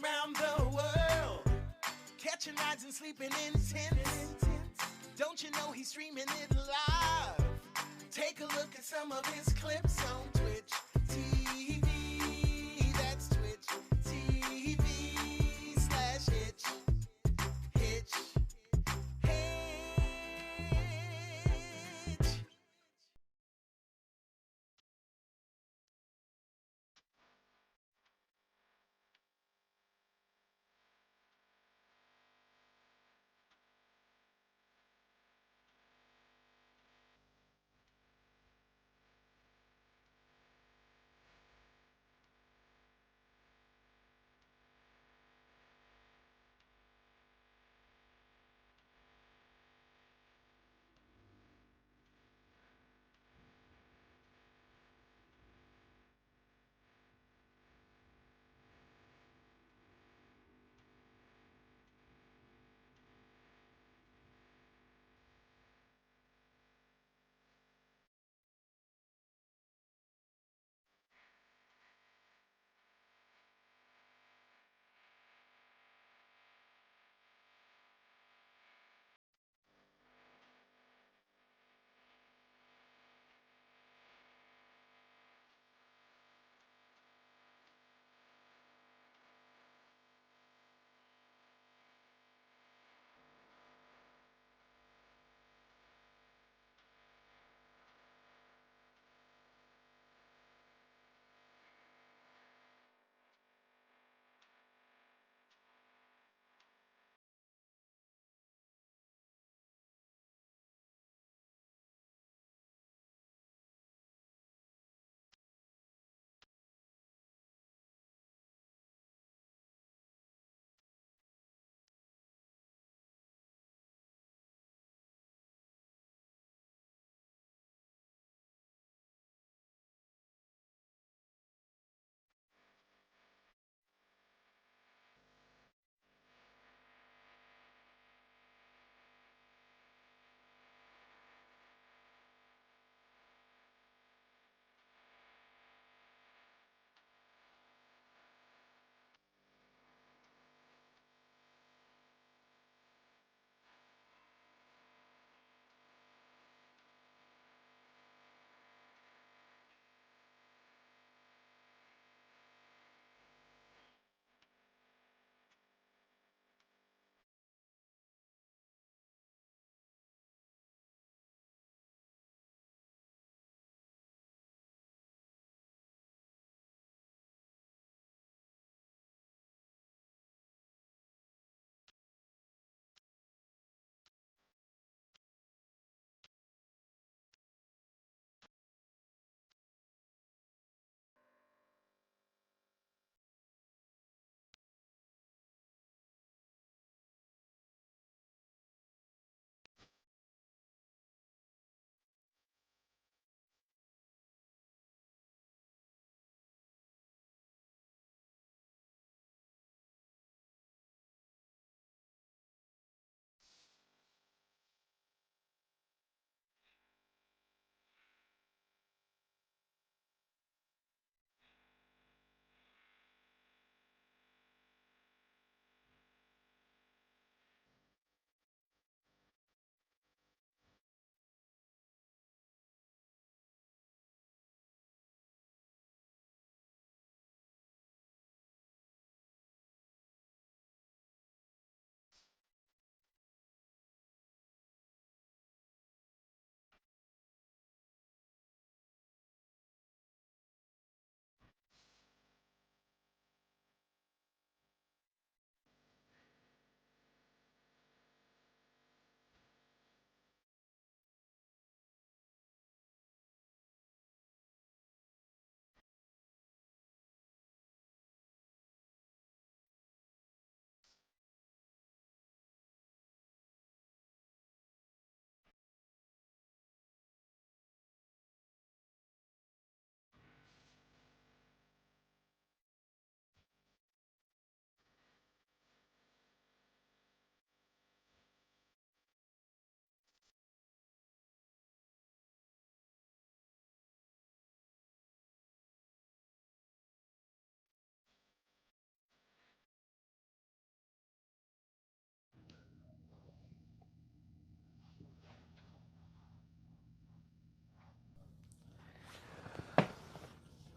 around the world, catching rides and sleeping in tents. Don't you know he's streaming it live? Take a look at some of his clips on Twitch TV. That's Twitch TV/Hitch. Hitch. Hitch.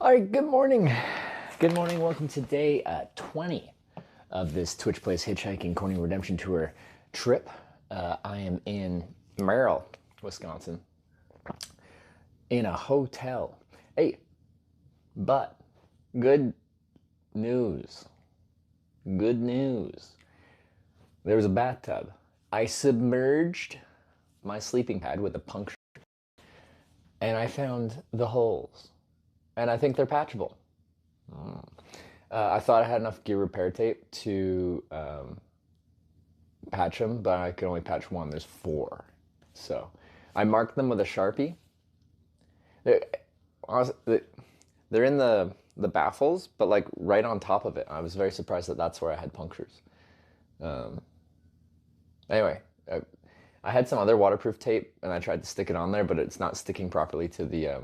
All right, good morning. Good morning. Welcome to day 20 of this Twitch Plays Hitchhiking Corning Redemption Tour trip. I am in Merrill, Wisconsin, in a hotel. Hey, but good news. Good news. There was a bathtub. I submerged my sleeping pad with a puncture, and I found the holes. And I think they're patchable. I thought I had enough gear repair tape to patch them, but I could only patch one. There's 4. So I marked them with a Sharpie. They're in the baffles, but like right on top of it. I was very surprised that that's where I had punctures. Anyway, I had some other waterproof tape, and I tried to stick it on there, but it's not sticking properly to the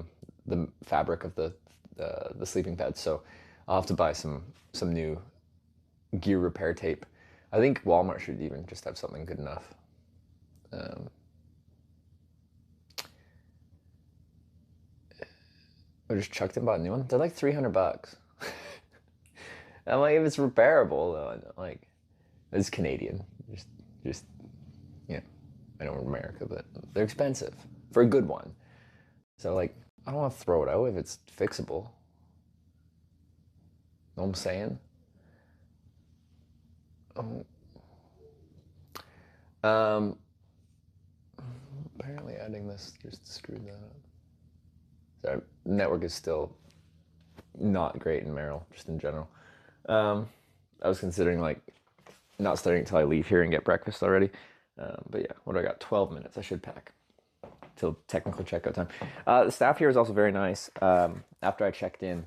fabric of the sleeping pad. So I'll have to buy some new gear repair tape. I think Walmart should even just have something good enough. I just chucked and bought a new one. They're like $300. I'm like, if it's repairable though, like, it's Canadian. Just yeah, I know we're America, but they're expensive for a good one. So like, I don't want to throw it out if it's fixable. Know what I'm saying? Apparently adding this just screwed that up. Sorry, network is still not great in Merrill, just in general. I was considering like not starting until I leave here and get breakfast already. But yeah, what do I got? 12 minutes. I should pack till technical checkout time. The staff here is also very nice. After I checked in,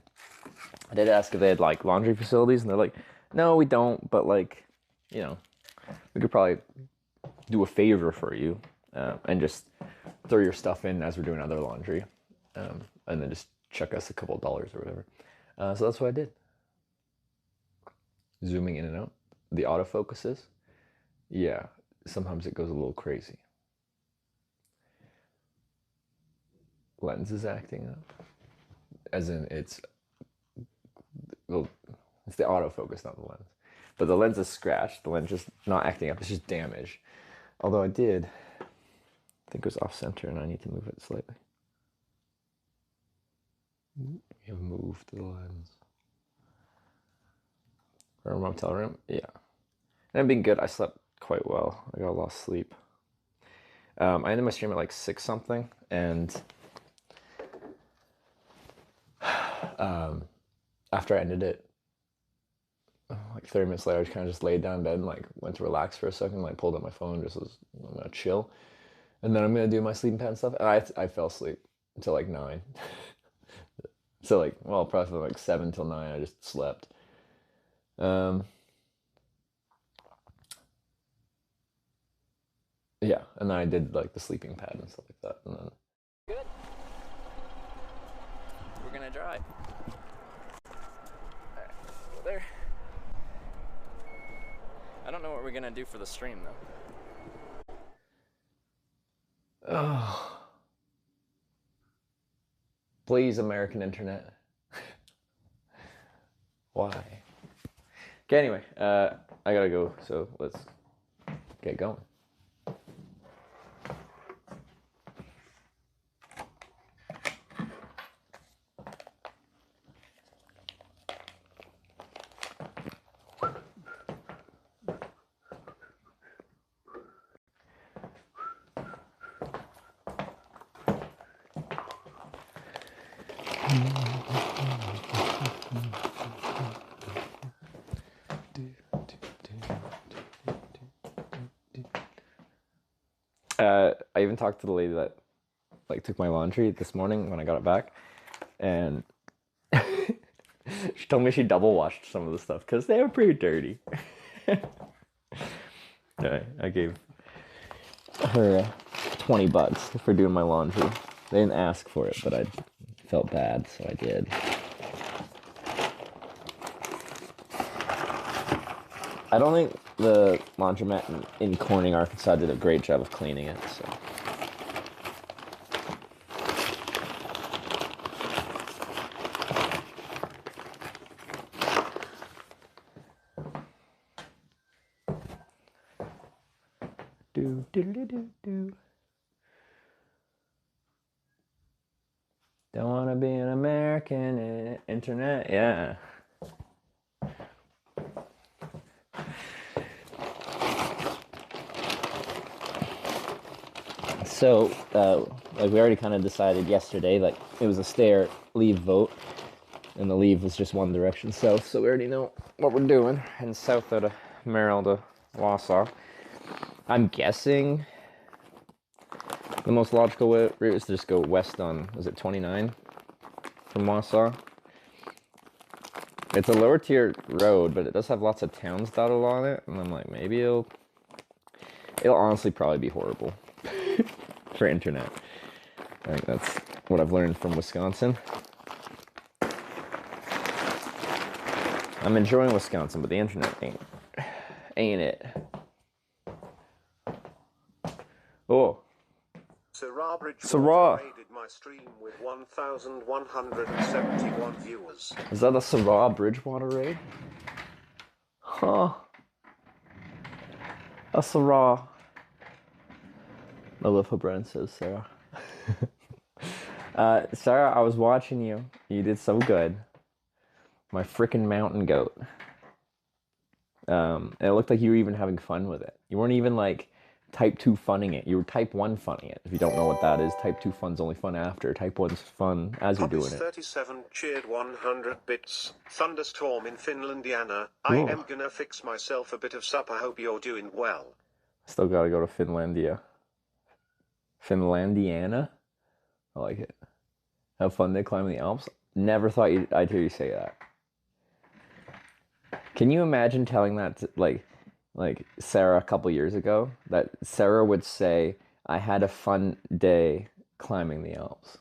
I did ask if they had like laundry facilities, and they're like, no, we don't, but like, you know, we could probably do a favor for you and just throw your stuff in as we're doing other laundry, and then just chuck us a couple of dollars or whatever. So that's what I did. Zooming in and out. The autofocuses, yeah, sometimes it goes a little crazy. Lens is acting up, as in it's the autofocus, not the lens. But the lens is scratched. The lens is not acting up. It's just damage. Although I think it was off center, and I need to move it slightly. We have moved the lens. Our motel room, yeah. And I've been good. I slept quite well. I got a lot of sleep. I ended my stream at like 6 something, and after I ended it, like 30 minutes later, I kind of just laid down in bed and like went to relax for a second, like pulled up my phone, just was, I'm gonna chill, and then I'm gonna do my sleeping pad and stuff. And I fell asleep until like 9. So like, well, probably from like 7 till 9, I just slept. Yeah, and then I did like the sleeping pad and stuff like that, and then good. We're gonna drive. All right, go there. I don't know what we're gonna do for the stream though. Oh, please, American internet. Why? Okay, anyway, I gotta go, so let's get going. I even talked to the lady that like took my laundry this morning when I got it back, and she told me she double washed some of the stuff because they were pretty dirty. I gave her $20 for doing my laundry. They didn't ask for it, but I felt bad, so I did. I don't think the laundromat in Corning, Arkansas did a great job of cleaning it, so. do do do do do. Don't want to be an American internet, yeah. So, like we already kind of decided yesterday, like it was a stay or leave vote, and the leave was just one direction south. So we already know what we're doing, heading south out of Merrill to Wausau. I'm guessing the most logical route is to just go west on, was it 29 from Wausau? It's a lower tier road, but it does have lots of towns dotted along it, and I'm like, maybe it'll honestly probably be horrible for internet. I think that's what I've learned from Wisconsin. I'm enjoying Wisconsin, but the internet ain't it. Oh. Sarah Bridgewater Sarah raided my stream with 1,171 viewers. Is that a Sarah Bridgewater raid? Huh. A Sarah. I love how Brian says Sarah. Sarah, I was watching you. You did so good. My freaking mountain goat. And it looked like you were even having fun with it. You weren't even like type 2 funning it. You were type 1 funning it. If you don't know what that is, type 2 fun's only fun after. Type 1's fun as you're doing it. 37 cheered 100 bits. Thunderstorm in Finlandiana. I am gonna fix myself a bit of supper. Hope you're doing well. Still gotta go to Finlandia. Finlandiana? I like it. Have fun they climb the Alps? Never thought I'd hear you say that. Can you imagine telling that to, like Sarah a couple years ago? That Sarah would say, I had a fun day climbing the Alps.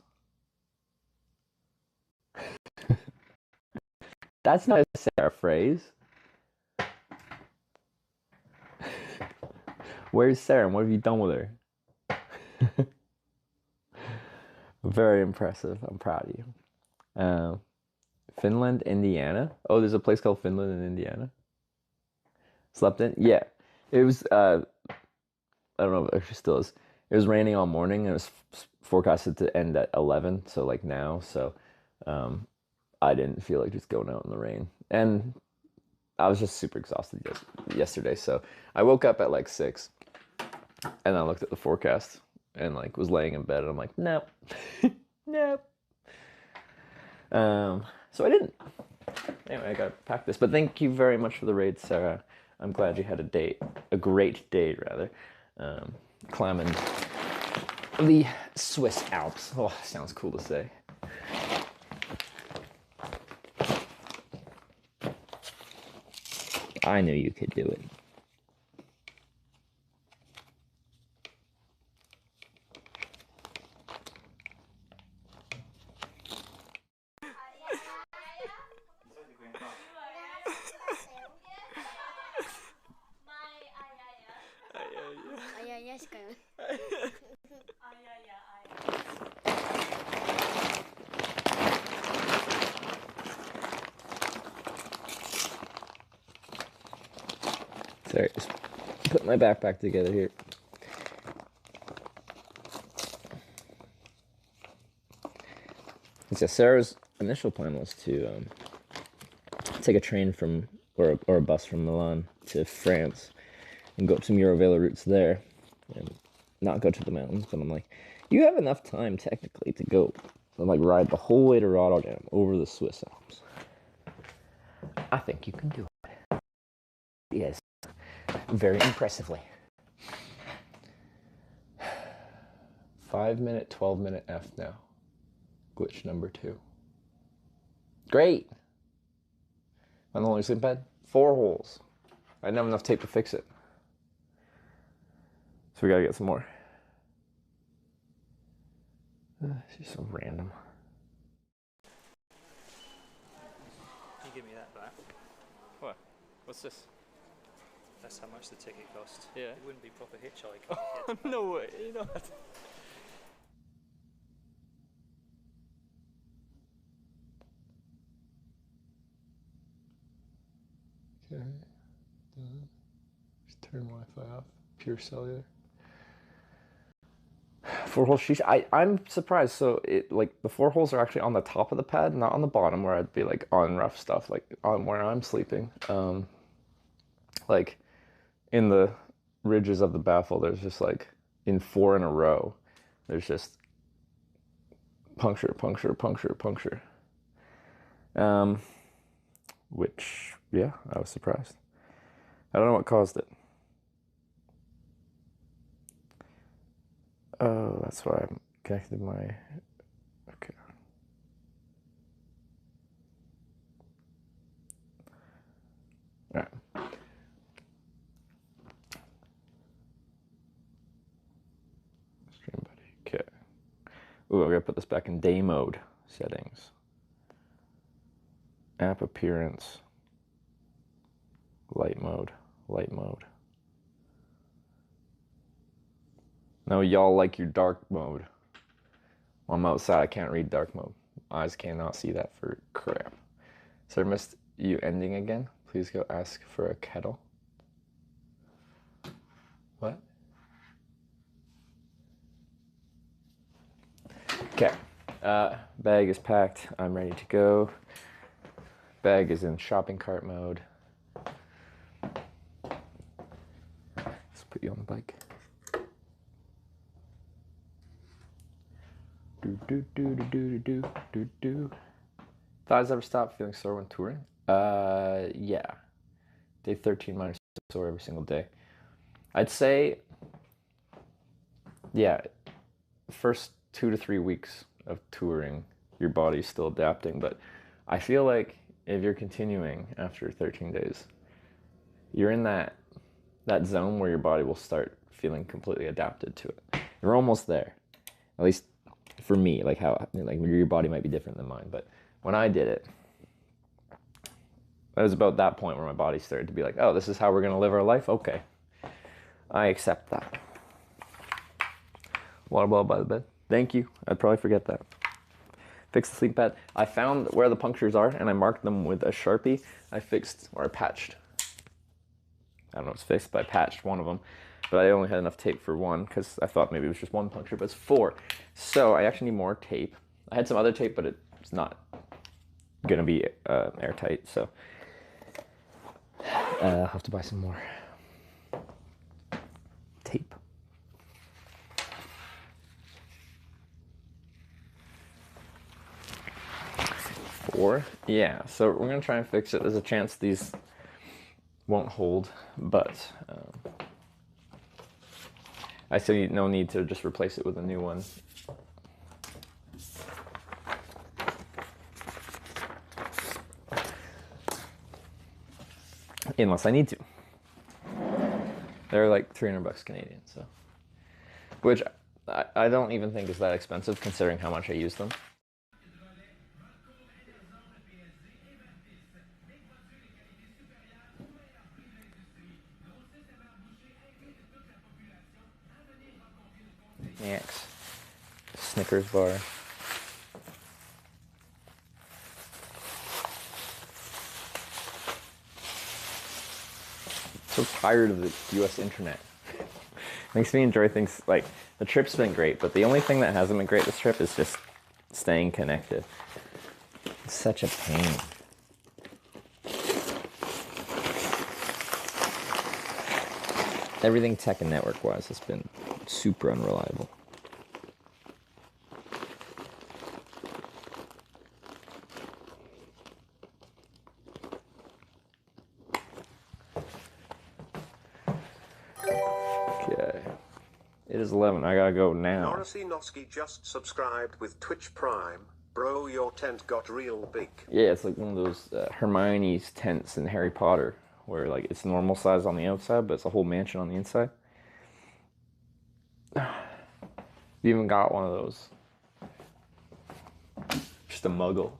That's not a Sarah phrase. Where's Sarah and what have you done with her? Very impressive. I'm proud of you. Finland, Indiana. Oh, there's a place called Finland in Indiana. Slept in? Yeah. It was, I don't know if it actually still is. It was raining all morning and it was forecasted to end at 11, so like now. So I didn't feel like just going out in the rain. And I was just super exhausted yesterday. So I woke up at like 6 and I looked at the forecast and like was laying in bed and I'm like, nope. Nope. So I didn't. Anyway, I gotta pack this. But thank you very much for the raid, Sarah. I'm glad you had a great date rather, climbing the Swiss Alps. Oh, sounds cool to say. I knew you could do it. Sorry, just put my backpack together here. So Sarah's initial plan was to take a train from, or a bus from Milan to France and go up some Eurovelo routes there and not go to the mountains. But I'm like, you have enough time technically to go and like ride the whole way to Rotterdam over the Swiss Alps. I think you can do it. Yes. Very impressively. 5-minute, 12-minute F now. Glitch number 2. Great. I'm the only sleep bed. 4 holes. I didn't have enough tape to fix it. So we gotta get some more. It's just so random. Can you give me that back? What? What's this? That's how much the ticket cost. Yeah. It wouldn't be proper hitchhiking. No way, you know what? Okay, done. Just turn Wi-Fi off. Pure cellular. 4-hole sheesh. I'm surprised. So it like the 4 holes are actually on the top of the pad, not on the bottom where I'd be like on rough stuff, like on where I'm sleeping. Like in the ridges of the baffle, there's just like in 4 in a row, there's just puncture, puncture, puncture, puncture. Which, yeah, I was surprised. I don't know what caused it. Oh, that's why I'm connected my, okay. All right. Stream buddy, okay. Ooh, I gotta put this back in day mode settings. App appearance. Light mode, light mode. No, y'all like your dark mode. When I'm outside, I can't read dark mode. Eyes cannot see that for crap. So I missed you ending again. Please go ask for a kettle. What? Okay. Bag is packed. I'm ready to go. Bag is in shopping cart mode. Let's put you on the bike. Do. Thighs ever stop feeling sore when touring? Yeah. Day 13 minus sore every single day. I'd say, yeah, first 2 to 3 weeks of touring, your body's still adapting, but I feel like if you're continuing after 13 days, you're in that zone where your body will start feeling completely adapted to it. You're almost there. At least for me, like your body might be different than mine, but when I did it, it was about that point where my body started to be like, oh, this is how we're going to live our life? Okay. I accept that. Water bottle by the bed. Thank you. I'd probably forget that. Fix the sleep pad. I found where the punctures are, and I marked them with a Sharpie. I patched. I don't know if it's fixed, but I patched one of them. But I only had enough tape for one, because I thought maybe it was just one puncture, but it's 4. So I actually need more tape. I had some other tape, but it's not going to be airtight, so I'll have to buy some more tape. Yeah, so we're gonna try and fix it. There's a chance these won't hold, but I see no need to just replace it with a new one. Unless I need to. They're like $300 Canadian, so, which I don't even think is that expensive considering how much I use them. Snacks. Snickers bar. So tired of the US internet. Makes me enjoy things like the trip's been great, but the only thing that hasn't been great this trip is just staying connected. It's such a pain. Everything tech and network wise has been super unreliable. Okay. It is 11. I gotta go now. Norsky just subscribed with Twitch Prime. Bro, your tent got real big. Yeah, it's like one of those Hermione's tents in Harry Potter, where like it's normal size on the outside, but it's a whole mansion on the inside. You even got one of those. Just a muggle.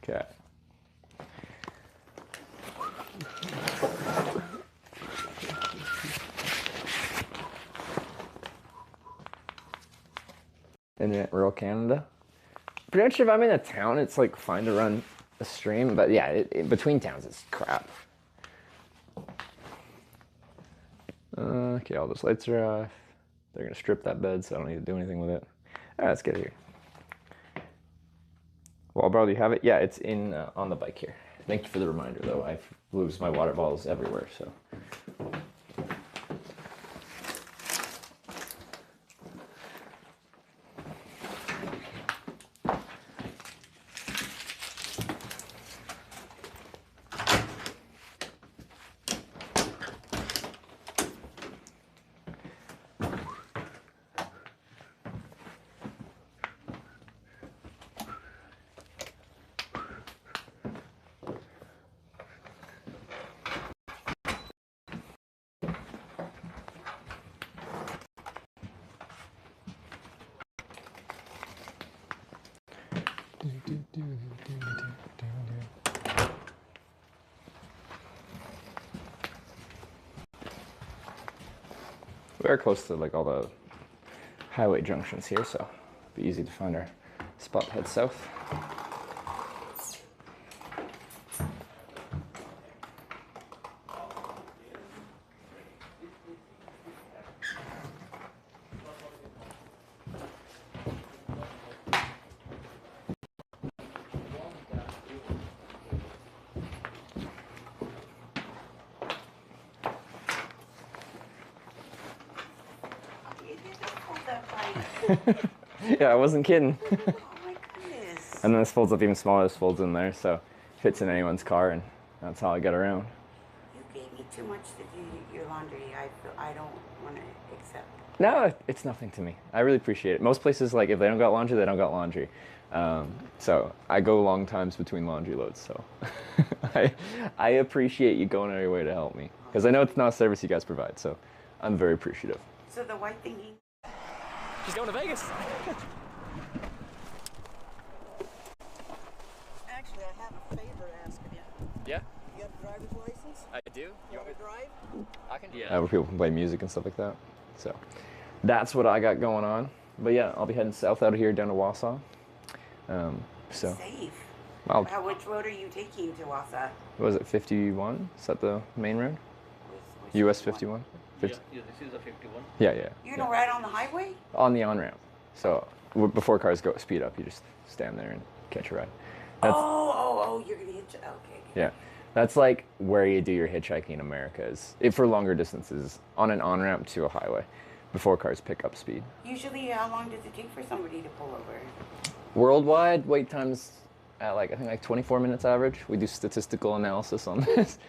Okay. Internet rural Canada. Pretty much if I'm in a town, it's like fine to run a stream, but yeah, between towns it's crap. Okay, all those lights are off. They're gonna strip that bed, so I don't need to do anything with it. All right, let's get it here. Well, bro, do you have it? Yeah, it's in on the bike here. Thank you for the reminder, though. I lose my water bottles everywhere, so. We're close to like all the highway junctions here, so it'll be easy to find our spot to head south. Yeah, I wasn't kidding. Oh my goodness. And then this folds up even smaller. This folds in there, so fits in anyone's car, and that's how I get around. You gave me too much to do your laundry. I don't want to accept. No, it's nothing to me. I really appreciate it. Most places, like, if they don't got laundry, they don't got laundry. So I go long times between laundry loads, so I appreciate you going out of your way to help me. Because I know it's not a service you guys provide, so I'm very appreciative. So the white thingy. She's going to Vegas. Actually, I have a favor to ask of you. Yeah, You have a driver's license? I do. You want to drive? I can do that. Where people can play music and stuff like that. So that's what I got going on. But yeah, I'll be heading south out of here down to Wausau. So Safe. I'll, Which road are you taking to Wausau? what was it, 51? Is that the main road? US 51? Yeah, this is a 51. Yeah, yeah. You're gonna ride on the highway? On the on-ramp. So before cars go speed up, you just stand there and catch a ride. You're gonna hitch. Okay. Yeah. That's like where you do your hitchhiking in America is, if for longer distances, on an on-ramp to a highway before cars pick up speed. Usually, how long does it take for somebody to pull over? Worldwide wait times at I think like 24 minutes average. We do statistical analysis on this.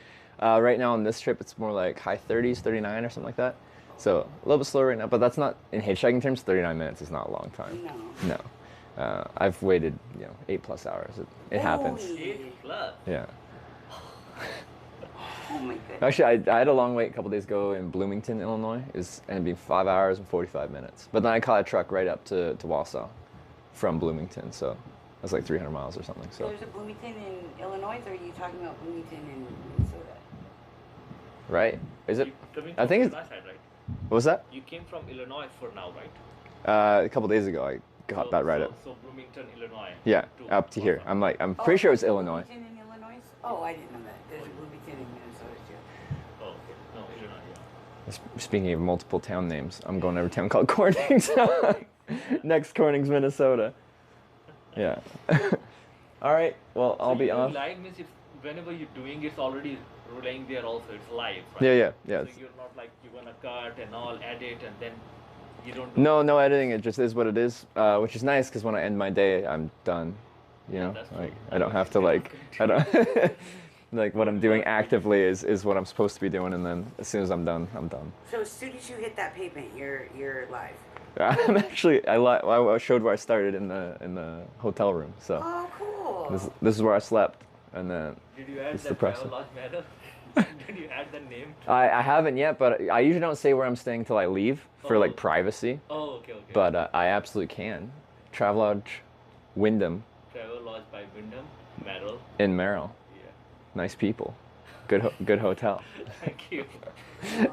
Right now on this trip, it's more like high 30s, 39 or something like that. So a little bit slower right now, but that's not, in hitchhiking terms, 39 minutes is not a long time. No. I've waited, 8+ hours. It happens. 8+. Yeah. Oh my goodness. Actually, I had a long wait a couple days ago in Bloomington, Illinois. It ended up being 5 hours and 45 minutes. But then I caught a truck right up to Wausau from Bloomington, so that's like 300 miles or something. So There's a Bloomington in Illinois, or are you talking about Bloomington in Minnesota? right? Is it? You coming I from think it's. Illinois side, right? What was that? You came from Illinois for now, right? A couple days ago, I got that right up. So Bloomington, Illinois. Yeah, up to here. Wausau. I'm pretty sure it's Illinois. Bloomington in Illinois? Oh, I didn't know that. There's a Bloomington in Minnesota too. Oh, okay. No, Illinois, yeah. Speaking of multiple town names, I'm going to a town called Corning. So next Corning's Minnesota. Yeah. All right. Well, I'll be off. Live means if whenever you're doing it's already relaying there also. It's live, right? Yeah. So you're not like you're gonna cut and all edit and then you don't. No editing. It just is what it is, which is nice because when I end my day, I'm done. You know, that's like true. I don't have to I don't like what I'm doing actively is what I'm supposed to be doing, and then as soon as I'm done, I'm done. So as soon as you hit that pavement, you're live. I'm actually I showed where I started in the hotel room, so Oh, cool. this is where I slept, and then Did you add it's that depressing. travel lodge banner? Did you add the name? I haven't yet, but I usually don't say where I'm staying till I leave for like privacy. Oh, okay. But I absolutely can. Travelodge, Wyndham Travel lodge by Wyndham, Merrill. in Merrill. Yeah. Nice people, good hotel. Thank you.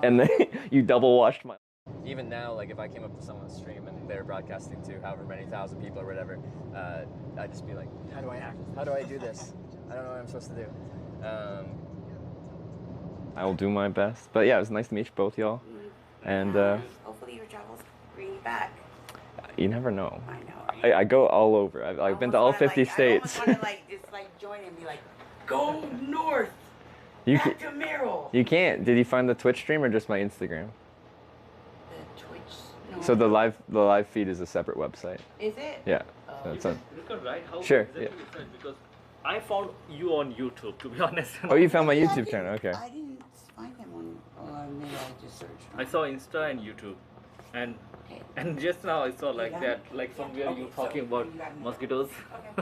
And then you double washed my. Even now, like if I came up to someone's stream and they're broadcasting to however many thousand people or whatever, I'd just be like, how do I act? How do I do this? I don't know what I'm supposed to do. I will do my best. But yeah, it was nice to meet you both, y'all. And hopefully your travels bring you back. you never know. I know. I go all over. I've been to all 50 states. I almost want to just join and be like, go north. You back to Merrill. You can't. Did you find the Twitch stream or just my Instagram? The Twitch. No. So the live feed is a separate website. Is it? Yeah. Oh. That's on. Record, right? How Sure, exactly yeah. you said, because I found you on YouTube, to be honest. Oh, you found my YouTube channel. Okay. I didn't find them on. Maybe I just searched. I saw Insta and YouTube, and Okay. and just now I saw like got that, it? like somewhere Okay, you so talking about you got me. mosquitoes,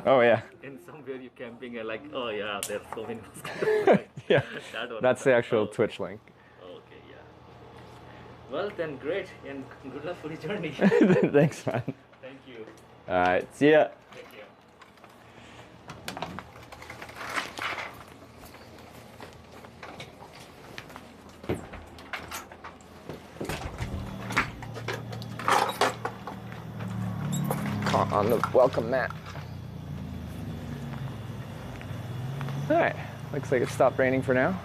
Oh yeah. and somewhere you camping and like, oh yeah, there's so many mosquitoes. Like, Yeah. that one. That's the actual Oh, Twitch link. Okay, yeah. Well then, great, and good luck for the journey. Thanks, man. Thank you. All right. See ya. Take care. On the welcome mat. All right. Looks like it stopped raining for now.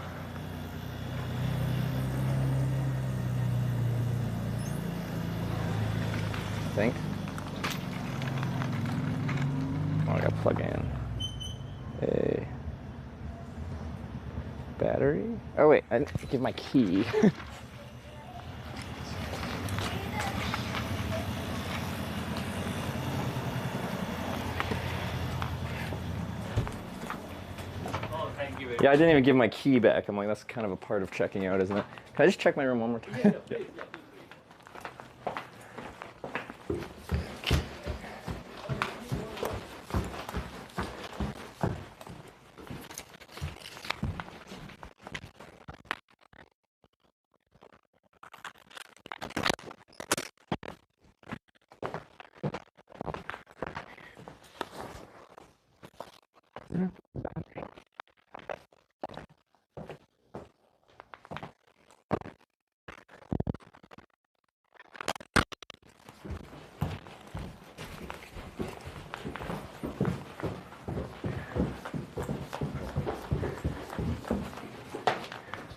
I think. Oh, I gotta plug in a battery. Oh wait, I didn't give my key. Oh, thank you very Yeah, I didn't even give my key back. I'm like, that's kind of a part of checking out, isn't it? Can I just check my room one more time? much. Yeah, please, yeah, please.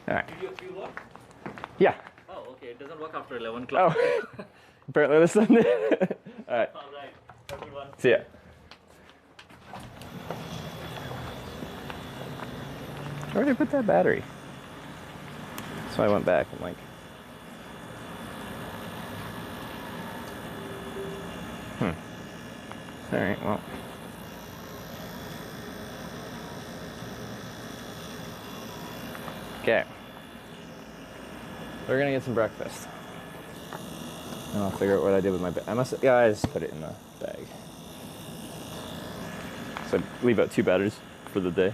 All right. Did you feel what? Yeah. Oh, okay. It doesn't work after 11 o'clock. Oh. Apparently this one. All right. All right, everyone. See ya. Where did I put that battery? So I went back and like. All right. Well. Okay. We're gonna get some breakfast. And I'll figure out what I did with my bag. I just put it in the bag. So I leave out 2 batteries for the day.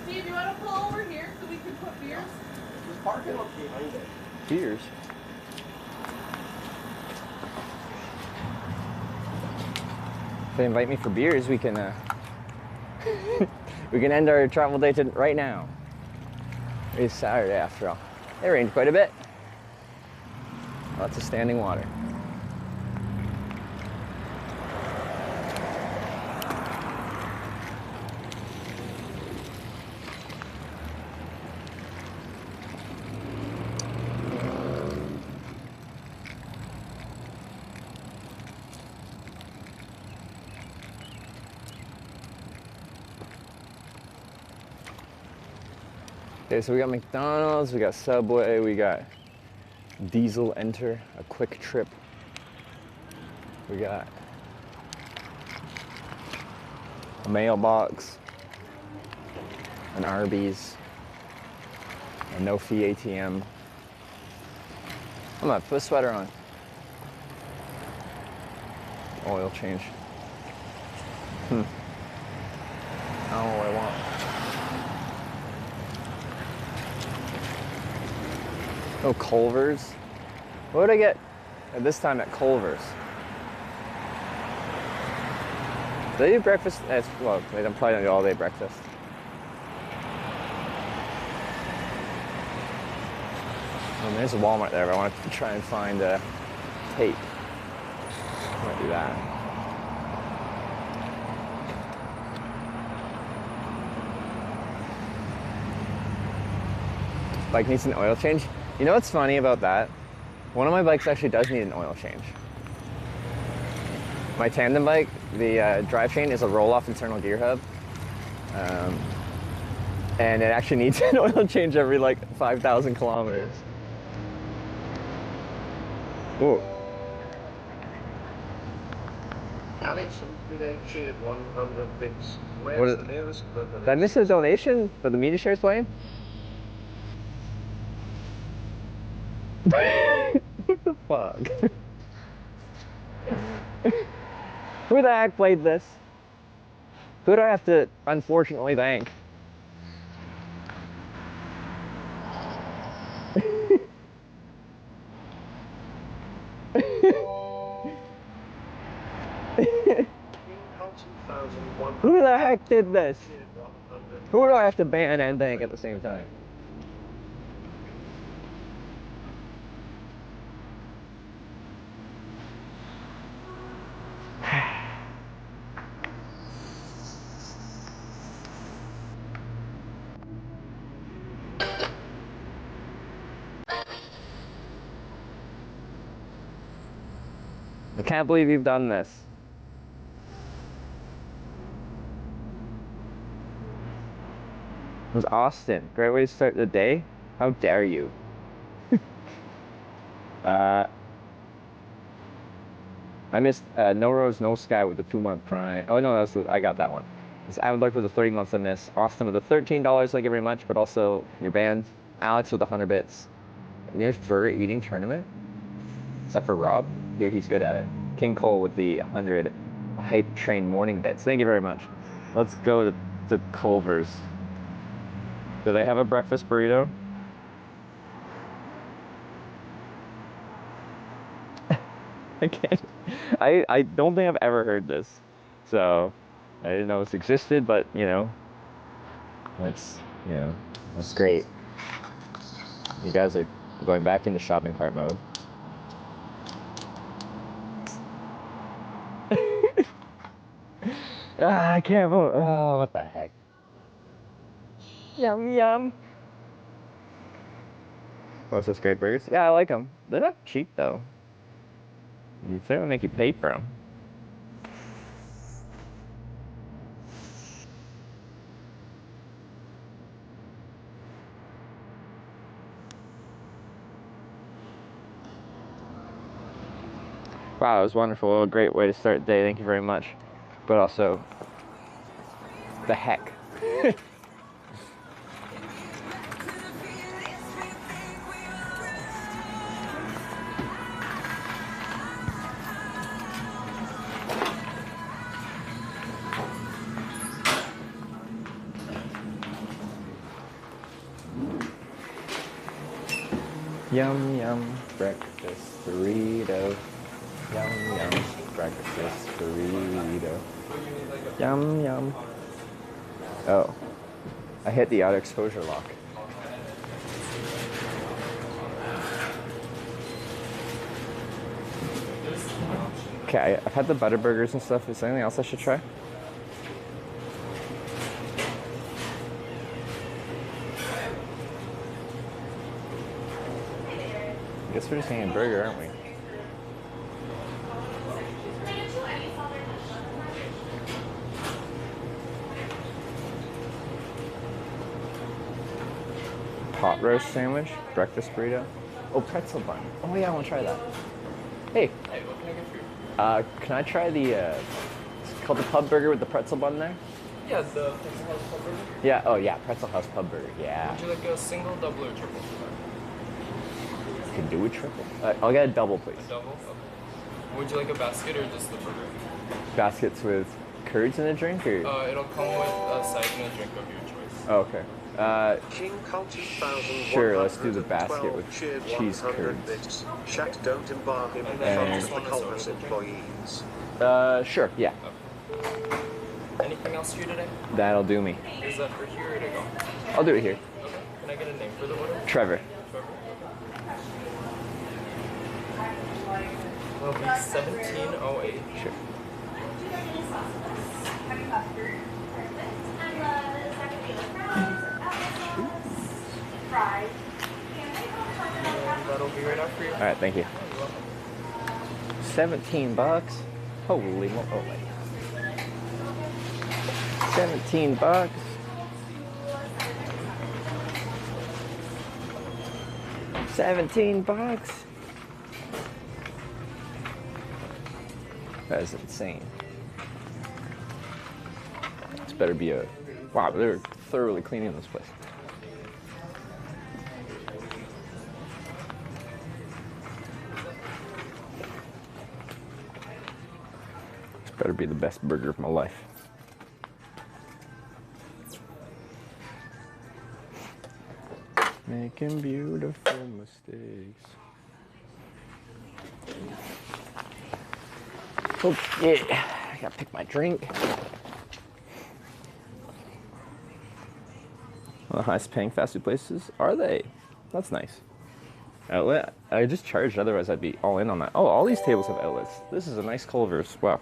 Steve, you want to pull over here so we can put beers? Beers. If they invite me for beers, we can we can end our travel day right now. It's Saturday after all. It rained quite a bit. Lots of standing water. Okay, so we got McDonald's, we got Subway, we got Diesel Enter, a quick trip. We got a mailbox, an Arby's, a no-fee ATM. Come on, put a sweater on. Oil change. I don't know what I want. Oh, Culver's. What did I get at this time at Culver's? Do they do breakfast? Well, they don't probably don't do all-day breakfast. Oh, there's a Walmart there, but I wanted to try and find a tape. Might do that. Bike needs an oil change. You know what's funny about that? One of my bikes actually does need an oil change. My tandem bike, the drive chain is a roll-off internal gear hub. And it actually needs an oil change every like 5,000 kilometers. Ooh. Alex shared 100 bits. What Where's is- the nearest Did I miss a donation for the media shares playing? What the fuck? Who the heck played this? Who do I have to unfortunately thank? Who the heck did this? Who do I have to ban and thank at the same time? I can't believe you've done this. It was Austin. Great way to start the day. How dare you? I missed No Rose, No Sky with the 2-month Prime. Oh no, I got that one. I would like with the 30 months on this. Austin with the $13, thank you very much, but also your band. Alex with the 100 bits. There's burger eating tournament. Except for Rob. Here he's good at it. King Cole with the 100 hype train morning bits. Thank you very much. Let's go to Culver's. Do they have a breakfast burrito? I can't. I don't think I've ever heard this. So I didn't know this existed, but that's that's great. You guys are going back into shopping cart mode. I can't vote. Oh, what the heck. Yum, yum. What's this, great burgers? Yeah, I like them. They're not cheap, though. You certainly make you pay for them. Wow, it was wonderful. A great way to start the day. Thank you very much. But also, the heck. Yum, yum, breakfast burrito. Yum, yum, breakfast burrito. Yum, yum. Oh, I hit the auto exposure lock. Okay, I've had the butter burgers and stuff. Is there anything else I should try? I guess we're just getting a burger, aren't we? Pot roast sandwich, breakfast burrito. Oh, pretzel bun. Oh yeah, I want to try that. Hey. Hey, what can I get for you? Can I try the, it's called the pub burger with the pretzel bun there? Yeah, the Pretzel House Pub Burger. Yeah, oh yeah, Pretzel House pub burger, yeah. Would you like a single, double, or triple? You can do a triple. I'll get a double, please. A double? Okay. Would you like a basket or just the burger? Baskets with curds in a drink, or? It'll come with a side and a drink of your choice. Oh, okay. King Cole 2112 Sure, let's do the basket with cheered cheese 100 curds. bits. Chat, don't embar him in front of the Culver's employees. Sure, yeah. Anything else for you today? That'll do me. Is that for here or to go? I'll do it here. Okay. Can I get a name for the order? Trevor. Will be 1708. Sure. That'll be right after you. All right, thank you. 17 bucks. Holy mo! Oh wait. 17 bucks. $17. That is insane. This better be a... Wow, they're thoroughly cleaning this place. This better be the best burger of my life. Making beautiful mistakes. Okay, I gotta pick my drink. One of the highest paying fast food places, are they? That's nice. Outlet? I just charged, otherwise I'd be all in on that. Oh, all these tables have outlets. This is a nice Culver's. Wow.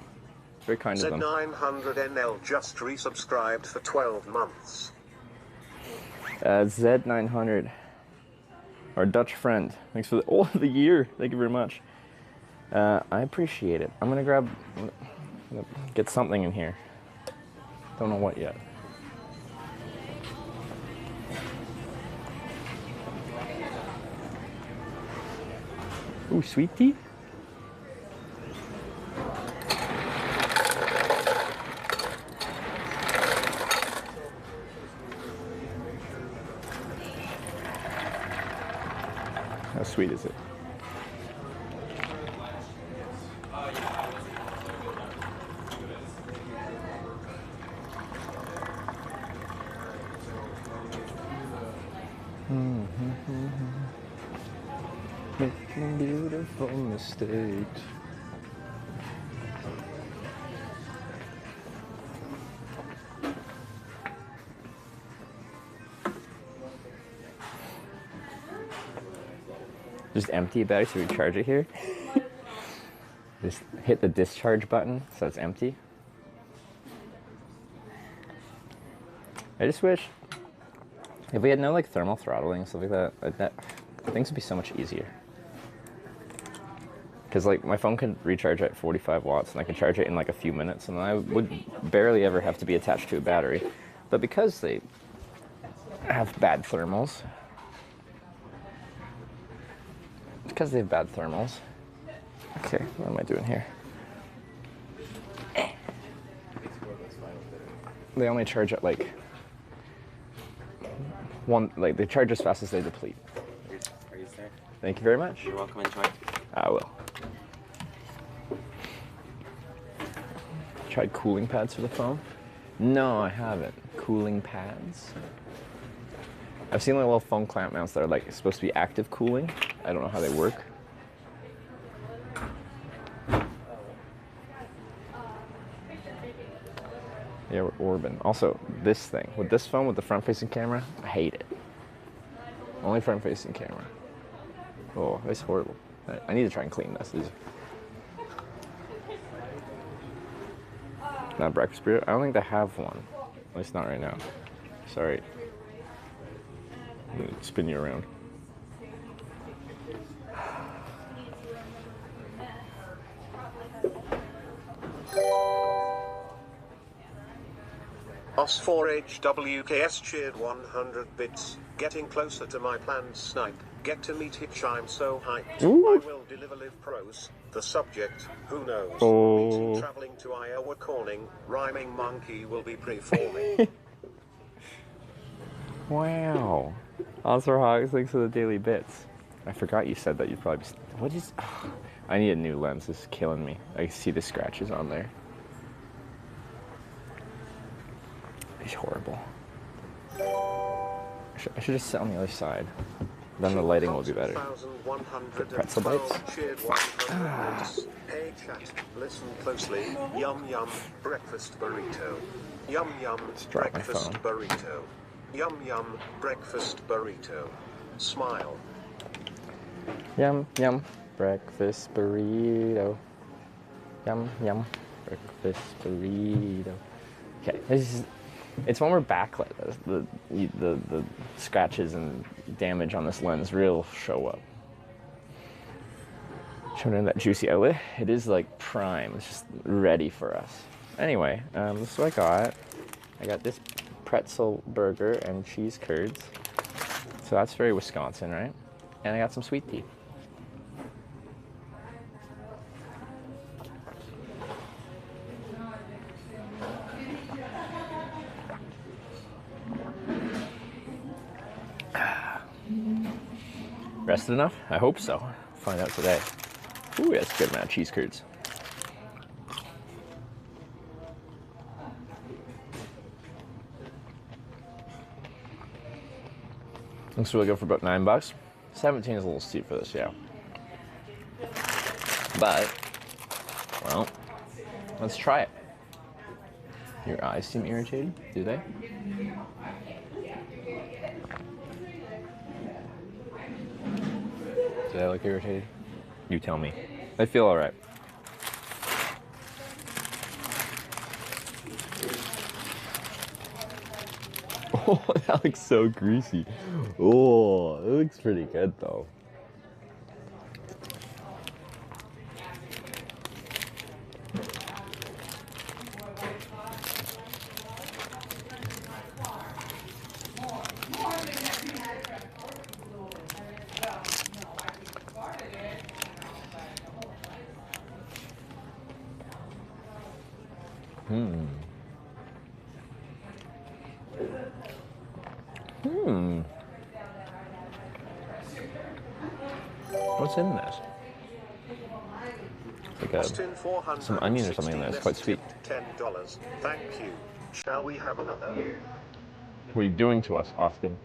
Very kind of them. Z900NL just resubscribed for 12 months. Z900, our Dutch friend. Thanks for the year. Thank you very much. I appreciate it. I'm gonna get something in here. Don't know what yet. Ooh, sweet tea? How sweet is it? Making beautiful mistakes. Just empty a battery so we charge it here. Just hit the discharge button so it's empty. I just wish if we had no like thermal throttling and stuff like that, things would be so much easier. Because like my phone can recharge at 45 watts and I can charge it in like a few minutes and I would barely ever have to be attached to a battery. But because they have bad thermals, Okay, what am I doing here? They only charge at like they charge as fast as they deplete. Are you there? Thank you very much. You're welcome, enjoy. I will. Tried cooling pads for the phone? No, I haven't. Cooling pads? I've seen like little phone clamp mounts that are like supposed to be active cooling. I don't know how they work. Yeah, we're Orban. Also, this thing, with this phone with the front-facing camera, I hate it. Only front-facing camera. Oh, it's horrible. I need to try and clean this. Not breakfast burrito? I don't think they have one. At least not right now. Sorry. I'm gonna spin you around. Os4HWKS cheered 100 bits. Getting closer to my planned snipe. Get to meet Hitch, I'm so hyped. Ooh. I will deliver live pros. The subject, who knows? Oh. Meeting traveling to Iowa calling. Rhyming monkey will be preforming. Wow. Also, Hogs, thanks for the daily bits. I forgot you said that you'd probably be... What is... Oh, I need a new lens. This is killing me. I see the scratches on there. It's horrible. I should just sit on the other side. Then the lighting will be better. The pretzel bites. Hey chat, listen closely. Yum yum, breakfast burrito. Yum yum, drop my breakfast phone. burrito. Yum yum, breakfast burrito. Smile. Yum, yum, breakfast burrito. Yum, yum, breakfast burrito. Okay, it's when we're backlit. The scratches and damage on this lens will show up. Showing in that juicy outlet. It is like prime. It's just ready for us. Anyway, this is what I got. I got this pretzel burger and cheese curds. So that's very Wisconsin, right? And I got some sweet tea. Rested enough? I hope so. Find out today. Ooh, that's a good amount of cheese curds. Looks really good for about $9. 17 is a little steep for this, yeah. But, well, let's try it. Your eyes seem irritated, do they? Do they look irritated? You tell me. I feel all right. Oh, that looks so greasy. Oh, it looks pretty good though. What's in this? Like some onion or something in there. It's quite sweet. $10. Thank you. Shall we have another? What are you doing to us, Austin?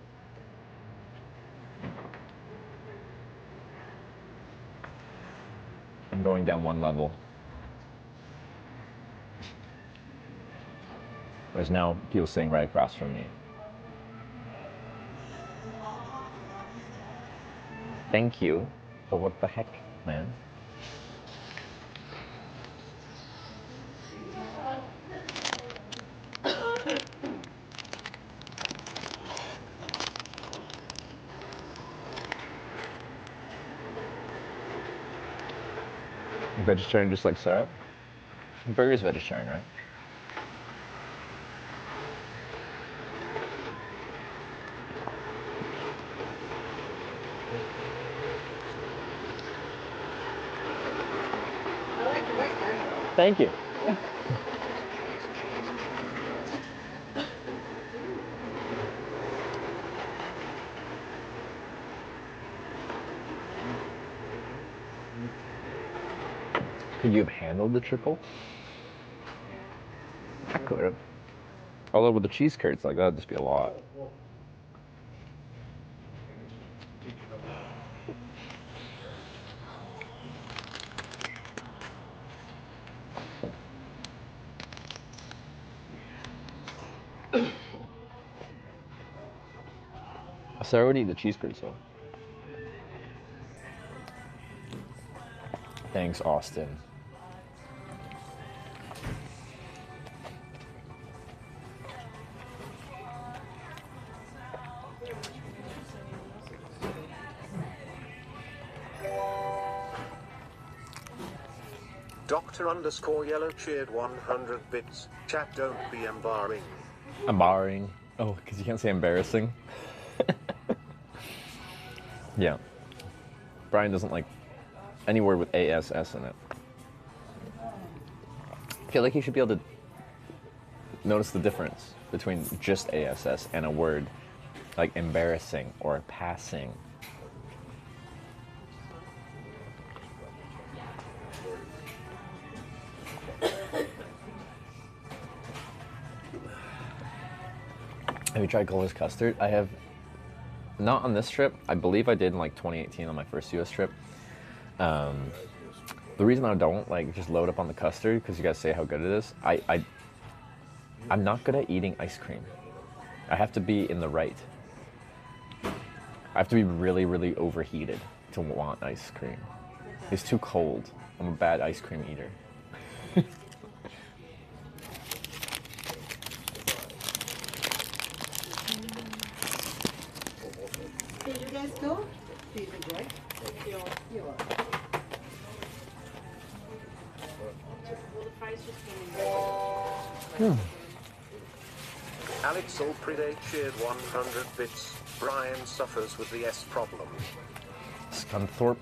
I'm going down one level. There's now people sitting right across from me. Thank you. But what the heck, man? Vegetarian just like syrup? Burger's vegetarian, right? Thank you. Could you have handled the trickle? I could have. Although with the cheese curds, like that'd just be a lot. Sarah would eat the cheese curds though. Thanks, Austin. Dr_Yellow cheered 100 bits. Chat, don't be embarrassing. Embarrassing. Oh, because you can't say embarrassing. Yeah. Brian doesn't like any word with ASS in it. I feel like you should be able to notice the difference between just ASS and a word like embarrassing or passing. Have you tried Culver's custard? I have Not on this trip. I believe I did in like 2018 on my first US trip. The reason I don't like just load up on the custard, because you guys say how good it is, I'm not good at eating ice cream. I have to be in the right. I have to be really, really overheated to want ice cream. It's too cold. I'm a bad ice cream eater. Did you guys go? Did you enjoy? Alex Alpride cheered 100 bits. Brian suffers with the S problem. Scunthorpe?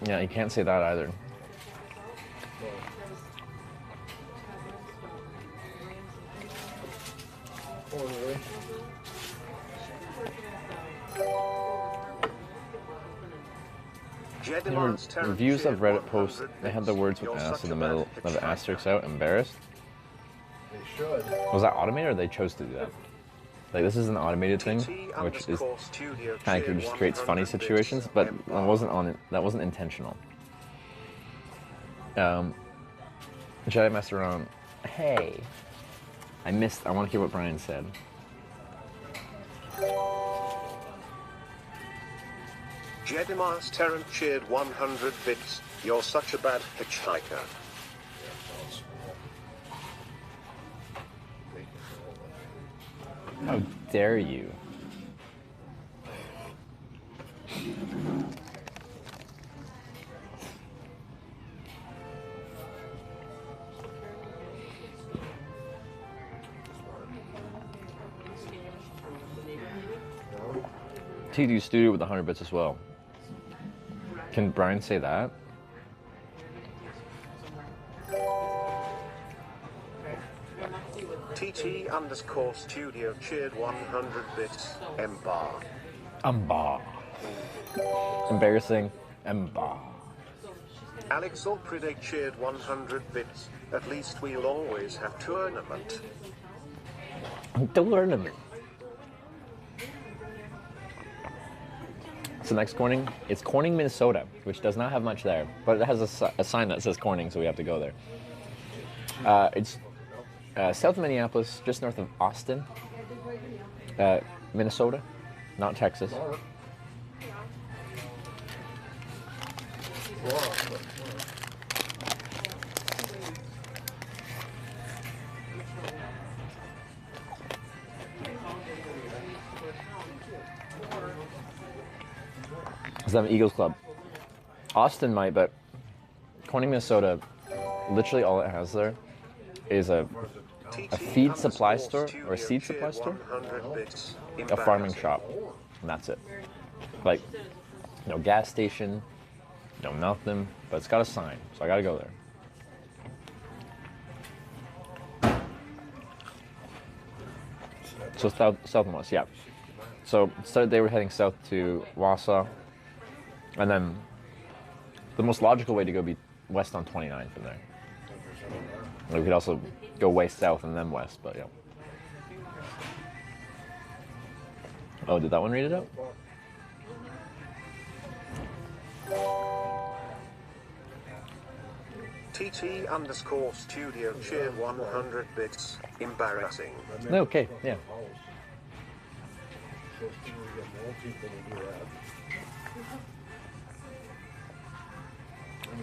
Yeah, you can't say that either. Reviews of Reddit posts, they had the words with ass in the middle of the asterisks out, embarrassed. They should. Was that automated or they chose to do that? Like, this is an automated thing, which is kind of just creates funny situations, but that wasn't intentional. Should I mess around? Hey, I want to hear what Brian said. Jedimas Terrant cheered 100 bits. You're such a bad hitchhiker. How dare you? TD Studio with 100 bits as well. Can Brian say that? TT_studio cheered 100 bits. Embar. Embar. Embarrassing. Embar. Alex Alpride cheered 100 bits. At least we'll always have tournament. Tournament. So next Corning, it's Corning, Minnesota, which does not have much there, but it has a sign that says Corning, so we have to go there. It's south of Minneapolis, just north of Austin, Minnesota, not Texas. Is that an Eagles Club? Austin might, but Corning, Minnesota, literally all it has there is a feed supply store or a seed supply store, a farming shop, and that's it. Like, no gas station, no nothing, but it's got a sign, so I gotta go there. So south and west, yeah. So started, they were heading south to Wausau, and then the most logical way to go would be west on 29 from there. We could also go way south and then west, but yeah. Oh, did that one read it out? TT_studio cheer 100 bits. Embarrassing. Okay, yeah.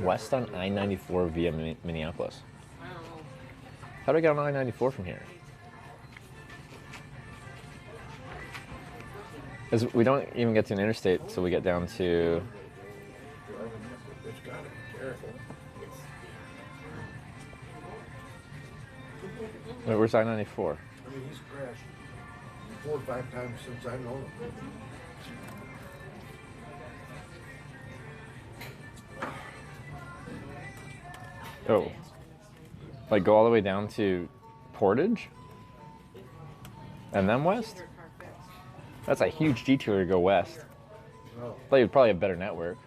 West on I-94 via Minneapolis. How do I get on I-94 from here? Because we don't even get to an interstate till we get down to... Wait, where's I-94? I mean, he's crashed 4 or 5 times since I've known him. Oh. Like go all the way down to Portage? And then west? That's a huge detour to go west. Thought you'd probably have better network.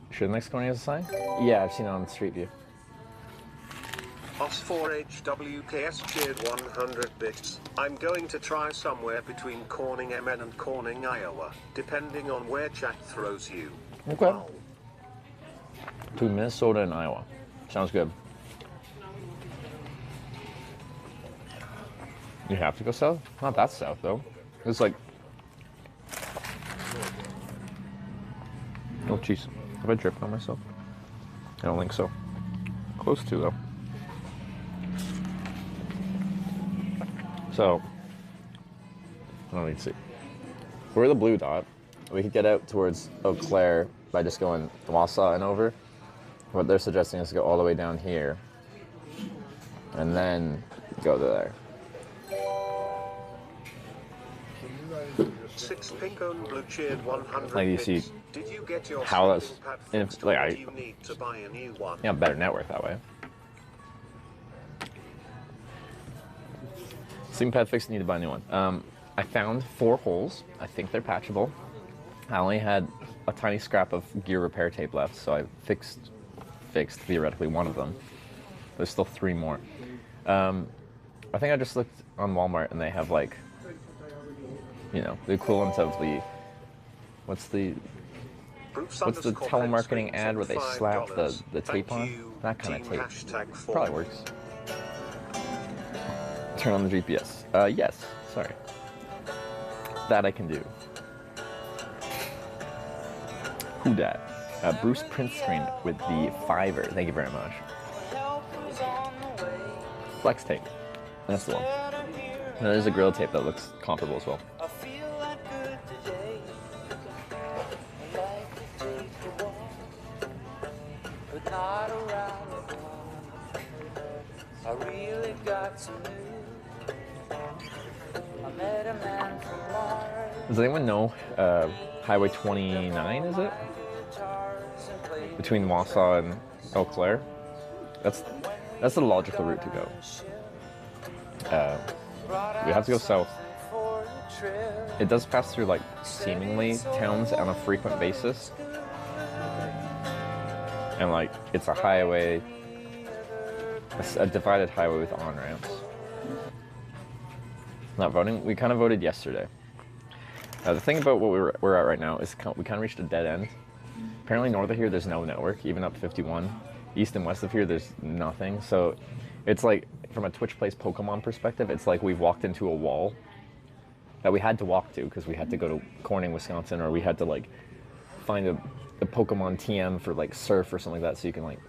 Sure the next corner has a sign? Yeah, I've seen it on Street View. Os4HWKS cheered 100 bits. I'm going to try somewhere between Corning, MN and Corning, Iowa, depending on where chat throws you. Okay. Wow. To Minnesota and Iowa. Sounds good. You have to go south? Not that south though. It's like, oh jeez, have I dripped on myself? I don't think so. Close to though. So, let me see. We're the blue dot. We could get out towards Eau Claire by just going Wausau and over. What they're suggesting is to go all the way down here and then go to there. 6 Pincone Blue cheered 100 Like you bits. see Did you get your how that's, sleeping pad and fixed, like or I, do you need to buy a new one? yeah, better network that way. Sleeping pad fixed, need to buy a new one. I found 4 holes. I think they're patchable. I only had a tiny scrap of gear repair tape left, so I fixed theoretically one of them. There's still 3 more. I think I just looked on Walmart and they have like, you know, the equivalent of the, what's the telemarketing ad where they slap the tape on? That kind of tape. Probably works. Turn on the GPS. Yes, sorry. That I can do. Who dat? Bruce Print Screen with the Fiverr. Thank you very much. Flex tape. That's the one. And there's a grill tape that looks comparable as well. Does anyone know Highway 29, is it? Between Wausau and Eau Claire? That's the logical route to go. We have to go south. It does pass through like seemingly towns on a frequent basis. And like it's a highway, a divided highway with on-ramps. Not voting? We kind of voted yesterday. The thing about what we're at right now is we kind of reached a dead end. Apparently north of here there's no network, even up 51. East and west of here there's nothing. So it's like, from a Twitch Plays Pokemon perspective, it's like we've walked into a wall that we had to walk to because we had to go to Corning, Wisconsin, or we had to like find a Pokemon TM for like surf or something like that so you can like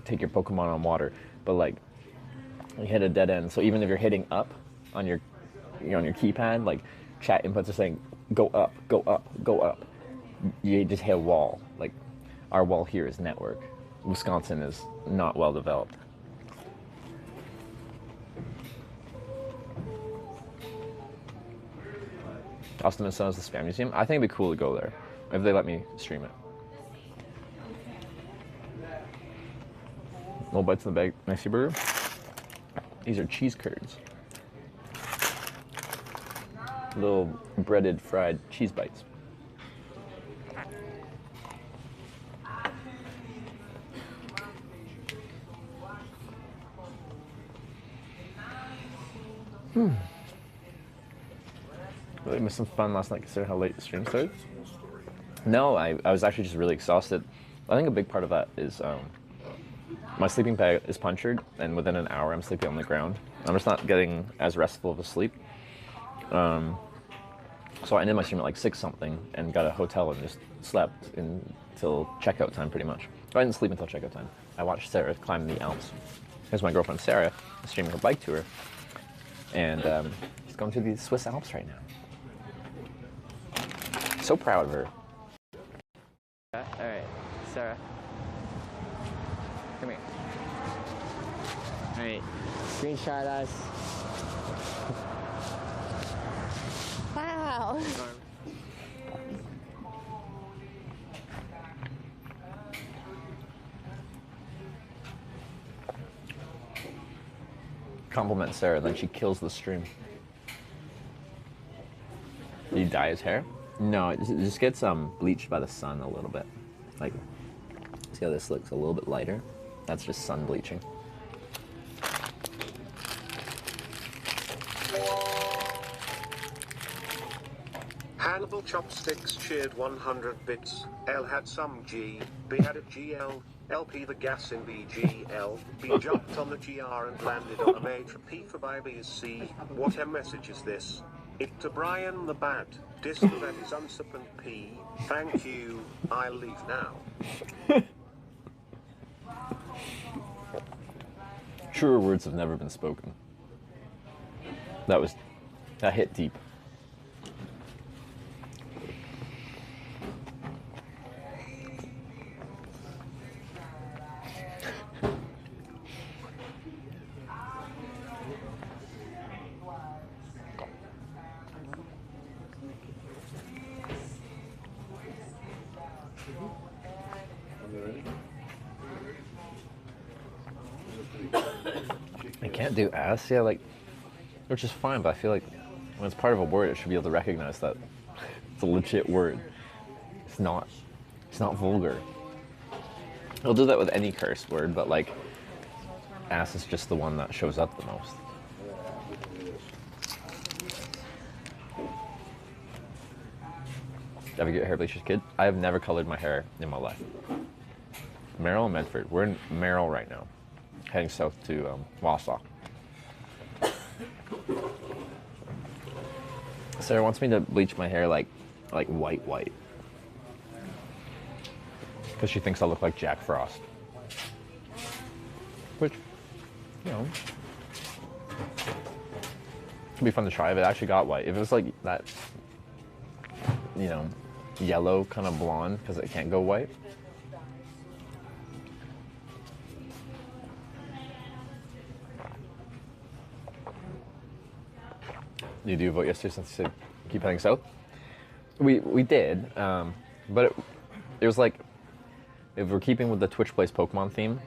take your Pokemon on water. But like you hit a dead end. So even if you're hitting up on your keypad, like chat inputs are saying go up, go up, go up. You just hit a wall. Like our wall here is network. Wisconsin is not well developed. Austin, Minnesota is the Spam Museum. I think it'd be cool to go there if they let me stream it. Little bites in the bag, Mexi burger. These are cheese curds. Little breaded fried cheese bites. Really missed some fun last night considering how late the stream started. No, I was actually just really exhausted. I think a big part of that is my sleeping bag is punctured, and within an hour I'm sleeping on the ground. I'm just not getting as restful of a sleep. So I ended my stream at like 6 something and got a hotel and just slept until checkout time pretty much. I didn't sleep until checkout time. I watched Sarah climb the Alps. Here's my girlfriend Sarah streaming her bike tour, and she's going through the Swiss Alps right now. So proud of her. Alright, Sarah. Come here. Alright, screenshot us. Wow. Compliment Sarah, then she kills the stream. Did he dye his hair? No, it just gets bleached by the sun a little bit. Like, see how this looks a little bit lighter? That's just sun bleaching. Hannibal Chopsticks cheered 100 bits. L had some G. B had a GL. LP the gas in BGL. B jumped on the GR and landed on a major P for by B is C. What a message is this? It to Brian the Bad. Dis the that is unsip and P. Thank you. I'll leave now. Truer words have never been spoken. That hit deep. I can't do ass, yeah, like, which is fine, but I feel like when it's part of a word, it should be able to recognize that it's a legit word. It's not vulgar. I'll do that with any curse word, but like, ass is just the one that shows up the most. Ever get hair bleached as a kid? I have never colored my hair in my life. Merrill and Medford. We're in Merrill right now, heading south to Wausau. Sarah wants me to bleach my hair like white. Because she thinks I'll look like Jack Frost. Which, you know, could be fun to try if it actually got white. If it was like that, you know, yellow kind of blonde because it can't go white. Did you vote yesterday since you said keep heading south? We did, but it was like, if we're keeping with the Twitch Plays Pokemon theme,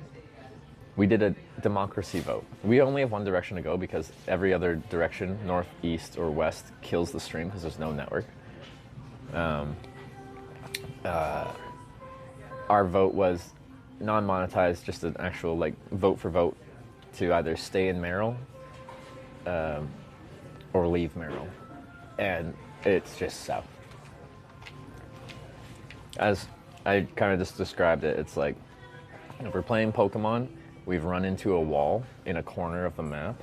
we did a democracy vote. We only have one direction to go because every other direction, north, east, or west, kills the stream because there's no network. Our vote was non-monetized, just an actual like vote for vote to either stay in Merrill or leave Merrill, and it's just south. As I kind of just described it, it's like if we're playing Pokemon, we've run into a wall in a corner of the map,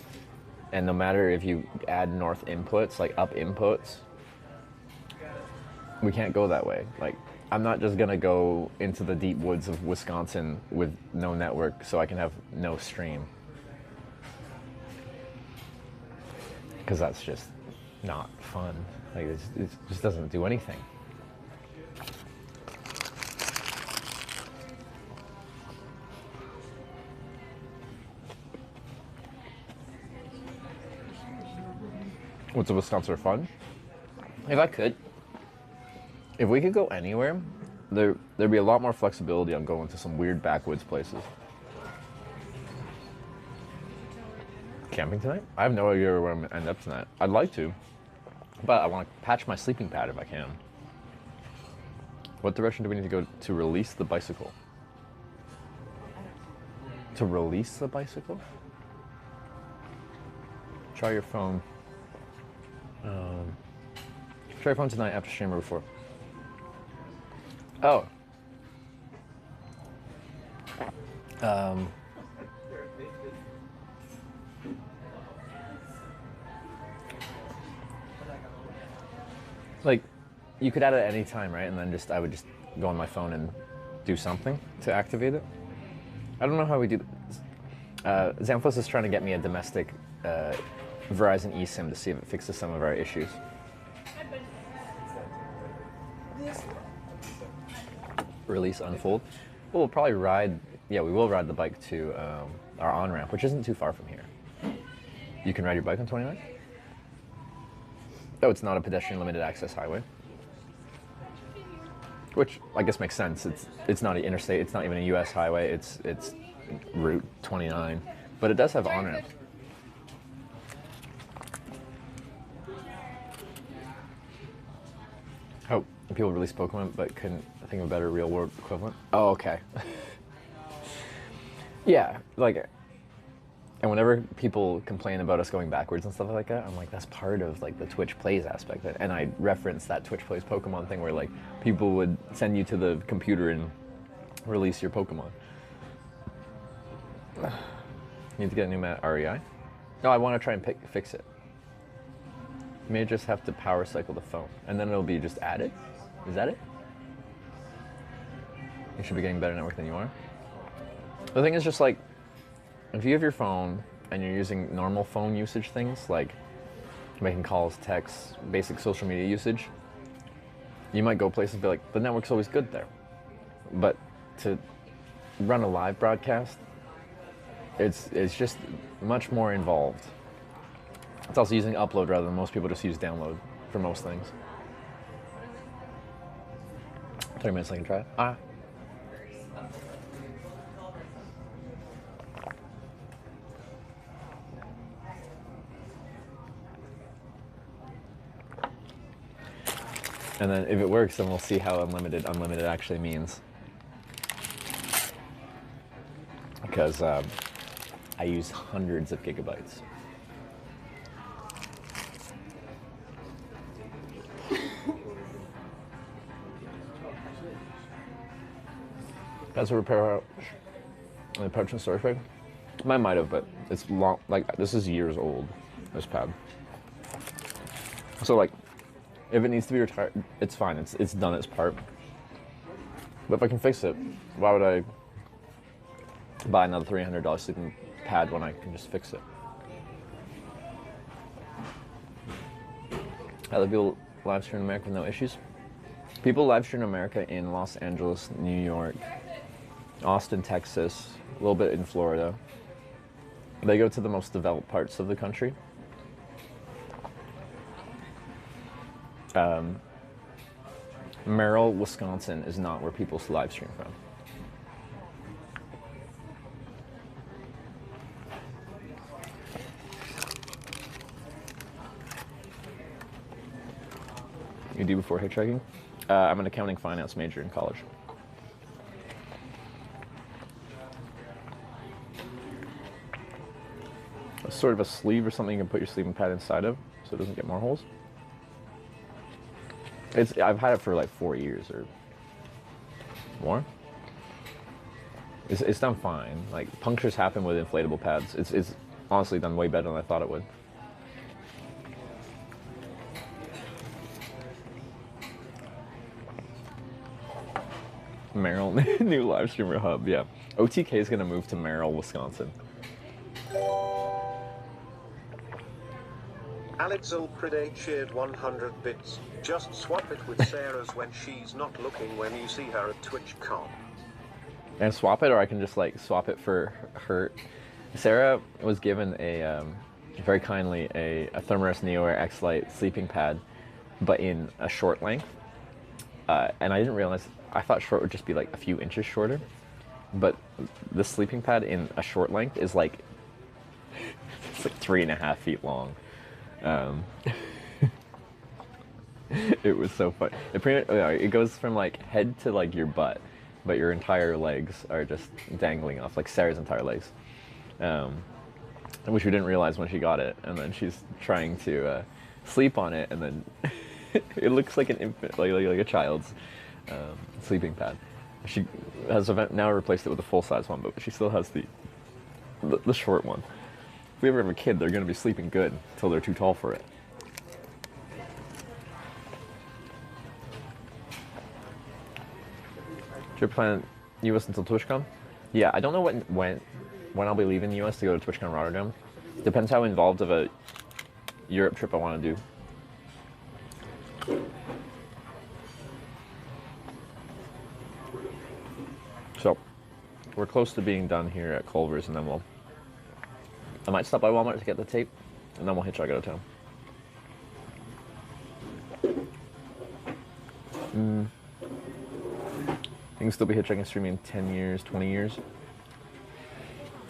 and no matter if you add north inputs, like up inputs, we can't go that way. Like, I'm not just gonna go into the deep woods of Wisconsin with no network so I can have no stream. Because that's just not fun. Like, it just doesn't do anything. What's a Wisconsin fun? If we could go anywhere, there'd be a lot more flexibility on going to some weird backwoods places. Camping tonight? I have no idea where I'm gonna end up tonight. I'd like to, but I want to patch my sleeping pad if I can. What direction do we need to go to release the bicycle? To release the bicycle? Try your phone. Try your phone tonight after stream or before. Oh. Like, you could add it at any time, right? And then I would just go on my phone and do something to activate it. I don't know how we do that. Xanthos is trying to get me a domestic Verizon eSIM to see if it fixes some of our issues. Release, unfold. We'll probably ride, we will ride the bike to our on-ramp, which isn't too far from here. You can ride your bike on 29? Oh, it's not a pedestrian limited access highway. Which I guess makes sense. It's not an interstate, it's not even a US highway, it's Route 29. But it does have on-ramps. Oh, people release Pokemon but couldn't think of a better real world equivalent. Oh, okay. Yeah, like And whenever people complain about us going backwards and stuff like that, I'm like, that's part of like the Twitch Plays aspect. And I reference that Twitch Plays Pokemon thing where like people would send you to the computer and release your Pokemon. Need to get a new mat REI? No, I want to try and fix it. You may just have to power cycle the phone, and then it'll be just added. Is that it? You should be getting better network than you are. The thing is just like, if you have your phone and you're using normal phone usage things like making calls, texts, basic social media usage, you might go places and be like, the network's always good there. But to run a live broadcast, it's just much more involved. It's also using upload rather than most people just use download for most things. 30 minutes I can try it. And then if it works, then we'll see how unlimited actually means. Because I use hundreds of gigabytes. That's a repair out the approach and storage bag. Mine might have, but it's long. Like this is years old. This pad. So like, if it needs to be retired, it's fine. It's done its part. But if I can fix it, why would I buy another $300 sleeping pad when I can just fix it? Other people live stream in America with no issues. People live stream in America in Los Angeles, New York, Austin, Texas, a little bit in Florida. They go to the most developed parts of the country. Merrill, Wisconsin is not where people live stream from. You do before hitchhiking? I'm an accounting finance major in college. Sort of a sleeve or something you can put your sleeping pad inside of so it doesn't get more holes. I've had it for like 4 years or more. It's done fine. Like punctures happen with inflatable pads. It's honestly done way better than I thought it would. Merrill, new live streamer hub, yeah. OTK is gonna move to Merrill, Wisconsin. Alexel Predate shared 100 bits. Just swap it with Sarah's when she's not looking when you see her at TwitchCon. And swap it, or I can just like swap it for her. Sarah was given a very kindly a Thermarest NeoAir X Lite sleeping pad, but in a short length. And I didn't realize, I thought short would just be like a few inches shorter, but the sleeping pad in a short length is like, it's like 3.5 feet long. It was so fun. It goes from like head to like your butt, but your entire legs are just dangling off, like Sarah's entire legs, which we didn't realize when she got it. And then she's trying to sleep on it, and then it looks like an infant, like a child's sleeping pad. She has now replaced it with a full-size one, but she still has the short one. If we ever have a kid, they're going to be sleeping good until they're too tall for it. Trip plan US until TwitchCon? Yeah, I don't know when I'll be leaving the US to go to TwitchCon Rotterdam. Depends how involved of a Europe trip I want to do. So, we're close to being done here at Culver's, and then I might stop by Walmart to get the tape, and then we'll hitchhike out of town. You can still be hitchhiking streaming in 10 years, 20 years.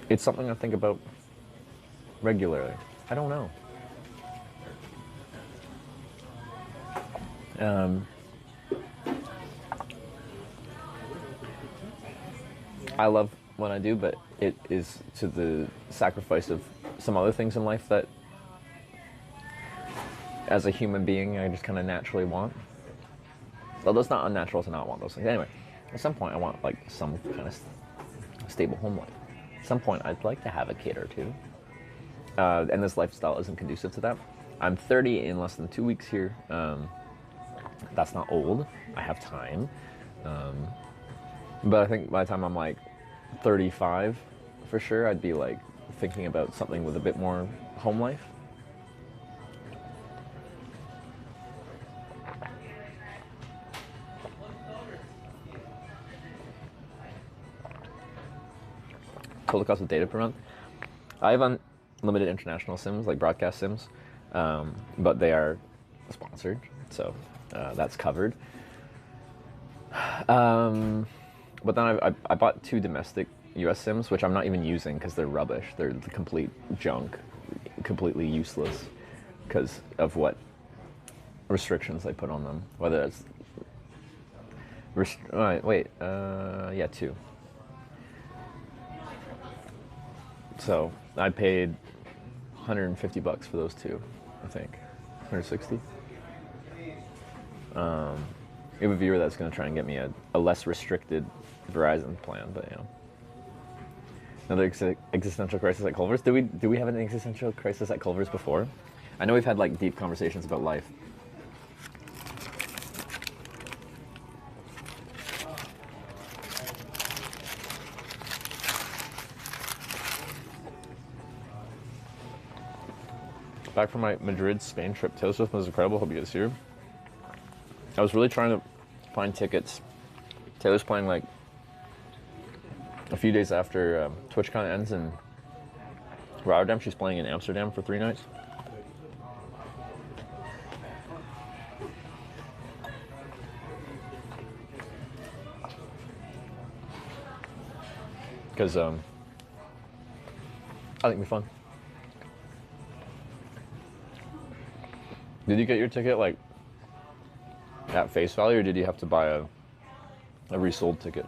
It's something I think about regularly. I don't know. I love when I do, but it is to the sacrifice of some other things in life that, as a human being, I just kind of naturally want. Well, that's not unnatural to not want those things. Anyway, at some point, I want like some kind of stable home life. At some point, I'd like to have a kid or two, and this lifestyle isn't conducive to that. I'm 30 in less than 2 weeks here. That's not old. I have time. But I think by the time I'm like 35, for sure, I'd be like thinking about something with a bit more home life. Total cost of data per month. I have unlimited international SIMs, like broadcast SIMs, but they are sponsored, so that's covered. But then I bought 2 domestic US SIMs, which I'm not even using because they're rubbish. They're the complete junk, completely useless because of what restrictions they put on them. Whether it's... yeah, 2. So I paid $150 for those 2, I think. 160. We have a viewer that's going to try and get me a less restricted Verizon plan, but you know. Another existential crisis at Culver's. Do we have an existential crisis at Culver's before? I know we've had like deep conversations about life. Back from my Madrid, Spain trip. Taylor Swift was incredible. Hope you guys here. I was really trying to find tickets. Taylor's playing like a few days after TwitchCon ends in Rotterdam. She's playing in Amsterdam for 3 nights. Because I think it'd be fun. Did you get your ticket like at face value, or did you have to buy a resold ticket?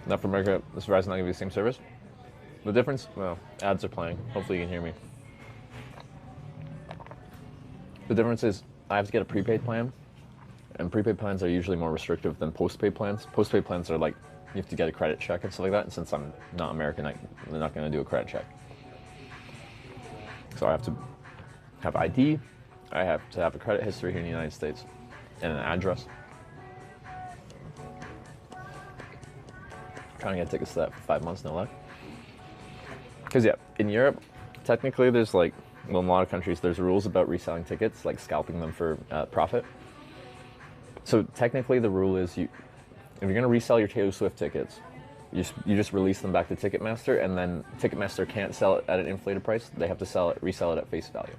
Not for America, this Verizon not give you the same service? The difference? Well, ads are playing. Hopefully you can hear me. The difference is I have to get a prepaid plan, and prepaid plans are usually more restrictive than postpaid plans. Postpaid plans are like, you have to get a credit check and stuff like that, and since I'm not American, they're not going to do a credit check. So I have to have ID, I have to have a credit history here in the United States, and an address. Trying to get tickets to that for 5 months, no luck. Because yeah, in Europe, technically there's like, well, in a lot of countries, there's rules about reselling tickets, like scalping them for profit. So technically the rule is if you're going to resell your Taylor Swift tickets, you just release them back to Ticketmaster, and then Ticketmaster can't sell it at an inflated price. They have to resell it at face value.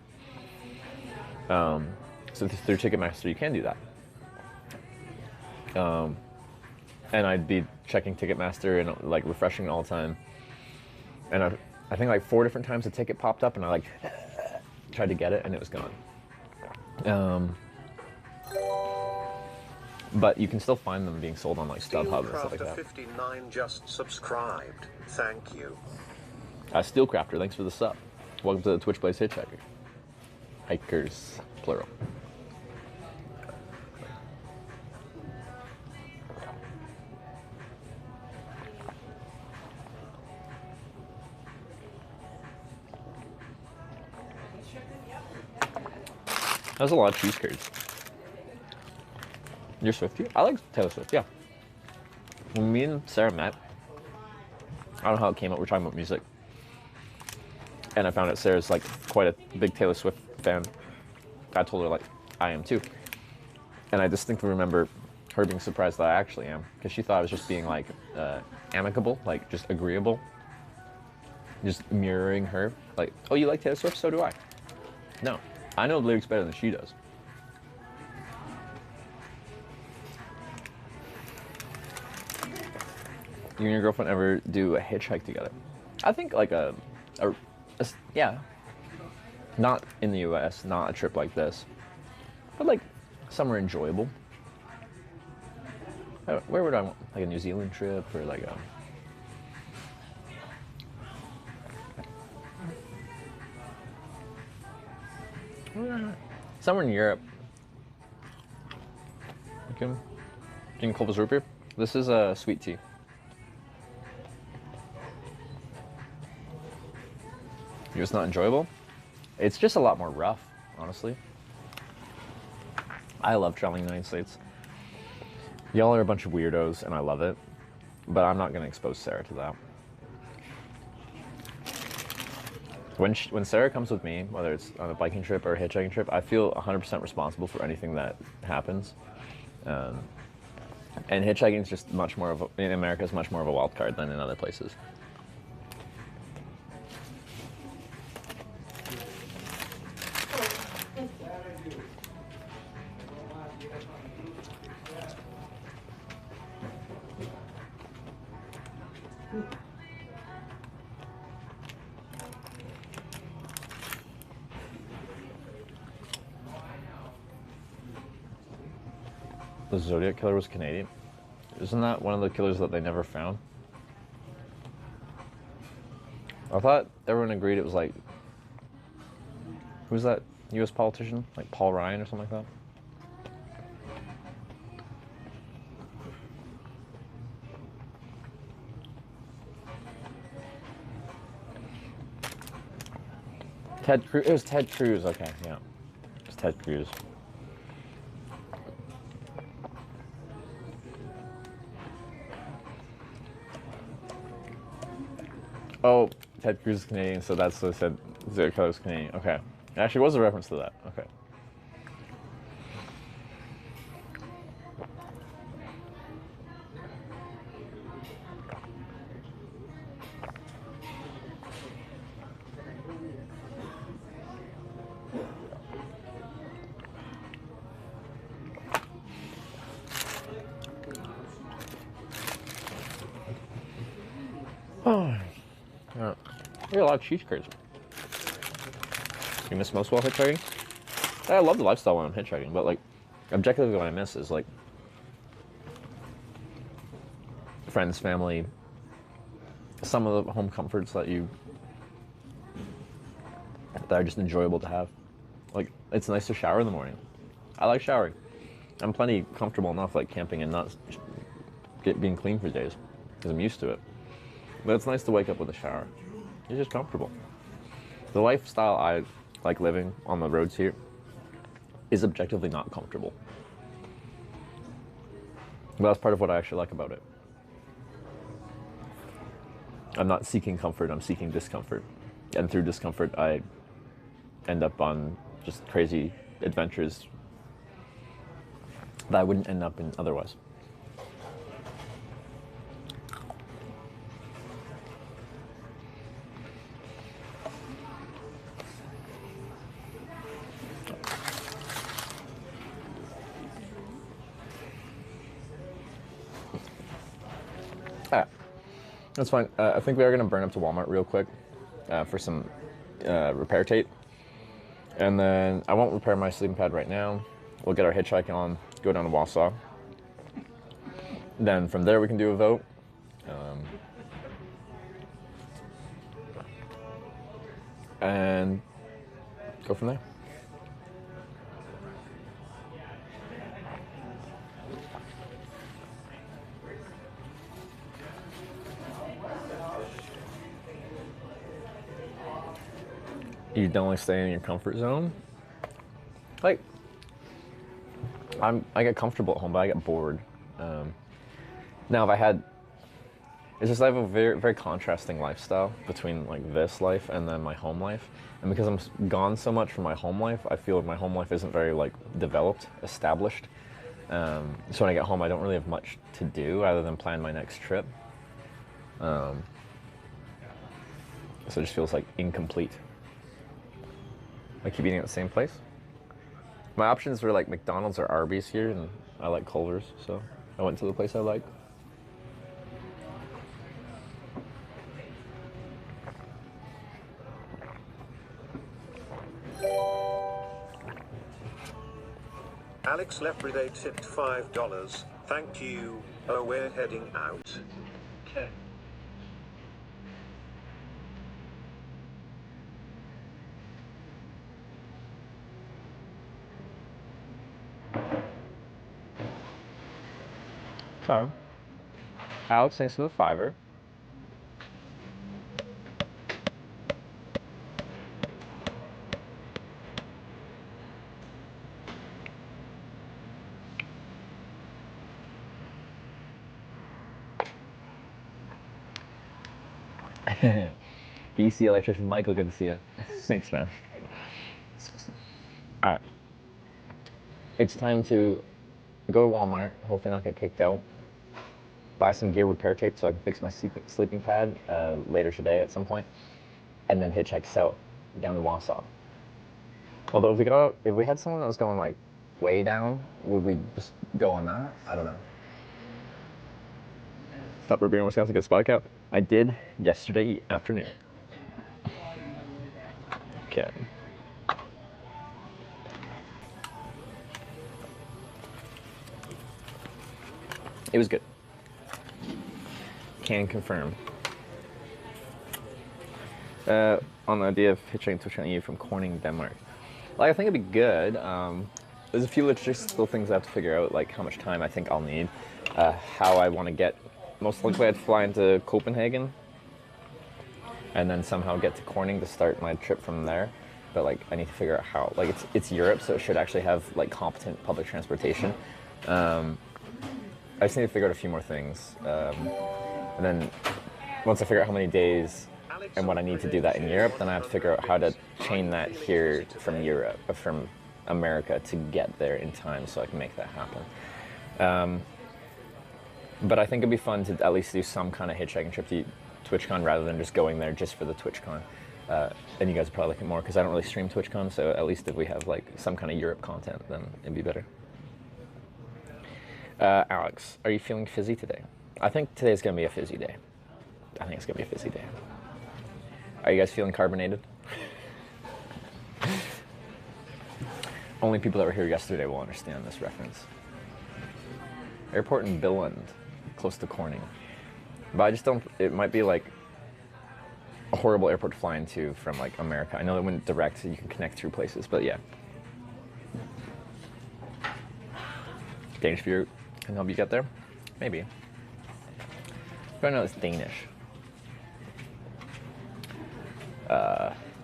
So through Ticketmaster, you can do that. And I'd be checking Ticketmaster and like refreshing it all the time. And I think like 4 different times a ticket popped up, and I like tried to get it, and it was gone. But you can still find them being sold on like StubHub and stuff like that. 59 just subscribed. Thank you. Steelcrafter, thanks for the sub. Welcome to the Twitch Plays Hitchhiker. Hikers, plural. That's a lot of cheese curds. You're Swiftie? I like Taylor Swift, yeah. When me and Sarah met, I don't know how it came up, we're talking about music. And I found out Sarah's like quite a big Taylor Swift fan. I told her like, I am too. And I distinctly remember her being surprised that I actually am, because she thought I was just being like amicable, like just agreeable. Just mirroring her, like, oh, you like Taylor Swift? So do I. No, I know the lyrics better than she does. You and your girlfriend ever do a hitchhike together? I think like yeah. Not in the US, not a trip like this, but like somewhere enjoyable. Where would I want? Like a New Zealand trip or like a... Somewhere in Europe. You can drink Culver's root beer. This is a sweet tea. It's not enjoyable. It's just a lot more rough, honestly. I love traveling in the United States. Y'all are a bunch of weirdos, and I love it. But I'm not going to expose Sarah to that. When Sarah comes with me, whether it's on a biking trip or a hitchhiking trip, I feel 100% responsible for anything that happens. And hitchhiking is just much more of in America is much more of a wild card than in other places. The Zodiac killer was Canadian. Isn't that one of the killers that they never found? I thought everyone agreed it was like... Who's that US politician? Like Paul Ryan or something like that? Ted Cruz. It was Ted Cruz. Okay, yeah. It was Ted Cruz. Oh, Ted Cruz is Canadian, so that's what I said. Zodiac killer was Canadian. Okay. It actually was a reference to that. Okay. Oh, yeah. We got a lot of cheese curds. You miss most while hitchhiking? I love the lifestyle when I'm hitchhiking, but like, objectively what I miss is like friends, family, some of the home comforts that are just enjoyable to have. Like, it's nice to shower in the morning. I like showering. I'm plenty comfortable enough like camping and not being clean for days because I'm used to it. But it's nice to wake up with a shower. It's just comfortable. The lifestyle I like living on the roads here is objectively not comfortable. But that's part of what I actually like about it. I'm not seeking comfort, I'm seeking discomfort. And through discomfort, I end up on just crazy adventures that I wouldn't end up in otherwise. That's fine. I think we are going to burn up to Walmart real quick for some repair tape. And then I won't repair my sleeping pad right now. We'll get our hitchhike on, go down to Wausau. Then from there we can do a vote. And go from there. You don't like stay in your comfort zone. Like, I get comfortable at home, but I get bored. Now, if I had, it's just I have a very, very contrasting lifestyle between like this life and then my home life. And because I'm gone so much from my home life, I feel like my home life isn't very like developed, established. So when I get home, I don't really have much to do other than plan my next trip. So it just feels like incomplete. I keep eating at the same place. My options were like McDonald's or Arby's here, and I like Culver's, so I went to the place I like. Alex Lepride tipped $5. Thank you. Oh, we're heading out. Okay. So, Alex, thanks for the $5. BC electrician Michael, good to see you. Thanks, man. Alright. It's time to go to Walmart, hopefully not get kicked out. Buy some gear repair tape so I can fix my sleeping pad later today at some point. And then hitchhike south down to Wausau. Although if we had someone that was going like way down, would we just go on that? I don't know. Thought we were being Wisconsin to get spot out. I did yesterday afternoon. Okay. It was good. Can confirm. On the idea of hitchhiking to China from Corning, Denmark. Like, I think it'd be good. There's a few logistical things I have to figure out, like how much time I think I'll need, how I want to get. Most likely I'd fly into Copenhagen and then somehow get to Corning to start my trip from there. But like, I need to figure out how. Like, it's Europe, so it should actually have like competent public transportation. I just need to figure out a few more things. And then once I figure out how many days and what I need to do that in Europe, then I have to figure out how to chain that here from Europe, or from America, to get there in time so I can make that happen. But I think it'd be fun to at least do some kind of hitchhiking trip to TwitchCon rather than just going there just for the TwitchCon. And you guys probably like it more because I don't really stream TwitchCon, so at least if we have like some kind of Europe content, then it'd be better. Alex, are you feeling fizzy today? I think today's gonna be a fizzy day. I think it's gonna be a fizzy day. Are you guys feeling carbonated? Only people that were here yesterday will understand this reference. Airport in Billund, close to Corning. But I just don't, it might be like a horrible airport to fly into from like America. I know it went direct, so you can connect through places, but yeah. Danish viewer can help you get there? Maybe. I don't know it's Danish.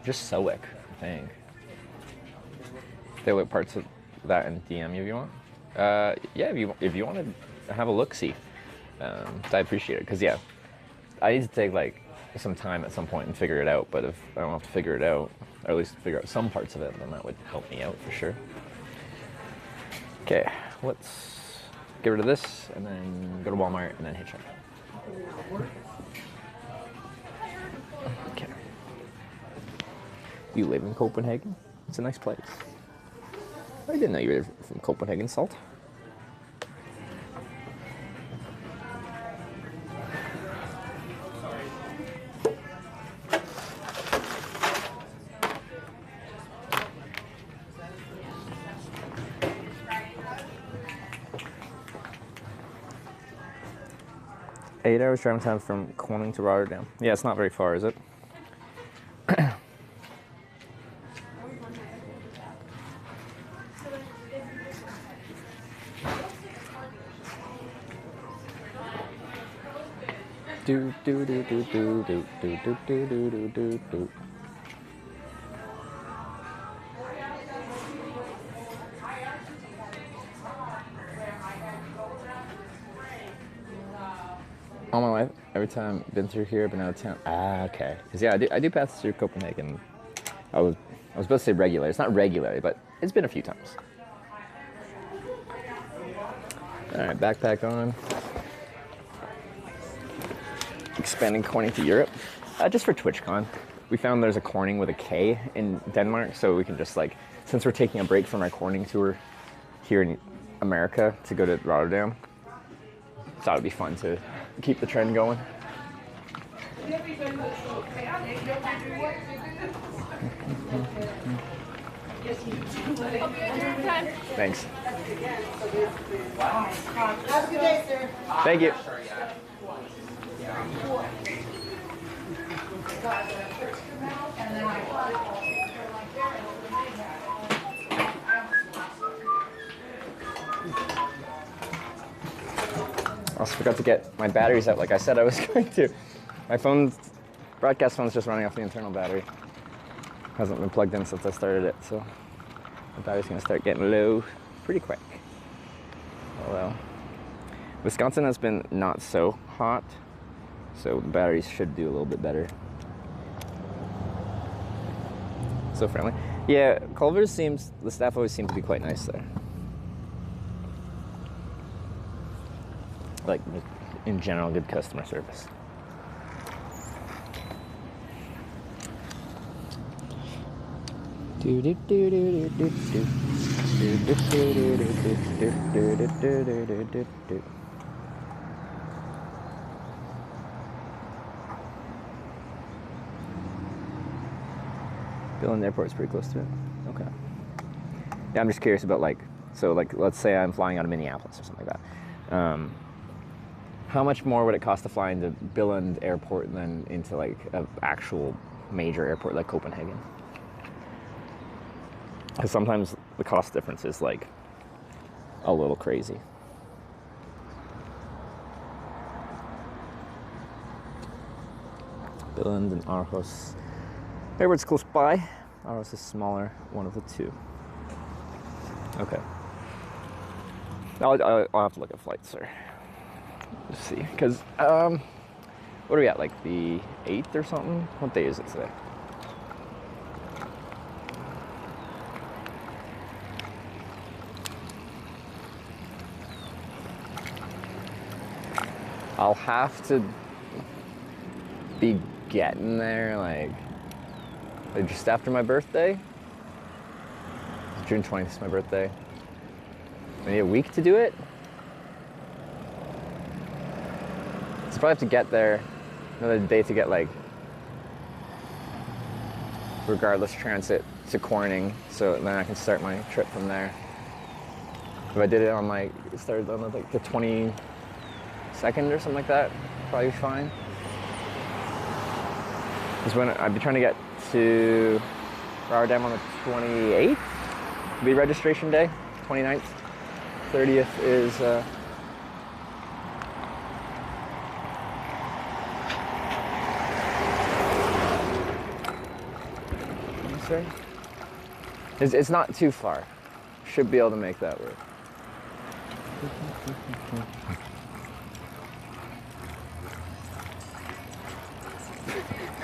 Just Sowick, I think. They look parts of that in DM you if you want. Yeah, if you want to have a look-see, I appreciate it. Because yeah, I need to take like some time at some point and figure it out. But if I don't have to figure it out, or at least figure out some parts of it, then that would help me out for sure. Okay, let's get rid of this and then go to Walmart and then hitchhike. Okay. You live in Copenhagen? It's a nice place. I didn't know you were from Copenhagen, Salt. Eight hours driving time from Corning to Rotterdam. Yeah, it's not very far, is it? Do do do do do do do do do do do do. All my life, every time been through here, been out of town. Ah, okay. Because yeah, I do pass through Copenhagen. I was supposed to say regular. It's not regularly, but it's been a few times. All right, backpack on. Expanding Corning to Europe, just for TwitchCon. We found there's a Corning with a K in Denmark, so we can just like, since we're taking a break from our Corning tour here in America to go to Rotterdam, thought it'd be fun to keep the trend going. Hope you enjoy your time. Thanks. Have a good day, sir. Thank you. I also forgot to get my batteries out like I said I was going to. My broadcast phone's just running off the internal battery. Hasn't been plugged in since I started it, so the battery's gonna start getting low pretty quick. Although, Wisconsin has been not so hot, so the batteries should do a little bit better. So friendly. Yeah, Culver the staff always seems to be quite nice there. Like, in general, good customer service. Billund Airport's pretty close to it. Okay. Yeah, I'm just curious about let's say I'm flying out of Minneapolis or something like that. How much more would it cost to fly into Billund Airport than into like an actual major airport like Copenhagen? Because sometimes the cost difference is like a little crazy. Billund and Aarhus. Airport's close by. Aarhus is smaller, one of the two. Okay. I'll have to look at flights, sir. Let's see, because what are we at, like the 8th or something? What day is it today? I'll have to be getting there like just after my birthday. June 20th is my birthday. Maybe a week to do it. So probably have to get there another day to get like regardless transit to Corning, so then I can start my trip from there. If I did it on started on like the 22nd or something like that, probably fine. Because when I'd be trying to get to Rotterdam on the 28th, would be registration day. 29th, 30th is sorry? It's not too far. Should be able to make that work.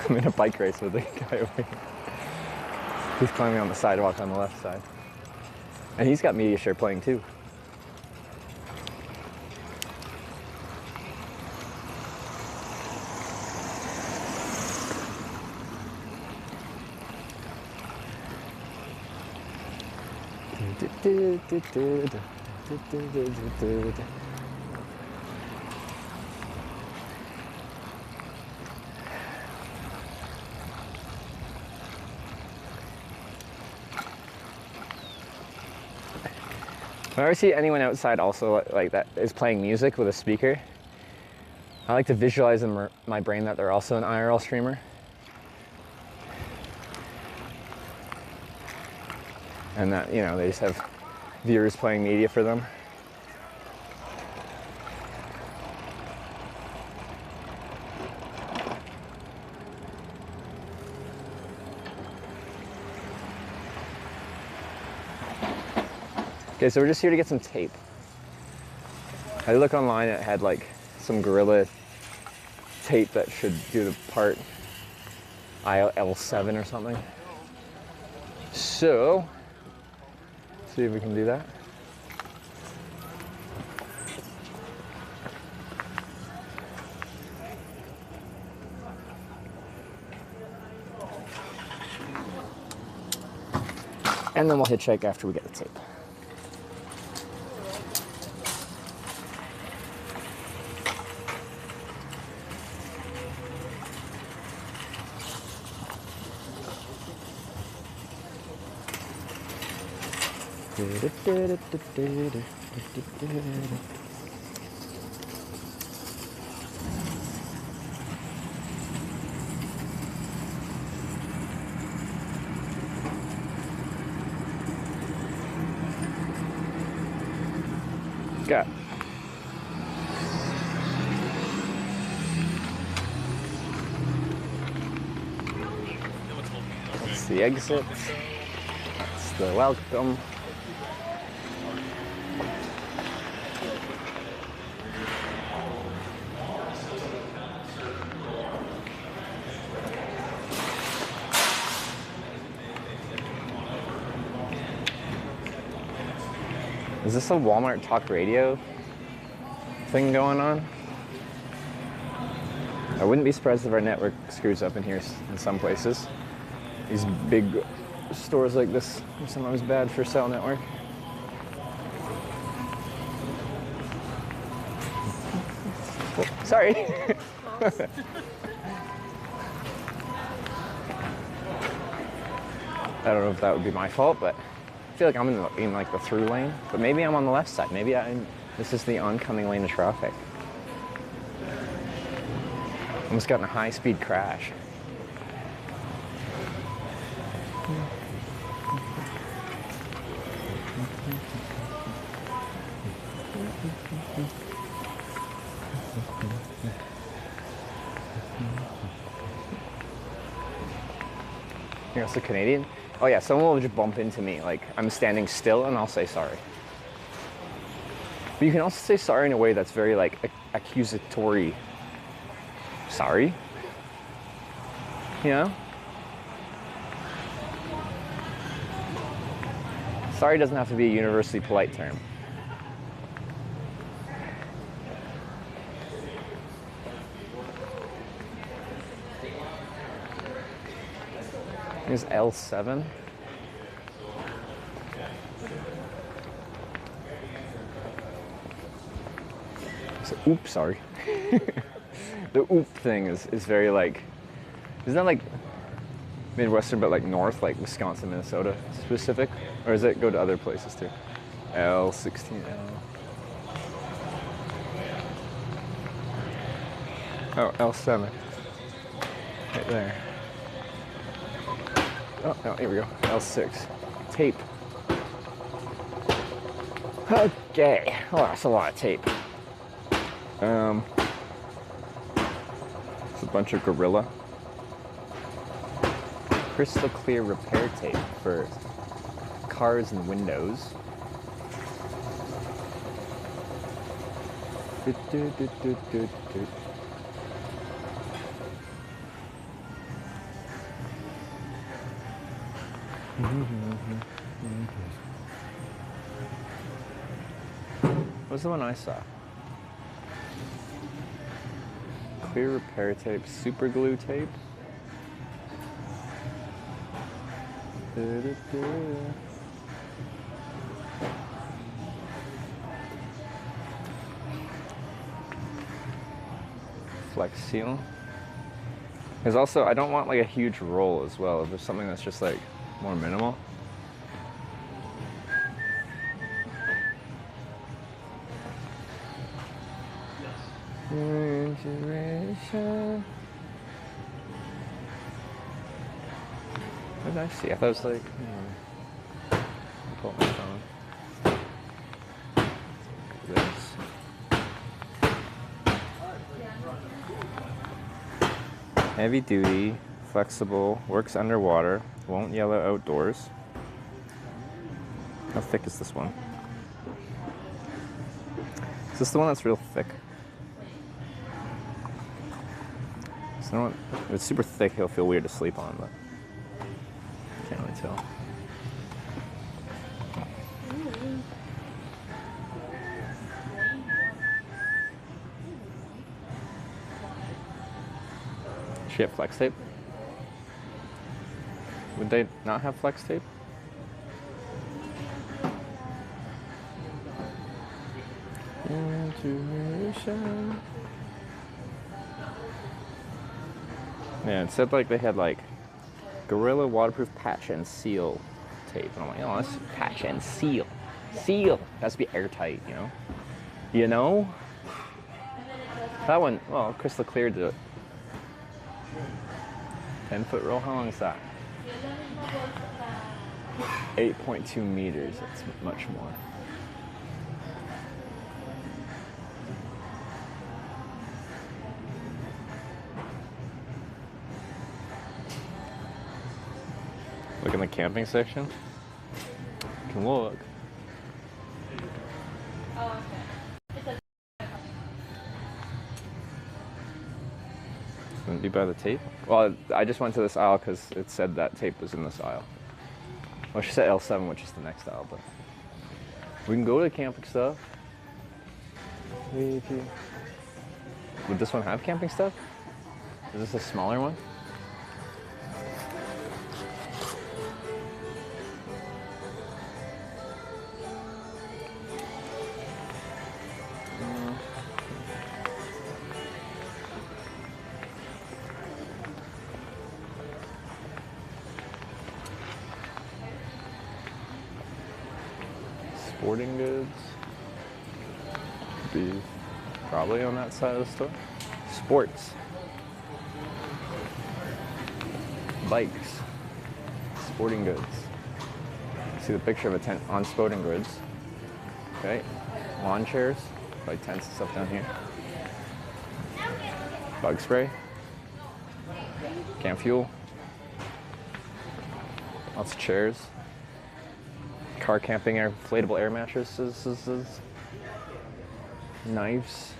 I'm in a bike race with a guy over here. He's climbing on the sidewalk on the left side. And he's got Media Share playing too. Whenever I see anyone outside also like that is playing music with a speaker, I like to visualize in my brain that they're also an IRL streamer. And that, you know, they just have viewers playing media for them. Okay, so we're just here to get some tape. I looked online, it had like some Gorilla tape that should do the part IL7 or something. So, see if we can do that. And then we'll hitchhike after we get the tape. Got. That's the exit. That's the welcome. Is this a Walmart talk radio thing going on? I wouldn't be surprised if our network screws up in here in some places. These big stores like this are sometimes bad for cell network. Oh, sorry. I don't know if that would be my fault, but I feel like I'm in like the through lane, but maybe I'm on the left side. Maybe this is the oncoming lane of traffic. Almost got in a high-speed crash. You're also Canadian? Oh yeah, someone will just bump into me, like I'm standing still and I'll say sorry. But you can also say sorry in a way that's very like accusatory. Sorry? You know? Sorry doesn't have to be a universally polite term. Here's L7. So, oops, sorry. The oop thing is very like, isn't that like Midwestern but like north, like Wisconsin, Minnesota specific? Or does it go to other places too? L16L. Oh, L7. Right there. Oh, no, here we go. L6. Tape. Okay. Oh, that's a lot of tape. It's a bunch of Gorilla. Crystal clear repair tape for cars and windows. What's the one I saw? Clear repair tape, super glue tape. Flex seal. There's also, I don't want like a huge roll as well. If there's something that's just like more minimal. Integration. What did I see? I thought it was like, pull up my phone. This. Heavy duty, flexible, works underwater, won't yellow outdoors. How thick is this one? Is this the one that's real thick? So if it's super thick, he'll feel weird to sleep on, but can't really tell. Does she have flex tape? Would they not have flex tape? Intuition. Yeah, it said like they had like Gorilla waterproof patch and seal tape. And I'm like, oh, let's patch and seal. Seal. It has to be airtight, you know? You know? That one, well, crystal clear to it. 10-foot roll, how long is that? 8.2 meters, that's much more. Look in the camping section. You can look. Did you buy the tape? Well, I just went to this aisle because it said that tape was in this aisle. Well, she said L7, which is the next aisle, but we can go to the camping stuff. Would this one have camping stuff? Is this a smaller one? Sporting goods. Be probably on that side of the store. Sports. Bikes. Sporting goods. See the picture of a tent on sporting goods. Okay. Lawn chairs. Like tents and stuff down here. Bug spray. Camp fuel. Lots of chairs. Car camping air, inflatable air mattresses, knives,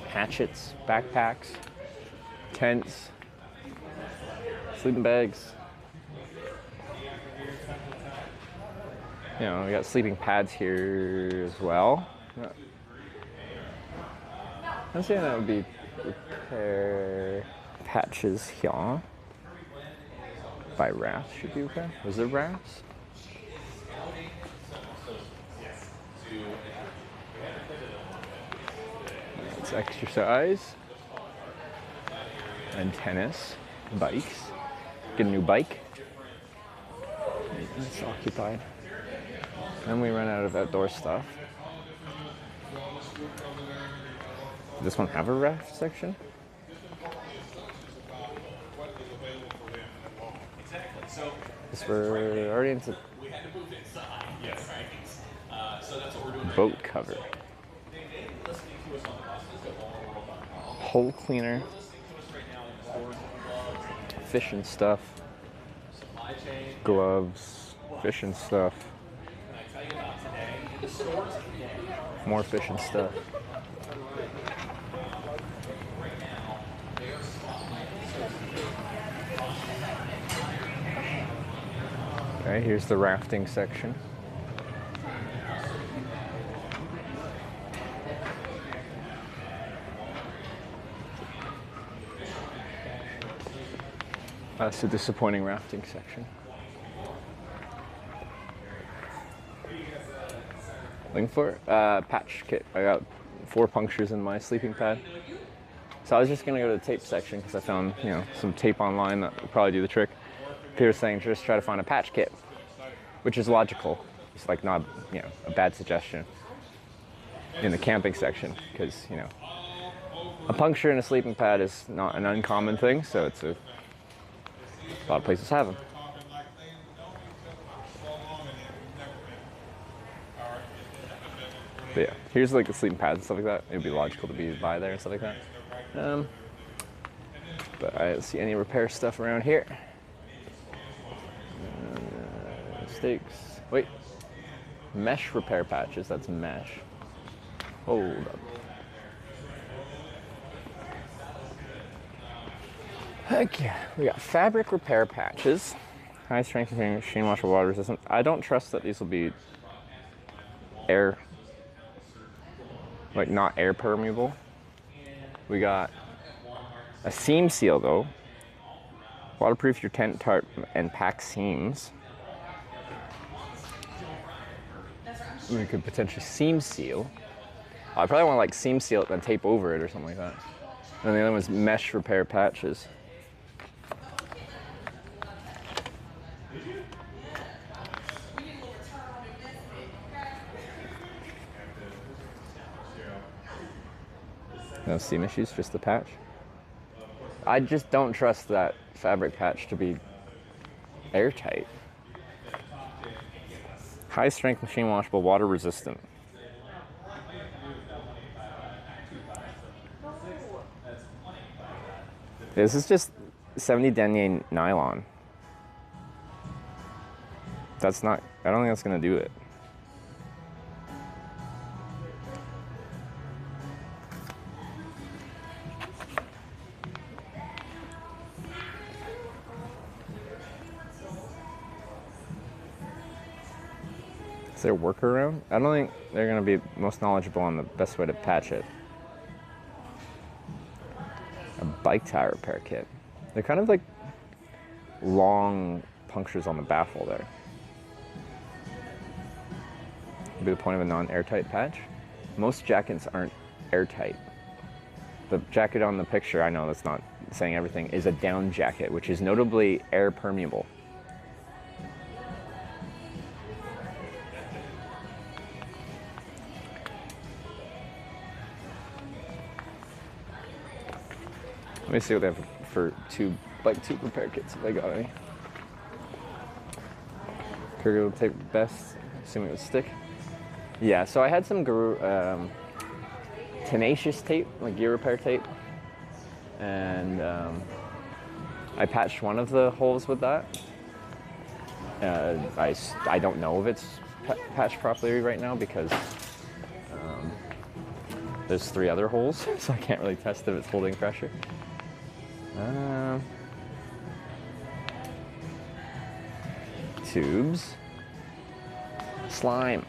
hatchets, backpacks, tents, sleeping bags. You know, we got sleeping pads here as well. I'm saying that would be repair patches here. By rafts should be okay. Was there rafts? It's exercise and tennis, bikes. Get a new bike. It's occupied. Then we run out of outdoor stuff. Does this one have a raft section? We're already into boat cover. Hole cleaner. Fishing stuff. Gloves. Fishing stuff. More fishing stuff. Okay, here's the rafting section. That's the disappointing rafting section. Looking for patch kit. I got 4 punctures in my sleeping pad. So I was just gonna go to the tape section because I found, you know, some tape online that would probably do the trick. Peter's saying just try to find a patch kit, which is logical. It's like not, you know, a bad suggestion in the camping section because, you know, a puncture in a sleeping pad is not an uncommon thing, so it's a lot of places have them. But yeah, here's like the sleeping pads and stuff like that. It'd be logical to be by there and stuff like that. But I don't see any repair stuff around here. Stakes. Wait. Mesh repair patches. That's mesh. Hold up. Okay, we got fabric repair patches. High strength machine washable, water resistant. I don't trust that these will be air, like not air permeable. We got a seam seal though. Waterproof your tent, tarp, and pack seams. We could potentially seam seal. I probably want to like seam seal it, then tape over it or something like that. And the other one's mesh repair patches. No seam issues, just the patch. I just don't trust that fabric patch to be airtight. High strength, machine washable, water resistant. This is just 70 denier nylon. That's not, I don't think that's gonna do it. Is there a workaround? I don't think they're gonna be most knowledgeable on the best way to patch it. A bike tire repair kit. They're kind of like long punctures on the baffle there. Would be the point of a non-airtight patch. Most jackets aren't airtight. The jacket on the picture, I know that's not saying everything, is a down jacket, which is notably air permeable. Let me see what they have for bike tube repair kits, if they got any. Guru tape best, assuming it would stick. Yeah, so I had some tenacious tape, like gear repair tape, and I patched one of the holes with that. I don't know if it's patched properly right now because there's 3 other holes, so I can't really test if it's holding pressure. Tubes. Slime.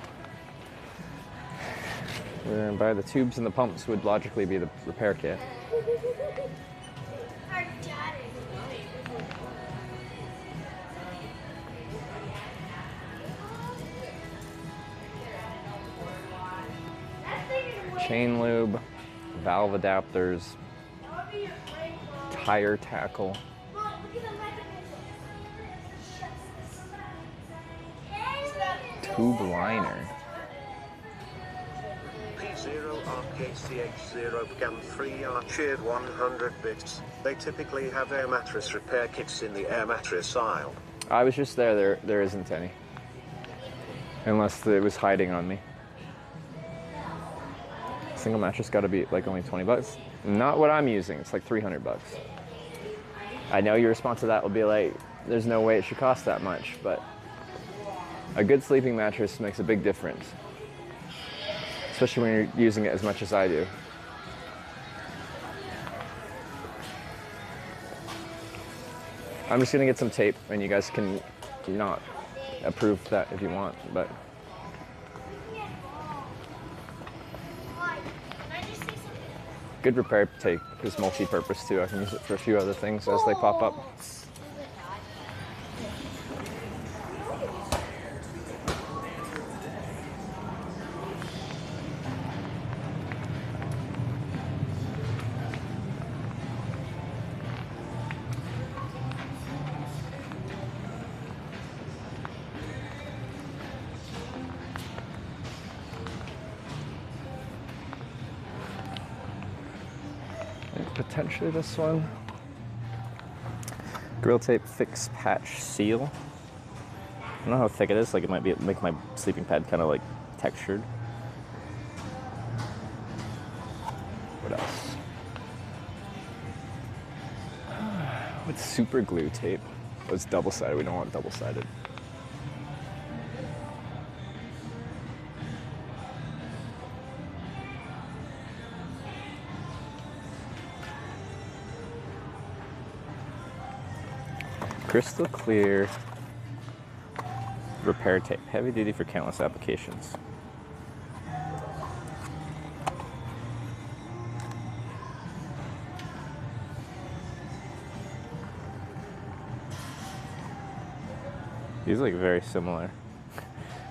We're gonna buy the tubes and the pumps would logically be the repair kit. Chain lube, valve adapters, tire tackle. Tube liner. P0RKCH0 began 3R cheered 100 bits. They typically have air mattress repair kits in the air mattress aisle. I was just there. There isn't any. Unless it was hiding on me. Single mattress got to be like only 20 bucks. Not what I'm using. It's like 300 bucks. I know your response to that will be like, there's no way it should cost that much, but a good sleeping mattress makes a big difference. Especially when you're using it as much as I do. I'm just gonna get some tape and you guys can not approve that if you want, but good repair tape is multi-purpose too. I can use it for a few other things as they pop up. Potentially this one. Grill tape fix patch seal. I don't know how thick it is, like it might make my sleeping pad kind of like textured. What else? With super glue tape. Oh, it's double-sided, we don't want double-sided. Crystal clear repair tape, heavy duty for countless applications. These look very similar. I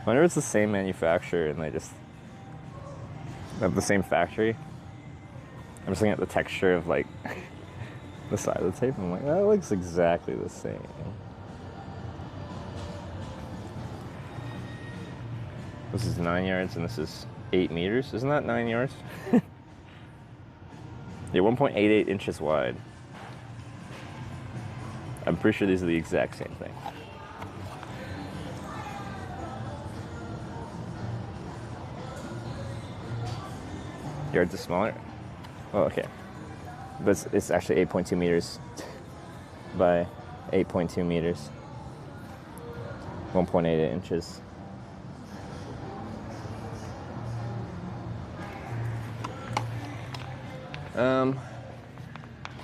wonder if it's the same manufacturer and they just have the same factory. I'm just looking at the texture of like the side of the tape and I'm like, that looks exactly the same. This is 9 yards and this is 8 meters. Isn't that 9 yards? Yeah, 1.88 inches wide. I'm pretty sure these are the exact same thing. Yards is smaller? Oh, okay. But it's actually 8.2 meters by 8.2 meters. 1.88 inches.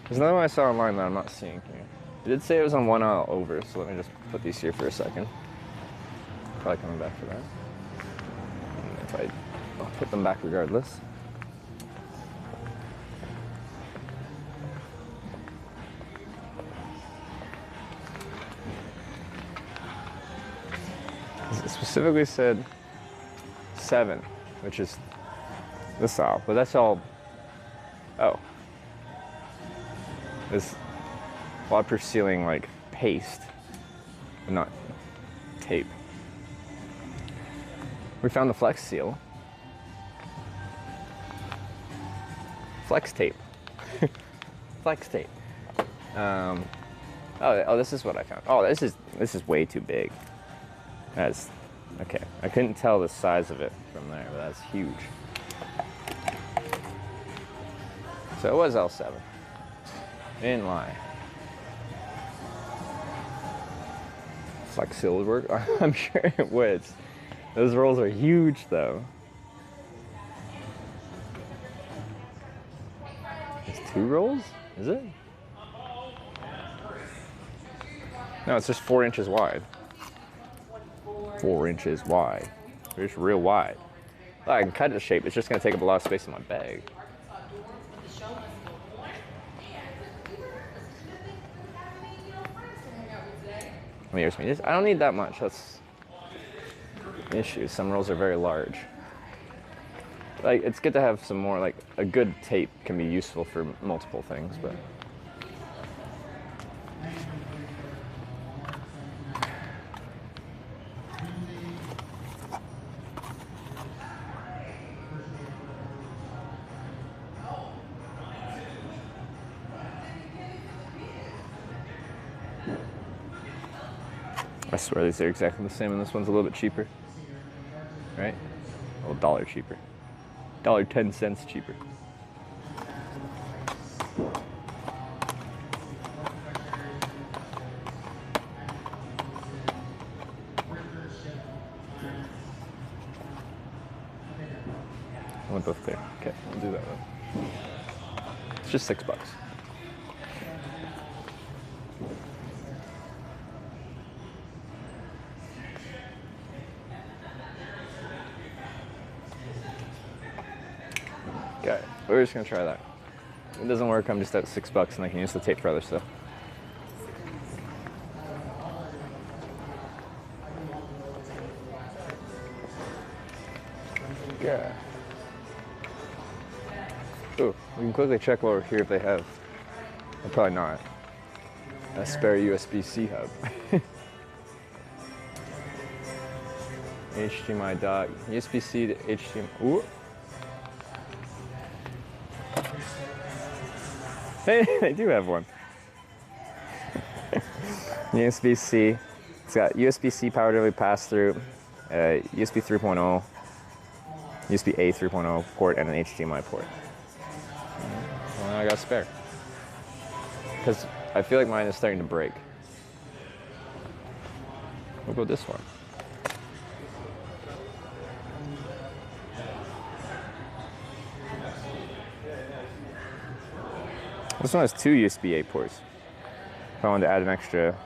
There's another one I saw online that I'm not seeing here. It did say it was on 1 aisle over, so let me just put these here for a second. Probably coming back for that. And I'll put them back regardless. It specifically said 7, which is this aisle, but that's all. Oh. This waterproof ceiling like paste, but not tape. We found the flex seal. Flex tape. Flex tape. Oh, this is what I found. Oh, this is way too big. That's okay. I couldn't tell the size of it from there, but that's huge. So it was L7. Didn't lie. Flex seal would work. I'm sure it would. Those rolls are huge, though. It's 2 rolls? Is it? No, it's just 4 inches wide. 4 inches wide. They're just real wide. Well, I can cut it to shape. It's just going to take up a lot of space in my bag. I don't need that much. That's the issue. Some rolls are very large. Like, it's good to have some more, like, a good tape can be useful for multiple things, but. I swear these are exactly the same, and this one's a little bit cheaper. Right? Well, $1 cheaper. $1.10 cheaper. I want both clear. Okay, we'll do that one. It's just $6. Okay, we're just gonna try that. If it doesn't work, I'm just at $6 and I can use the tape for other stuff. Yeah. Ooh, we can quickly check while we're here if they have, well, probably not, a spare USB-C hub. HDMI dock, USB-C to HDMI. Ooh. Hey, they do have one. USB-C. It's got USB-C power delivery pass-through, USB 3.0, USB-A 3.0 port, and an HDMI port. Well, I got a spare. Because I feel like mine is starting to break. We'll go this one. This one has 2 USB-A ports. If I wanted to add an extra.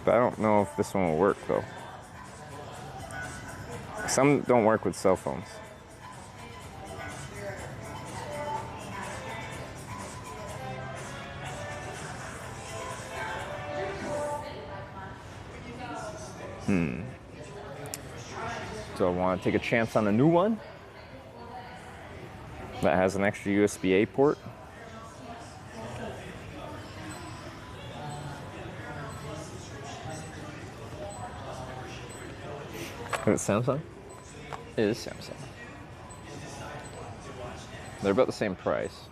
But I don't know if this one will work though. Some don't work with cell phones. Do I want to take a chance on a new one that has an extra USB-A port? It's Samsung? It is Samsung. They're about the same price.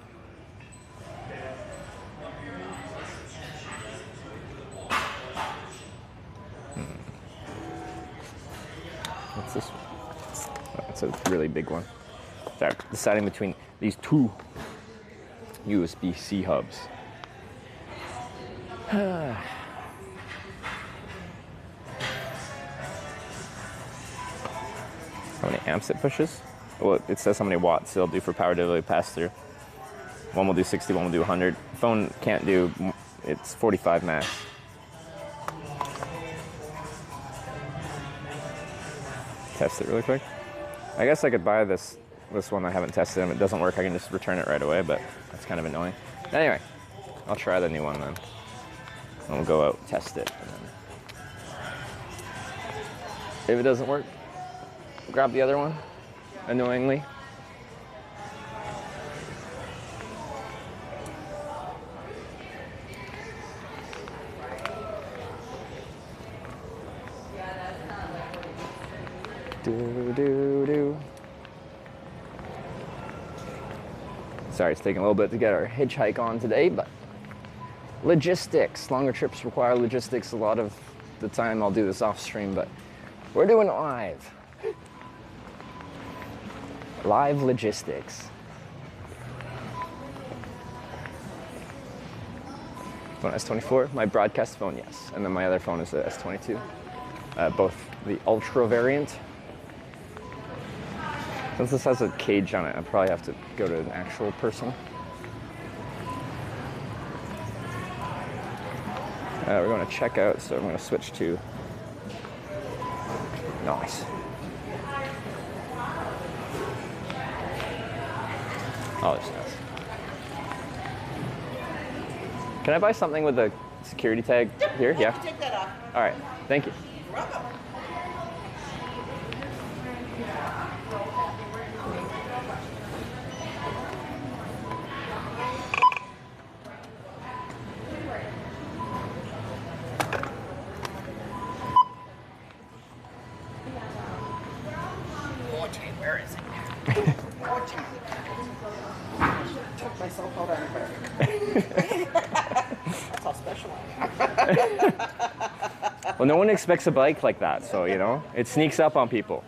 What's this one? Oh, it's a really big one. Sorry, deciding between these two USB-C hubs. How many amps it pushes? Well, it says how many watts it'll do for power delivery pass-through. One will do 60, one will do 100. Phone can't do, it's 45 max. Test it really quick. I guess I could buy this one I haven't tested, and if it doesn't work I can just return it right away, but that's kind of annoying. Anyway, I'll try the new one then. And we'll go out, test it. And then if it doesn't work, grab the other one, annoyingly. Sorry, it's taking a little bit to get our hitchhike on today, but logistics. Longer trips require logistics. A lot of the time I'll do this off stream, but we're doing it live. Live logistics. Phone S24, my broadcast phone, yes. And then my other phone is the S22. Both the Ultra variant. Since this has a cage on it, I probably have to go to an actual person. We're going to check out, so I'm going to switch to nice. Oh, that's nice. Can I buy something with a security tag here? Yeah. Take that off. All right. Thank you. You're welcome. Where is it? Took myself out on her. That's how special I am. Well, no one expects a bike like that, so, you know, it sneaks up on people.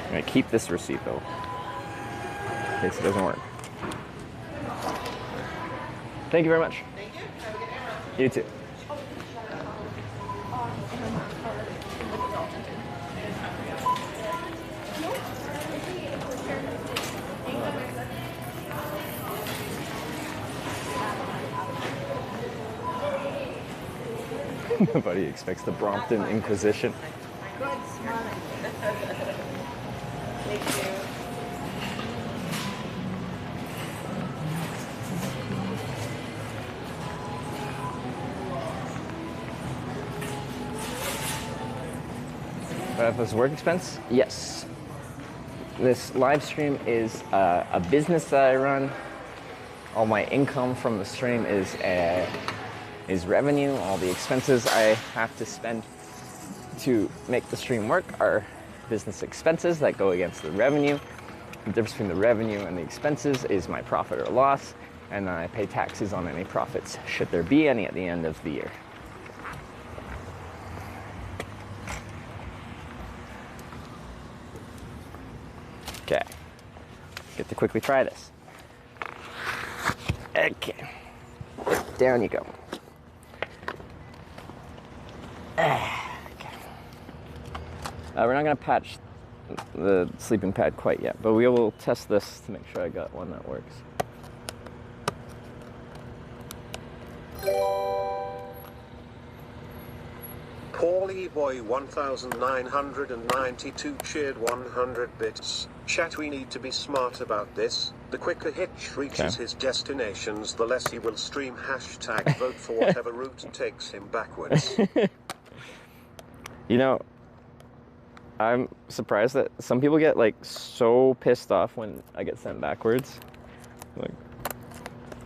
I'm gonna keep this receipt though, in case it doesn't work. Thank you very much. Thank you. Have a good day. You too. Nobody expects the Brompton Inquisition. Good smiling. Thank you. This work expense? Yes. This live stream is a business that I run. All my income from the stream is revenue. All the expenses I have to spend to make the stream work are business expenses that go against the revenue. The difference between the revenue and the expenses is my profit or loss, and I pay taxes on any profits, should there be any, at the end of the year. Okay, get to quickly try this. Okay, down you go. We're not going to patch the sleeping pad quite yet, but we will test this to make sure I got one that works. Boy 1992 cheered 100 bits. Chat, we need to be smart about this. The quicker Hitch reaches his destinations, the less he will stream. Hashtag vote for whatever route takes him backwards. You know, I'm surprised that some people get like so pissed off when I get sent backwards. Like,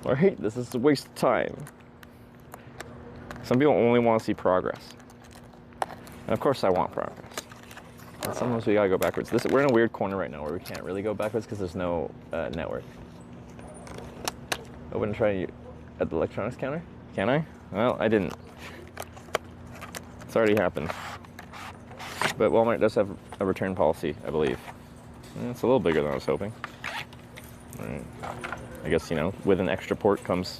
I hate this. This is a waste of time. Some people only want to see progress. And of course I want progress. And sometimes we gotta go backwards. We're in a weird corner right now where we can't really go backwards because there's no network. Open and try at the electronics counter? Can I? Well, I didn't. It's already happened. But Walmart does have a return policy, I believe. It's a little bigger than I was hoping. All right. I guess, you know, with an extra port comes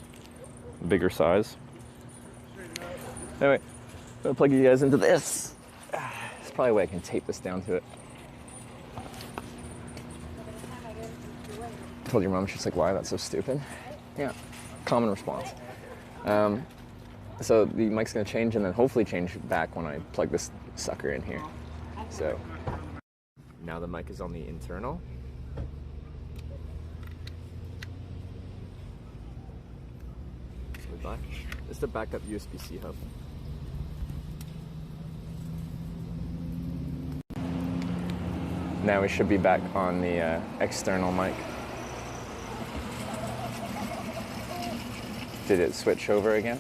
bigger size. Anyway, I'm gonna plug you guys into this. There's probably a way I can tape this down to it. I told your mom, she's like, why? That's so stupid. Yeah, common response. So the mic's gonna change and then hopefully change back when I plug this sucker in here. So now the mic is on the internal. Goodbye. It's the backup USB-C hub. Now we should be back on the external mic. Did it switch over again?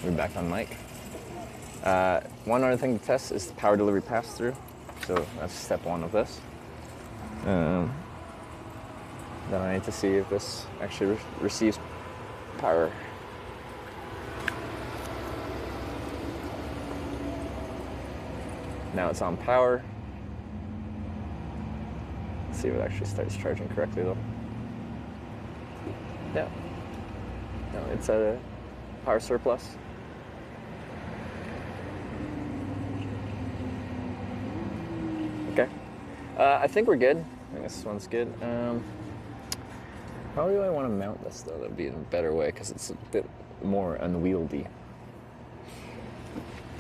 We're back on mic. One other thing to test is the power delivery pass-through. So that's step one of this. Then I need to see if this actually receives power. Now it's on power. Let's see if it actually starts charging correctly though. Yeah. No, it's at a power surplus. Okay. I think we're good. I think this one's good. How do I want to mount this though? That'd be in a better way because it's a bit more unwieldy.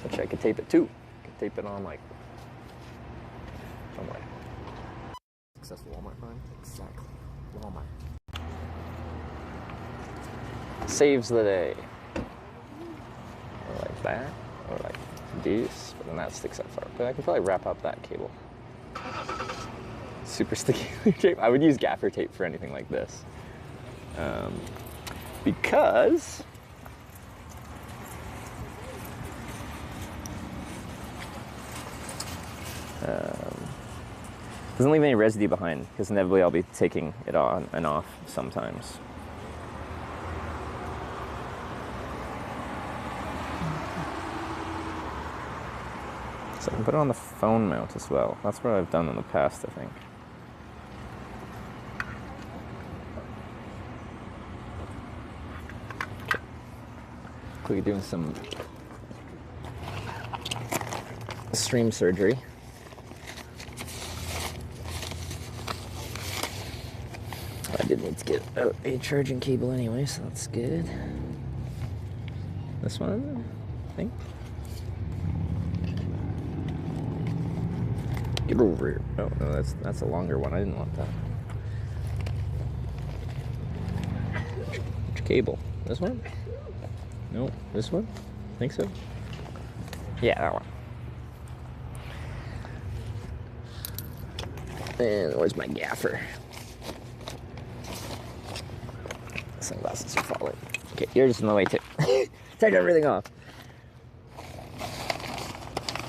Which I could tape it too. I could tape it on like somewhere. Successful Walmart find? Exactly. Walmart. Saves the day. Or like that. Or like this. But then that sticks out far. But I can probably wrap up that cable. Super sticky tape. I would use gaffer tape for anything like this. Because doesn't leave any residue behind because inevitably I'll be taking it on and off sometimes. So I can put it on the phone mount as well. That's what I've done in the past, I think. Quickly doing some stream surgery. I did need to get a charging cable anyway, so that's good. This one, I think. Get over here. Oh no, that's a longer one. I didn't want that. Which cable? This one? No, this one? I think so. Yeah, that one. And where's my gaffer? Sunglasses are falling. Okay, you're just in the way too. Take everything off.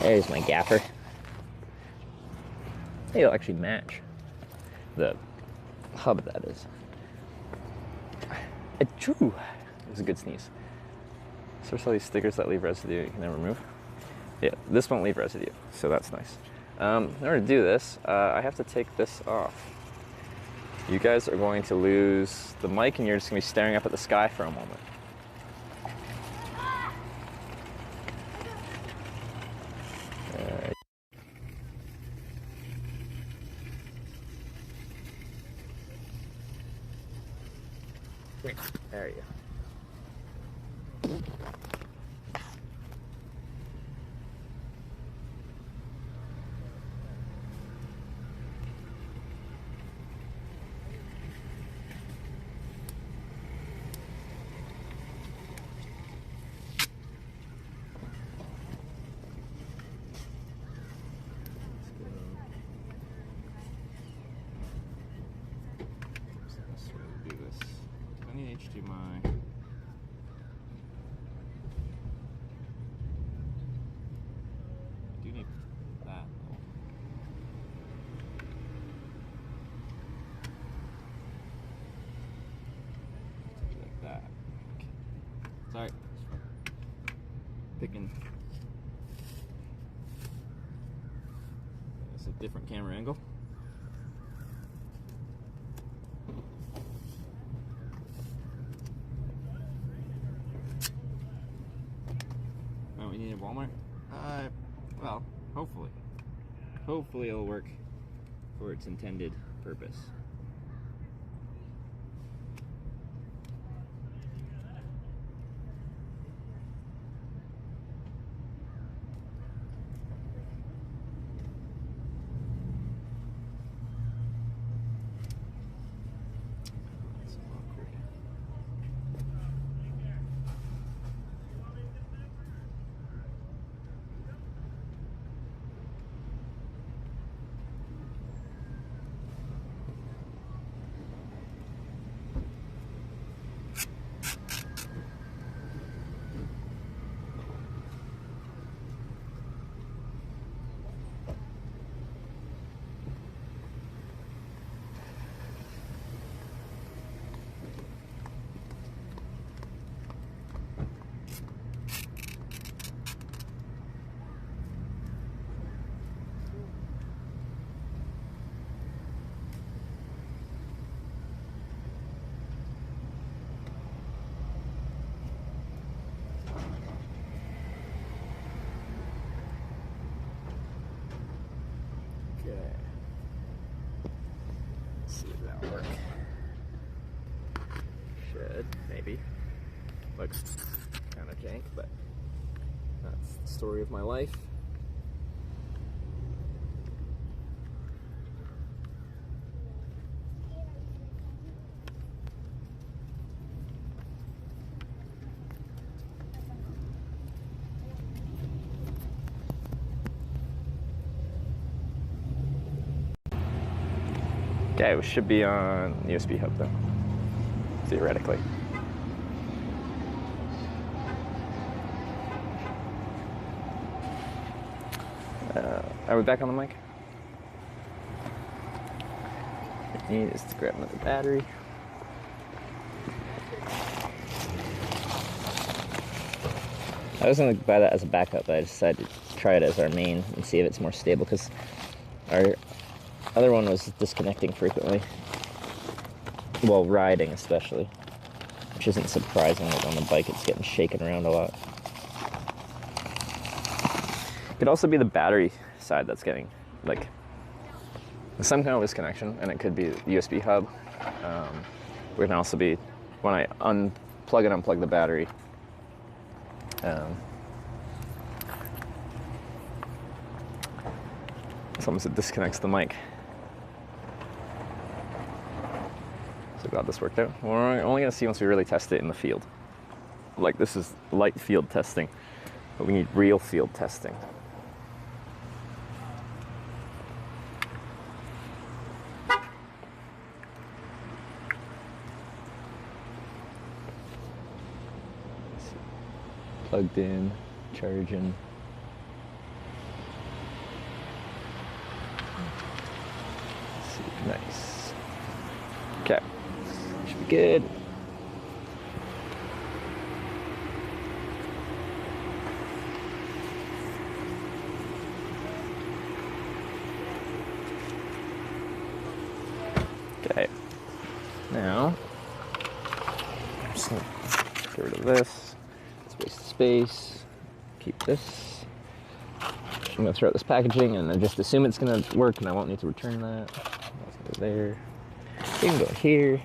There's my gaffer. It'll actually match the hub, that is. Achoo! It was a good sneeze. So there's all these stickers that leave residue you can then remove. Yeah, this won't leave residue, so that's nice. In order to do this, I have to take this off. You guys are going to lose the mic and you're just going to be staring up at the sky for a moment. There you go. to my... I do need that though. Like that. Okay. Sorry. Picking. It's a different camera angle. Oh, we need a Walmart? Well, hopefully. Hopefully it'll work for its intended purpose. Okay. Let's see if that'll work. Should, maybe. Looks kind of jank, but that's the story of my life. Okay, we should be on USB hub though, theoretically. Are we back on the mic? What I need is to grab another battery. I was going to buy that as a backup, but I decided to try it as our main and see if it's more stable, because our other one was disconnecting frequently. Well, riding especially, which isn't surprising. Like on the bike, it's getting shaken around a lot. It could also be the battery side that's getting like some kind of disconnection, and it could be the USB hub. It can also be when I unplug and unplug the battery. Sometimes it disconnects the mic. So glad this worked out. We're only going to see once we really test it in the field. Like, this is light field testing, but we need real field testing. Plugged in, charging. Let's see, nice. Okay, should be good. Okay, now I'm just gonna get rid of this. Waste of space. Keep this. I'm gonna throw out this packaging and then just assume it's gonna work, and I won't need to return that. That's gonna go there. You can go here.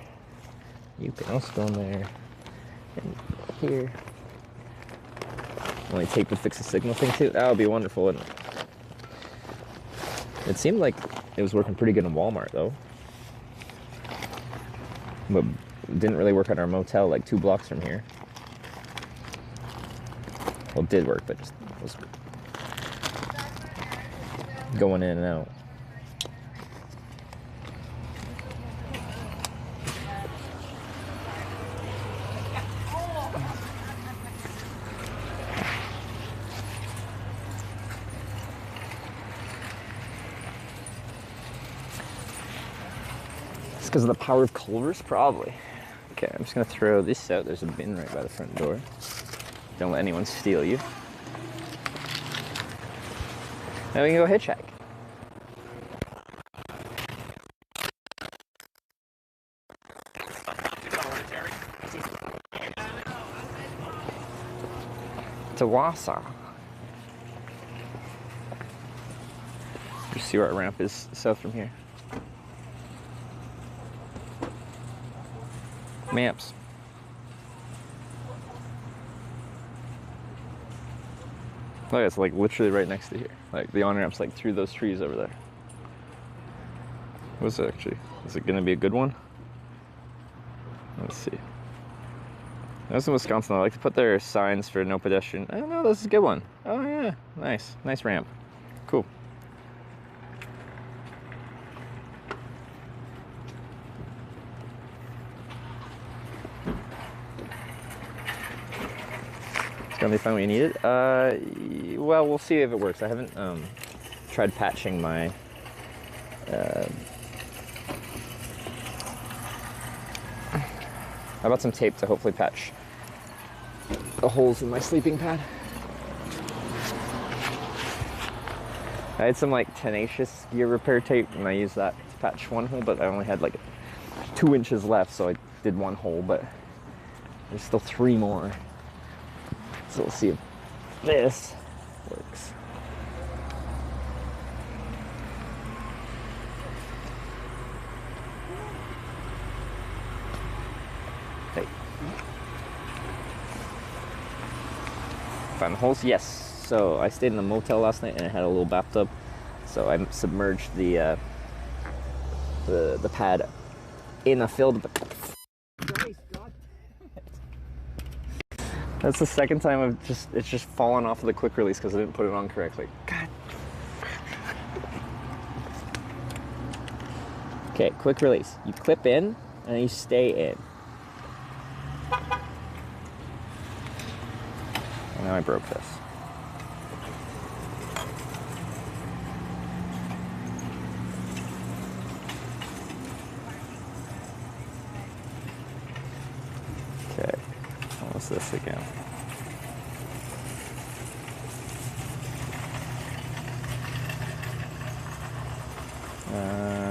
You can also go in there. And here. Only tape to fix the signal thing too. That would be wonderful, wouldn't it? It seemed like it was working pretty good in Walmart though. But it didn't really work at our motel like 2 blocks from here. Well, it did work, but just was going in and out. because of the power of Culver's? Probably. Okay, I'm just gonna throw this out. There's a bin right by the front door. Don't let anyone steal you. Now we can go hitchhike. To Wausau. You see where our ramp is south from here. Maps. Look, it's like literally right next to here. Like the on-ramp's like through those trees over there. What's it actually? Is it gonna be a good one? Let's see. That's in Wisconsin. I like to put their signs for no pedestrian. Oh no, this is a good one. Oh yeah, nice. Nice ramp. Cool. It's gonna be fun when you need it. Well, we'll see if it works. I haven't tried patching my I bought some tape to hopefully patch the holes in my sleeping pad. I had some like tenacious gear repair tape and I used that to patch one hole, but I only had like 2 inches left, so I did one hole, but there's still 3 more. So we'll see if this works. Hey. Found the holes? Yes. So I stayed in a motel last night and it had a little bathtub. So I submerged the pad in a filled. That's the second time it's just fallen off of the quick release because I didn't put it on correctly. God. Okay, quick release. You clip in and you stay in. And now I broke this. Okay, what's this again?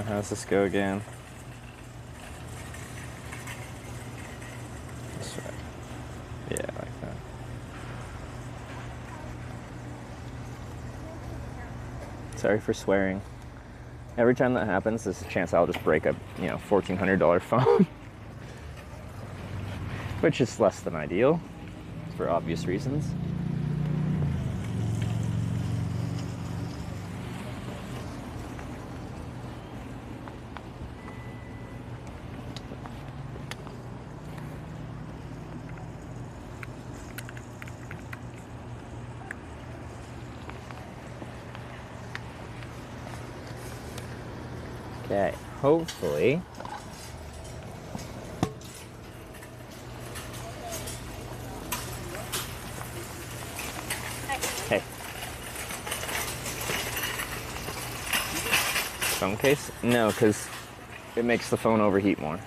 How's this go again? This way. Yeah, like that. Sorry for swearing. Every time that happens, there's a chance I'll just break a, $1,400 phone. Which is less than ideal, for obvious reasons. Okay, hopefully. Hey. Phone case? No, because it makes the phone overheat more.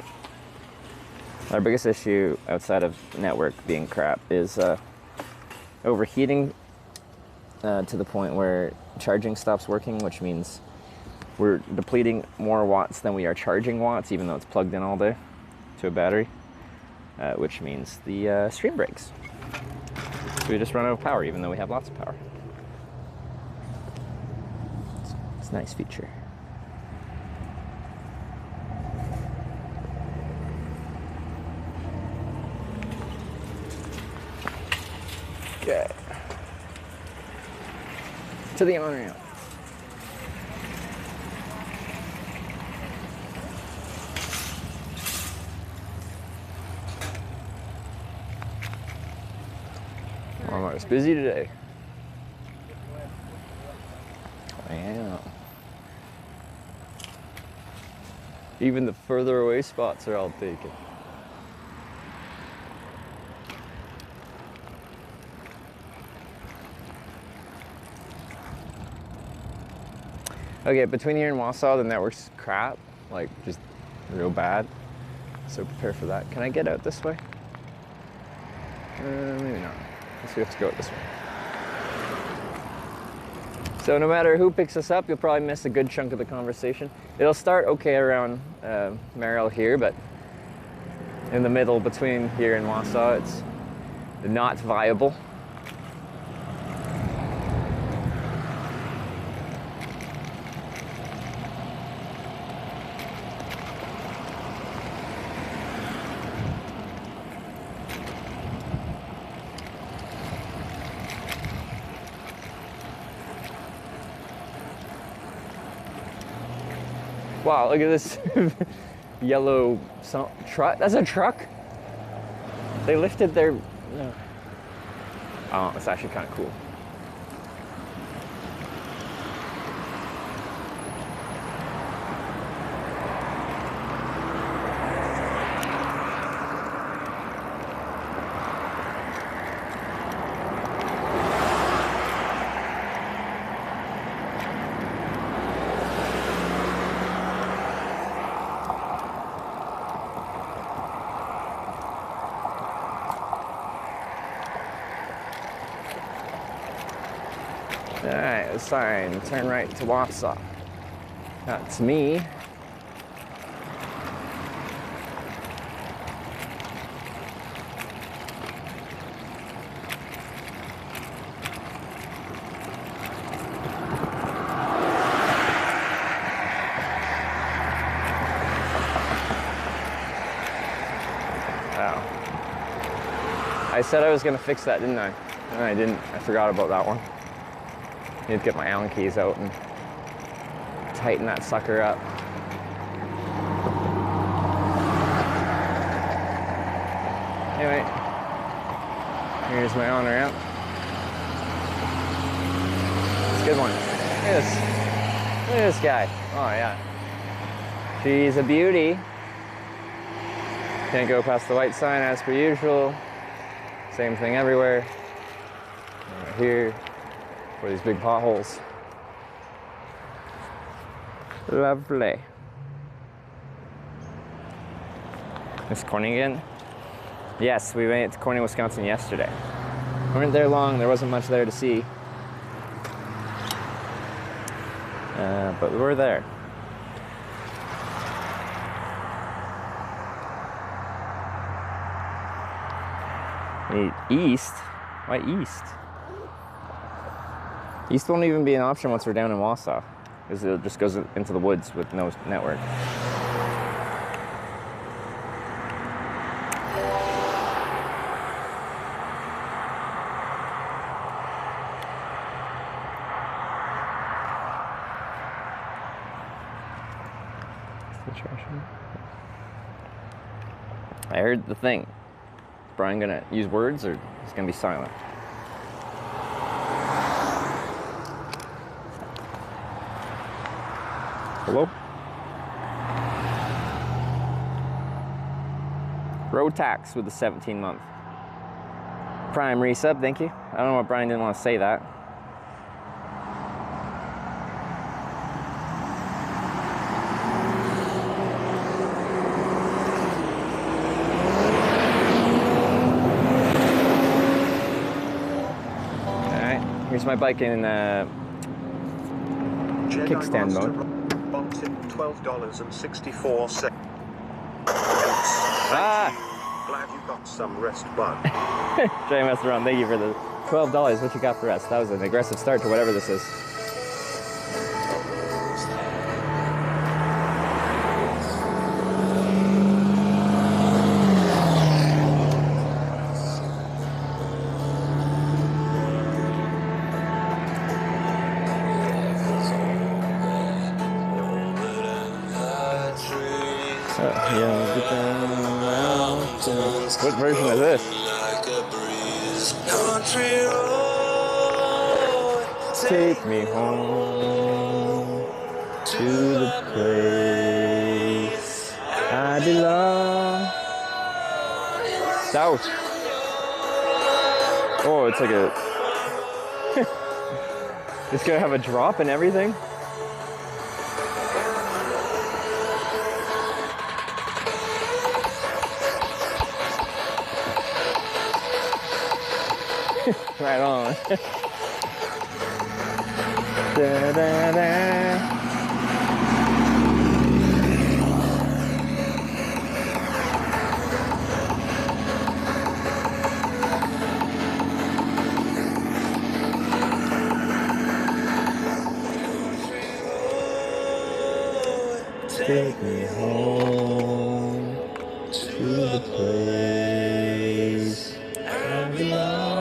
Our biggest issue outside of network being crap is overheating to the point where charging stops working, which means we're depleting more watts than we are charging watts, even though it's plugged in all day to a battery, which means the stream breaks. So we just run out of power, even though we have lots of power. It's a nice feature. Okay. To the on-ramp. Oh, it's busy today. Yeah. Even the further away spots are all taken. Okay, between here and Wausau, the network's crap. Like, just real bad. So prepare for that. Can I get out this way? Maybe not. Let's see, we have to go out this way. So no matter who picks us up, you'll probably miss a good chunk of the conversation. It'll start okay around Merrill here, but in the middle between here and Wausau, it's not viable. Wow, look at this yellow truck. That's a truck? They lifted their... Oh, it's actually kind of cool. Alright, the sign, turn right to Wausau. That's me. Wow. I said I was going to fix that, didn't I? No, I didn't. I forgot about that one. Need to get my Allen keys out and tighten that sucker up. Anyway, here's my on ramp. It's a good one. Look at this. Look at this guy. Oh yeah. She's a beauty. Can't go past the white sign as per usual. Same thing everywhere. Right here. For these big potholes. Lovely. It's Corning again? Yes, we went to Corning, Wisconsin yesterday. We weren't there long, there wasn't much there to see. But we were there. East? Why east? East won't even be an option once we're down in Wausau, because it just goes into the woods with no network. I heard the thing. Is Brian gonna use words or he's gonna be silent? Hello? Road tax with the 17-month. Prime resub, thank you. I don't know why Brian didn't want to say that. Alright, here's my bike in kickstand mode. $12.64. Glad you got some rest, bud. Jay messed around. Thank you for the $12. What you got for us? That was an aggressive start to whatever this is. What version is this? Take me home to the place I belong. South. Oh, it's like a... It's gonna have a drop and everything? Right on. Da, da, da. Take me home to the place I belong.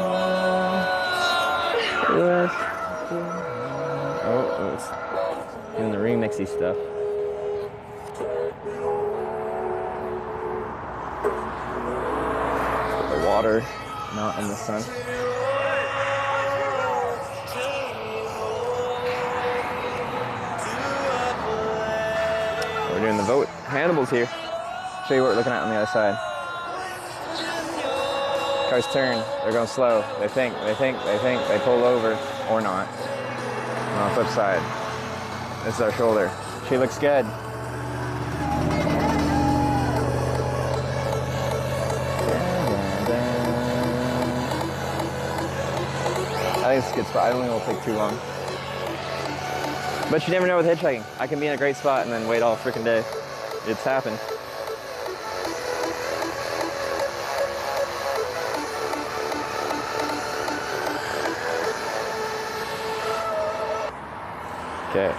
Oh, it's doing the remixy stuff. The water, not in the sun. We're doing the vote. Hannibal's here. Show you what we're looking at on the other side. Cars turn. They're going slow. They think. They pull over or not. And on the flip side, this is our shoulder. She looks good. I think it's a good spot. I don't think it'll take too long. But you never know with hitchhiking. I can be in a great spot and then wait all freaking day. It's happened. Okay,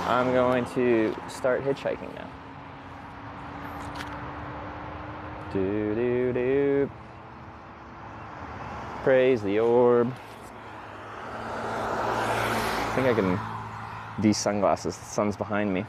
I'm going to start hitchhiking now. Do. Praise the orb. I think I can. These sunglasses, the sun's behind me.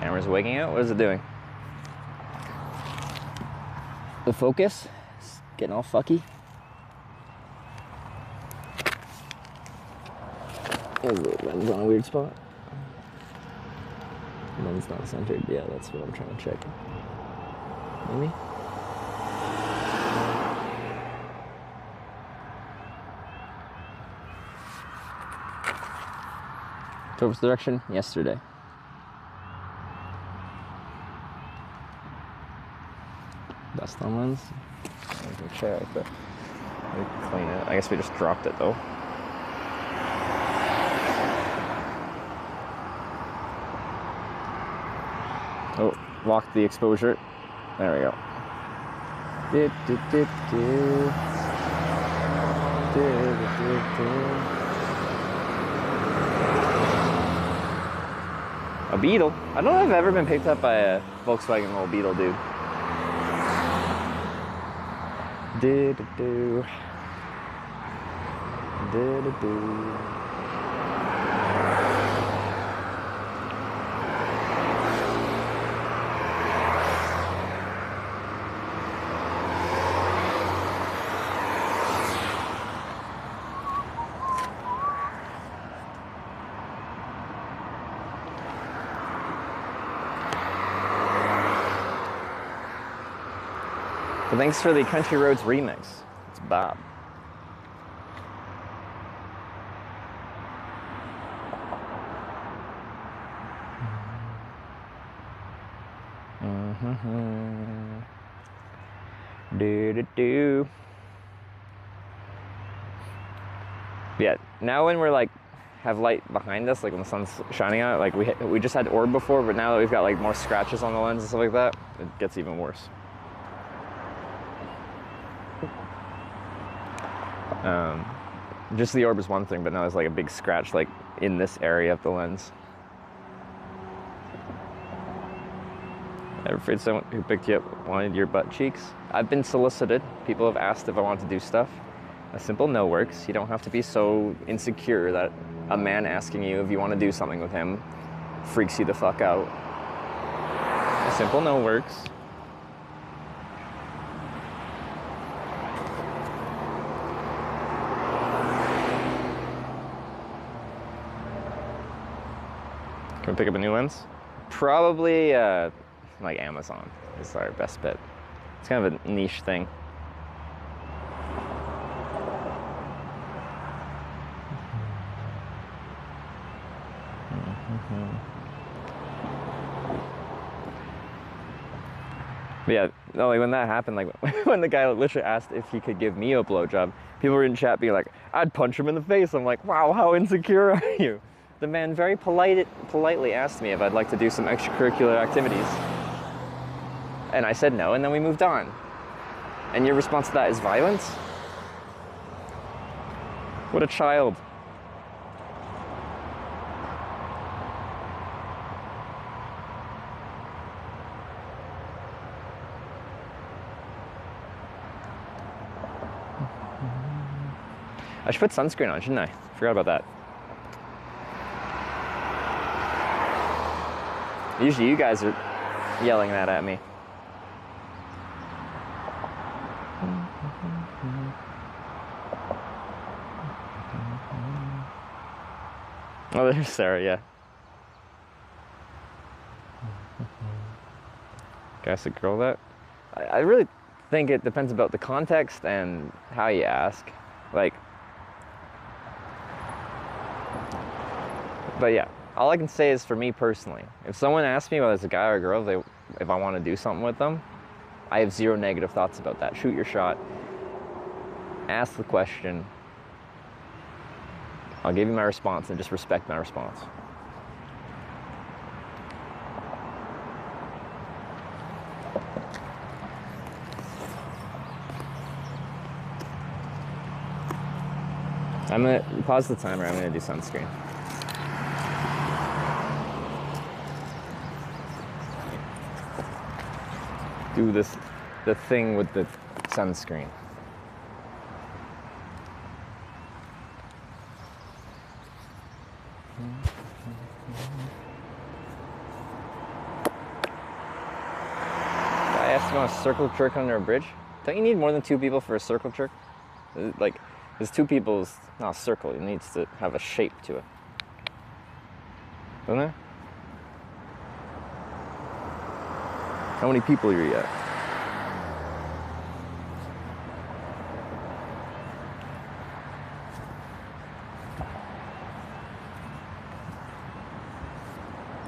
Camera's wigging out. What is it doing? The focus is getting all fucky. Is the lens on a weird spot? Lens not centered. Yeah, that's what I'm trying to check. Maybe? Towards the direction yesterday. Dust on lens. I can check, but we can clean it. I guess we just dropped it though. Oh, locked the exposure. There we go. A Beetle? I don't know if I've ever been picked up by a Volkswagen little Beetle, dude. But thanks for the Country Roads remix. It's Bob. Do. Yeah, now when we're like have light behind us, like when the sun's shining out, like we just had orb before, but now that we've got like more scratches on the lens and stuff like that, it gets even worse. Just the orb is one thing, but now there's like a big scratch like in this area of the lens. Ever afraid someone who picked you up wanted your butt cheeks? I've been solicited. People have asked if I want to do stuff. A simple no works. You don't have to be so insecure that a man asking you if you want to do something with him freaks you the fuck out. A simple no works. Can we pick up a new lens? Probably like Amazon is our best bet. It's kind of a niche thing. But yeah, no, like when that happened, like when the guy literally asked if he could give me a blowjob, people were in chat being like, I'd punch him in the face. I'm like, wow, how insecure are you? The man very politely asked me if I'd like to do some extracurricular activities. And I said no, and then we moved on. And your response to that is violence? What a child. I should put sunscreen on, shouldn't I? Forgot about that. Usually you guys are yelling that at me. Oh, there's Sarah, yeah. Guys, a girl that? I really think it depends about the context and how you ask. Like, but yeah, all I can say is for me personally, if someone asks me whether it's a guy or a girl, if I want to do something with them, I have zero negative thoughts about that. Shoot your shot. Ask the question. I'll give you my response and just respect my response. I'm gonna pause the timer. I'm gonna do sunscreen. Do the thing with the sunscreen. I asked him on a circle jerk under a bridge. Don't you need more than 2 people for a circle jerk? Like, there's 2 people is not a circle. It needs to have a shape to it. Doesn't it? How many people are you at?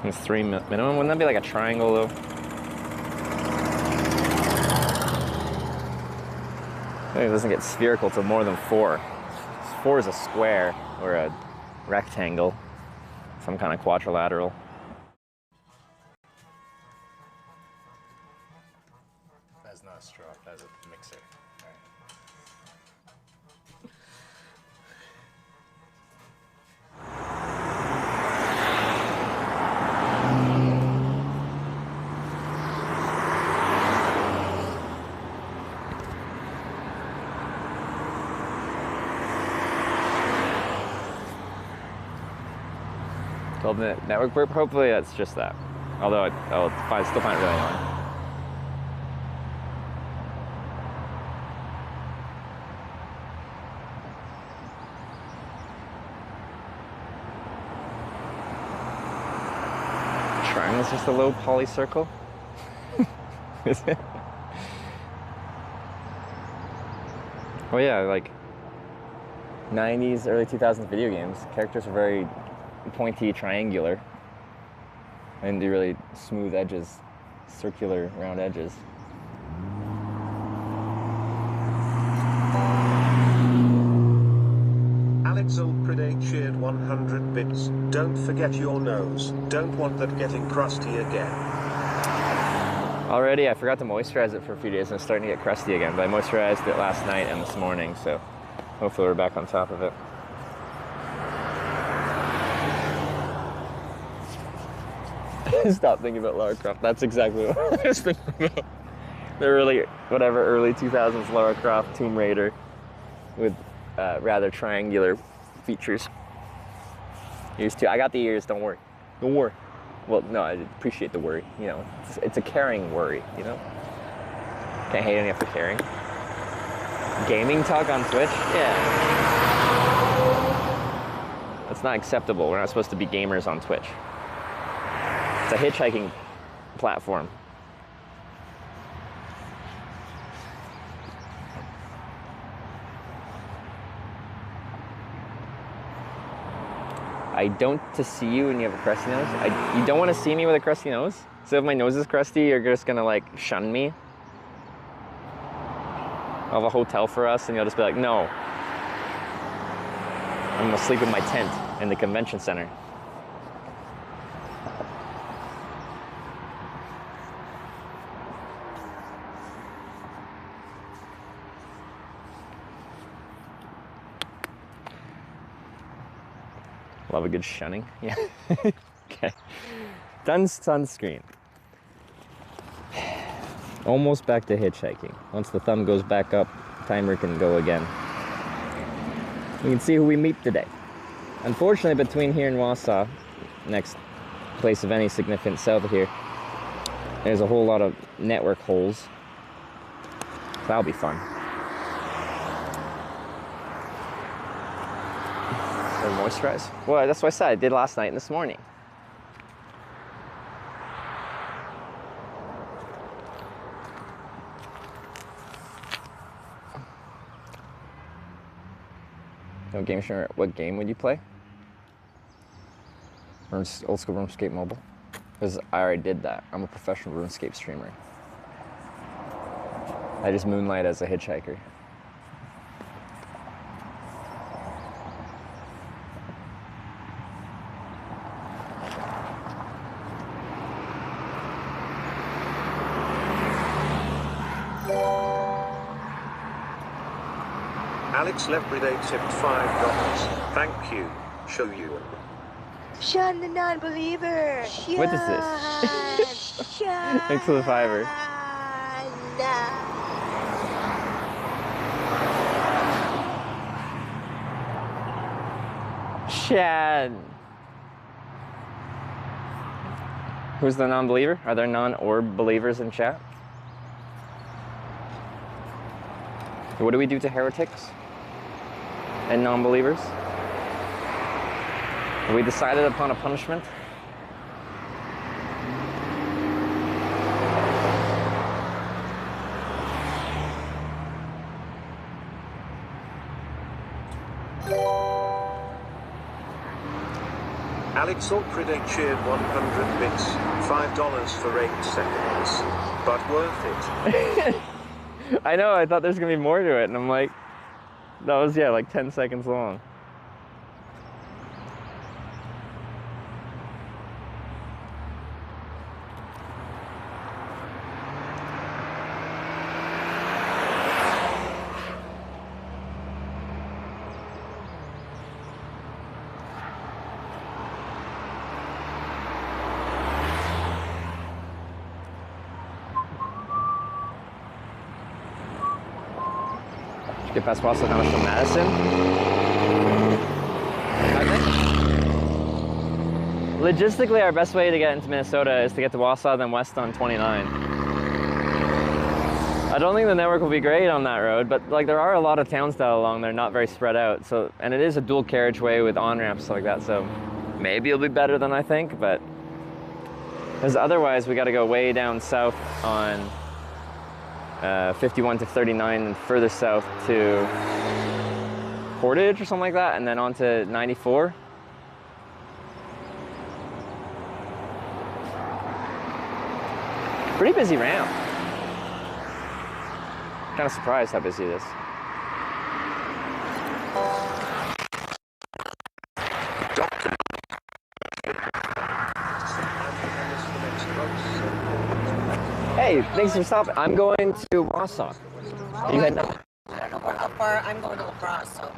It's 3 minimum. Wouldn't that be like a triangle though? I think it doesn't get spherical to more than 4. 4 is a square or a rectangle, some kind of quadrilateral. That's not a straw, that's a mixer. .NET network group, hopefully that's just that. Although I'll still find it really annoying. Triangle's just a low poly circle? Is it? Oh yeah, like 90s, early 2000s video games, characters are very pointy, triangular, and do really smooth edges, circular, round edges. Alex Old Predate shared 100 bits. Don't forget your nose. Don't want that getting crusty again. Already, I forgot to moisturize it for a few days and it's starting to get crusty again, but I moisturized it last night and this morning, so hopefully we're back on top of it. Stop thinking about Lara Croft. That's exactly what I was thinking about. The early 2000s Lara Croft Tomb Raider with rather triangular features. Ears too. I got the ears, don't worry. Don't worry. Well, no, I appreciate the worry. You know, it's a caring worry, you know? Can't hate anyone for caring. Gaming talk on Twitch? Yeah. That's not acceptable. We're not supposed to be gamers on Twitch. It's a hitchhiking platform. I don't to see you when you have a crusty nose. You don't want to see me with a crusty nose. So if my nose is crusty, you're just gonna like shun me. I'll have a hotel for us, and you'll just be like, no. I'm gonna sleep in my tent in the convention center. Love a good shunning. Yeah. Okay. Done sunscreen. Almost back to hitchhiking. Once the thumb goes back up, timer can go again. You can see who we meet today. Unfortunately, between here and Wausau, next place of any significance south of here, there's a whole lot of network holes. That'll be fun. Or moisturize. Well, that's what I said. I did last night and this morning. No game streamer. What game would you play? Old school RuneScape mobile. Because I already did that. I'm a professional RuneScape streamer. I just moonlight as a hitchhiker. Alex Lepreday tipped $5. Thank you. Show you. Shun the non-believer. What is this? Thanks for the $5. Shad. Who's the non-believer? Are there non-orb believers in chat? What do we do to heretics and non-believers? Have we decided upon a punishment? Alex Alcrede cheered 100 bits, $5 for 8 seconds. But worth it. I know, I thought there's gonna be more to it, and I'm like, that was, yeah, like 10 seconds long. Get past Wausau down to Madison. Logistically, our best way to get into Minnesota is to get to Wausau, then west on 29. I don't think the network will be great on that road, but like there are a lot of towns down along there, not very spread out. So, and it is a dual carriageway with on-ramps, stuff like that. So maybe it'll be better than I think, but because otherwise we got to go way down south on 51 to 39 and further south to Portage or something like that, and then on to 94. Pretty busy ramp. Kind of surprised how busy it is. Hey, thanks for stopping. I'm going to Wausau. You heading up? I don't know how far. I'm going to La Crosse, so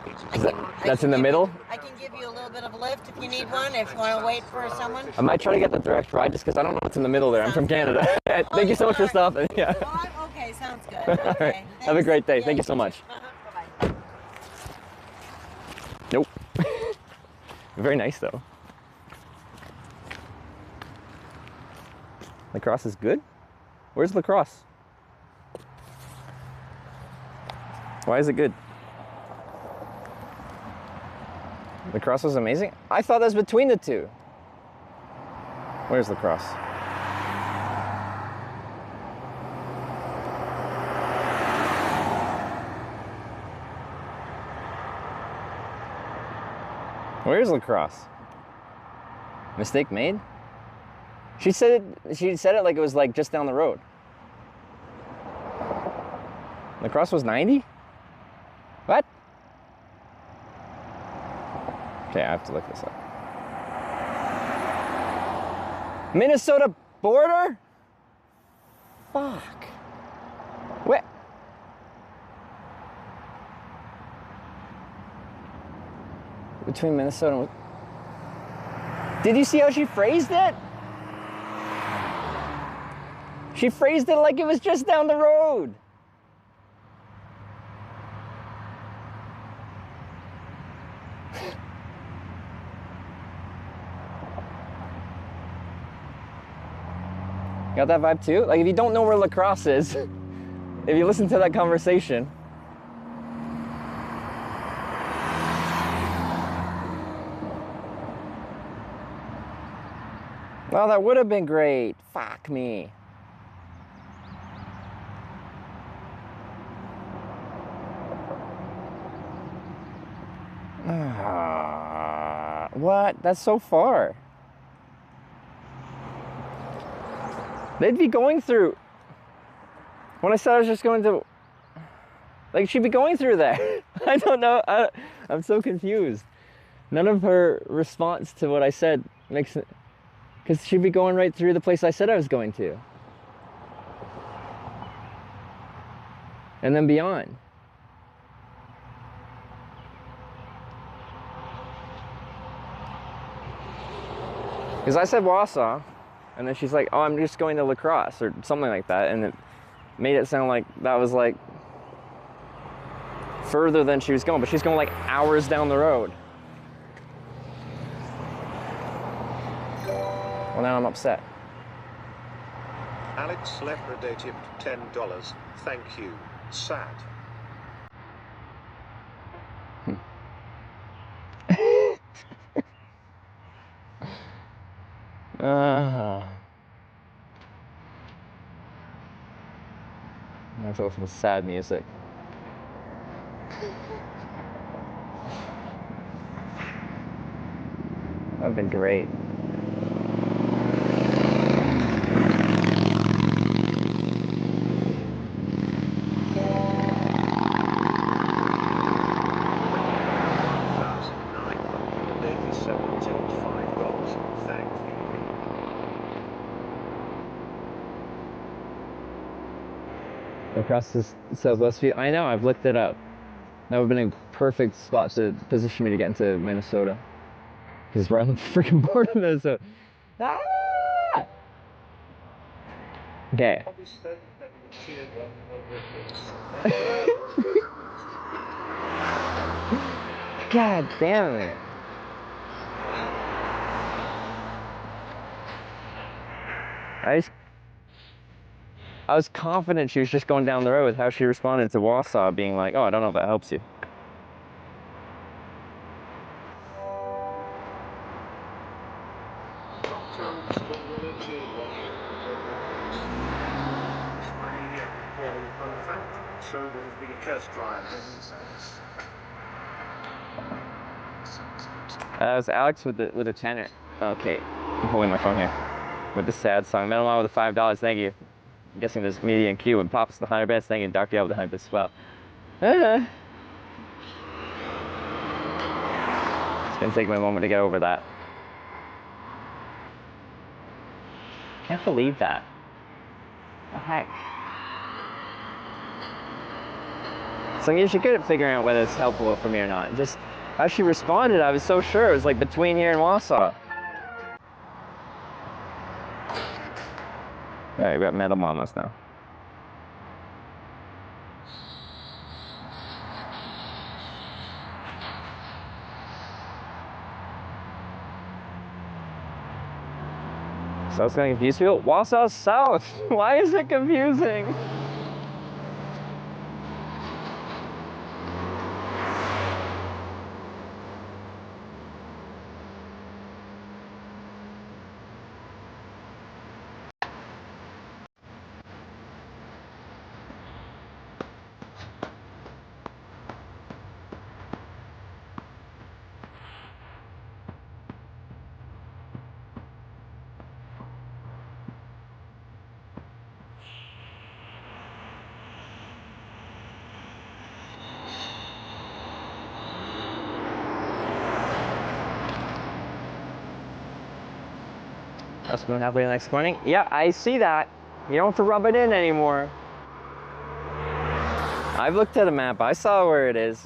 That's in the middle? I can give you a little bit of a lift if you need one, if you want to wait for someone. I might try to get the direct ride just because I don't know what's in the middle there. I'm from Canada. Thank you so much for stopping. Yeah. Okay, sounds good. All right. Okay, Have a great day. Thank you so much. Bye-bye. Nope. Very nice though. Lacrosse is good? Where's lacrosse? Why is it good? Lacrosse was amazing? I thought that was between the two. Where's lacrosse? Where's lacrosse? Mistake made? She said it like it was like just down the road. Lacrosse was 90? What? Okay, I have to look this up. Minnesota border? Fuck. What? Between Minnesota and... Did you see how she phrased it? She phrased it like it was just down the road. Got that vibe too? Like if you don't know where Lacrosse is, if you listen to that conversation. Well, that would have been great. Fuck me. What? That's so far. They'd be going through. When I said I was just going to, like, she'd be going through there. I don't know. I'm so confused. None of her response to what I said makes it, because she'd be going right through the place I said I was going to. And then beyond. Because I said Wausau, and then she's like, oh, I'm just going to Lacrosse, or something like that, and it made it sound like that was like further than she was going, but she's going like hours down the road. Well, now I'm upset. Alex Lepreday tipped $10. Thank you. Sad. That's also sad music. That'd been great. Across the southwest view. I know, I've looked it up. That would have been a perfect spot to position me to get into Minnesota. Because we're on the freaking border of Minnesota. Ah! Okay. God damn it. I was confident she was just going down the road with how she responded to Wausau, being like, oh, I don't know if that helps you. That was Alex with a tenor. Okay, I'm holding my phone here. With the sad song. Metal Mom with the $5, thank you. I'm guessing there's Media and Q and Pops the 100 bits, thank you, and Dr. L with the 100 bits as well. It's gonna take me a moment to get over that. Can't believe that. What the heck? So you're good at figuring out whether it's helpful for me or not. Just as she responded, I was so sure it was like between here and Wausau. Alright, we got Metal Mamas now. So it's gonna confuse people? Wausau South! Why is it confusing? Us moving halfway the next morning. Yeah, I see that. You don't have to rub it in anymore. I've looked at a map. I saw where it is.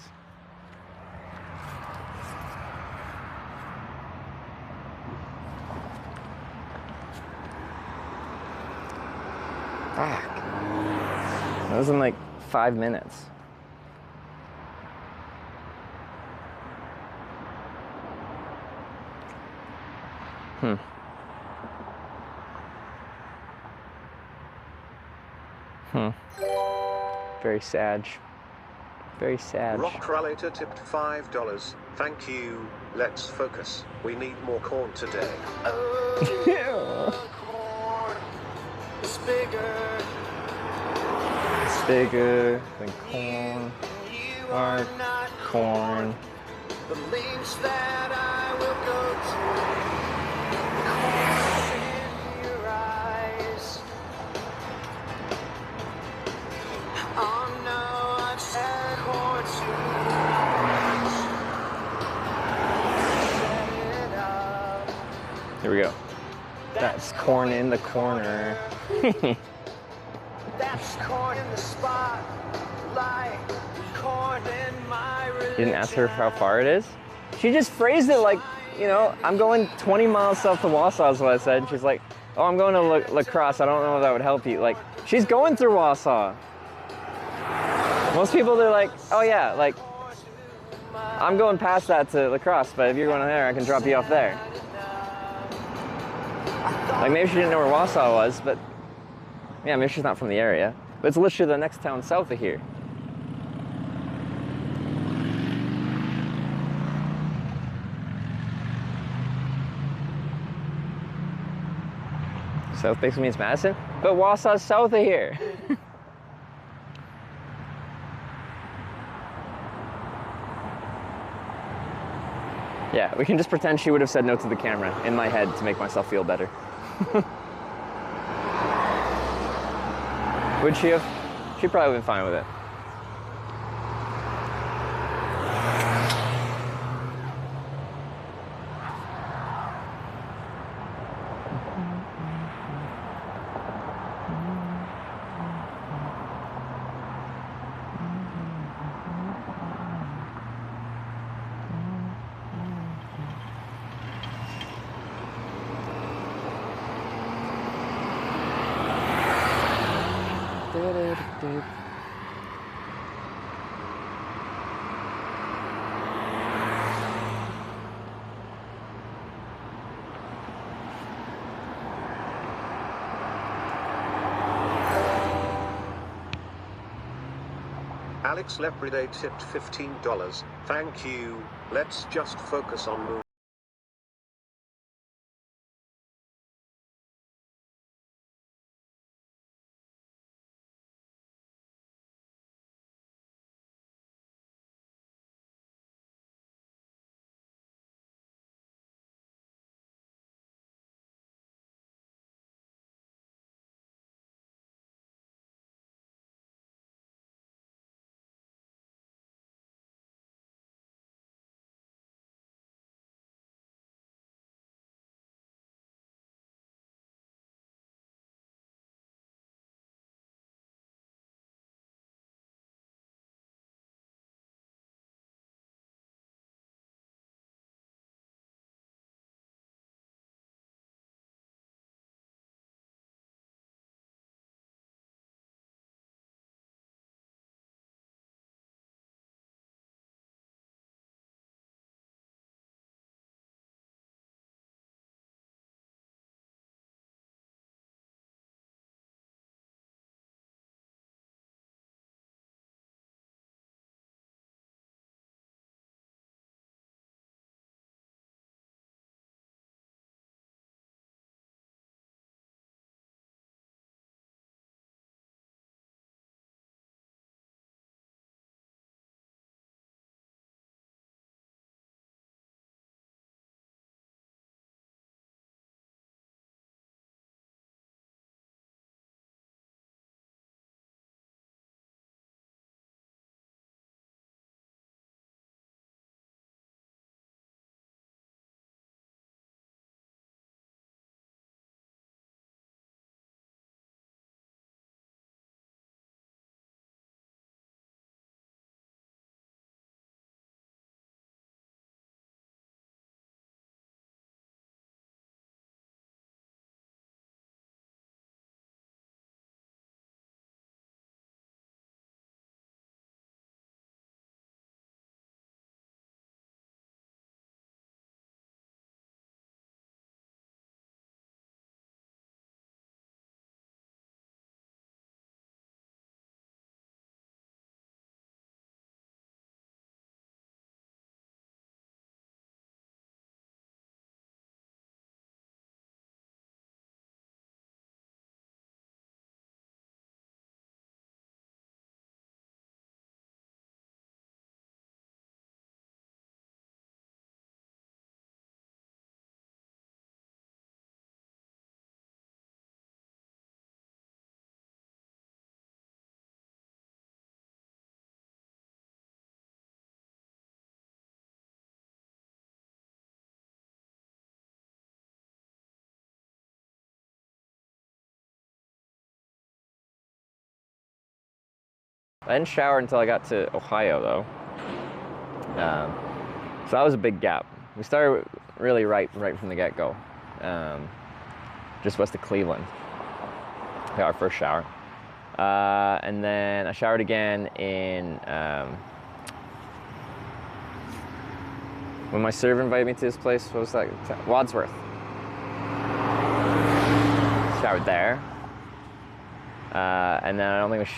Fuck. That was in like 5 minutes. Very sad. Very sad. Rock Relator tipped $5. Thank you. Let's focus. We need more corn today. It's bigger. It's bigger than corn. Or corn. The links that I will go to. Corn in your eyes. Oh no, I've said corn too much. Here we go. That's corn in the corner. That's corn in the spotlight. Corn in my religion. You didn't ask her how far it is? She just phrased it like, you know, I'm going 20 miles south to Wausau is what I said. And she's like, oh, I'm going to La Crosse. I don't know if that would help you. Like, she's going through Wausau. Most people, they're like, oh yeah, like, I'm going past that to La Crosse, but if you're going there, I can drop you off there. Like, maybe she didn't know where Wausau was, but yeah, maybe she's not from the area. But it's literally the next town south of here. South basically means Madison, but Wausau's south of here. Yeah, we can just pretend she would have said no to the camera in my head to make myself feel better. Would she have? She'd probably been fine with it. Alex Lepreday tipped $15. Thank you. Let's just focus on moving. I didn't shower until I got to Ohio, though. So that was a big gap. We started really right from the get-go, just west of Cleveland. Got our first shower. And then I showered again in, when my server invited me to this place, what was that? Wadsworth. Showered there. And then I don't think we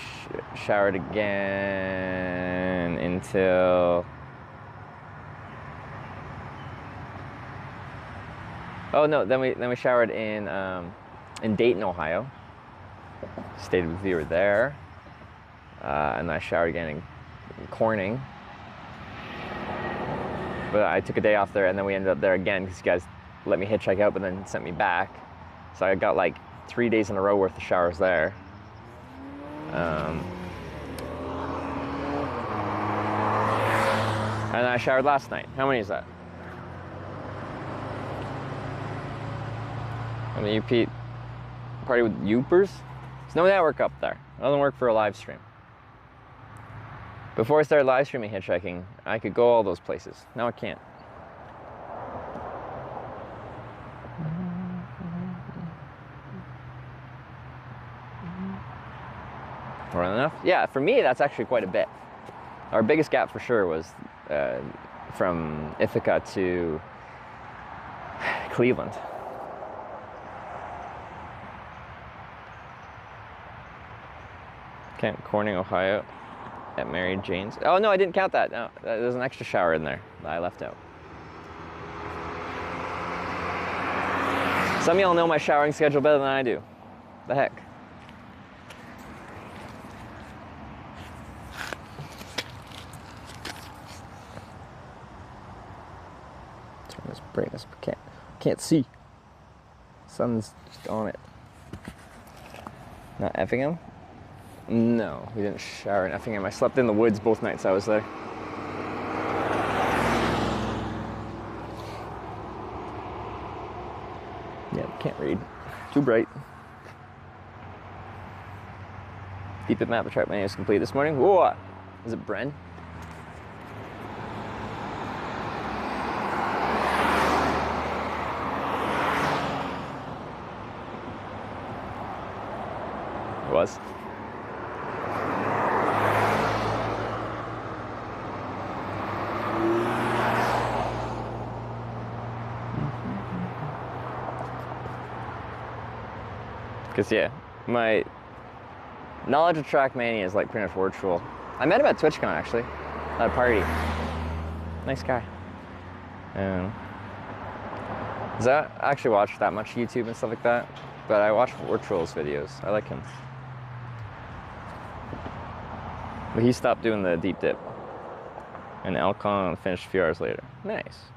showered again until... Oh no, then we showered in Dayton, Ohio. Stayed with viewer there. And then I showered again in Corning. But I took a day off there, and then we ended up there again because you guys let me hitchhike out, but then sent me back. So I got like 3 days in a row worth of showers there. And I showered last night. How many is that? I mean, you Pete, party with Youpers? There's no network up there. It doesn't work for a live stream. Before I started live streaming hitchhiking, I could go all those places. Now I can't. More than enough? Yeah, for me, that's actually quite a bit. Our biggest gap for sure was from Ithaca to Cleveland. Camp Corning, Ohio, at Mary Jane's. Oh no, I didn't count that. No, there's an extra shower in there that I left out. Some of y'all know my showering schedule better than I do. The heck? Turn this brightness. Can't see. Sun's just on it. Not Effingham? No, we didn't shower in Effingham. I slept in the woods both nights I was there. Yeah, can't read. Too bright. Deep at map, the track menu is complete this morning. Whoa! Is it Bren? It was. Because, yeah, my knowledge of Trackmania is like pretty much virtual. I met him at TwitchCon, actually, at a party. Nice guy. I actually watch that much YouTube and stuff like that, but I watch Virtual's videos. I like him. But he stopped doing the deep dip. And Elcon finished a few hours later. Nice.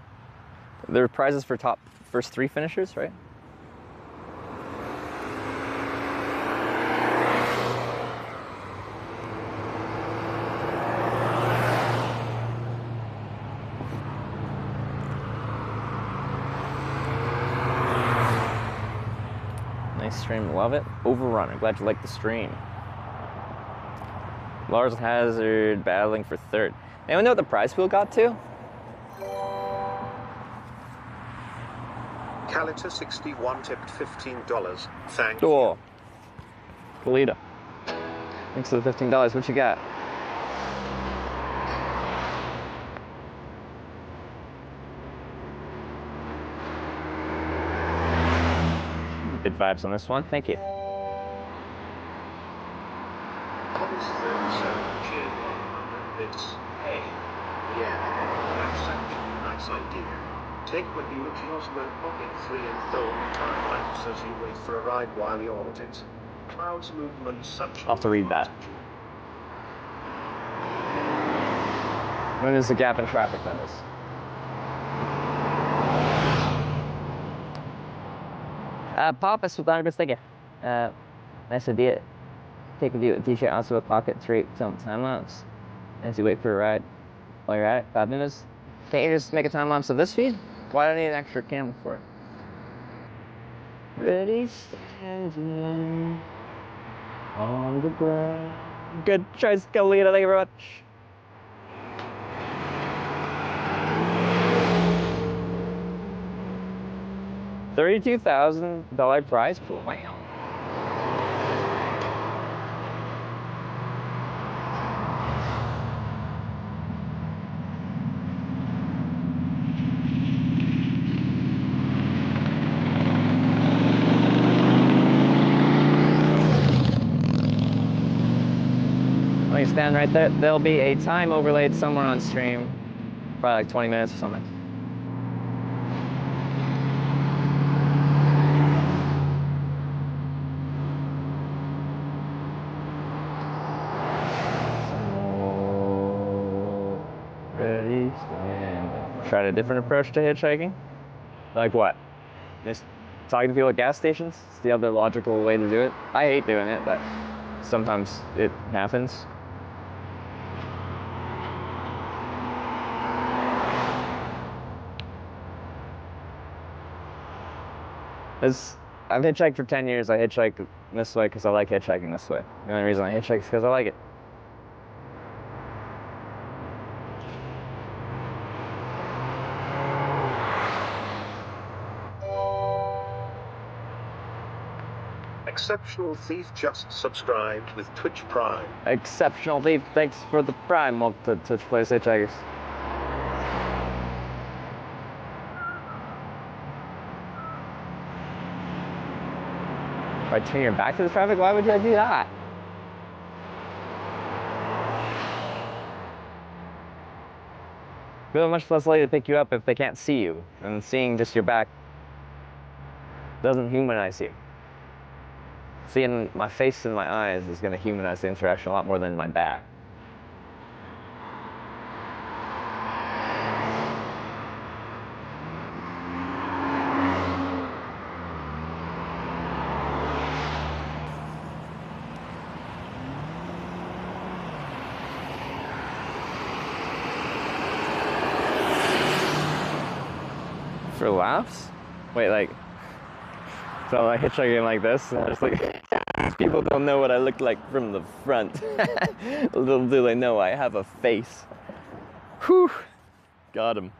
There were prizes for top first 3 finishers, right? Stream, love it. Overrun, I'm glad you like the stream. Lars Hazard battling for 3rd. Anyone know what the prize pool got to? Calita61 tipped $15. Thank you. Kalita. Thanks for the $15. What you got? Good vibes on this one. Thank you. Hey. Yeah, that's such a nice idea. Take what you look yours were pocket free and throw me timelines as you wait for a ride while you're at it. Clouds movement such. I'll have to read that. When is the gap in traffic, that is? Papa Sultan Bistega. Nice idea. Take a view of the t-shirt, also a pocket straight some time lapse. As you wait for a ride. While you're at it, 5 minutes. Can't you just make a time lapse of this feed? Why do I need an extra camera for it? Ready, standing on the ground. Good choice, Kalina. Thank you very much. $32,000 prize pool. Wow. Let me stand right there. There'll be a time overlaid somewhere on stream. Probably like 20 minutes or something. Ready, stand. Tried a different approach to hitchhiking. Like what? Just talking to people at gas stations? It's the other logical way to do it. I hate doing it, but sometimes it happens. I've hitchhiked for 10 years. I hitchhike this way because I like hitchhiking this way. The only reason I hitchhike is because I like it. Exceptional Thief just subscribed with Twitch Prime. Exceptional Thief, thanks for the Prime to Twitch Plays Hitchhikers. If I turn your back to the traffic, why would I do that? People are much less likely to pick you up if they can't see you, and seeing just your back doesn't humanize you. Seeing my face and my eyes is going to humanize the interaction a lot more than my back. For laughs? Wait, like, so I'm like hitchhiking like this, and I'm just like, people don't know what I look like from the front. Little do they know I have a face. Whew, got him.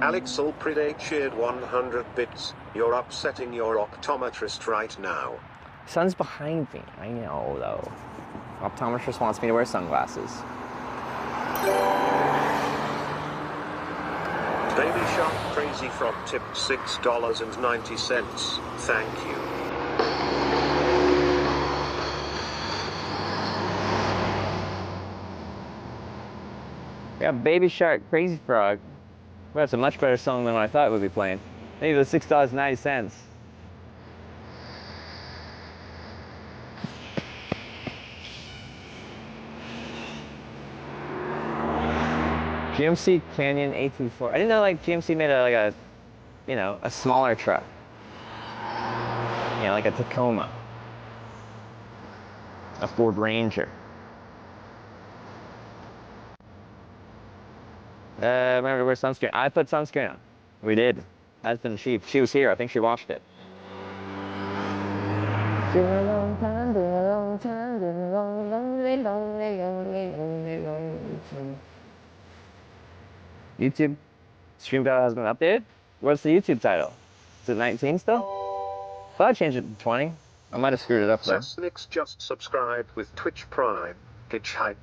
Alex Alpride cheered 100 bits. You're upsetting your optometrist right now. Sun's behind me. I know, though. Optometrist wants me to wear sunglasses. Baby Shark Crazy Frog tipped $6.90. Thank you. Yeah, Baby Shark Crazy Frog. Well, that's a much better song than what I thought it would be playing. Maybe it was $6.90. GMC Canyon A24. I didn't know like GMC made a smaller truck. You know, like a Tacoma. A Ford Ranger. Remember to wear sunscreen. I put sunscreen on. We did. That's been she was here. I think she watched it. YouTube stream title has been updated. What's the YouTube title? Is it 19 still? I thought I changed it to 20. I might have screwed it up though. Sasnix just subscribed with Twitch Prime. Hitchhike.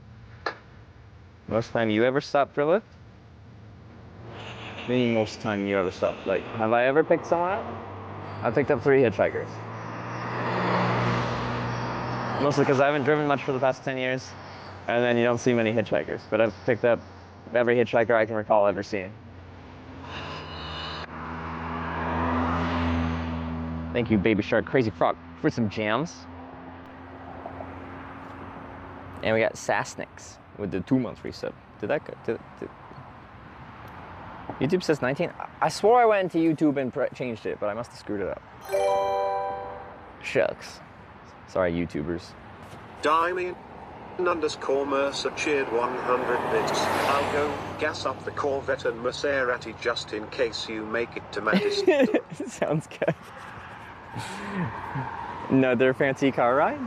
Most time you ever stopped for a lift? Meaning most time you ever stopped. Like, have I ever picked someone up? I picked up 3 hitchhikers. Mostly because I haven't driven much for the past 10 years. And then you don't see many hitchhikers. But I've picked up every hitchhiker I can recall ever seeing. Thank you, Baby Shark Crazy Frog, for some jams. And we got Sasnix with the 2-month resub. Did that go? YouTube says 19. I swore I went into YouTube and changed it, but I must have screwed it up. Shucks. Sorry, YouTubers. Damien. _Mercer cheered 100 bits. I'll go gas up the Corvette and Maserati just in case you make it to Madison. Sounds good. Another fancy car ride?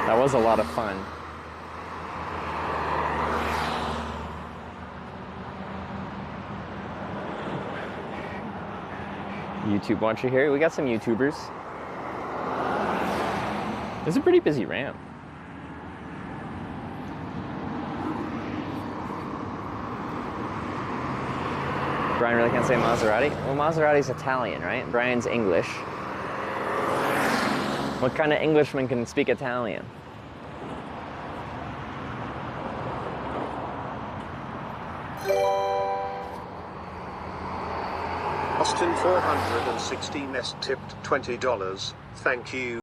That was a lot of fun. YouTube watcher here. We got some YouTubers. It's a pretty busy ramp. Brian really can't say Maserati? Well, Maserati's Italian, right? Brian's English. What kind of Englishman can speak Italian? Austin 416s tipped $20. Thank you.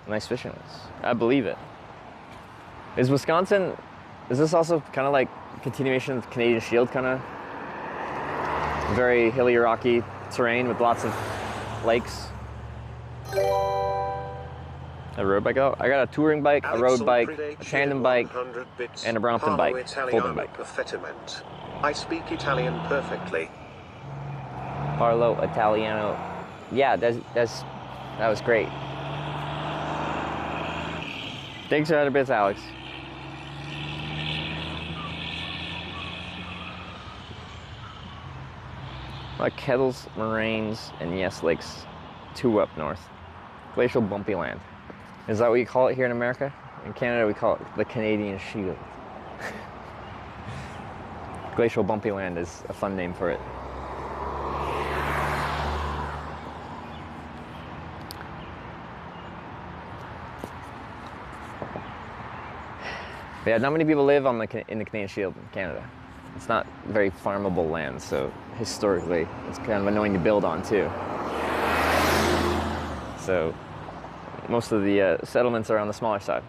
Nice fishing woods. I believe it. Is Wisconsin, is this also kind of like continuation of Canadian Shield, kind of very hilly, rocky terrain with lots of lakes? A road bike out? I got a touring bike, a road bike, a tandem bike, and a Brompton bike, folding bike. I speak Italian perfectly. Parlo Italiano. Yeah, that was great. Thanks for other bits, Alex. Like Kettles, Moraines, and Yes Lakes, 2 up north. Glacial bumpy land. Is that what you call it here in America? In Canada, we call it the Canadian Shield. Glacial bumpy land is a fun name for it. But yeah, not many people live on in the Canadian Shield in Canada. It's not very farmable land, so historically, it's kind of annoying to build on too. So most of the settlements are on the smaller side.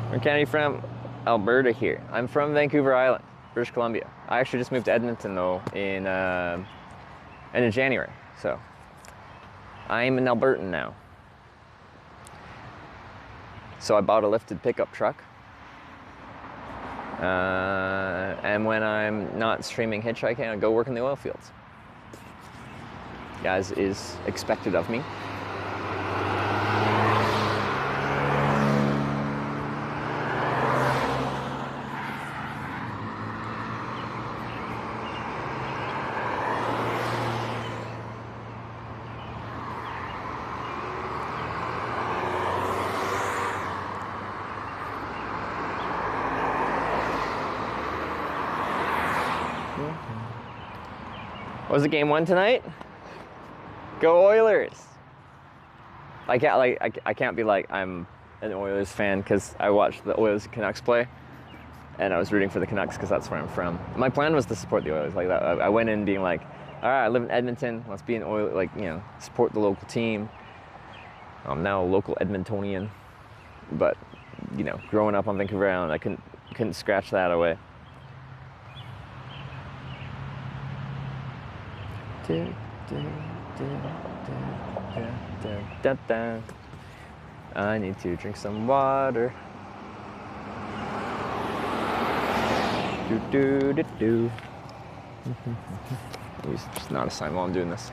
Where can you from? Alberta here. I'm from Vancouver Island, British Columbia. I actually just moved to Edmonton though in end of January, so I'm an Albertan now. So I bought a lifted pickup truck. And when I'm not streaming hitchhiking, I go work in the oil fields. As is expected of me. Was it game 1 tonight? Go Oilers! I can't be like I'm an Oilers fan because I watched the Oilers Canucks play, and I was rooting for the Canucks because that's where I'm from. My plan was to support the Oilers like that. I went in being like, all right, I live in Edmonton. Let's be an Oilers, like, you know, support the local team. I'm now a local Edmontonian, but you know, growing up on Vancouver Island, I couldn't scratch that away. I need to drink some water. It's just not a sign while I'm doing this.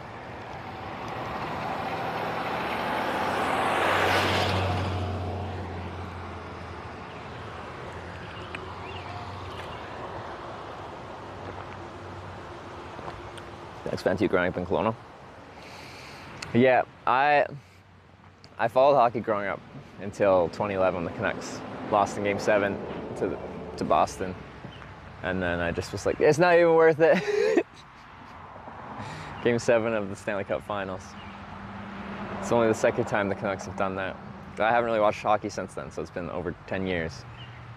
Expensive you growing up in Kelowna. Yeah, I followed hockey growing up until 2011 when the Canucks lost in Game 7 to Boston, and then I just was like, it's not even worth it. Game 7 of the Stanley Cup Finals. It's only the second time the Canucks have done that. I haven't really watched hockey since then, so it's been over 10 years,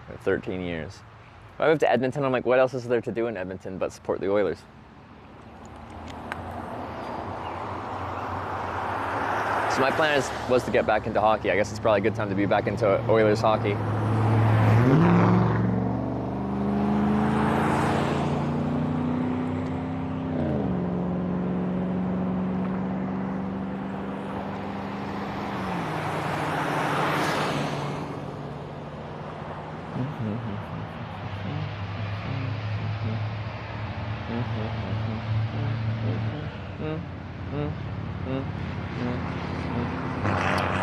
or 13 years. When I moved to Edmonton, I'm like, what else is there to do in Edmonton but support the Oilers? So my plan was to get back into hockey. I guess it's probably a good time to be back into Oilers hockey.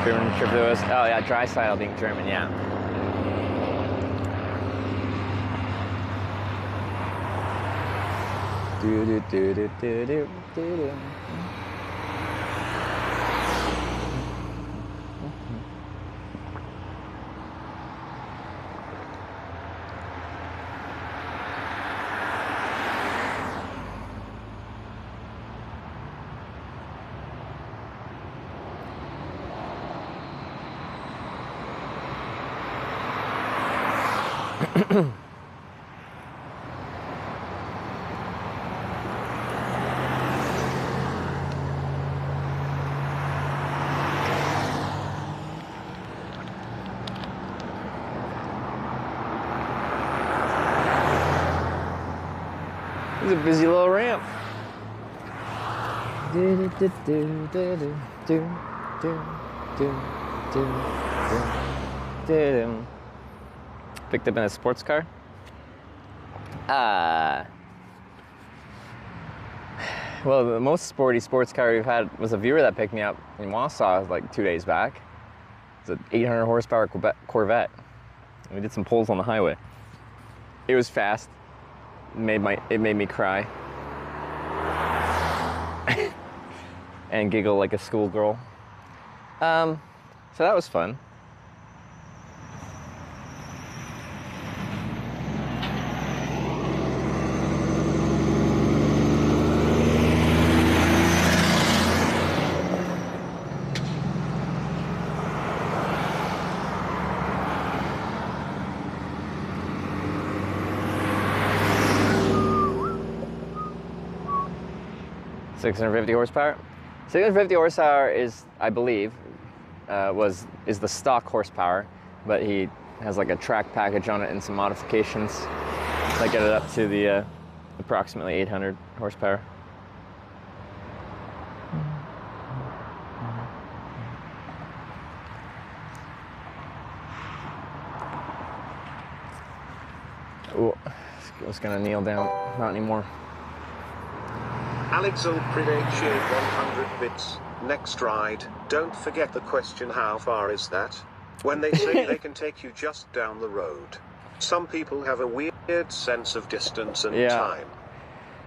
German contributors. Oh yeah, Drysdale being German, yeah. Do do do do do do do do. It's a busy little ramp. Picked up in a sports car. Well, the most sporty sports car we've had was a viewer that picked me up in Wausau like 2 days back. It's an 800 horsepower Corvette. And we did some pulls on the highway. It was fast. It made me cry. And giggle like a schoolgirl. So that was fun. $650 horsepower. 650 horsepower is, I believe, is the stock horsepower, but he has like a track package on it and some modifications that get it up to the approximately 800 horsepower. Ooh, I was gonna kneel down, not anymore. Alexel Predate shared 100 bits. Next ride, don't forget the question, how far is that? When they say they can take you just down the road. Some people have a weird sense of distance and time.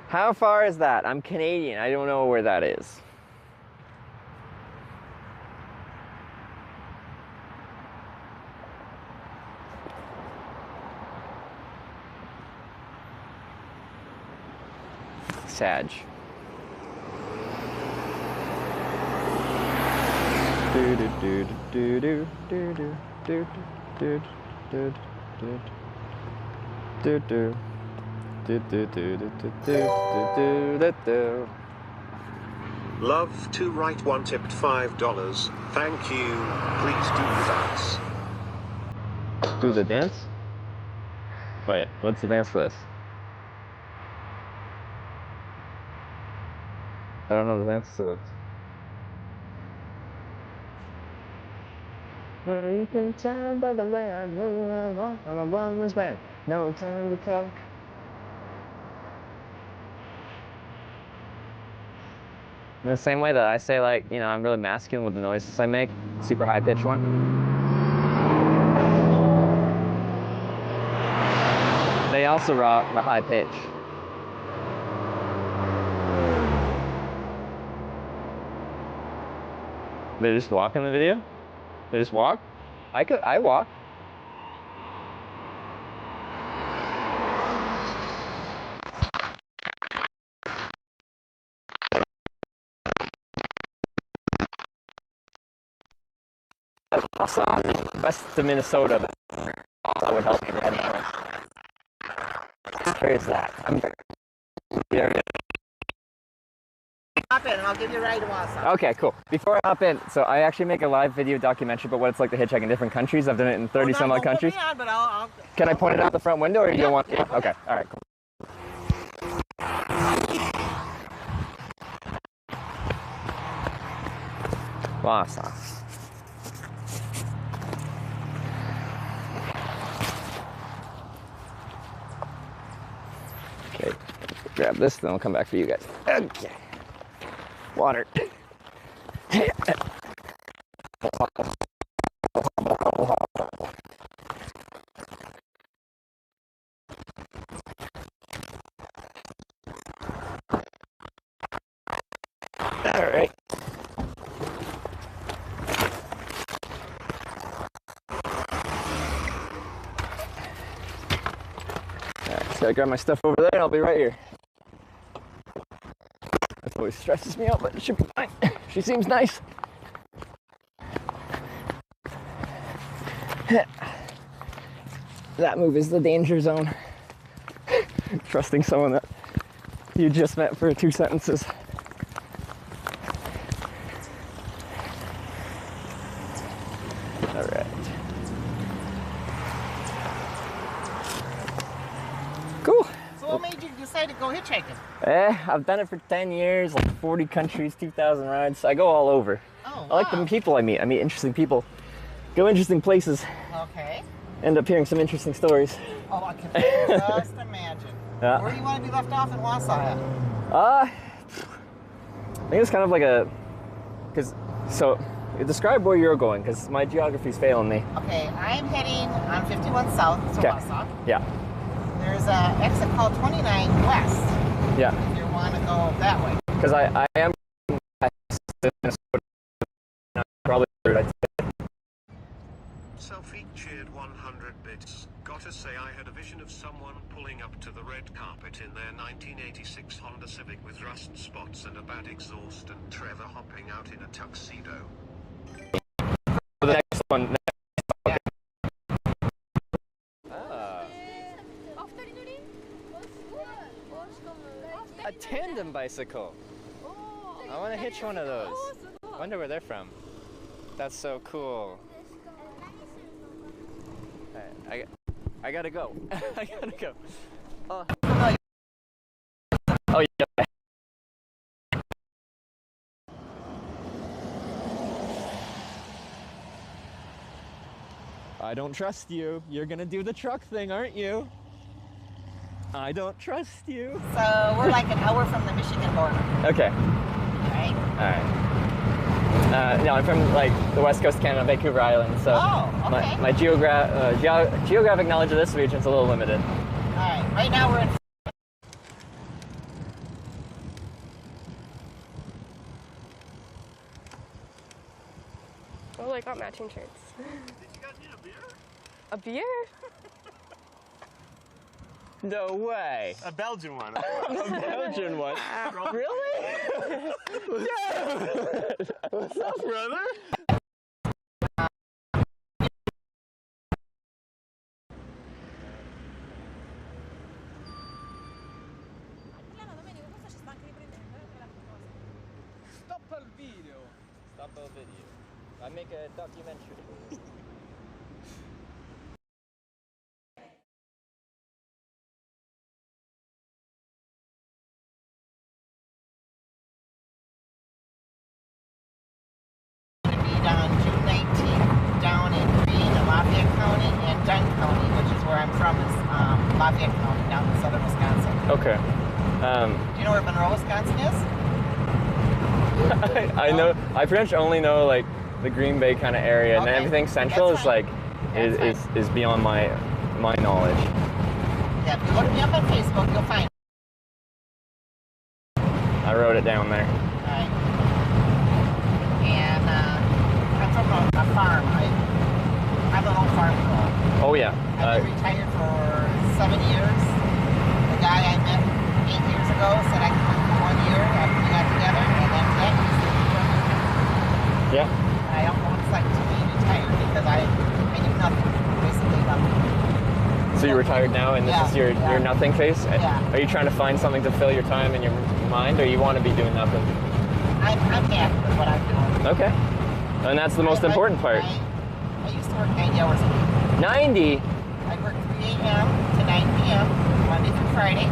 How far is that? I'm Canadian. I don't know where that is. Sag. Love to write one tipped $5. Thank you. Please do the dance. Do the dance? Wait, what's the dance for this? I don't know the dance to it. You can tell by the way I move along, I'm a one-less man. No time to talk. In the same way that I say, like, you know, I'm really masculine with the noises I make, super high-pitched one. They also rock the high pitch. They just walk in the video? They just walk? I walk. West to Minnesota. That would help me right now. Where is that? I'm there. Hop in and I'll give you a ride to Wausau. Okay, cool. Before I hop in, so I actually make a live video documentary about what it's like to hitchhike in different countries. I've done it in 30 some odd countries. On, but I'll Can I point it out the front window or you don't want? Yeah, okay, all right, cool. Wausau. Okay, grab this, then I'll come back for you guys. Okay. Water. All right. Just gotta grab my stuff over there and I'll be right here. That always stresses me out, but it should be fine. She seems nice. That move is the danger zone. Trusting someone that you just met for 2 sentences. All right. So what made you decide to go hitchhiking? I've done it for 10 years, like 40 countries, 2,000 rides. I go all over. Oh, I like the people I meet. I meet interesting people. Go interesting places. Okay. End up hearing some interesting stories. Oh, I can just imagine. Yeah. Where do you want to be left off in Wausau at? I think it's kind of like so describe where you're going, because my geography's failing me. Okay, I'm heading on 51 south to Wausau. Yeah. There's an exit called 29 west. Yeah. If you want to go that way. Because I am probably Self-featured 100 bits. Gotta say I had a vision of someone pulling up to the red carpet in their 1986 Honda Civic with rust spots and a bad exhaust and Trevor hopping out in a tuxedo. the next one. A tandem bicycle. I want to hitch one of those. I wonder where they're from. That's so cool. I gotta go. I gotta go. Oh yeah. I don't trust you. You're gonna do the truck thing, aren't you? I don't trust you. So we're like an hour from the Michigan border. Okay. Right? Alright. No, I'm from like the west coast of Canada, Vancouver Island, so okay. my geographic knowledge of this region is a little limited. Alright, right now we're in... Oh, I got matching shirts. Did you guys need a beer? A beer? No way. A Belgian one. A Belgian one? Really? Yeah. What's up, brother? Stop il video. Stop il video. I make a documentary. on June 19th down in Green and Lafayette County and Dunn County, which is where I'm from, is Lafayette County, down in southern Wisconsin. Okay. Do you know where Monroe, Wisconsin is? I know. I pretty much only know like the Green Bay kind of area, and then everything central is like is beyond my knowledge. Yeah, if you look me up on Facebook, you'll find. I wrote it down there. Alright. And I'm from a farm. I'm a little farm girl. Oh yeah. I've been retired for 7 years. The guy I met 8 years ago said I could work for 1 year after we got together, and then that was the Yeah. I don't know what it's like to be retired because I do nothing, basically nothing. So you're retired now, and this is your nothing phase? Yeah. Are you trying to find something to fill your time and your mind, or you want to be doing nothing? I'm happy with what I'm doing. Okay. And that's the most important part. I used to work 90 hours a week. 90? I work 3 a.m. to 9 p.m. Monday through Friday.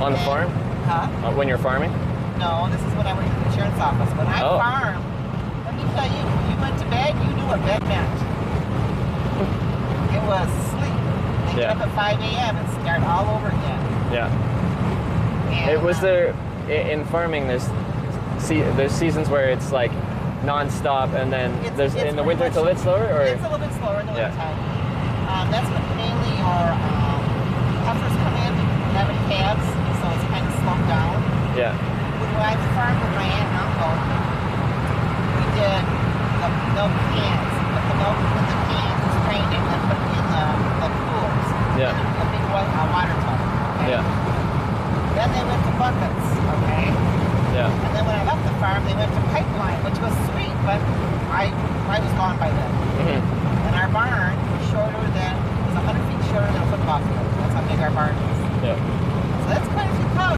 On the farm? Huh? When you're farming? No, this is when I work in the insurance office. When I farm, let me tell you, when you went to bed, you knew what bed meant. It was sleep. They get up at 5 a.m. and start all over again. Yeah. And, It was there in farming. There's seasons where it's like non-stop, and then there's in the winter it's a little bit slower, or it's a little bit slower in the winter time. That's when mainly your heifers come in, having calves, so it's kind of slowed down. Yeah. When I farmed with my aunt and uncle, we did the milk cans, put the milk in the cans, strained it, and put it in the coolers. Yeah. A big water tub. Okay? Yeah. Then they went to buckets, okay? Yeah. And then when I left the farm, they went to pipeline, which was sweet, but I was gone by then. Mm-hmm. And our barn was shorter than, it was 100 feet shorter than a football field. That's how big our barn is. Yeah. So that's quite a few cows.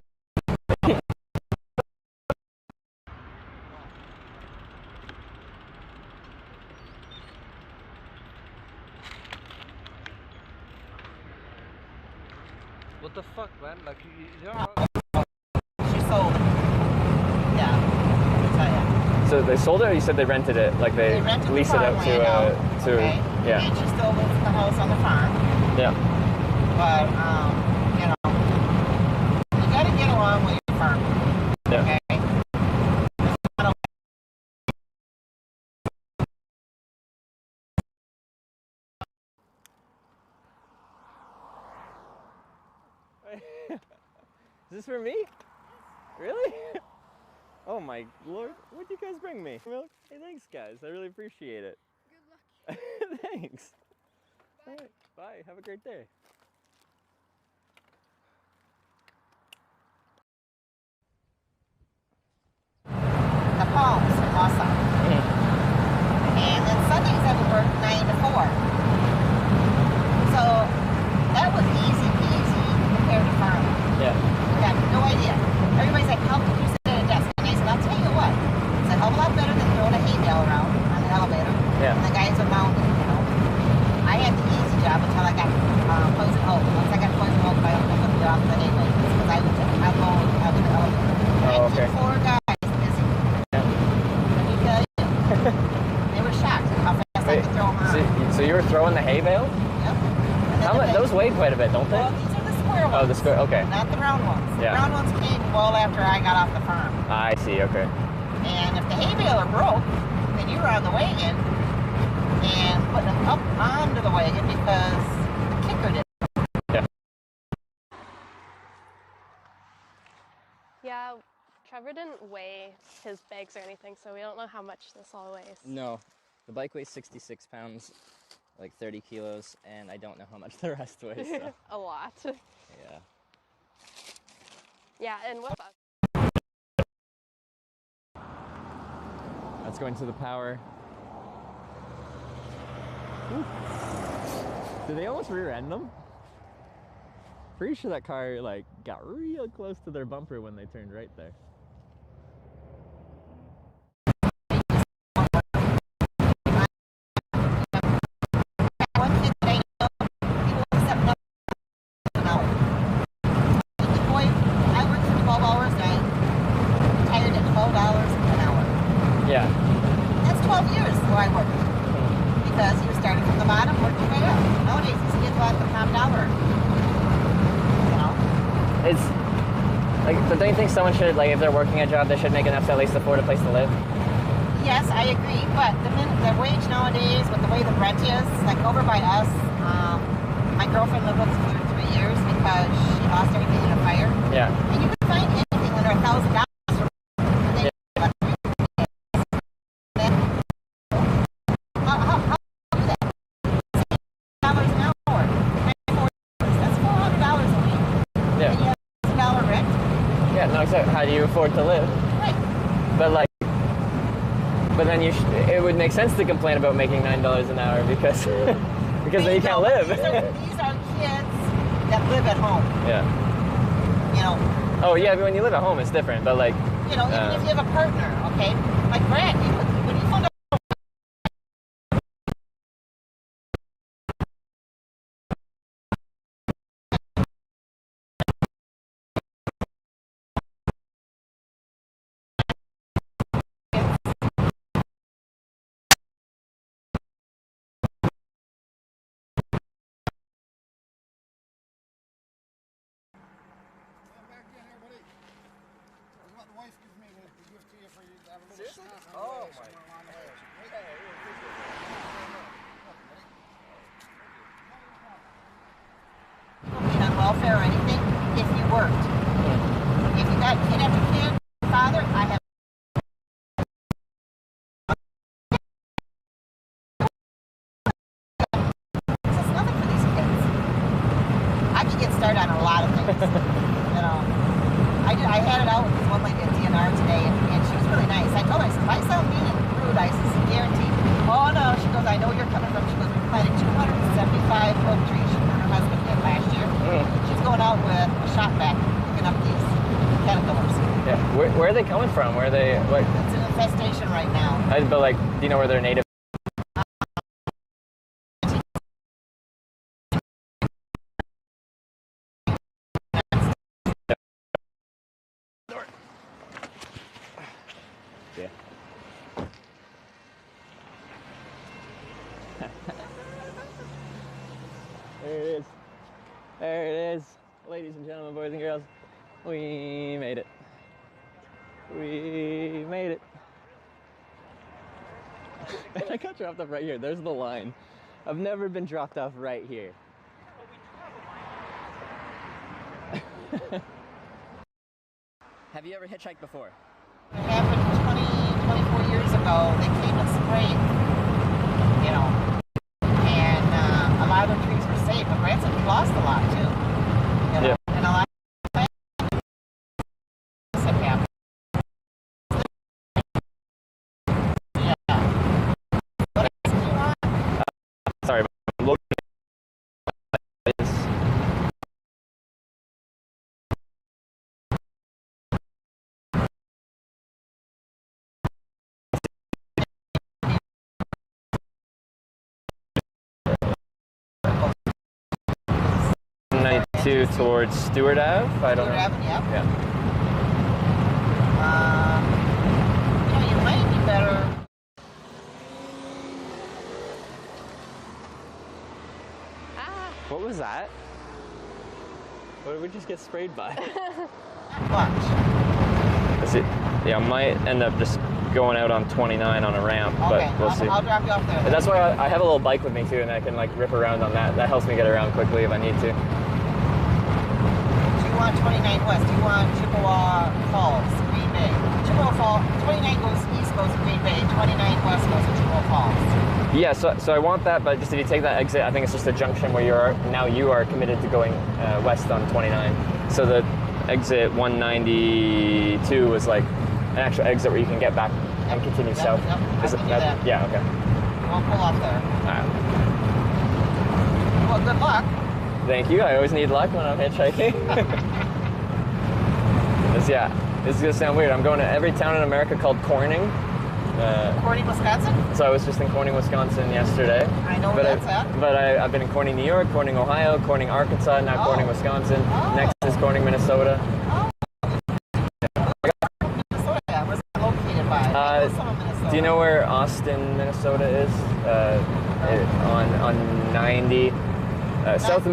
What the fuck, man? Like, She sold it. Yeah, I tell ya. So they sold it, or you said they rented it? Like they rented leased the it out farmland to okay? yeah. And she still lives in the house on the farm. Yeah. But, you know, you gotta get along with your farm. Yeah. Okay? Is this for me? Really? Oh my lord, what'd you guys bring me? Milk? Hey, thanks guys, I really appreciate it. Good luck. Thanks. Bye. All right, bye, have a great day. The Palms in Wausau. And then Sundays I would work 9 to 4. So that was easy peasy compared to farming. Yeah. I had no idea. Everybody's like, how could you sit at a desk? And I said, I'll tell you what, it's a hell of a lot better than throwing a hay bale around on the elevator. Yeah. And the guys are mounted, you know. I had the easy job until I got poison oak. Once I got poison oak, I was able to get off the hay bale because I would the elevator. Oh, okay. 4 guys busy. Yeah. Let me tell you, they were shocked at how fast I could throw them around. So you were throwing the hay bale? Yep. How much? Those weigh quite a bit, don't they? Well, these are the square ones. Oh, the square, okay. Not the round ones. Yeah. The round ones came well after I got off the farm. I see, okay. And if the hay baler broke, then you were on the wagon and putting them up onto the wagon because the kicker did. Yeah. Yeah, Trevor didn't weigh his bags or anything, so we don't know how much this all weighs. No, the bike weighs 66 pounds, like 30 kilos, and I don't know how much the rest weighs. So. A lot. Yeah. Yeah, and what? That's going to the power. Ooh. Did they almost rear end them? Pretty sure that car like got real close to their bumper when they turned right there. One thing that I know, people accept up an hour. Boy, I worked for 12 hours and I retired at $12 an hour. Yeah. That's 12 years where I worked. Because you started from the bottom, worked your way up. Nowadays, these kids want the top dollar. You know? It's like, but don't you think someone should, like, if they're working a job, they should make enough to at least afford a place to live? Yes, I agree, but the wage nowadays, with the way the rent is, like over by us, my girlfriend lived with us for 3 years because she lost everything in a fire. Yeah. And you can find anything under $1,000 for Yeah. How do that? $6 an hour. That's $400 a week. Yeah. And you have $1,000 rent. Yeah, no, exactly. How do you afford to live? Right. But like, but then it would make sense to complain about making $9 an hour because because then you can't live. These are kids that live at home. Yeah. You know. Oh yeah, but when you live at home, it's different. But like, you know, even if you have a partner, okay? Like Brad, when you found out. Oh my. Being on welfare or anything, if you worked. If you got kid after kid, father, I have. It's nothing for these kids. I could get started on a lot of things. You know, I had it out with this one lady at DNR today, and she was really nice. I told her, I said, if I sound mean and rude, I said, guaranteed. Oh no, she goes, I know where you're coming from. She goes, we planted 275 oak trees she and her husband did last year. She's going out with a shop vac, picking up these caterpillars. yeah, where are they coming from? Where are they? What? It's an infestation right now. But like, do you know where they're native? There it is. Ladies and gentlemen, boys and girls, we made it. We made it. I got dropped off right here. There's the line. I've never been dropped off right here. Have you ever hitchhiked before? It happened 24 years ago. They came and sprayed, you know, and a lot of the trees were safe. But Branson, we lost a lot too. You know, and a lot of things had happened. Yeah. What else do you want? Sorry, I'm looking. 92 towards Stewart Ave. I don't know. Stewart Ave, yeah. Yeah. Yeah, you might be better. What was that? What did we just get sprayed by? Watch. Is it? Yeah, I might end up just going out on 29 on a ramp, Okay, but we'll see. I'll drop you off there. And that's why I have a little bike with me too, and I can like rip around on that. That helps me get around quickly if I need to. Do you want 29 West? Do you want Chippewa Falls, Green Bay? Chippewa Falls, 29 goes east, goes to Green Bay, 29 West goes to Chippewa Falls. Yeah, so I want that, but just if you take that exit, I think it's just a junction where you are committed to going west on 29. So the exit 192 was like an actual exit where you can get back and continue south. Yep, Is it that? Yeah, okay. We'll pull off there. All right. Well, good luck. Thank you. I always need luck when I'm hitchhiking. This is gonna sound weird. I'm going to every town in America called Corning. Corning, Wisconsin? So I was just in Corning, Wisconsin yesterday. I know where that's at. But I've been in Corning, New York, Corning, Ohio, Corning, Arkansas, now Corning, Wisconsin. Next is Corning, Minnesota. Minnesota, where's it located by? Do you know where Austin, Minnesota is? On 90, south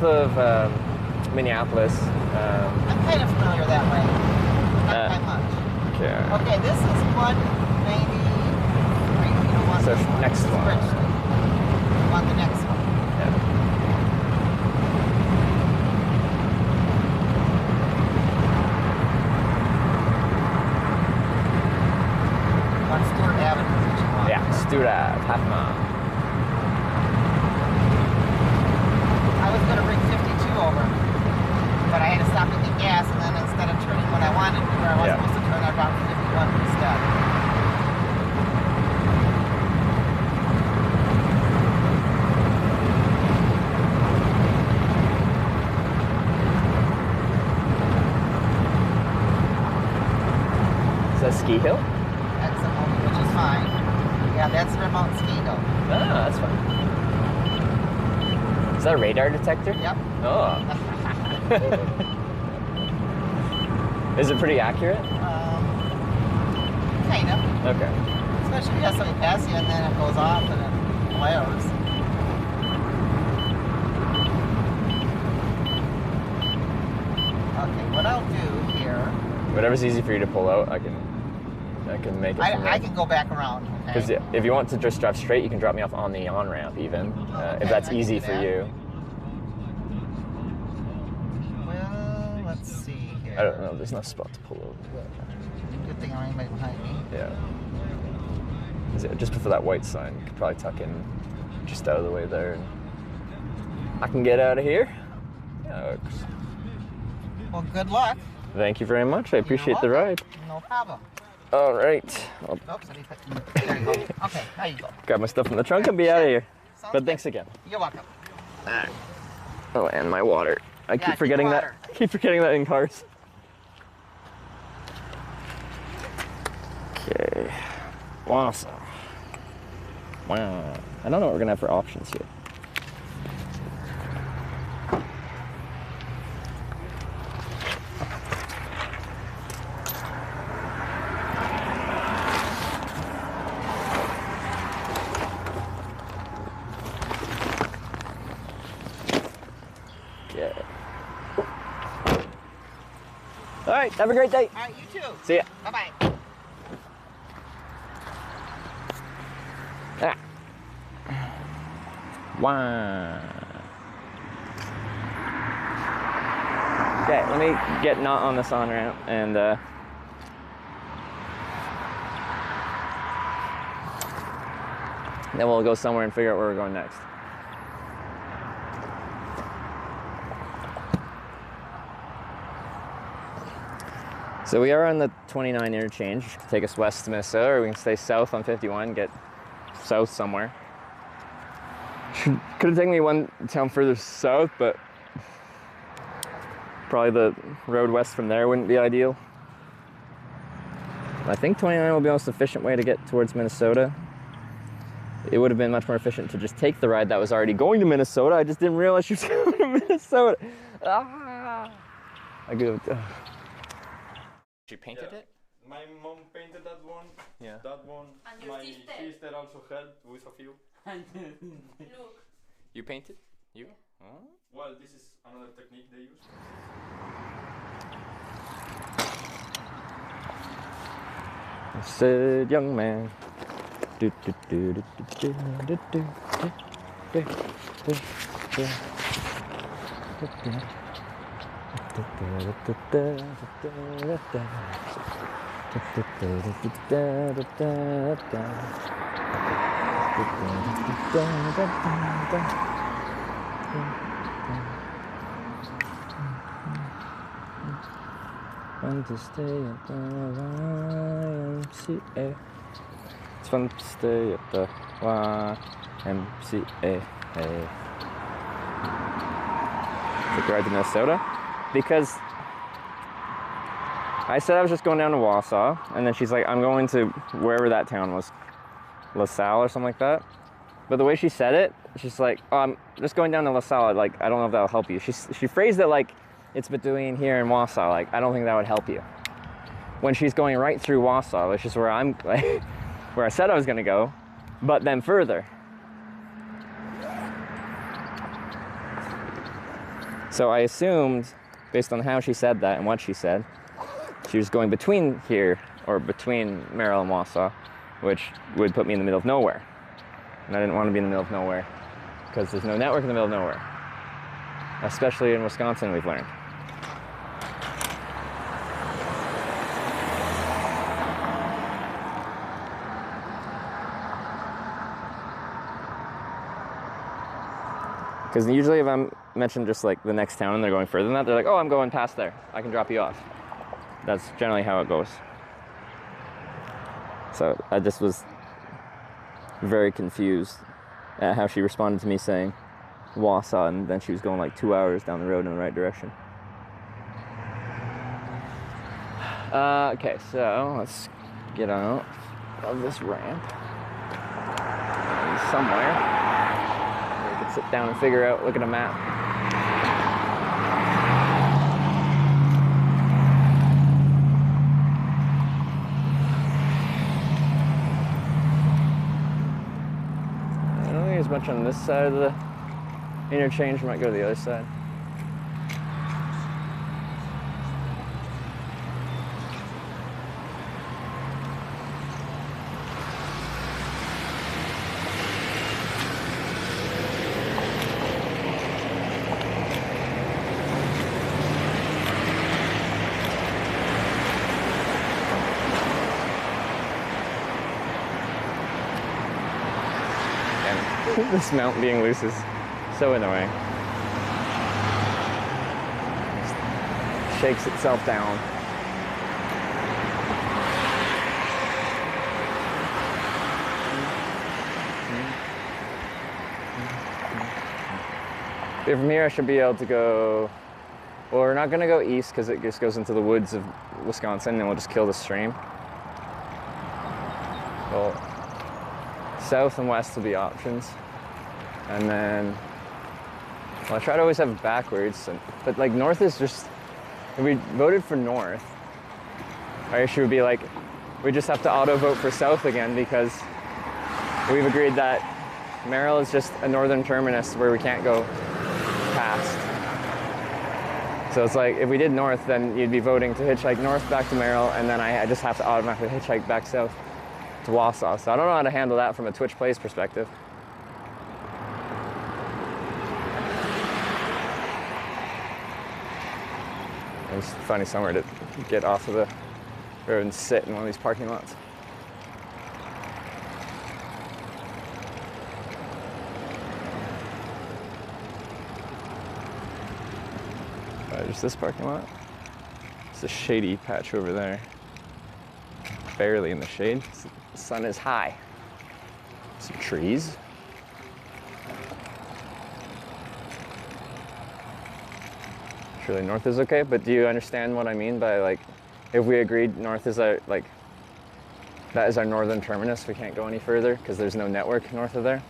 of Minneapolis. I'm kind of familiar that way. Not by much. Okay, this is 193. You don't want So this one. next one. Bridge Street. You want the next one. On Stewart Avenue, is what you want. Yeah, Stewart Ave, half mile. I was going to bring 52 over, but I had to stop and get gas, and then instead of turning when I wanted to, where I was supposed to turn, I brought 51 instead. Is that Ski Hill? Which is fine. Yeah, that's Remote Ski Hill. Ah, that's fine. Is that a radar detector? Yep. Oh. Is it pretty accurate? Kind of. Okay. Especially if you have somebody pass you and then it goes off and it flares. Okay, what I'll do here... Whatever's easy for you to pull out, I can make it. I can go back around. Because if you want to just drive straight, you can drop me off on the on-ramp even, if that's easy for you. Well, let's see here. I don't know, there's no spot to pull over. Good thing I ain't right behind me. Yeah. Just before that white sign, you could probably tuck in just out of the way there. And I can get out of here. Yeah, it works. Well, good luck. Thank you very much. I appreciate the ride. No problem. All right. Oops, there you go. Okay, there you go. Grab my stuff in the trunk and be out of here. But thanks again. You're welcome. All right. Oh, and my water. I Yeah, keep forgetting keep that. water. I keep forgetting that in cars. Okay. Wausau. Wow. I don't know what we're gonna have for options here. Okay. All right, have a great day. All right, you too. See ya. Bye-bye. Ah. Wow. Okay, let me get not on this on-ramp and then we'll go somewhere and figure out where we're going next. So we are on the 29 interchange, which could take us west to Minnesota, or we can stay south on 51, get south somewhere. Could have taken me one town further south, but probably the road west from there wouldn't be ideal. I think 29 will be the most efficient way to get towards Minnesota. It would have been much more efficient to just take the ride that was already going to Minnesota. I just didn't realize she was going to Minnesota. Ah! I could have... She painted it? My mom painted that one. Yeah. That one. And your My sister also helped with a few. Look. You painted? You? Yeah. Oh. Well, this is another technique they use. I said, young man. Do, do, do, do, do, do, do, do, do, do, do. Fun to stay at the YMCA. It's fun to stay at the YMCA. Took a ride to Minnesota because I said I was just going down to Wausau, and then she's like, I'm going to wherever that town was, LaSalle or something like that. But the way she said it, she's like, oh, I'm just going down to LaSalle. Like, I don't know if that'll help you. She phrased it like it's between here and Wausau. Like, I don't think that would help you. When she's going right through Wausau, which is where I'm, like, where I said I was going to go, but then further. So I assumed, based on how she said that and what she said, she was going between here, or between Merrill and Wausau, which would put me in the middle of nowhere. And I didn't want to be in the middle of nowhere, because there's no network in the middle of nowhere. Especially in Wisconsin, we've learned. Because usually if I'm mentioned just like the next town and they're going further than that, they're like, oh, I'm going past there. I can drop you off. That's generally how it goes. So I just was very confused at how she responded to me saying Wausau, and then she was going like 2 hours down the road in the right direction. Okay, so let's get out of this ramp somewhere. Sit down and figure out, look at a map. I don't think there's much on this side of the interchange. We might go to the other side. This mount being loose is so annoying. It shakes itself down. From here I should be able to go, well, we're not going to go east because it just goes into the woods of Wisconsin and we'll just kill the stream. Well, south and west will be options. And then, well, I try to always have it backwards, but like north is just, if we voted for north, our issue would be like, we just have to auto vote for south again because we've agreed that Merrill is just a northern terminus where we can't go past. So it's like, if we did north, then you'd be voting to hitchhike north back to Merrill, and then I just have to automatically hitchhike back south to Wausau. So I don't know how to handle that from a Twitch Plays perspective. I'm just finding somewhere to get off of the road and sit in one of these parking lots. There's this parking lot. It's a shady patch over there. Barely in the shade. The sun is high. Some trees. Surely north is okay, but do you understand what I mean by, like, if we agreed north is our, like, that is our northern terminus, we can't go any further because there's no network north of there.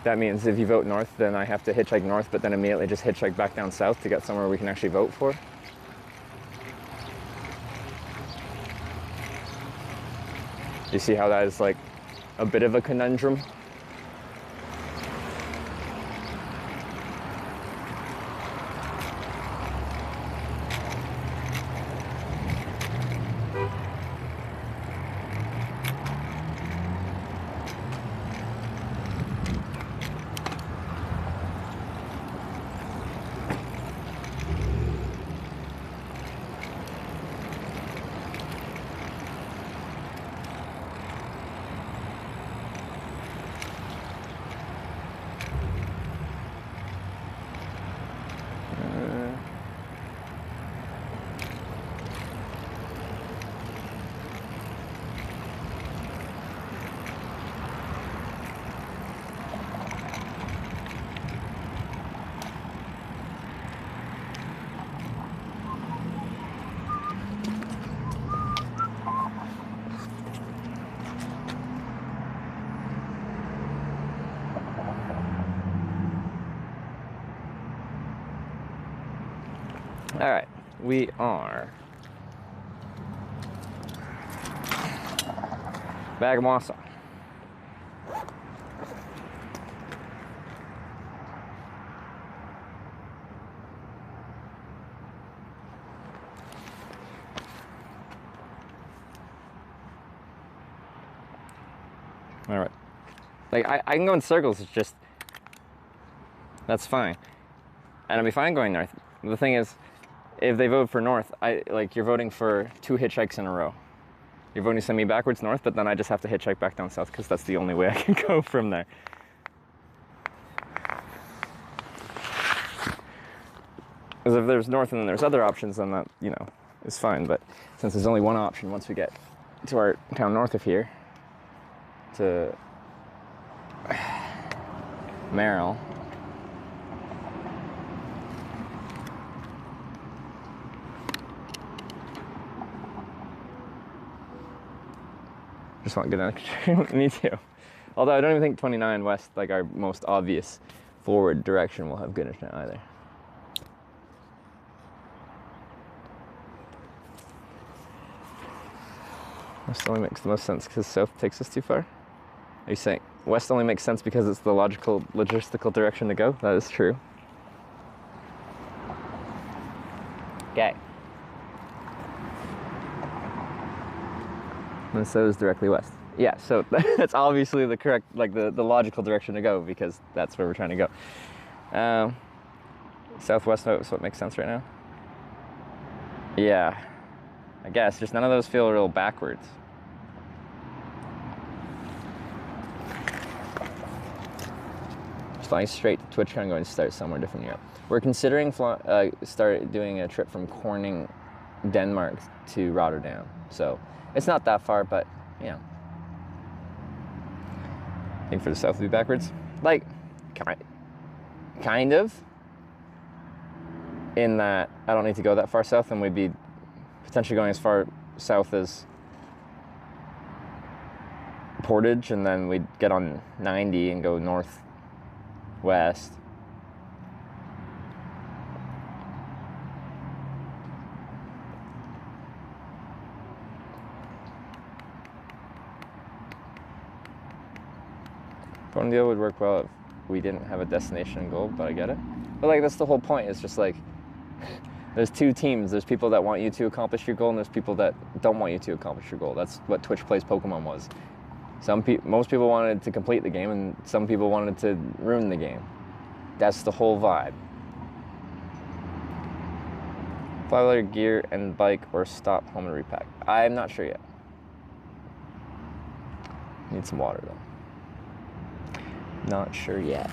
That means if you vote north, then I have to hitchhike north, but then immediately just hitchhike back down south to get somewhere we can actually vote for. You see how that is like a bit of a conundrum? All right, we are back in Wausau. All right, like I can go in circles. It's just that's fine, and I'll be fine going north. The thing is, if they vote for north, you're voting for 2 hitchhikes in a row. You're voting to send me backwards north, but then I just have to hitchhike back down south because that's the only way I can go from there. Because if there's north and then there's other options, then that, you know, is fine. But since there's only one option once we get to our town north of here, to Merrill, just want good connection. Me too. Although I don't even think 29 west, like our most obvious forward direction, will have good internet either. West only makes the most sense because south takes us too far. Are you saying west only makes sense because it's the logistical direction to go? That is true. Okay. And so is directly west. Yeah, so that's obviously the correct, like the logical direction to go because that's where we're trying to go. Southwest is what makes sense right now. Yeah, I guess. Just none of those feel real backwards. Just flying straight to Twitch, I'm going to start somewhere different in Europe. We're considering start doing a trip from Corning, Denmark to Rotterdam. So it's not that far, but you know. I think for the south would be backwards. Like, kind of. In that I don't need to go that far south, and we'd be potentially going as far south as Portage, and then we'd get on 90 and go northwest. Phone deal would work well if we didn't have a destination goal, but I get it. But like, that's the whole point. It's just like, there's two teams. There's people that want you to accomplish your goal, and there's people that don't want you to accomplish your goal. That's what Twitch Plays Pokemon was. Most people wanted to complete the game, and some people wanted to ruin the game. That's the whole vibe. Fly with your gear and bike, or stop home and repack. I'm not sure yet. Need some water though. Not sure yet.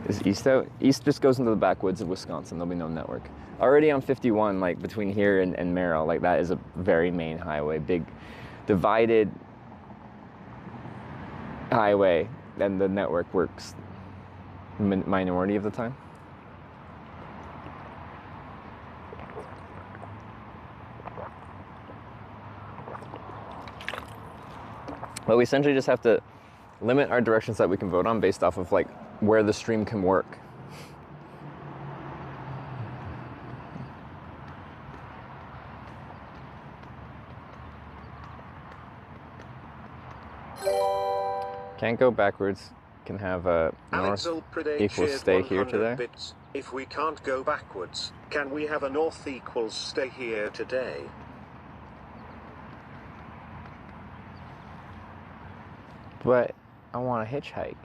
Is East out? East just goes into the backwoods of Wisconsin. There'll be no network. Already on 51, like between here and Merrill, like that is a very main highway, big divided highway, and the network works minority of the time. But we essentially just have to limit our directions that we can vote on based off of like where the stream can work. Can't go backwards. Can have a north equals stay here today. Bits. If we can't go backwards, can we have a north equals stay here today? But I want to hitchhike.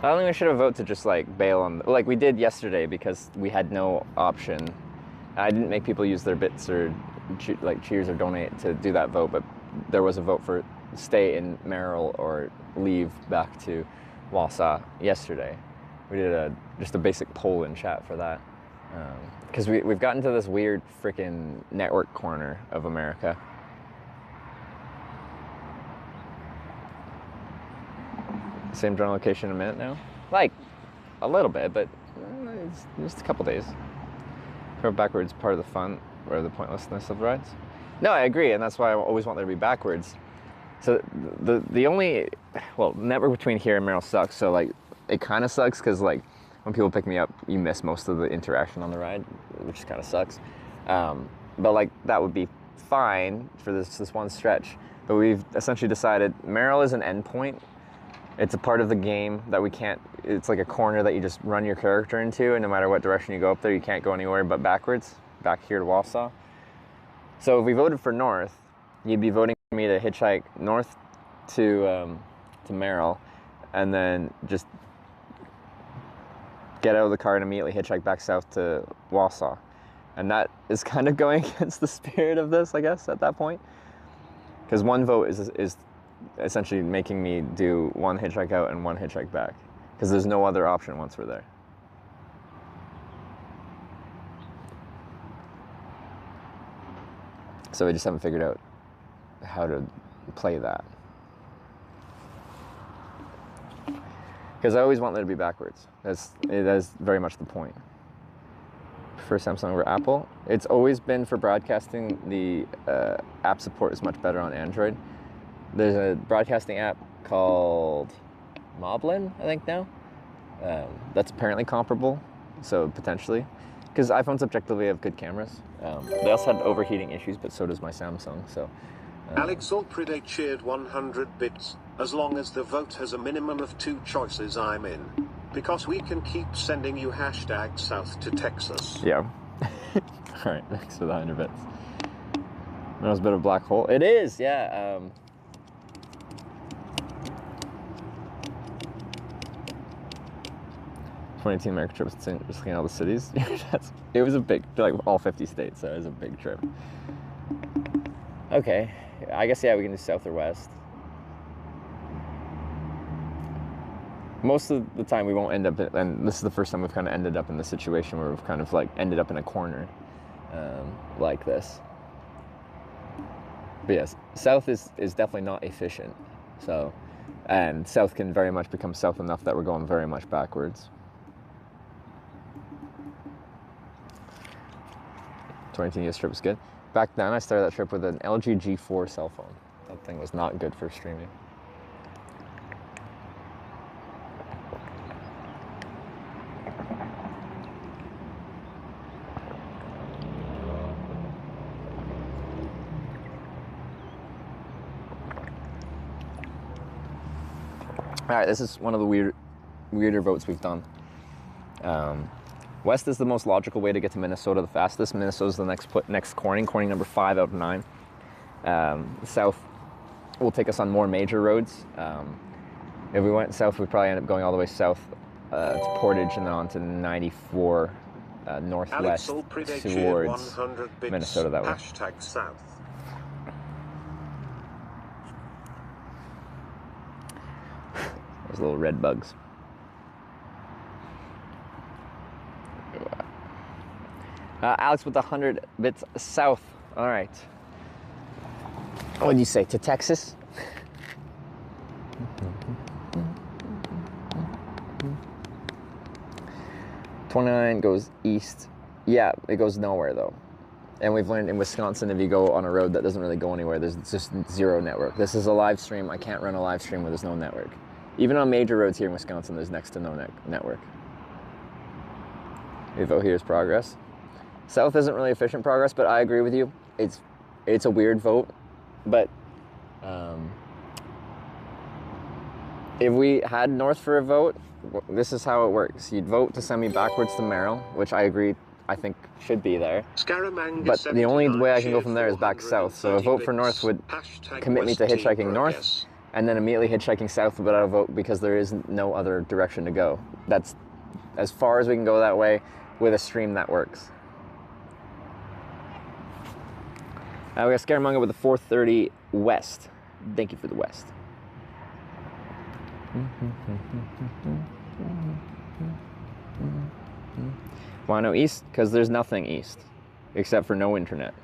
I don't think we should have voted to just like bail on, like we did yesterday, because we had no option. I didn't make people use their bits or like cheers or donate to do that vote, but there was a vote for stay in Merrill or leave back to Wausau yesterday. We did just a basic poll in chat for that. Because we've gotten to this weird freaking network corner of America. Same general location in a minute now? Like, a little bit, but it's just a couple days. Go backwards, part of the fun, or the pointlessness of the rides. No, I agree, and that's why I always want there to be backwards. So the only, well, network between here and Merrill sucks, so like, it kind of sucks, because like, when people pick me up, you miss most of the interaction on the ride, which kind of sucks. But like, that would be fine for this one stretch. But we've essentially decided Merrill is an endpoint. It's a part of the game that we can't, it's like a corner that you just run your character into, and no matter what direction you go up there, you can't go anywhere but backwards, back here to Wausau. So if we voted for north, you'd be voting for me to hitchhike north to Merrill, and then just get out of the car and immediately hitchhike back south to Wausau. And that is kind of going against the spirit of this, I guess, at that point. Because one vote is essentially making me do one hitchhike out and one hitchhike back, because there's no other option once we're there. So we just haven't figured out how to play that. Because I always want there to be backwards. That is very much the point. For Samsung over Apple, it's always been for broadcasting. The app support is much better on Android. There's a broadcasting app called Moblin, I think now. That's apparently comparable, so potentially. Because iPhones objectively have good cameras. They also had overheating issues, but so does my Samsung, so. Alex Allpride cheered 100 bits. As long as the vote has a minimum of 2 choices, I'm in. Because we can keep sending you hashtag South to Texas. Yeah. Alright, thanks for the 100 bits. That was a bit of a black hole. It is, yeah. 2018 American trip, just looking at all the cities. It was a big, like all 50 states, so it was a big trip. Okay, I guess, yeah, we can do south or west. Most of the time we won't end up, and this is the first time we've kind of ended up in the situation where we've kind of like ended up in a corner like this. But yes, south is definitely not efficient. So, and south can very much become south enough that we're going very much backwards. 22 US trip was good. Back then, I started that trip with an LG G4 cell phone. That thing was not good for streaming. All right, this is one of the weirder votes we've done. West is the most logical way to get to Minnesota the fastest. Minnesota's the next corning number 5 out of 9. South will take us on more major roads. If we went south, we'd probably end up going all the way south to Portage and then on to 94 northwest towards Minnesota that way. Hashtag South. Those little red bugs. Alex with 100 bits south. All right. What did you say? To Texas? '29 goes east. Yeah, it goes nowhere though. And we've learned in Wisconsin, if you go on a road that doesn't really go anywhere, there's just zero network. This is a live stream. I can't run a live stream where there's no network. Even on major roads here in Wisconsin, there's next to no network. We vote here is progress. South isn't really efficient progress, but I agree with you. It's a weird vote, but if we had north for a vote, this is how it works. You'd vote to send me backwards to Merrill, which I agree, I think should be there. But the only way I can go from there is back south. So a vote for north would commit me to hitchhiking north, and then immediately hitchhiking south without a vote because there is no other direction to go. That's as far as we can go that way with a stream that works. We got Scaramanga with the 430 west. Thank you for the west. Why no east? Because there's nothing east, except for no internet.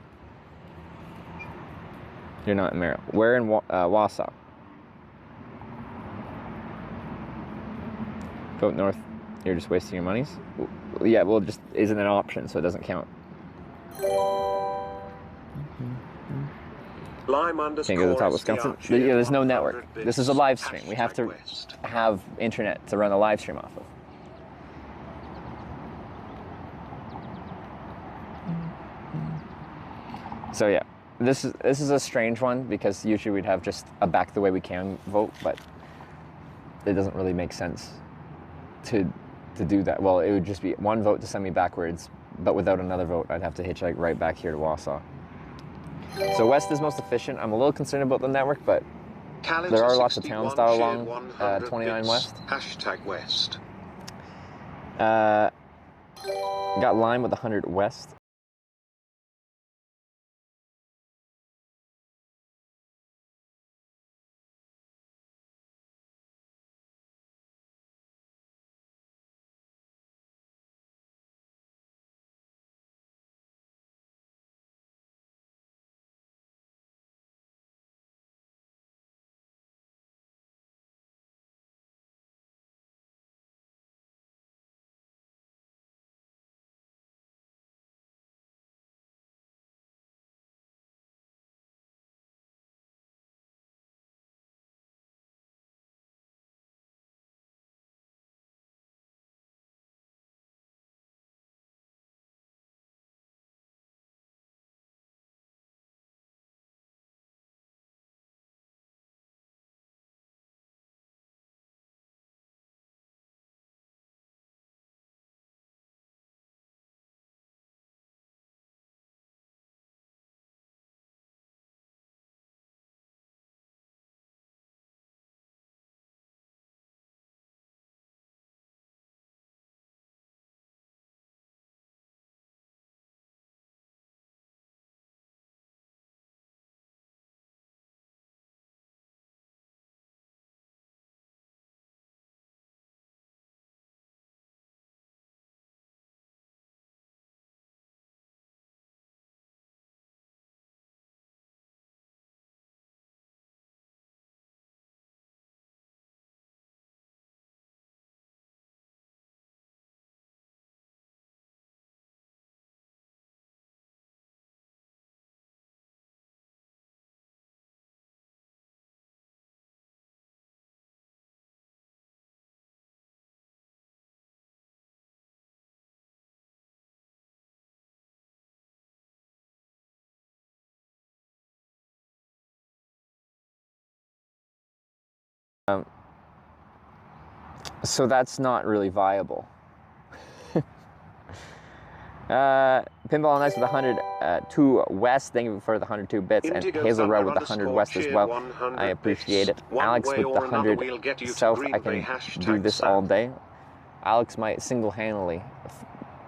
You're not in Merrill. We're in Wausau. Vote north. You're just wasting your monies. Yeah, well, just isn't an option, so it doesn't count. Can't go to the top of Wisconsin. Yeah, there's no network. This is a live stream. We have to have internet to run a live stream off of. So yeah, this is a strange one because usually we'd have just a back the way we can vote, but it doesn't really make sense to do that. Well, it would just be one vote to send me backwards, but without another vote, I'd have to hitchhike right back here to Wausau. So west is most efficient. I'm a little concerned about the network, but there are lots of towns that are along 29 west. Hashtag west. Got Lime with 100 west. So that's not really viable. Pinball on Ice with 102 West, thank you for the 102 bits, Indigo and Hazel Row with the Thunder 100 West as cheered well. 100 I appreciate bits. it. One Alex way with the or another 100 we'll get you to South, Green I Bay can hashtag do this South. all day. Alex might single-handedly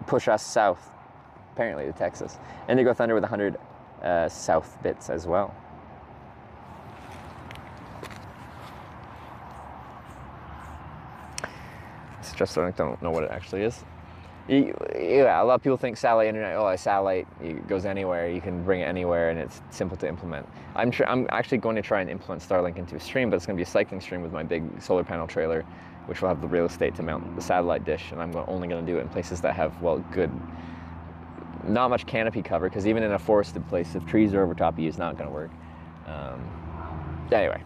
push us south, apparently to Texas. Indigo Thunder with 100 South bits as well. It's just I don't know what it actually is. Yeah, a lot of people think satellite internet, oh, a satellite, it goes anywhere, you can bring it anywhere, and it's simple to implement. I'm actually going to try and implement Starlink into a stream, but it's going to be a cycling stream with my big solar panel trailer, which will have the real estate to mount the satellite dish, and I'm only going to do it in places that have, well, good, not much canopy cover, because even in a forested place, if trees are over top of you, it's not going to work. Anyway.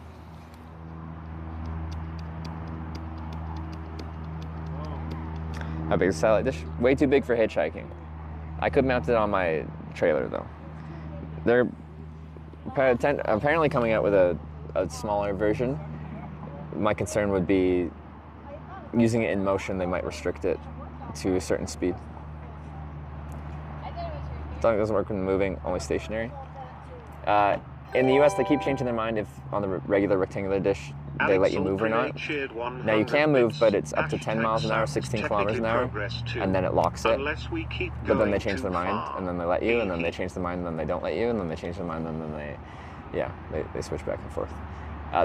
How big is the satellite dish? Way too big for hitchhiking. I could mount it on my trailer though. They're apparently coming out with a smaller version. My concern would be using it in motion, they might restrict it to a certain speed. As long as it doesn't work when moving, only stationary. In the US, they keep changing their mind if on the regular rectangular dish, they let you move or not. Now you can move, but it's up to 10 miles an hour, 16 kilometers an hour, and then it locks it. But then they change their mind, and then they let you, and then they change their mind, and then they don't let you, and then they change their mind, and then they switch back and forth.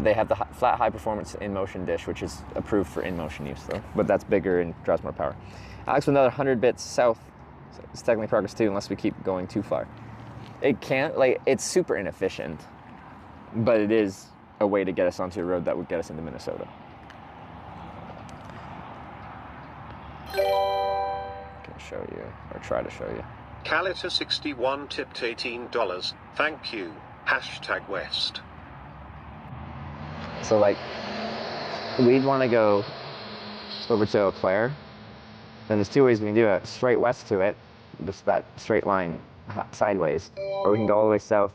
They have the flat high performance in motion dish, which is approved for in motion use though, but that's bigger and draws more power. Alex with another 100 bits south. So it's technically progress too, unless we keep going too far. It can't, it's super inefficient, but it is a way to get us onto a road that would get us into Minnesota. I can show you, or try to show you. Calita61 tipped $18. Thank you. Hashtag West. So we'd want to go over to Eau Claire. Then there's two ways we can do it. Straight west to it, just that straight line sideways. Or we can go all the way south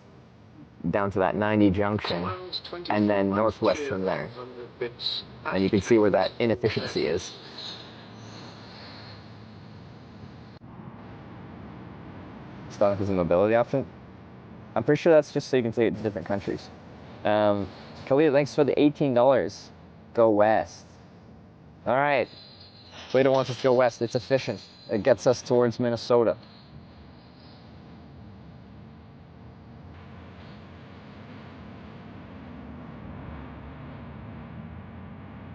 down to that 90 junction and then northwest from there. And you can see where that inefficiency is. Stock is a mobility option. I'm pretty sure that's just so you can take it to different countries. Khalid, thanks for the $18. Go west. All right. Toledo wants us to go west. It's efficient. It gets us towards Minnesota.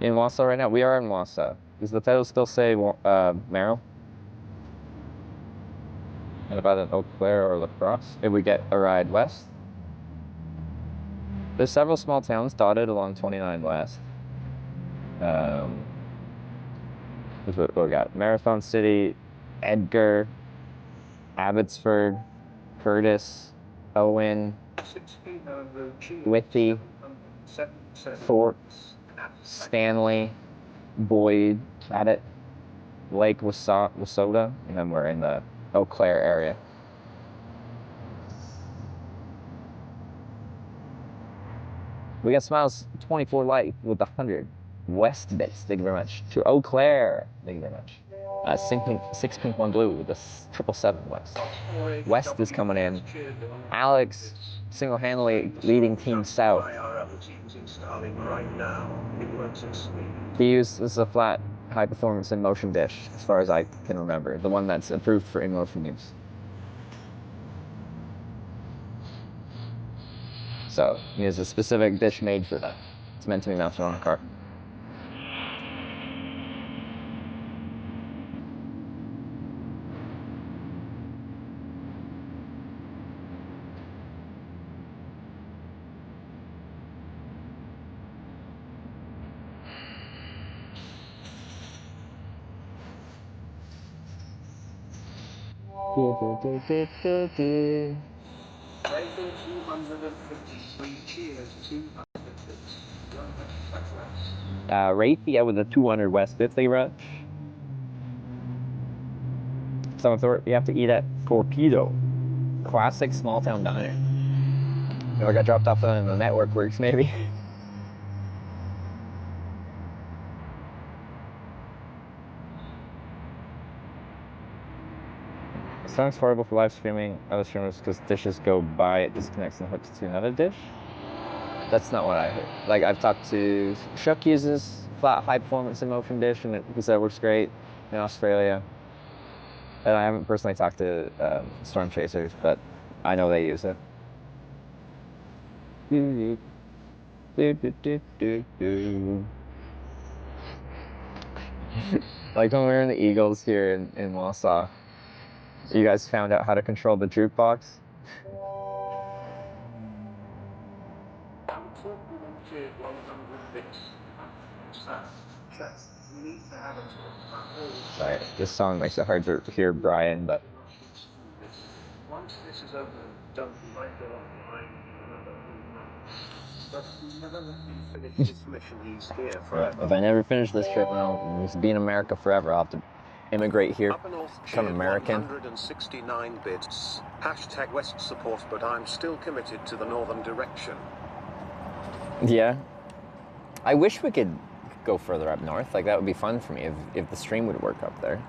In Wausau right now? We are in Wausau. Does the title still say Merrill? And about an Eau Claire or La Crosse? If we get a ride west? There's several small towns dotted along 29 West. What we got? Marathon City, Edgar, Abbotsford, Curtis, Owen, Whitby, Fort, Stanley, Boyd, Cadett, Lake Wausoda, and then we're in the Eau Claire area. We got Smiles 24 Light with 100 West bits. Thank you very much. To Eau Claire. Thank you very much. 6 Pink 1 Blue with the 777 West. West is coming in. Alex single-handedly leading Team South. This is a flat high performance in motion dish, as far as I can remember. The one that's approved for in motion use. So, there's a specific dish made for that. It's meant to be mounted on a car. Rafia with a 200 West bits, they run. Some sort, you have to eat at Torpedo. Classic small town diner. I got dropped off on the network works maybe. Sounds horrible for live streaming other streamers because dishes go by, it disconnects and hooks to another dish. That's not what I heard. Like, I've talked to Shuck uses flat high performance emotion dish, and he said it works great in Australia. And I haven't personally talked to Storm Chasers, but I know they use it. Like when we were in the Eagles here in Wausau, you guys found out how to control the jukebox. Sorry, this song makes it hard to hear Brian, but Once this is over, don't mind it online. But never let him finish his mission. He's here forever. if I never finish this trip, I'll just be in America forever. I'll have to immigrate here, become American. 169 bits. Hashtag West support, but I'm still committed to the northern direction. Yeah. I wish we could go further up north. Like, that would be fun for me if the stream would work up there.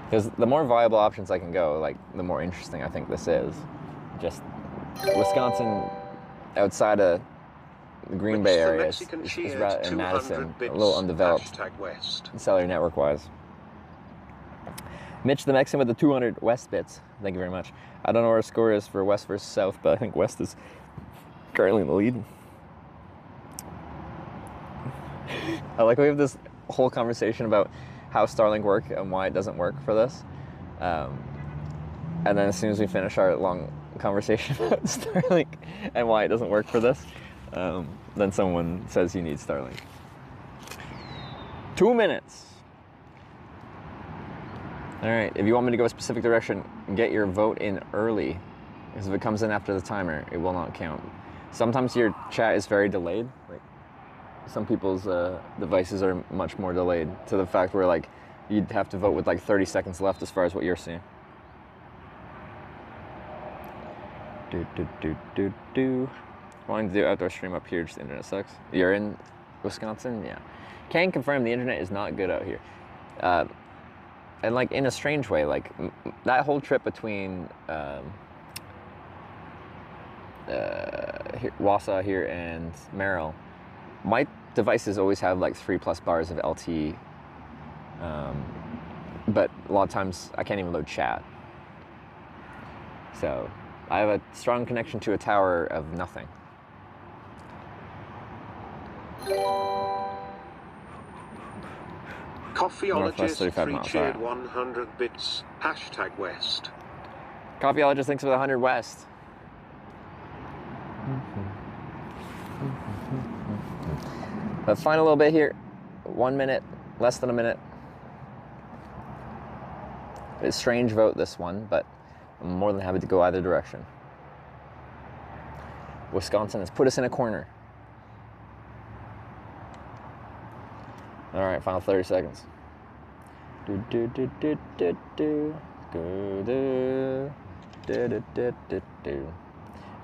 Because the more viable options I can go, like, the more interesting I think this is. Just Wisconsin outside of the Green Bay area is in Madison, a little undeveloped cellular network-wise. Mitch the Mexican with the 200 West bits. Thank you very much. I don't know where our score is for West versus South, but I think West is currently in the lead. I like we have this whole conversation about how Starlink works and why it doesn't work for this. And then as soon as we finish our long conversation about Starlink and why it doesn't work for this, then someone says you need Starlink. 2 minutes. All right, if you want me to go a specific direction, get your vote in early. Because if it comes in after the timer, it will not count. Sometimes your chat is very delayed. Like, some people's devices are much more delayed to the fact where, like, you'd have to vote with like 30 seconds left as far as what you're seeing. Wanting to do outdoor stream up here, just the internet sucks. You're in Wisconsin? Yeah. Can confirm the internet is not good out here. And like, in a strange way, like that whole trip between Wausau here and Merrill, my devices always have like 3+ bars of LTE, but a lot of times I can't even load chat. So I have a strong connection to a tower of nothing. Coffeeologist 3 cheered 100 bits. Hashtag West. Coffeeologist thinks for the 100 West. Let's find a little bit here. 1 minute, less than a minute. It's a strange vote, this one, but I'm more than happy to go either direction. Wisconsin has put us in a corner. All right, final 30 seconds. A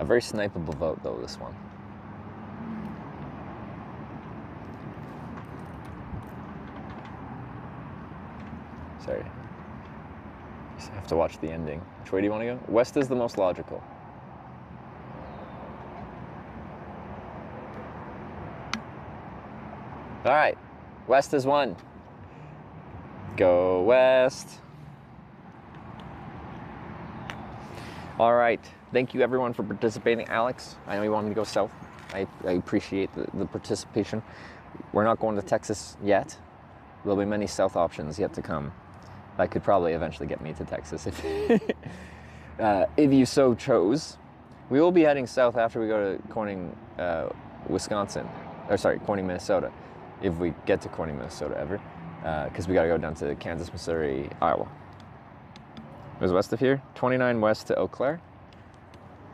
very snipeable vote, though, this one. Sorry. Just have to watch the ending. Which way do you want to go? West is the most logical. All right, West is won. Go West. All right, thank you everyone for participating. Alex, I know you wanted to go south. I appreciate the participation. We're not going to Texas yet. There'll be many south options yet to come. That could probably eventually get me to Texas if you so chose. We will be heading south after we go to Corning, Wisconsin. Or sorry, Corning, Minnesota. If we get to Corning, Minnesota ever. Because we got to go down to Kansas, Missouri, Iowa. It was west of here, 29 west to Eau Claire.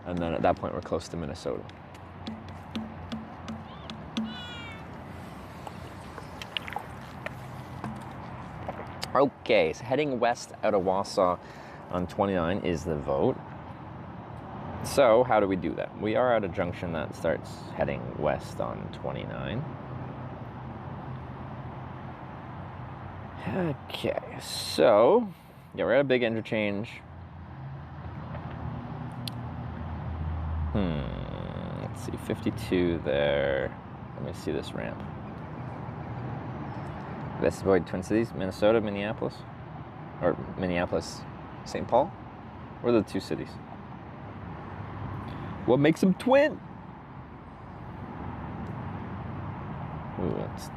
And then at that point, we're close to Minnesota. Okay, so heading west out of Wausau on 29 is the vote. So how do we do that? We are at a junction that starts heading west on 29. Okay, so Yeah, we're at a big interchange. Let's see, 52 there. Let me see this ramp. Let's avoid Twin Cities, Minnesota, Minneapolis. Or Minneapolis, St. Paul? What are the two cities? What makes them twin? Ooh, that's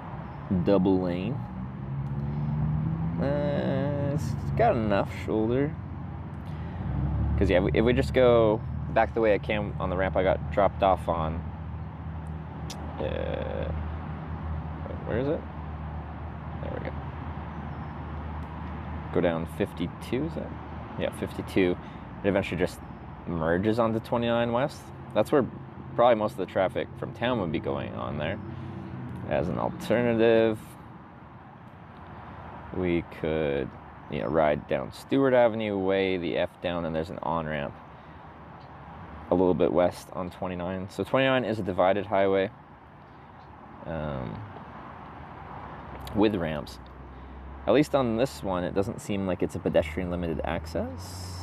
double lane. It's got enough shoulder. Because yeah, if we just go back the way I came on the ramp I got dropped off on. Where is it? There we go. Go down 52, is that? Yeah, 52. It eventually just merges onto 29 West. That's where probably most of the traffic from town would be going on there. As an alternative, we could, ride down Stewart Avenue, way the F down, and there's an on-ramp a little bit west on 29. So 29 is a divided highway with ramps. At least on this one, it doesn't seem like it's a pedestrian limited access.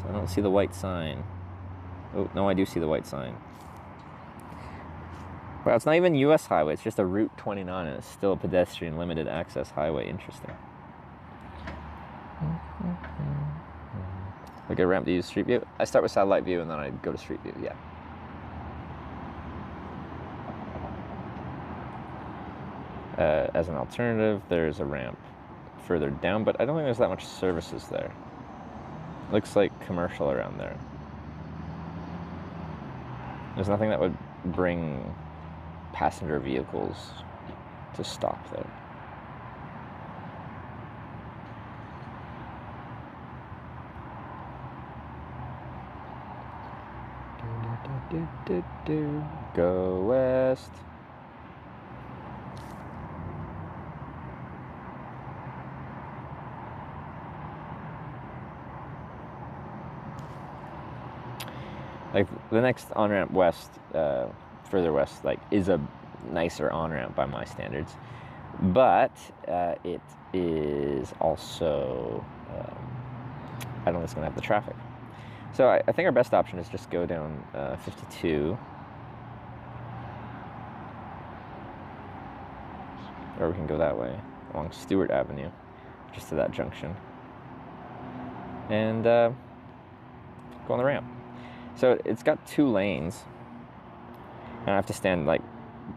I don't see the white sign. Oh, no, I do see the white sign. Wow, it's not even US highway, it's just a Route 29, and it's still a pedestrian limited access highway. Interesting. Like a ramp to use Street View? I start with satellite view and then I go to Street View, yeah. As an alternative, there's a ramp further down, but I don't think there's that much services there. Looks like commercial around there. There's nothing that would bring passenger vehicles to stop there. Go west. Like the next on-ramp west, further west, like is a nicer on-ramp by my standards, but it is also I don't know if it's gonna have the traffic. So I think our best option is just go down 52, or we can go that way along Stewart Avenue, just to that junction, and go on the ramp. So it's got 2 lanes, and I have to stand like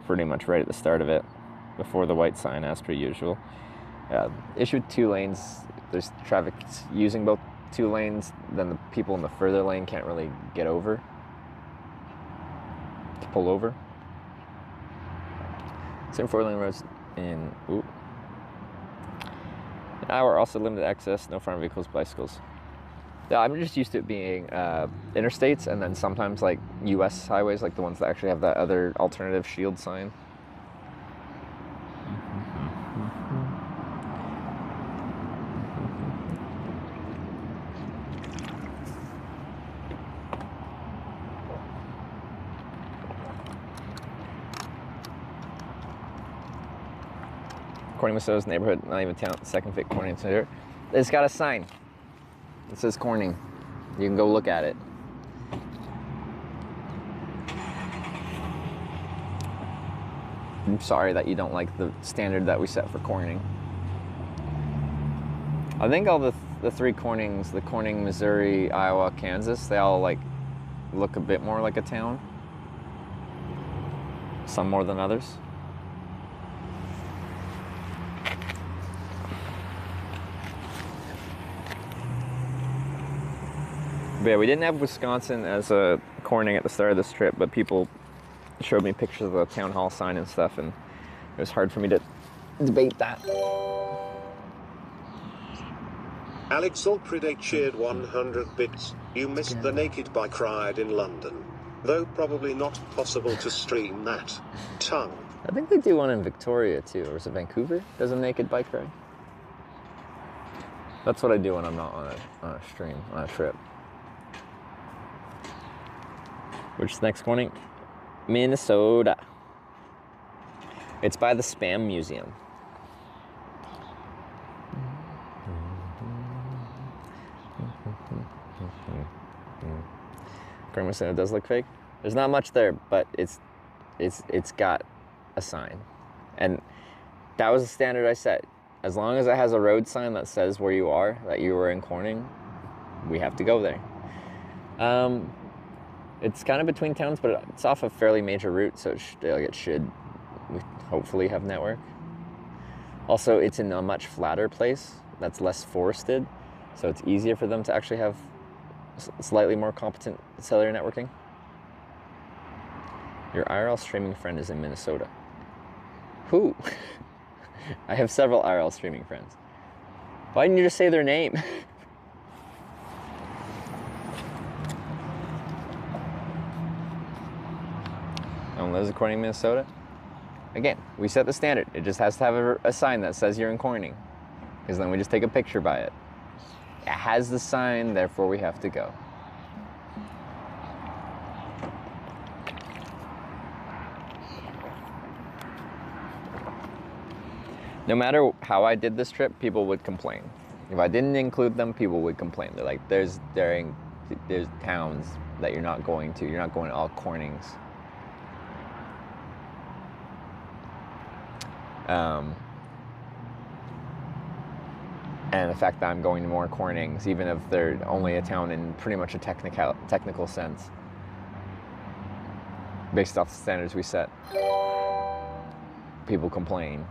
pretty much right at the start of it, before the white sign, as per usual. Issue with 2 lanes, there's traffic using both 2 lanes, then the people in the further lane can't really get over, to pull over. Same 4-lane roads in, an hour, also limited access, no farm vehicles, bicycles. Yeah, I'm just used to it being interstates, and then sometimes like US highways, like the ones that actually have that other alternative shield sign. Corning Minnesota's neighborhood, not even town, second fit Corning Center. It's got a sign. It says Corning. You can go look at it. I'm sorry that you don't like the standard that we set for Corning. I think all the 3 Cornings, the Corning, Missouri, Iowa, Kansas, they all like look a bit more like a town. Some more than others. But yeah, we didn't have Wisconsin as a Corning at the start of this trip, but people showed me pictures of the town hall sign and stuff, and it was hard for me to debate that. Alex Alpridate cheered 100 bits. You missed the naked bike ride in London. Though probably not possible to stream that. Tongue. I think they do one in Victoria too, or is it Vancouver? Does a naked bike ride? That's what I do when I'm not on a stream, on a trip. Which is next Corning? Minnesota. It's by the Spam Museum. Grandma said it does look fake. There's not much there, but it's got a sign. And that was the standard I set. As long as it has a road sign that says where you are, that you were in Corning, we have to go there. It's kind of between towns, but it's off a fairly major route, so it should hopefully have network. Also, it's in a much flatter place that's less forested, so it's easier for them to actually have slightly more competent cellular networking. Your IRL streaming friend is in Minnesota. Who? I have several IRL streaming friends. Why didn't you just say their name? One lives in Corning, Minnesota. Again, we set the standard. It just has to have a sign that says you're in Corning, because then we just take a picture by it. It has the sign, therefore we have to go. No matter how I did this trip, people would complain. If I didn't include them, people would complain. They're like, there's towns that you're not going to. You're not going to all Cornings. And the fact that I'm going to more Cornings, even if they're only a town in pretty much a technical sense, based off the standards we set, people complain.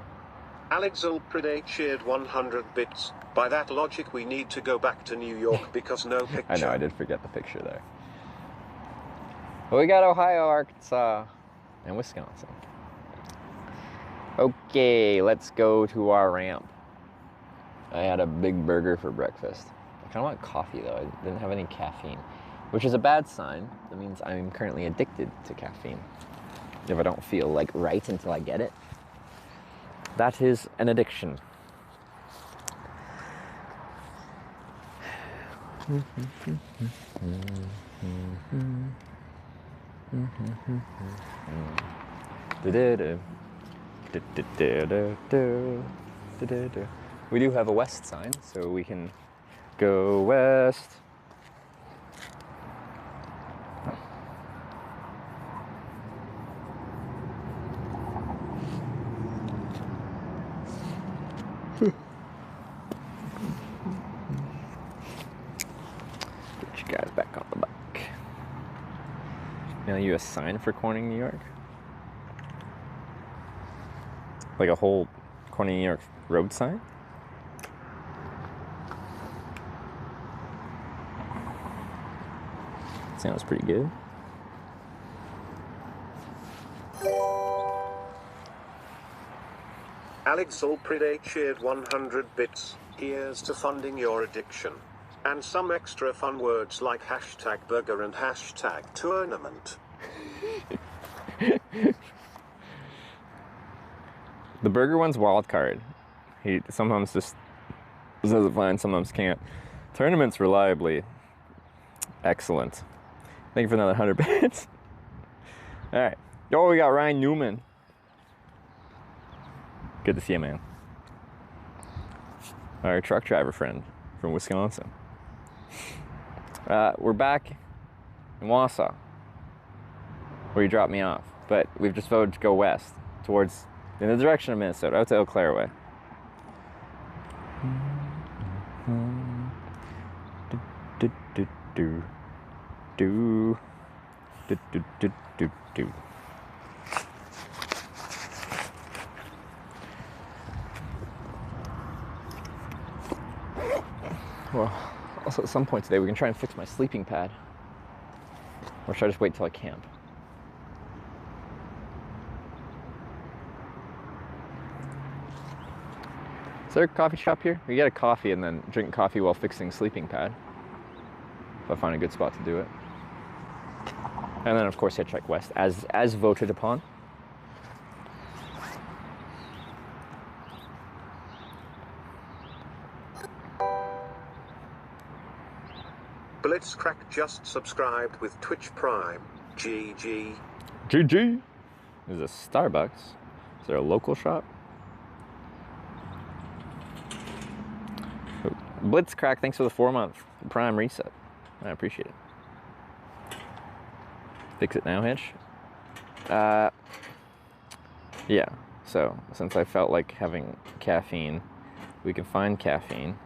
Alex Ulpredate shared 100 bits. By that logic, we need to go back to New York because no picture. I know, I did forget the picture there. But we got Ohio, Arkansas, and Wisconsin. Okay, let's go to our ramp. I had a big burger for breakfast. I kind of want coffee though. I didn't have any caffeine, which is a bad sign. That means I'm currently addicted to caffeine. If I don't feel like right until I get it, that is an addiction. We do have a west sign, so we can go west. Put you guys back on the bike. Mail you a sign for Corning, New York? Like a whole Corning, New York road sign? Sounds pretty good. Alex Ulpredate shared 100 bits. Here's to funding your addiction. And some extra fun words like hashtag burger and hashtag tournament. The burger one's wild card. He sometimes just does it fine, sometimes can't. Tournament's reliably excellent. Thank you for another 100 bits. All right. Oh, we got Ryan Newman. Good to see you, man. Our truck driver friend from Wisconsin. We're back in Wausau, where you dropped me off. But we've just voted to go west, towards, in the direction of Minnesota, out to Eau Claire way. Well, also at some point today we can try and fix my sleeping pad. Or should I just wait till I camp? Is there a coffee shop here? We get a coffee and then drink coffee while fixing sleeping pad. If I find a good spot to do it. And then of course Hitchhike West, as voted upon. Blitzcrack just subscribed with Twitch Prime. GG. GG. There's a Starbucks. Is there a local shop? Blitzcrack, thanks for the 4-month Prime reset. I appreciate it. Fix it now, Hitch. Yeah, so since I felt like having caffeine, we can find caffeine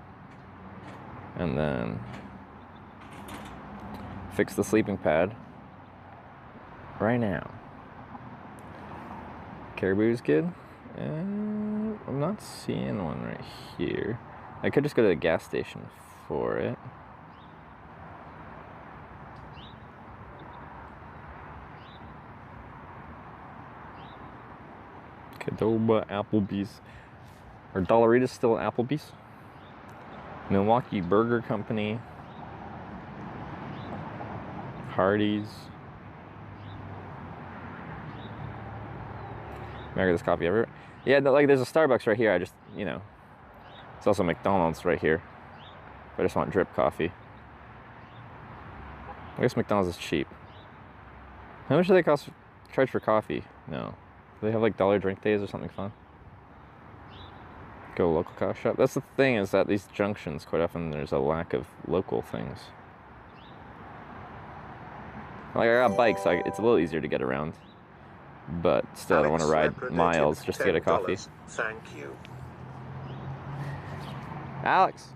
and then fix the sleeping pad right now. Caribou's good. I'm not seeing one right here. I could just go to the gas station for it. Cadoba, Applebee's. Are Dollaritas still Applebee's? Milwaukee Burger Company. Hardee's. America's Coffee Ever. Yeah, like there's a Starbucks right here. I just, you know. It's also McDonald's right here. If I just want drip coffee. I guess McDonald's is cheap. How much do they charge for coffee? No. Do they have like dollar drink days or something fun? Go local coffee shop. That's the thing, is that these junctions, quite often there's a lack of local things. Like I got bikes, so it's a little easier to get around. But still, I don't want to ride miles just to get a coffee. Thank you. Alex.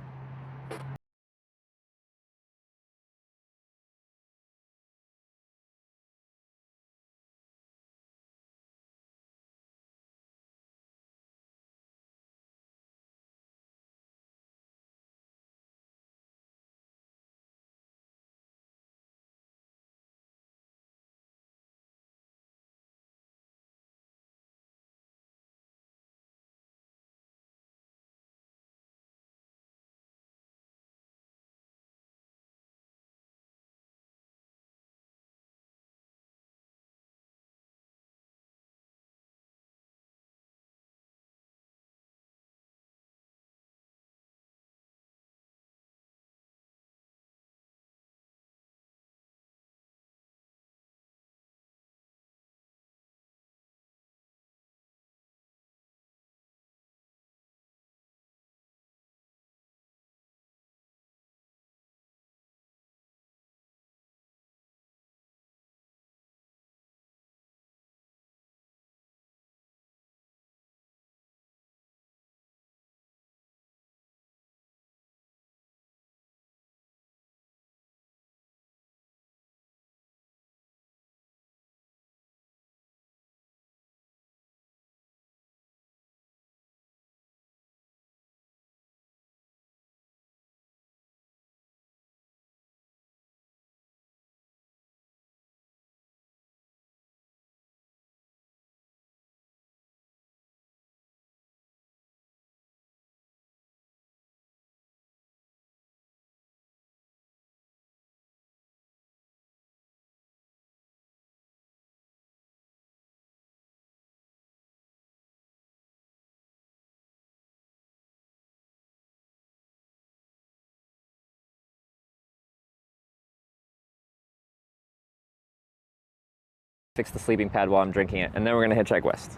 Fix the sleeping pad while I'm drinking it, and then we're gonna hitchhike west.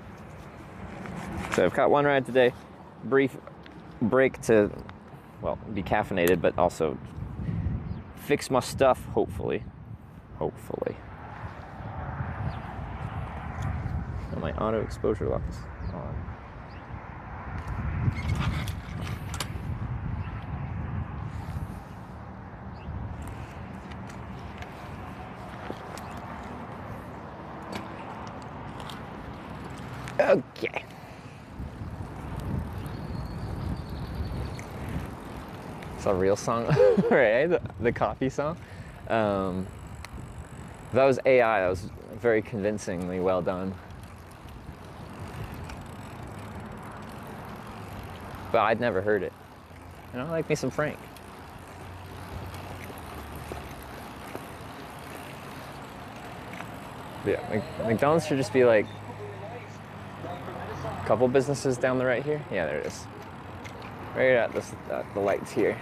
So I've got one ride today, brief break to, well, be caffeinated, but also fix my stuff, hopefully. Hopefully. And my auto exposure lock is on. Okay. It's a real song, right? The coffee song. If that was AI, that was very convincingly well done. But I'd never heard it. And I like me some Frank. Yeah, McDonald's should just be like a couple businesses down the right here. Yeah, there it is. Right at the lights here.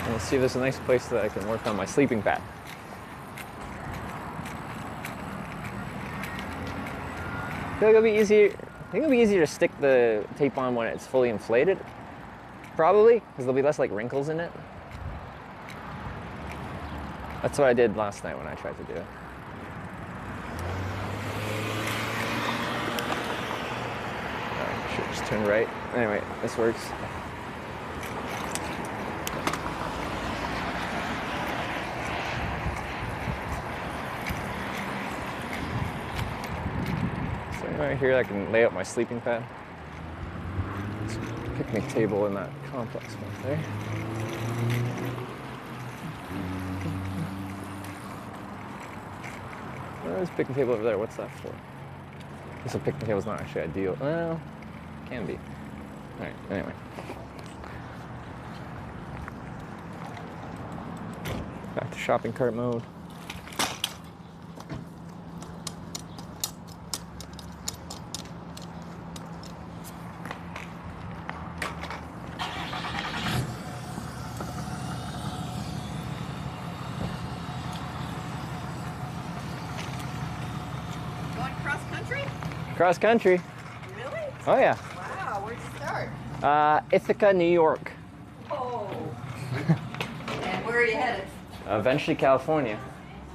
And let's see if there's a nice place that I can work on my sleeping pad. I feel like it'll be easier. I think it'll be easier to stick the tape on when it's fully inflated. Probably, because there'll be less like wrinkles in it. That's what I did last night when I tried to do it. I should just turn right. Anyway, this works. So right here I can lay out my sleeping pad. Picnic table in that complex one there. There's a picnic table over there. What's that for? I guess a picnic table's not actually ideal. Well, can be. Alright, anyway. Back to shopping cart mode. Cross country. Really? Oh yeah. Wow, where'd you start? Ithaca, New York. Oh. And where are you headed? Eventually California.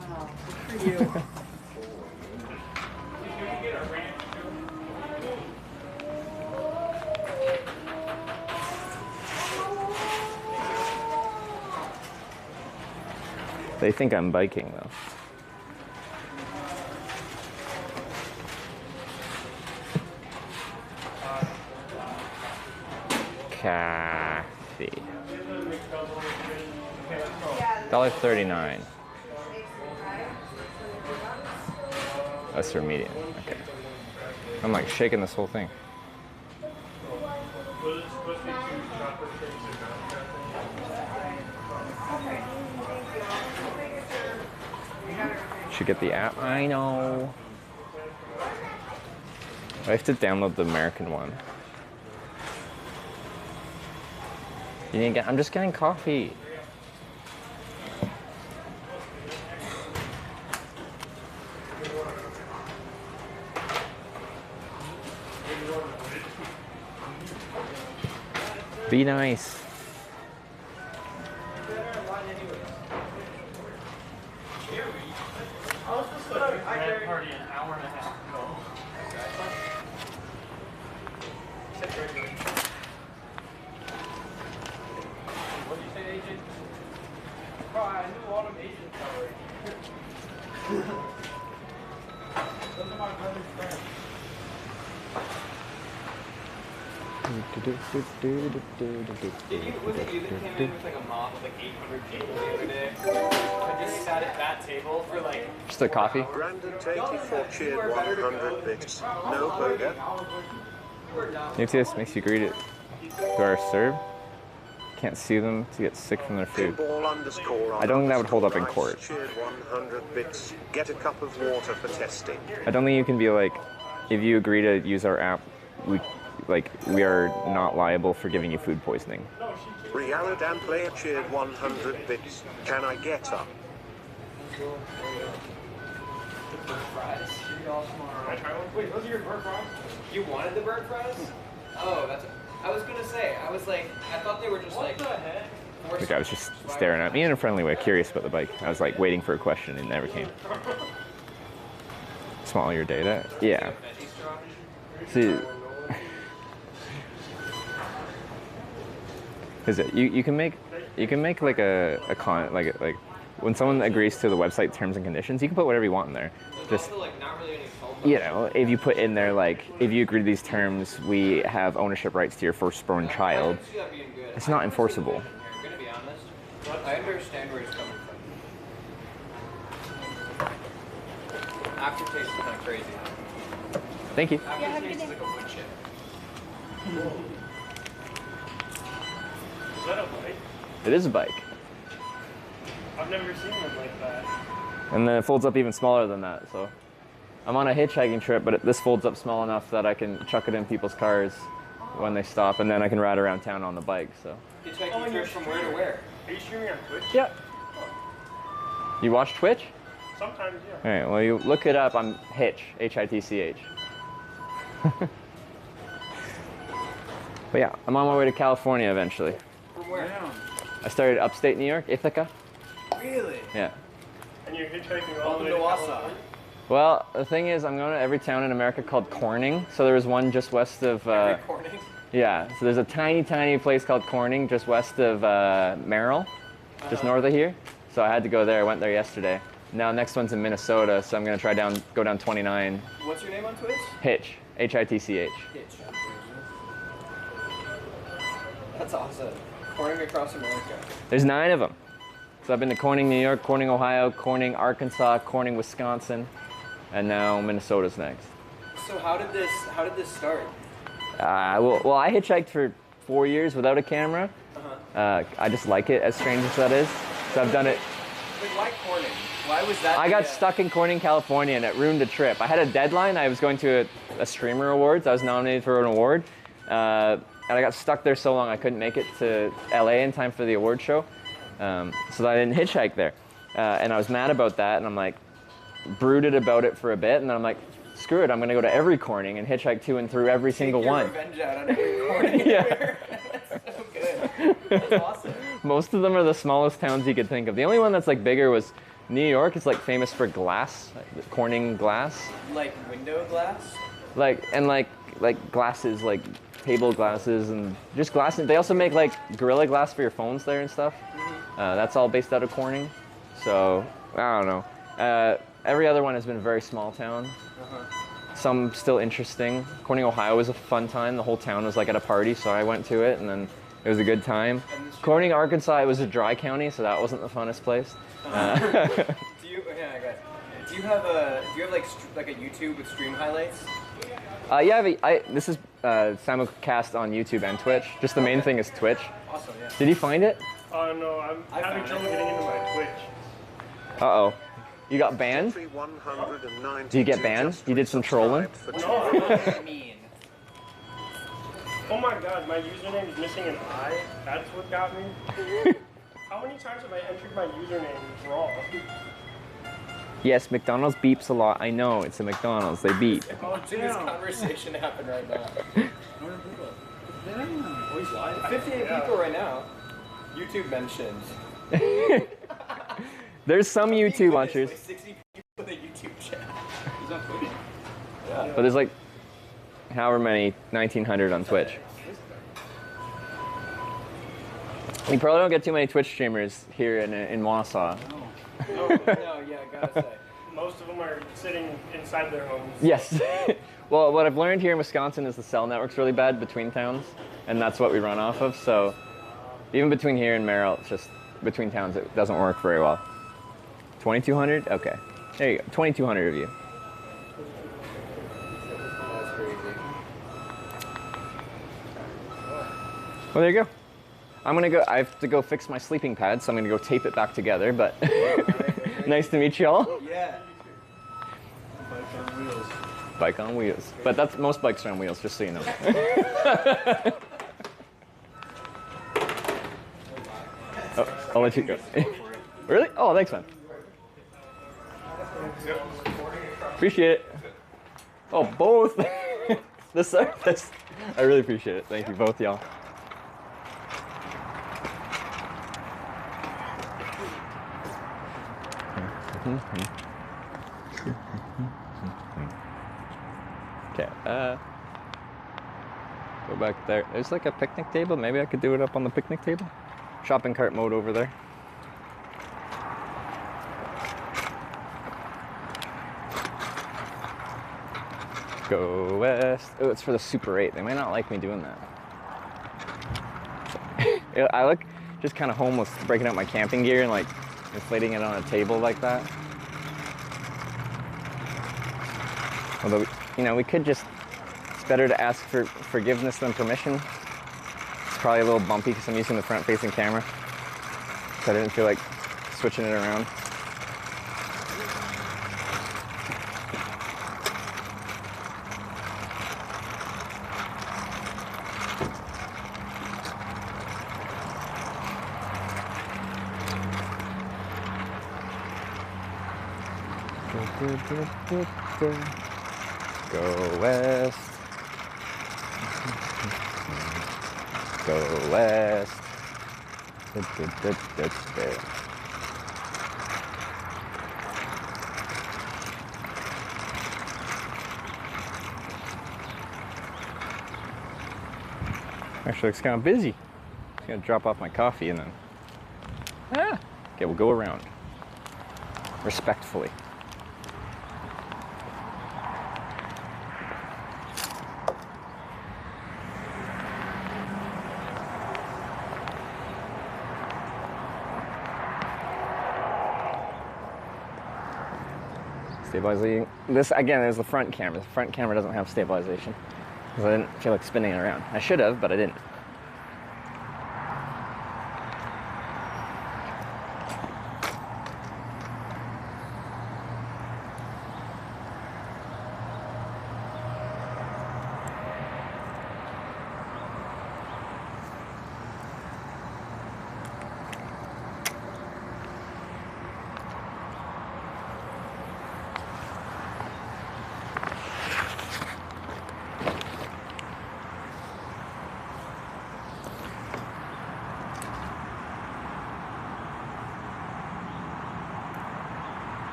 Oh, good for you. They think I'm biking though. Coffee. $1.39. That's for medium. Okay. I'm like shaking this whole thing. Should get the app. I know. I have to download the American one. You need to get, I'm just getting coffee. Be nice. Party an hour and a half ago. What did you say, agent? Bro, I knew all them agents already. Those are my brother's friends. Was it you that came in with like a mob of like 800 people the other day? I just sat at that table for like... Just a coffee? Brandon 84 cheered 100 bits. No burger. Maybe this makes you greet it to our serve. Can't see them to get sick from their food. I don't think that would hold up in court. Cheered 100 bits. Get a cup of water for testing. I don't think you can be like, if you agree to use our app, we are not liable for giving you food poisoning. Rihanna Dan Player cheered 100 bits. Can I get up? Fries. Wait, those are your bird fries? You wanted the bird fries? Oh, that's... I was gonna say, I was like, I thought they were just like... What the heck? The guy was just staring at me in a friendly way, curious about the bike. I was like waiting for a question and it never came. Small your data? Yeah. See... Is it you can make like a con like when someone agrees to the website terms and conditions, you can put whatever you want in there. Just you know, if you put in there like if you agree to these terms, we have ownership rights to your firstborn child. It's not enforceable. I'm gonna be honest. I understand where he's coming from. Aftertaste is kind of crazy. Thank you. Aftertaste is like a wood chip. Is that a bike? It is a bike. I've never seen one like that. And then it folds up even smaller than that. So I'm on a hitchhiking trip, but this folds up small enough that I can chuck it in people's cars when they stop, and then I can ride around town on the bike. So. Hitchhiking trip from where to where? Are you streaming on Twitch? Yeah. You watch Twitch? Sometimes, yeah. All right. Well, you look it up. I'm Hitch, Hitch. But yeah, I'm on my way to California eventually. From where? I started upstate New York, Ithaca. Really? Yeah. And you're hitchhiking all the Welcome way to to Wausau. California? Well, the thing is, I'm going to every town in America called Corning. So there was one just west of. Corning? Yeah. So there's a tiny, tiny place called Corning just west of Merrill, just north of here. So I had to go there. I went there yesterday. Now next one's in Minnesota, so I'm gonna try go down 29. What's your name on Twitch? Hitch, H-I-T-C-H. Hitch. That's awesome. Corning across America. There's 9 of them. So I've been to Corning, New York, Corning, Ohio, Corning, Arkansas, Corning, Wisconsin, and now Minnesota's next. So how did this start? Well, I hitchhiked for 4 years without a camera. I just like it, as strange as that is. So I've done it. But why Corning? Why was that? I got stuck in Corning, California, and it ruined a trip. I had a deadline. I was going to a Streamer Awards. I was nominated for an award. And I got stuck there so long I couldn't make it to LA in time for the award show. So I didn't hitchhike there. And I was mad about that, and I'm like, brooded about it for a bit, and then I'm like, screw it, I'm gonna go to every Corning and hitchhike to and through every single one. Revenge out on every Corning. Yeah. That's so good. That's awesome. Most of them are the smallest towns you could think of. The only one that's like bigger was New York. It's like famous for glass, like Corning glass. Like window glass? Like glasses, like table glasses and just glass. They also make like Gorilla Glass for your phones there and stuff. That's all based out of Corning. So I don't know. Every other one has been a very small town. Some still interesting. Corning, Ohio was a fun time. The whole town was like at a party, so I went to it, and then it was a good time. Corning, Arkansas, it was a dry county, so that wasn't the funnest place. Do you have like a YouTube with stream highlights? Yeah, this is simulcast on YouTube and Twitch. Just the main thing is Twitch. Awesome, yeah. Did you find it? Oh no, I'm having trouble getting into my Twitch. Uh-oh. You got banned? Do you get banned? You did some trolling? No, oh my god, my username is missing an I. That's what got me. How many times have I entered my username wrong? Yes, McDonald's beeps a lot. I know, it's a McDonald's. They beep. Oh, dude, this conversation happened right now. 58 people right now. YouTube mentions. There's some YouTube watchers. Like 60 people in the YouTube chat. But there's like however many, 1,900 on Twitch. You probably don't get too many Twitch streamers here in Wausau. No, yeah, I gotta say. Most of them are sitting inside their homes. Yes. Well, what I've learned here in Wisconsin is the cell network's really bad between towns, and that's what we run off of. So even between here and Merrill, it's just between towns, it doesn't work very well. 2,200? Okay. There you go. 2,200 of you. That's crazy. Well, there you go. I'm gonna go. I have to go fix my sleeping pad, so I'm gonna go tape it back together. But nice to meet y'all. Yeah. Bike on wheels. Bike on wheels. But that's most bikes are on wheels, just so you know. Oh, I'll let you go. Really? Oh, thanks, man. Appreciate it. Oh, both. The surface. I really appreciate it. Thank you, both y'all. Okay, go back there. There's like a picnic table. Maybe I could do it up on the picnic table. Shopping cart mode over there. Go west. Oh, it's for the Super 8. They might not like me doing that. I look just kind of homeless, breaking out my camping gear and like inflating it on a table like that. Although, you know, we could just, it's better to ask for forgiveness than permission. It's probably a little bumpy because I'm using the front-facing camera. So I didn't feel like switching it around. Go west. Go west. Actually, looks kind of busy. I'm gonna drop off my coffee and then. Okay, we'll go around. Respectfully. Stabilizing. This again is the front camera. The front camera doesn't have stabilization because I didn't feel like spinning it around. I should have, but I didn't.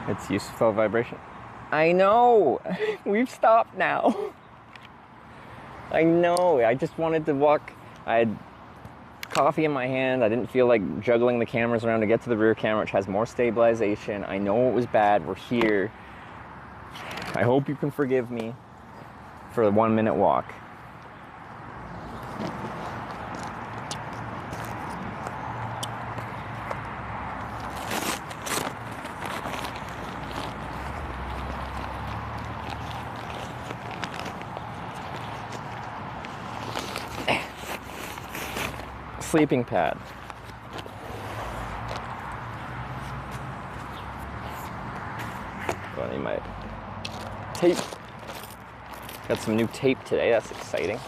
It's useful vibration. I know! We've stopped now. I know, I just wanted to walk. I had coffee in my hand. I didn't feel like juggling the cameras around to get to the rear camera, which has more stabilization. I know it was bad, we're here. I hope you can forgive me for the 1 minute walk. Sleeping pad. Well, I need my tape. Got some new tape today, that's exciting.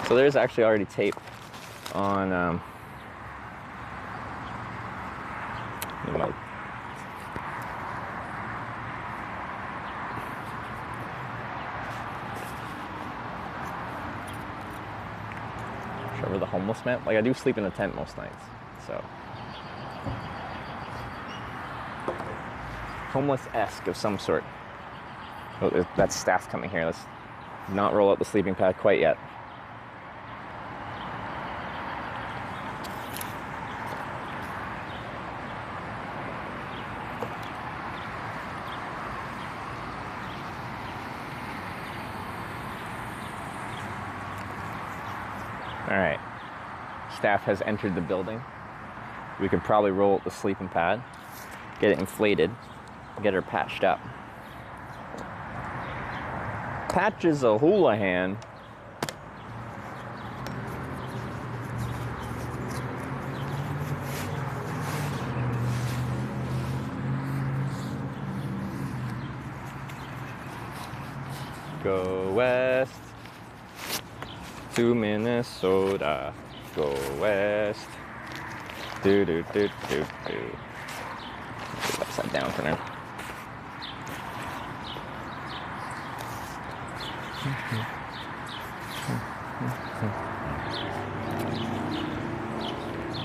So there's actually already tape on where the homeless man. Like I do sleep in a tent most nights, so homeless-esque of some sort. Oh, that's staff coming here. Let's not roll out the sleeping pad quite yet. All right, staff has entered the building. We could probably roll out the sleeping pad, get it inflated, get her patched up. Patches a Houlihan. Go west to Minnesota. Go west. Do do do do do. Put it upside down for now.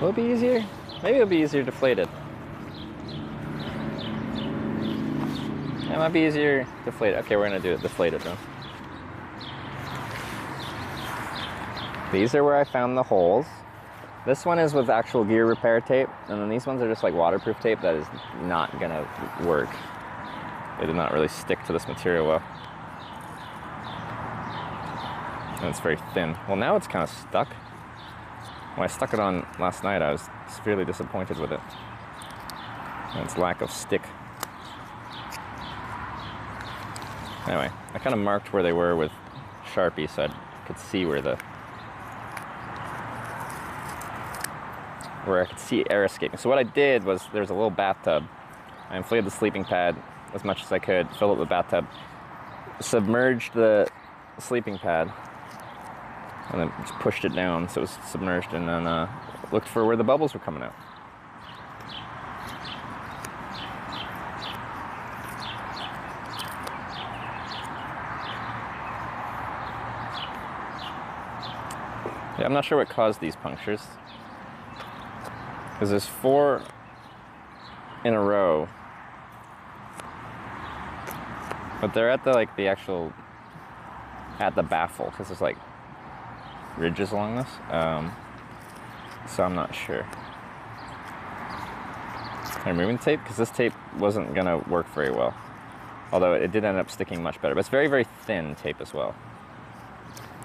Will it be easier? Maybe it'll be easier deflated. It might be easier deflated. Okay, we're gonna do it deflated though. These are where I found the holes. This one is with actual gear repair tape, and then these ones are just like waterproof tape that is not gonna work. They did not really stick to this material well. And it's very thin. Well, now it's kind of stuck. When I stuck it on last night, I was severely disappointed with it. And its lack of stick. Anyway, I kind of marked where they were with Sharpie so I could see where I could see air escaping. So what I did was, there's a little bathtub. I inflated the sleeping pad as much as I could, fill up the bathtub, submerged the sleeping pad, and then just pushed it down so it was submerged, and then looked for where the bubbles were coming out. Yeah, I'm not sure what caused these punctures. Because there's 4 in a row. But they're at the, like, the actual, at the baffle, because there's, like, ridges along this. So I'm not sure. Am I removing tape? Because this tape wasn't going to work very well. Although it did end up sticking much better. But it's very, very thin tape as well.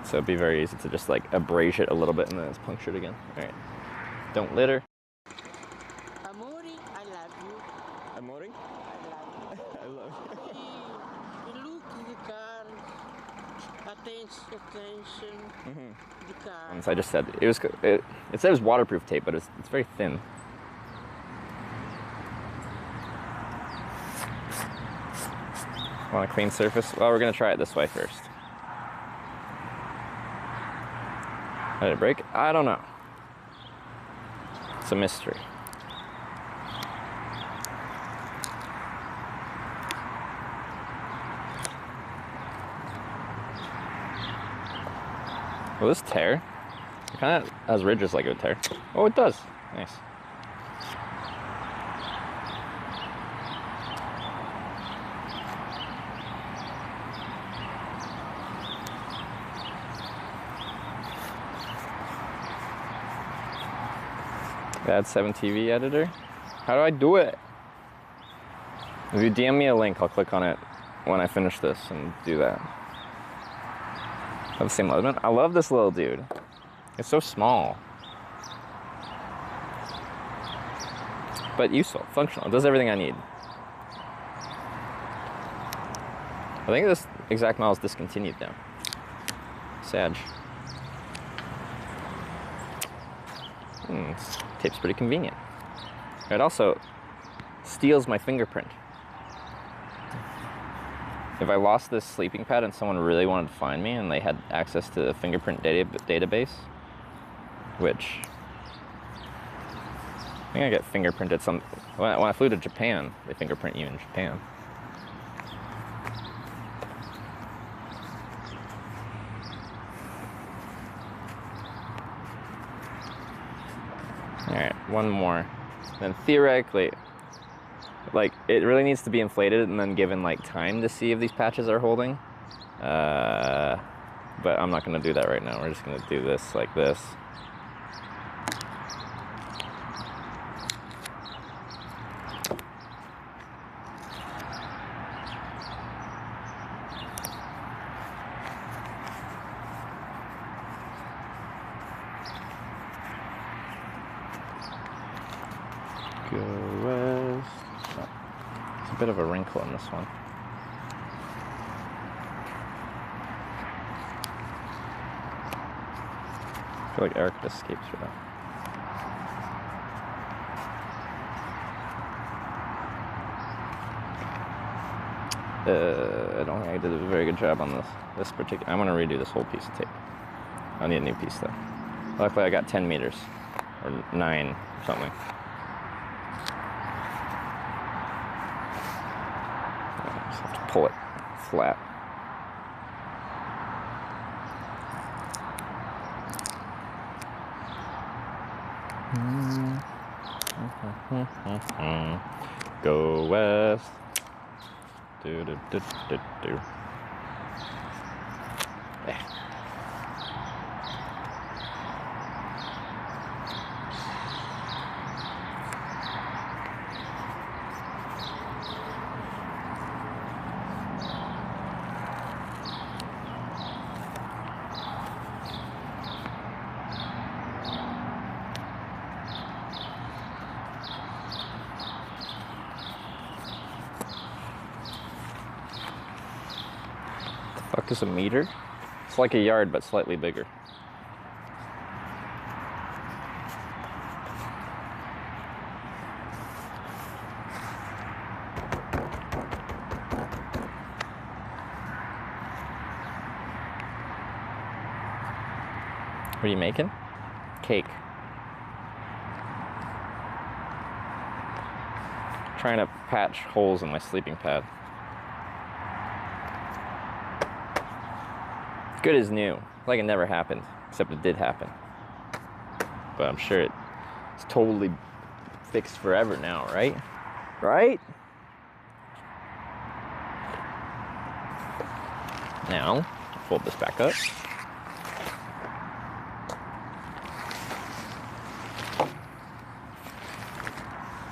So it'd be very easy to just, like, abrase it a little bit and then it's punctured again. All right. Don't litter. Amori, I love you. Amori? I love you. I love you. Look in the car. Attention. The car. As I just said, it said it was waterproof tape, but it's very thin. Want a clean surface? Well, we're gonna try it this way first. Did it break? I don't know. It's a mystery. Will this tear? It kind of has ridges like it would tear. Oh, it does. Nice. Add 7 TV editor. How do I do it? If you DM me a link, I'll click on it when I finish this and do that. Have the same element. I love this little dude. It's so small. But useful, functional. It does everything I need. I think this exact model is discontinued now. Sad. This tape's pretty convenient. It also steals my fingerprint. If I lost this sleeping pad and someone really wanted to find me and they had access to the fingerprint database, which I think I get fingerprinted when I flew to Japan, they fingerprint you in Japan. Alright, one more. Then theoretically, like, it really needs to be inflated and then given, like, time to see if these patches are holding. But I'm not going to do that right now. We're just going to do this like this. Go west. Oh, it's a bit of a wrinkle in this one. I feel like Eric could escape through that. I don't think I did a very good job on this particular. I'm gonna redo this whole piece of tape. I need a new piece though. Luckily I got 10 meters or 9 or something. I just have to pull it flat. Go west. Do do do do do. There. Fuck is a meter? It's like a yard, but slightly bigger. What are you making? Cake. Trying to patch holes in my sleeping pad. Good as new, like it never happened. except it did happen. But I'm sure it's totally fixed forever now, right? Right? Now, fold this back up.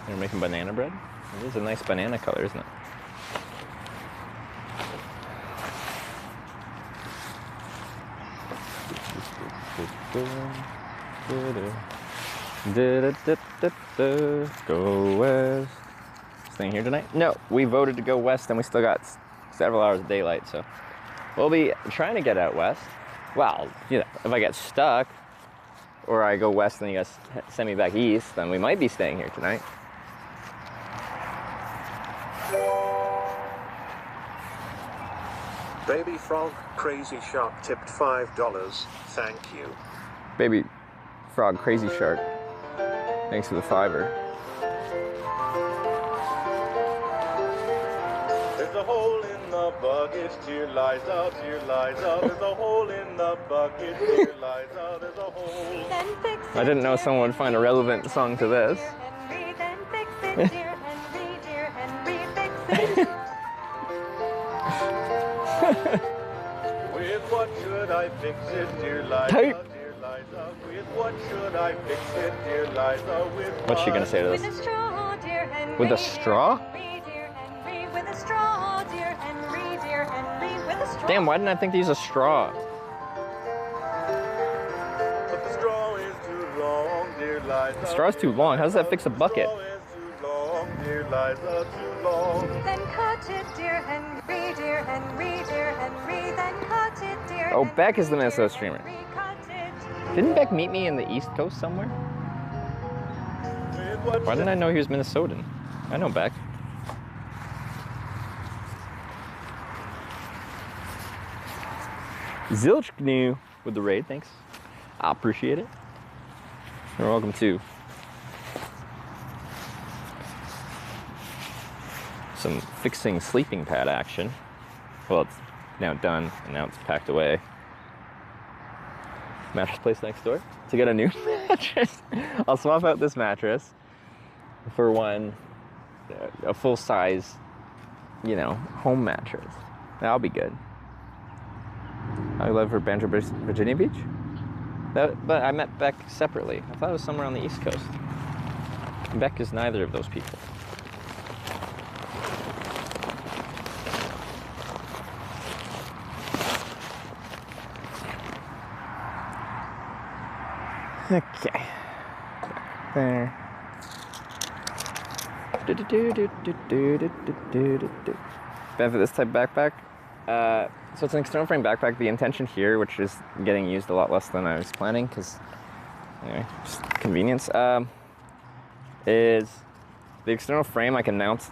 You're making banana bread? It is a nice banana color, isn't it? Go west. Staying here tonight? No, we voted to go west and we still got several hours of daylight, so we'll be trying to get out west. Well, you know, if I get stuck or I go west and you guys send me back east, then we might be staying here tonight. Baby Frog Crazy Shark tipped $5. Thank you. Baby Frog Crazy Shark, thanks for the $5. There's a hole in the bucket, dear Liza, dear Liza. There's a hole in the bucket, dear Liza. There's a hole. I didn't know someone would find a relevant song to this. With what should I fix it, dear Liza, Type. dear Liza? With what should I fix it, dear Liza? With What's she gonna say to this? With a straw, dear Henry. With a straw? Dear Henry, with a straw, dear Henry, dear Henry, with a straw. Damn, why didn't I think to use a straw? But the straw is too long, dear Liza. The straw's too long. How does that fix a bucket? Too long, dear Liza, too long. Then cut it, dear Henry, dear Henry, dear Henry, then cut it, dear Oh, Beck is the Minnesota streamer. Henry, cut it. Didn't Beck meet me in the East Coast somewhere? Why didn't I know he was Minnesotan? I know Beck. Zilch Gnu with the raid, thanks. I appreciate it. You're welcome too. Some fixing sleeping pad action. Well, it's now done and now it's packed away. Mattress place next door to get a new mattress. I'll swap out this mattress for one, a full size, you know, home mattress. That'll be good. I love her Banjo, Virginia Beach. But I met Beck separately. I thought it was somewhere on the East Coast. Beck is neither of those people. Okay. There. Benefit this type backpack. So it's an external frame backpack. The intention here, which is getting used a lot less than I was planning, because anyway, just convenience, is the external frame I can mount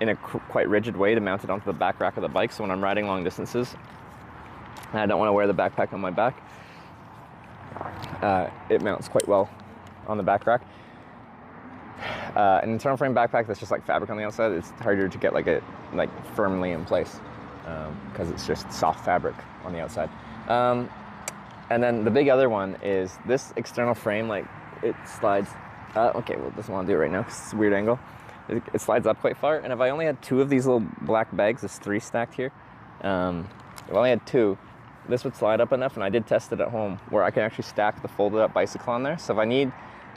in a quite rigid way to mount it onto the back rack of the bike. So when I'm riding long distances and I don't want to wear the backpack on my back, it mounts quite well on the back rack. An internal frame backpack that's just like fabric on the outside, it's harder to get like firmly in place because it's just soft fabric on the outside. And then the big other one is this external frame, like it slides. Okay, well, doesn't want to do it right now because it's a weird angle. It slides up quite far, and if I only had 2 of these little black bags, there's 3 stacked here. If I only had 2, this would slide up enough, and I did test it at home, where I can actually stack the folded up bicycle on there. So if I need,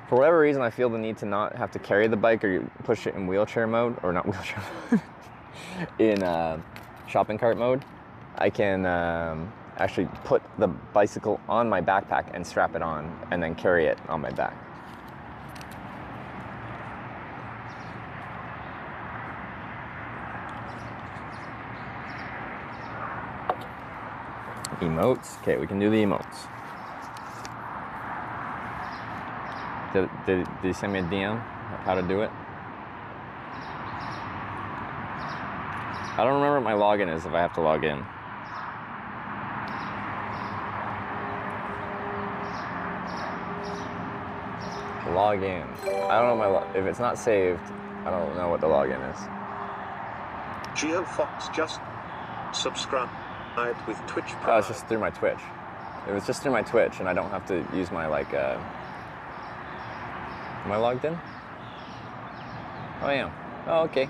for whatever reason, I feel the need to not have to carry the bike or push it in wheelchair mode, or not wheelchair mode, in shopping cart mode, I can actually put the bicycle on my backpack and strap it on, and then carry it on my back. Emotes. Okay, we can do the emotes. Did he send me a DM? How to do it? I don't remember what my login is if I have to log in. Log in. I don't know if it's not saved, I don't know what the login is. GeoFox just subscribed with Twitch Prime. Oh, it's just through my Twitch. It was just through my Twitch, and I don't have to use my, like, am I logged in? Oh, I am. Oh, okay.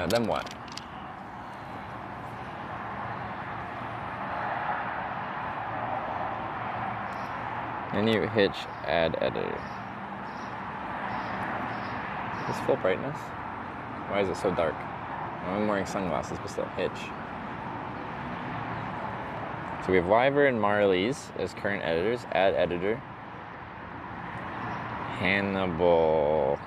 Then what? Menu, Hitch, add editor. It's full brightness. Why is it so dark? I'm wearing sunglasses, but still, Hitch. So we have Wyver and Marley's as current editors. Add editor. Hannibal.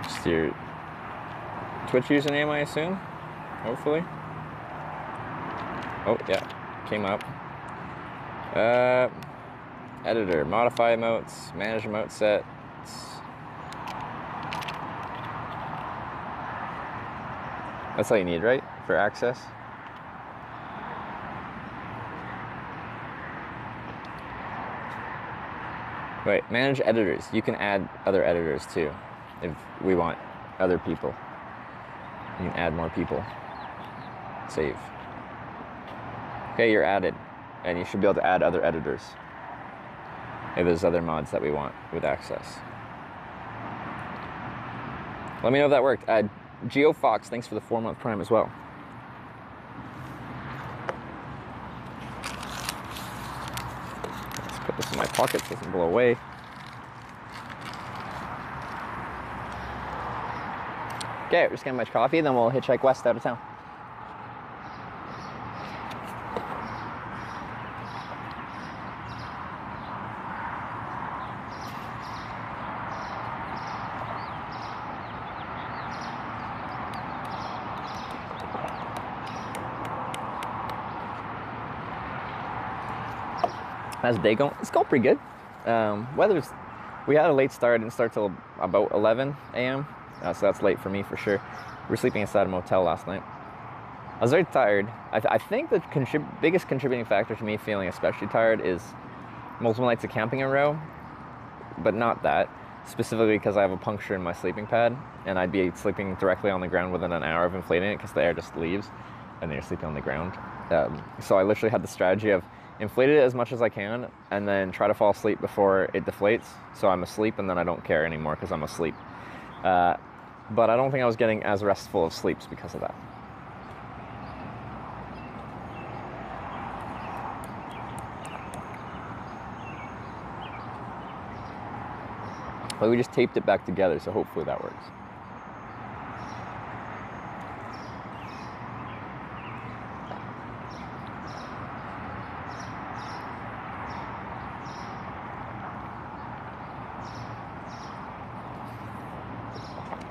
Just your Twitch username, I assume. Hopefully. Oh yeah, came up. Editor, modify emotes, manage emote sets. That's all you need, right? For access. Wait, manage editors. You can add other editors too, if we want other people. You can add more people. Save. Okay, you're added. And you should be able to add other editors if there's other mods that we want with access. Let me know if that worked. GeoFox, thanks for the 4-month Prime as well. Let's put this in my pocket so it doesn't blow away. Okay, we're just getting much coffee, then we'll hitchhike west out of town. How's the day going? It's going pretty good. We had a late start, didn't start till about 11 a.m. So that's late for me for sure. We were sleeping inside a motel last night. I was very tired. I think the biggest contributing factor to me feeling especially tired is multiple nights of camping in a row, but not that. Specifically because I have a puncture in my sleeping pad, and I'd be sleeping directly on the ground within an hour of inflating it because the air just leaves, and then you're sleeping on the ground. So I literally had the strategy of inflate it as much as I can, and then try to fall asleep before it deflates, so I'm asleep, and then I don't care anymore because I'm asleep. But I don't think I was getting as restful of sleeps because of that. But we just taped it back together, so hopefully that works.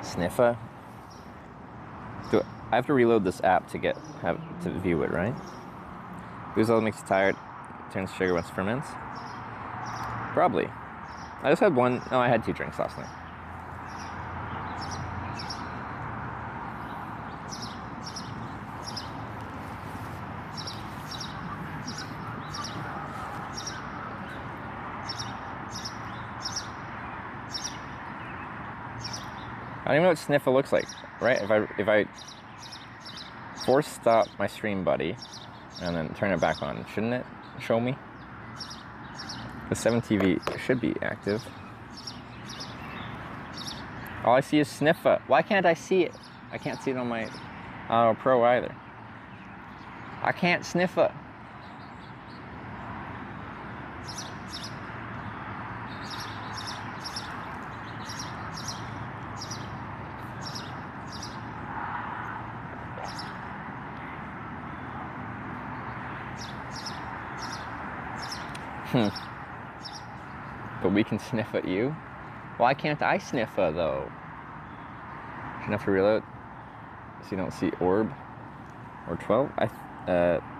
Sniffa. I have to reload this app to to view it, right? Booze all makes you tired. Turns sugar once it ferments. Probably. I just had one. No, I had 2 drinks last night. I don't even know what Sniffa looks like, right? If I force stop my stream, buddy, and then turn it back on, shouldn't it show me? The 7TV should be active. All I see is Sniffa. Why can't I see it? I can't see it on my Pro either. I can't Sniffa. But we can sniff at you? Why can't I sniff though? Shouldn't have to reload. So you don't see orb or 12?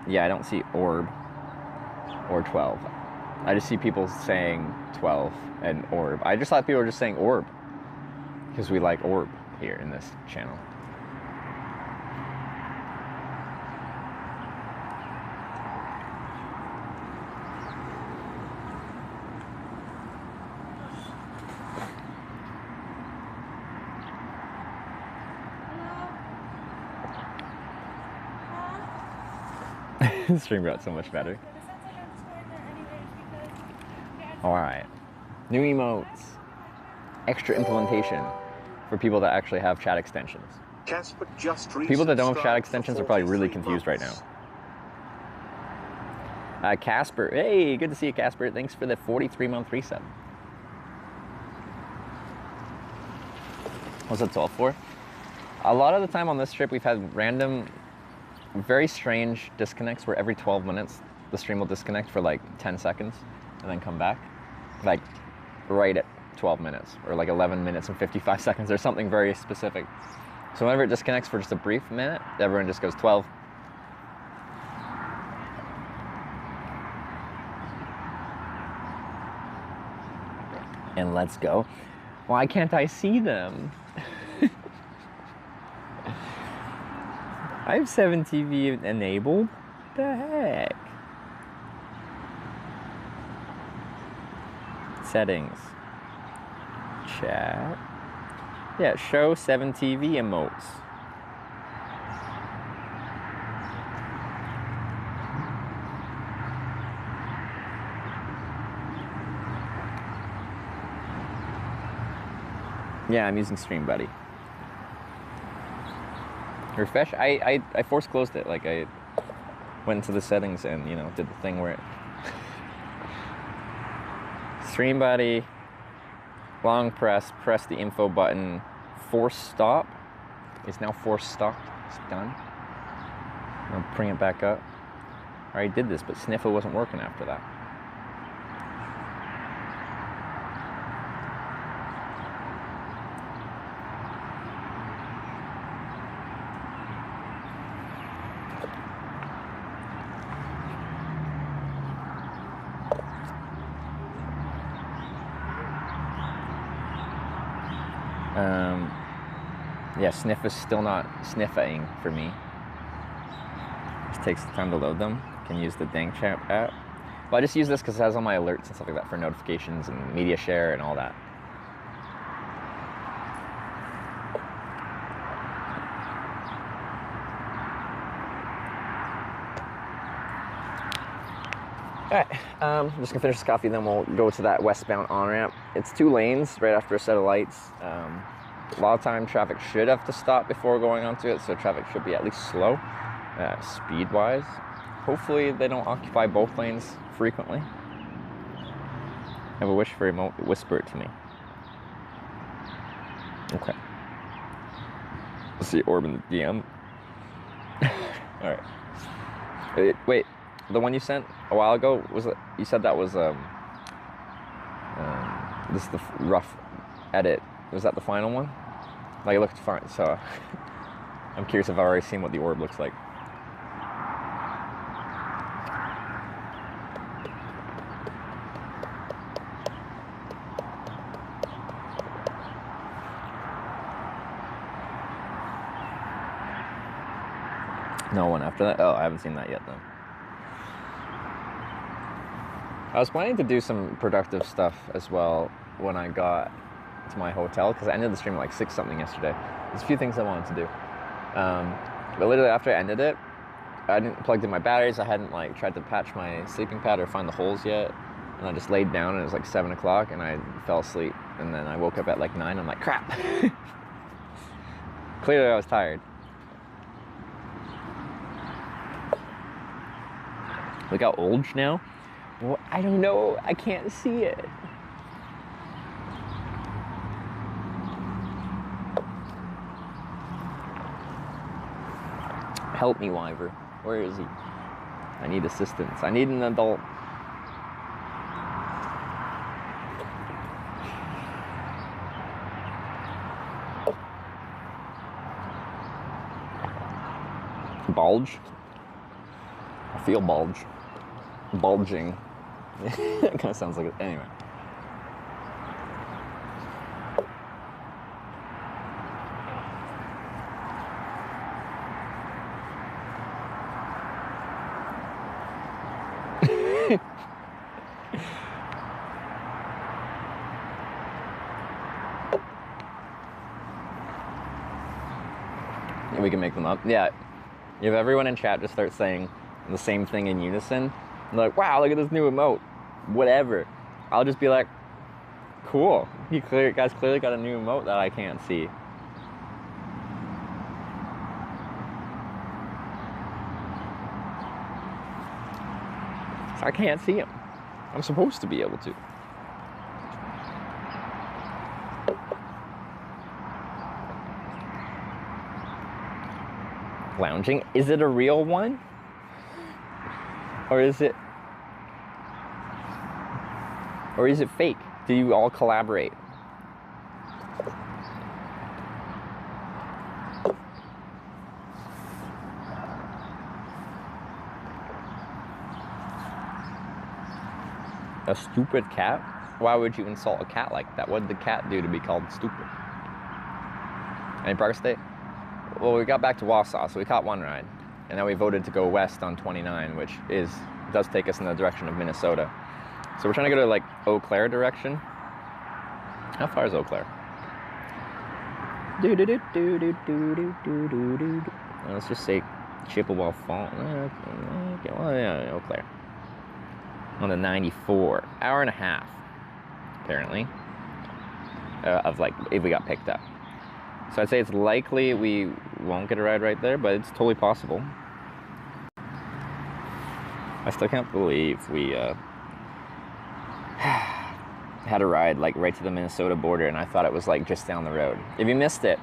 Yeah, I don't see orb or 12. I just see people saying 12 and orb. I just thought people were just saying orb because we like orb here in this channel. Stream got so much better. Alright. New emotes. Extra implementation for people that actually have chat extensions. Casper just People that don't have chat resubscribed extensions for are probably really 43 confused right now. months. Casper. Hey, good to see you, Casper. Thanks for the 43-month resub. What's that 12 for? A lot of the time on this trip, we've had random, very strange disconnects where every 12 minutes, the stream will disconnect for like 10 seconds and then come back. Like right at 12 minutes or like 11 minutes and 55 seconds or something very specific. So whenever it disconnects for just a brief minute, everyone just goes 12. And let's go. Why can't I see them? I have 7TV enabled. What the heck? Settings. Chat. Yeah, show 7TV emotes. Yeah, I'm using Stream Buddy. Refresh. I force closed it. Like I went into the settings and did the thing where it Stream Buddy, long press the info button, force stop. It's now force stopped. It's done. I'll bring it back up. I already did this, but Sniffer wasn't working after that. Yeah, Sniff is still not sniffing for me. Just takes the time to load them. Can use the Dang Champ app. Well, I just use this because it has all my alerts and stuff like that for notifications and media share and all that. Alright, I'm just gonna finish this coffee, then we'll go to that westbound on-ramp. It's 2 lanes right after a set of lights. A lot of time traffic should have to stop before going onto it, so traffic should be at least slow, speed-wise. Hopefully they don't occupy both lanes frequently. I have a wish for remote, whisper it to me. Okay. Let's see Orb in the DM. Alright. Wait, the one you sent a while ago, was it, you said that was this is the rough edit. Was that the final one? Like, it looked fine, so I'm curious if I've already seen what the orb looks like. No one after that? Oh, I haven't seen that yet then. I was planning to do some productive stuff as well when I got to my hotel, because I ended the stream at like 6 something yesterday. There's a few things I wanted to do. But literally after I ended it, I hadn't plugged in my batteries, I hadn't like tried to patch my sleeping pad or find the holes yet. And I just laid down and it was like 7 o'clock and I fell asleep. And then I woke up at like 9, I'm like, crap. Clearly I was tired. Look how old now. Well, I don't know, I can't see it. Help me, Wyver. Where is he? I need assistance. I need an adult. Bulge? I feel bulge. Bulging. It kind of sounds like it. Anyway. We can make them up. Yeah. You have everyone in chat just start saying the same thing in unison. And they're like, wow, look at this new emote. Whatever. I'll just be like, cool. You guys clearly got a new emote that I can't see. So I can't see him. I'm supposed to be able to. Lounging. Is it a real one? Or is it fake? Do you all collaborate? A stupid cat? Why would you insult a cat like that? What did the cat do to be called stupid? Any progress today? Well, we got back to Wausau, so we caught one ride. And then we voted to go west on 29, which does take us in the direction of Minnesota. So we're trying to go to like Eau Claire direction. How far is Eau Claire? Let's just say Chippewa Falls. Well, yeah, Eau Claire. On the 94. Hour and a half, apparently. Of like, if we got picked up. So I'd say it's likely we won't get a ride right there, but it's totally possible. I still can't believe we had a ride like right to the Minnesota border, and I thought it was like just down the road. If you missed it,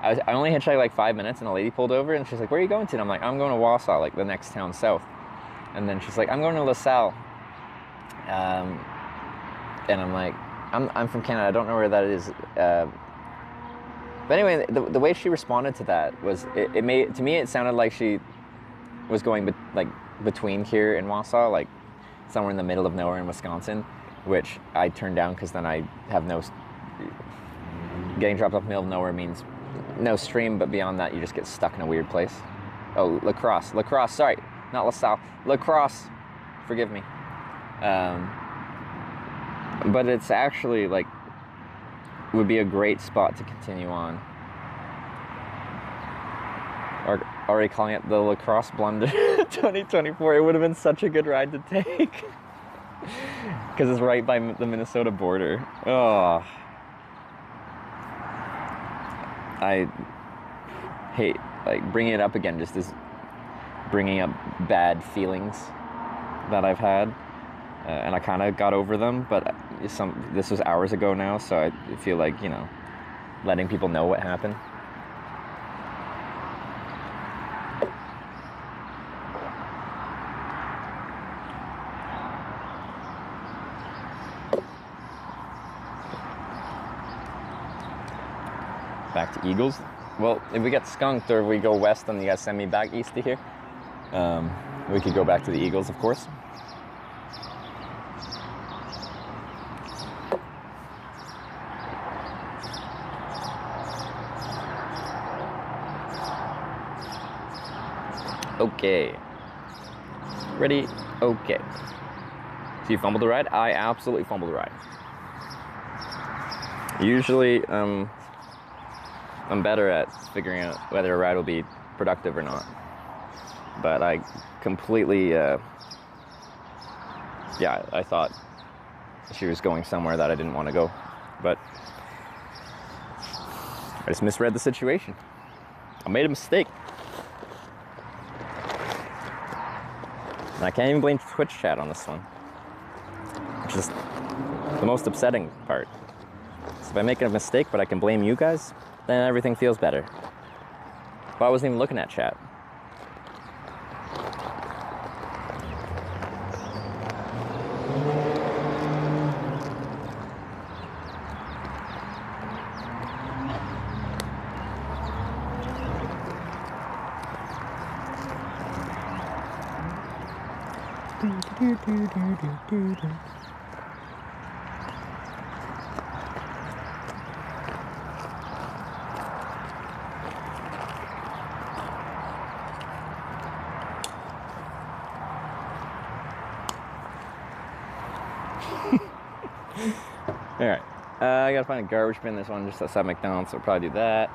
I only hitchhiked like 5 minutes, and a lady pulled over, and she's like, "Where are you going to?" And I'm like, "I'm going to Wausau, like the next town south." And then she's like, "I'm going to LaSalle." And I'm like, I'm from Canada. I don't know where that is. But anyway, the way she responded to that was, it made, to me, it sounded like she was going between here and Wausau, like somewhere in the middle of nowhere in Wisconsin, which I turned down because then I have getting dropped off in the middle of nowhere means no stream, but beyond that, you just get stuck in a weird place. Oh, La Crosse, sorry, not LaSalle, La Crosse, forgive me. But it's actually like, would be a great spot to continue on. Or already calling it the La Crosse blunder 2024. It would have been such a good ride to take. Because it's right by the Minnesota border. Oh. I hate, like, bringing it up again just is bringing up bad feelings that I've had. And I kind of got over them, but this was hours ago now, so I feel like, you know, letting people know what happened. Back to Eagles. Well, if we get skunked or if we go west and you guys send me back east to here, we could go back to the Eagles, of course. Okay. Ready? Okay. So you fumbled the ride? I absolutely fumbled the ride. Usually, I'm better at figuring out whether a ride will be productive or not. But I completely, I thought she was going somewhere that I didn't want to go. But I just misread the situation. I made a mistake. And I can't even blame Twitch chat on this one, which is the most upsetting part. So if I make a mistake, but I can blame you guys, then everything feels better. But I wasn't even looking at chat. Alright, I gotta find a garbage bin. There's one just outside McDonald's, so I'll probably do that.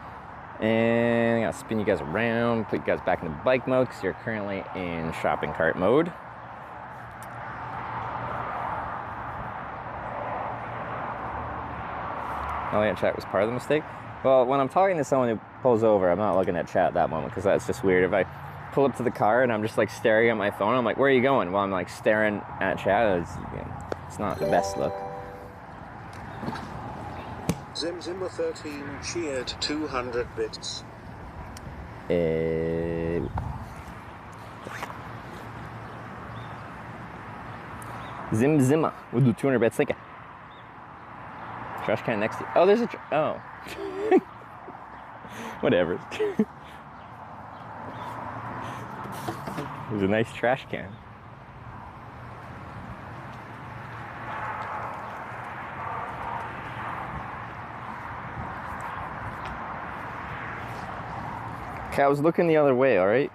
And I'm gonna spin you guys around, put you guys back into bike mode because you're currently in shopping cart mode. Oh yeah, chat was part of the mistake. Well, when I'm talking to someone who pulls over, I'm not looking at chat at that moment because that's just weird. If I pull up to the car and I'm just like staring at my phone, I'm like, where are you going? While I'm like staring at chat, it's not the best look. Zimzimmer 13 cheered 200 bits. Zimzimmer, we'll do 200 bits. Thank you. Trash can next to you. Oh, there's a oh. Whatever. There's a nice trash can. Okay, I was looking the other way, all right?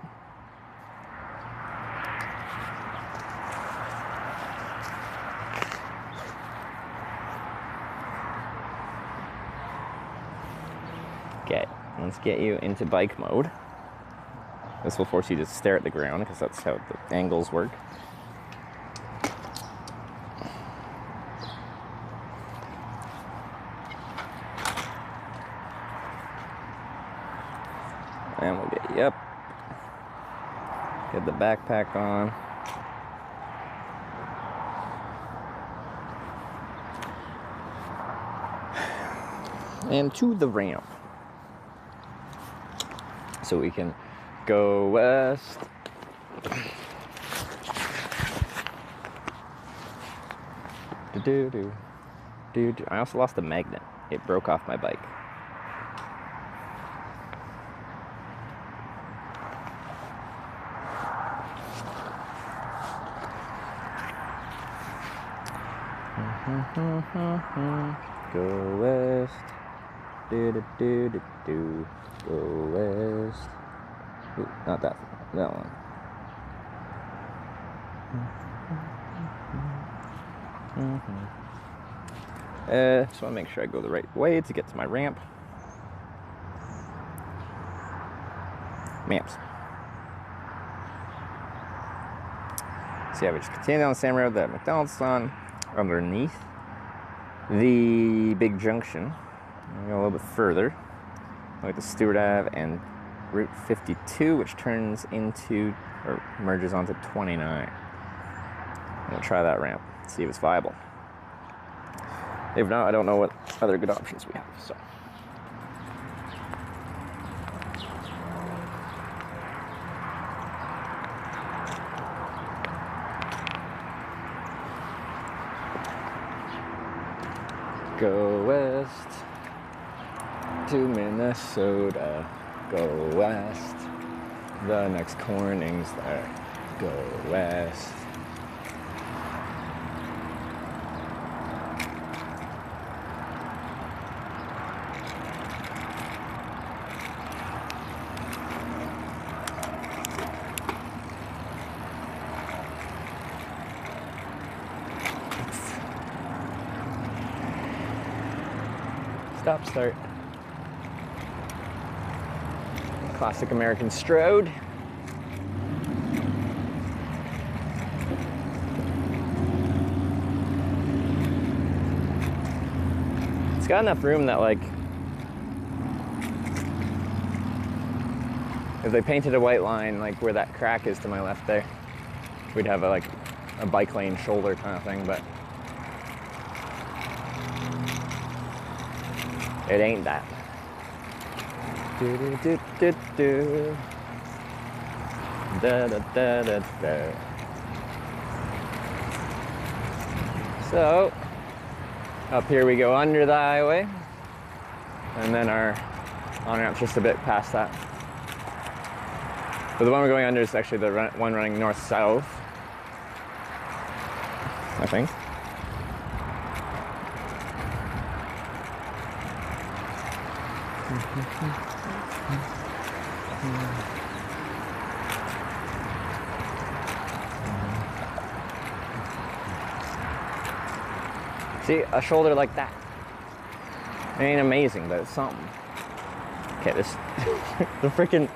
Okay, let's get you into bike mode. This will force you to stare at the ground because that's how the angles work. And we'll get you up. Get the backpack on. And to the ramp. So we can go west. I also lost a magnet. It broke off my bike. Go west. Go west. Ooh, not that one. Just want to make sure I go the right way to get to my ramp. Maps. So yeah, we just continue down the same road that McDonald's on, underneath the big junction. We go a little bit further, like the Stewart Ave and Route 52, which turns into, or merges onto 29. I'm gonna try that ramp, see if it's viable. If not, I don't know what other good options we have, so. Go west to Minnesota. Go west. The next corning's there. Go west. Stop, start. Classic American strode. It's got enough room that, like, if they painted a white line, like where that crack is to my left there, we'd have a bike lane shoulder kind of thing, but it ain't that. Do, do, do, do, do. Da, da, da, da, da. So, up here we go under the highway, and then our on-ramp's just a bit past that. But the one we're going under is actually the one running north-south, I think. See, a shoulder like that. It ain't amazing, but it's something. Okay, this the freaking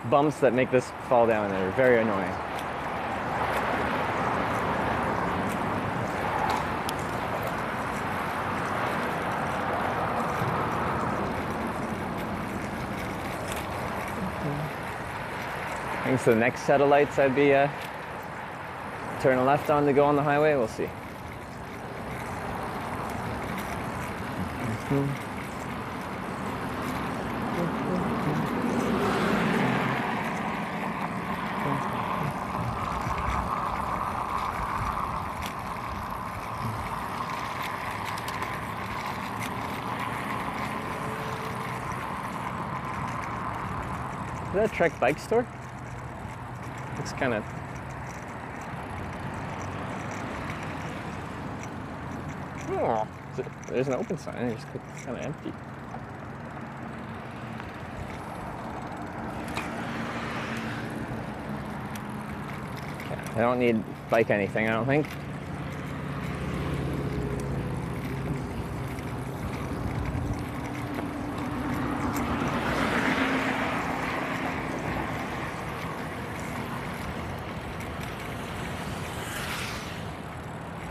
bumps that make this fall down are very annoying. Thanks to the next set of lights, I'd be turning left on to go on the highway. We'll see. Is that a Trek bike store? It's kind of... Oh, there's an open sign. It's kind of empty. Okay, I don't need bike anything, I don't think.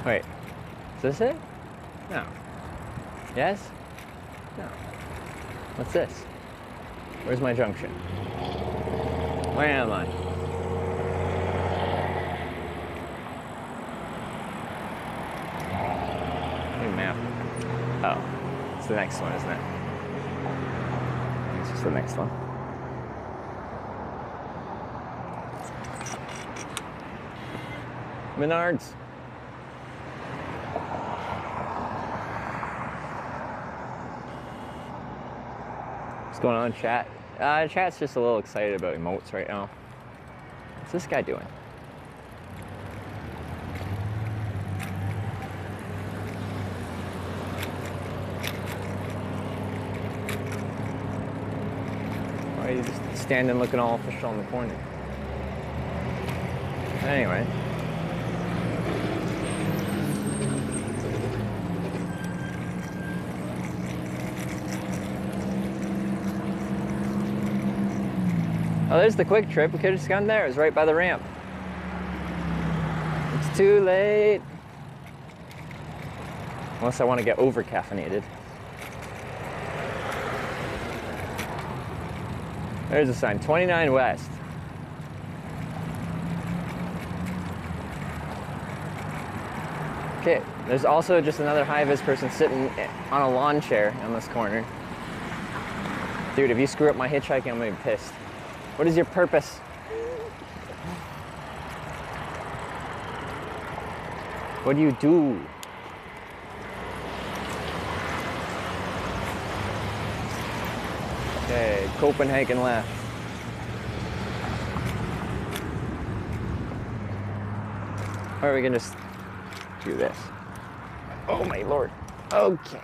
Wait, is this it? No. Yes? No. What's this? Where's my junction? Where am I? New map. Oh, it's the next one, isn't it? It's just the next one. Menards. What's going on, chat? Chat's just a little excited about emotes right now. What's this guy doing? Why are you just standing looking all official in the corner? Anyway. Oh, there's the quick trip. We could have just gone there. It was right by the ramp. It's too late. Unless I want to get over caffeinated. There's a sign, 29 West. Okay, there's also just another high-vis person sitting on a lawn chair on this corner. Dude, if you screw up my hitchhiking, I'm gonna be pissed. What is your purpose? What do you do? Okay, Copenhagen left. Or are we gonna just do this? Oh my lord. Okay.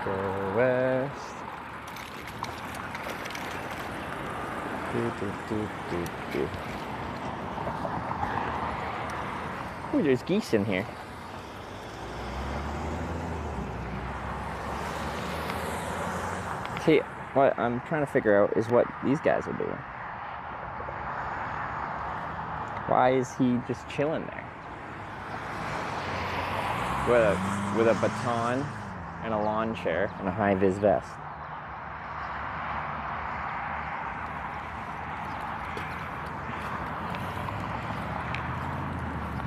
Go west. Ooh, there's geese in here. See, what I'm trying to figure out is what these guys are doing. Why is he just chilling there? With a baton and a lawn chair and a high-vis vest.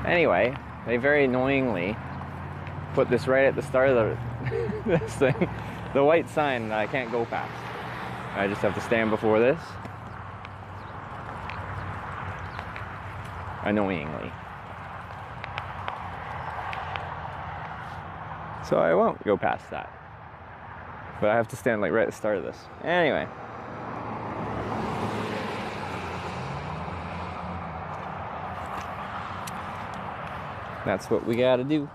Anyway, they very annoyingly put this right at the start of this thing. The white sign that I can't go past. I just have to stand before this. Annoyingly. So I won't go past that. But I have to stand like right at the start of this. Anyway. That's what we gotta do.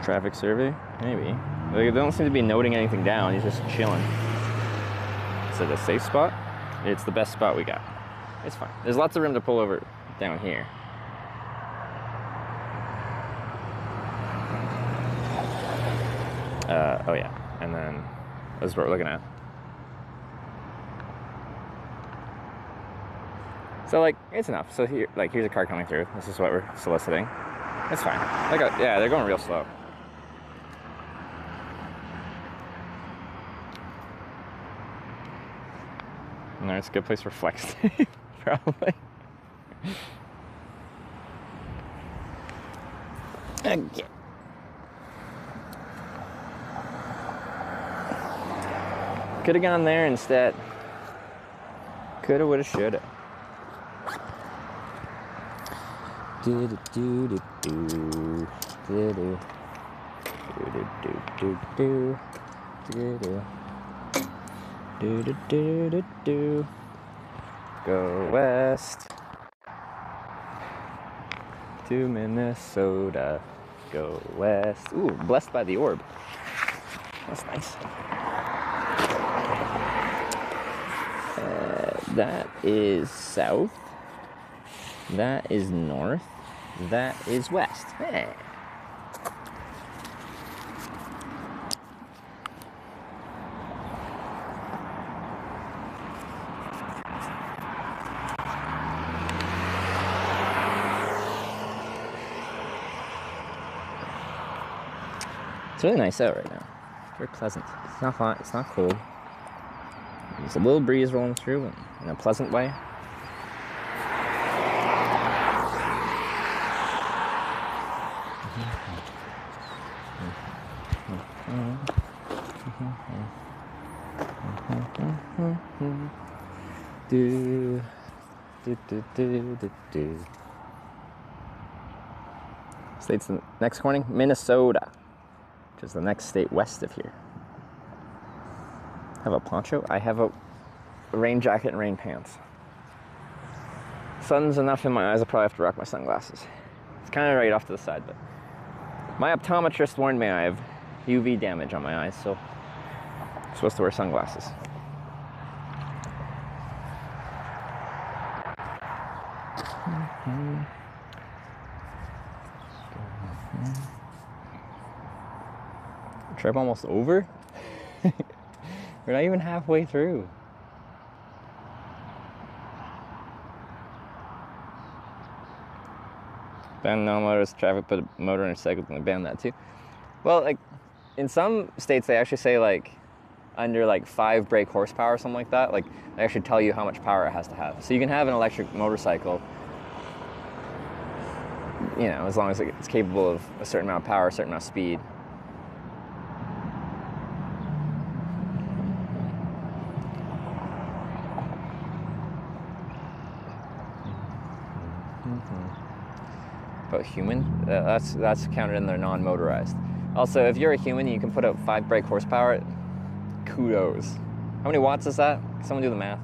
Traffic survey? Maybe. They don't seem to be noting anything down. He's just chilling. Is it a safe spot? It's the best spot we got. It's fine. There's lots of room to pull over down here. Oh yeah. And then this is what we're looking at. So like, it's enough. So here, like, here's a car coming through. This is what we're soliciting. It's fine. Yeah, they're going real slow. No, it's a good place for flex tape, probably. Okay. Could have gone there instead. Coulda, woulda, shoulda. Do do do do do do do do do do do do. Do do do do do. Go west to Minnesota. Go west. Ooh, blessed by the orb. That's nice. That is south. That is north. That is west. Hey. It's really nice out right now. Very pleasant. It's not hot, it's not cold. There's a little breeze rolling through in a pleasant way. Do, do, do, do, do, do. State's the next corning, Minnesota, which is the next state west of here. Have a poncho? I have a rain jacket and rain pants. Sun's enough in my eyes, I'll probably have to rock my sunglasses. It's kind of right off to the side, but my optometrist warned me I have UV damage on my eyes, so I'm supposed to wear sunglasses. Trip almost over? We're not even halfway through. Ban non-motorist traffic, but motor and cycle can ban that too. Well, like, in some states they actually say like under like 5 brake horsepower or something like that. Like, they actually tell you how much power it has to have. So you can have an electric motorcycle, you know, as long as it's capable of a certain amount of power, a certain amount of speed. But human, that's counted in their non-motorized. Also, if you're a human, you can put out 5 brake horsepower. Kudos. How many watts is that? Can someone do the math?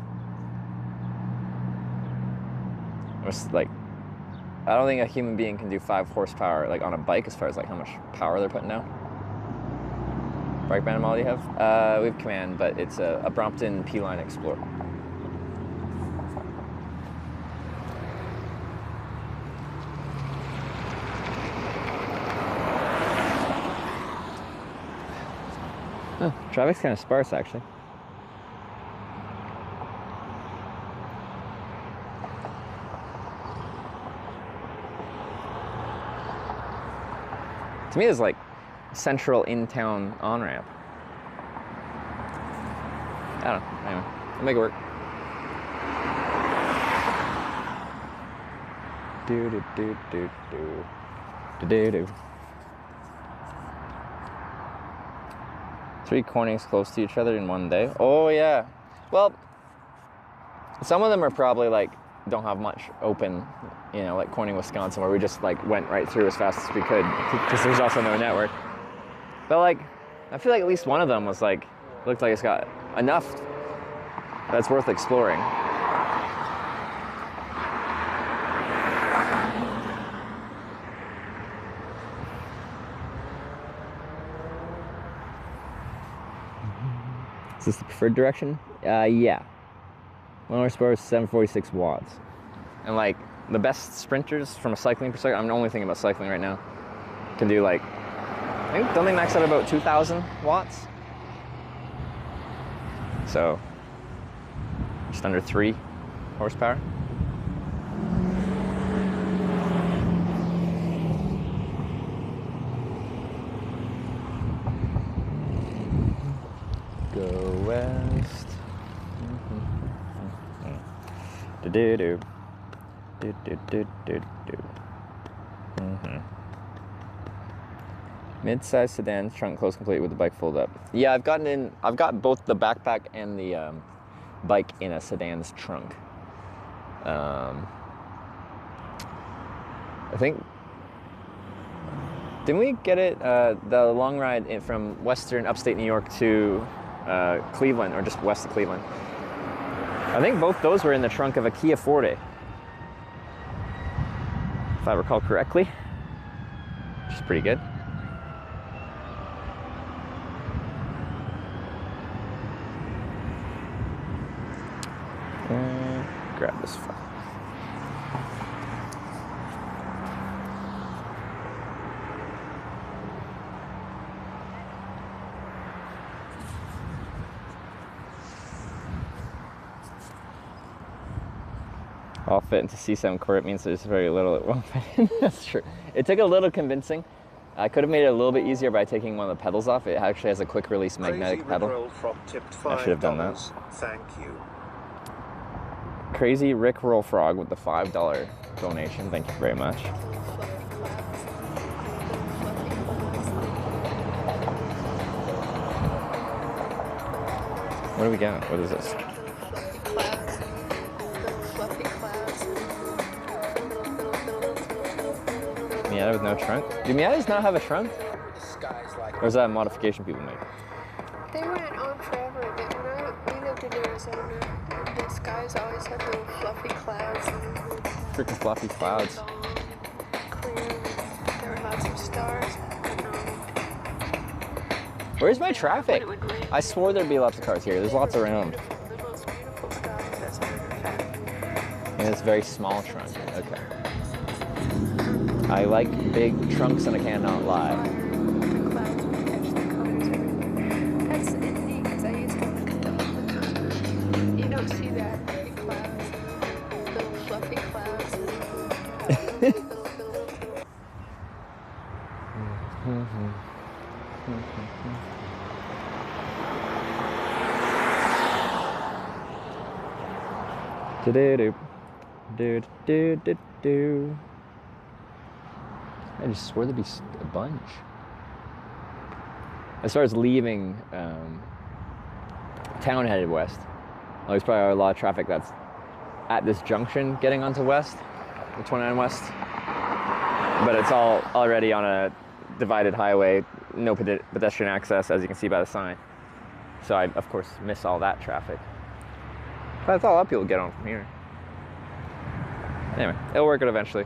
It's like, I don't think a human being can do 5 horsepower like on a bike as far as like how much power they're putting out. Bike band model you have? We have Command, but it's a Brompton P-Line Explorer. Oh, traffic's kind of sparse, actually. To me, it's like central in-town on-ramp. I don't know. Anyway, I'll make it work. Do do do do do do do do. 3 cornings close to each other in one day. Oh yeah. Well, some of them are probably like don't have much open, you know, like Corning, Wisconsin, where we just like went right through as fast as we could because there's also no network. But like, I feel like at least one of them was like, looked like it's got enough that's worth exploring. Is this the preferred direction? Yeah. 1 horsepower, 746 watts. And like the best sprinters from a cycling perspective, I'm only thinking about cycling right now, can do like, don't they max out about 2,000 watts? So, just under 3 horsepower. Go west. Do-do-do. Do-do-do-do-do. Mid-size sedan, trunk close complete with the bike fold up. Yeah, I've got both the backpack and the bike in a sedan's trunk. I think, didn't we get it, the long ride from western upstate New York to Cleveland, or just west of Cleveland? I think both those were in the trunk of a Kia Forte, if I recall correctly, which is pretty good. Grab this file. All fit into C7 core. It means there's very little it won't fit in. That's true. It took a little convincing. I could have made it a little bit easier by taking one of the pedals off. It actually has a quick release magnetic pedal. I should have done that. Thank you. Crazy Rick Roll Frog with the $5 donation. Thank you very much. What do we got? What is this? Miata with no trunk? Do Miatas not have a trunk? Or is that a modification people make? They went on forever, but when we lived in Arizona, the skies always had little fluffy clouds. Freaking fluffy clouds. Clear, there were lots of stars. Where's my traffic? I swore there'd be lots of cars here. There's lots around. The most beautiful sky, that's a matter of fact. And it's a very small trunk. Okay. I like big trunks and I cannot lie. That's neat because I used to look at them all the time. You don't see that big clouds, little fluffy clouds. Do-do-do. Do-do-do-do. I just swore there'd be a bunch. As far as leaving town headed west, there's probably a lot of traffic that's at this junction getting onto west, the 29 west. But it's all already on a divided highway, no pedestrian access, as you can see by the sign. So I, of course, miss all that traffic. But that's all uphill to get on from here. Anyway, it'll work out eventually.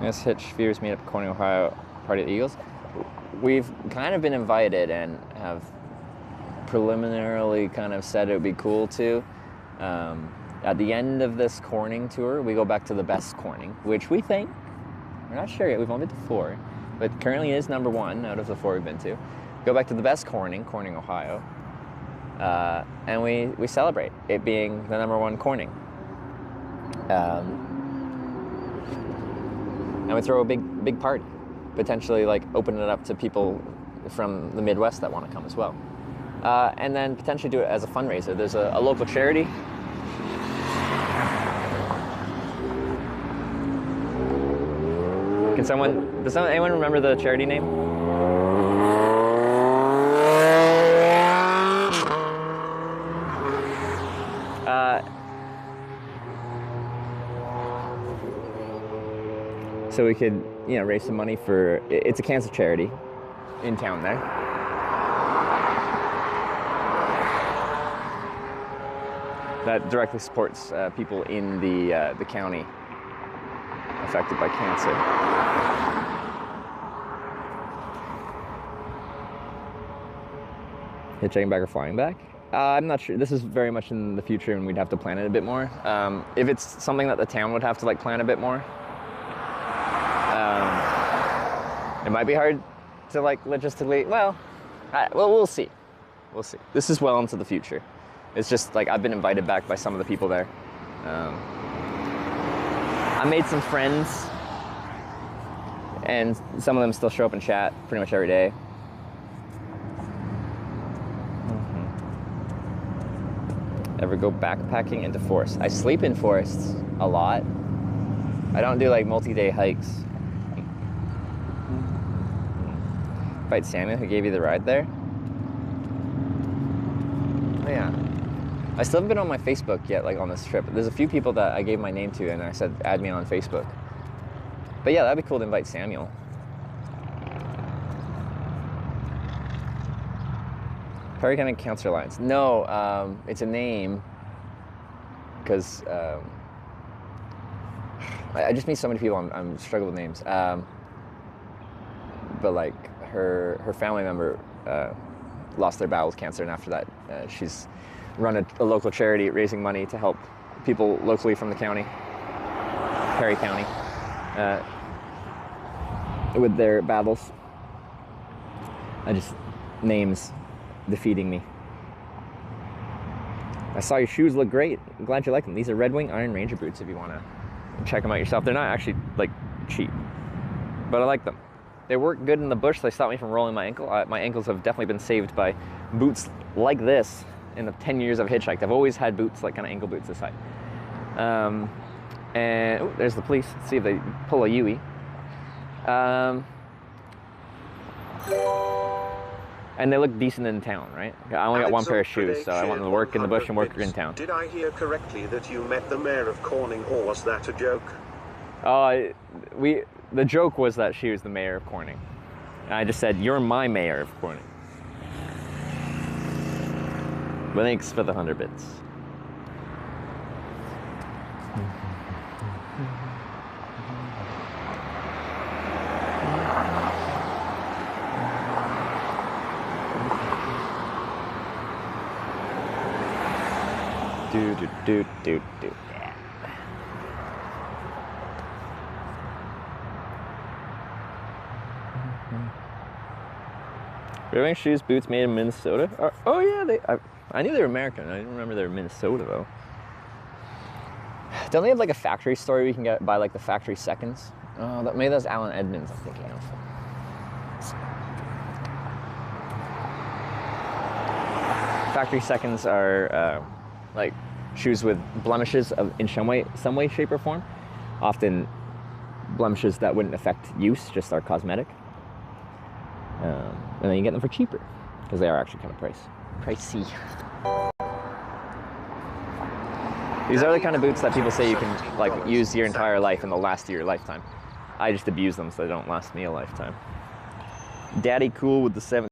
This Hitch Fears meet up Corning, Ohio, party of the Eagles. We've kind of been invited and have preliminarily kind of said it would be cool to. At the end of this Corning tour, we go back to the best Corning, which we think, we're not sure yet, we've only been to 4, but currently is #1 out of the 4 we've been to. Go back to the best Corning, Ohio, and we celebrate it being the #1 Corning. And we throw a big party, potentially like open it up to people from the Midwest that want to come as well. And then potentially do it as a fundraiser. There's a local charity. Does anyone remember the charity name? So we could, raise some money for, it's a cancer charity in town there. that directly supports people in the county affected by cancer. Hitchhiking back or flying back? I'm not sure. This is very much in the future, and we'd have to plan it a bit more. If it's something that the town would have to like plan a bit more, it might be hard to like logistically. Well, we'll see. We'll see. This is well into the future. It's just like I've been invited back by some of the people there. I made some friends, and some of them still show up and chat pretty much every day. Ever go backpacking into forests? I sleep in forests a lot. I don't do like multi-day hikes. Invite Samuel, who gave you the ride there. Oh yeah. I still haven't been on my Facebook yet, like on this trip. There's a few people that I gave my name to and I said, add me on Facebook. But yeah, that'd be cool to invite Samuel. Perry County Cancer Alliance. No, it's a name because I just meet so many people. I'm struggling with names. But like her family member lost their bowel cancer, and after that, she's run a local charity raising money to help people locally from the county, Perry County, with their battles. Names defeating me. I saw your shoes look great. I'm glad you like them. These are Red Wing Iron Ranger boots if you want to check them out yourself. They're not actually like cheap, but I like them. They work good in the bush. They stop me from rolling my ankle. My ankles have definitely been saved by boots like this in the 10 years I've hitchhiked. I've always had boots, like kind of ankle boots this high. And oh, there's the police. Let's see if they pull a Yui. And they look decent in town, right? I only got one pair of shoes, so I want them to work in the bush and work in town. Did I hear correctly that you met the mayor of Corning, or was that a joke? The joke was that she was the mayor of Corning. And I just said, you're my mayor of Corning. But thanks for the 100 bits. Do. Yeah. Wearing shoes, boots made in Minnesota. Oh yeah, I knew they were American. I didn't remember they were Minnesota though. Don't they have like a factory store where you can buy like the factory seconds? Oh, maybe that's Alan Edmonds I'm thinking of. Factory seconds are like shoes with blemishes in some way, shape, or form. Often blemishes that wouldn't affect use, just are cosmetic. And then you get them for cheaper because they are actually kind of pricey. These are the kind of boots that people say you can like use your entire life and they'll last you your lifetime. I just abuse them so they don't last me a lifetime. Daddy cool with the 7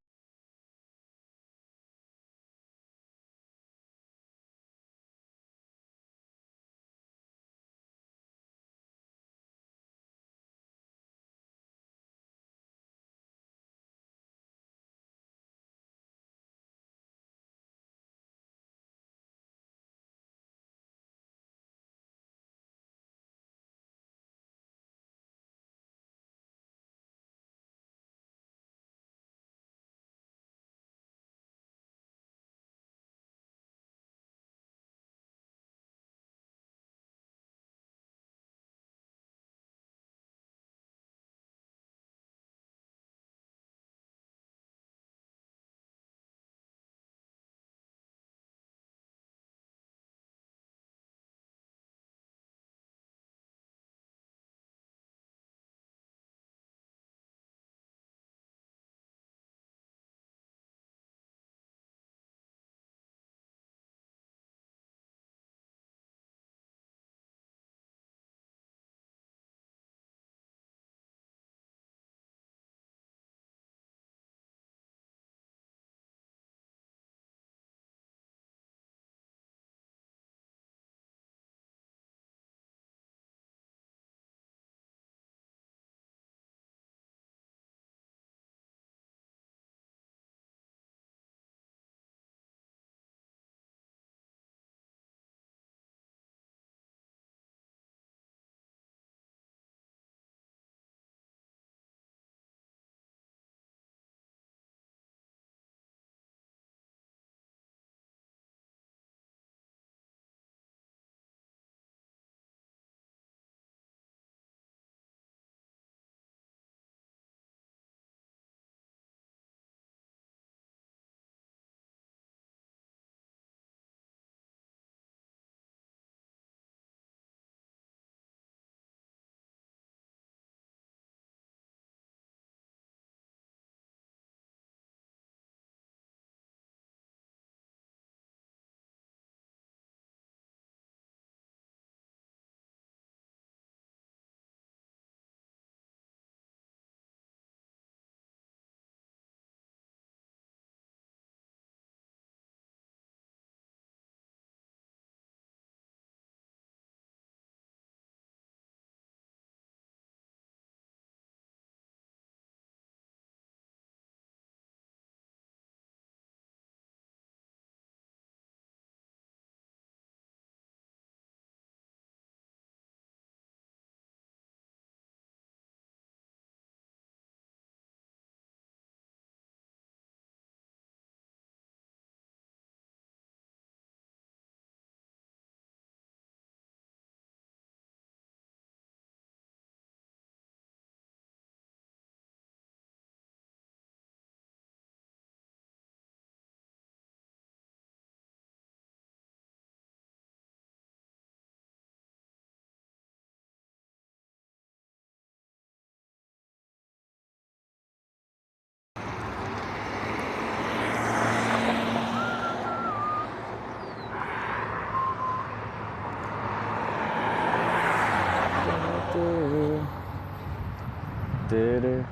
Du-du,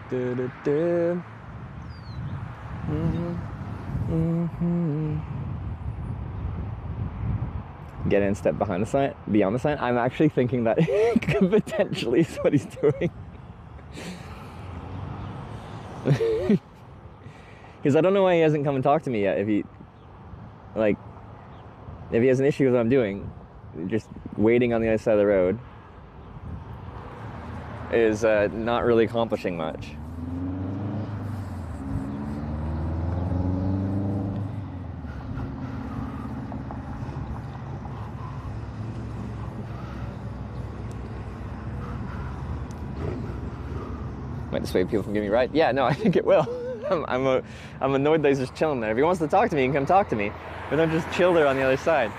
du-du-du. Get in, step behind the sign, beyond the sign. I'm actually thinking that could potentially is what he's doing. Because I don't know why he hasn't come and talked to me yet. If he has an issue with what I'm doing, just waiting on the other side of the road is not really accomplishing much. Might dissuade people from giving me a ride. Yeah, no, I think it will. I'm annoyed that he's just chilling there. If he wants to talk to me, he can come talk to me. But don't just chill there on the other side.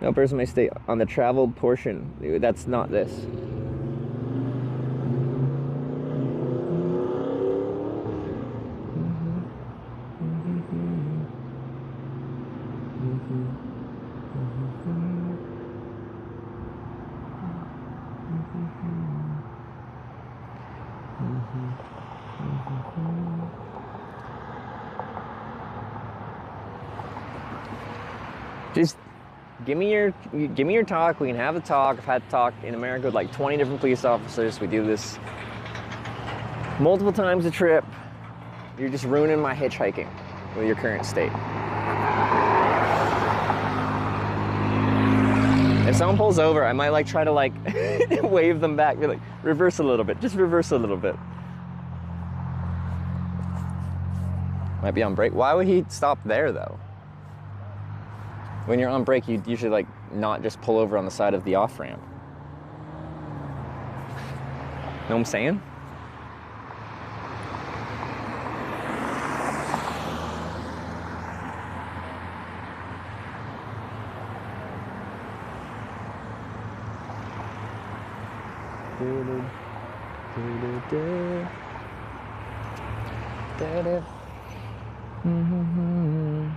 No person may stay on the traveled portion. That's not this. Just give me your talk. We can have a talk. I've had a talk in America with like 20 different police officers. We do this multiple times a trip. You're just ruining my hitchhiking with your current state. If someone pulls over, I might like try to like wave them back, be like, reverse a little bit, just reverse a little bit. Might be on brake. Why would he stop there though? When you're on brake, you'd usually like not just pull over on the side of the off-ramp. Know what I'm saying? Mm-hmm.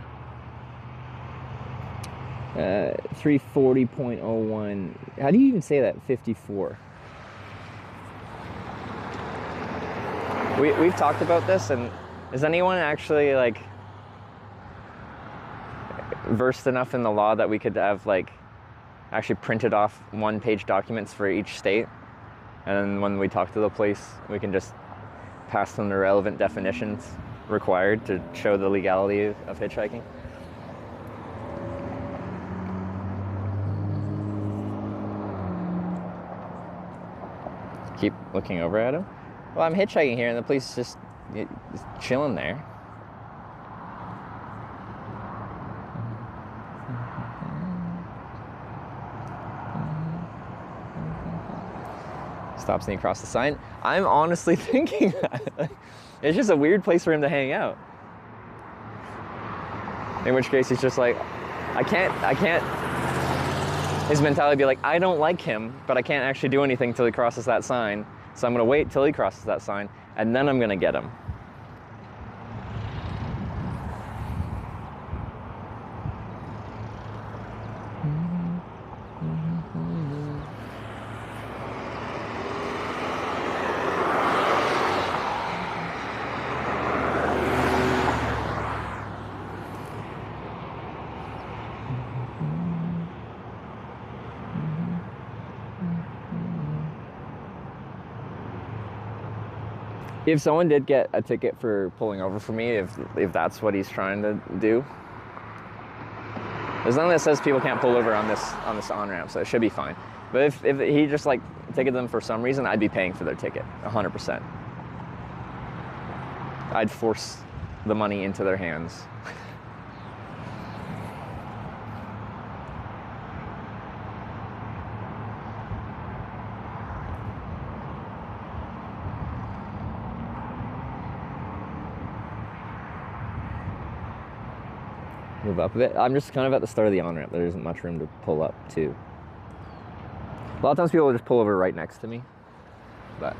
340.01. How do you even say that? 54. We've talked about this, and is anyone actually like versed enough in the law that we could have like actually printed off one-page documents for each state, and then when we talk to the police, we can just pass them the relevant definitions required to show the legality of hitchhiking? Keep looking over at him. Well, I'm hitchhiking here and the police is just chilling there. Stops me across the sign. I'm honestly thinking that. It's just a weird place for him to hang out. In which case he's just like, I can't. His mentality would be like, I don't like him, but I can't actually do anything till he crosses that sign. So I'm gonna wait till he crosses that sign, and then I'm gonna get him. If someone did get a ticket for pulling over for me, if that's what he's trying to do, there's nothing that says people can't pull over on this on-ramp, so it should be fine. But if he just like ticketed them for some reason, I'd be paying for their ticket, 100%. I'd force the money into their hands. Move up a bit. I'm just kind of at the start of the on-ramp. There isn't much room to pull up to. A lot of times people will just pull over right next to me, but.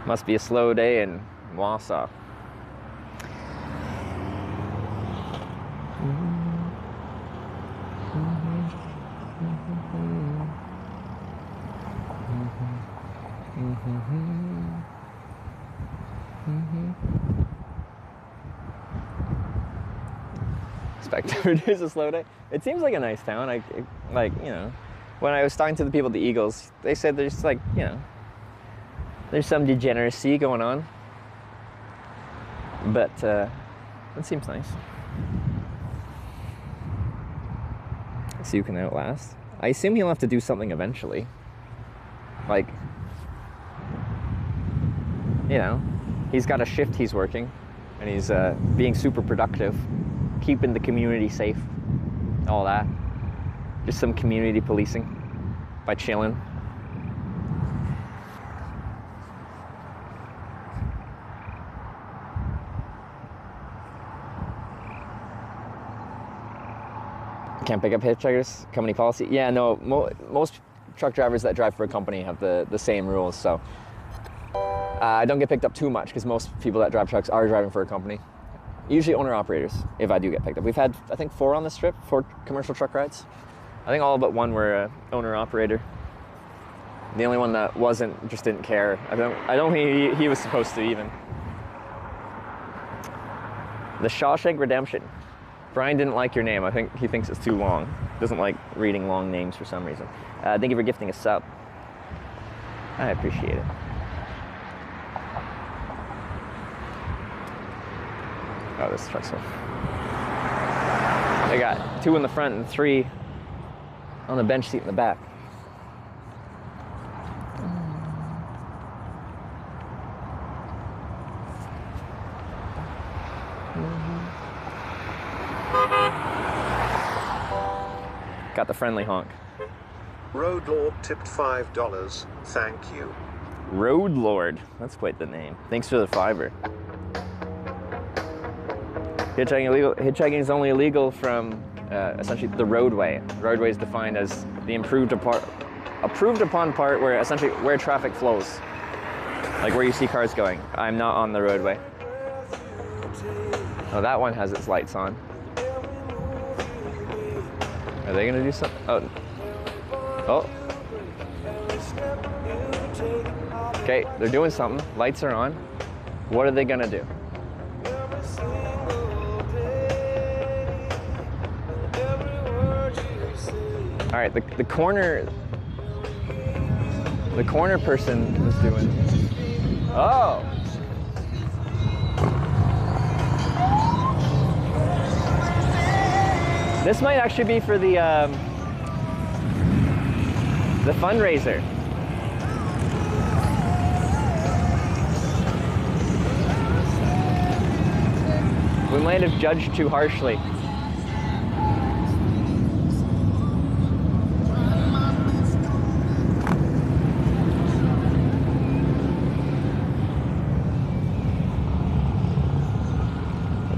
Must be a slow day in Wausau. Expect every day's a slow day. It seems like a nice town. Like, you know, when I was talking to the people at the Eagles, they said there's like, you know, there's some degeneracy going on. But it seems nice. So you can outlast. I assume he'll have to do something eventually. Like, you know, he's got a shift he's working, and he's being super productive, keeping the community safe, all that. Just some community policing by chilling. Can't pick up hitchhikers, company policy. Yeah, no, most truck drivers that drive for a company have the same rules, so I don't get picked up too much because most people that drive trucks are driving for a company. Usually owner-operators, if I do get picked up. We've had, I think, 4 on this trip, 4 commercial truck rides. I think all but 1 were owner-operator. The only one that wasn't just didn't care. I don't think he was supposed to even. The Shawshank Redemption. Brian didn't like your name. I think he thinks it's too long. Doesn't like reading long names for some reason. Thank you for gifting a sub. I appreciate it. Oh, this truck's full. They got 2 in the front and 3 on the bench seat in the back. Got the friendly honk. Road Lord tipped $5. Thank you. Road Lord. That's quite the name. Thanks for the $5. Hitchhiking is only illegal from essentially the roadway. The roadway is defined as the approved upon part where essentially where traffic flows, like where you see cars going. I'm not on the roadway. Oh, that one has its lights on. Are they gonna do something? Oh. Oh. Okay, they're doing something. Lights are on. What are they gonna do? All right, the corner person is doing. Oh. This might actually be for the fundraiser. We might have judged too harshly.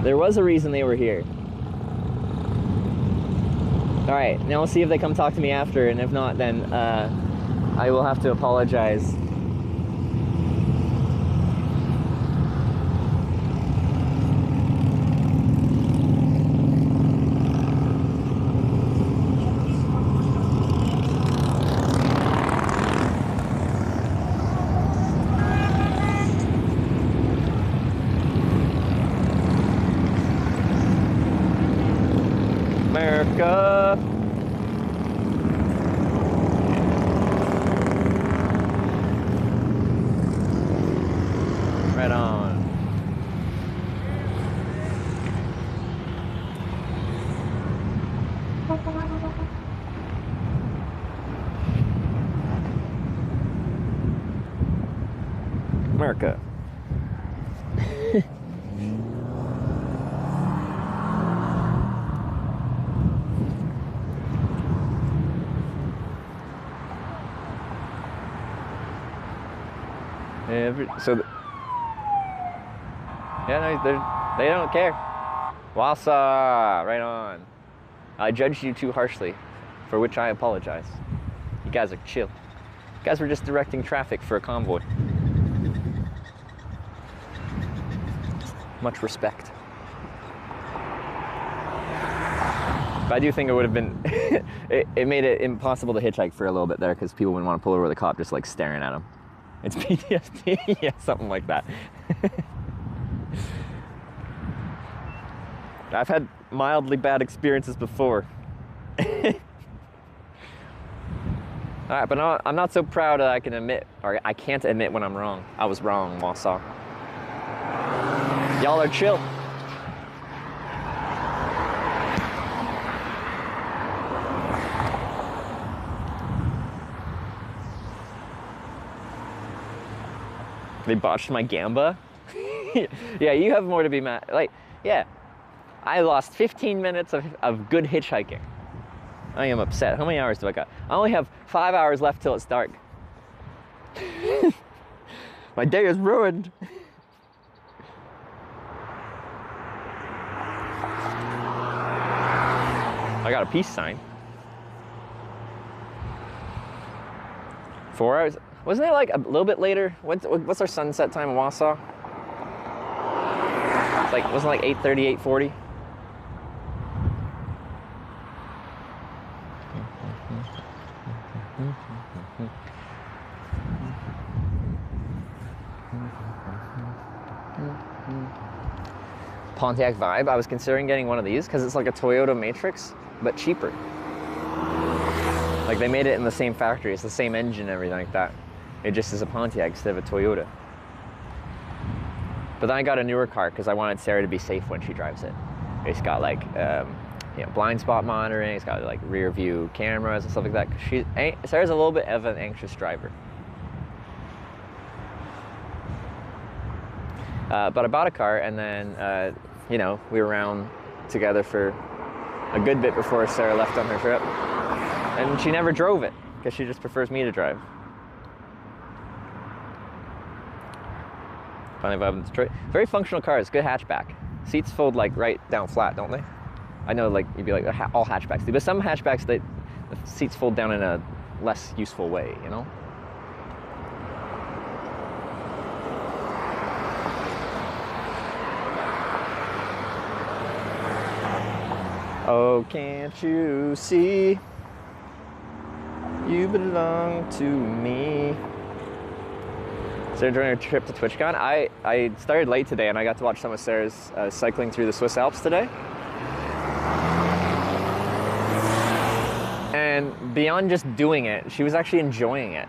There was a reason they were here. All right, now we'll see if they come talk to me after, and if not, then I will have to apologize. America. Right on. America. They don't care. Wausau, right on. I judged you too harshly, for which I apologize. You guys are chill. You guys were just directing traffic for a convoy. Much respect. But I do think it would have been, it made it impossible to hitchhike for a little bit there because people wouldn't want to pull over the cop just like staring at him. It's PTSD, yeah, something like that. I've had mildly bad experiences before. All right, but I'm not so proud that I can admit, or I can't admit when I'm wrong. I was wrong, Wausau. Y'all are chill. They botched my gamba? Yeah, you have more to be mad. Like, yeah, I lost 15 minutes of good hitchhiking. I am upset. How many hours do I got? I only have 5 hours left till it's dark. My day is ruined. I got a peace sign. 4 hours. Wasn't it like a little bit later? What's our sunset time in Wausau? It's like, wasn't it like 8:30, 8:40? Pontiac vibe. I was considering getting one of these because it's like a Toyota Matrix, but cheaper. Like they made it in the same factory. It's the same engine and everything like that. It just is a Pontiac instead of a Toyota. But then I got a newer car because I wanted Sarah to be safe when she drives it. It's got like, you know, blind spot monitoring. It's got like rear view cameras and stuff like that. Sarah's a little bit of an anxious driver. But I bought a car and then, you know, we were around together for a good bit before Sarah left on her trip. And she never drove it because she just prefers me to drive. Finally vibe in Detroit. Very functional cars, good hatchback. Seats fold like right down flat, don't they? I know like you'd be like all hatchbacks do, but some hatchbacks the seats fold down in a less useful way, you know? Oh, can't you see? You belong to me. So during our trip to TwitchCon, I started late today and I got to watch some of Sarah's cycling through the Swiss Alps today. And beyond just doing it, she was actually enjoying it.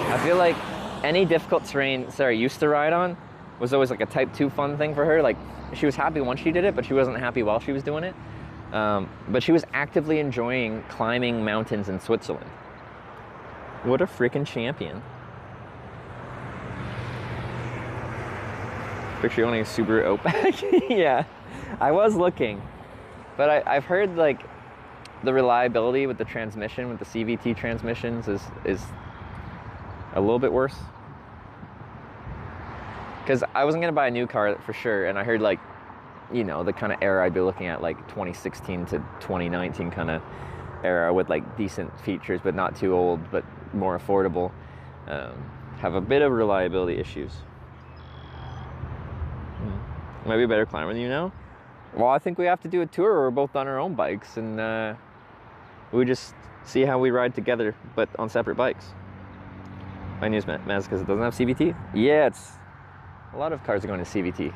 I feel like any difficult terrain Sarah used to ride on was always like a type 2 fun thing for her. Like she was happy once she did it, but she wasn't happy while she was doing it. But she was actively enjoying climbing mountains in Switzerland. What a freaking champion. Picture owning a Subaru Outback. Yeah, I was looking, but I've heard like the reliability with the transmission, with the CVT transmissions is a little bit worse. Because I wasn't gonna buy a new car for sure, and I heard like, you know, the kind of era I'd be looking at, like 2016 to 2019 kind of era with like decent features, but not too old, but more affordable, have a bit of reliability issues. Might be a better climber than you know. Well, I think we have to do a tour where we're both on our own bikes, and we just see how we ride together, but on separate bikes. My news Maz because it doesn't have CVT. Yeah, it's a lot of cars are going to CVT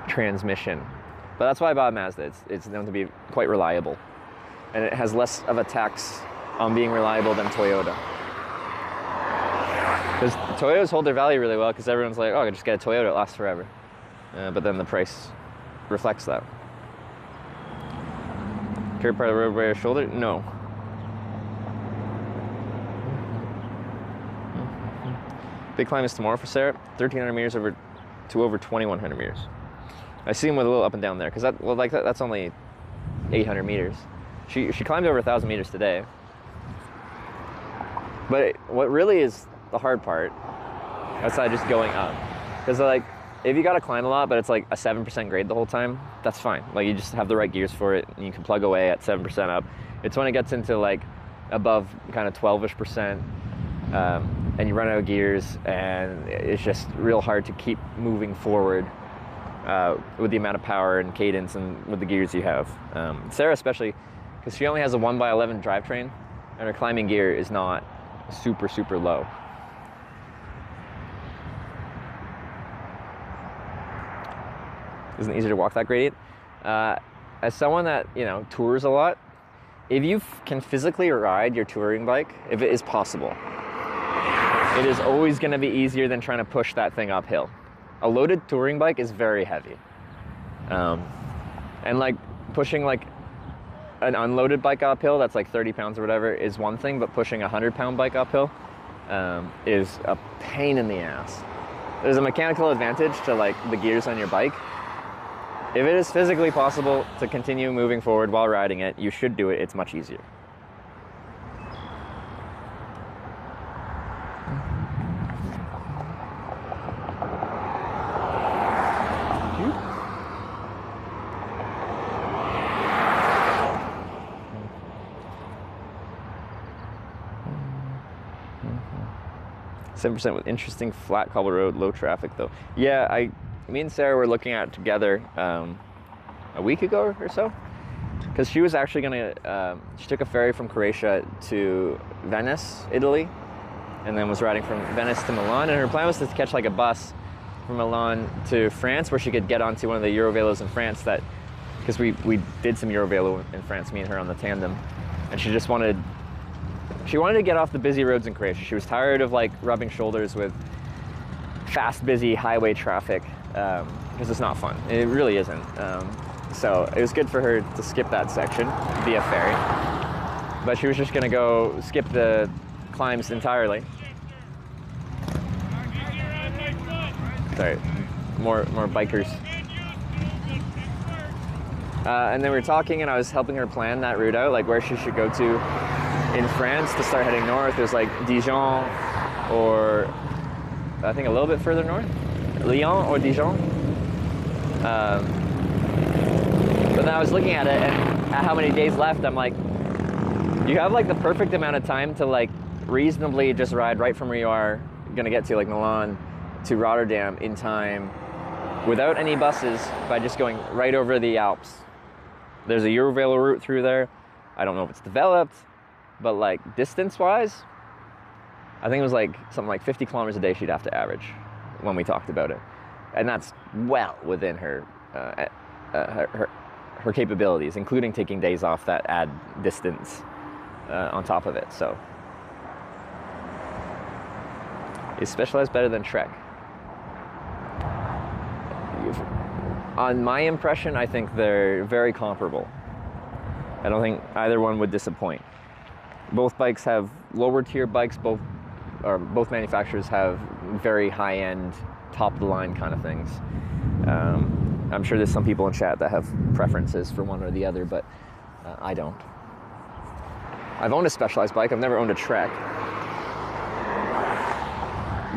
transmission, but that's why I bought a Mazda. It's known to be quite reliable, and it has less of a tax on being reliable than Toyota. Because Toyotas hold their value really well because everyone's like, oh, I can just get a Toyota, it lasts forever. But then the price reflects that. Curved part of the road by your shoulder? No. Big climb is tomorrow for Sarah. 1,300 meters over 2,100 meters. I see him with a little up and down there because that's only 800 meters. She climbed over 1,000 meters today. But what really is the hard part, outside just going up, because like if you gotta climb a lot, but it's like a 7% grade the whole time, that's fine. Like you just have the right gears for it, and you can plug away at 7% up. It's when it gets into like above kind of 12-ish%, and you run out of gears, and it's just real hard to keep moving forward with the amount of power and cadence and with the gears you have. Sarah especially, because she only has a 1x11 drivetrain, and her climbing gear is not super, super low. Isn't it easier to walk that gradient? As someone that, you know, tours a lot, if you can physically ride your touring bike, if it is possible, it is always going to be easier than trying to push that thing uphill. A loaded touring bike is very heavy. And like pushing like an unloaded bike uphill that's like 30 pounds or whatever is one thing, but pushing a 100-pound bike uphill is a pain in the ass. There's a mechanical advantage to like the gears on your bike. If it is physically possible to continue moving forward while riding it, you should do it. It's much easier. 7% with interesting flat cobble road, low traffic though. Yeah, me and Sarah were looking at it together a week ago or so, because she was actually gonna, she took a ferry from Croatia to Venice, Italy, and then was riding from Venice to Milan, and her plan was to catch like a bus from Milan to France, where she could get onto one of the Eurovelos in France, that, because we did some Eurovelo in France, me and her on the tandem, and she wanted to get off the busy roads in Croatia. She was tired of like rubbing shoulders with fast, busy highway traffic, because it's not fun. It really isn't. So it was good for her to skip that section via ferry. But she was just gonna go skip the climbs entirely. Sorry, more bikers. And then we were talking, and I was helping her plan that route out, like where she should go to in France to start heading north. There's like Dijon, or I think a little bit further north, Lyon or Dijon. But then I was looking at it and at how many days left, I'm like, you have like the perfect amount of time to like reasonably just ride right from where you are gonna get to, like Milan to Rotterdam in time without any buses, by just going right over the Alps. There's a Eurovelo route through there. I don't know if it's developed, but like distance-wise, I think it was like something like 50 kilometers a day she'd have to average when we talked about it. And that's well within her capabilities, including taking days off that add distance on top of it. So, is Specialized better than Trek? On my impression, I think they're very comparable. I don't think either one would disappoint. Both bikes have lower tier bikes, both manufacturers have very high-end, top-of-the-line kind of things. I'm sure there's some people in chat that have preferences for one or the other, but I don't. I've owned a Specialized bike, I've never owned a Trek.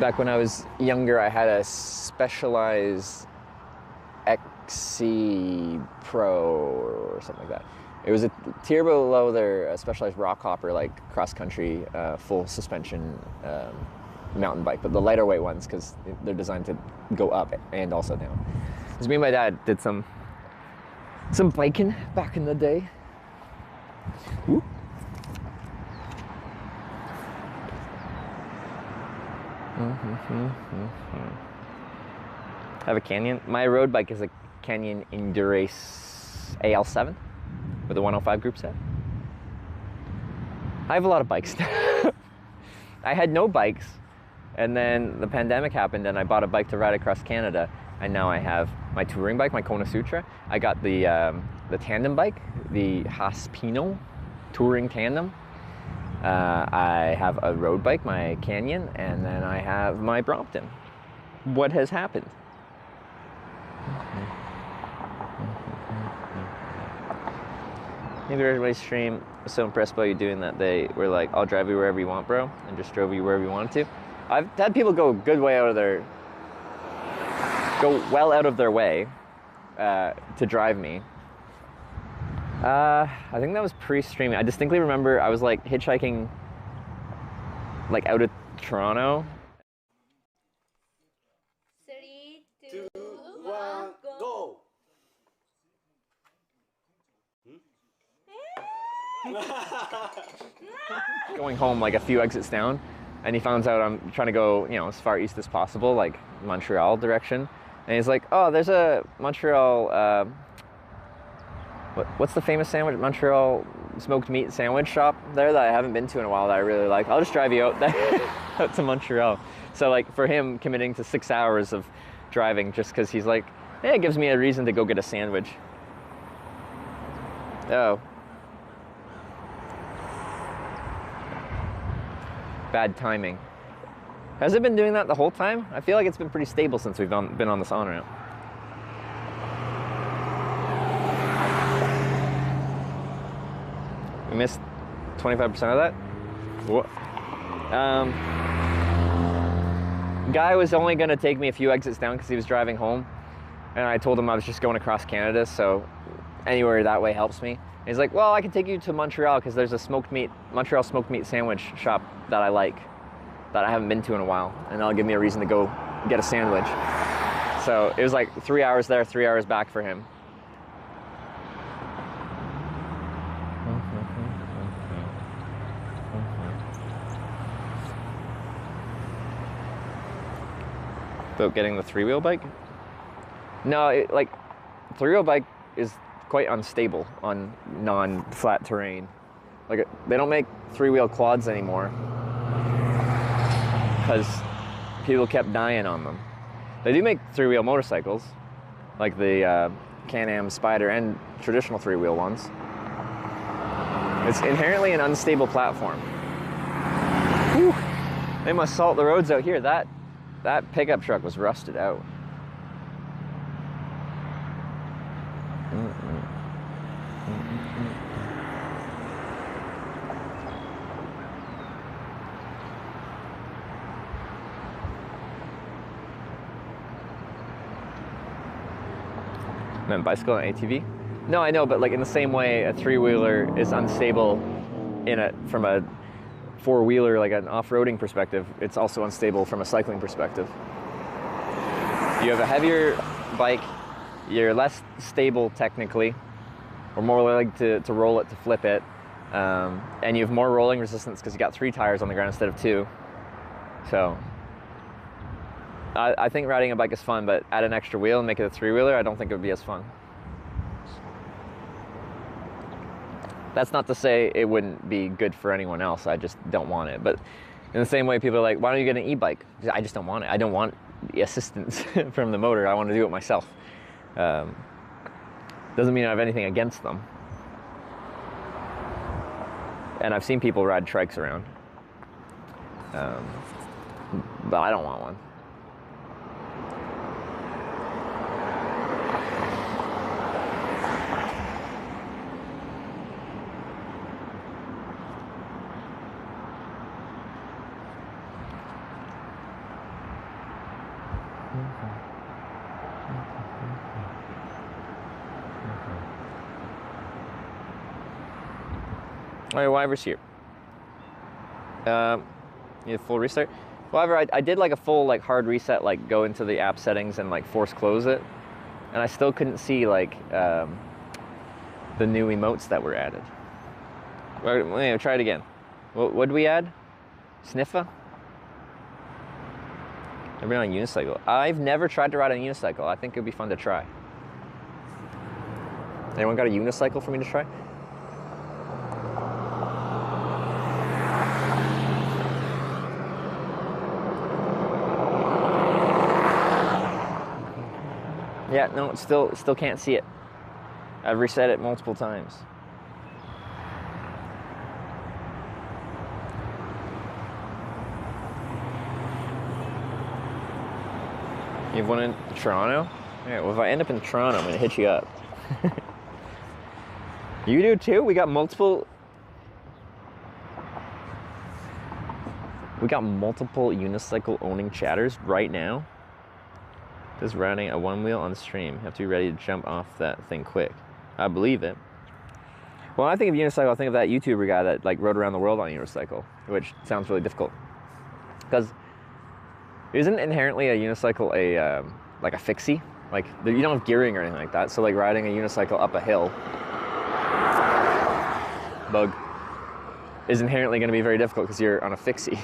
Back when I was younger, I had a Specialized XC Pro or something like that. It was a tier below their Specialized Rock Hopper, like cross-country, full suspension mountain bike, but the lighter weight ones, because they're designed to go up and also down. Because me and my dad did some biking back in the day. Ooh. I have a Canyon. My road bike is a Canyon Endurace AL7 with a 105 group set. I have a lot of bikes. I had no bikes, and then the pandemic happened, and I bought a bike to ride across Canada, and now I have my touring bike, my Kona Sutra. I got the tandem bike, the Haspino touring tandem. I have a road bike, my Canyon, and then I have my Brompton. What has happened? Maybe everybody's stream was so impressed by you doing that they were like, I'll drive you wherever you want, bro, and just drove you wherever you wanted to. I've had people go well out of their way to drive me. I think that was pre-streaming. I distinctly remember I was like hitchhiking like out of Toronto. 3, 2, 1, go! Going home like a few exits down, and he finds out I'm trying to go, you know, as far east as possible, like Montreal direction. And he's like, oh, there's a Montreal, what's the famous sandwich? Montreal smoked meat sandwich shop there that I haven't been to in a while that I really like. I'll just drive you out there, out to Montreal. So like for him, committing to 6 hours of driving just because he's like, hey, it gives me a reason to go get a sandwich. Oh. Bad timing. Has it been doing that the whole time? I feel like it's been pretty stable since we've been on this on-ramp. We missed 25% of that? What? Guy was only gonna take me a few exits down because he was driving home, and I told him I was just going across Canada, so anywhere that way helps me. And he's like, well, I can take you to Montreal because there's a Montreal smoked meat sandwich shop that I like, that I haven't been to in a while, and that'll give me a reason to go get a sandwich. So it was like 3 hours there, 3 hours back for him. About getting the three-wheel bike? No, like, three-wheel bike is quite unstable on non-flat terrain. Like, they don't make three-wheel quads anymore because people kept dying on them. They do make three-wheel motorcycles, like the Can-Am Spyder and traditional three-wheel ones. It's inherently an unstable platform. Whew. They must salt the roads out here. That pickup truck was rusted out. And then bicycle and ATV? No, I know, but like in the same way a three-wheeler is unstable from a four-wheeler, like an off-roading perspective, it's also unstable from a cycling perspective. You have a heavier bike, you're less stable technically, or more likely to roll it, to flip it, and you have more rolling resistance because you got 3 tires on the ground instead of 2. So I think riding a bike is fun, but add an extra wheel and make it a three-wheeler, I don't think it would be as fun. That's not to say it wouldn't be good for anyone else, I just don't want it. But in the same way, people are like, why don't you get an e-bike? I just don't want it. I don't want the assistance from the motor. I want to do it myself. Doesn't mean I have anything against them. And I've seen people ride trikes around. But I don't want one. All right, Wyver's here. Need a full restart. However, I did like a full like hard reset, like go into the app settings and like force close it, and I still couldn't see like the new emotes that were added. Anyway, try it again. What did we add? Sniffa? I've been on a unicycle. I've never tried to ride on a unicycle. I think it'd be fun to try. Anyone got a unicycle for me to try? Yeah, no, still can't see it. I've reset it multiple times. You have one in Toronto? Alright, well if I end up in Toronto, I'm gonna hit you up. You do too? We got multiple unicycle owning chatters right now. Just riding a one wheel on stream. Have to be ready to jump off that thing quick. I believe it. Well, when I think of unicycle, I think of that YouTuber guy that like rode around the world on a unicycle, which sounds really difficult. Because isn't inherently a unicycle a like a fixie? Like you don't have gearing or anything like that. So like riding a unicycle up a hill, bug, is inherently going to be very difficult because you're on a fixie.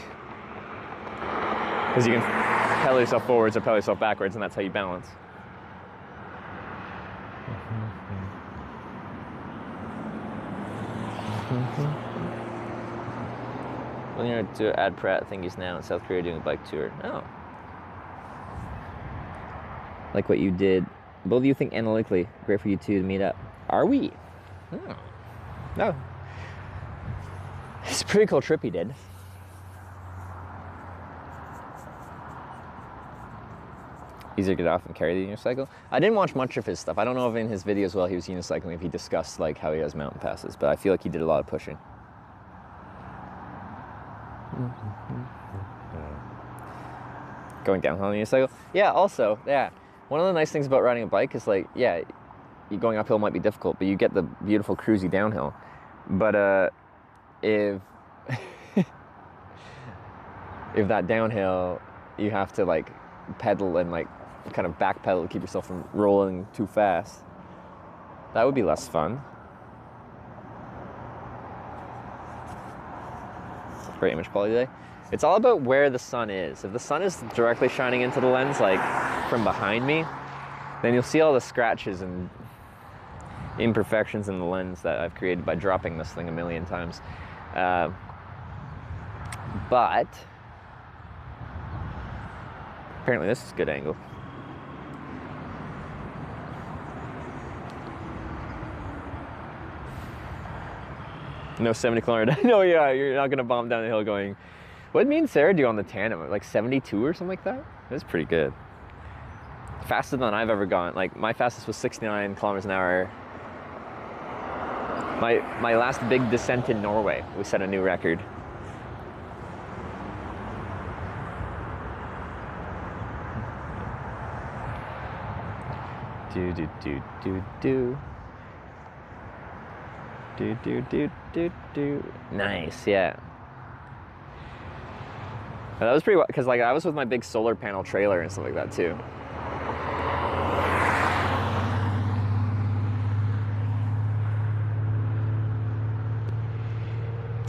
Because you can pedal yourself forwards or pedal yourself backwards, and that's how you balance. Well, you're to Ad Pratt, I think he's now in South Korea doing a bike tour. Oh. Like what you did. Both of you think analytically. Great for you two to meet up. Are we? Oh. No. It's a pretty cool trip he did. Easier to get off and carry the unicycle. I didn't watch much of his stuff. I don't know if in his videos while he was unicycling if he discussed like how he has mountain passes, but I feel like he did a lot of pushing. Going downhill on the unicycle? Yeah, also, yeah. One of the nice things about riding a bike is like, yeah, you going uphill might be difficult, but you get the beautiful cruisy downhill. But if if that downhill, you have to like pedal and like kind of back pedal to keep yourself from rolling too fast, that would be less fun. Great image quality today. It's all about where the sun is. If the sun is directly shining into the lens, like from behind me, then you'll see all the scratches and imperfections in the lens that I've created by dropping this thing a million times. But apparently this is a good angle. No 70 kilometer. No, yeah, you're not gonna bomb down the hill going. What did me and Sarah do on the tandem? Like 72 or something like that? It was pretty good. Faster than I've ever gone. Like my fastest was 69 kilometers an hour. My last big descent in Norway, we set a new record. Do do do do do. Do do do do do. Nice, yeah. That was pretty, because like I was with my big solar panel trailer and stuff like that too.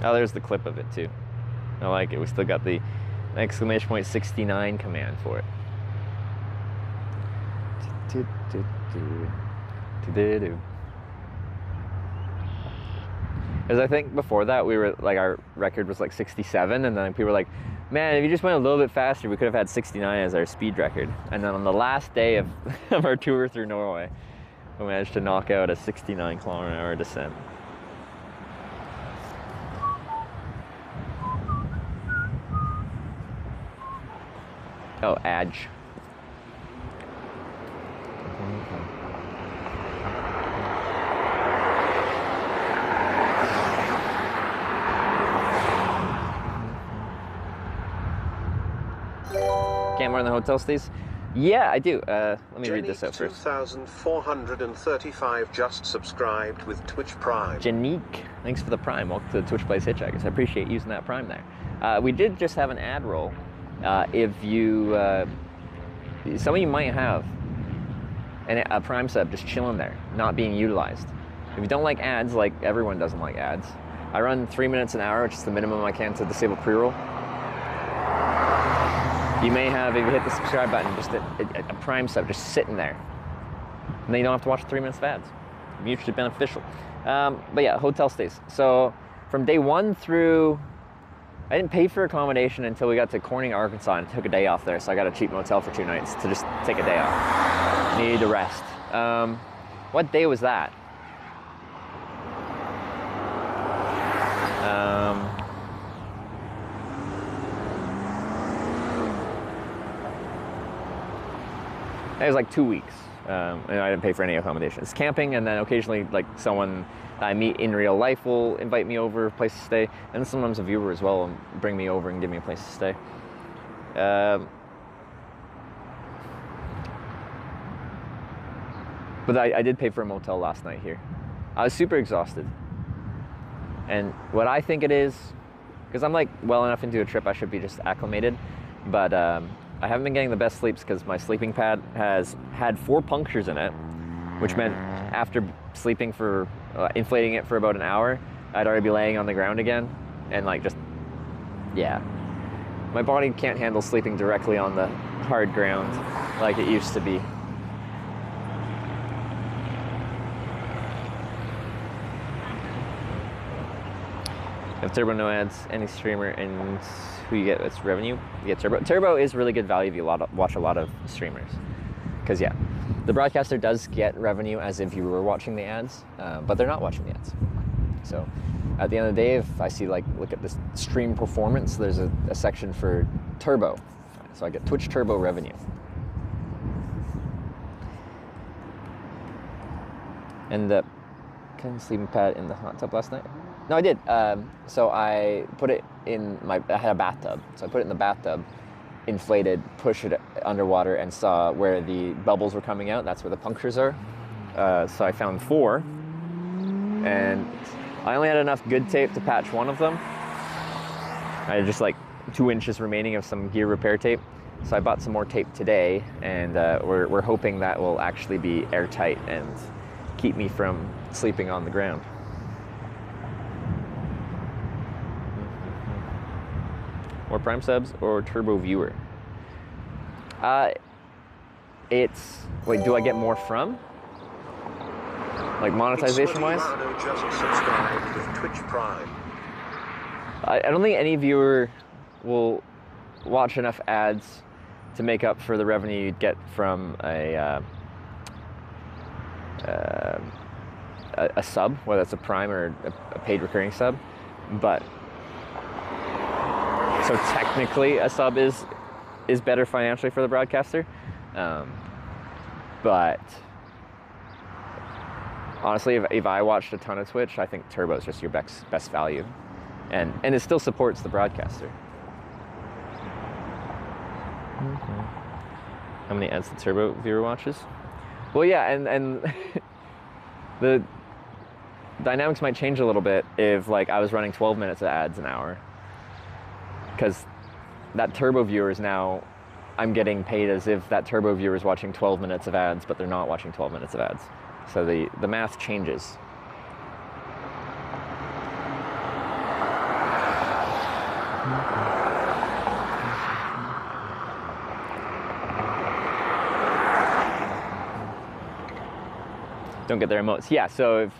Oh, there's the clip of it too. I like it. We still got the exclamation point 69 command for it. Do, do, do, do, do, do. Because I think before that we were like, our record was like 67, and then people were like, man, if you just went a little bit faster, we could have had 69 as our speed record. And then on the last day of our tour through Norway, we managed to knock out a 69 kilometer an hour descent. Oh, Adge. Camera in the hotel stays? Yeah, I do. Let me read this out first. 2,435 just subscribed with Twitch Prime. Janique, thanks for the Prime. Welcome to Twitch Plays Hitchhikers. I appreciate using that Prime there. We did just have an ad roll. If you, some of you might have a Prime sub just chilling there, not being utilized. If you don't like ads, like everyone doesn't like ads, I run 3 minutes an hour, which is the minimum I can to disable pre-roll. You may have, if you hit the subscribe button, just a Prime sub just sitting there. And then you don't have to watch 3 minutes of ads. Mutually beneficial. But yeah, hotel stays. So from day 1 through, I didn't pay for accommodation until we got to Corning, Arkansas, and took a day off there. So I got a cheap motel for 2 nights to just take a day off. Needed to rest. What day was that? It was like 2 weeks, and I didn't pay for any accommodation. It's camping, and then occasionally, like, someone that I meet in real life will invite me over, a place to stay, and sometimes a viewer as well will bring me over and give me a place to stay. But I did pay for a motel last night here. I was super exhausted. And what I think it is, because I'm like well enough into a trip, I should be just acclimated, but I haven't been getting the best sleeps because my sleeping pad has had 4 punctures in it, which meant after sleeping for, inflating it for about an hour, I'd already be laying on the ground again, and like just, yeah. My body can't handle sleeping directly on the hard ground like it used to be. If Turbo no ads, any streamer, and who you get, it's revenue. You get Turbo. Turbo is really good value if you watch a lot of streamers. Because yeah, the broadcaster does get revenue as if you were watching the ads, but they're not watching the ads. So at the end of the day, if I see like, look at this stream performance, there's a section for Turbo. So I get Twitch Turbo revenue. Ended up cutting sleeping pad in the hot tub last night. No, I did. So I put it in I had a bathtub. So I put it in the bathtub, inflated, pushed it underwater, and saw where the bubbles were coming out. That's where the punctures are. So I found 4. And I only had enough good tape to patch one of them. I had just like 2 inches remaining of some gear repair tape. So I bought some more tape today, and we're hoping that will actually be airtight and keep me from sleeping on the ground. More Prime subs or Turbo viewer? It's, wait, do I get more from? Like monetization wise? Just subscribed with Twitch Prime. I don't think any viewer will watch enough ads to make up for the revenue you'd get from a sub, whether it's a Prime or a paid recurring sub. But so technically a sub is better financially for the broadcaster. But honestly, if I watched a ton of Twitch, I think Turbo is just your best value. And it still supports the broadcaster. How many ads the Turbo viewer watches? Well, yeah, and the dynamics might change a little bit if like I was running 12 minutes of ads an hour. Because that Turbo viewer is now, I'm getting paid as if that Turbo viewer is watching 12 minutes of ads, but they're not watching 12 minutes of ads. So the math changes. Don't get their emotes. Yeah, so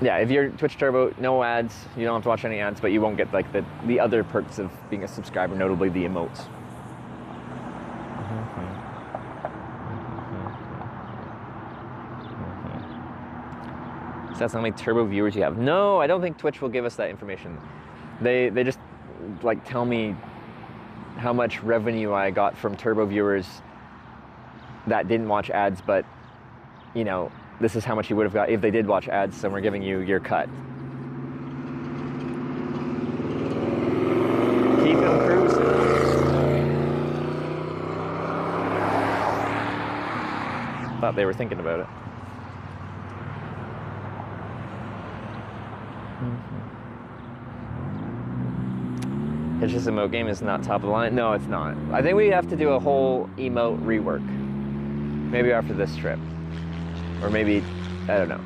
if you're Twitch Turbo, no ads, you don't have to watch any ads, but you won't get like the other perks of being a subscriber, notably the emotes. So that's how many Turbo viewers you have. No, I don't think Twitch will give us that information. They just like tell me how much revenue I got from Turbo viewers that didn't watch ads, but you know, this is how much you would have got if they did watch ads, so we're giving you your cut. Keep them cruising. Thought they were thinking about it. Hitch's emote game is not top of the line. No, it's not. I think we have to do a whole emote rework. Maybe after this trip. Or maybe, I don't know.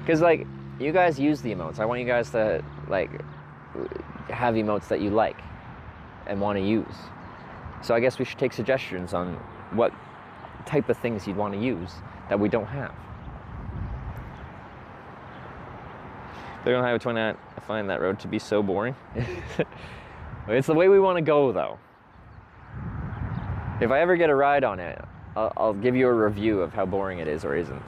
Because, like, you guys use the emotes. I want you guys to, like, have emotes that you like and want to use. So I guess we should take suggestions on what type of things you'd want to use that we don't have. They're gonna have a 29. I find that road to be so boring. It's the way we want to go, though. If I ever get a ride on it, I'll give you a review of how boring it is or isn't.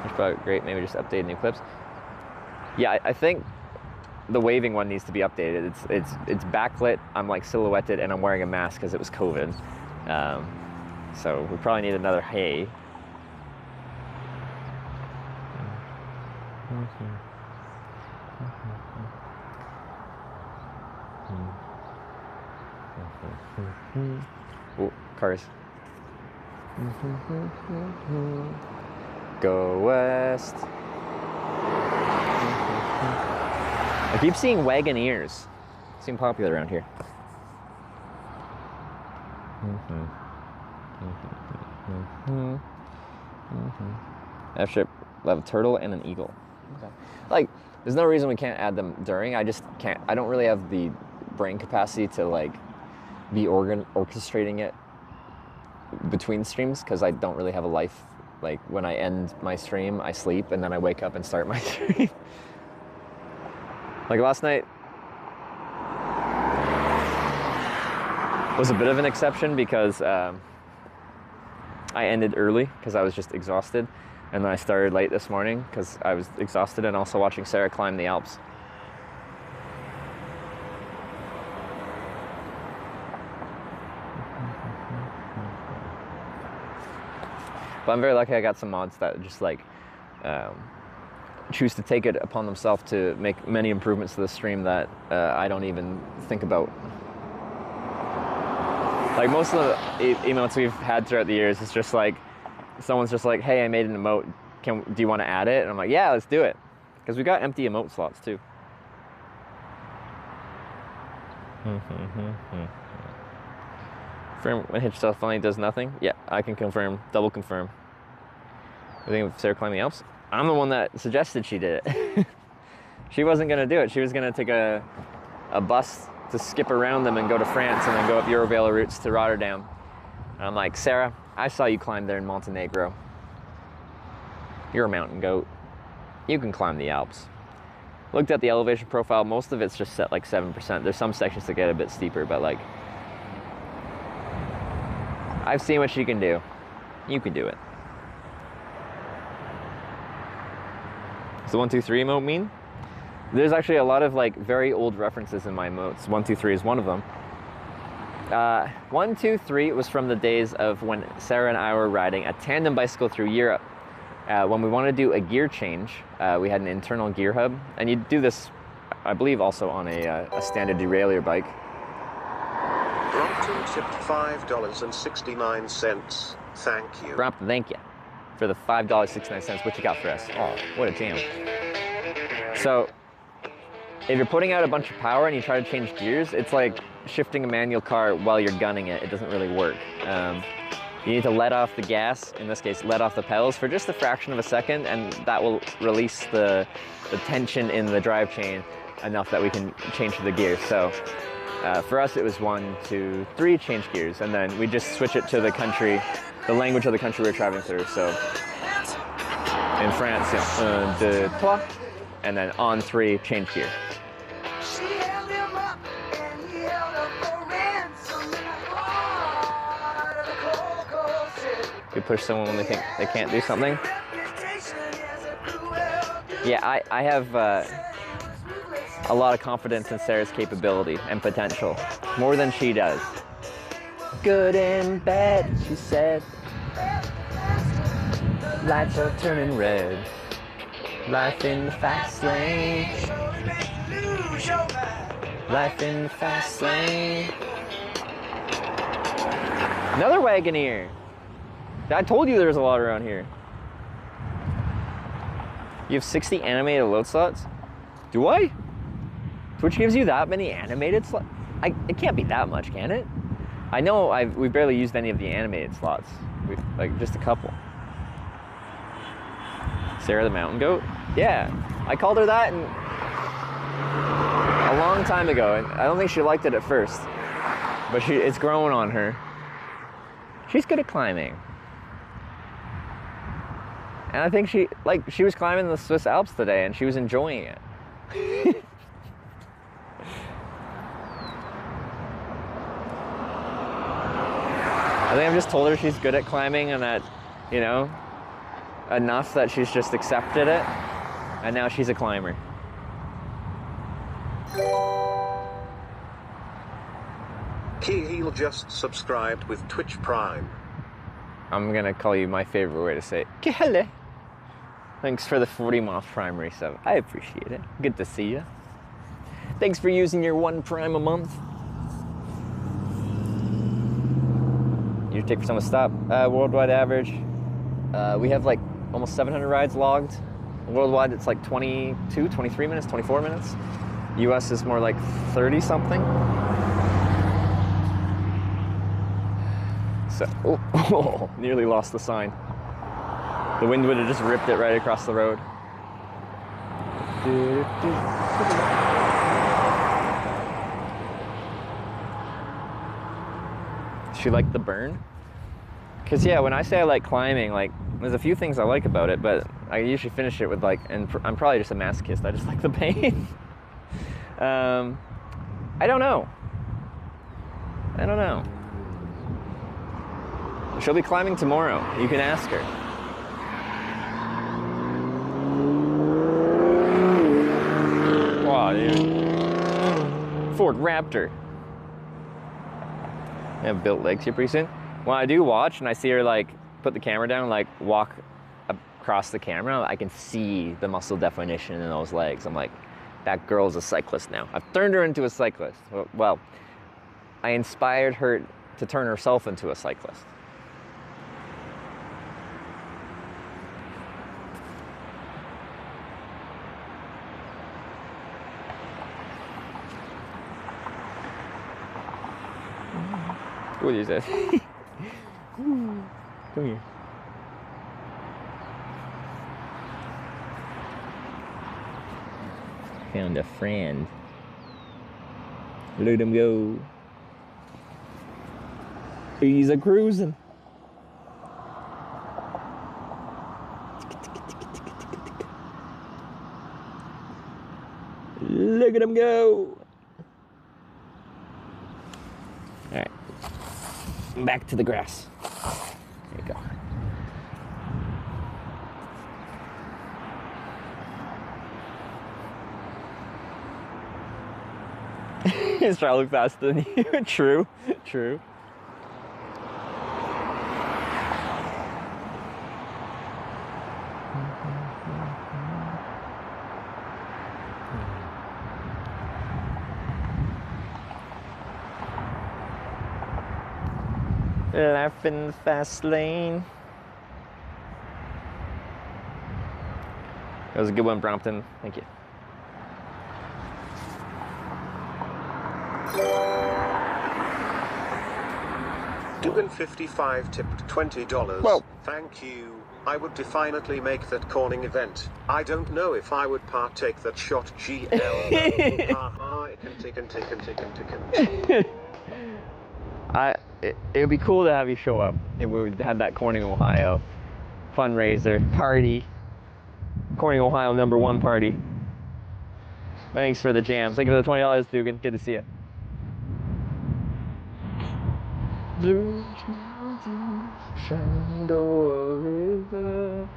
It's probably great. Maybe just update new clips. Yeah, I think the waving one needs to be updated. It's backlit. I'm like silhouetted, and I'm wearing a mask because it was COVID. So we probably need another hey. Oh, cars. Go west. I keep seeing Wagoneers. Seem popular around here. Airship, we'll have a turtle and an eagle. Okay. Like, there's no reason we can't add them during. I just can't. I don't really have the brain capacity to like be orchestrating it between streams because I don't really have a life. Like when I end my stream, I sleep and then I wake up and start my stream. Like last night was a bit of an exception because I ended early because I was just exhausted, and then I started late this morning because I was exhausted and also watching Sarah climb the Alps. But I'm very lucky I got some mods that just like choose to take it upon themselves to make many improvements to the stream that I don't even think about. Like most of the emotes we've had throughout the years, it's just like, someone's just like, hey, I made an emote, do you want to add it? And I'm like, yeah, let's do it. Because we got empty emote slots too. Confirm when Hitchhiking finally does nothing? Yeah, I can confirm, double confirm. I think of Sarah climbing the Alps. I'm the one that suggested she did it. She wasn't gonna do it. She was gonna take a bus to skip around them and go to France and then go up Eurovelo routes to Rotterdam. And I'm like, Sarah, I saw you climb there in Montenegro. You're a mountain goat. You can climb the Alps. Looked at the elevation profile, most of it's just set like 7%. There's some sections that get a bit steeper, but like, I've seen what she can do. You can do it. Does the 1, 2, 3 emote mean? There's actually a lot of like very old references in my emotes. 1, 2, 3 is one of them. 1, 2, 3 was from the days of when Sarah and I were riding a tandem bicycle through Europe. When we wanted to do a gear change, we had an internal gear hub, and you do this, I believe, also on a standard derailleur bike. Brompton tipped $5.69. Thank you. Brompton, thank you for the $5.69. What you got for us? Oh, what a jam. So, if you're putting out a bunch of power and you try to change gears, it's like shifting a manual car while you're gunning it. It doesn't really work. You need to let off the gas, in this case, let off the pedals for just a fraction of a second, and that will release the tension in the drive chain enough that we can change the gears. So for us, it was 1, 2, 3, change gears, and then we just switch it to the country, the language of the country we're traveling through. So in France, you know, 1, 2, 3, and then on 3, change gear. You push someone when they think they can't do something. Yeah, I have a lot of confidence in Sarah's capability and potential, more than she does. Good and bad, she said. Lights are turning red. Life in the fast lane. Life in the fast lane. Another Wagoneer. I told you there's a lot around here. You have 60 animated load slots? Do I? Twitch gives you that many animated slots? It can't be that much, can it? I know we've barely used any of the animated slots. We've like just a couple. Sarah the Mountain Goat? Yeah, I called her that a long time ago, and I don't think she liked it at first, but it's growing on her. She's good at climbing. And I think she was climbing the Swiss Alps today and she was enjoying it. I think I've just told her she's good at climbing and that, you know, enough that she's just accepted it. And now she's a climber. Keel just subscribed with Twitch Prime. I'm gonna call you my favorite way to say it. Kele. Thanks for the 40-month Prime resub. I appreciate it. Good to see you. Thanks for using your 1 Prime a month. You take for someone to stop. Worldwide average. We have like almost 700 rides logged. Worldwide, it's like 22, 23 minutes, 24 minutes. US is more like 30 something. So, oh, nearly lost the sign. The wind would have just ripped it right across the road. She liked the burn? Because yeah, when I say I like climbing, like, there's a few things I like about it, but I usually finish it with like, and I'm probably just a masochist, I just like the pain. I don't know. She'll be climbing tomorrow. You can ask her. Wow, dude. Ford Raptor. I have built legs here pretty soon. When I do watch and I see her like put the camera down, like walk across the camera, I can see the muscle definition in those legs. I'm like, that girl's a cyclist now. I've turned her into a cyclist. Well, I inspired her to turn herself into a cyclist. What is that? Come here. Found a friend. Let him go. He's a cruising. Look at him go. All right. Back to the grass. There you go. He's trying to look faster than you. True. Life in the fast lane. That was a good one, Brompton. Thank you. Dugan55 tipped $20. Well, thank you. I would definitely make that corning event. I don't know if I would partake that shot GL. It would be cool to have you show up. If we had that Corning, Ohio fundraiser party. Corning, Ohio #1 party. Thanks for the jams. Thank you for the $20, Dugan. Good to see you. Blue Shenandoah River.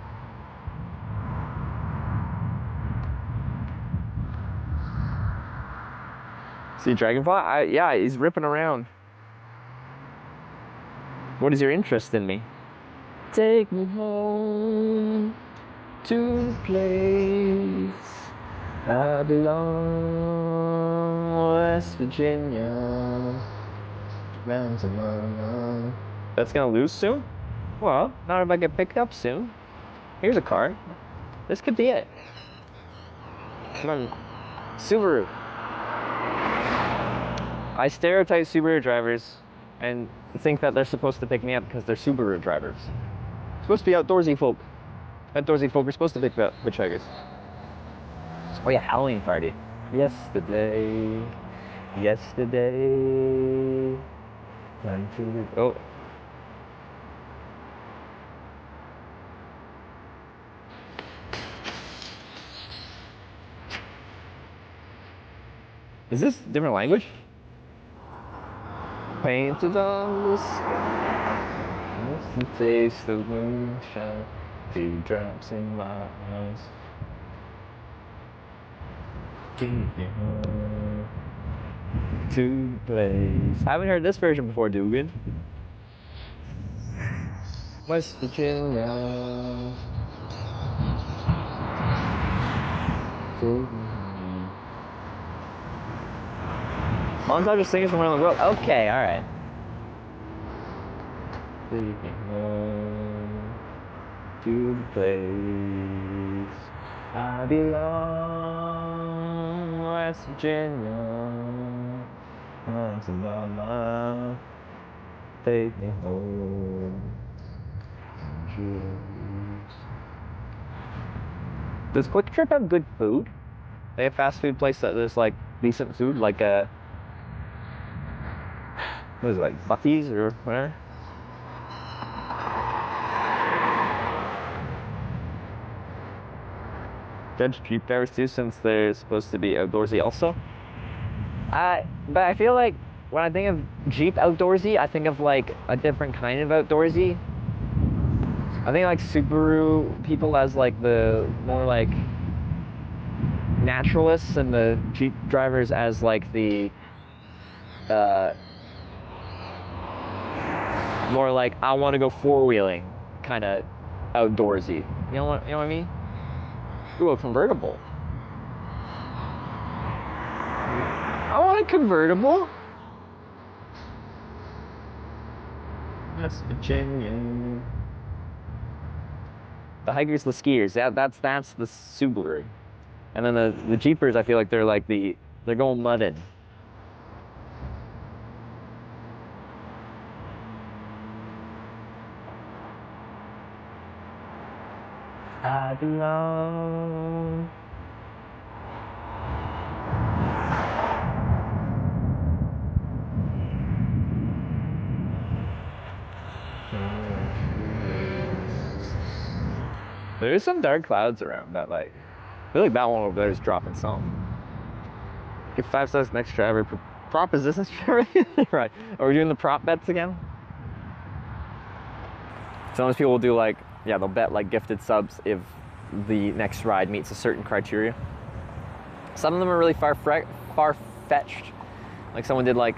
See Dragonfly? Yeah, he's ripping around. What is your interest in me? Take me home to the place I belong, West Virginia. That's gonna lose soon? Well, not if I get picked up soon. Here's a card. This could be it. Come on. Subaru. I stereotype Subaru drivers and think that they're supposed to pick me up because they're Subaru drivers. Supposed to be outdoorsy folk. Outdoorsy folk are supposed to pick up hitchhikers. Oh yeah, Halloween party. Yesterday. Oh. Is this different language? Painted on the sky, it's the taste of moonshine, teardrops in my eyes. Take me home to the place. I haven't heard this version before, Dugan. West Virginia. Montage of singers from around the world. Okay, alright. to the place I belong, West Virginia. Once in my life, take me home. Does Quick Trip have good food? They have fast food place that there's like decent food, like what is it, like Buc-ee's or whatever? Judge Jeep drivers too, since they're supposed to be outdoorsy also. But I feel like when I think of Jeep outdoorsy, I think of like a different kind of outdoorsy. I think like Subaru people as like the more like naturalists, and the Jeep drivers as like the more like I want to go four-wheeling kind of outdoorsy. You know what I mean? Ooh, a convertible. I want a convertible. That's Virginia. The hikers, the skiers. That's the Subaru. And then the Jeepers, I feel like they're like they're going mudding. I belong. There's some dark clouds around that light. I feel like that one over there is dropping some. Give 5 stars next driver. Propositions, right? Are we doing the prop bets again? Sometimes people will do like, yeah, they'll bet like gifted subs if the next ride meets a certain criteria. Some of them are really far-fetched. Like someone did like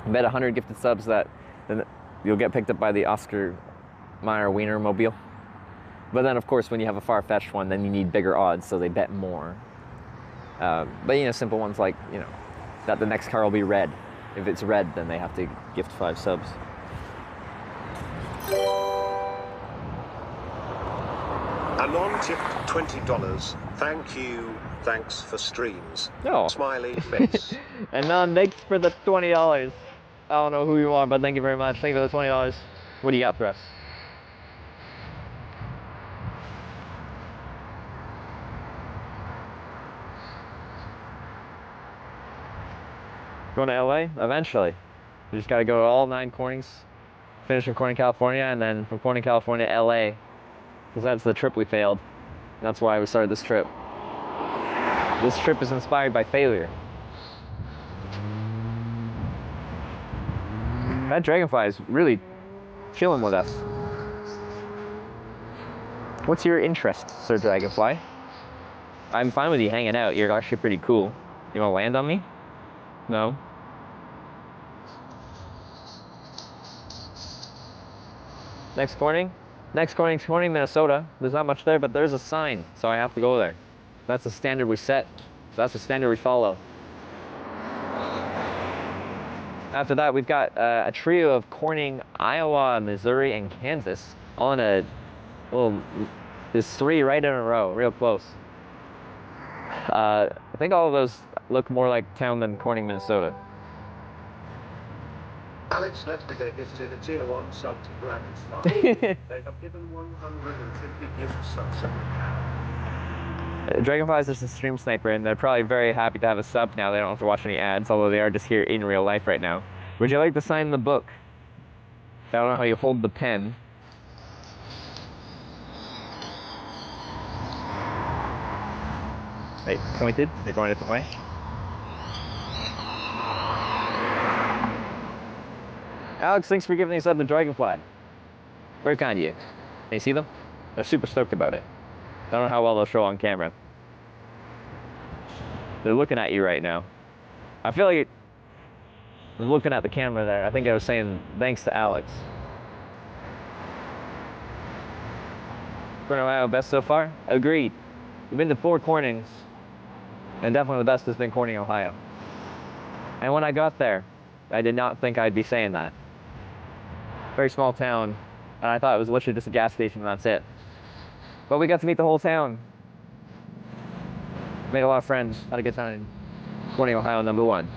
bet 100 gifted subs that then you'll get picked up by the Oscar Mayer Wiener mobile. But then of course when you have a far-fetched one, then you need bigger odds, so they bet more. But you know, simple ones like, you know, that the next car will be red. If it's red, then they have to gift 5 subs. Anon tipped $20. Thank you. Thanks for streams. No. Smiley face. And thanks for the $20. I don't know who you are, but thank you very much. Thank you for the $20. What do you got for us? Going to LA? Eventually. We just got to go to all 9 cornings, finish in Corning, California, and then from Corning, California to LA. Because that's the trip we failed. That's why we started this trip. This trip is inspired by failure. That dragonfly is really chilling with us. What's your interest, Sir Dragonfly? I'm fine with you hanging out. You're actually pretty cool. You want to land on me? No? Next Corning? Next Corning's Corning, Minnesota. There's not much there, but there's a sign, so I have to go there. That's the standard we set. So that's the standard we follow. After that, we've got a trio of Corning, Iowa, Missouri, and Kansas. All in a little, there's 3 right in a row, real close. I think all of those look more like town than Corning, Minnesota. Alex left to get gifted a tier 1 sub to Dragonfly. They have given 150 gift subs. Dragonfly is just a stream sniper, and they're probably very happy to have a sub now. They don't have to watch any ads, although they are just here in real life right now. Would you like to sign the book? I don't know how you hold the pen. Wait, pointed? They're going a different way. Alex, thanks for giving these up to Dragonfly. Very kind of you. Can you see them? They're super stoked about it. I don't know how well they'll show on camera. They're looking at you right now. I feel like I'm looking at the camera there. I think I was saying thanks to Alex. Corning, Ohio, best so far? Agreed. We've been to 4 Cornings, and definitely the best has been Corning, Ohio. And when I got there, I did not think I'd be saying that. Very small town. And I thought it was literally just a gas station and that's it. But we got to meet the whole town. Made a lot of friends. Had a good time in Corning, Ohio, #1.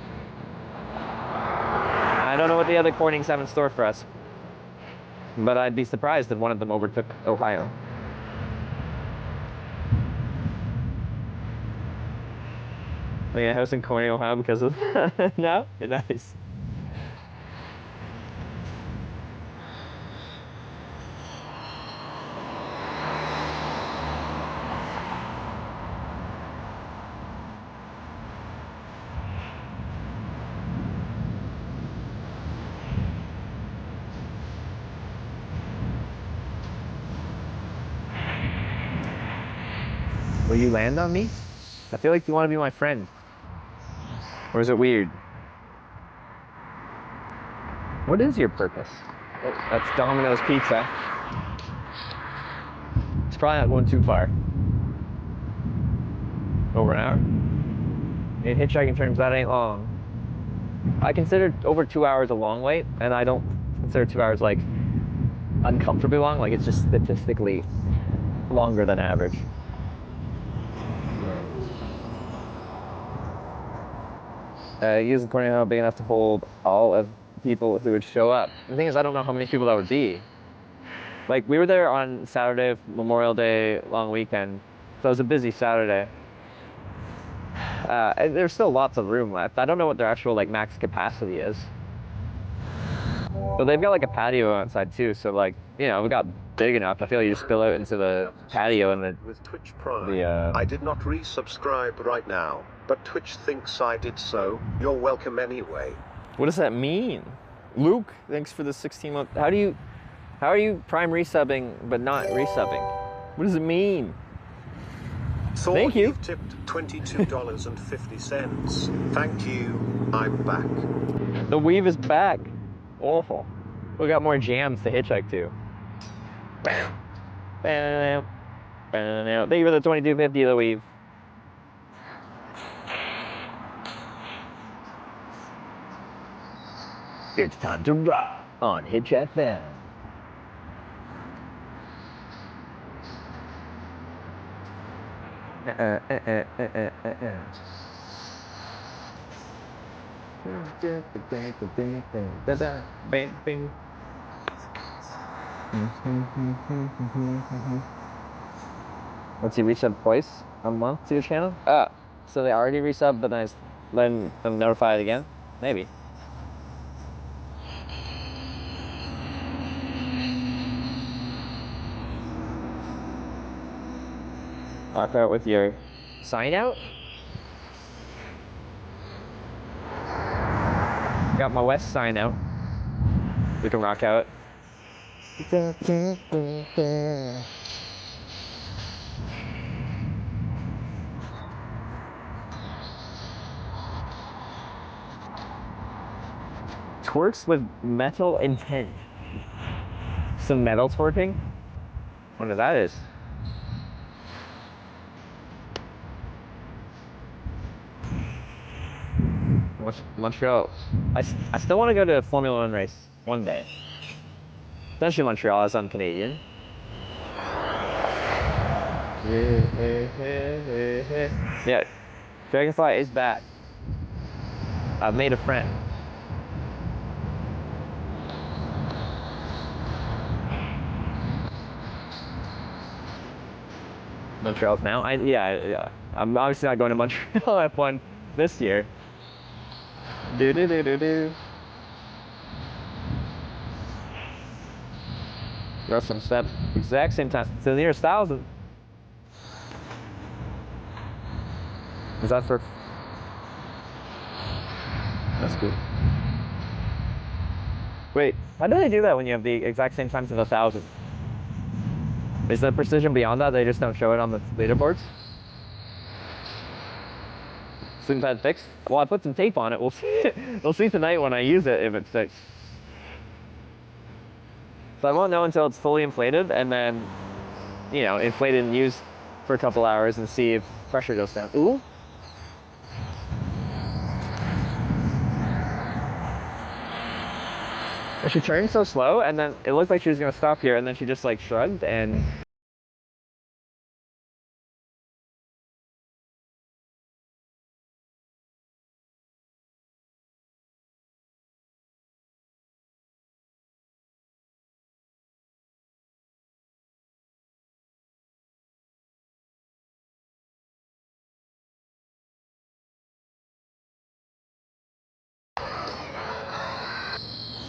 I don't know what the other Cornings have in store for us. But I'd be surprised if one of them overtook Ohio. Oh yeah, house in Corning, Ohio because of no? Nice. Will you land on me? I feel like you want to be my friend. Or is it weird? What is your purpose? Oh, that's Domino's Pizza. It's probably not going too far. Over an hour? In hitchhiking terms, that ain't long. I consider over 2 hours a long wait, and I don't consider 2 hours like uncomfortably long. Like it's just statistically longer than average. Using Corning Ohio big enough to hold all of people who would show up. The thing is, I don't know how many people that would be. Like, we were there on Saturday, Memorial Day, long weekend, so it was a busy Saturday. And there's still lots of room left. I don't know what their actual, like, max capacity is. But they've got, like, a patio outside, too, so, like, you know, we got big enough. I feel like you just spill out into the patio and With Twitch Prime, I did not resubscribe right now, but Twitch thinks I did so. You're welcome anyway. What does that mean? Luke, thanks for the 16-month. How are you Prime resubbing but not resubbing? What does it mean? Thor, thank you. You've tipped $22.50. Thank you. I'm back. The weave is back. Awful. We got more jams to hitchhike to. Bam. Bam. Bam. Thank you for the $22.50, the weave. It's time to rock on Hitch FM. Once you resub twice a month to your channel? So they already resubbed, but then I'm notified again? Maybe. Rock out with your sign out? Got my West sign out. We can rock out. Twerks with metal intent. Some metal twerking? Wonder that is. Montreal. I still want to go to a Formula 1 race one day. Especially Montreal, as I'm Canadian. Yeah, Dragonfly is back. I've made a friend. Montreal's now? Yeah. I'm obviously not going to Montreal F1 this year. Do. Russian step, exact same time. So the nearest 1,000. Is that for? That's good. Wait, how do they do that when you have the exact same time as 1,000? Is the precision beyond that? They just don't show it on the leaderboards? Seems that fixed. Well, I put some tape on it. We'll see. We'll see tonight when I use it if it's fixed. So I won't know until it's fully inflated, and then, you know, inflated and used for a couple hours and see if pressure goes down. Ooh. She turned so slow, and then it looked like she was gonna stop here, and then she just like shrugged and.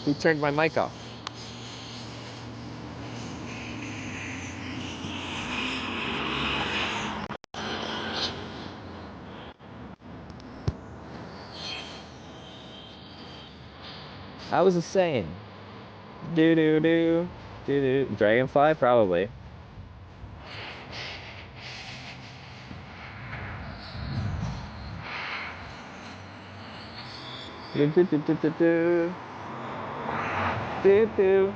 Who turned my mic off? I was just saying. Do do do do do. Dragonfly, probably. Do do do do do do. Do do.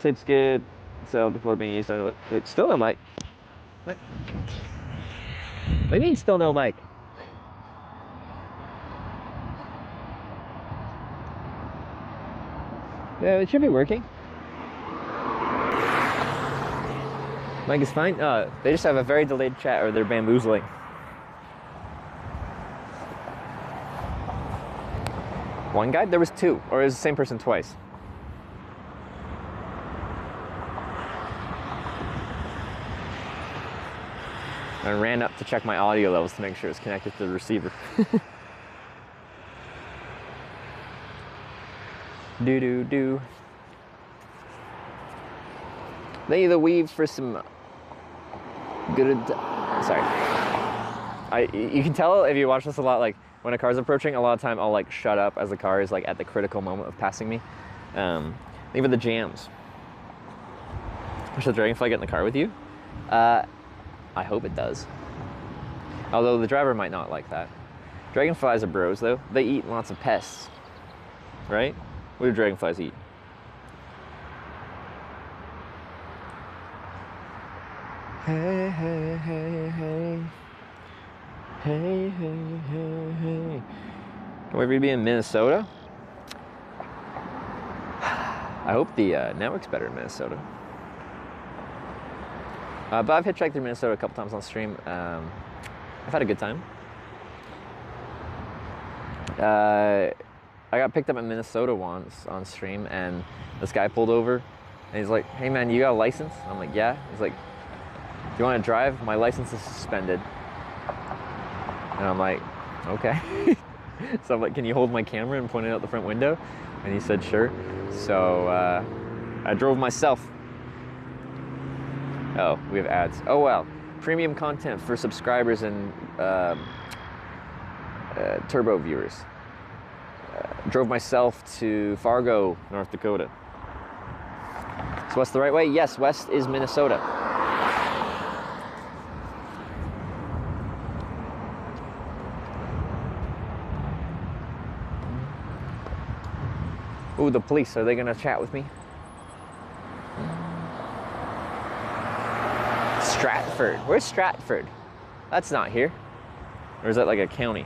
It's good. So before being used, it's still no mic. What? What do you mean still no mic? Yeah, it should be working. Mic is fine. They just have a very delayed chat, or they're bamboozling. One guy? There was two, or it was the same person twice. I ran up to check my audio levels to make sure it's connected to the receiver. Do do do. They either weave for some good. Sorry. You can tell if you watch this a lot. Like when a car's approaching, a lot of time I'll like shut up as the car is like at the critical moment of passing me. Think about the jams. Should the Dragonfly get in the car with you? I hope it does. Although the driver might not like that. Dragonflies are bros though. They eat lots of pests. Right? What do dragonflies eat? Hey, hey, hey, hey. Hey, hey, hey, hey. Can we be in Minnesota? I hope the network's better in Minnesota. But I've hitchhiked through Minnesota a couple times on stream. I've had a good time. I got picked up in Minnesota once on stream, and this guy pulled over, and he's like, "Hey man, you got a license?" I'm like, "Yeah." He's like, "Do you want to drive? My license is suspended." And I'm like, "Okay." So I'm like, "Can you hold my camera and point it out the front window?" And he said, "Sure." So I drove myself. Oh, we have ads. Oh well, premium content for subscribers and turbo viewers. Drove myself to Fargo, North Dakota. Is west the right way? Yes, west is Minnesota. Ooh, the police, are they gonna chat with me? Stratford, where's Stratford? That's not here. Or is that like a county?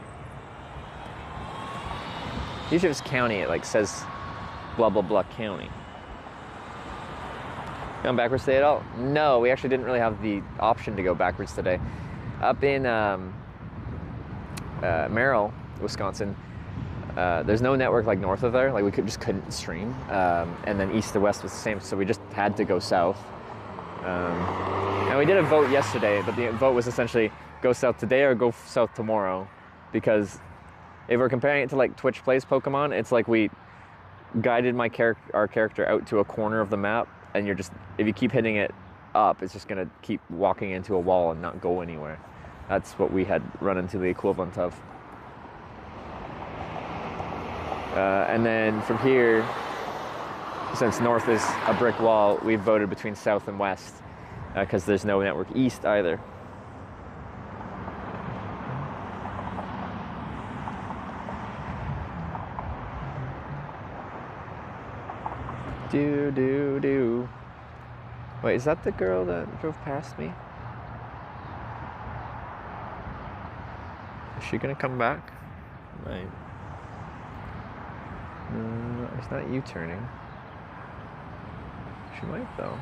Usually if it's county, it like says blah, blah, blah county. Going backwards today at all? No, we actually didn't really have the option to go backwards today. Up in Merrill, Wisconsin, there's no network like north of there. Like we just couldn't stream. And then east to west was the same, so we just had to go south. And we did a vote yesterday, but the vote was essentially go south today or go south tomorrow, because if we're comparing it to like Twitch Plays Pokemon, it's like we guided our character out to a corner of the map, and you're just, if you keep hitting it up, it's just gonna keep walking into a wall and not go anywhere. That's what we had run into the equivalent of. And then from here, since north is a brick wall, we've voted between south and west, because there's no network east either. Do, do, do. Wait, is that the girl that drove past me? she gonna come back? Right. It's not U-turning. She might though.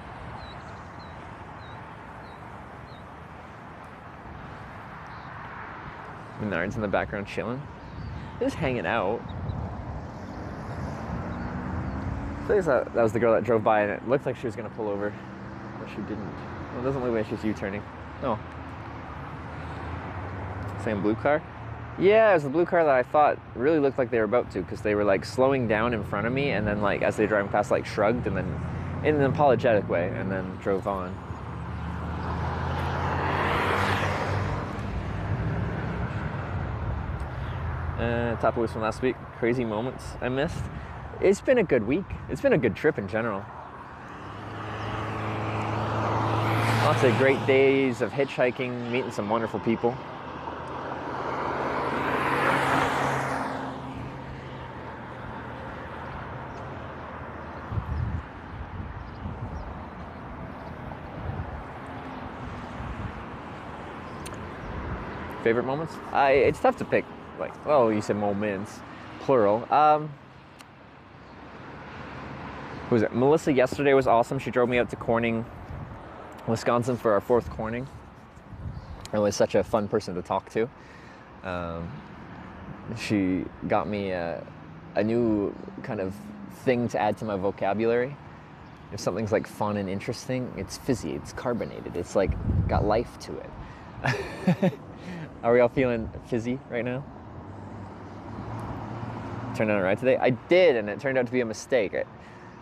Menards in the background chilling. Just hanging out. So that was the girl that drove by and it looked like she was gonna pull over, but she didn't. Well, it doesn't look like she's U-turning. No. Same blue car? Yeah, it was the blue car that I thought really looked like they were about to, because they were like slowing down in front of me and then like as they were driving past like shrugged and then in an apologetic way and then drove on. Top of from last week, crazy moments I missed. It's been a good week. It's been a good trip in general. Lots of great days of hitchhiking, meeting some wonderful people. Favorite moments? It's tough to pick. Like, well, you said moments, plural. Who was it? Melissa yesterday was awesome. She drove me out to Corning, Wisconsin for our 4th Corning. It was such a fun person to talk to. She got me a new kind of thing to add to my vocabulary. If something's like fun and interesting, it's fizzy, it's carbonated, it's like got life to it. Are we all feeling fizzy right now? Turned out right today? I did, and it turned out to be a mistake.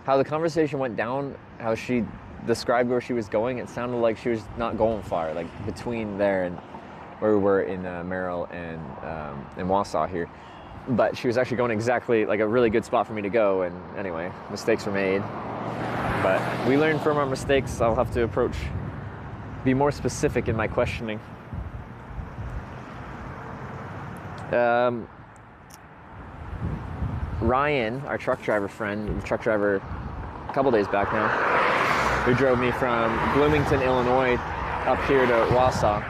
How the conversation went down, how she described where she was going, it sounded like she was not going far, like between there and where we were in Merrill and in Wausau here. But she was actually going exactly like a really good spot for me to go, and anyway, mistakes were made. But we learn from our mistakes. I'll have to be more specific in my questioning. Ryan, our truck driver friend, truck driver a couple days back now, who drove me from Bloomington, Illinois, up here to Wausau.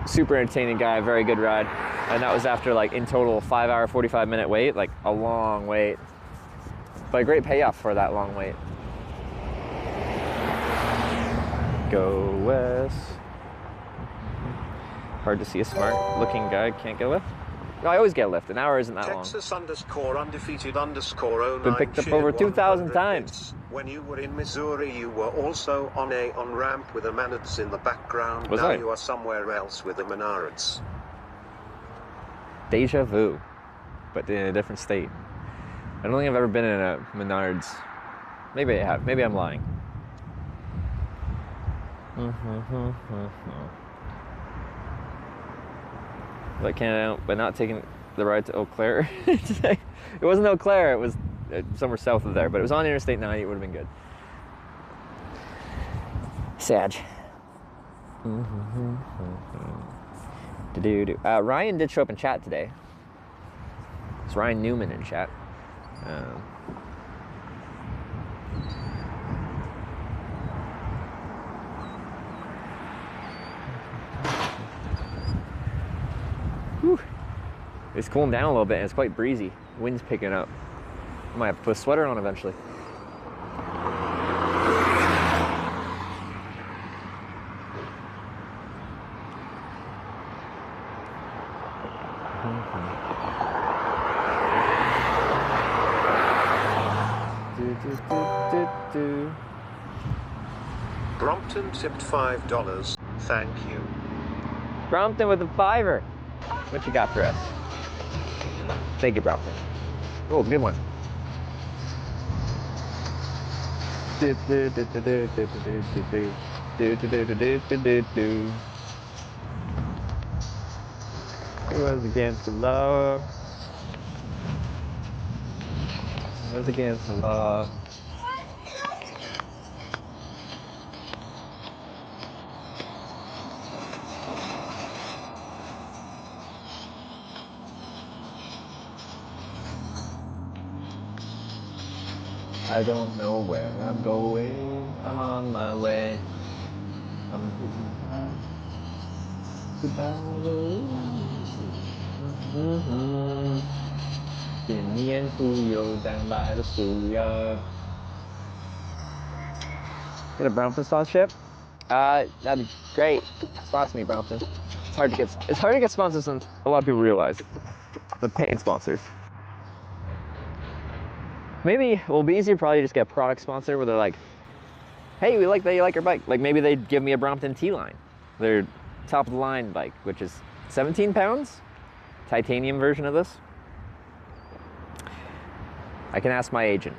Super entertaining guy, very good ride. And that was after like in total 5-hour, 45-minute wait, like a long wait. But a great payoff for that long wait. Go West. Hard to see a smart looking guy can't get a lift. No, I always get a lift. An hour isn't that long. Texas_undefeated_09. Been picked up over 2,000 times. When you were in Missouri, you were also on a on-ramp with the Menards in the background. Was now I? you are somewhere else with the Menards. Deja vu, but in a different state. I don't think I've ever been in a Menards. Maybe I have. Maybe I'm lying. Like Canada, but not taking the ride to Eau Claire today. It wasn't Eau Claire, it was somewhere south of there, but it was on Interstate 90, it would have been good. Sad. Ryan did show up in chat today. It's Ryan Newman in chat. Whew. It's cooling down a little bit and it's quite breezy. Wind's picking up. I might have to put a sweater on eventually. Brompton tipped $5. Thank you. Brompton with a $5. What you got for us? Thank you, Brompton. Oh, good one. It was against the law. It was against the law. I don't know where I'm going. I'm on my way. I'm goodbye. 点烟忽悠淡白的树叶。Get a Brownton sauce chip? That'd be great. Sponsor me, Brownton. It's hard to get sponsors than a lot of people realize. The paid sponsors. Maybe it will be easier probably just get a product sponsor where they're like, hey, we like that you like our bike. Like maybe they'd give me a Brompton T-Line. Their top of the line bike, which is 17 pounds. Titanium version of this. I can ask my agent.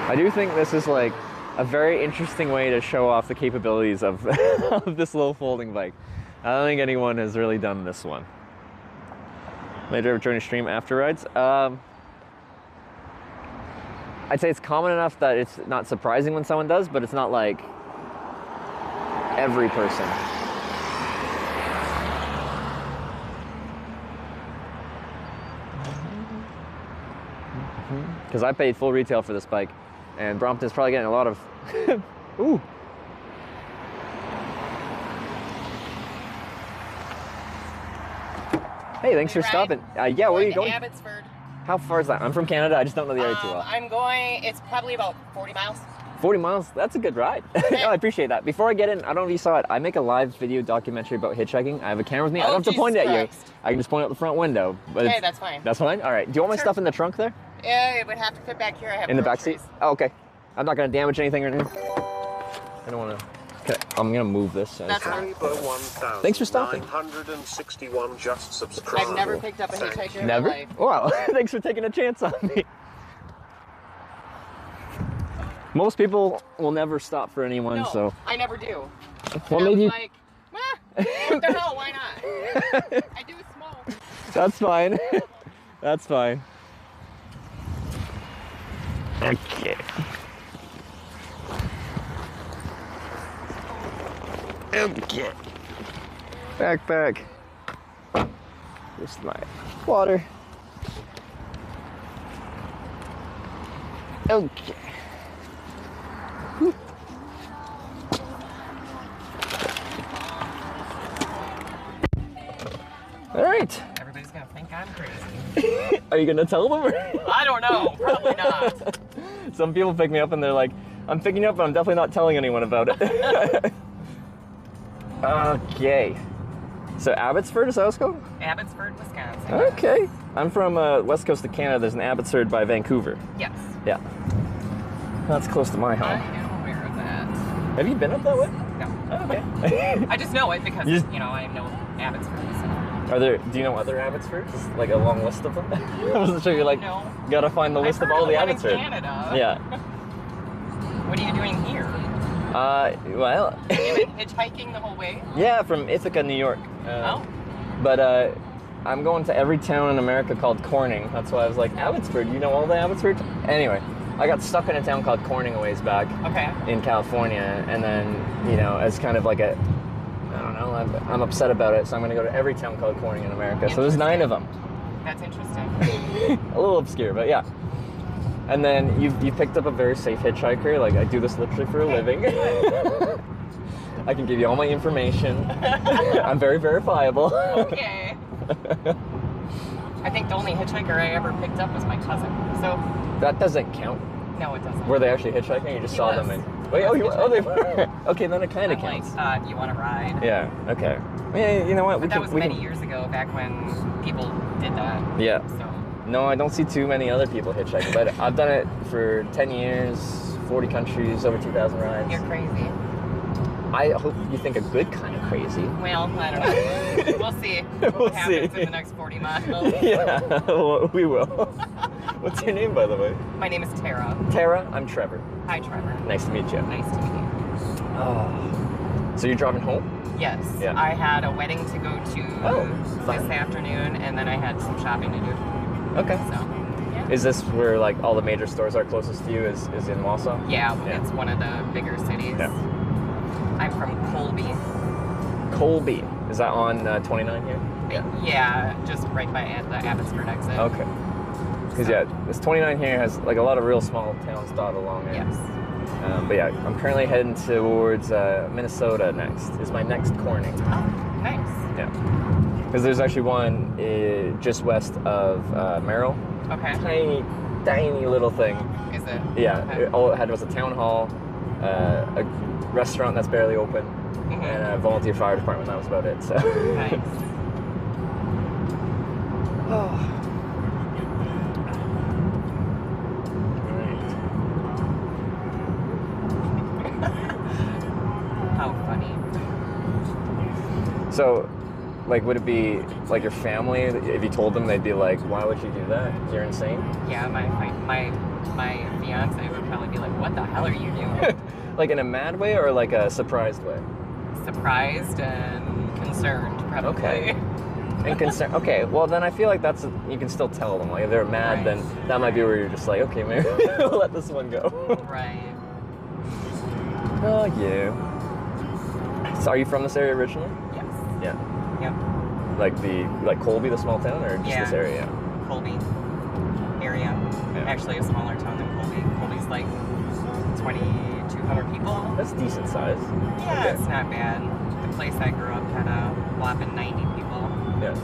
I do think this is like a very interesting way to show off the capabilities of, of this little folding bike. I don't think anyone has really done this one. May driver join a stream after rides? I'd say it's common enough that it's not surprising when someone does, but it's not like every person. Because I paid full retail for this bike, and Brompton's probably getting a lot of, ooh. Hey, thanks for stopping. Yeah, where are you going? Abbotsford. How far is that? I'm from Canada. I just don't know the area too well. I'm going, it's probably about 40 miles. 40 miles? That's a good ride. No, I appreciate that. Before I get in, I don't know if you saw it, I make a live video documentary about hitchhiking. I have a camera with me. I don't have to point it at you. I can just point out the front window. But Okay, that's fine. That's fine? All right. Do you want my stuff in the trunk there? Yeah, it would have to fit back here. I have In the back seat? Oh, okay. I'm not going to damage anything or anything. I don't want to. Okay, I'm going to move this. That's fine. Thanks for stopping. 961 just subscribed. I've never picked up a hitchhiker in Never? my life. Wow, thanks for taking a chance on me. Most people will never stop for anyone, No, so. I never do. What made you? Like, what the hell, why not? I do smoke. That's fine. That's fine. Okay. Okay. Backpack. Just my water. Okay. Whew. All right. Everybody's gonna think I'm crazy. Are you gonna tell them? Or? I don't know. Probably not. Some people pick me up and they're like, I'm picking you up, but I'm definitely not telling anyone about it. Okay. So Abbotsford, is that what it's called? Abbotsford, Wisconsin. Okay. I'm from west coast of Canada. There's an Abbotsford by Vancouver. Yes. Yeah. That's close to my I home. am aware of that. Have you been up that way? No. Oh, okay. I just know it because, you know, I know Abbotsford. So. Do you know other Abbotsfords? Like a long list of them? I wasn't sure you're like, No. gotta find the list of all the Abbotsfords. Canada. Yeah. What are you doing here? Well. You've been hitchhiking the whole way? Yeah, from Ithaca, New York. Oh. But I'm going to every town in America called Corning. That's why I was like, Abbotsford, you know all the Abbotsfords? Anyway, I got stuck in a town called Corning a ways back. Okay. In California, and then, you know, as kind of like a, I don't know, I'm upset about it, so I'm going to go to every town called Corning in America. So there's 9 of them. That's interesting. A little obscure, but yeah. And then you picked up a very safe hitchhiker. Like, I do this literally for a living. I can give you all my information. I'm very verifiable. Okay. I think the only hitchhiker I ever picked up was my cousin. So that doesn't count. No, it doesn't. Were they actually hitchhiking? You just saw them and wait. Oh, they were. Okay, then it kind of counts. Like, you want to ride? Yeah. Okay. Yeah. You know what? But that was many years ago, back when people did that. Yeah. So. No, I don't see too many other people hitchhiking, but I've done it for 10 years, 40 countries, over 2,000 rides. You're crazy. I hope you think a good kind of crazy. Well, I don't know. We'll see what happens in the next 40 miles. Yeah, we will. What's your name, by the way? My name is Tara. Tara, I'm Trevor. Hi, Trevor. Nice to meet you. Nice to meet you. Oh. So you're driving home? Yes. Yeah. I had a wedding to go to this afternoon, and then I had some shopping to do. Okay. So, yeah. Is this where like all the major stores are closest to you? Is in Wausau? Yeah, it's one of the bigger cities. Yeah. I'm from Colby. Colby. Is that on 29 here? Yeah. Yeah, just right by the Abbotsford exit. Okay. Because yeah, this 29 here has like a lot of real small towns dotted along it. Yes. But yeah, I'm currently heading towards Minnesota next. Is my next Corning. Oh. Nice. Yeah. Because there's actually one just west of Merrill. Okay. Tiny little thing. Is it? Yeah. Okay. All it had was a town hall, a restaurant that's barely open, and a volunteer fire department. That was about it. So. Nice. Oh. How funny. So, like, would it be like your family? If you told them, they'd be like, "Why would you do that? You're insane." Yeah, my fiance would probably be like, "What the hell are you doing?" Like in a mad way or like a surprised way? Surprised and concerned, probably. Okay. And concerned. Okay, well then I feel like you can still tell them. Like if they're mad, then that might be where you're just like, okay, maybe we'll let this one go. Right. Oh yeah. So are you from this area originally? Yes. Yeah. Yep. Like Colby, the small town, or just this area? Colby area. Yeah. Actually, a smaller town than Colby. Colby's like 2,200 people. That's decent size. Yeah, Okay. it's not bad. The place I grew up had a whopping 90 people. Yeah.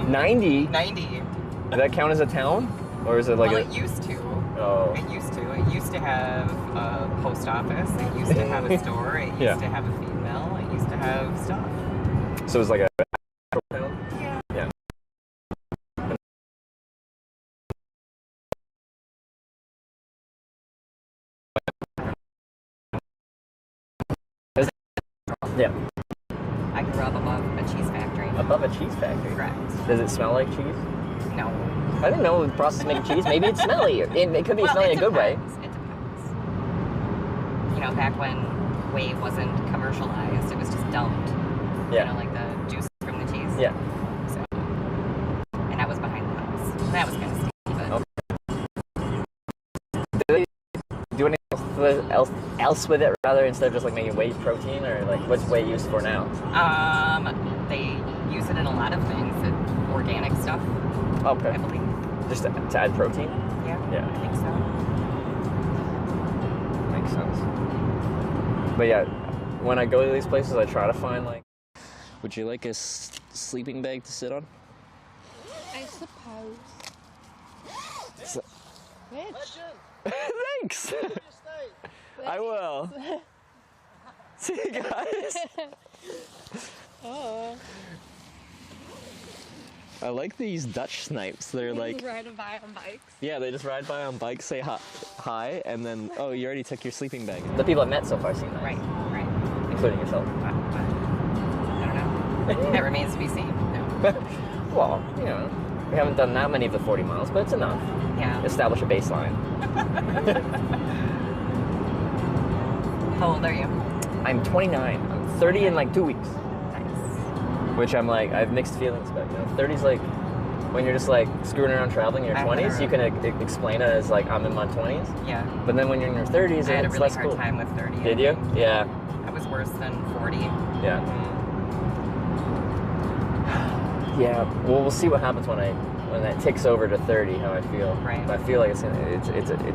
90? 90. Does that count as a town? Or is it like Well, a... it used to. Oh. It used to. It used to have a post office. It used to have a store. It used Yeah. to have a feed mill. It used to have stuff. So it's like a town? Yeah. Yeah. Yeah. I grew up above a cheese factory. Above a cheese factory? Correct. Does it smell like cheese? No. I didn't know the process of making cheese. Maybe it's smelly. It could be Well, smelly it in a good way. depends. It depends. You know, back when whey wasn't commercialized, it was just dumped. Yeah. You know, like the juice from the cheese. Yeah. So, and that was behind the house. That was kind of stinky, but Do they do anything else with it rather instead of just like making whey protein, or like what's whey used for now? they use it in a lot of things. Organic stuff. Okay. I believe. Just to add protein? Yeah. Yeah. I think so. Makes sense. But yeah, when I go to these places, I try to find like... Would you like a sleeping bag to sit on? I suppose. Which? Thanks! I will. See you guys. Oh. I like these Dutch snipes. They're like... Riding by on bikes. Yeah, they just ride by on bikes, say hi, and then, oh, you already took your sleeping bag. The people I've met so far seem nice. Right, right. Including yourself. I don't know. That remains to be seen. No. Well, you know, we haven't done that many of the 40 miles, but it's enough. Yeah. Establish a baseline. How old are you? I'm 29. I'm 30 in like 2 weeks. Nice. Which I'm like, I have mixed feelings about. You know, 30's like, when you're just like screwing around traveling in your 20s, you can explain it as like, I'm in my 20s. Yeah. But then when you're in your 30s, I had a it's really less hard cool. time with 30. Did you? Yeah. I was worse than 40. Yeah. Yeah. Well, we'll see what happens when that ticks over to 30. How I feel. Right. I feel like it's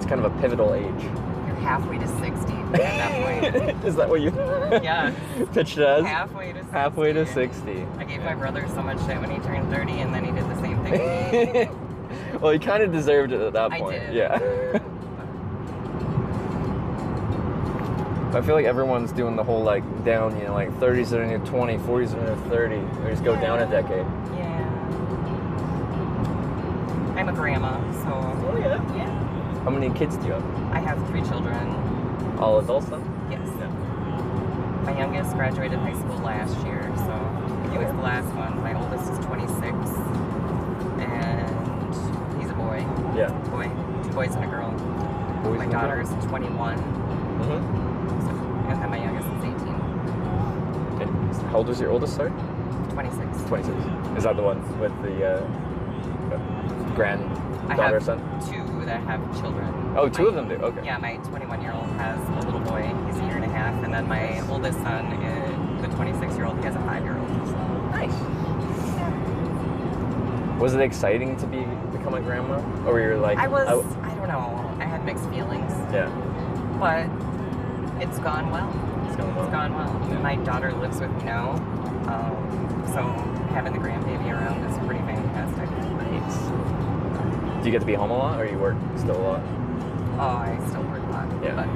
kind of a pivotal age. You're halfway to 60 at that point. Is that what you Yeah. pitched as? Halfway to 60. Halfway to 60. I gave my brother so much shit when he turned 30, and then he did the same thing to me. Well, he kind of deserved it at that I point. did. Yeah. I feel like everyone's doing the whole like down, you know, like 30s are in your 20, 40s are in your 30. Or just go down a decade. Yeah. I'm a grandma, so. Oh yeah. Yeah. How many kids do you have? I have 3 children. All adults then? Yes. Yeah. My youngest graduated high school last year, so he was the last one. My oldest is 26, and he's a boy. Yeah. Boy. 2 boys and a girl. Boys my and a girl. daughter's 21. Mm-hmm. And my youngest is 18. Okay. How old was your oldest, sorry? 26. 26. Is that the one with the granddaughter or son? I have 2 that have children. Oh, 2 of them do? Okay. Yeah, my 21-year-old has a little boy. He's a year and a half. And then my oldest son, the 26-year-old, he has a 5-year-old. Nice. Was it exciting to become a grandma? Or were you like... I don't know. I had mixed feelings. Yeah. But it's gone well. It's gone well. It's gone well. Yeah. My daughter lives with me now. So having the grandbaby around is pretty fantastic. Nice. Do you get to be home a lot, or you work still a lot? Oh, I still work a lot. Yeah. But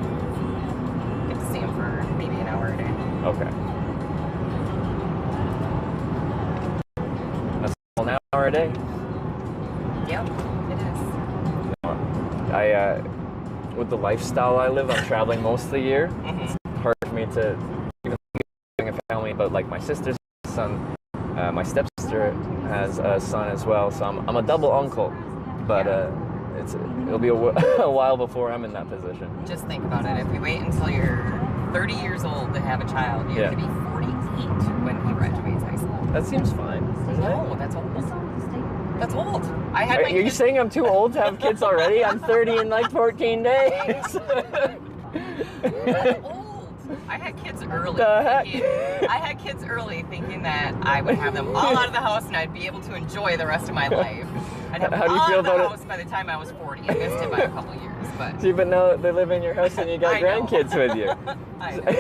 get to see him for maybe an hour a day. Okay. That's an hour a day? Yep, it is. With the lifestyle I live, I'm traveling most of the year. It's hard for me to even think of a family, but like my sister's son, my stepsister has a son as well, so I'm a double uncle, but it'll be a while before I'm in that position. Just think about it. If you wait until you're 30 years old to have a child, you're going to be 48 when he graduates high school. That seems fine. No, that's old. That's old. Are you saying I'm too old to have kids already? I'm 30 in like 14 days. That's old. I had kids early. I had kids early thinking that I would have them all out of the house and I'd be able to enjoy the rest of my life. I'd have them all out of the house by the time I was 40. I missed it by a couple years, but... See, but now they live in your house and you got grandkids with you. I know.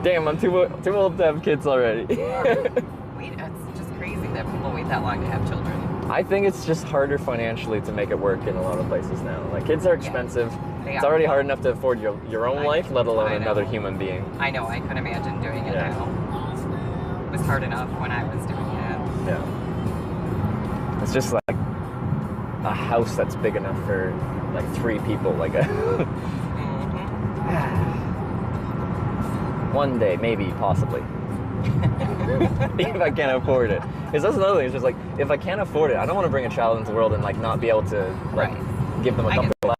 Damn, I'm too old to have kids already. It's just crazy that people wait that long to have children. I think it's just harder financially to make it work in a lot of places now. Like, kids are expensive. It's already hard enough to afford your own life, let alone another human being. I know, I couldn't imagine doing it now. It was hard enough when I was doing it. Yeah. It's just like a house that's big enough for like 3 people. Like one day, maybe, possibly. If I can't afford it. Because that's another thing, it's just like, if I can't afford it, I don't want to bring a child into the world and like not be able to like give them a comfortable life.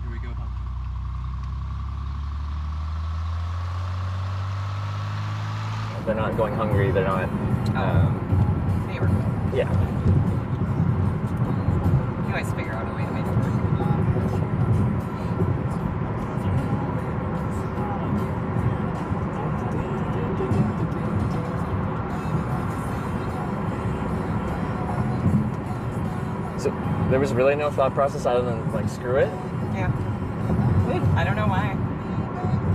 Here we go, Pop. They're not going hungry, they're not... They were good. Yeah. You always figure out a way to make it work. So there was really no thought process other than like screw it? Yeah. I don't know why.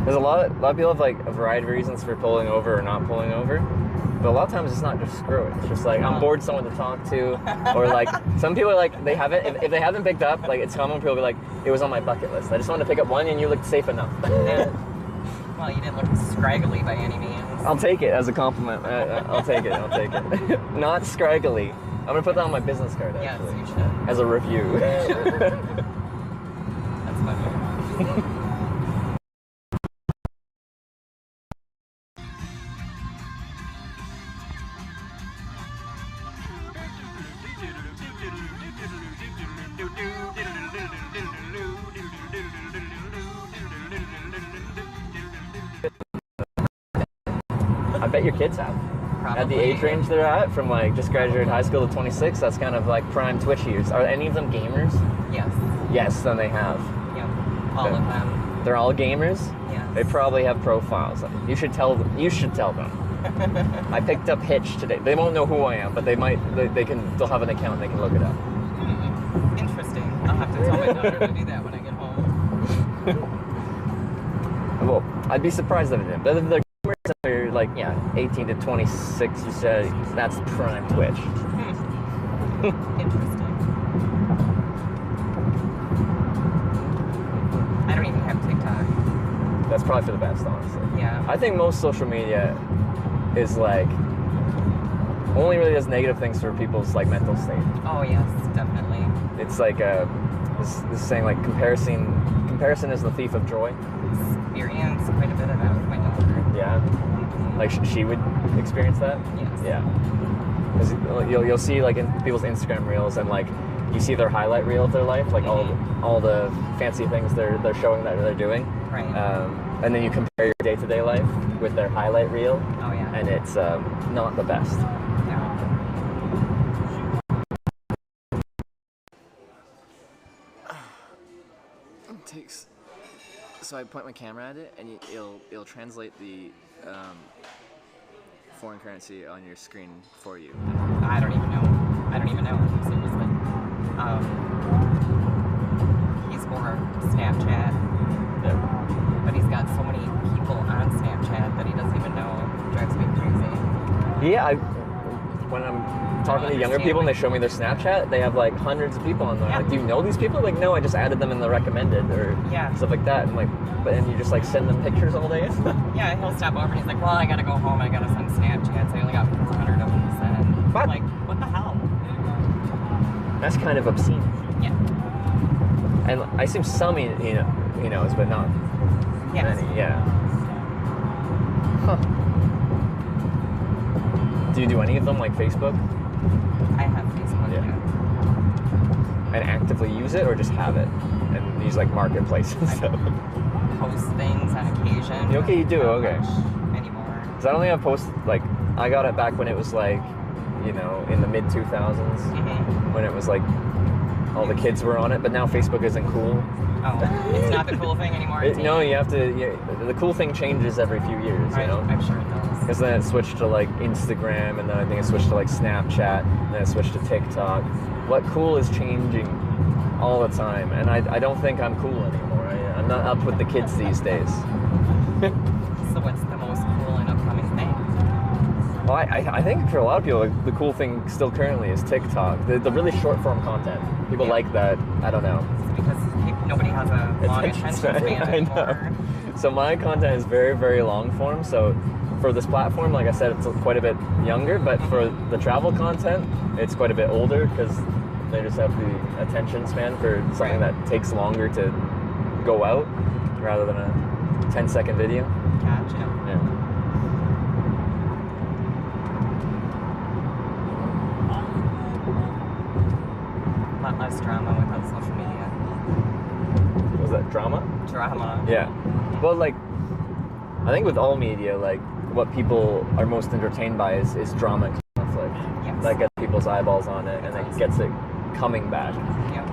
There's a lot of people have like a variety of reasons for pulling over or not pulling over. But a lot of times it's not just screw it. It's just like I'm bored, someone to talk to, or like some people are like they haven't. If they haven't picked up, like it's common for people to be like, it was on my bucket list. I just wanted to pick up one, and you looked safe enough. Yeah. Well, you didn't look scraggly by any means. I'll take it as a compliment. I'll take it. I'll take it. Not scraggly. I'm gonna put that on my business card. Actually, yes, you should. As a review. You should. That's funny. I bet your kids have. Probably. At the age range they're at, from like just graduated high school to 26, that's kind of like prime Twitch years. Are any of them gamers? Yes. Yes, then they have. Yep. All of them. They're all gamers? Yes. They probably have profiles. You should tell them. You should tell them. I picked up Hitch today. They won't know who I am, but they might. They'll have an account. They can look it up. Interesting. I'll have to tell my daughter to do that when I get home. Well, I'd be surprised if it didn't. But if they're gamers, they're like 18 to 26. You said that's prime Twitch. Interesting. I don't even have TikTok. That's probably for the best, honestly. Yeah. I think most social media is like only really does negative things for people's like mental state. Oh yes, definitely. It's like this saying like comparison is the thief of joy. Experience quite a bit of that with my daughter. Yeah. Like she would experience that. Yes. Yeah. 'Cause you'll see like in people's Instagram reels and like you see their highlight reel of their life, like all the fancy things they're showing that they're doing. Right. And then you compare your day-to-day life with their highlight reel. Oh yeah. And it's not the best. It takes. So I point my camera at it, and it'll translate the foreign currency on your screen for you. I don't even know. Seriously. before Snapchat. Yeah. But he's got so many people on Snapchat that he doesn't even know. It drives me crazy. Yeah, when I'm talking to younger people and they show me their Snapchat, they have like hundreds of people on there. Like, do you know these people? Like, no, I just added them in the recommended or stuff like that. And like, and you just like send them pictures all day. Yeah, he'll stop over and he's like, well, I gotta go home. I gotta send Snapchats. I only got 400 of them to send. What? Like, what the hell? That's kind of obscene. Yeah. And I assume some he knows, but not many. Yeah. Huh. Do you do any of them like Facebook? I have Facebook, yeah. And actively use it or just have it? And use like marketplace and stuff? Post things on occasion. Okay, you do, okay. Anymore. Because I don't think I've posted, like, I got it back when it was like, you know, in the mid 2000s, when it was like, all the kids were on it, but now Facebook isn't cool. Oh, it's not the cool thing anymore? No, you have to, the cool thing changes every few years, you know? I'm sure it does. Because then it switched to like Instagram, and then I think it switched to like Snapchat, and then it switched to TikTok. What cool is changing all the time, and I don't think I'm cool anymore. I'm not up with the kids these days. So what's the most cool and upcoming thing? Well, I think for a lot of people, the cool thing still currently is TikTok. The really short form content. People like that. I don't know. Because nobody has a long attention span anymore. So my content is very, very long form. So for this platform, like I said, it's quite a bit younger. But for the travel content, it's quite a bit older because they just have the attention span for something that takes longer to go out rather than a 10-second video. Gotcha. Yeah. A lot less drama without social media. Was that drama? Drama. Yeah. Well, like, I think with all media, like, what people are most entertained by is drama and conflict. Yes. That gets people's eyeballs on it, and it gets it coming back. Yeah.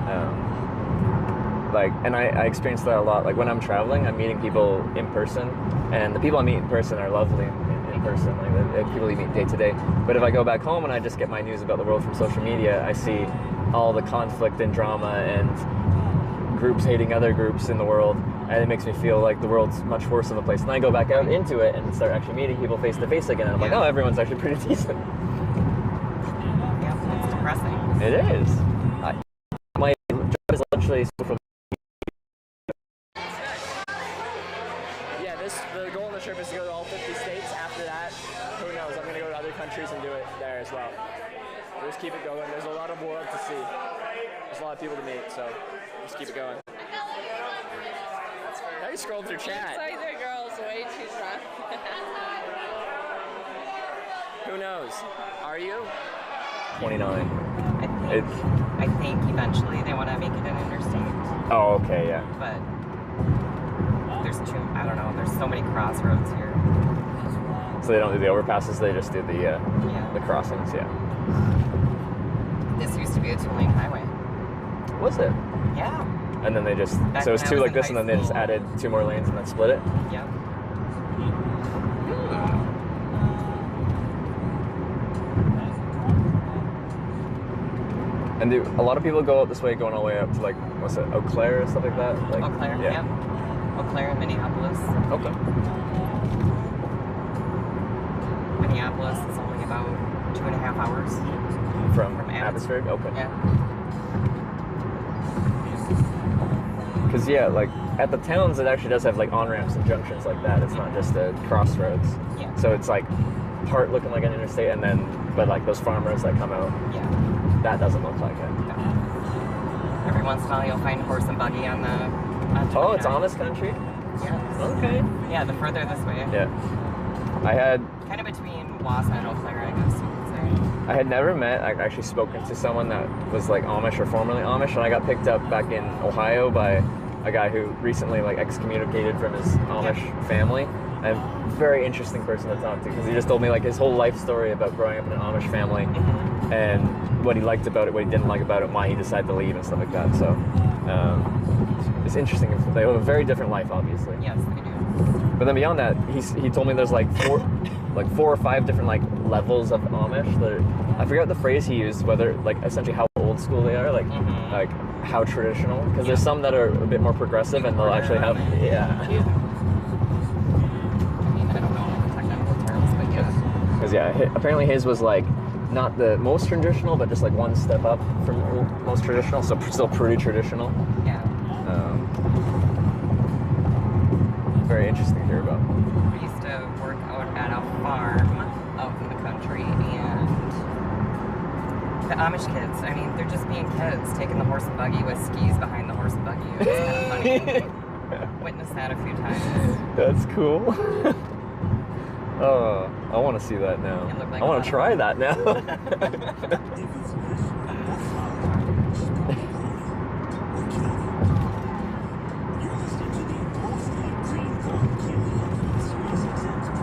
And I experience that a lot. Like, when I'm traveling, I'm meeting people in person, and the people I meet in person are lovely in person. Like, the people you meet day to day. But if I go back home and I just get my news about the world from social media, I see all the conflict and drama and groups hating other groups in the world, and it makes me feel like the world's much worse of a place. And I go back out into it and start actually meeting people face to face again, and I'm like, oh, everyone's actually pretty decent. Yeah, it's depressing. It is. My job is literally social. Yeah, the goal of the trip is to go to all 50 states. After that, who knows? I'm going to go to other countries and do it there as well. We'll just keep it going. There's a lot of world to see. There's a lot of people to meet, so just keep it going. Now you scroll through chat. Looks like the girl's way too drunk. Who knows? Are you? 29. I think eventually they want to make it an interstate. Oh, okay, yeah. But I don't know, there's so many crossroads here. So they don't do the overpasses, they just do the crossings, yeah. This used to be a two-lane highway. Was it? Yeah. And then they just, Back so it's when I two was like in this, high and then they just school. added 2 more lanes and then split it? Yep. And do a lot of people go out this way, going all the way up to like, what's it, Eau Claire or stuff like that? Like, Eau Claire, yeah. yep. Eau Claire and Minneapolis. Okay. Minneapolis is only about 2.5 hours. From Abbotsford? Okay. Yeah. Because, yeah, like, at the towns, it actually does have, like, on-ramps and junctions like that. It's not just a crossroads. Yeah. So it's, like, part looking like an interstate, and then, but, like, those farmers that come out, yeah, that doesn't look like it. No. Every once in a while, you'll find horse and buggy on the... Oh, it's Amish country? Yes. Okay. Yeah, the further this way. Yeah. I had... Kind of between Wausau and Eau Claire, I guess you could say. I had never met, I've actually spoken to someone that was like Amish or formerly Amish, and I got picked up back in Ohio by a guy who recently like excommunicated from his Amish family. And very interesting person to talk to, because he just told me like his whole life story about growing up in an Amish family and what he liked about it, what he didn't like about it, why he decided to leave and stuff like that. So it's interesting. They have a very different life, obviously. Yes, they do. But then beyond that, he told me there's like 4 or 5 different like levels of Amish. I forgot the phrase he used, whether like essentially how old old school they are, like how traditional. Because there's some that are a bit more progressive and they'll actually have I mean, I don't know the technical terms, but yeah. Because apparently his was like not the most traditional, but just like one step up from most traditional, so still pretty traditional. Yeah. Very interesting to hear about. We used to work out at a farm out in the country, and the Amish kids, I mean, they're just being kids, taking the horse and buggy with skis behind the horse and buggy. It was kind of funny. Witnessed that a few times. That's cool. Oh, I want to see that now. Like I want to try that now.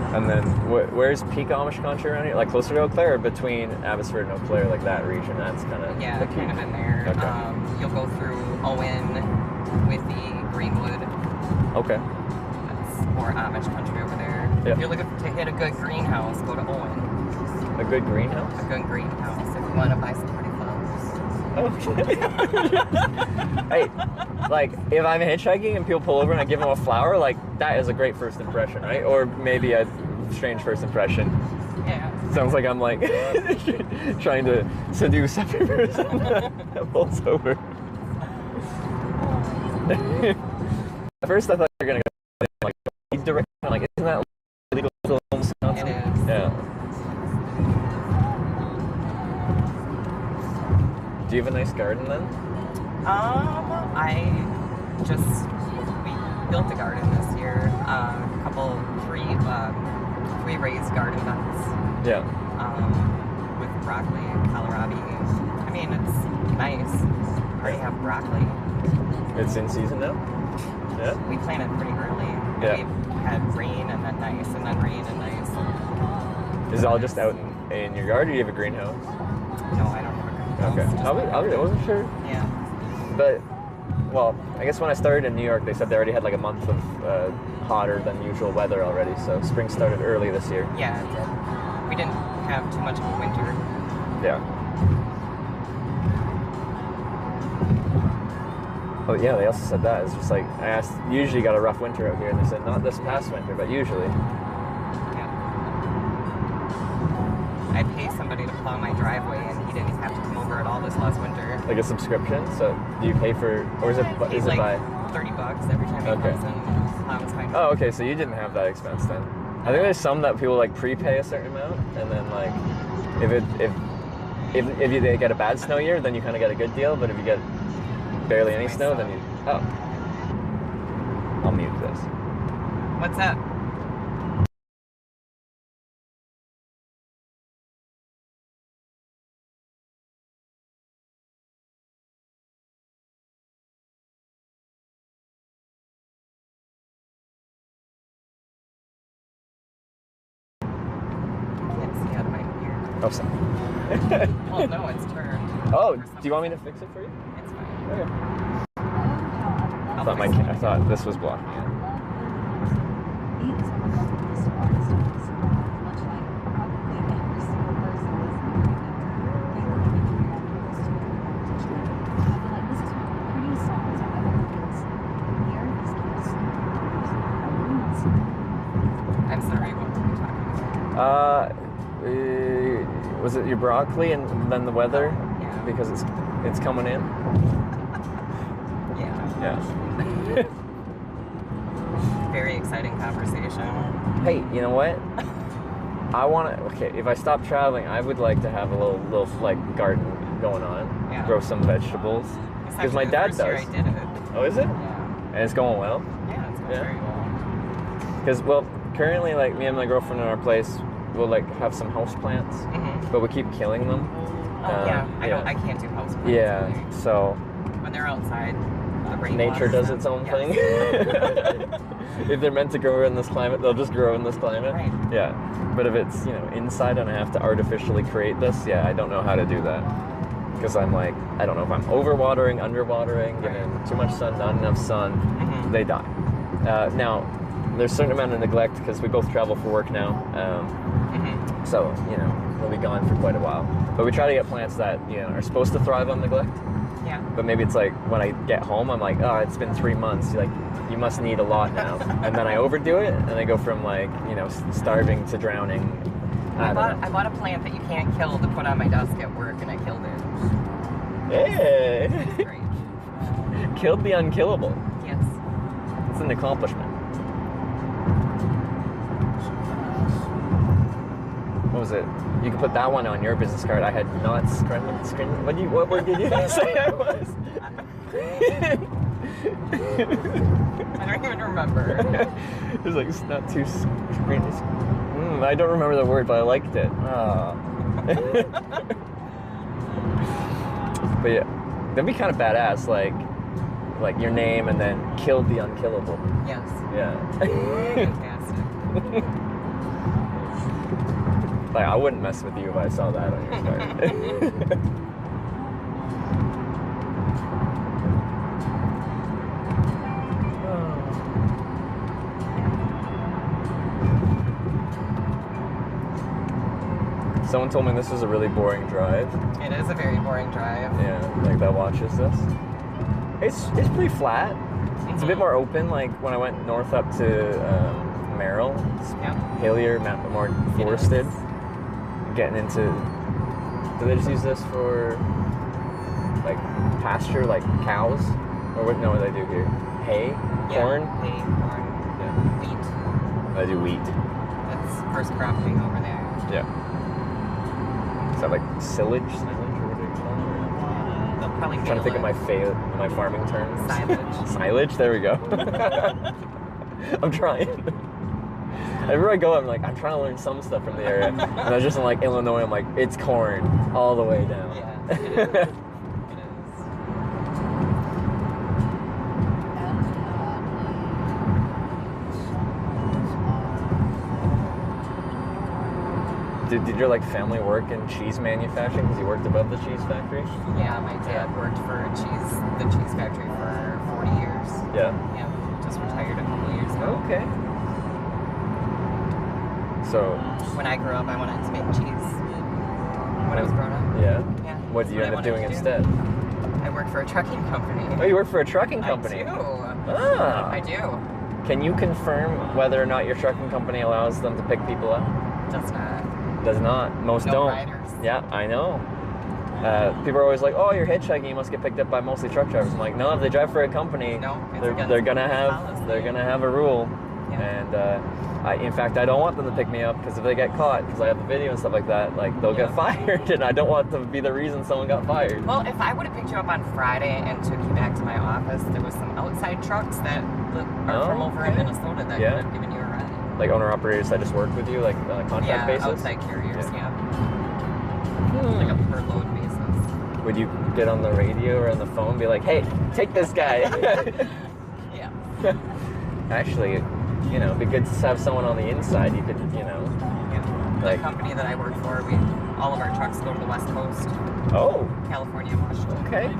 And then, where's peak Amish country around here? Like closer to Eau Claire or between Abbotsford and Eau Claire, like that region? That's kind of yeah, kind of in there. Okay. You'll go through Owen with the Greenwood. Okay. That's more Amish country over there. Yep. If you're looking to hit a good greenhouse, go to Owen. A good greenhouse? A good greenhouse if you want to buy some pretty flowers. Okay. Hey, like if I'm hitchhiking and people pull over and I give them a flower, like that is a great first impression, right? Or maybe a strange first impression. Yeah. Sounds like I'm like trying to seduce every person that pulls over. At first I thought you were gonna go like direction, like isn't that illegal to almost sound? It is. Yeah. Do you have a nice garden then? We built a garden this year. Three raised garden beds. Yeah. With broccoli, kohlrabi. I mean, it's nice. I already have broccoli. It's in season now? Yeah. We planted pretty early. Yeah. We've had rain and then nice, and then rain and nice. Is it all just out in your yard, or do you have a greenhouse? No, I don't have a greenhouse. Okay. I wasn't sure. Yeah. But, well, I guess when I started in New York, they said they already had like a month of hotter than usual weather already, so spring started early this year. Yeah, it did. We didn't have too much of a winter. Yeah. Oh yeah, they also said that. It's just like, I asked, usually got a rough winter out here, and they said not this past winter, but usually. Yeah. I pay somebody to plow my driveway, and he didn't have to come over at all this last winter. Like a subscription? So do you pay for, or is it by? $30 every time he comes and plows my driveway. Oh, okay, so you didn't have that expense then. I think there's some that people like prepay a certain amount, and then like, if they get a bad snow year, then you kind of get a good deal, but if you get barely any snow, then you, I'll mute this. What's up? Oh, sorry. Well, no, it's turned. Oh, do you want me to fix it for you? It's fine. Okay. I thought this was blocking it. I'm sorry, what were we talking about? Was it your broccoli and then the weather? Yeah. Because it's coming in? Yeah. Yeah. Very exciting conversation. Hey, you know what? If I stop traveling, I would like to have a little like garden going on. Yeah. Grow some vegetables. Because my dad does. I did it. Oh, is it? Yeah. And it's going well? Yeah, it's going very well. Because, well, currently, like, me and my girlfriend in our place, we'll, like, have some house plants, but we keep killing them. I can't do house plants. Yeah, either. so... When they're outside, the rain nature waters does them. its own Yes. thing. If they're meant to grow in this climate, they'll just grow in this climate. Right. Yeah, but if it's, inside and I have to artificially create this, I don't know how to do that. Because I'm like, I don't know if I'm overwatering, underwatering, giving too much sun, not enough sun, they die. Now, there's a certain amount of neglect because we both travel for work now. So, you know, they'll be gone for quite a while. But we try to get plants that, you know, are supposed to thrive on neglect. Yeah. But maybe it's like when I get home, I'm like, oh, it's been 3 months. Like, you must need a lot now. And then I overdo it, and I go from like, you know, starving to drowning. I bought a plant that you can't kill to put on my desk at work, and I killed it. Hey! It's great. Killed the unkillable. Yes. It's an accomplishment. What was it? You could put that one on your business card. I had not screen. What word did you say I was? I don't even remember. It was like, it's not too screen. I don't remember the word, but I liked it. Oh. But yeah, that'd be kind of badass, like your name and then killed the unkillable. Yes. Yeah. Fantastic. Like, I wouldn't mess with you if I saw that on your card. Someone told me this is a really boring drive. It is a very boring drive. Yeah, like that watches this. It's pretty flat. It's a bit more open. Like when I went north up to Merrill, it's hillier, more forested. Getting into. Do they just use this for like pasture, like cows, or what? No, what do they do here? Hay, corn. Hay, corn. Yeah. Wheat. They do wheat. That's first cropping over there. Yeah. Is that like silage? Or what do you call it? They'll probably I'm trying to think of my farming terms. Silage. Silage? There we go. I'm trying. Everywhere I go, I'm like, I'm trying to learn some stuff from the area. And I was just in like Illinois, I'm like, it's corn all the way down. Yeah, it is. It is. Did your like family work in cheese manufacturing? Because you worked above the cheese factory? Yeah, my dad worked for the cheese factory for 40 years. Yeah. Yeah, just retired a couple years ago. Okay. So when I grew up, I wanted to make cheese. When I was growing up. Yeah. Yeah. What did you end up doing instead? I worked for a trucking company. Oh, you worked for a trucking company? I do. Ah. I do. Can you confirm whether or not your trucking company allows them to pick people up? Does not. Does not. Most No don't. riders. Yeah, I know. People are always like, "Oh, you're hitchhiking. You must get picked up by mostly truck drivers." I'm like, "No, if they drive for a company, they're gonna have a rule." Yeah. And in fact, I don't want them to pick me up because if they get caught, because I have the video and stuff like that, like they'll get fired, and I don't want to be the reason someone got fired. Well, if I would have picked you up on Friday and took you back to my office, there was some outside trucks that are from over in Minnesota that could have given you a ride. Like owner-operators that just work with you, like on a contract basis? Outside carriers, like a per load basis. Would you get on the radio or on the phone and be like, "Hey, take this guy"? Yeah. Actually, you know, it'd be good to have someone on the inside. You could, you know. Yeah. The company that I work for, all of our trucks go to the West Coast. Oh. California, Washington. Okay.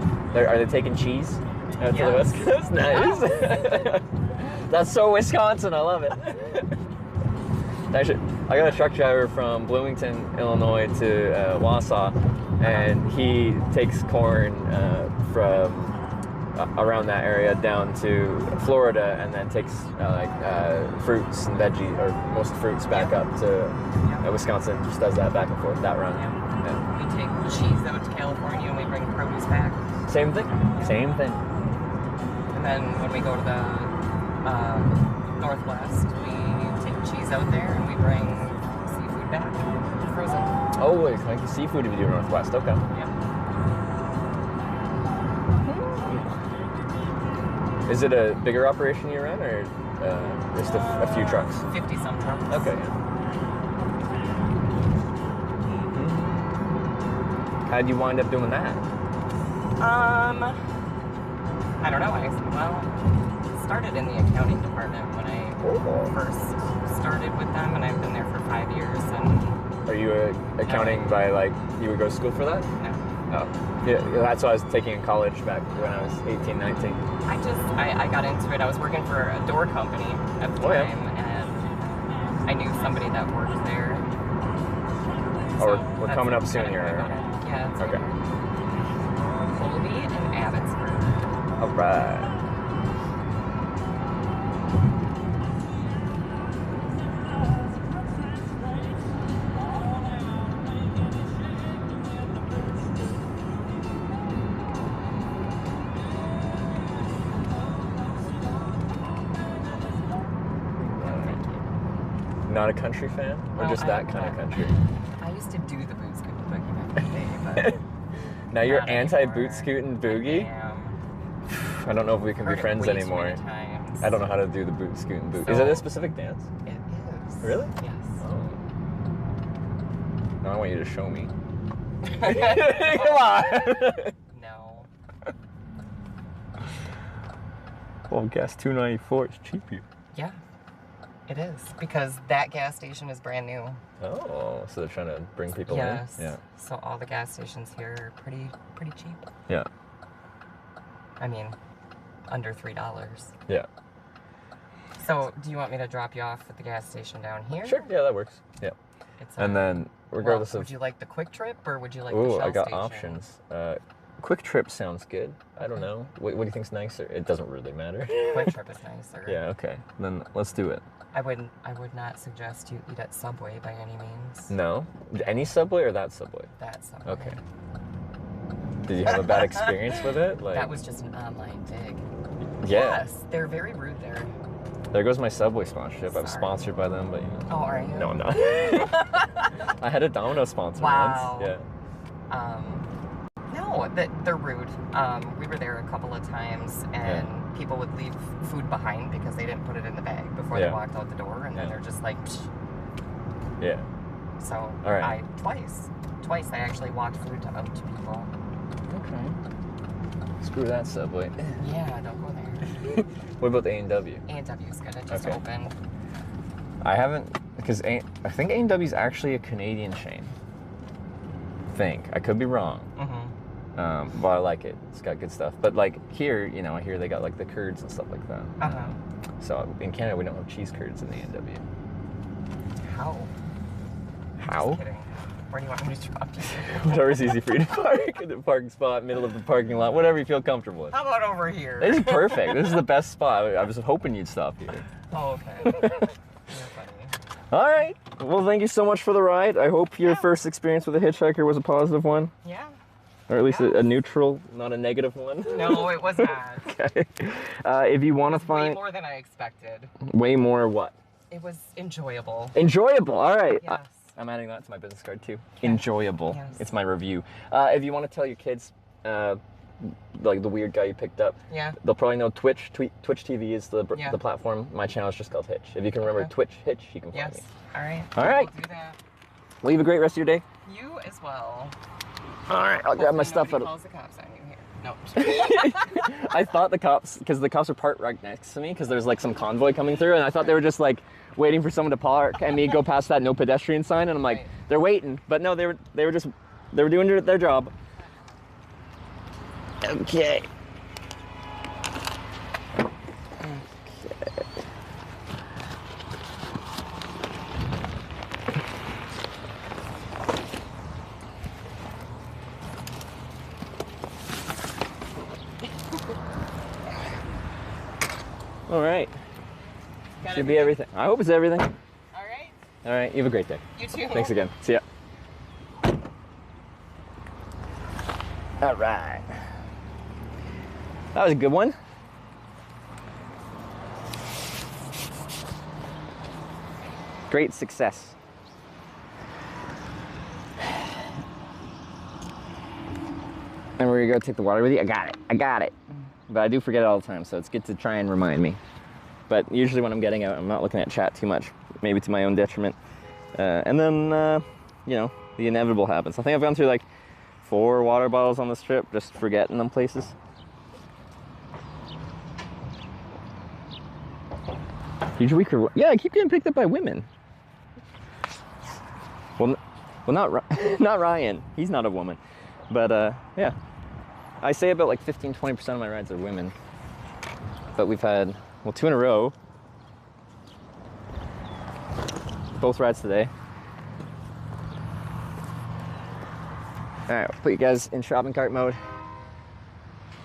Are they taking cheese out to the West Coast? Nice. That's so Wisconsin. I love it. Actually, I got a truck driver from Bloomington, Illinois to Wausau, and he takes corn from around that area down to Florida, and then takes fruits and veggies, or most fruits, back up to Wisconsin. Just does that back and forth, that run. Yeah. We take cheese out to California and we bring produce back. Same thing. Same thing. And then when we go to the Northwest, we take cheese out there and we bring seafood back, frozen. Oh, wait, like seafood if you do Northwest. Okay. Yeah. Is it a bigger operation you run, or just a few trucks? 50-some trucks. Okay. How'd you wind up doing that? I don't know. I started in the accounting department when I first started with them, and I've been there for 5 years. And are you accounting by like you would go to school for that? No. Oh, yeah. That's what I was taking in college back when I was 18, 19. I got into it. I was working for a door company at the time, and I knew somebody that worked there. Oh, So we're that's coming up kind soon of here, where right? we're at. Yeah, it's Okay. Colby and Abbotsford. All right. Not a country fan, or Well, just that kind of country? I used to do the boot scoot and boogie back in the day, but Now you're not anti-boot anymore. scoot and boogie? I I don't know if we can be Heard it friends way too anymore. many times. I don't know how to do the boot scoot and boogie. Is it So- a specific dance? It is. Really? Yes. Oh. Now I want you to show me. Come on. No. Well, gas $2.94 is cheap here. Yeah, it is because that gas station is brand new. Oh, so they're trying to bring people Yes. in? Yeah. So all the gas stations here are pretty cheap. Yeah. I mean, under $3. Yeah. So, do you want me to drop you off at the gas station down here? Sure. Yeah, that works. Yeah. It's, and then, regardless well, of... would you like the quick trip or would you like the Ooh, Shell I got station? options. Quick trip sounds good. I don't know. What do you think's nicer? It doesn't really matter. Quick trip is nicer. Yeah, okay. Then let's do it. I would not suggest you eat at Subway by any means. No? Any Subway or that Subway? That Subway. Okay. Did you have a bad experience with it? Like, that was just an online dig. Yeah. Yes, they're very rude there. There goes my Subway sponsorship. I'm sponsored by them, but you know. Oh, are you? No, I'm not. I had a Domino's sponsor Wow. once. Yeah. No, they're rude. We were there a couple of times, and people would leave food behind because they didn't put it in the bag before they walked out the door, and then they're just like, psh. Yeah. So All right. twice I actually walked food to people. Okay. Screw that Subway. Yeah, don't go there. What about the A&W? A&W's good. It just Okay. opened. I haven't, because I think A&W is actually a Canadian chain. I could be wrong. Mm-hmm. But I like it. It's got good stuff. But like here, you know, I hear they got like the curds and stuff like that. Uh-huh. So in Canada, we don't have cheese curds in the A&W. How? How? Just kidding. Where do you want me to drop you? Whatever's easy for you to park in the parking spot, middle of the parking lot, whatever you feel comfortable with. How about over here? This is perfect. This is the best spot. I was hoping you'd stop here. Oh, okay. You're funny. All right. Well, thank you so much for the ride. I hope your first experience with a hitchhiker was a positive one. Yeah. Or at least a neutral, not a negative one. No, it was not. Okay. If you want to find... Way more than I expected. Way more what? It was enjoyable. Enjoyable. All right. Yes. I'm adding that to my business card too. Enjoyable. Yes. It's my review. If you want to tell your kids, like the weird guy you picked up, Yeah. they'll probably know Twitch. Twitch TV is the Yeah. platform. My channel is just called Hitch. If you can remember Twitch Hitch, you can find me. All right. All right. We'll do that. Well, you have a great rest of your day. You as well. All right. I'll grab my stuff out Nobody of... calls the cops on you here. No. I'm just kidding. I thought the cops, because the cops are parked right next to me, because there's like some convoy coming through, and I thought they were just like waiting for someone to park and me go past that no pedestrian sign, and I'm like, they're waiting, but no, they were doing their job. Okay. All right. Should be everything. I hope it's everything. All right. All right. You have a great day. You too. Thanks again. See ya. All right. That was a good one. Great success. And we're gonna go take the water with you. I got it. But I do forget it all the time, so it's good to try and remind me. But usually when I'm getting out, I'm not looking at chat too much, maybe to my own detriment. And then, you know, the inevitable happens. I think I've gone through like 4 water bottles on this trip, just forgetting them places. Huge week or yeah, I keep getting picked up by women. Well, not Ryan. He's not a woman. But yeah, I say about like 15-20% of my rides are women. But we've had, well, 2 in a row. Both rides today. Alright, put you guys in shopping cart mode.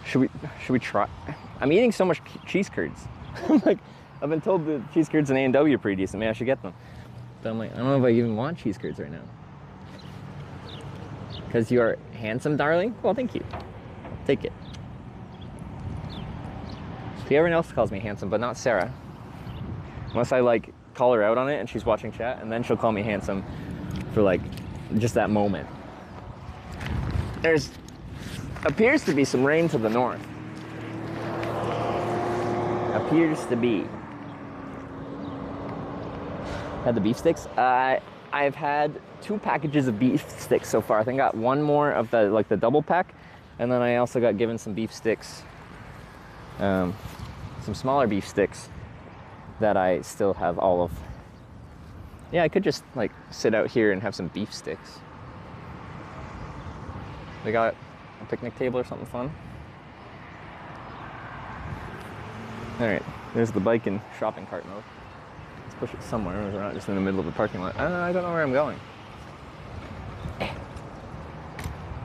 Should we try? I'm eating so much cheese curds. I'm like, I've been told the cheese curds in A&W are pretty decent. Maybe I should get them. But I'm like, I don't know if I even want cheese curds right now. Because you are handsome, darling? Well, thank you. Take it. Everyone else calls me handsome, but not Sarah. Unless I like call her out on it and she's watching chat, and then she'll call me handsome for like just that moment. There's appears to be some rain to the north. Appears to be. Had the beef sticks. I've had 2 packages of beef sticks so far. I think I got 1 more of the double pack, and then I also got given some beef sticks. Some smaller beef sticks that I still have all of. Yeah, I could just like sit out here and have some beef sticks. They got a picnic table or something fun. All right, there's the bike in shopping cart mode. Let's push it somewhere. We're not just in the middle of the parking lot. I don't know where I'm going.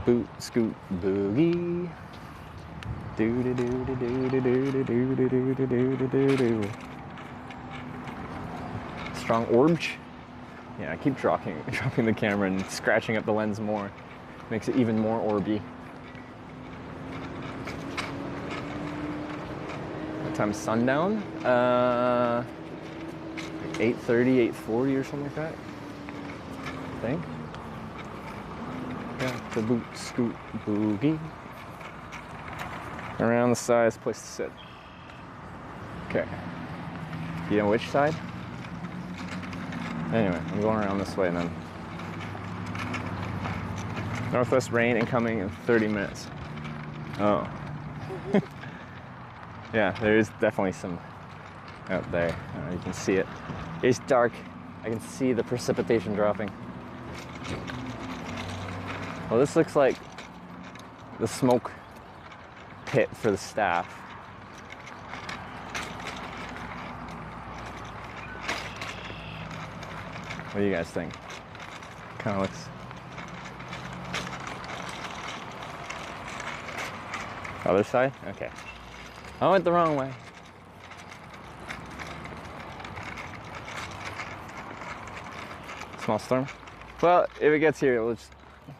Boot, scoot, boogie. Do do do do do do do do do do do do do. Strong orbs. Yeah, I keep dropping the camera and scratching up the lens more. Makes it even more orby. What time's sundown? 8:30, 8:40 or something like that. I think. Yeah, the boot, scoot, boogie. Around the size place to sit. Okay. You know which side? Anyway, I'm going around this way and then. Northwest rain incoming in 30 minutes. Oh. Yeah, there is definitely some out there. You can see it. It's dark. I can see the precipitation dropping. Well, this looks like the smoke pit for the staff. What do you guys think? Kind of looks. Other side? Okay. I went the wrong way. Small storm. Well, if it gets here, we'll just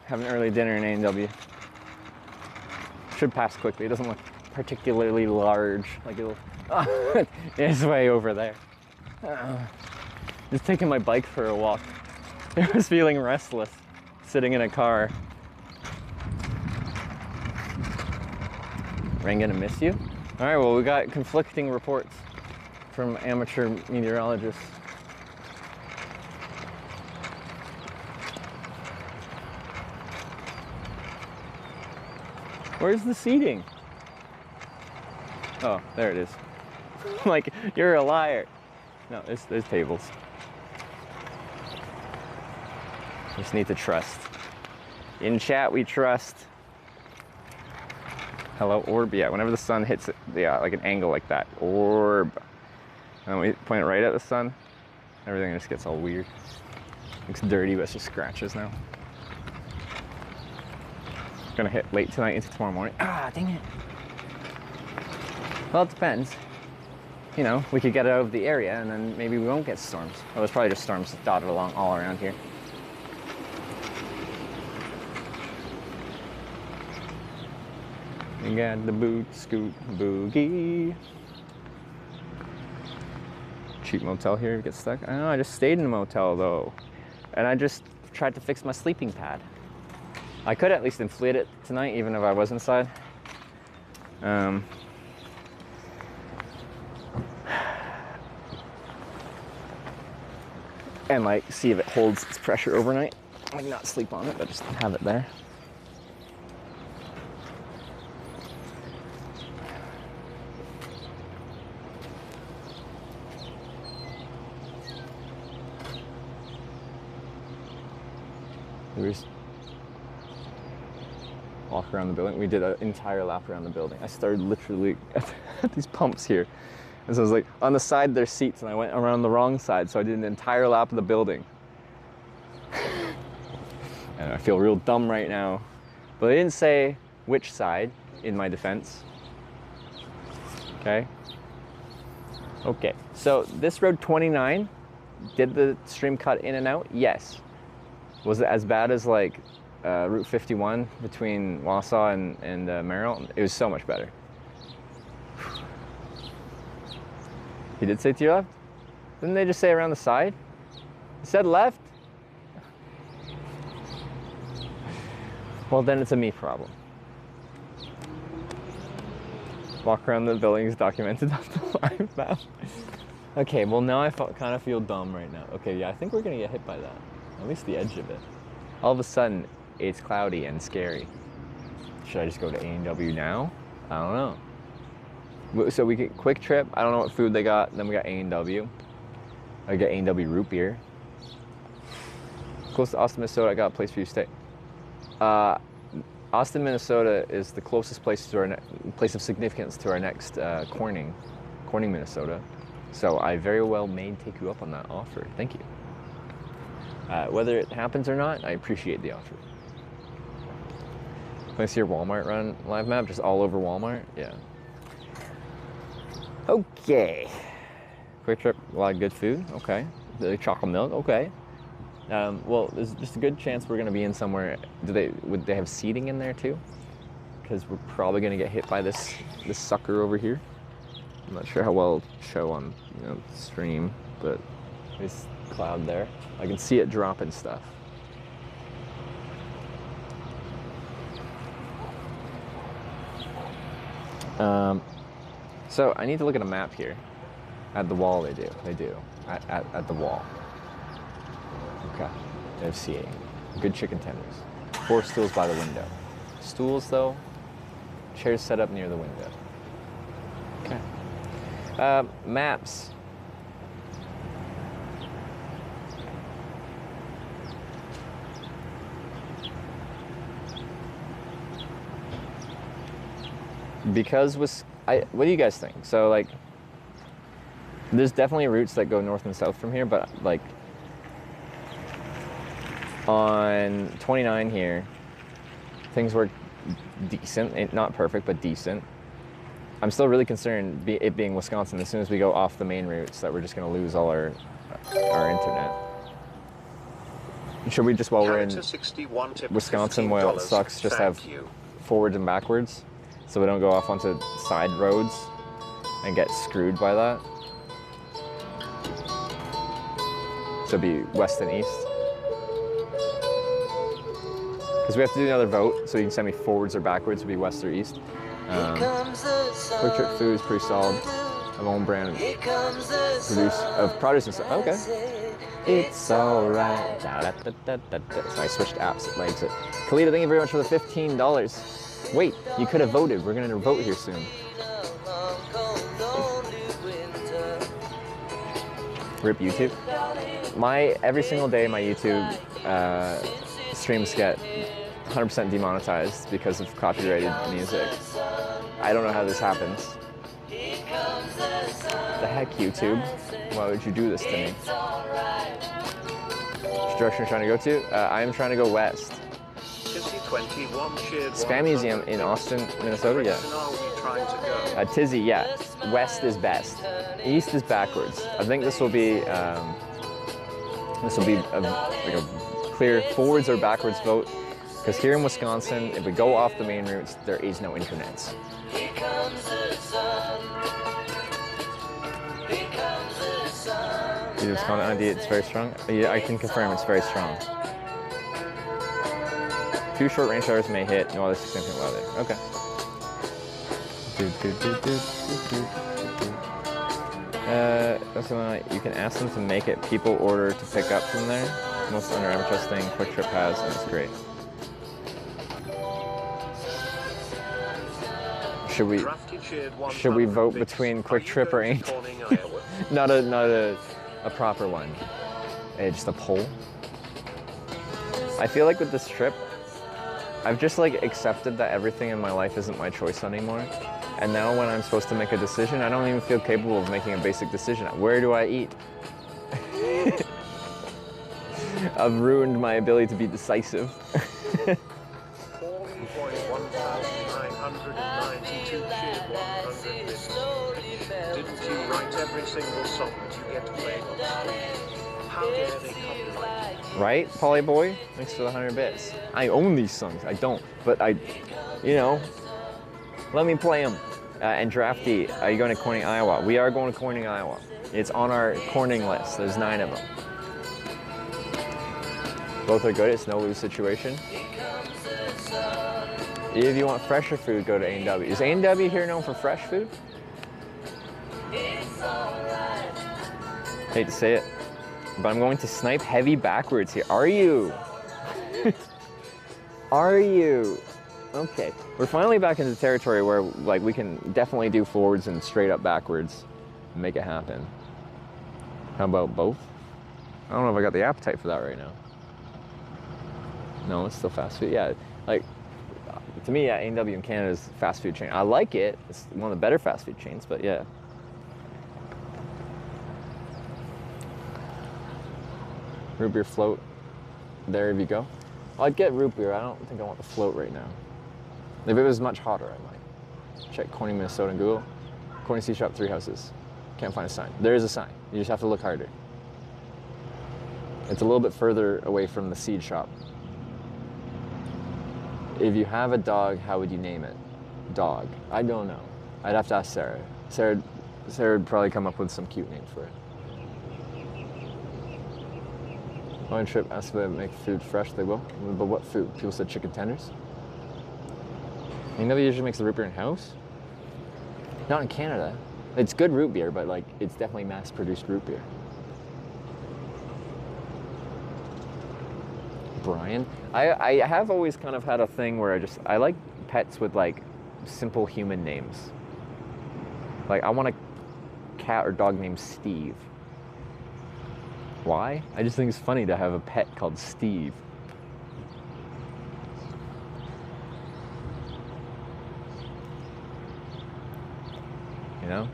have an early dinner in A&W. Should pass quickly. It doesn't look particularly large. Like it'll. Oh, it's way over there. Just taking my bike for a walk. I was feeling restless, sitting in a car. Rain gonna miss you? All right. Well, we got conflicting reports from amateur meteorologists. Where's the seating? Oh, there it is. Like, you're a liar. No, there's tables. Just need to trust. In chat, we trust. Hello, orb. Yeah, whenever the sun hits it, yeah, like an angle like that. Orb. And we point it right at the sun, everything just gets all weird. Looks dirty, but it's just scratches now. Gonna hit late tonight into tomorrow morning. Ah, dang it. Well, it depends. You know, we could get out of the area and then maybe we won't get storms. Well, there's probably just storms dotted along all around here. You got the boot, scoot, boogie. Cheap motel here, you get stuck. I know, I just stayed in a motel though. And I just tried to fix my sleeping pad. I could at least inflate it tonight, even if I was inside. And like see if it holds its pressure overnight. Like not sleep on it, but just have it there. We just walk around the building. We did an entire lap around the building. I started literally at these pumps here. And so I was like, on the side there's seats, and I went around the wrong side, so I did an entire lap of the building. And I feel real dumb right now But they didn't say which side, in my defense. Okay. Okay, so this road 29, did the stream cut in and out? Yes. Was it as bad as like Route 51 between Wausau and Merrill? It was so much better. He did say to your left? Didn't they just say around the side? He said left? Well, then it's a me problem. Walk around the buildings documented on the live map. Okay, well now I kind of feel dumb right now. Okay, yeah, I think we're gonna get hit by that. At least the edge of it. All of a sudden, it's cloudy and scary. Should I just go to A&W now? I don't know. So we get Quick Trip. I don't know what food they got. Then we got A&W. I got A&W root beer. Close to Austin, Minnesota. I got a place for you to stay. Austin, Minnesota is the closest place to our place of significance to our next Corning, Minnesota. So I very well may take you up on that offer. Thank you. Whether it happens or not, I appreciate the offer. Can I see your Walmart run live map? Just all over Walmart? Yeah. Okay. Quick Trip, a lot of good food. Okay. The chocolate milk. Okay. Well, there's just a good chance we're going to be in somewhere. Would they have seating in there too? Because we're probably going to get hit by this sucker over here. I'm not sure how well it'll show on stream, but there's cloud there. I can see it dropping stuff. So I need to look at a map here. At the wall, they do. At the wall. Okay. They have seating. Good chicken tenders. 4 stools by the window. Stools though, chairs set up near the window. Okay. Maps. Because what do you guys think? So like, there's definitely routes that go north and south from here, but like on 29 here, things work decent, not perfect, but decent. I'm still really concerned it being Wisconsin. As soon as we go off the main routes, that we're just going to lose all our internet. Should we just, while we're in Wisconsin, while it sucks, just have forwards and backwards, so we don't go off onto side roads and get screwed by that? So it'd be west and east. Because we have to do another vote, so you can send me forwards or backwards, would be west or east. Quick Trip food is pretty solid. Of own brand of produce and stuff. Okay. It's alright. So I switched apps, it lags it. Kalita, thank you very much for the $15. Wait, you could have voted. We're gonna vote here soon. Rip YouTube. Every single day my YouTube streams get 100% demonetized because of copyrighted music. I don't know how this happens. The heck, YouTube? Why would you do this to me? Which direction are you trying to go to? I am trying to go west. Spam Museum in Austin, Minnesota, yeah. Tizzy, yeah. West is best. East is backwards. I think this will be like a clear forwards or backwards vote. Because here in Wisconsin, if we go off the main routes, there is no internet. The Wisconsin ID, it's very strong. Yeah, I can confirm it's very strong. 2 short range showers may hit, no other significant weather. Okay. You can ask them to make it people order to pick up from there. Most under advertised thing Quick Trip has, and it's great. Should we vote between Quick Trip or ain't? not a proper one. Just a poll. I feel like with this trip, I've just like accepted that everything in my life isn't my choice anymore. And now when I'm supposed to make a decision, I don't even feel capable of making a basic decision. Where do I eat? I've ruined my ability to be decisive. 192 cheered 100 bits. Didn't you write every single song that you get played on stream? How dare they copyright you? Right, Polly Boy? Thanks for the 100 bits. I own these songs. I don't, but I, you know, let me play them. And Drafty, are you going to Corning, Iowa? We are going to Corning, Iowa. It's on our Corning list. There's 9 of them. Both are good. It's no lose situation. If you want fresher food, go to A&W. Is A&W here known for fresh food? Hate to say it, but I'm going to snipe heavy backwards here. Are you? Are you? Okay, we're finally back into territory where like we can definitely do forwards and straight up backwards and make it happen. How about both? I don't know if I got the appetite for that right now. No, it's still fast food. Yeah, like to me, yeah, A&W in Canada is a fast food chain. I like it. It's one of the better fast food chains, but yeah. Root beer float. There you go. I'd get root beer. I don't think I want the float right now. If it was much hotter, I might. Check Corning, Minnesota in Google. Corning Tea Shop, 3 houses. Can't find a sign. There is a sign. You just have to look harder. It's a little bit further away from the seed shop. If you have a dog, how would you name it? Dog. I don't know. I'd have to ask Sarah. Sarah would probably come up with some cute name for it. One trip asked if they make food fresh, they will. But what food? People said chicken tenders. A&W usually makes the root beer in-house? Not in Canada. It's good root beer, but like it's definitely mass-produced root beer. Brian? I have always kind of had a thing where I like pets with like simple human names. Like I want a cat or dog named Steve. Why? I just think it's funny to have a pet called Steve. You know?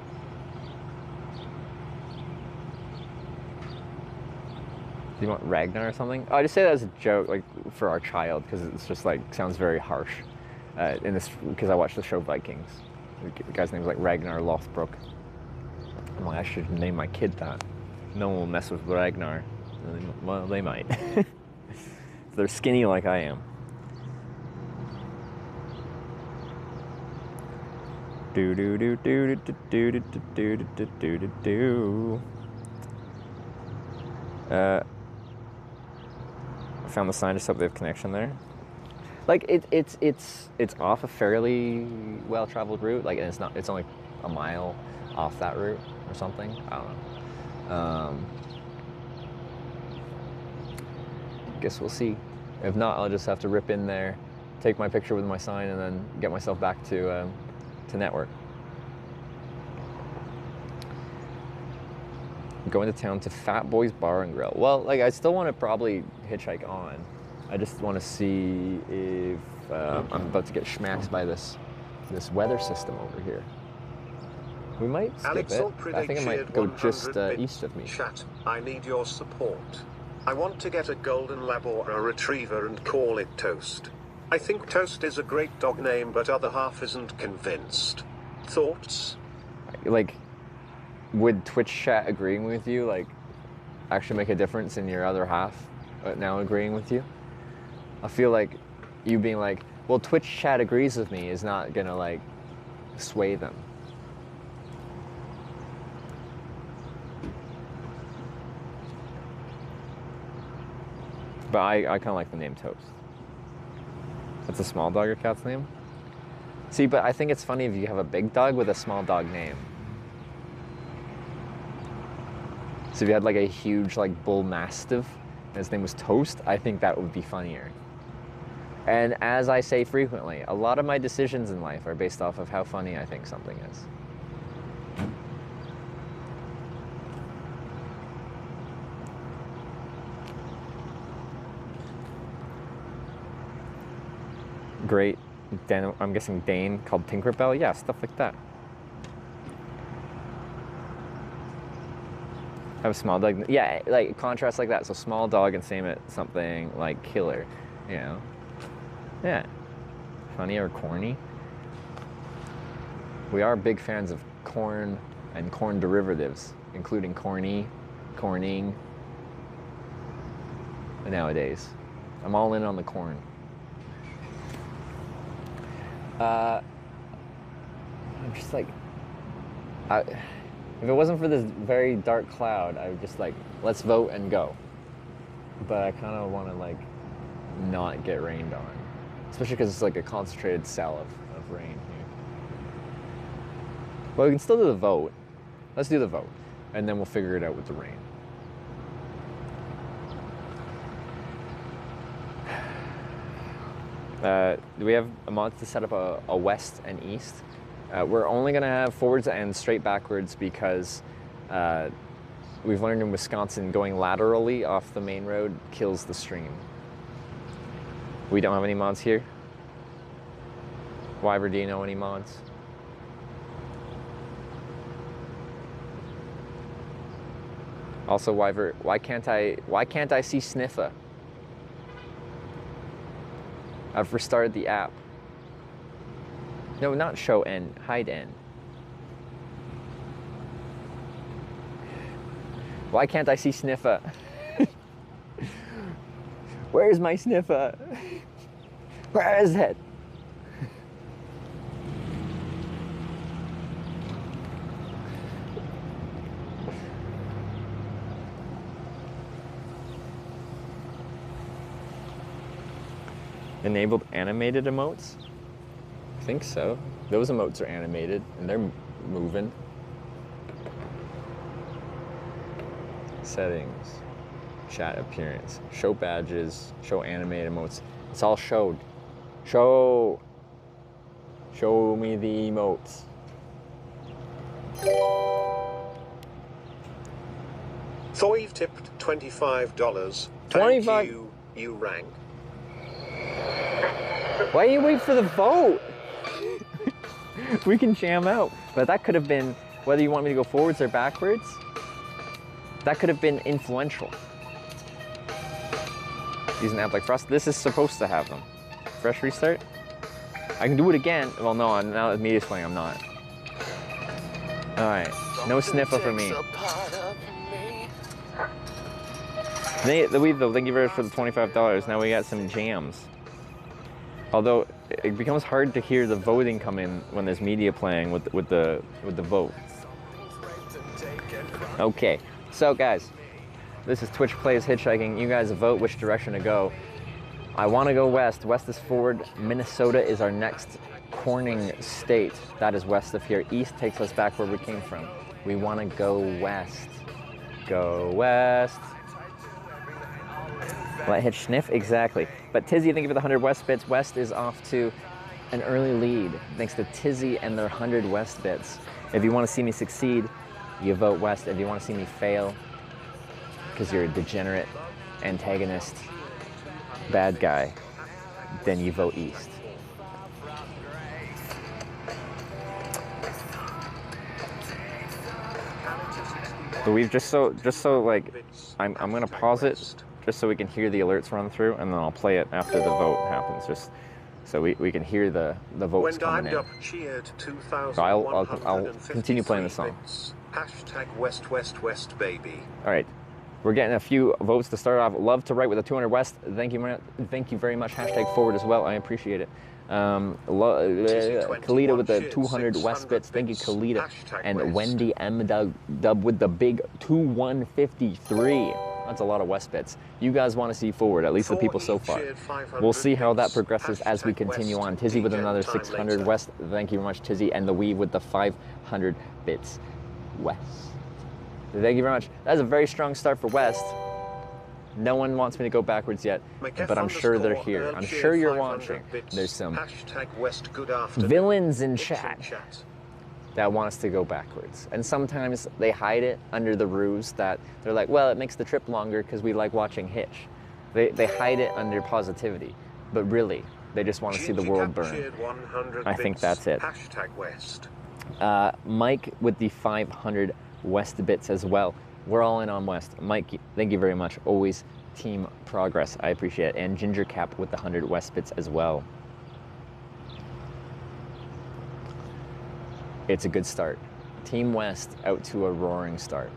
Do you want Ragnar or something? Oh, I just say that as a joke, like for our child, because it's just like sounds very harsh. Because I watched the show Vikings. The guy's name is like Ragnar Lothbrok. I'm like, I should name my kid that. No one will mess with Ragnar. Well, they might. If they're skinny like I am. Do do do do do do do do do do do do. I found the sign. Just hope they have connection there. Like it's off a fairly well-traveled route. Like and it's only a mile off that route or something. I don't know. Guess we'll see. If not, I'll just have to rip in there, take my picture with my sign, and then get myself back to network. Go into town to Fat Boy's Bar and Grill. Well, like I still want to probably hitchhike on. I just want to see if I'm about to get schmacked by this weather system over here. We might skip Alex it. I think it might go just east of me. Chat, I need your support. I want to get a golden lab or a retriever and call it Toast. I think Toast is a great dog name, but other half isn't convinced. Thoughts? Like, would Twitch chat agreeing with you, like, actually make a difference in your other half now agreeing with you? I feel like you being like, well, Twitch chat agrees with me is not gonna, like, sway them. But I kind of like the name Toast. That's a small dog or cat's name? See, but I think it's funny if you have a big dog with a small dog name. So if you had like a huge like bull mastiff and his name was Toast, I think that would be funnier. And as I say frequently, a lot of my decisions in life are based off of how funny I think something is. Great, I'm guessing Dane called Tinkerbell? Yeah, stuff like that. Have a small dog, yeah, like contrast like that. So small dog and same it something like killer, you know? Yeah, funny or corny. We are big fans of corn and corn derivatives, including corny, corning. Nowadays, I'm all in on the corn. I'm just like, if it wasn't for this very dark cloud, I would just like, let's vote and go. But I kind of want to like not get rained on, especially because it's like a concentrated cell of rain here. Well, we can still do the vote. Let's do the vote, and then we'll figure it out with the rain. We have a mod to set up a west and east. We're only going to have forwards and straight backwards because we've learned in Wisconsin going laterally off the main road kills the stream. We don't have any mods here. Wyver, do you know any mods? Also, Wyver, why can't I see Sniffa? I've restarted the app. No, not show N, hide N. Why can't I see Sniffa? Where's my Sniffa? Where is it? Enabled animated emotes? I think so. Those emotes are animated and they're moving. Settings, chat appearance, show badges, show animated emotes. It's all showed. Show me the emotes. Thoive tipped $25. 25? Thank you, you rank. Why do you wait for the vote? We can jam out. But that could have been, whether you want me to go forwards or backwards, that could have been influential. Using an app like Frost, this is supposed to have them. Fresh restart? I can do it again. Well, no, now that media's playing, I'm not. All right, no Sniffa for me. Thank you very much for the $25. Now we got some jams. Although it becomes hard to hear the voting come in when there's media playing with the vote. Okay, so guys, this is Twitch Plays Hitchhiking. You guys vote which direction to go. I want to go west. West is forward. Minnesota is our next corning state. That is west of here. East takes us back where we came from. We want to go west. Go west. Let Hitch sniff? Exactly. But Tizzy, thank you for the 100 West bits. West is off to an early lead thanks to Tizzy and their 100 West bits. If you want to see me succeed, you vote West. If you want to see me fail, because you're a degenerate, antagonist, bad guy, then you vote East. But we've just so like, I'm gonna pause it just so we can hear the alerts run through, and then I'll play it after the vote happens, just so we can hear the votes coming in. So I'll continue playing the song. Hashtag West West West baby. All right, we're getting a few votes to start off. Love to write with a 200 West. Thank you very much. Hashtag forward as well. I appreciate it. Kalita with the 200 West bits. Thank you, Kalita. And Wendy M. Dub with the big 2153. That's a lot of West bits. You guys want to see forward, at least the people so far. We'll see how that progresses as we continue on. Tizzy with another 600 West. Thank you very much, Tizzy. And the Weave with the 500 bits West. Thank you very much. That's a very strong start for West. No one wants me to go backwards yet, but I'm sure they're here. I'm sure you're watching. There's some villains in chat that want us to go backwards. And sometimes they hide it under the ruse that they're like, well, it makes the trip longer because we like watching Hitch. They hide it under positivity, but really, they just want to see the world burn. I think that's it. Mike with the 500 West bits as well. We're all in on West. Mike, thank you very much. Always team progress. I appreciate it. And Ginger Cap with the 100 West bits as well. it's a good start. Team West out to a roaring start.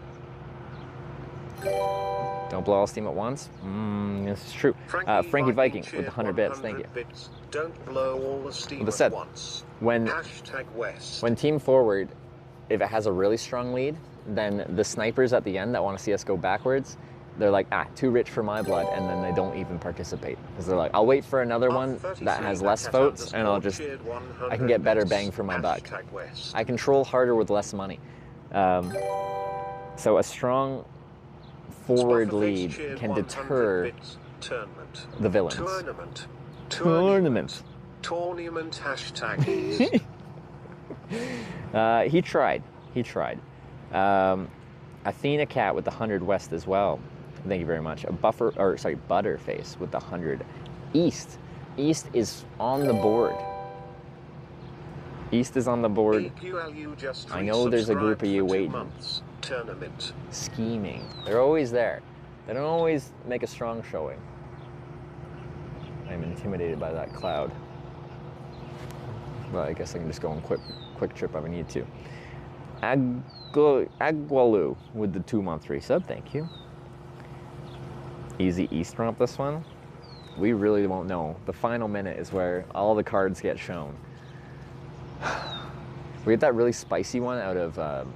Don't blow all steam at once. This is true. Frankie Viking with 100 bits. Thank you. Bits. Don't blow all the steam With the at said, once. when #West. when Team Forward, if it has a really strong lead, then the snipers at the end that want to see us go backwards, they're like, too rich for my blood, and then they don't even participate. Because they're like, I'll wait for another one that has less votes, and I can get better bang for my buck. I control harder with less money. So a strong forward lead can deter the villains. Tournament. He tried. Athena Cat with the 100 West as well. Thank you very much. Butterface with the 100 East. East is on the board. East is on the board. I know there's a group of you waiting. Scheming. They're always there. They don't always make a strong showing. I'm intimidated by that cloud. Well, I guess I can just go on quick trip if I need to. Agualu with the 2-month resub, thank you. Easy East romp this one. We really won't know. The final minute is where all the cards get shown. We had that really spicy one out of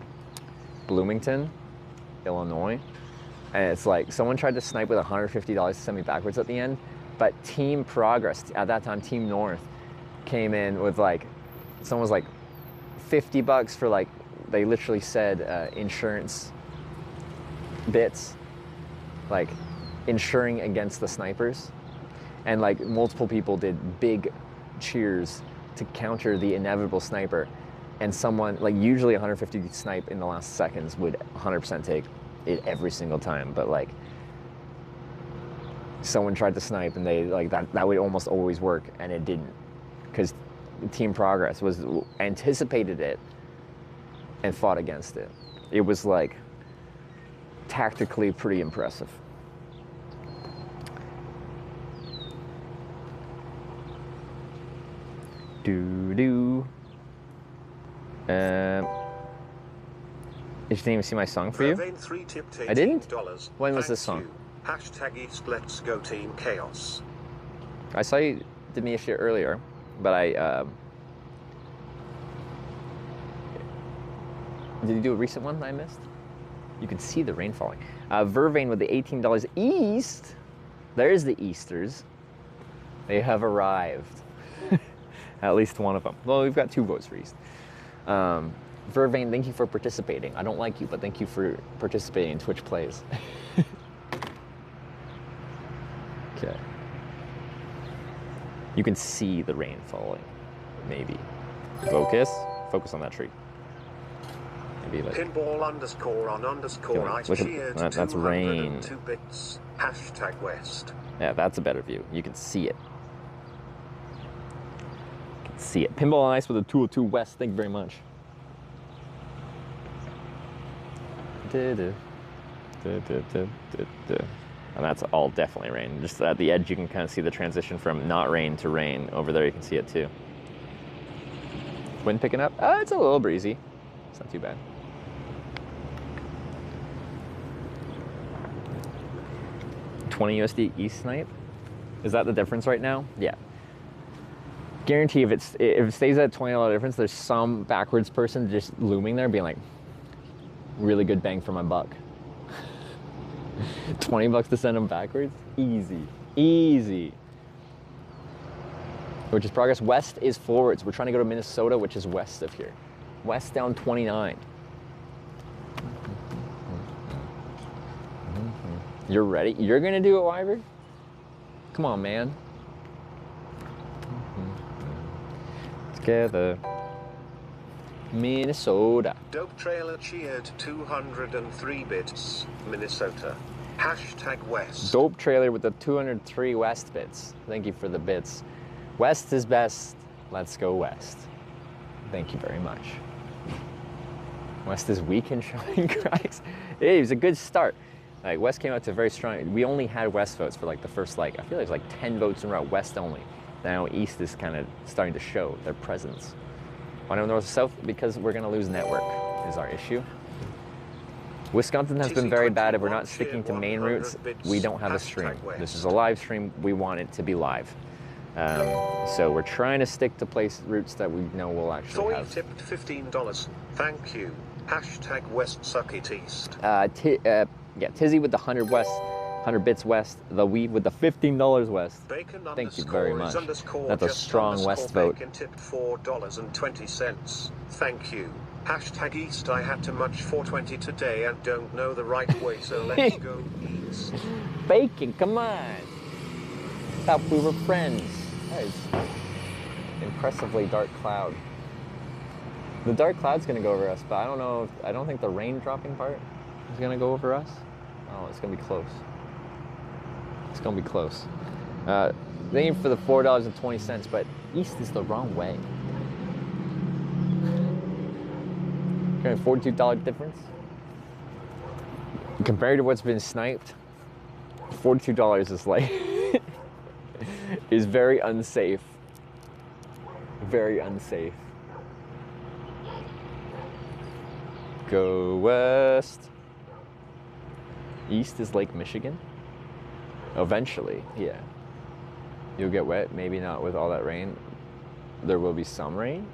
Bloomington, Illinois. And it's like someone tried to snipe with $150 to send me backwards at the end. But Team Progress, at that time, Team North, came in with like, someone was like $50 for like, they literally said insurance bits, like insuring against the snipers. And like multiple people did big cheers to counter the inevitable sniper. And someone, like usually 150 snipe in the last seconds would 100% take it every single time. But like someone tried to snipe and they like that would almost always work, and it didn't. Because Team Progress was anticipated it and fought against it. It was like tactically pretty impressive. Did you even see my song for you? I didn't? When was this song? #East Let's Go Team Chaos. I saw you did me a shit earlier, but did you do a recent one that I missed? You can see the rain falling. Vervain with the $18 East. There's the Easters. They have arrived. At least one of them. Well, we've got 2 votes for East. Vervain, thank you for participating. I don't like you, but thank you for participating in Twitch Plays. Okay. You can see the rain falling, maybe. Focus on that tree. Maybe like Pinball _ I cheered. That's rain. 2 bits. #West. Yeah, that's a better view. You can see it. See it. Pinball on Ice with a 202 West. Thank you very much. And that's all definitely rain. Just at the edge, you can kind of see the transition from not rain to rain. Over there, you can see it too. Wind picking up? It's a little breezy. It's not too bad. $20 USD East Snipe? Is that the difference right now? Yeah. Guarantee if it stays at $20 difference, there's some backwards person just looming there being like, really good bang for my buck. $20 to send them backwards? Easy. Which is Progress. West is forwards. We're trying to go to Minnesota, which is west of here. West down 29. You're ready? You're gonna do it, Wyvern? Come on, man. Together. Minnesota. Dope Trailer cheered 203 bits. Minnesota. #West. Dope Trailer with the 203 West bits. Thank you for the bits. West is best. Let's go West. Thank you very much. West is weak in showing cracks. It was a good start. Like West came out to very strong. We only had West votes for like the first I feel like it was like 10 votes in a row. West only. Now East is kind of starting to show their presence. Why no north or south? Because we're going to lose network is our issue. Wisconsin has been very bad. If we're not sticking to main routes, we don't have a stream. This is a live stream. We want it to be live. So we're trying to stick to routes that we know will actually have. tipped $15. Thank you. Hashtag West Suckit East. Yeah, Tizzy with the 100 west, 100 bits west. The Weave with the $15 west. Bacon Thank you very much. That's a strong west vote. Bacon tipped $4.20. Thank you. Hashtag East. I had too much 420 today and don't know the right way, so let's go East. Bacon, come on. Thought we were friends. That is impressively dark cloud. The dark cloud's gonna go over us, but I don't know. I don't think the rain dropping part is gonna go over us. Oh, it's gonna be close. It's gonna be close. Thank you for the $4.20, but east is the wrong way. Okay, $42 difference. Compared to what's been sniped, $42 is like is very unsafe. Very unsafe. Go west. East is Lake Michigan. Eventually, yeah. You'll get wet, maybe not with all that rain. There will be some rain.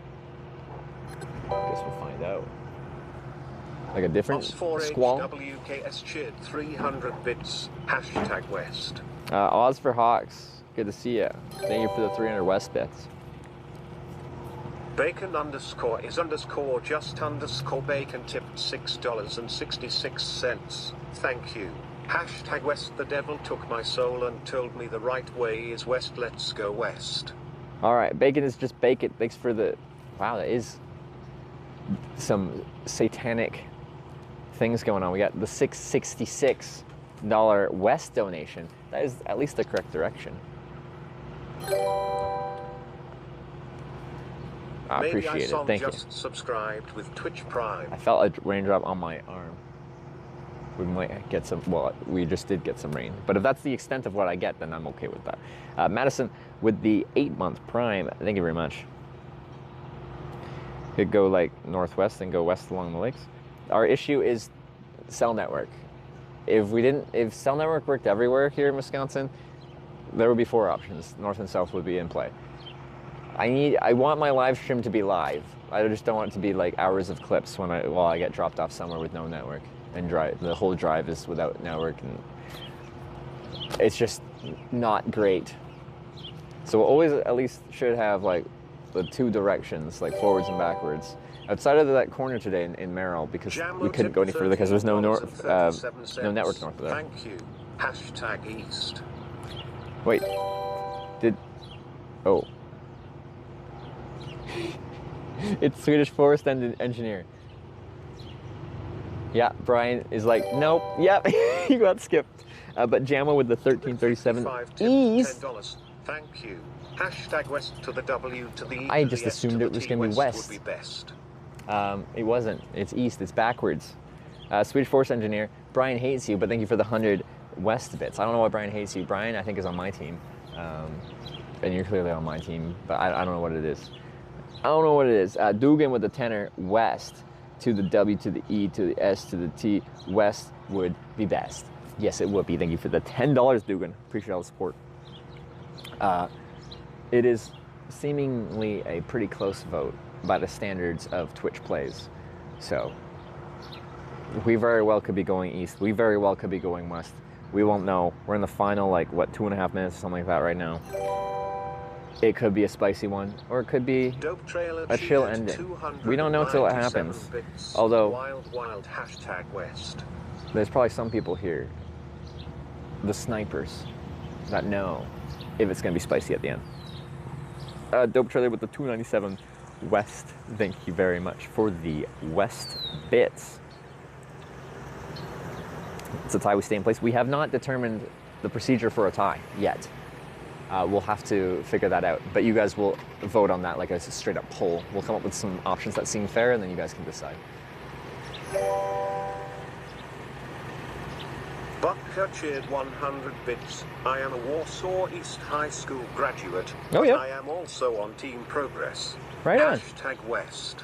Guess we'll find out. Like a different squall. WKS cheered 300 bits. Hashtag West. Oz for Hawks. Good to see you. Thank you for the 300 West bits. Bacon underscore is underscore just underscore bacon tipped $6.66. Thank you. Hashtag West. The devil took my soul and told me the right way is west. Let's go west. All right, bacon is just bacon. Thanks for the. Wow, that is some satanic things going on. We got the $6.66 West donation. That is at least the correct direction. I appreciate it. Thank you. Subscribed with Twitch Prime. I felt a raindrop on my arm. We might get some. Well, we just did get some rain. But if that's the extent of what I get, then I'm okay with that. Madison with the 8-month Prime. Thank you very much. Could go like northwest and go west along the lakes. Our issue is cell network. If cell network worked everywhere here in Wisconsin, there would be 4 options. North and south would be in play. I want my live stream to be live. I just don't want it to be like hours of clips while I get dropped off somewhere with no network and the whole drive is without network, and it's just not great. So we'll always at least should have like the 2 directions, like forwards and backwards. Outside of that corner today in Merrill, because we couldn't go any further because there's no network north of there. Thank you. Hashtag East. Wait. Oh. It's Swedish Forest Engineer. Yeah, Brian is like, nope, yep, you got skipped. But Jamma with the 1337 East. $10. Thank you. Hashtag West to the W to the E. I just assumed it was going to be west. Would be best. It wasn't. It's east. It's backwards. Swedish Force Engineer. Brian hates you, but thank you for the 100 West bits. I don't know why Brian hates you. Brian, I think, is on my team. And you're clearly on my team, but I don't know what it is. I don't know what it is. Dugan with the tenor West to the W to the E to the S to the T. West would be best. Yes, it would be. Thank you for the $10, Dugan. Appreciate all the support. It is seemingly a pretty close vote by the standards of Twitch plays. So we very well could be going east. We very well could be going west. We won't know. We're in the final, like, what, 2.5 minutes or something like that right now. It could be a spicy one, or it could be a chill ending. We don't know till it happens. Although, wild hashtag West. There's probably some people here, the snipers, that know if it's going to be spicy at the end. Dope Trailer with the 297 West. Thank you very much for the West bits. It's a tie. We stay in place. We have not determined the procedure for a tie yet. We'll have to figure that out. But you guys will vote on that like a straight up poll. We'll come up with some options that seem fair, and then you guys can decide. Buck Baker cheered 100 bits. I am a Wausau East High School graduate. Oh, yeah. I am also on Team Progress. Right on. Hashtag West.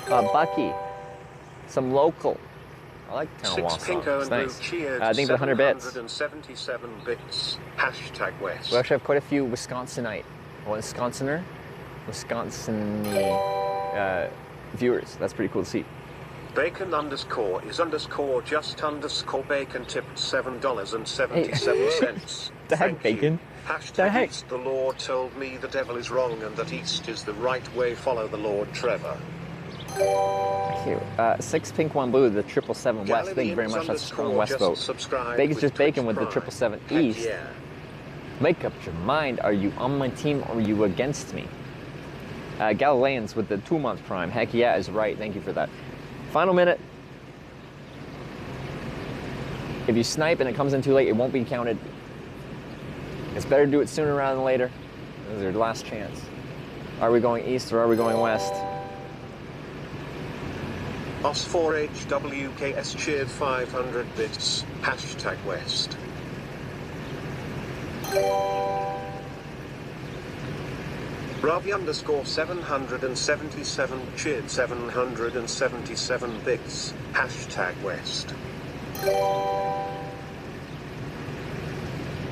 Bucky. Some local. I like town Six Wausau. Pinko It's and nice. Blue cheered Thank you for the 100 bits. 777 bits. Hashtag West. We actually have quite a few Wisconsinite, Wisconsin viewers. That's pretty cool to see. Bacon underscore is underscore just underscore bacon tipped $7.77. The heck, bacon? Hashtag East, the Lord told me the devil is wrong and that East is the right way. Follow the Lord Trevor. Here, 6 Pink 1 Blue, the 777 West. Thank you very much. That's a strong West vote. Bacon's just bacon with the 777 East. Yeah. Make up your mind. Are you on my team or are you against me? Galileans with the 2-month prime. Heck yeah is right. Thank you for that. Final minute. If you snipe and it comes in too late, it won't be counted. It's better to do it sooner rather than later. This is your last chance. Are we going east or are we going west? Os4HWKS cheered 500 bits. Hashtag West. Ravi underscore 777 cheered 777 bits. Hashtag West.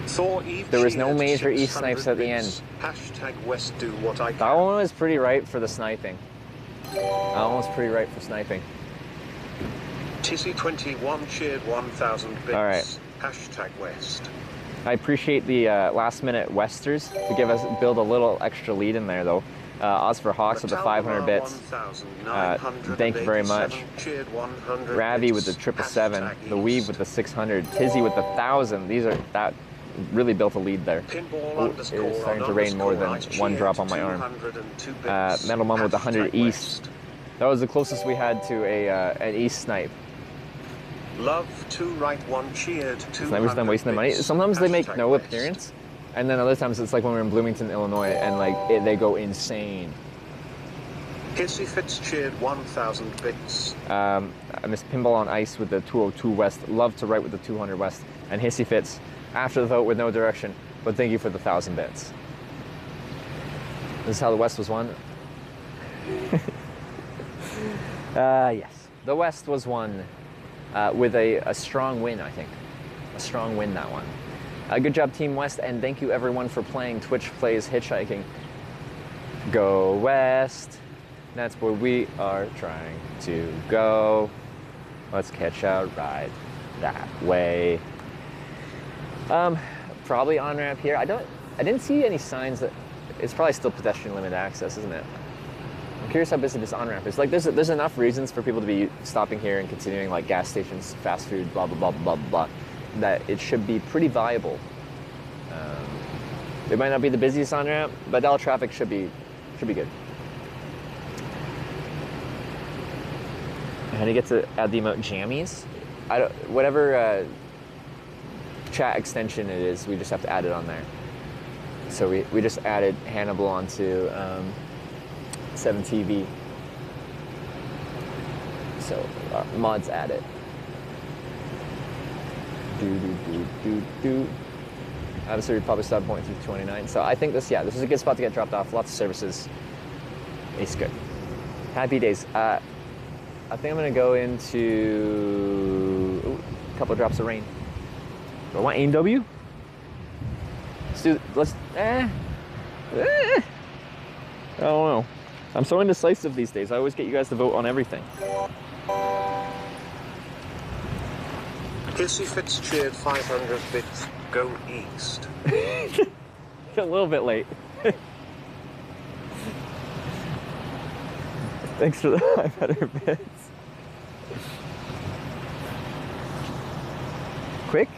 Thor Eve There was no cheered major east 600 snipes at the bits. end. Hashtag West do what I can. That one was pretty ripe for the sniping. That one was pretty ripe for sniping. Tissy21 cheered 1000 bits. All right. Hashtag West. I appreciate the last minute Westers to give us build a little extra lead in there though. Oz for Hawks with the 500 bits. Thank you very much. Ravi with the 777, the Weave with the 600, Tizzy with the 1000. That really built a lead there. Ooh, it is starting to rain more than one drop on my arm. Metal Mum with the 100 East. That was the closest we had to an East snipe. Love to right one cheered 200 Snipers done wasting their money. Sometimes they make no West. appearance, and then other times it's like when we were in Bloomington, Illinois, and like they go insane. Hissy Fitz cheered 1000 bits. I missed Pinball on Ice with the 202 West. Love to write with the 200 West. And Hissy Fits after the vote with no direction, but thank you for the 1000 bits. This is how the West was won. Yes, the West was won with a strong win, I think. A strong win, that one. Good job, Team West, and thank you everyone for playing Twitch Plays Hitchhiking. Go West. That's where we are trying to go. Let's catch a ride that way. Probably on ramp here. I didn't see any signs that it's probably still pedestrian limited access, isn't it? I'm curious how busy this on ramp is. Like, there's enough reasons for people to be stopping here and continuing like gas stations, fast food, blah blah blah blah blah, that it should be pretty viable. It might not be the busiest on ramp, but all traffic should be good. How do you get to add the emote jammies? Whatever chat extension it is, we just have to add it on there. So we just added Hannibal onto 7TV. So mods add it. Obviously we probably stopped point through 29. So I think this is a good spot to get dropped off. Lots of services. It's good. Happy days. I think I'm gonna go into a couple of drops of rain. Do I want A&W? I don't know. I'm so indecisive these days. I always get you guys to vote on everything. Hissy Fitz cheered 500 bits. Go east. A little bit late. Thanks for the 500 bits. Quick?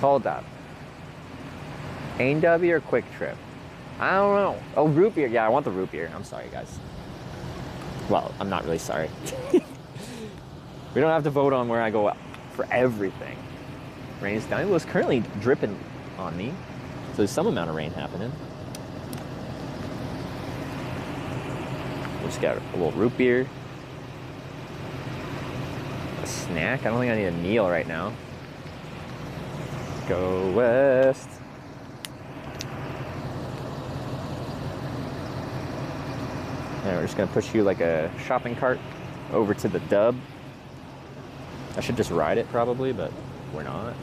Hold up. A&W or Quick Trip? I don't know. Oh, root beer. Yeah, I want the root beer. I'm sorry, guys. Well, I'm not really sorry. We don't have to vote on where I go for everything. Rain is down. Well, it's currently dripping on me. So there's some amount of rain happening. We'll just get a little root beer. snack. I don't think I need a meal right now. Go west. And we're just gonna push you like a shopping cart over to the Dub. I should just ride it probably, but we're not.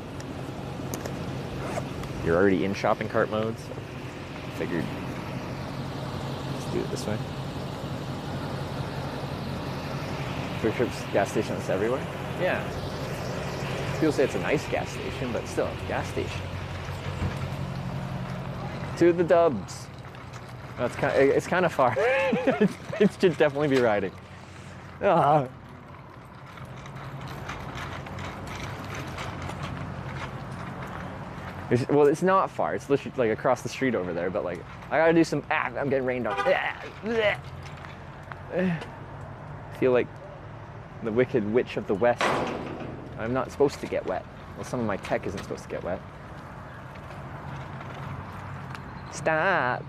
You're already in shopping cart mode, so I figured let's do it this way. Quick Trip's gas station that's everywhere? Yeah. People say it's a nice gas station, but still, it's a gas station. To the Dubs. That's it's kind of far. It should definitely be riding. Ah. Well, it's not far. It's literally like across the street over there, but like, I gotta do some, I'm getting rained on. I feel like the Wicked Witch of the West. I'm not supposed to get wet. Well, some of my tech isn't supposed to get wet. Stop.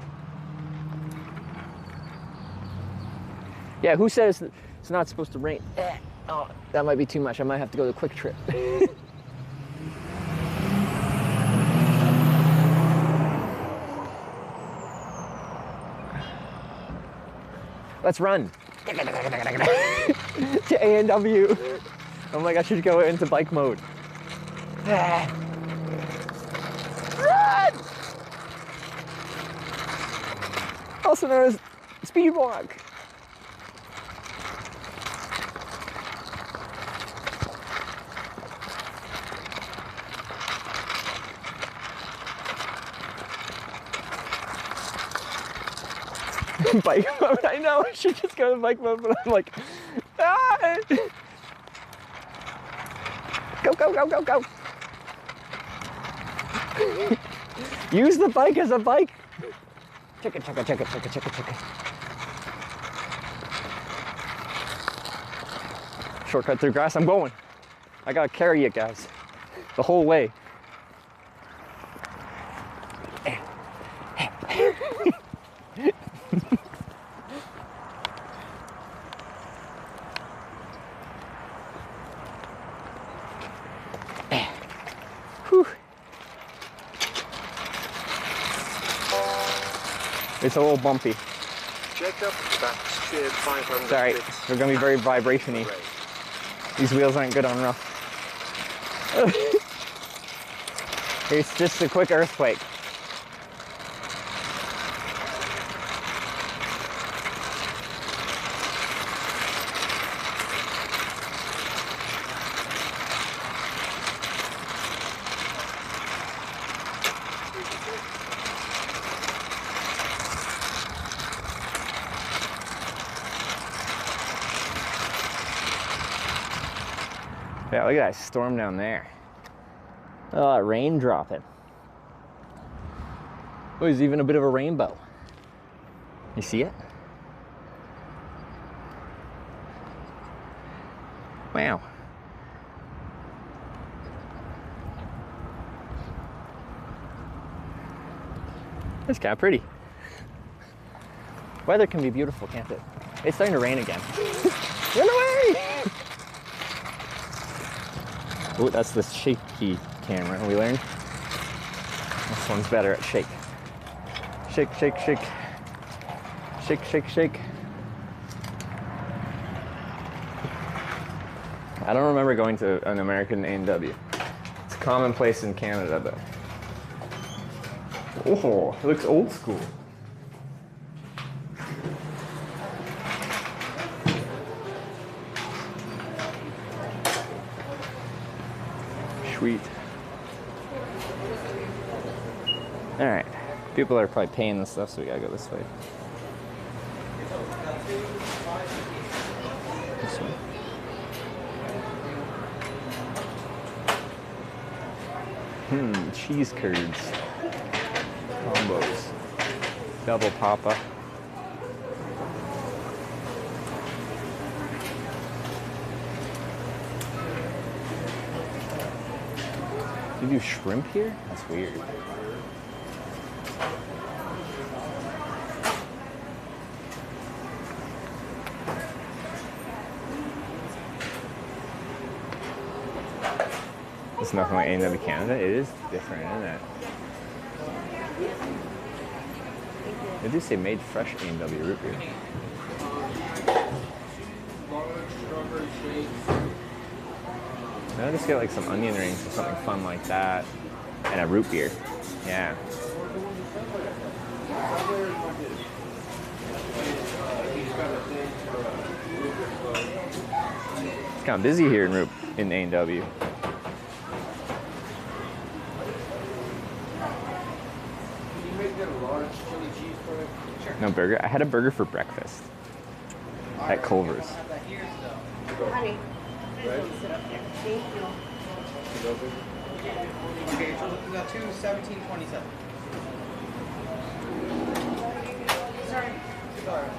Yeah, who says it's not supposed to rain? Oh, that might be too much. I might have to go to Quick Trip. Let's run. To A&W. I'm like, I should go into bike mode. Run! Also known as speed walk. Bike mode, I know, I should just go to bike mode, but I'm like, ah! Go, go, go, go, go. Use the bike as a bike. Check it, check it, check it, check it, check it, check it. Shortcut through grass, I'm going. I gotta carry it, guys, the whole way. It's a little bumpy. Jacob, that's cheered 500 Sorry, bits. they're gonna be very vibration-y. These wheels aren't good on rough. It's just a quick earthquake. Yeah, look at that storm down there. Oh, rain dropping. Oh, there's even a bit of a rainbow. You see it? Wow. That's kind of pretty. Weather can be beautiful, can't it? It's starting to rain again. Run away! Oh, that's the shaky camera we learned. This one's better at shake. Shake, shake, shake. Shake, shake, shake. I don't remember going to an American A&W. It's commonplace in Canada, though. Oh, it looks old school. Sweet. All right, people are probably paying this stuff, so we gotta go this way. This way. Cheese curds. Combos. Double papa. You do shrimp here? That's weird. It's nothing like A&W Canada. It is different, isn't it? They do say made fresh A&W root beer. I'll just get like some onion rings or something fun like that. And a root beer. Yeah. It's kind of busy here in A&W. No burger? I had a burger for breakfast at Culver's. Honey, sit up there. Thank you. Okay, so we got 2:17:27. Sorry. Sorry.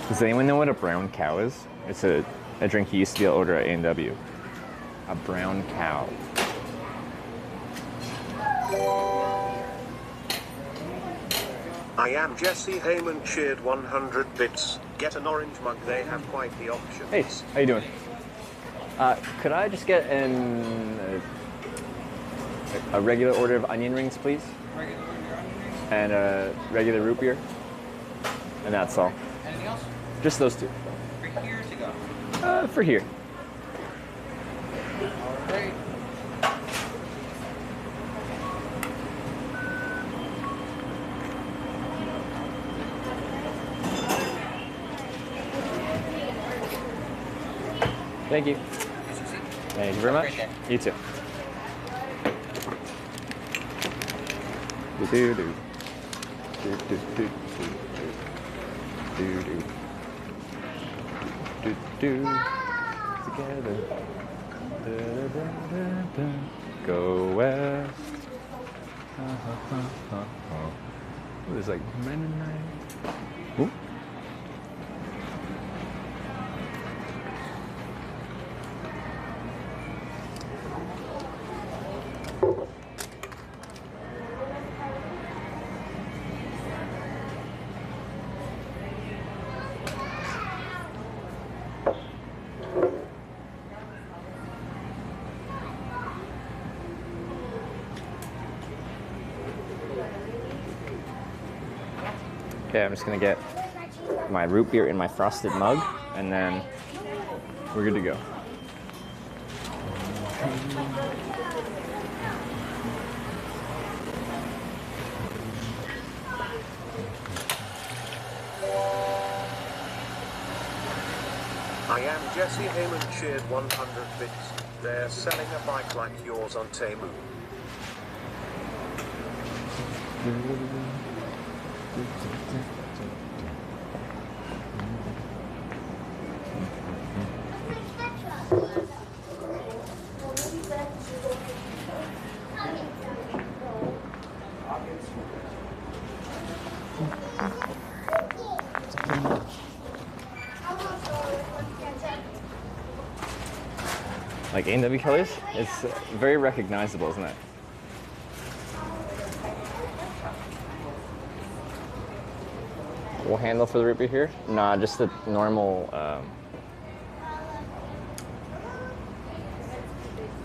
Does anyone know what a brown cow is? It's a drink you used to be able to order at A&W. A brown cow. I am Jesse Heyman, cheered 100 bits. Get an orange mug, they have quite the options. Hey, how you doing? Could I just get a regular order of onion rings, please? Regular onion rings? And a regular root beer? And that's all. Anything else? Just those two. For here to go. For here. Alright. Thank you. Thank you very much. You too. Do do do. Do do do do do do. Do do together. Da, da, da, da, da. Go west. Ha, ha, ha, ha, ha. Ooh, there's like Mennonite. Ooh. Okay, I'm just gonna get my root beer in my frosted mug, and then we're good to go. I am Jesse Heyman, cheered 100 bits. They're selling a bike like yours on Temu. Like A&W colors, it's very recognizable, isn't it? Full handle for the root beer here? Nah, just the normal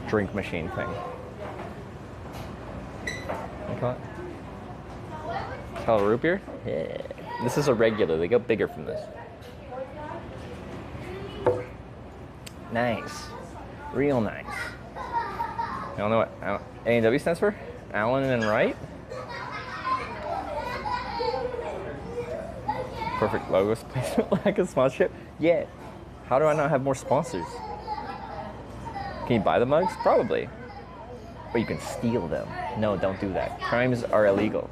drink machine thing. You call it? Call it root beer? Yeah. This is a regular. They go bigger from this. Nice. Real nice. You don't know what A&W stands for? Allen and Wright? Perfect logos placement like a sponsorship? Yeah. How do I not have more sponsors? Can you buy the mugs? Probably. But you can steal them. No, don't do that. Crimes are illegal.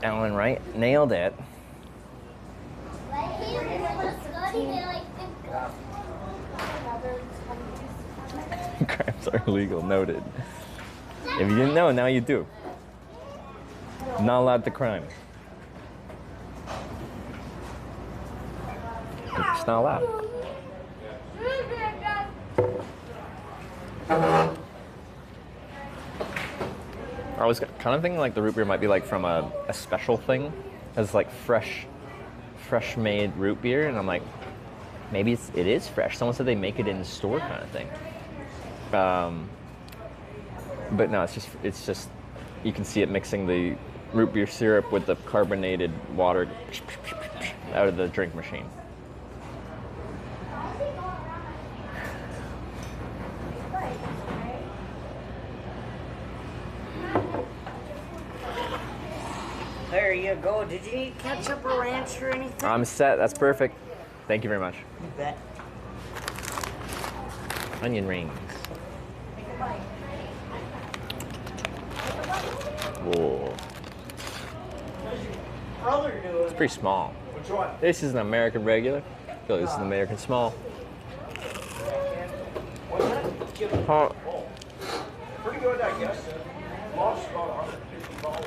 Alan Wright nailed it. Crimes are illegal, noted. If you didn't know, now you do. Not allowed to crime. It's not allowed. was kind of thinking like the root beer might be like from a special thing, as like fresh made root beer, and I'm like, maybe it is fresh. Someone said they make it in store kind of thing. But no, it's just you can see it mixing the root beer syrup with the carbonated water out of the drink machine. There you go. Did you need ketchup or ranch or anything? I'm set. That's perfect. Thank you very much. You bet. Onion rings. Whoa. It's pretty small. Which one? This is an American regular. I feel like this is an American small. Huh. Pretty good, I guess. Lost about 150 balls.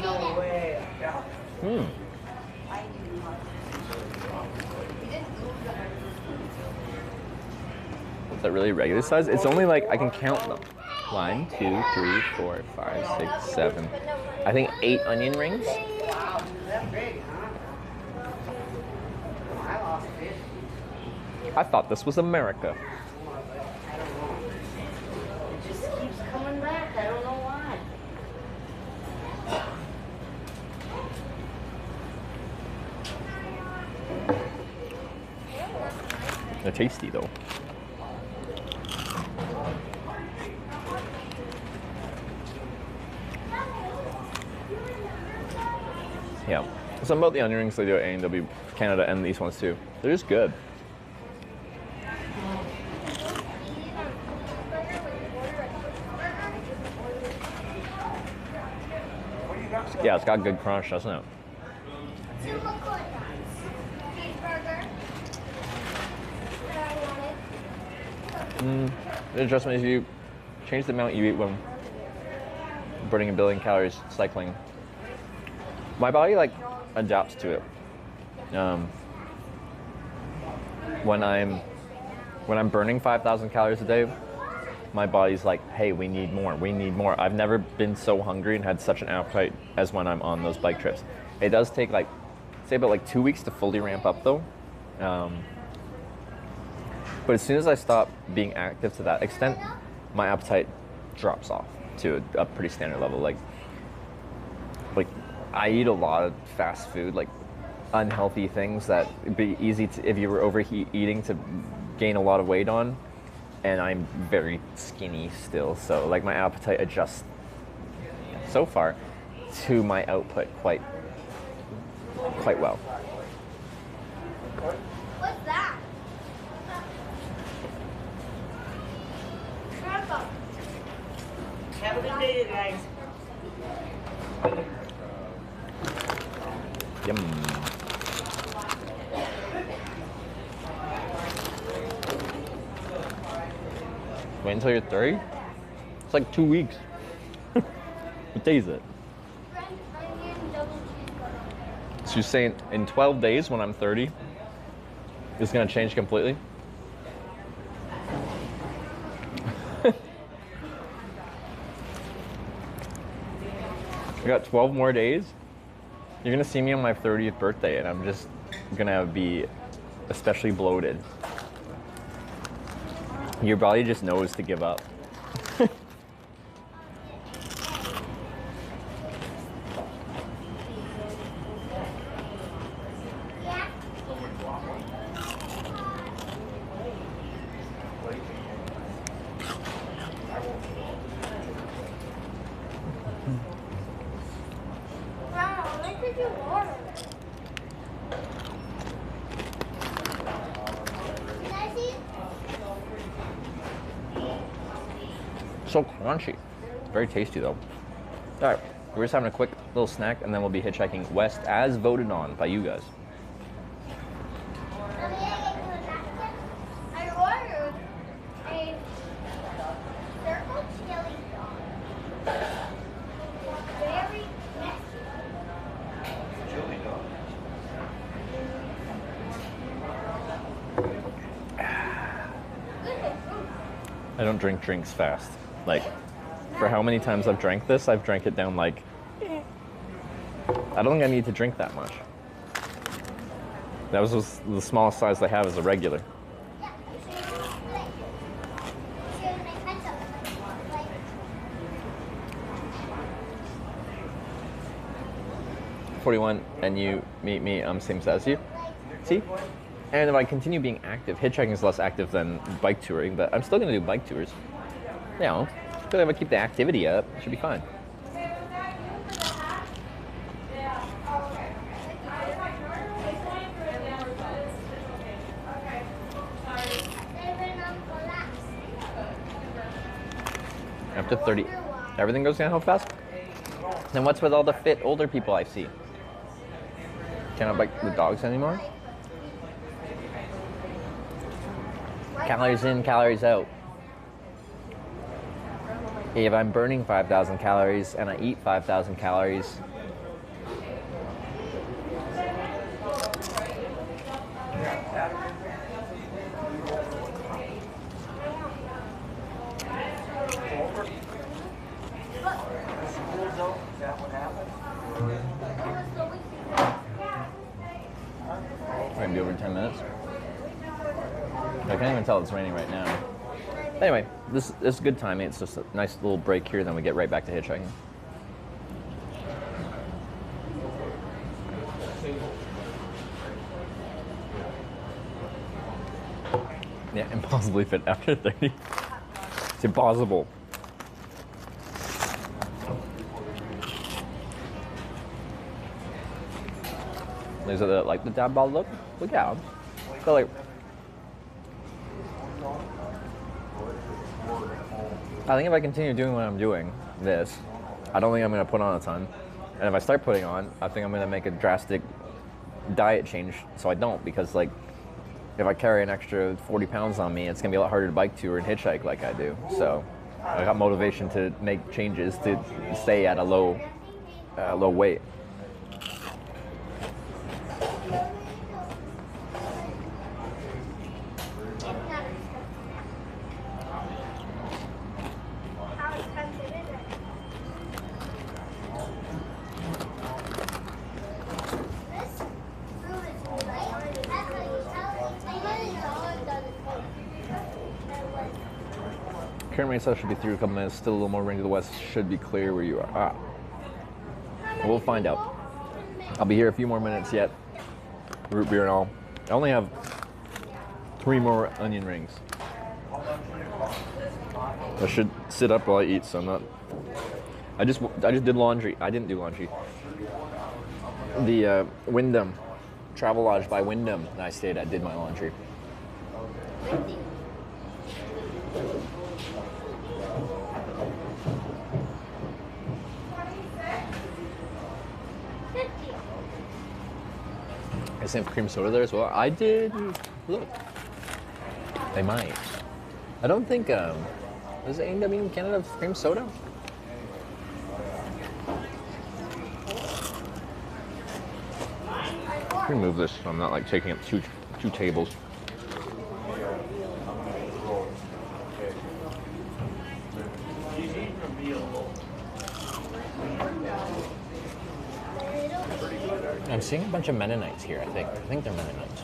No way. Yeah. Is that really regular size? It's only like, I can count them. 1, 2, 3, 4, 5, 6, 7. I think 8 onion rings. Wow, that big, huh? I lost 50. I thought this was America. I don't know. It just keeps coming back. I don't know why. They're tasty though. Yeah. Something about the onion rings they do at A&W Canada and these ones too. They're just good. Yeah, it's got good crunch, doesn't it? The adjustment is you change the amount you eat when burning 1 billion calories cycling. My body like adapts to it. When I'm burning 5,000 calories a day, my body's like, hey, we need more, we need more. I've never been so hungry and had such an appetite as when I'm on those bike trips. It does take like, say about like 2 weeks to fully ramp up though. But as soon as I stop being active to that extent, my appetite drops off to a pretty standard level. Like I eat a lot of fast food, like unhealthy things that would be easy to, if you were overeating, to gain a lot of weight on. And I'm very skinny still, so like my appetite adjusts so far to my output quite well. What's that? Have a good day, guys. Yum. Wait until you're 30? It's like 2 weeks. What day is it? So you're saying in 12 days when I'm 30, it's gonna change completely? I got 12 more days. You're gonna see me on my 30th birthday and I'm just gonna be especially bloated. Your body just knows to give up. Wow, look at your water. Can I see? So crunchy. Very tasty though. All right, we're just having a quick little snack and then we'll be hitchhiking west as voted on by you guys. I ordered a circle chili dog. Very messy. Chili dog. I don't drink drinks fast. Like, for how many times I've drank this, I've drank it down like, I don't think I need to drink that much. That was just the smallest size they have as a regular. $41, and you meet me, I'm same size as you. See? And if I continue being active, hitchhiking is less active than bike touring, but I'm still gonna do bike tours. You know, but if I keep the activity up, it should be fine. After 30, everything goes downhill fast? Then what's with all the fit older people I see? Can't bike the dogs anymore? Calories in, calories out. If I'm burning 5,000 calories and I eat 5,000 calories, might be over 10 minutes. I can't even tell it's raining right now. Anyway, this is good timing. It's just a nice little break here, then we get right back to hitchhiking. Yeah, impossibly fit after 30. It's impossible. Is it like the dad bod look? Look out. So like, I think if I continue doing what I'm doing, this, I don't think I'm gonna put on a ton. And if I start putting on, I think I'm gonna make a drastic diet change so I don't, because like, if I carry an extra 40 pounds on me, it's gonna be a lot harder to bike tour and hitchhike like I do. So I got motivation to make changes to stay at a low weight. Current rain stuff should be through a couple minutes. Still a little more rain to the west. Should be clear where you are. We'll find out. I'll be here a few more minutes yet. Root beer and all. I only have 3 more onion rings. I should sit up while I eat, so I'm not. I just did laundry. I didn't do laundry. The Wyndham Travel Lodge by Wyndham that I stayed at did my laundry. I have cream soda there as well. I did. Look, they might. I don't think. Does A&W in Canada have cream soda? Remove this so I'm not like taking up two tables. I'm seeing a bunch of Mennonites here, I think they're Mennonites.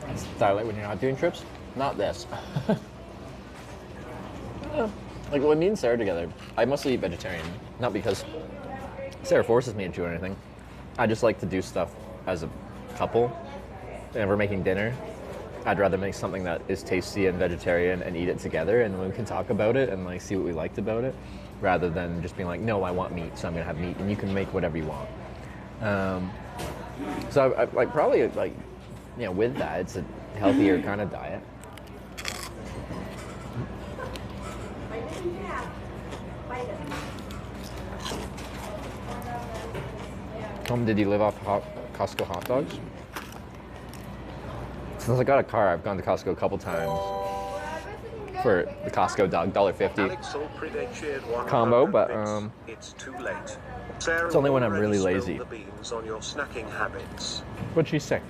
It's dialect when you're not doing trips. Not this. Like when me and Sarah together, I mostly eat vegetarian. Not because Sarah forces me to or anything. I just like to do stuff as a couple. And if we're making dinner, I'd rather make something that is tasty and vegetarian and eat it together, and we can talk about it and like see what we liked about it, rather than just being like, no, I want meat, so I'm gonna have meat, and you can make whatever you want. So I like probably like, you know, with that, it's a healthier kind of diet. Did you live off Costco hot dogs? Since I got a car, I've gone to Costco a couple times. for the Costco dog, $1.50 Alex Alpridge cheered 100 combo, but bits. It's too late. Sarah it's only when I'm already really spilled lazy. the beans on your snacking habits. What'd she say?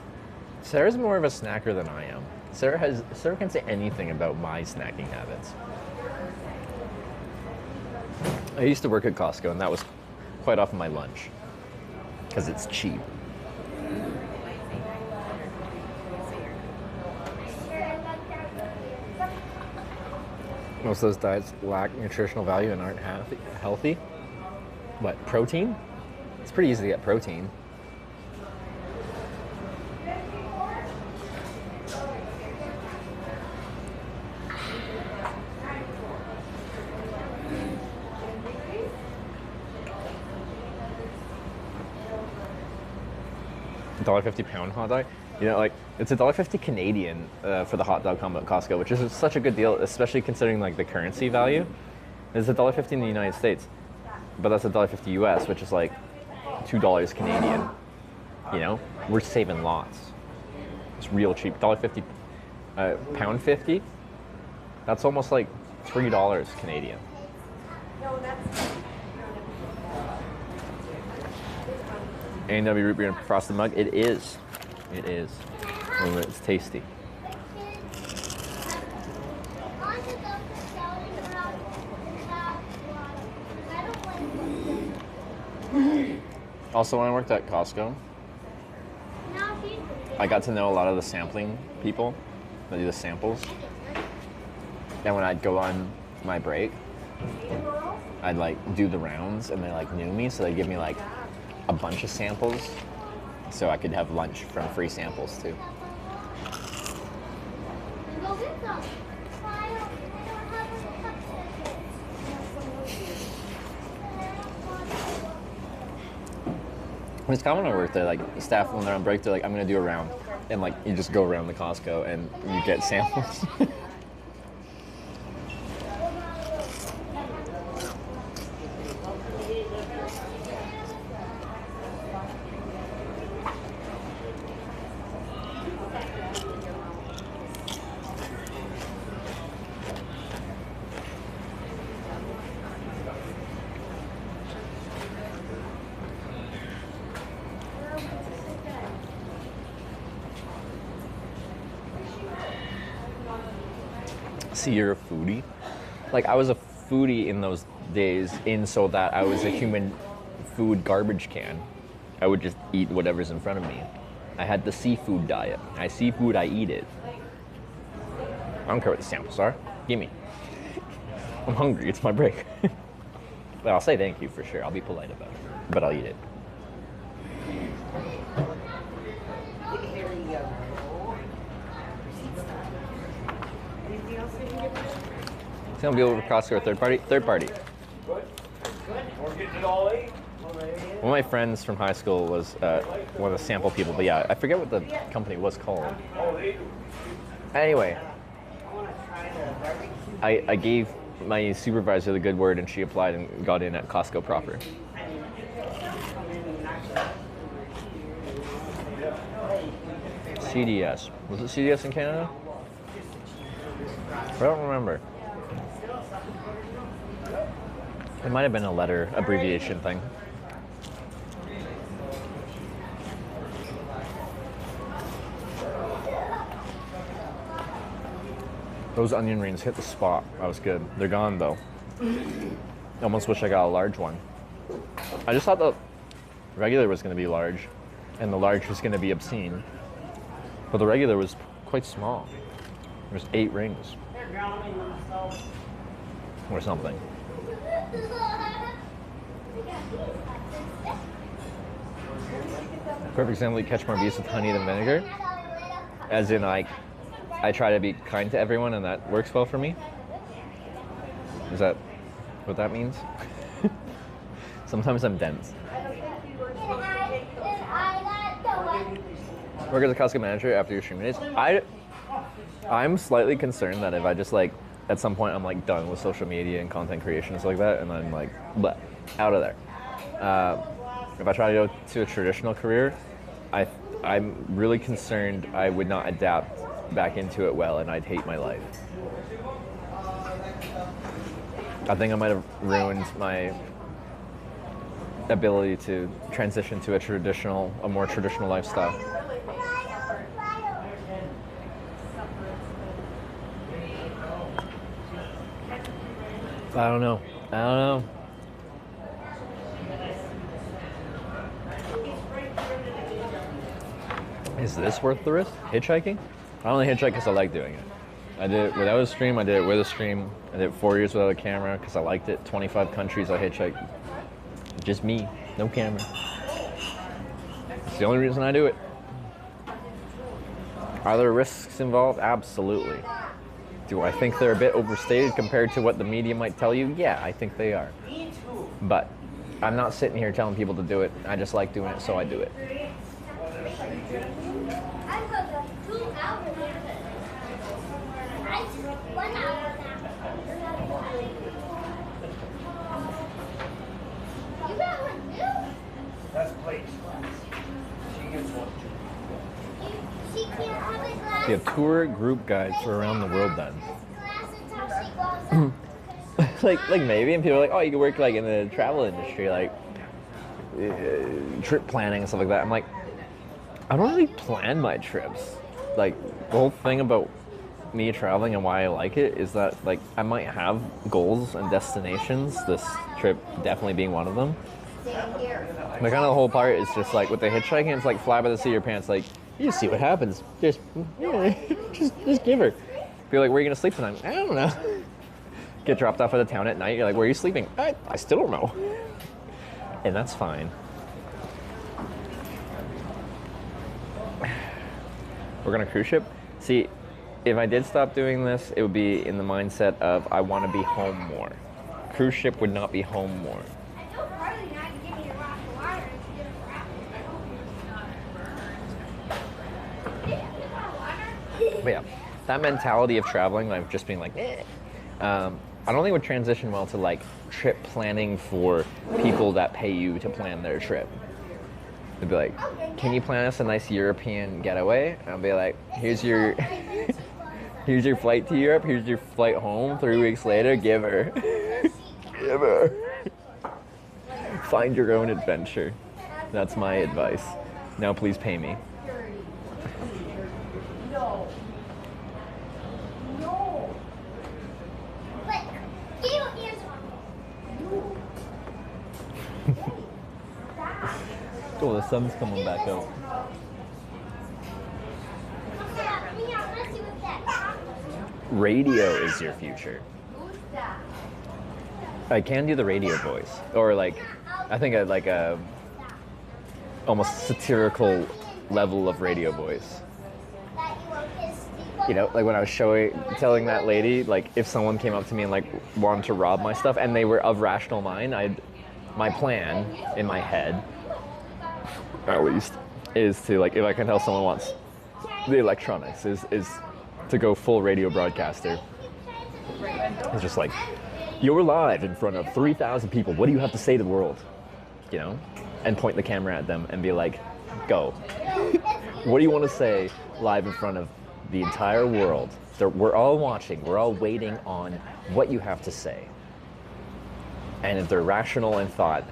Sarah's more of a snacker than I am. Sarah can say anything about my snacking habits. I used to work at Costco, and that was quite often my lunch because it's cheap. Most of those diets lack nutritional value and aren't healthy. What, protein? It's pretty easy to get protein. $1.50 pound hot dog. You know, like, it's $1.50 Canadian for the hot dog combo at Costco, which is such a good deal, especially considering like the currency value. It's $1.50 in the United States, but that's $1.50 US, which is like $2 Canadian. You know, we're saving lots. It's real cheap. $1.50, pound 50. That's almost like $3 Canadian. A&W root beer and frosted mug. It is. It is. Oh, it's tasty. Also, when I worked at Costco, I got to know a lot of the sampling people that do the samples. And when I'd go on my break, I'd like do the rounds, and they like knew me, so they'd give me like a bunch of samples so I could have lunch from free samples too. It's common when I work there, like the staff when they're on break, they're like, I'm gonna do a round. And like you just go around the Costco and you get samples. See, you're a foodie. Like, I was a foodie in those days, in so that I was a human food garbage can. I would just eat whatever's in front of me. I had the seafood diet. I see food, I eat it. I don't care what the samples are. Gimme. I'm hungry, it's my break. But I'll say thank you for sure. I'll be polite about it. But I'll eat it. See, I'll be over Costco or third party? Third party. Good. We're getting it all eight. One of my friends from high school was one of the sample people, but yeah, I forget what the company was called. Anyway, I gave my supervisor the good word, and she applied and got in at Costco proper. CDS. Was it CDS in Canada? I don't remember. It might have been a letter abbreviation thing. Those onion rings hit the spot. That was good. They're gone though. Almost wish I got a large one. I just thought the regular was going to be large, and the large was going to be obscene. But the regular was quite small. There's 8 rings. Or something. Perfect example, you catch more bees with honey than vinegar. As in, I try to be kind to everyone, and that works well for me. Is that what that means? Sometimes I'm dense. Work as a Costco manager after your streaming days. I'm slightly concerned that if I just like, at some point I'm like done with social media and content creation and stuff like that, and I'm like, bleh, out of there. If I try to go to a traditional career, I'm really concerned I would not adapt back into it well, and I'd hate my life. I think I might have ruined my ability to transition to a more traditional lifestyle. I don't know. Is this worth the risk? Hitchhiking? I only hitchhike because I like doing it. I did it without a stream, I did it with a stream. I did it 4 years without a camera because I liked it. 25 countries I hitchhiked. Just me, no camera. It's the only reason I do it. Are there risks involved? Absolutely. Do I think they're a bit overstated compared to what the media might tell you? Yeah, I think they are. But I'm not sitting here telling people to do it. I just like doing it, so I do it. That's plates. She gets one. You have tour group guides for around the world then. like maybe, and people are like, oh, you could work like in the travel industry, like trip planning and stuff like that. I'm like, I don't really plan my trips. Like the whole thing about me traveling and why I like it is that like I might have goals and destinations, this trip definitely being one of them. But kind of the whole part is just like with the hitchhiking, it's like fly by the seat of your pants, like you just see what happens. Just give her. Be like, where are you gonna sleep tonight? I don't know. Get dropped off at a town at night, you're like, where are you sleeping? I still don't know. And that's fine. We're gonna cruise ship. See, if I did stop doing this, it would be in the mindset of I want to be home more. Cruise ship would not be home more. But yeah, that mentality of traveling, like just being like, I don't think it would transition well to like trip planning for people that pay you to plan their trip. They'd be like, can you plan us a nice European getaway? And I'll be like, here's your flight to Europe, here's your flight home, 3 weeks later, give her. Give her. Find your own adventure. That's my advice. Now please pay me. Oh, the sun's coming back out. Radio is your future. I can do the radio voice, or like, I think I like a almost satirical level of radio voice. You know, like when I was telling that lady, like if someone came up to me and like wanted to rob my stuff, and they were of rational mind, my plan in my head, at least, is to like, if I can tell someone wants the electronics, is to go full radio broadcaster. It's just like, you're live in front of 3,000 people. What do you have to say to the world? You know, and point the camera at them and be like, go. What do you want to say live in front of the entire world? We're all watching. We're all waiting on what you have to say. And if they're rational in thought,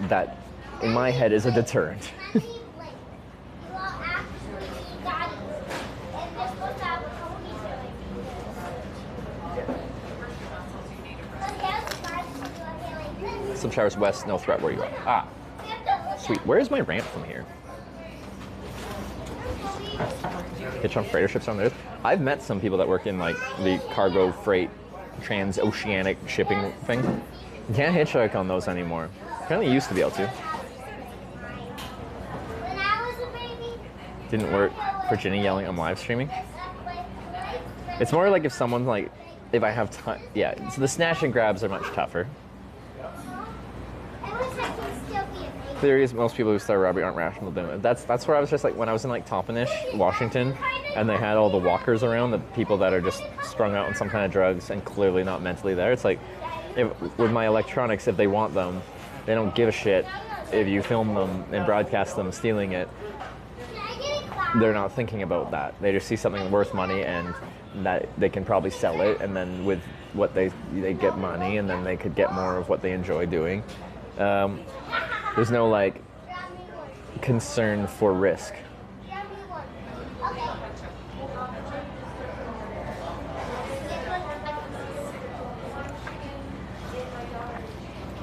that in my head is a deterrent. Some showers west, no threat where you are. Ah, sweet. Where is my ramp from here? Hitch on freighter ships on there. I've met some people that work in like the cargo freight transoceanic shipping thing. You can't hitchhike on those anymore. Apparently you used to be able to. Didn't work for Ginny yelling I'm live streaming. It's more like if someone's like, if I have time. Yeah, so the snatch and grabs are much tougher. Theory is most people who start robbery aren't rational doing it. That's where I was just like, when I was in like Toppenish, Washington, and they had all the walkers around, the people that are just strung out on some kind of drugs and clearly not mentally there. It's like, with my electronics, if they want them, they don't give a shit if you film them and broadcast them stealing it. they're not thinking about that. They just see something worth money and that they can probably sell it, and then with what they get money, and then they could get more of what they enjoy doing. There's no like concern for risk.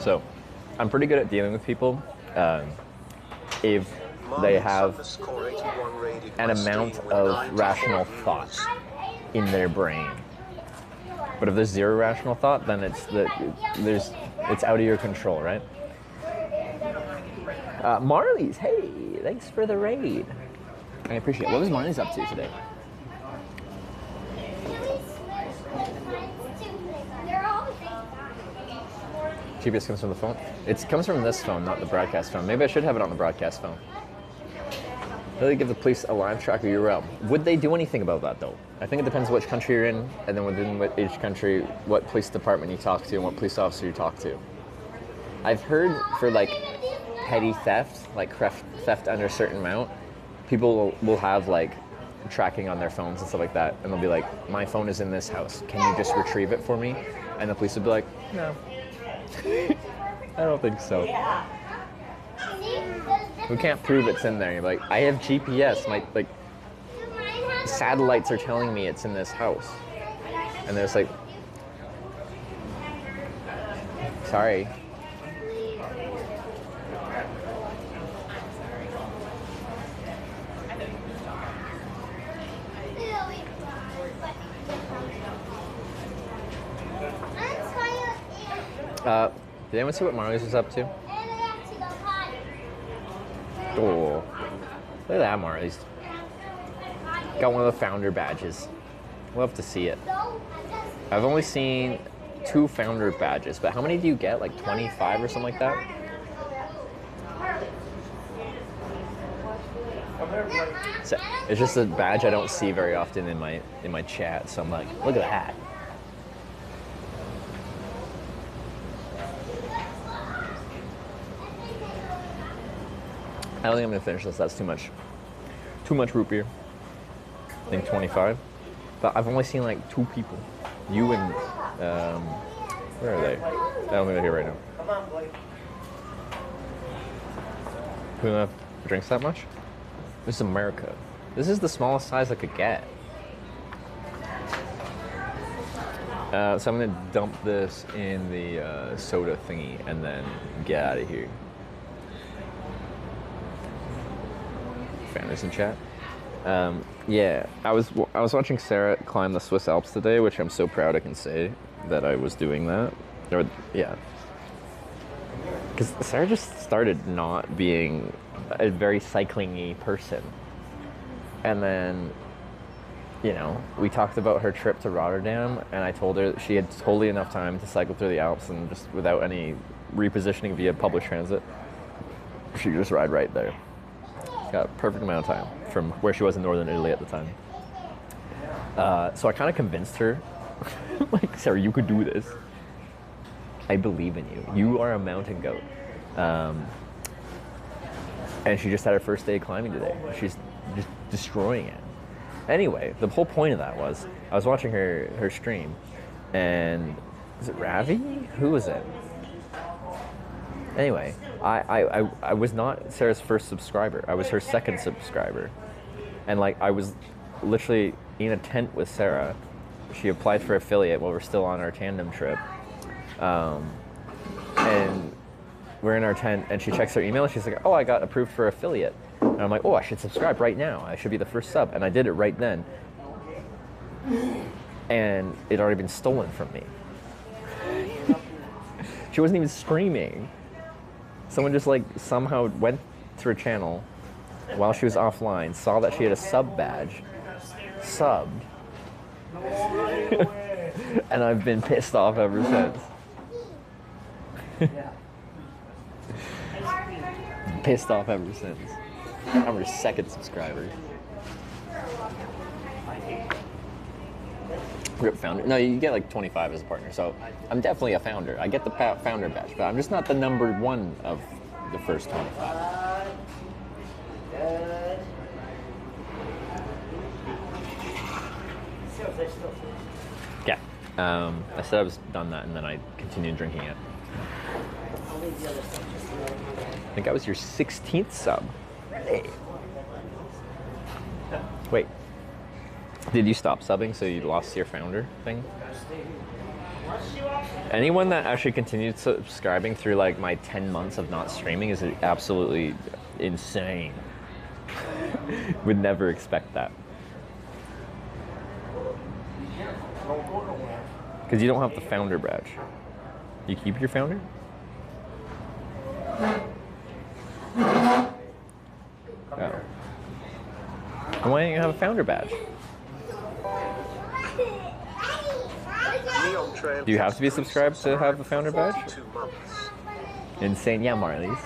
So I'm pretty good at dealing with people if they have an amount of rational thought in their brain. But if there's zero rational thought, then it's out of your control, right? Marley's, hey, thanks for the raid. I appreciate it. What was Marley's up to today? GPS comes from the phone? It comes from this phone, not the broadcast phone. Maybe I should have it on the broadcast phone. Will they give the police a live tracker URL? Would they do anything about that, though? I think it depends which country you're in, and then within each country, what police department you talk to and what police officer you talk to. I've heard for, like, petty theft, like theft under a certain amount, people will have, like, tracking on their phones and stuff like that, and they'll be like, my phone is in this house. Can you just retrieve it for me? And the police will be like, no. I don't think so. We can't prove it's in there. You're like, I have GPS. My satellites are telling me it's in this house. And they're just like, sorry. Did anyone see what Marley's was up to? Oh, look at that, Marley's. Got one of the founder badges. Love to see it. I've only seen 2 founder badges, but how many do you get? Like 25 or something like that? So, it's just a badge I don't see very often in my chat, so I'm like, look at that. I don't think I'm gonna finish this. That's too much root beer. I think 25. But I've only seen like 2 people. You and where are they? I don't think they're here right now. Come on, Blake. Who drinks that much? This is America. This is the smallest size I could get. So I'm gonna dump this in the soda thingy and then get out of here. Founders in chat. Yeah, I was watching Sarah climb the Swiss Alps today, which I'm so proud I can say that I was doing that. Yeah, because Sarah just started not being a very cycling-y person, and then, you know, we talked about her trip to Rotterdam, and I told her that she had totally enough time to cycle through the Alps and just without any repositioning via public transit, she could just ride right there. Got a perfect amount of time from where she was in northern Italy at the time. So I kind of convinced her, like, Sarah, you could do this. I believe in you. You are a mountain goat. And she just had her first day of climbing today. She's just destroying it. Anyway, the whole point of that was, I was watching her stream, and is it Ravi? Who was it? Anyway, I was not Sarah's first subscriber. I was her second subscriber. And like, I was literally in a tent with Sarah. She applied for affiliate while we're still on our tandem trip. And we're in our tent and she checks her email and she's like, oh, I got approved for affiliate. And I'm like, oh, I should subscribe right now. I should be the first sub. And I did it right then. And it had already been stolen from me. She wasn't even streaming. Someone just like somehow went to her channel while she was offline, saw that she had a sub badge, subbed, and I've been pissed off ever since. Pissed off ever since. I'm her second subscriber. Founder. No, you get like 25 as a partner, so I'm definitely a founder. I get the founder badge, but I'm just not the number 1 of the first 25. there's still food. Yeah. I said I was done that, and then I continued drinking it. I'll leave the other stuff just a little more. I think I was your 16th sub. Wait. Did you stop subbing so you lost your founder thing? Anyone that actually continued subscribing through like my 10 months of not streaming is absolutely insane. Would never expect that. Because you don't have the founder badge. You keep your founder? Oh. And why don't you have a founder badge? Do you have to be subscribed to have a founder badge? Insane, yeah, Marlies.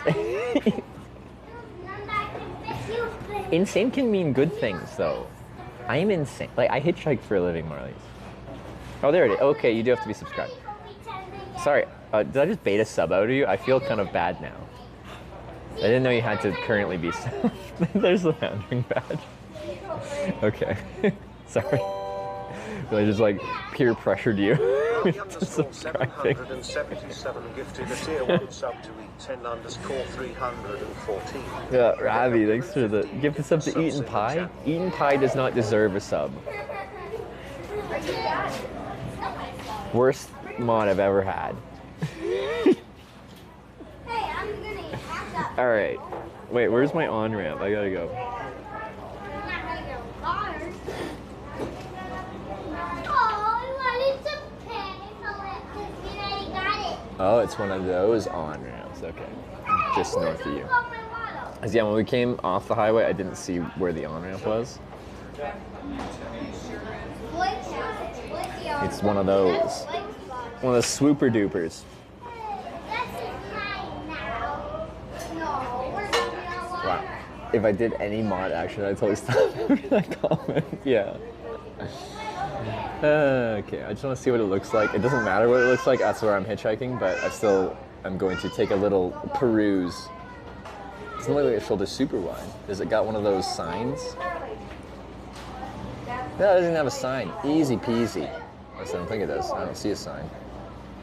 Insane can mean good things, though. I am insane. Like, I hitchhike for a living, Marlies. Oh, there it is. Okay, you do have to be subscribed. Sorry, did I just bait a sub out of you? I feel kind of bad now. I didn't know you had to currently be subbed. There's the foundering badge. Okay. Sorry. I just like peer pressured you into subscribing. 777 gifted a tier 1 sub to Eat10_314. Yeah, Ravi, thanks for the gifted sub to Eaten Pie. Eaten Pie does not deserve a sub. Worst mod I've ever had. Alright. Wait, where's my on-ramp? I gotta go. Oh, it's one of those on-ramps. Okay. Just north of you. Because yeah, when we came off the highway, I didn't see where the on-ramp was. It's one of those. One of the swooper dupers. Wow. If I did any mod action, I'd totally stop after that comment. Yeah. Okay, I just want to see what it looks like. It doesn't matter what it looks like, that's where I'm hitchhiking, but I'm going to take a little peruse. It doesn't look like a shoulder super wide. Has it got one of those signs? No, it doesn't have a sign. Easy peasy. I don't think it does. I don't see a sign.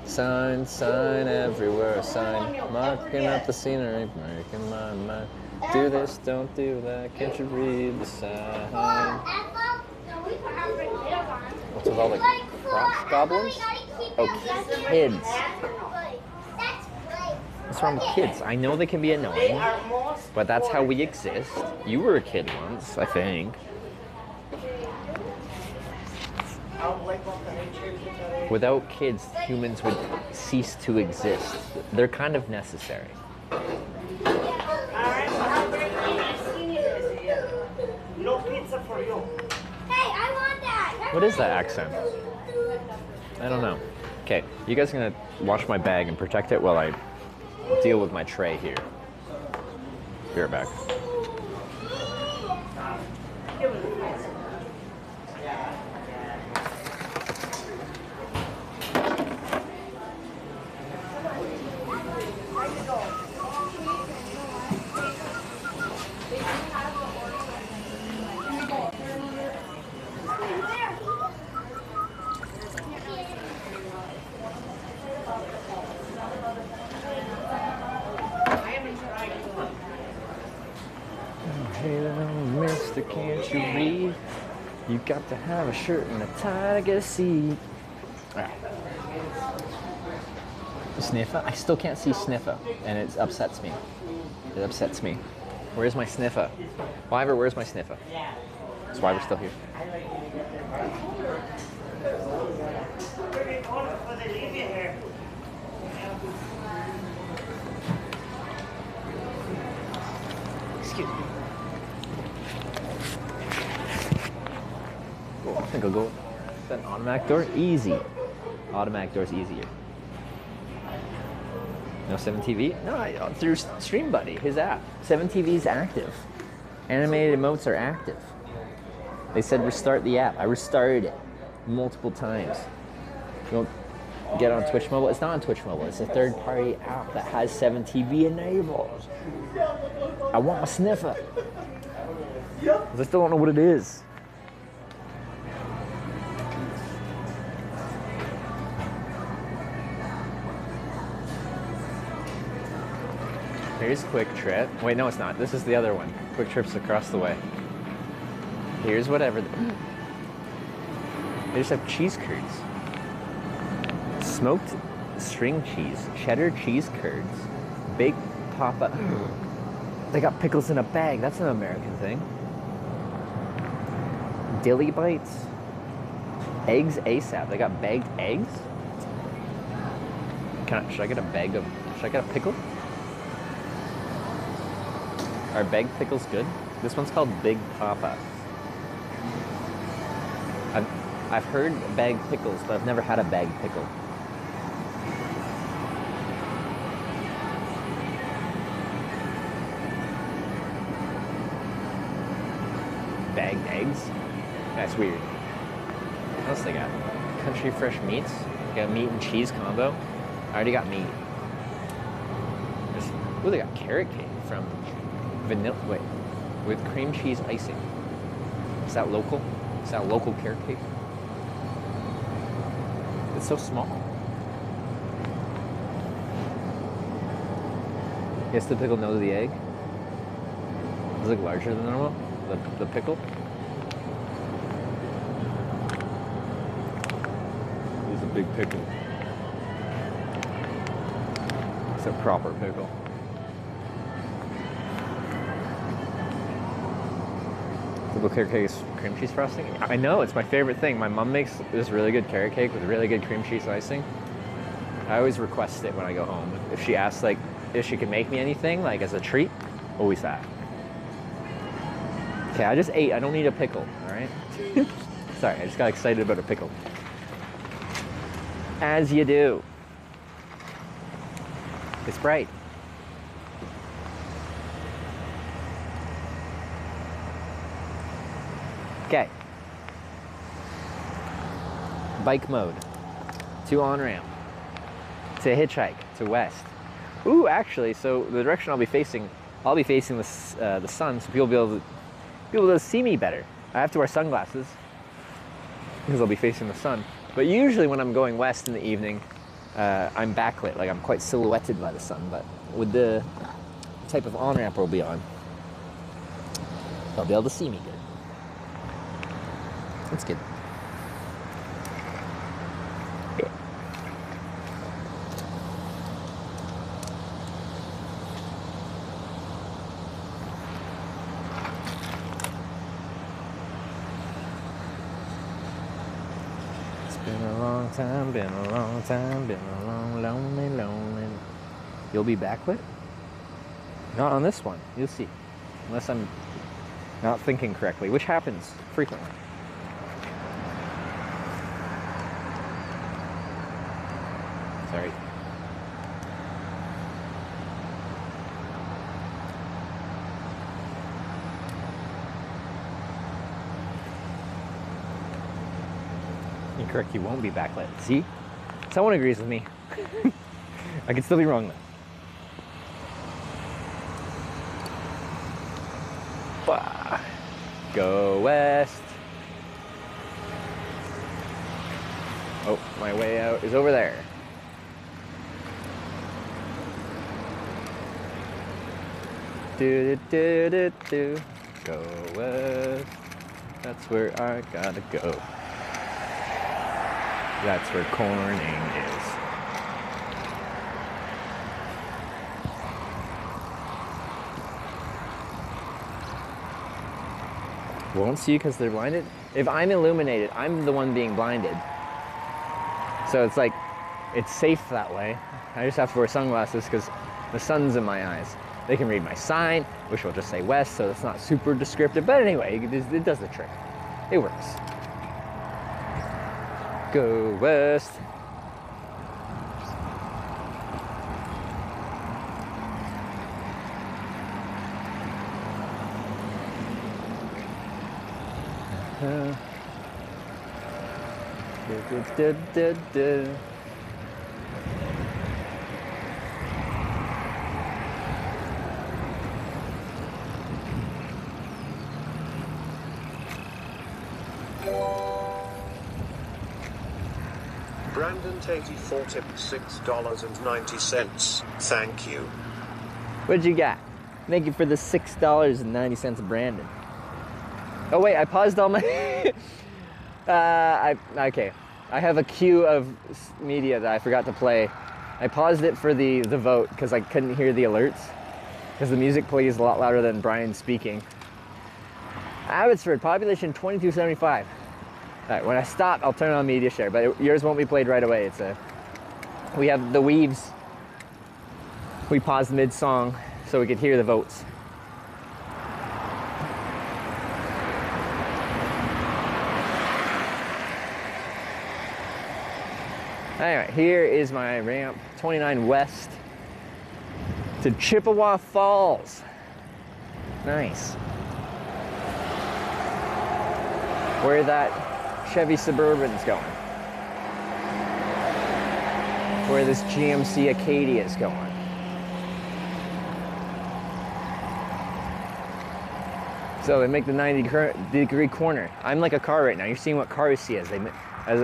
Sign everywhere. A sign marking up the scenery, making my mind. Do this, don't do that. Can't you read the sign? What's with all the crotch goblins? Oh, kids. What's wrong with kids? I know they can be annoying, but that's how we exist. You were a kid once, I think. Without kids, humans would cease to exist. They're kind of necessary. No pizza for you. Hey, I want that. What is that accent? I don't know. Okay, you guys are gonna wash my bag and protect it while I deal with my tray here. Be right back. Hey little mister, can't you read? You got to have a shirt and a tie to get a seat. Alright. Sniffer? I still can't see Sniffer, and it upsets me. It upsets me. Where's my Sniffer? Wyver, where's my Sniffer? Is Wyver still here? Excuse me. Cool. I think I'll go with that automatic door. Easy. Automatic door's easier. No 7TV? No, through Stream Buddy, his app. 7TV is active. Animated emotes are active. They said restart the app. I restarted it multiple times. You don't get on Twitch Mobile. It's not on Twitch Mobile. It's a third-party app that has 7TV enabled. I want my Sniffer. I still don't know what it is. Here's Quick Trip. Wait, no, it's not. This is the other one. Quick Trip's across the way. Here's whatever. They just have cheese curds. Smoked string cheese, cheddar cheese curds, baked papa. They got pickles in a bag. That's an American thing. Dilly bites. Eggs ASAP. They got bagged eggs. Should I get a bag of? Should I get a pickle? Are bagged pickles good? This one's called Big Papa. I've heard bagged pickles, but I've never had a bagged pickle. Bagged eggs? That's weird. What else they got? Country fresh meats. They got meat and cheese combo. I already got meat. Ooh, they got carrot cake from vanilla. Wait, with cream cheese icing. Is that local? Is that local carrot cake? It's so small. Yes, the pickle knows the egg. Does it look larger than normal? The pickle? It's a big pickle. It's a proper pickle. Typical carrot cake is cream cheese frosting. I know, it's my favorite thing. My mom makes this really good carrot cake with really good cream cheese icing. I always request it when I go home. If she asks, like, if she can make me anything, like, as a treat, always that. Okay, I just ate. I don't need a pickle, all right? Sorry, I just got excited about a pickle. As you do. It's bright. Okay. Bike mode. To on-ramp. To hitchhike. To west. Ooh, actually, so the direction I'll be facing the sun, so people will be able to see me better. I have to wear sunglasses because I'll be facing the sun. But usually when I'm going west in the evening, I'm backlit, like I'm quite silhouetted by the sun. But with the type of on-ramp we'll be on, they'll be able to see me good. That's good. Been a long time, been a long time, been a long, lonely, lonely. You'll be backlit? Not on this one, you'll see. Unless I'm not thinking correctly, which happens frequently. Sorry. Incorrect, you won't be backlit. See? Someone agrees with me. I could still be wrong though. Bah. Go west. Oh, my way out is over there. Do do do do do. Go west. That's where I gotta go. That's where Corning is. Won't see because they're blinded? If I'm illuminated, I'm the one being blinded. So it's like, it's safe that way. I just have to wear sunglasses because the sun's in my eyes. They can read my sign, which will just say west, so it's not super descriptive. But anyway, it does the trick. It works. Go west. Brandon 84 tipped $6.90. Thank you. What'd you got? Thank you for the $6.90, Brandon. Oh wait, I paused all my... okay. I have a queue of media that I forgot to play. I paused it for the vote because I couldn't hear the alerts. Because the music plays a lot louder than Brian speaking. Abbotsford, population 2275. All right, when I stop, I'll turn on media share, but yours won't be played right away. We have the weaves. We paused mid-song so we could hear the votes. Anyway, here is my ramp, 29 West to Chippewa Falls. Nice. Where that Chevy Suburban's going. Where this GMC Acadia is going. So they make the 90-degree corner. I'm like a car right now. You're seeing what cars see as they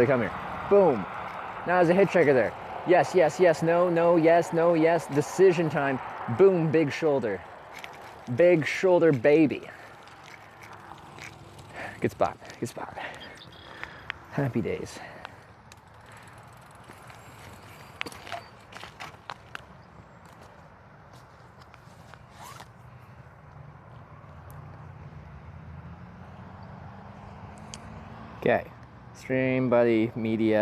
come here. Boom. Now there's a hitchhiker there. Yes, yes, yes, no, no, yes, no, yes. Decision time. Boom, big shoulder. Big shoulder baby. Good spot, good spot. Happy days. Okay, stream buddy media.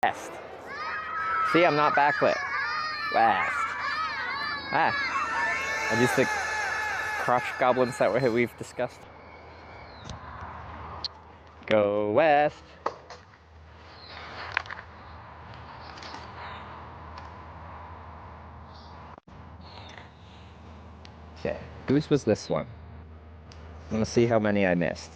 West. See, I'm not backlit. West. Ah. Are these the crotch goblins that we've discussed? Go west. Okay, whose was this one? I'm gonna see how many I missed.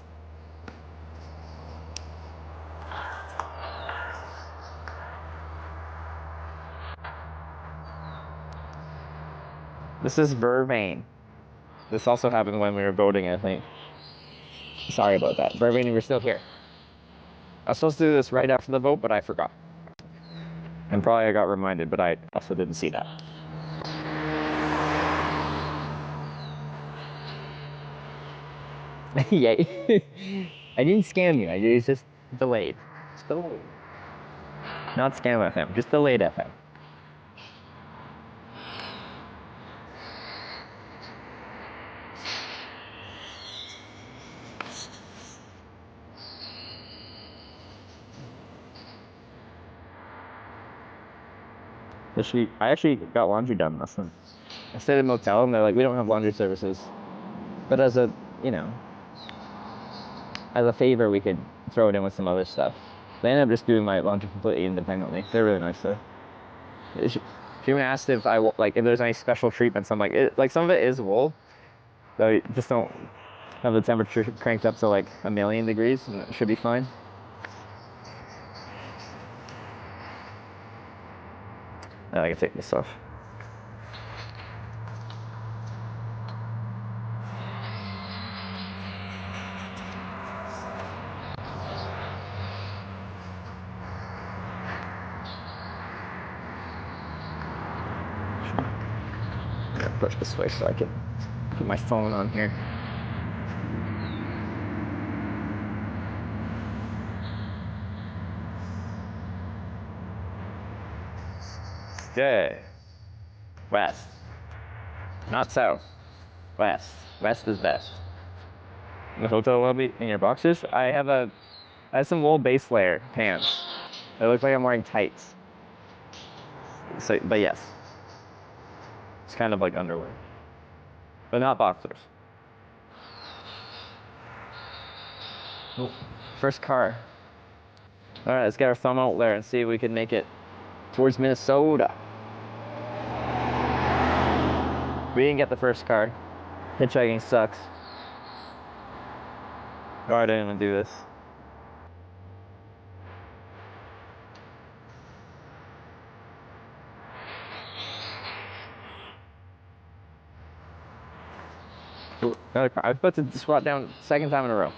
This is Vervain. This also happened when we were voting, I think. Sorry about that. Vervain, you were still here. I was supposed to do this right after the vote, but I forgot. And probably I got reminded, but I also didn't see that. Yay. I didn't scam you. It's just delayed. It's delayed. Not scam FM, just delayed FM. I actually got laundry done last night. I stayed at a motel and they're like, we don't have laundry services. But as a, you know, as a favor, we could throw it in with some other stuff. They ended up just doing my laundry completely independently. They're really nice though. She even asked if if there's any special treatments. I'm like, some of it is wool. So you just don't have the temperature cranked up to like 1,000,000 degrees and it should be fine. Now I can take this off. Push this way so I can put my phone on here. Okay. West. Not south. West. West is best. In the hotel lobby, in your boxers, I have some wool base layer pants. It looks like I'm wearing tights. So, but yes. It's kind of like underwear. But not boxers. Oh, first car. Alright, let's get our thumb out there and see if we can make it towards Minnesota. We didn't get the first car. Hitchhiking sucks. Alright, I didn't even do this. Ooh, another car. I was about to squat down second time in a row.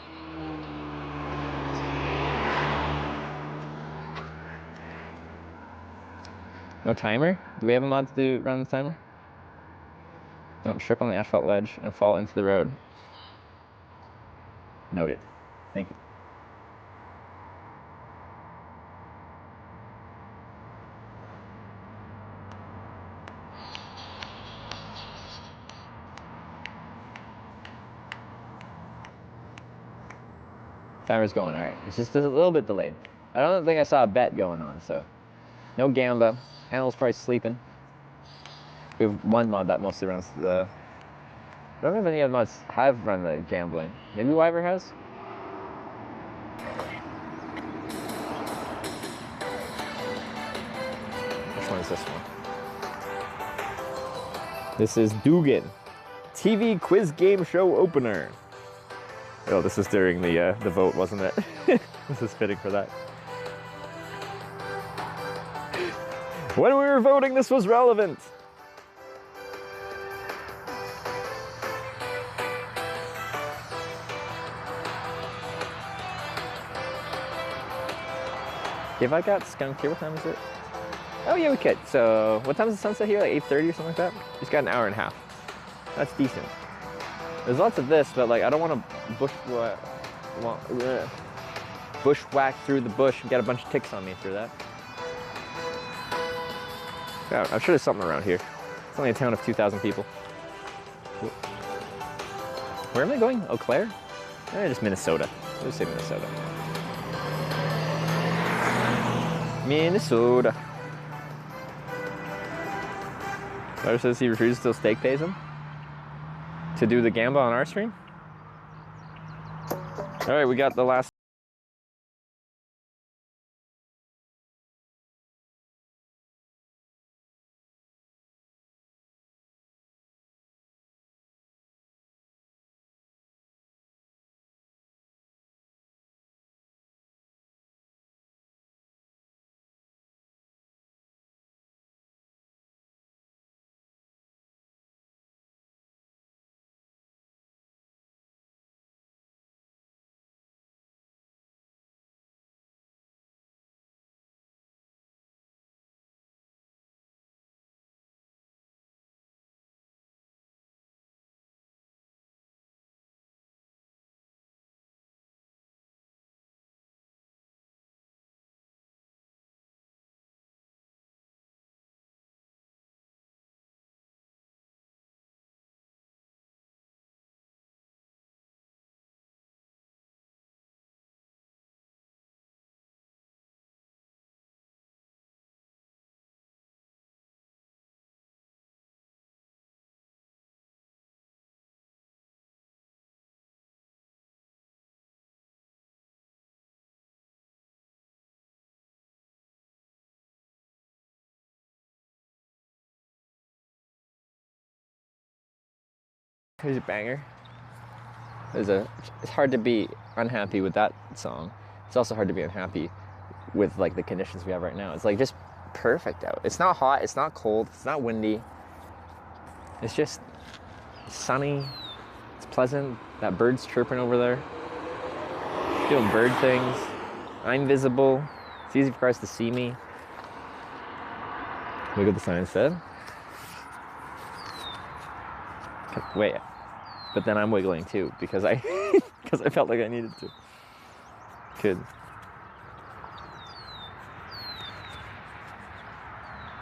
No timer? Do we have a mod to run the timer? Don't trip on the asphalt ledge and fall into the road. Noted. Thank you. Timer's going, alright. It's just a little bit delayed. I don't think I saw a bet going on, so. No gamba. Handle's probably sleeping. We have one mod that mostly runs the... I don't know if any other mods have run the gambling. Maybe Wyver has? Which one is this one? This is Dugan. TV quiz game show opener. Oh, this is during the vote, wasn't it? This is fitting for that. When we were voting, this was relevant. Have I got skunk here? What time is it? Oh yeah, we could. So, what time is the sunset here? Like 8:30 or something like that? Just got an hour and a half. That's decent. There's lots of this, but like I don't want to bushwhack through the bush and get a bunch of ticks on me through that. Yeah, I'm sure there's something around here. It's only a town of 2,000 people. Where am I going? Eau Claire? Just Minnesota. Let's say Minnesota. Minnesota. Ryder says he refuses till Steak pays him to do the gamba on our stream. All right, we got the last Here's a banger. It's hard to be unhappy with that song. It's also hard to be unhappy with like the conditions we have right now. It's like just perfect out. It's not hot, it's not cold, it's not windy. It's just sunny, it's pleasant. That bird's chirping over there. Doing bird things. I'm visible. It's easy for guys to see me. Look at the sign instead. Wait, but then I'm wiggling too because I felt like I needed to. Good.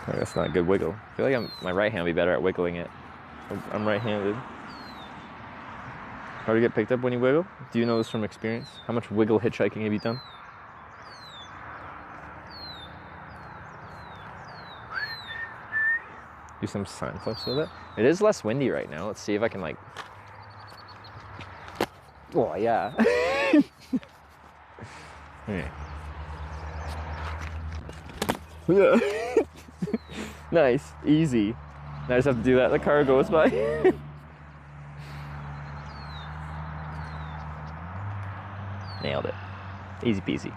Oh, that's not a good wiggle. I feel like my right hand would be better at wiggling it. I'm right-handed. Hard to get picked up when you wiggle? Do you know this from experience? How much wiggle hitchhiking have you done? Do some sign flips with it. It is less windy right now. Let's see if I can like... Oh, yeah. Okay. Yeah. Nice, easy. Now I just have to do that. The car goes by. Nailed it. Easy peasy.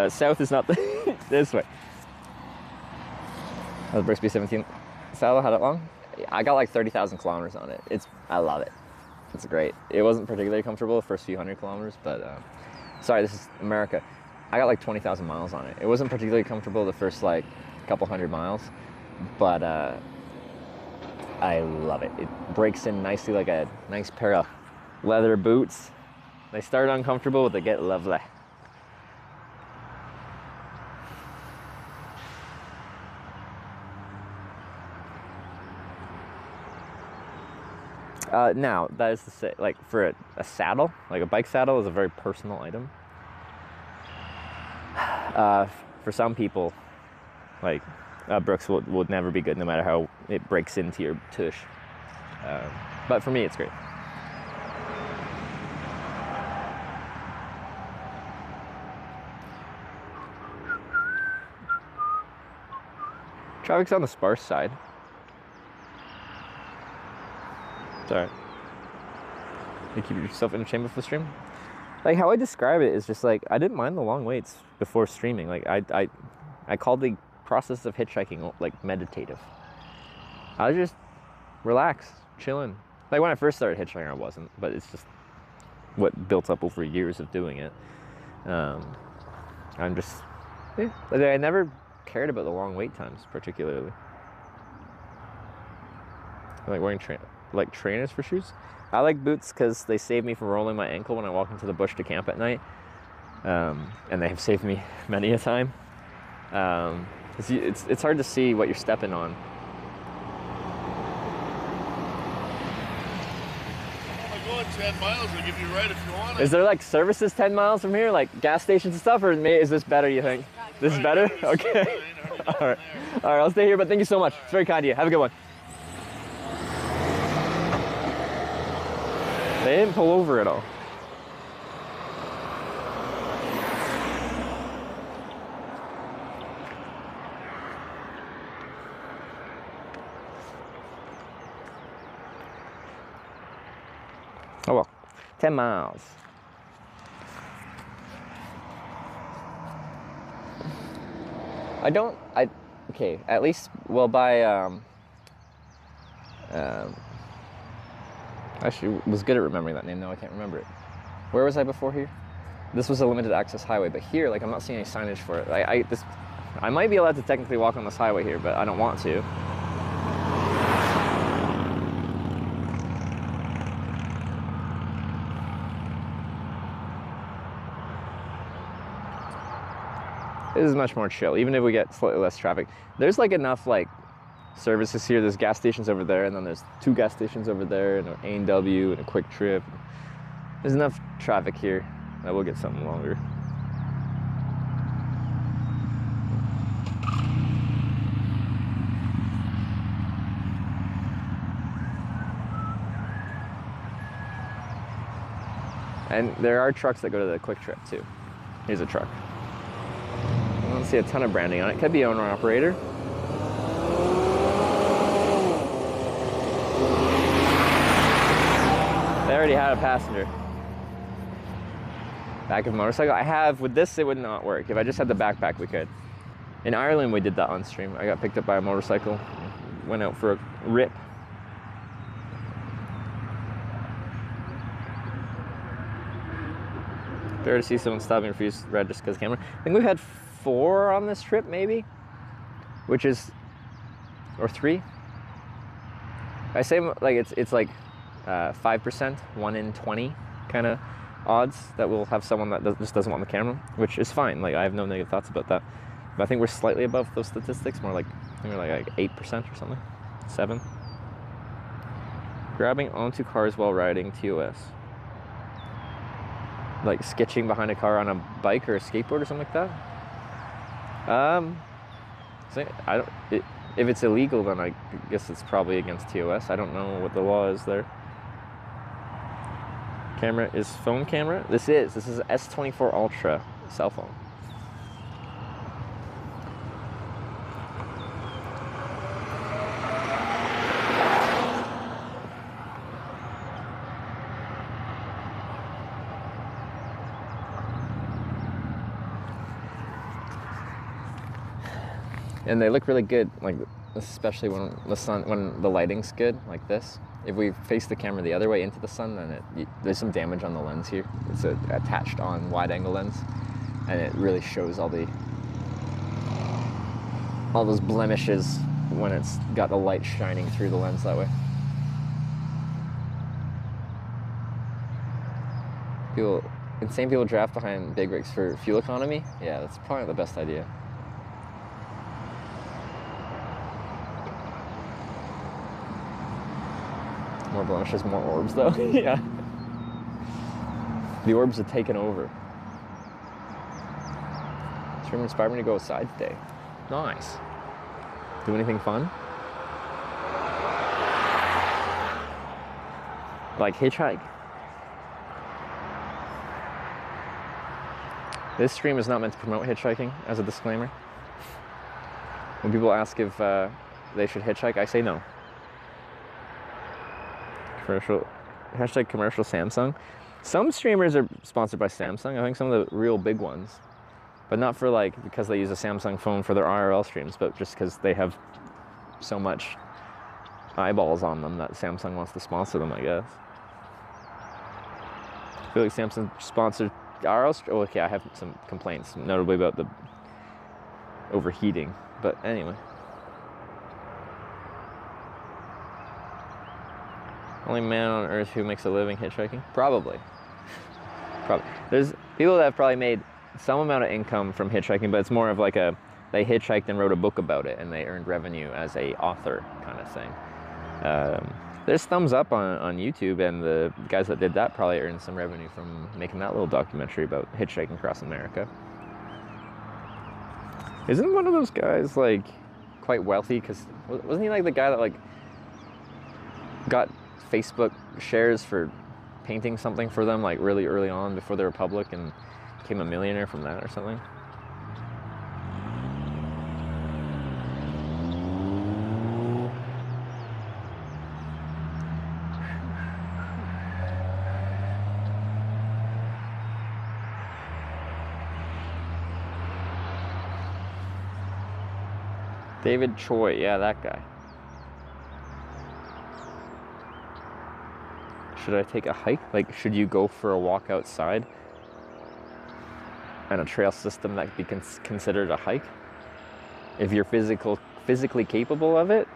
South is not this way. The Brixby 17 saddle had it long. I got like 30,000 kilometers on it. I love it. It's great. It wasn't particularly comfortable the first few hundred kilometers, but sorry, this is America. I got like 20,000 miles on it. It wasn't particularly comfortable the first like couple hundred miles, but I love it. It breaks in nicely like a nice pair of leather boots. They start uncomfortable, but they get lovely. Now, that is to say, like for a saddle, like a bike saddle is a very personal item. For some people, like Brooks would never be good no matter how it breaks into your tush. But for me, it's great. Traffic's on the sparse side. It's alright. You keep yourself entertained before the stream. Like how I describe it is just like I didn't mind the long waits before streaming. Like I called the process of hitchhiking like meditative. I was just relaxed, chilling. Like when I first started hitchhiking, I wasn't, but it's just what built up over years of doing it. I'm just like I never cared about the long wait times particularly. I like wearing trainers for shoes. I like boots because they save me from rolling my ankle when I walk into the bush to camp at night, and they have saved me many a time. It's hard to see what you're stepping on. I'm going 10 miles. I'll give you a ride if you want it. Is there like services 10 miles from here, like gas stations and stuff, or is this better, you think? This is better? Okay. All right, I'll stay here, but thank you so much. It's very kind of you. Have a good one. They didn't pull over at all. Oh well, 10 miles. Okay, at least we'll buy, actually was good at remembering that name, now I can't remember it. Where was I before here? This was a limited access highway, but here, like I'm not seeing any signage for it. I might be allowed to technically walk on this highway here, but I don't want to. This is much more chill, even if we get slightly less traffic. There's like enough like services here. There's gas stations over there, and then there's 2 gas stations over there, and an A&W and a Quick Trip. There's enough traffic here that we'll get something longer. And there are trucks that go to the Quick Trip too. Here's a truck. see a ton of branding on it. Could be owner-operator. They already had a passenger. Back of a motorcycle. I have, with this, it would not work. If I just had the backpack, we could. In Ireland, we did that on stream. I got picked up by a motorcycle, went out for a rip. Fair to see someone stop and refuse to register because of camera. I think we've had 4 on this trip, maybe, which is, or 3. I say like it's like 5%, 1 in 20 kind of odds that we'll have someone that just doesn't want the camera, which is fine. Like, I have no negative thoughts about that. But I think we're slightly above those statistics, more like, I think we're like 8% or something, 7. Grabbing onto cars while riding TOS. Like sketching behind a car on a bike or a skateboard or something like that. If it's illegal, then I guess it's probably against TOS. I don't know what the law is there. Camera is phone camera. This is S24 Ultra cell phone. And they look really good, like especially when the lighting's good, like this. If we face the camera the other way into the sun, then there's some damage on the lens here. It's a attached on wide-angle lens, and it really shows all those blemishes when it's got the light shining through the lens that way. Insane people draft behind big rigs for fuel economy. Yeah, that's probably the best idea. More blemishes, more orbs though. Yeah. The orbs have taken over. Stream inspired me to go outside today. Nice. Do anything fun? Like hitchhike? This stream is not meant to promote hitchhiking, as a disclaimer. When people ask if they should hitchhike, I say no. Commercial Samsung. Some streamers are sponsored by Samsung. I think some of the real big ones, but not for because they use a Samsung phone for their IRL streams, but just because they have so much eyeballs on them that Samsung wants to sponsor them, I guess. I feel like Samsung sponsored IRL. Oh, okay, I have some complaints, notably about the overheating, but anyway. Only man on earth who makes a living hitchhiking? Probably. There's people that have probably made some amount of income from hitchhiking, but it's more of they hitchhiked and wrote a book about it and they earned revenue as a author kind of thing. There's thumbs up on YouTube, and the guys that did that probably earned some revenue from making that little documentary about hitchhiking across America. Isn't one of those guys quite wealthy? Because wasn't he the guy that got Facebook shares for painting something for them really early on before they were public and became a millionaire from that or something? David Choi, yeah, that guy. Should I take a hike? Should you go for a walk outside and a trail system that could be considered a hike? If you're physically capable of it,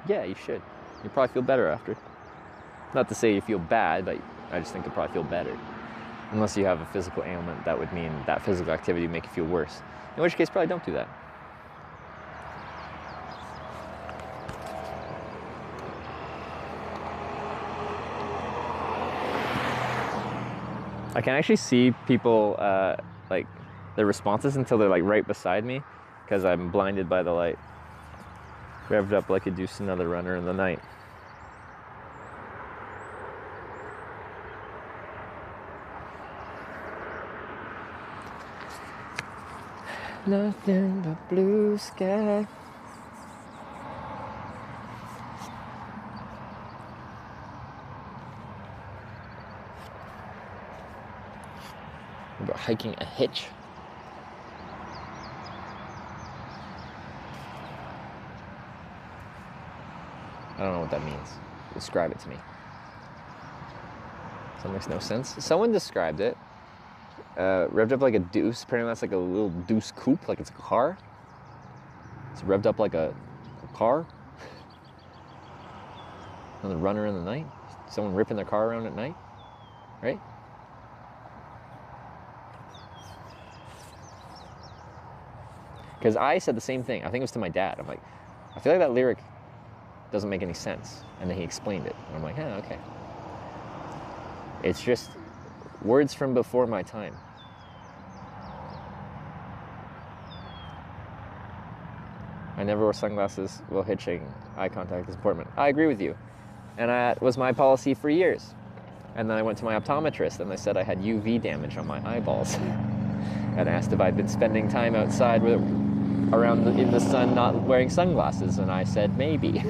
yeah, you should. You'll probably feel better after. Not to say you feel bad, but I just think you'll probably feel better. Unless you have a physical ailment, that would mean that physical activity would make you feel worse. In which case, probably don't do that. I can actually see people, their responses until they're right beside me, because I'm blinded by the light. Revved up like a deuce another runner in the night. Nothing but blue sky. We're hiking a hitch. I don't know what that means. Describe it to me. That makes no sense. Someone described it. Revved up like a deuce. Apparently that's like a little deuce coupe, like it's a car. It's revved up like a car. On the runner in the night. Someone ripping their car around at night. Right? Because I said the same thing. I think it was to my dad. I'm like, I feel like that lyric doesn't make any sense. And then he explained it. And I'm like, yeah, okay. It's just words from before my time. I never wore sunglasses while hitchhiking. Eye contact is important. I agree with you. And that was my policy for years. And then I went to my optometrist and they said I had UV damage on my eyeballs. And asked if I'd been spending time outside in the sun not wearing sunglasses. And I said, maybe.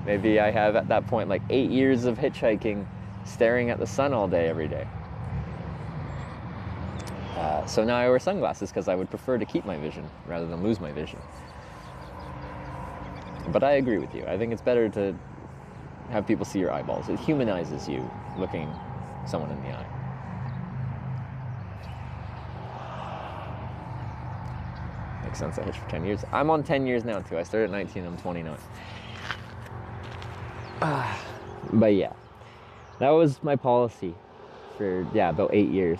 Maybe I have at that point like 8 years of hitchhiking staring at the sun all day, every day. So now I wear sunglasses because I would prefer to keep my vision rather than lose my vision. But I agree with you. I think it's better to have people see your eyeballs. It humanizes you looking someone in the eye. Makes sense. I hitched for 10 years. I'm on 10 years now too. I started at 19, I'm 29. But yeah, that was my policy for, about 8 years.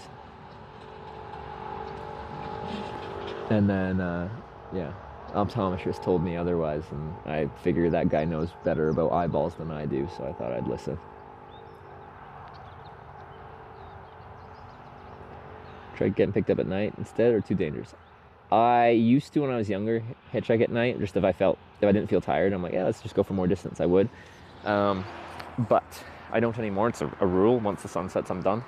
And then, optometrist told me otherwise, and I figured that guy knows better about eyeballs than I do, so I thought I'd listen. Tried getting picked up at night instead, or too dangerous? I used to when I was younger hitchhike at night, just if I didn't feel tired, I'm like, yeah, let's just go for more distance, I would. But I don't anymore. It's a rule. Once the sun sets, I'm done.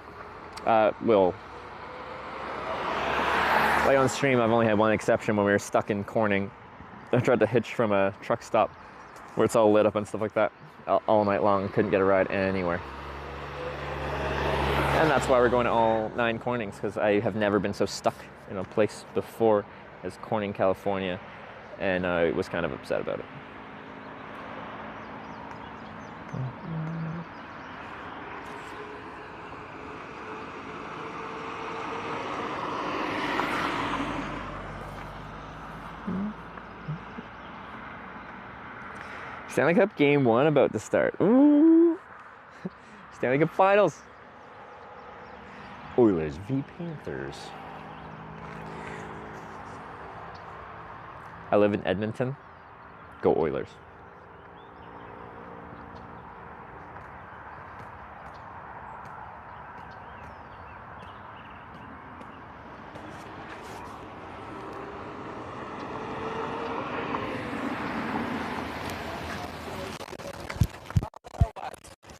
Like on stream, I've only had one exception when we were stuck in Corning. I tried to hitch from a truck stop where it's all lit up and stuff like that all night long. Couldn't get a ride anywhere. And that's why we're going to all 9 Cornings, because I have never been so stuck in a place before as Corning, California, and I was kind of upset about it. Stanley Cup Game 1 about to start. Ooh! Stanley Cup Finals. Oilers v Panthers. I live in Edmonton. Go Oilers.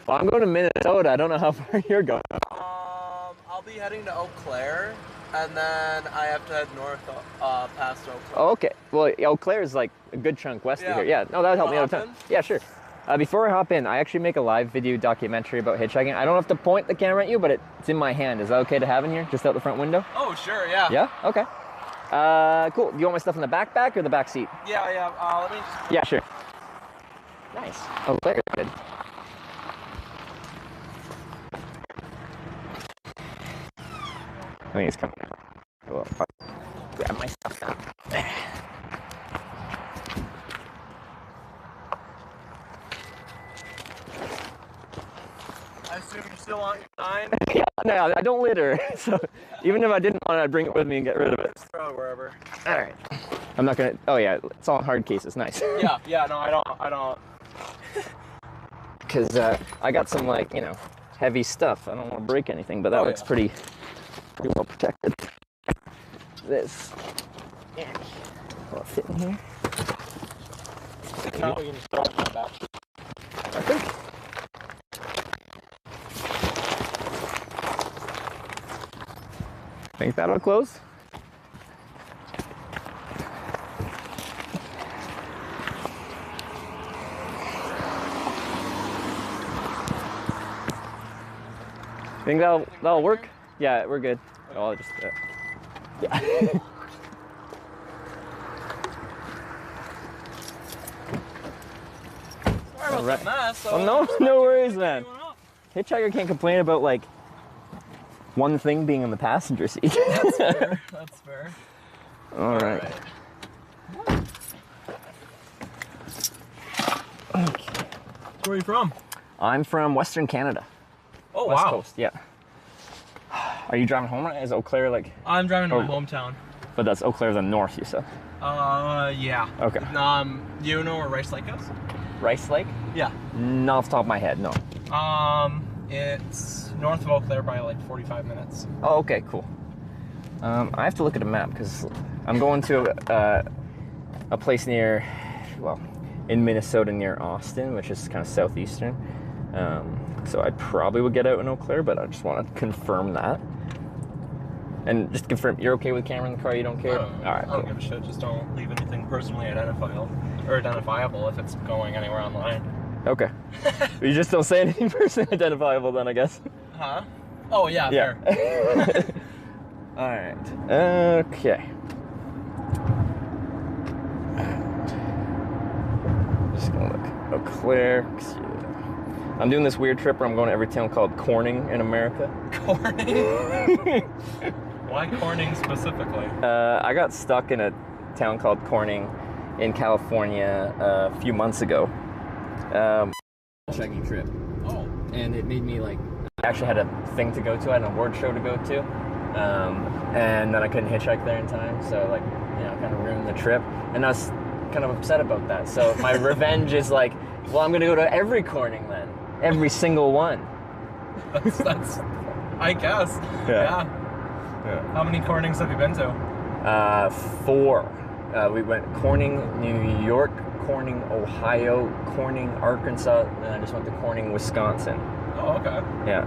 Well, I'm going to Minnesota. I don't know how far you're going. I'll be heading to Eau Claire, and then I have to head north past Eau Claire. Oh, okay. Well, Eau Claire is like a good chunk west of here. Yeah, no, that would help me out a ton. Yeah, sure. Before I hop in, I actually make a live video documentary about hitchhiking. I don't have to point the camera at you, but it's in my hand. Is that okay to have in here, just out the front window? Oh, sure, yeah. Yeah? Okay. Cool. Do you want my stuff in the backpack or the back seat? Yeah. Let me just... Yeah, sure. Nice. Eau Claire, good. I think it's coming out. Well, I'll grab my stuff now. I assume you still want your sign? Yeah, no, I don't litter. So even if I didn't want it, I'd bring it with me and get rid of it. Just throw it wherever. All right. I'm not gonna. Oh yeah, it's all hard cases. Nice. Yeah. No, I don't. Because I got some heavy stuff. I don't want to break anything, but that looks pretty well protected. This. Yeah. Will it fit in here? Now we can just throw it in my back. I think. Think that'll close? Think that'll work? Yeah, we're good. Oh, I'll just yeah. Sorry about the mess. Oh, no worries, man. Hitchhiker can't complain about like one thing being in the passenger seat. That's fair. That's fair. All right. Okay. Where are you from? I'm from Western Canada. Oh, West wow. Coast, yeah. Are you driving home right? Is Eau Claire like? I'm driving to my hometown. But that's Eau Claire the north, you said? Yeah. Okay. Do you know where Rice Lake is? Rice Lake? Yeah. Not off the top of my head, no. It's north of Eau Claire by like 45 minutes. Oh, okay, cool. I have to look at a map because I'm going to a place near, well, in Minnesota near Austin, which is kind of southeastern. So I probably would get out in Eau Claire, but I just want to confirm that. And just confirm, you're okay with camera in the car, you don't care? All right, I don't give a shit, just don't leave anything personally identifiable if it's going anywhere online. Okay. You just don't say anything personally identifiable then, I guess. Huh? Oh, yeah, fair. All right. Okay. Just gonna look. Eau Claire. I'm doing this weird trip where I'm going to every town called Corning in America. Corning? Why Corning specifically? I got stuck in a town called Corning in California a few months ago. Hitchhiking trip. Oh. And it made me like, I actually had a thing to go to, I had an award show to go to. And then I couldn't hitchhike there in time, so like, you know, kind of ruined the trip. And I was kind of upset about that. So my revenge is like, well, I'm gonna go to every Corning then. Every single one. That's I guess. Yeah. How many Cornings have you been to? 4. We went Corning, New York, Corning, Ohio, Corning, Arkansas, and then I just went to Corning, Wisconsin. Oh, okay. Yeah.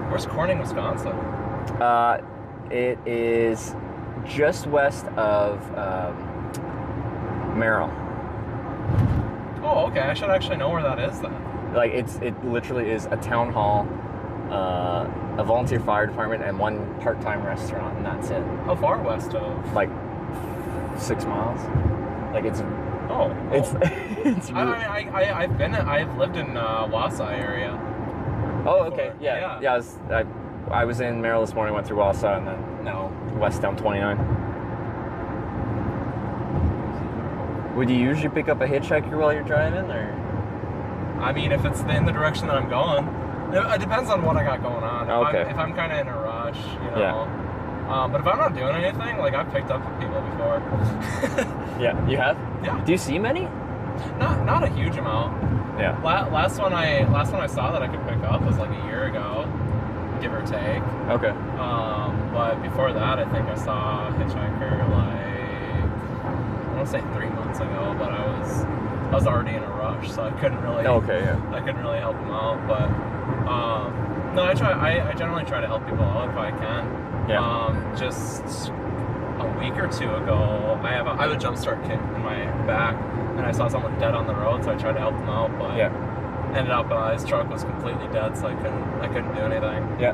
Where's Corning, Wisconsin? It is just west of Merrill. Oh, okay. I should actually know where that is then. Like it literally is a town hall, a volunteer fire department, and one part-time restaurant, and that's it. How far west of? Like 6 miles. Like it's. Oh. It's. It's really... I've lived in Wausau area. Oh, okay. Yeah. I was in Merrill this morning. Went through Wausau, and then west down 29. Would you usually pick up a hitchhiker while you're driving, or? I mean, if it's in the direction that I'm going, it depends on what I got going on. If I'm kind of in a rush, you know. Yeah. But if I'm not doing anything, like I've picked up people before. Yeah, you have? Yeah. Do you see many? Not a huge amount. Yeah. Last one I saw that I could pick up was like a year ago, give or take. Okay. But before that, I think I saw a hitchhiker like I want to say 3 months ago, but I was already in a rush, so I couldn't really. Okay. Yeah. I couldn't really help him out, but no, I generally try to help people out if I can. Yeah. Just a week or two ago, I have a jump start kit in my back, and I saw someone dead on the road, so I tried to help him out, but ended up his truck was completely dead, so I couldn't do anything. Yeah.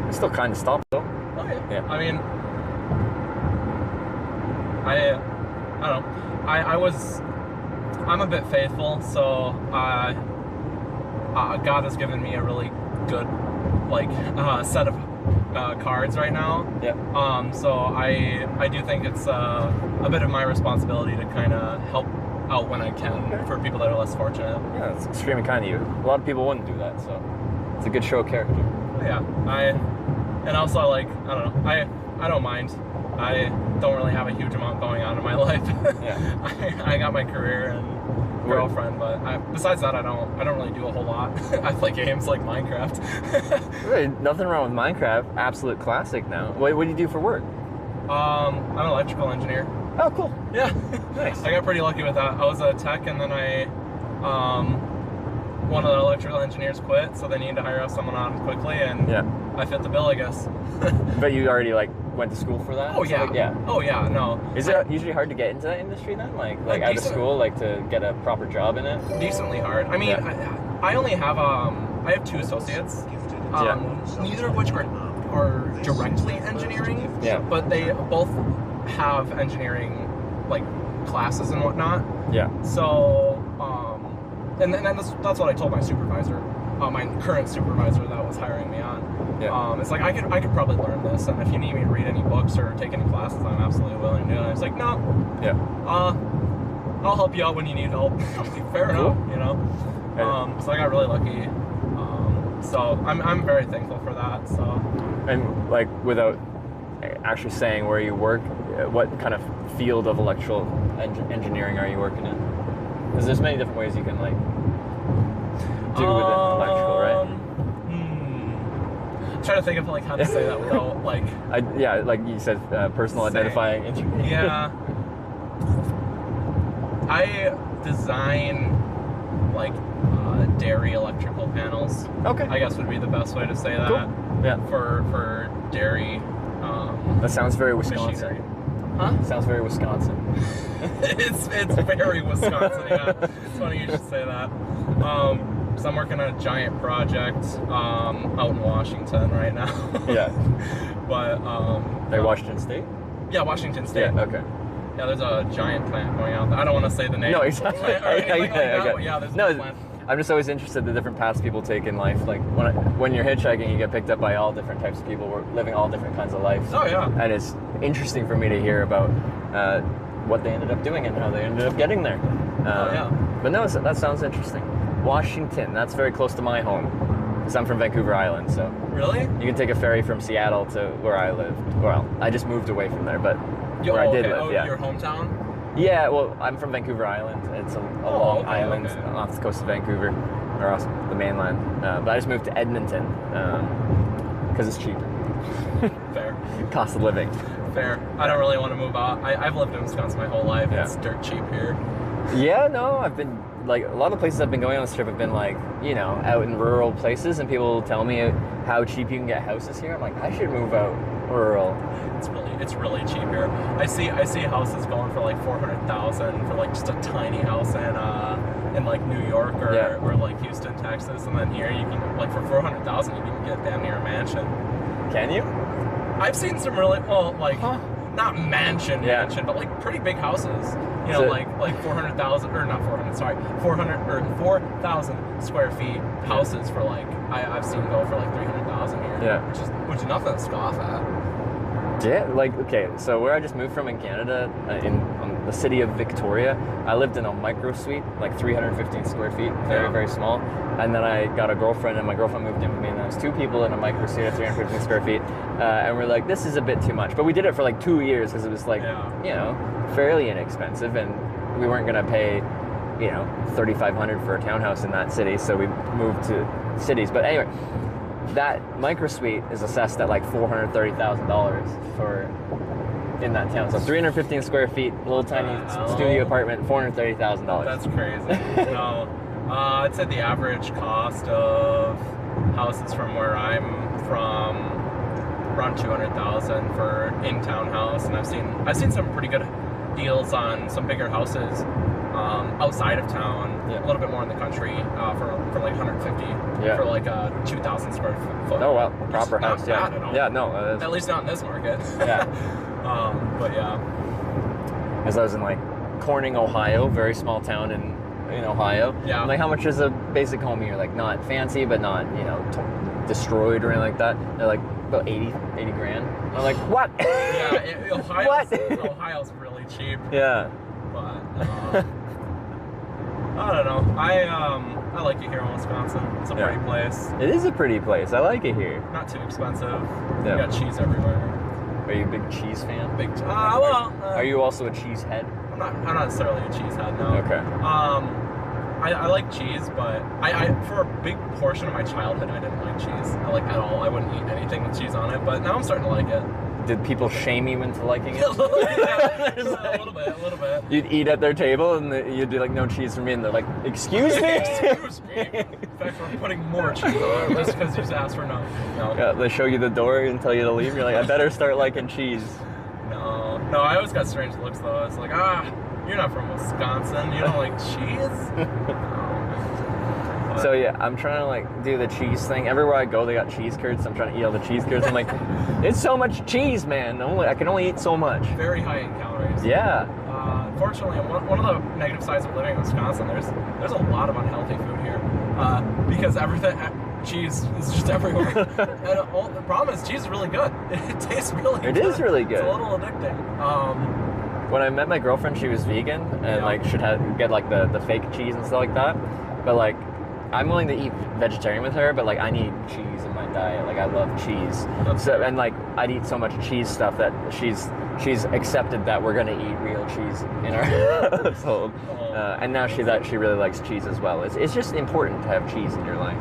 It still kind of stopped though. Oh yeah. Yeah. I mean, I don't know. I'm a bit faithful, so God has given me a really good set of cards right now. Yeah. So I do think it's a bit of my responsibility to kind of help out when I can for people that are less fortunate. Yeah, it's extremely kind of you. A lot of people wouldn't do that, so it's a good show of character. Yeah. And also I don't know. I don't mind. I don't really have a huge amount going on in my life. Yeah. I got my career and girlfriend, but besides that, I don't really do a whole lot. I play games like Minecraft. Hey, nothing wrong with Minecraft. Absolute classic now. What do you do for work? I'm an electrical engineer. Oh, cool. Yeah. Nice. I got pretty lucky with that. I was a tech, and then one of the electrical engineers quit, so they needed to hire someone on quickly, and I fit the bill, I guess. But you already went to school for that? Oh yeah. Yeah. Oh yeah. No. Is it usually hard to get into that industry then? Like out of school, to get a proper job in it? Decently hard. I mean, I only have I have 2 associates. Neither of which are directly engineering. Yeah. But they both have engineering like classes and whatnot. Yeah. So, and that's what I told my supervisor, my current supervisor that was hiring me on. Yeah. It's like I could probably learn this, and if you need me to read any books or take any classes, I'm absolutely willing to do it. And I was like, no. Yeah. I'll help you out when you need help. Fair enough, you know. So I got really lucky. So I'm very thankful for that. So. And like without actually saying where you work, what kind of field of electrical engineering are you working in? Because there's many different ways you can like do within electrical, right? I'm trying to think of like how to say that without like. Yeah, like you said, personal identifying engineering. Yeah. I design like dairy electrical panels. Okay. I guess would be the best way to say that. Cool. Yeah. For dairy. That sounds very Wisconsin. Machinery. Huh? Sounds very Wisconsin. it's very Wisconsin. Yeah. It's funny you should say that. So I'm working on a giant project out in Washington right now. Yeah. But Washington State? Yeah, Washington State. Yeah. Okay. Yeah, there's a giant plant going out there. I don't want to say the name. No, of exactly. the plant or anything like that, but yeah, there's a plant. I'm just always interested in the different paths people take in life. Like when you're hitchhiking, you get picked up by all different types of people. We're living all different kinds of lives. Oh yeah. And it's interesting for me to hear about what they ended up doing and how they ended up getting there. Yeah. But no, that sounds interesting. Washington, that's very close to my home. Because I'm from Vancouver Island, so. Really? You can take a ferry from Seattle to where I lived. Well, I just moved away from there, but where I did live, yeah. Your hometown? Yeah, well, I'm from Vancouver Island. It's a long island off the coast of Vancouver, or off the mainland. But I just moved to Edmonton because it's cheaper. Fair. Cost of living. Fair. I don't really want to move out. I've lived in Wisconsin my whole life. Yeah. It's dirt cheap here. Yeah, no, I've been, like, a lot of places I've been going on this trip have been, like, you know, out in rural places, and people tell me how cheap you can get houses here. I'm like, I should move out rural. It's really cheap here. I see houses going for like $400,000 for like just a tiny house in like New York or like Houston, Texas, and then here you can like for $400,000 you can get damn near a mansion. Can you? I've seen some really not mansion, but like pretty big houses. You know, like 400,000 or not 400, sorry, 4,000 square feet houses for like I've seen go for like 300,000 here. Yeah. Which is nothing to scoff at. Yeah, like, okay, so where I just moved from in Canada, in the city of Victoria, I lived in a micro suite, like 315 square feet, very, very small. And then I got a girlfriend, and my girlfriend moved in with me, and there was 2 people in a micro suite of 315 square feet. And we're like, this is a bit too much. But we did it for like 2 years because it was like, you know, fairly inexpensive, and we weren't going to pay, you know, $3,500 for a townhouse in that city, so we moved to cities. But anyway, that micro suite is assessed at like $430,000 for in that town. So 315 square feet, little tiny studio apartment, $430,000. That's crazy. No, I'd say the average cost of houses from where I'm from around $200,000 for in-town house, and I've seen some pretty good deals on some bigger houses outside of town, a little bit more in the country for like $150 for like a 2,000 square foot. Oh wow, proper house. Yeah. Yeah, no. At least not in this market. Yeah. But yeah. As I was in like Corning, Ohio, very small town in Ohio. Yeah. I'm like, how much is a basic home here? Like, not fancy, but not, you know, destroyed or anything like that. They're like about 80 grand. I'm like, what? Yeah, Ohio's really cheap. Yeah. But I don't know. I like it here in Wisconsin. It's a pretty place. It is a pretty place. I like it here. Not too expensive. Yeah. You got cheese everywhere. Are you a big cheese fan? Are you also a cheese head? I'm not necessarily a cheese head, no. Okay. I like cheese, but I for a big portion of my childhood I didn't like cheese. At all. I wouldn't eat anything with cheese on it, but now I'm starting to like it. Did people shame you into liking it? a little bit. You'd eat at their table and you'd be like, no cheese for me, and they're like, excuse me? Excuse me. In fact, we're putting more cheese on it just because you asked for no. Yeah, they show you the door and tell you to leave. You're like, I better start liking cheese. No, I always got strange looks though. It's like, you're not from Wisconsin. You don't like cheese? But So yeah, I'm trying to like do the cheese thing. Everywhere I go, they got cheese curds. I'm trying to eat all the cheese curds. I'm like, it's so much cheese, man. I can only eat so much. very high in calories. Yeah. Unfortunately, one of the negative sides of living in Wisconsin, there's a lot of unhealthy food here because everything cheese is just everywhere. And the problem is cheese is really good. It tastes really good. It is really good. It's a little addicting. When I met my girlfriend, she was vegan and like should get like the fake cheese and stuff like that. But like, I'm willing to eat vegetarian with her, but like I need cheese in my diet. Like I love cheese. So and like I'd eat so much cheese stuff that she's accepted that we're gonna eat real cheese in our household. And now she really likes cheese as well. It's just important to have cheese in your life.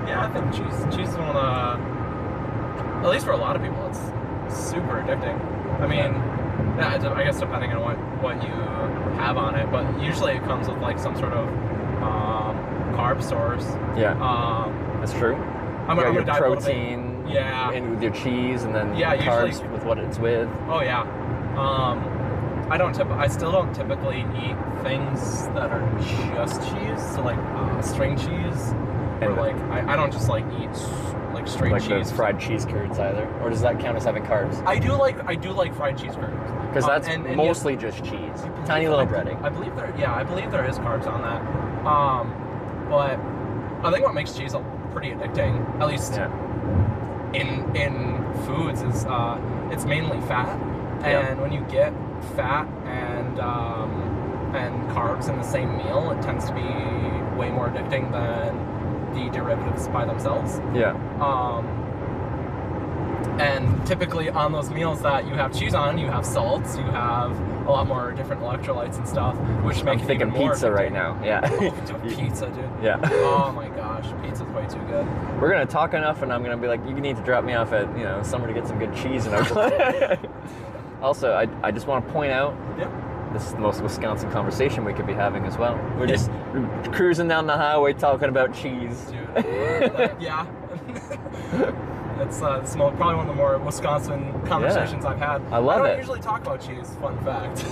Yeah, I think cheese is one of the, at least for a lot of people, it's super addicting. I mean, yeah, I guess depending on what you have on it, but usually it comes with like some sort of carb source. Yeah, that's true. I'm your gonna protein, yeah, and with your cheese, and then carbs usually, with what it's with. Oh yeah. I still don't typically eat things that are just cheese, so like string cheese, or like I don't just like eat like straight like cheese. the fried cheese curds either, or does that count as having carbs? I do like fried cheese curds Because that's and mostly just cheese, tiny little breading. I believe there is carbs on that, but I think what makes cheese pretty addicting, at least in foods, is it's mainly fat, and when you get fat and carbs in the same meal, it tends to be way more addicting than the derivatives by themselves. Yeah. And typically on those meals that you have cheese on, you have salts, you have a lot more different electrolytes and stuff, which make it even more pizza addicting. right now. Yeah. Pizza, dude. Yeah. Oh my gosh, pizza's way too good. We're gonna talk enough, and I'm gonna be like, you need to drop me off at somewhere to get some good cheese in our class. Also, I just want to point out, this is the most Wisconsin conversation we could be having as well. We're just cruising down the highway talking about cheese. Dude, yeah. It's probably one of the more Wisconsin conversations I've had. I love I it. don't usually talk about cheese, fun fact.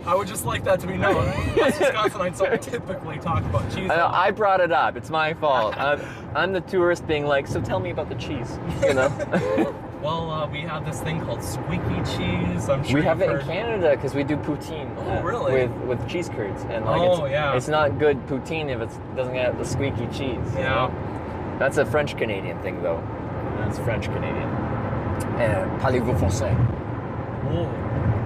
I would just like that to be known. As Wisconsinites don't typically talk about cheese. I brought it up. It's my fault. I'm the tourist being like, so tell me about the cheese, Well, we have this thing called squeaky cheese. I'm sure we have it in Canada because we do poutine. Oh, really? With cheese curds, and it's not good poutine if it doesn't have the squeaky cheese. You know? That's a French Canadian thing, though. That's French Canadian. Parlez-vous français? Oh.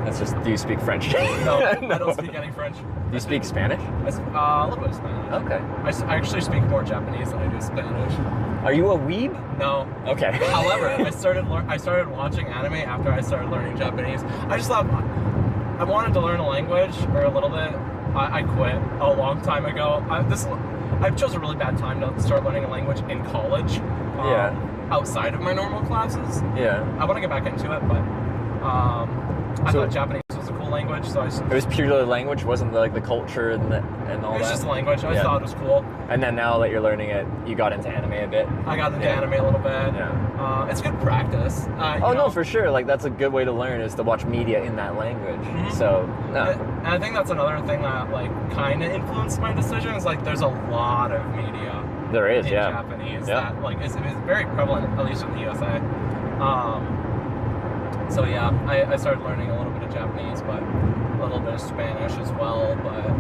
That's just. Do you speak French? No, I don't speak any French. Do you speak Spanish? A little bit of Spanish. Okay. I actually speak more Japanese than I do Spanish. Are you a weeb? No. Okay. However, I started watching anime after I started learning Japanese. I just thought I wanted to learn a language or a little bit. I quit a long time ago. I chose a really bad time to start learning a language in college. Outside of my normal classes. Yeah. I want to get back into it, but I thought Japanese was a cool language, so it was purely language, wasn't like the culture and all that? It was just language. I thought it was cool. And then now that you're learning it, you got into anime a bit? I got into anime a little bit. Yeah. It's good practice. No, for sure. Like, that's a good way to learn, is to watch media in that language. Mm-hmm. So, no. And I think that's another thing that, like, kind of influenced my decision, is, like, there's a lot of media. There is, in Japanese that, like, is very prevalent, at least in the USA. So, yeah, I started learning a little bit of Japanese, but a little bit of Spanish as well, but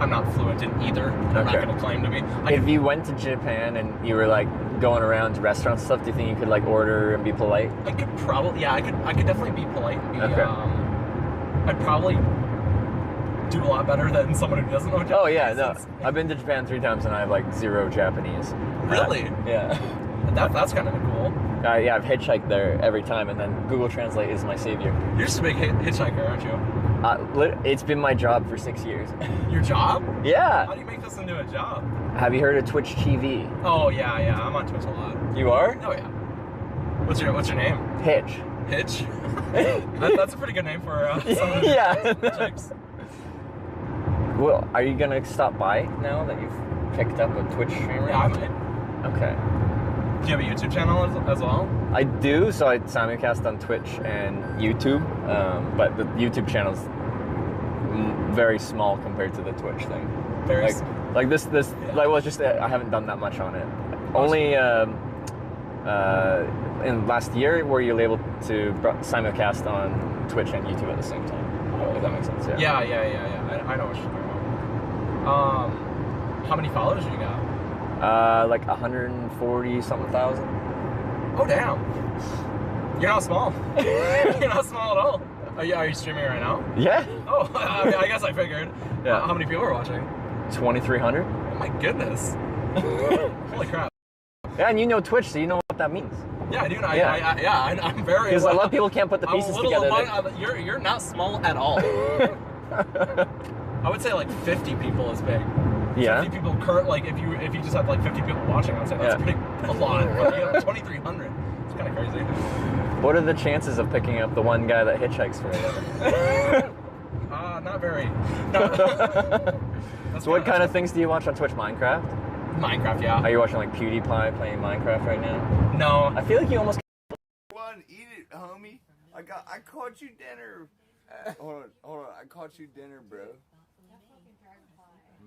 I'm not fluent in either. I'm not going to claim to be. If you went to Japan and you were, like, going around to restaurants and stuff, do you think you could, like, order and be polite? I could probably, I could definitely be polite and be, I'd probably do a lot better than someone who doesn't know Japanese. Oh, yeah, no. I've been to Japan 3 times and I have, like, 0 Japanese. Really? Yeah. That's kind of cool. Yeah, I've hitchhiked there every time, and then Google Translate is my savior. You're just a big hitchhiker, aren't you? It's been my job for 6 years. Your job? Yeah. How do you make this into a job? Have you heard of Twitch TV? Oh, yeah, I'm on Twitch a lot. You are? Oh, yeah. What's your name? Hitch. Hitch? That's a pretty good name for someone who hitchhikes. Well, are you gonna stop by now that you've picked up a Twitch streamer? Yeah, I might. Okay. Do you have a YouTube channel as well? I do, so I simulcast on Twitch and YouTube, but the YouTube channel's very small compared to the Twitch thing. Very like this like well, it's just I haven't done that much on it. Only in last year were you able to simulcast on Twitch and YouTube at the same time. If that makes sense. Yeah. I know what you're talking about. How many followers do you got? Like 140 something thousand. Oh damn! You're not small. You're not small at all. Are you streaming right now? Yeah. Oh, I mean, I guess I figured. Yeah. How many people are watching? 2,300. Oh my goodness. Holy crap. Yeah, and you know Twitch, so you know what that means. Yeah, I do. I'm very. Because a lot of people can't put the pieces together. You're not small at all. I would say like 50 people is big. Yeah. 50 people like if you just have like 50 people watching, I'd say that's pretty a lot. But you have 2,300. It's kind of crazy. What are the chances of picking up the one guy that hitchhikes for you? Not very. So what kind of things do you watch on Twitch? Minecraft? Minecraft, yeah. Are you watching like PewDiePie playing Minecraft right now? No. I feel like you almost. One, eat it, homie. I caught you dinner. Hold on. I caught you dinner, bro.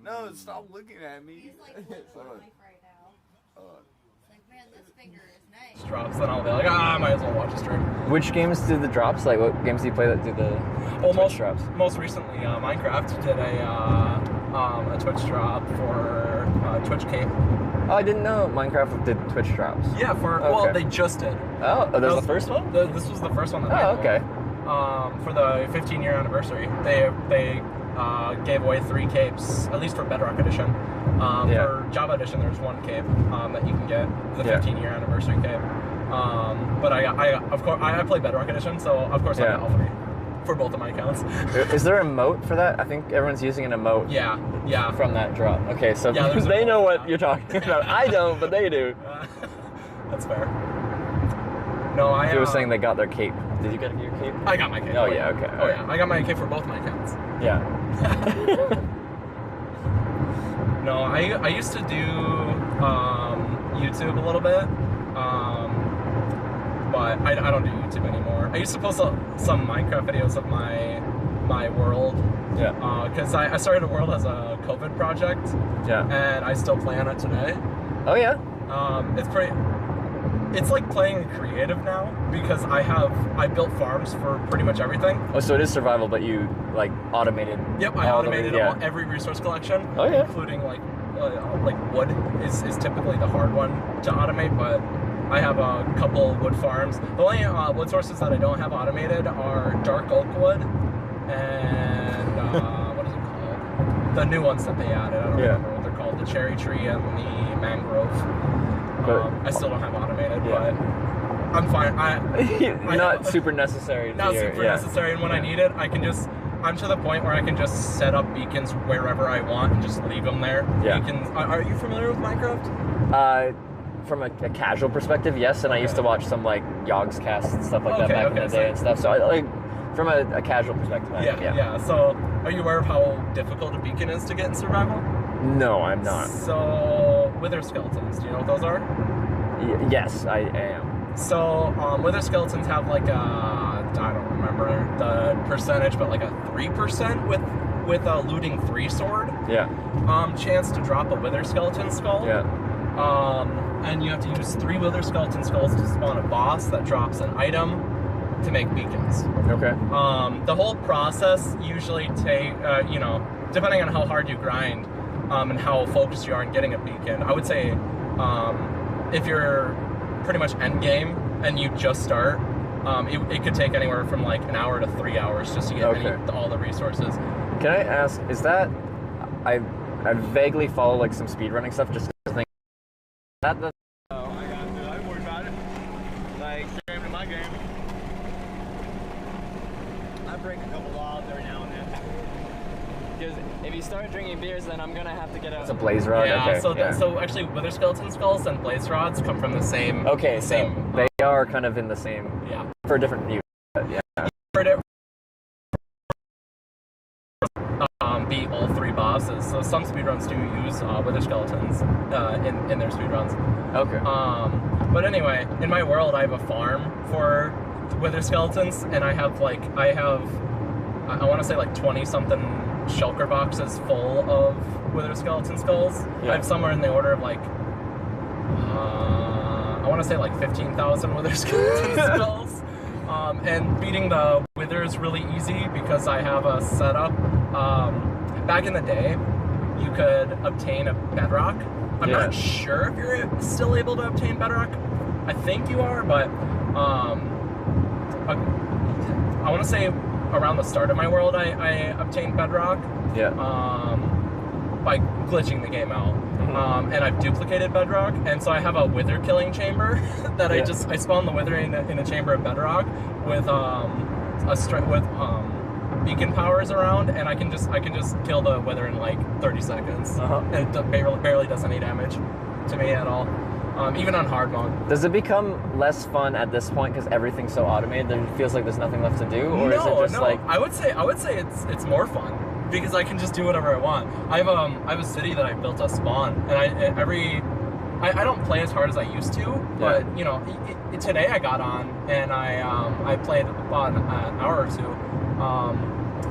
No, stop looking at me. He's like Hold on. right now. Hold on. Like, man, this finger is nice. Drops, then I'll be like, I might as well watch a stream. Which games do the drops? Like, what games do you play that do the Twitch drops? Most recently, Minecraft did a Twitch drop for Twitch Cape. Oh, I didn't know Minecraft did Twitch drops. Yeah, well, they just did. Oh, there's the first one? This was the first one that I did. Okay. For the 15-year anniversary, they gave away 3 capes, at least for Bedrock Edition. For Java Edition, there's 1 cape that you can get, the 15-year anniversary cape. But of course I play Bedrock Edition, so of course I got all 3 for both of my accounts. Is there a emote for that? I think everyone's using an emote. Yeah. From that drop. Okay, so they know what you're talking about. I don't, but they do. That's fair. No, He was saying they got their cape. Did you get your cape? I got my cape. Oh yeah, okay. Oh yeah, I got my cape for both my accounts. Yeah. No, I used to do YouTube a little bit, but I don't do YouTube anymore. I used to post some Minecraft videos of my world. Yeah. Because I started a world as a COVID project. Yeah. And I still play on it today. Oh yeah. It's like playing creative now because I built farms for pretty much everything. Oh, so it is survival, but you like automated. Yep, I automated every resource collection. Oh yeah. Including like wood is typically the hard one to automate, but I have a couple wood farms. The only wood sources that I don't have automated are dark oak wood and what is it called? The new ones that they added. I don't remember what they're called. The cherry tree and the mangrove. I still don't have automated, but I'm fine. Not super necessary. Not super necessary, and when I need it, I'm to the point where I can just set up beacons wherever I want and just leave them there. Yeah. Beacons. Are you familiar with Minecraft? From a casual perspective, yes, and I used to watch some like Yogg's cast and stuff like that back in the day and stuff. So I like from a casual perspective. Yeah. So are you aware of how difficult a beacon is to get in survival? No, I'm not. So wither skeletons, do you know what those are? Yes, I am. So wither skeletons have like I don't remember the percentage, but like a 3% with a looting 3 sword. Yeah. Chance to drop a wither skeleton skull. Yeah. And you have to use 3 wither skeleton skulls to spawn a boss that drops an item to make beacons. Okay. The whole process usually depending on how hard you grind and how focused you are in getting a beacon, I would say if you're pretty much end game and you just start, it could take anywhere from like an hour to 3 hours just to get all the resources. Can I ask, is that I vaguely follow like some speedrunning stuff just because I got it. I don't worry about it. Like, game in my game. I break a couple laws every now and then. Because if you start drinking beers, then I'm gonna have to get out. It's a blaze rod. Yeah. Okay. So actually, wither skeleton skulls and blaze rods come from the same. Okay. Same. They are kind of in the same. Yeah. For different views. Yeah. Beat all 3 bosses. So some speedruns do use wither skeletons in their speedruns. Okay. But anyway, in my world, I have a farm for wither skeletons, and I want to say like 20 something shulker boxes full of wither skeleton skulls. Yeah. I have somewhere in the order of like, I want to say like 15,000 wither skeleton skulls. And beating the wither is really easy because I have a setup. Back in the day, you could obtain a bedrock. I'm not sure if you're still able to obtain bedrock. I think you are, but I want to say around the start of my world, I obtained bedrock. Yeah. By glitching the game out. And I've duplicated bedrock, and so I have a wither killing chamber that I spawn the wither in a chamber of bedrock with beacon powers around, and I can just kill the wither in like 30 seconds. And it barely does any damage to me at all. Even on hard mode. Does it become less fun at this point because everything's so automated that it feels like there's nothing left to do, or is it just like? I would say it's more fun because I can just do whatever I want. I have a city that I built a spawn, and I don't play as hard as I used to, but you know, today I got on and I played about an hour or two.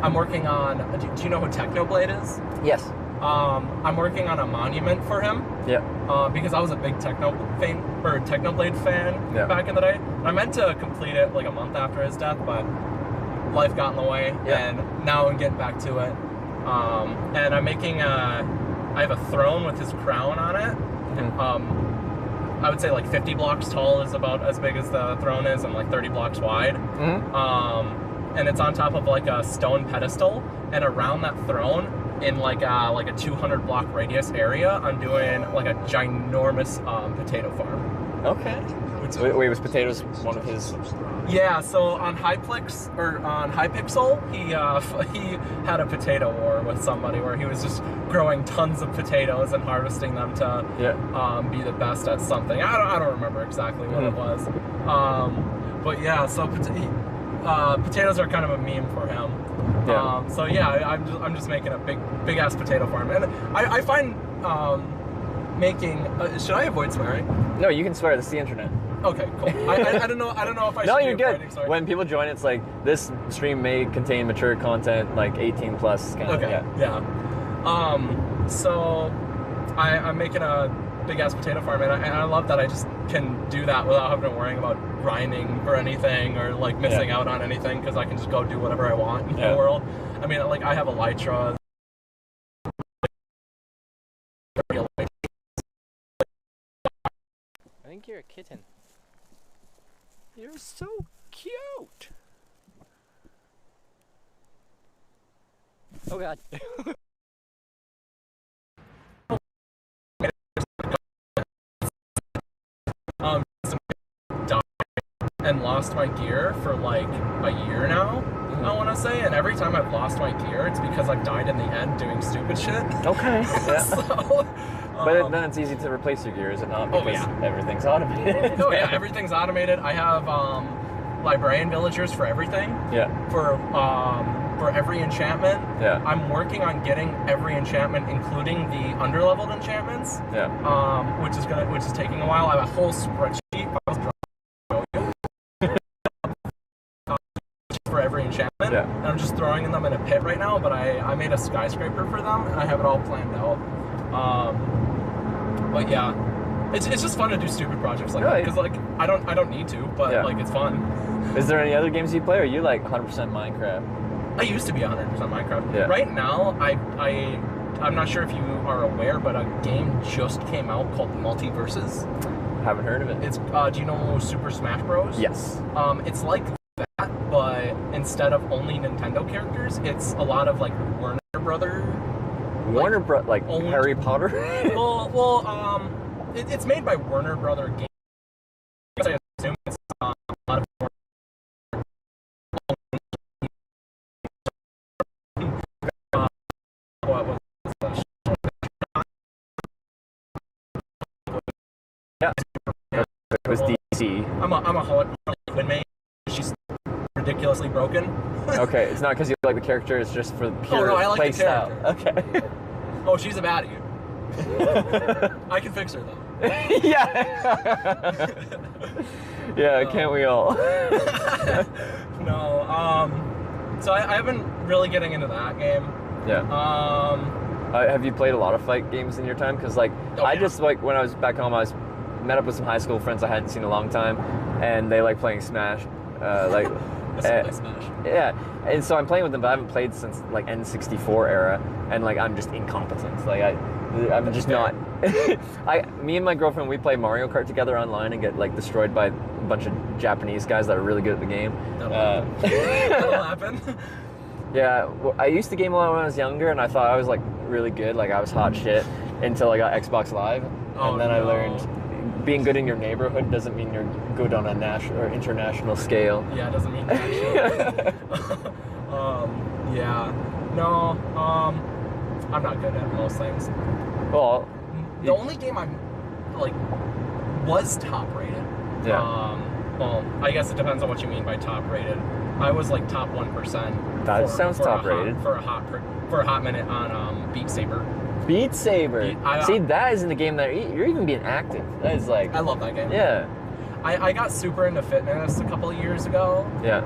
I'm working on. Do you know who Technoblade is? Yes. I'm working on a monument for him. Yeah. Because I was a big Technoblade fan back in the day. I meant to complete it like a month after his death, but life got in the way, and now I'm getting back to it. And I'm making I have a throne with his crown on it. I would say like 50 blocks tall is about as big as the throne is, and like 30 blocks wide. And it's on top of like a stone pedestal, and around that throne, in like a 200 block radius area, I'm doing like a ginormous potato farm. Okay. Wait, was potatoes one of his? Yeah. So on Hypixel, he had a potato war with somebody where he was just growing tons of potatoes and harvesting them to be the best at something. I don't remember exactly what it was. But yeah. So potatoes are kind of a meme for him. Yeah. So yeah, I'm just making a big ass potato farm, and I find making. Should I avoid swearing? No, you can swear. This is the internet. Okay, cool. I don't know if I should. No, be you're good. avoiding, When people join, it's like this stream may contain mature content, like 18 plus. Kind of, yeah. So I'm making a big ass potato farm, and I love that I just can do that without having to worry about grinding for anything or like missing out on anything, because I can just go do whatever I want in the world. I mean, like I have elytra. I think you're a kitten. You're so cute. Oh god. And lost my gear for like a year now, I want to say, and every time I've lost my gear, it's because I've died in the end doing stupid shit. Okay. Yeah. So, but then it's easy to replace your gear, is it not? Because everything's automated. Oh yeah, everything's automated. I have librarian villagers for everything. Yeah. For every enchantment. Yeah. I'm working on getting every enchantment, including the underleveled enchantments. Yeah. Which is taking a while. I have a whole spreadsheet. For every enchantment, and I'm just throwing them in a pit right now, but I made a skyscraper for them, and I have it all planned out. But yeah, it's just fun to do stupid projects like that, because like I don't need to, but like it's fun. Is there any other games you play, or are you like 100% Minecraft? I used to be 100% Minecraft. Yeah. Right now, I'm not sure if you are aware, but a game just came out called Multiverses. Haven't heard of it. It's do you know Super Smash Bros? Yes. It's like that, but instead of only Nintendo characters, it's a lot of like Warner Brother. Like Harry Potter. It's made by Warner Brother Games. I assume it's a lot of. What was that? Yeah. It was DC. I'm a Harley Quinn main. She's ridiculously broken. Okay, it's not because you like the character, it's just for pure I like play the style. character. Okay. Oh, she's a baddie. I can fix her though. Yeah, can't we all? No, so I haven't really getting into that game. Yeah. Have you played a lot of fight games in your time? Because like I just like when I was back home, I met up with some high school friends I hadn't seen in a long time, and they like playing Smash. Smash. Yeah, and so I'm playing with them, but I haven't played since like N64 era, and like I'm just incompetent. Like I'm just not. Me and my girlfriend, we play Mario Kart together online and get like destroyed by a bunch of Japanese guys that are really good at the game. That'll happen. Yeah, well, I used to game a lot when I was younger, and I thought I was like really good, like I was hot shit until I got Xbox Live, and then I learned being good in your neighborhood doesn't mean you're good on a national or international scale. Yeah, it doesn't mean that. Yeah, no, I'm not good at most things. Well, the only game I'm like was top rated. Yeah. Well, I guess it depends on what you mean by top rated. I was like top 1%. That sounds top rated. For a hot minute on Beat Saber. Beat Saber. See, that isn't a game that you're even being active. That is like. I love that game. Yeah. I got super into fitness a couple of years ago. Yeah.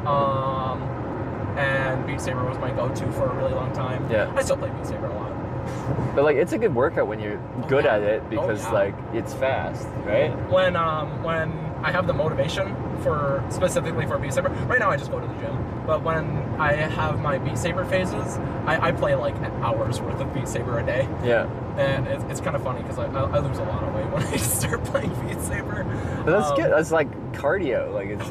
And Beat Saber was my go-to for a really long time. Yeah. I still play Beat Saber a lot. But like, it's a good workout when you're good at it because like it's fast, right? When I have the motivation for specifically for Beat Saber, right now I just go to the gym. But when I have my Beat Saber phases, I play like hours worth of Beat Saber a day. Yeah. And it's kind of funny because I lose a lot of weight when I start playing Beat Saber. But that's good. That's like cardio. Like it's.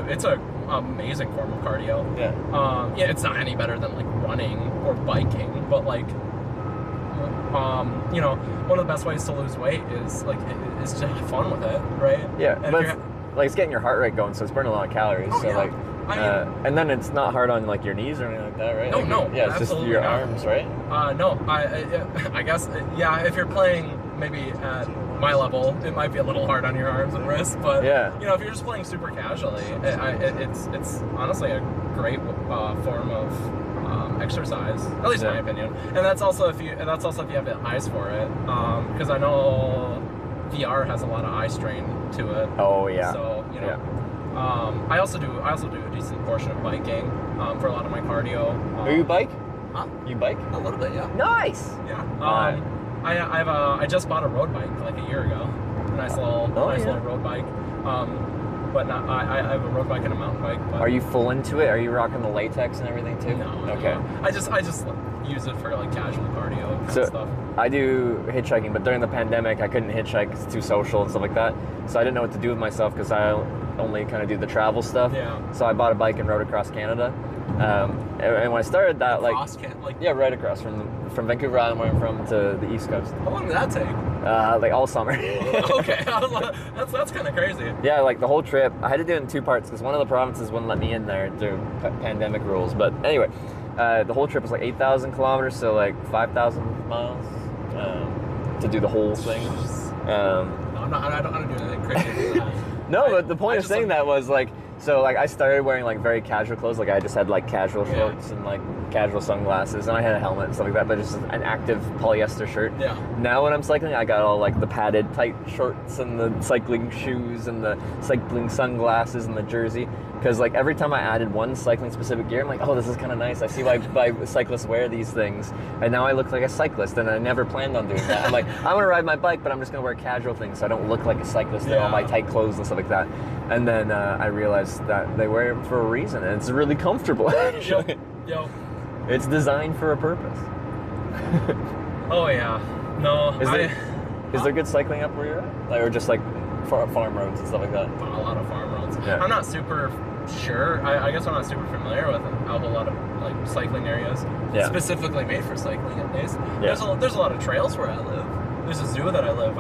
It's a amazing form of cardio. Yeah. It's not any better than like running or biking, but like. One of the best ways to lose weight is is to have fun with it, right? Yeah, but it's getting your heart rate going, so it's burning a lot of calories. And then it's not hard on like your knees or anything like that, right? Yeah, it's just your arms, right? No, I guess if you're playing maybe at my level, it might be a little hard on your arms and wrists, but if you're just playing super casually, it's honestly a great form of exercise, at least in my opinion. And that's also if you have the eyes for it, because I know VR has a lot of eye strain to it. Oh yeah. So I also do a decent portion of biking for a lot of my cardio. You bike? Huh? You bike? A little bit, yeah. Nice. Yeah. I just bought a road bike like a year ago. A nice little road bike. But I have a road bike and a mountain bike. But are you full into it? Are you rocking the latex and everything too? No. Okay. I just use it for like casual cardio kind of stuff. I do hitchhiking, but during the pandemic, I couldn't hitchhike. It's too social and stuff like that. So I didn't know what to do with myself because I only kind of do the travel stuff. Yeah. So I bought a bike and rode across Canada. And when I started that, right across from Vancouver Island, where I'm from, to the East Coast. How long did that take? Like all summer. Okay, that's kind of crazy. Yeah, like the whole trip. I had to do it in 2 parts because one of the provinces wouldn't let me in there due to pandemic rules. But anyway, the whole trip was like 8,000 kilometers, so like 5,000 miles to do the whole thing. I don't do anything crazy. No, but the point of saying that was like. So like I started wearing like very casual clothes, like I just had like casual shorts and like casual sunglasses, and I had a helmet and stuff like that, but just an active polyester shirt. Yeah. Now when I'm cycling, I got all like the padded tight shorts and the cycling shoes and the cycling sunglasses and the jersey, because like every time I added one cycling specific gear, I'm like, oh, this is kind of nice. I see why cyclists wear these things, and now I look like a cyclist, and I never planned on doing that. I'm like, I'm gonna ride my bike, but I'm just gonna wear casual things so I don't look like a cyclist in all my tight clothes and stuff like that. And then I realized that they wear it for a reason, and it's really comfortable. Actually. Yo. It's designed for a purpose. Oh yeah. No. Is there good cycling up where you're at? Like, or just like farm roads and stuff like that? A lot of farm roads. Yeah. I'm not super sure. I guess I'm not super familiar with a whole lot of like cycling areas specifically made for cycling at least. Yeah. There's a lot of trails where I live. There's a zoo that I live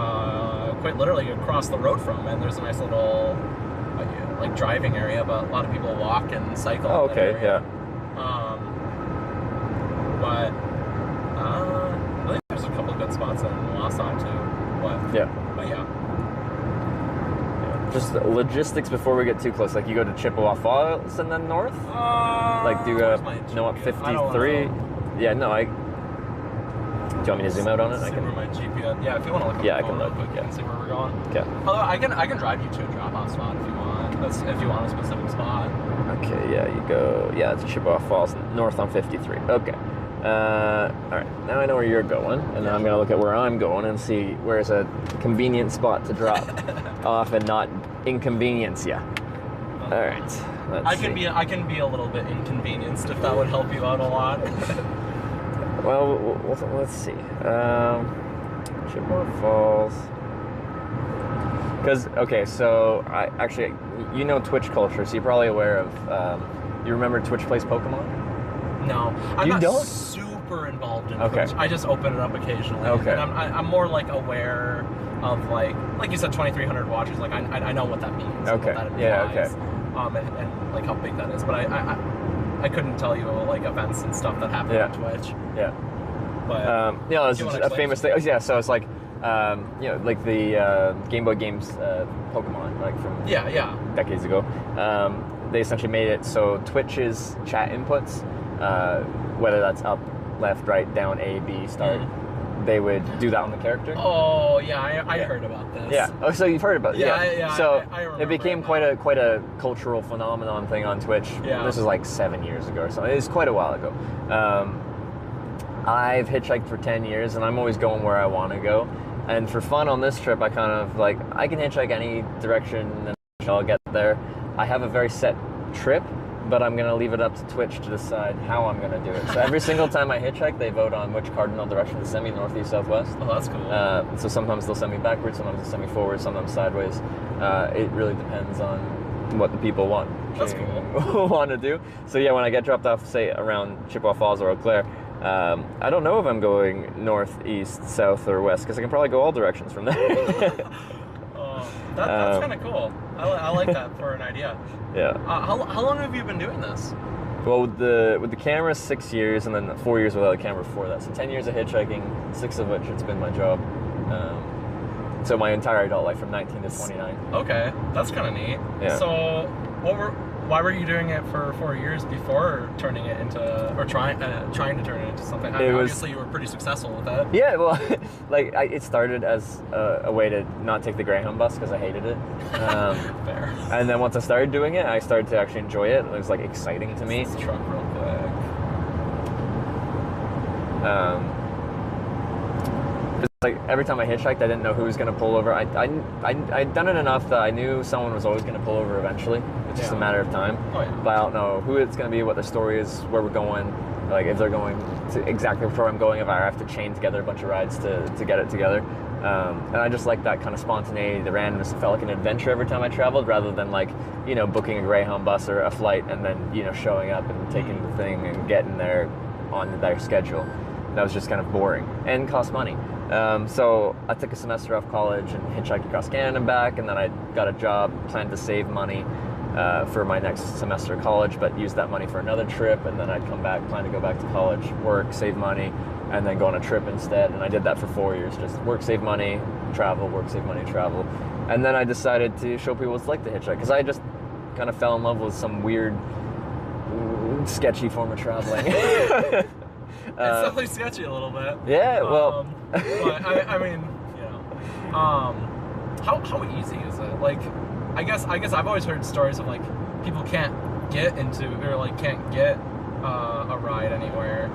quite literally across the road from, and there's a nice little like driving area, but a lot of people walk and cycle. Oh, in that okay, area. But I think there's a couple of good spots in Wausau too. But yeah. Just logistics before we get too close. Like you go to Chippewa Falls and then north. Like do you go up 53? Yeah, no. Do you want me to zoom out on it? I can. My GPS. Yeah, if you want to look. Yeah, I can look. And see where we're going. Okay. Although I can drive you to a drop-off spot if you want. If you want a specific spot. Okay. Yeah, you go. Yeah, it's Chippewa Falls north on 53. Okay. Alright, now I know where you're going, and then I'm going to look at where I'm going and see where's a convenient spot to drop off and not inconvenience you. Alright, I can be a little bit inconvenienced if that would help you out a lot. Well, let's see. Chippewa Falls. Because, okay, so you know Twitch culture, so you're probably aware of, you remember Twitch Plays Pokemon? No, I'm You not don't? super involved in Okay. Twitch. I just open it up occasionally. Okay. And I'm more like aware of like you said, 2,300 watchers. Like I know what that means. and Okay. What that Yeah, implies, okay. and like how big that is. But I couldn't tell you like events and stuff that happen on Twitch. Yeah. But you know, it's do you wanna a explain famous thing. Yeah, so it's like, you know, like the Game Boy games Pokemon, like from decades ago. They essentially made it so Twitch's chat inputs, whether that's up, left, right, down, A, B, start, they would do that on the character. Oh yeah, I heard about this. Yeah. Oh, so you've heard about it? Yeah. So I remember it became quite a cultural phenomenon thing on Twitch. Yeah. This was like 7 years ago or something. It was quite a while ago. I've hitchhiked for 10 years, and I'm always going where I want to go. And for fun on this trip, I kind of like, I can hitchhike any direction and I'll get there. I have a very set trip, but I'm going to leave it up to Twitch to decide how I'm going to do it. So every single time I hitchhike, they vote on which cardinal direction to send me, north, east, southwest. Oh, that's cool. So sometimes they'll send me backwards, sometimes they'll send me forward, sometimes sideways. It really depends on what the people want. That's cool. Want to do. So yeah, when I get dropped off, say around Chippewa Falls or Eau Claire, I don't know if I'm going north, east, south, or west, because I can probably go all directions from there. That's kind of cool. I like that for an idea. Yeah. How long have you been doing this? Well, with the camera, 6 years, and then 4 years without a camera before that. So 10 years of hitchhiking, 6 of which it's been my job. So my entire adult life from 19 to 29. Okay, that's kind of neat. Yeah. So why were you doing it for 4 years before turning it into, or trying to turn it into something? Obviously, you were pretty successful with that. Yeah, well, like it started as a way to not take the Greyhound bus because I hated it. Fair. And then once I started doing it, I started to actually enjoy it. It was like exciting to me. Let's truck real quick. Like every time I hitchhiked, I didn't know who was going to pull over. I'd done it enough that I knew someone was always going to pull over eventually. It's just a matter of time. Oh, yeah. But I don't know who it's going to be, what their story is, where we're going. Like if they're going to exactly where I'm going, if I have to chain together a bunch of rides to get it together. And I just like that kind of spontaneity, the randomness. It felt like an adventure every time I traveled, rather than like, you know, booking a Greyhound bus or a flight and then, you know, showing up and taking the thing and getting there on their schedule. That was just kind of boring and cost money. So I took a semester off college and hitchhiked across Canada and back, and then I got a job, planned to save money for my next semester of college, but used that money for another trip, and then I'd come back, plan to go back to college, work, save money, and then go on a trip instead. And I did that for 4 years, just work, save money, travel, work, save money, travel. And then I decided to show people what it's like to hitchhike, because I just kind of fell in love with some weird, sketchy form of traveling. It's definitely sketchy a little bit. Yeah, well. But I mean, you know, how easy is it? Like, I guess I've always heard stories of like people can't get into or like can't get a ride anywhere.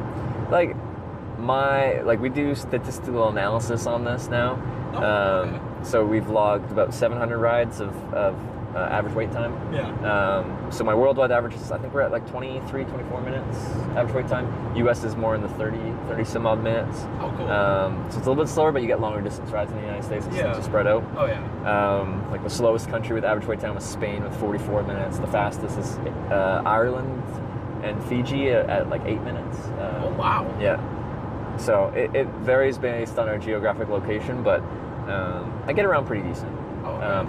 Like we do statistical analysis on this now. Okay. So we've logged about 700 rides of average wait time. Yeah. So my worldwide average is, I think we're at like 23, 24 minutes average wait time. US is more in the 30 some odd minutes. Oh, cool. So it's a little bit slower, but you get longer distance rides in the United States. It's just spread out. Oh, yeah. Like the slowest country with average wait time was Spain with 44 minutes. The fastest is Ireland and Fiji at like 8 minutes. Oh, wow. Yeah. So it varies based on our geographic location, but I get around pretty decent.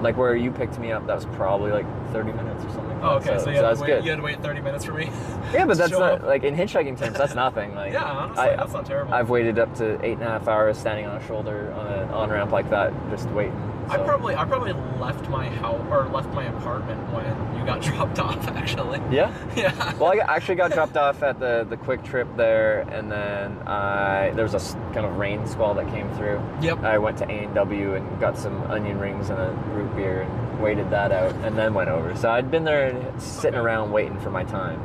Like where you picked me up, that was probably like 30 minutes or something. Oh, okay, so you had to wait 30 minutes for me? Yeah, but that's not, like in hitchhiking terms, that's nothing. Like, yeah, honestly, that's not terrible. I've waited up to 8.5 hours standing on a shoulder on an on-ramp like that, just waiting. So. I probably left my house or left my apartment when you got dropped off, actually. Yeah? Yeah. Well, I actually got dropped off at the quick trip there, and then there was a kind of rain squall that came through. Yep. I went to A&W and got some onion rings and a root beer and waited that out, and then went over. So I'd been there sitting around waiting for my time,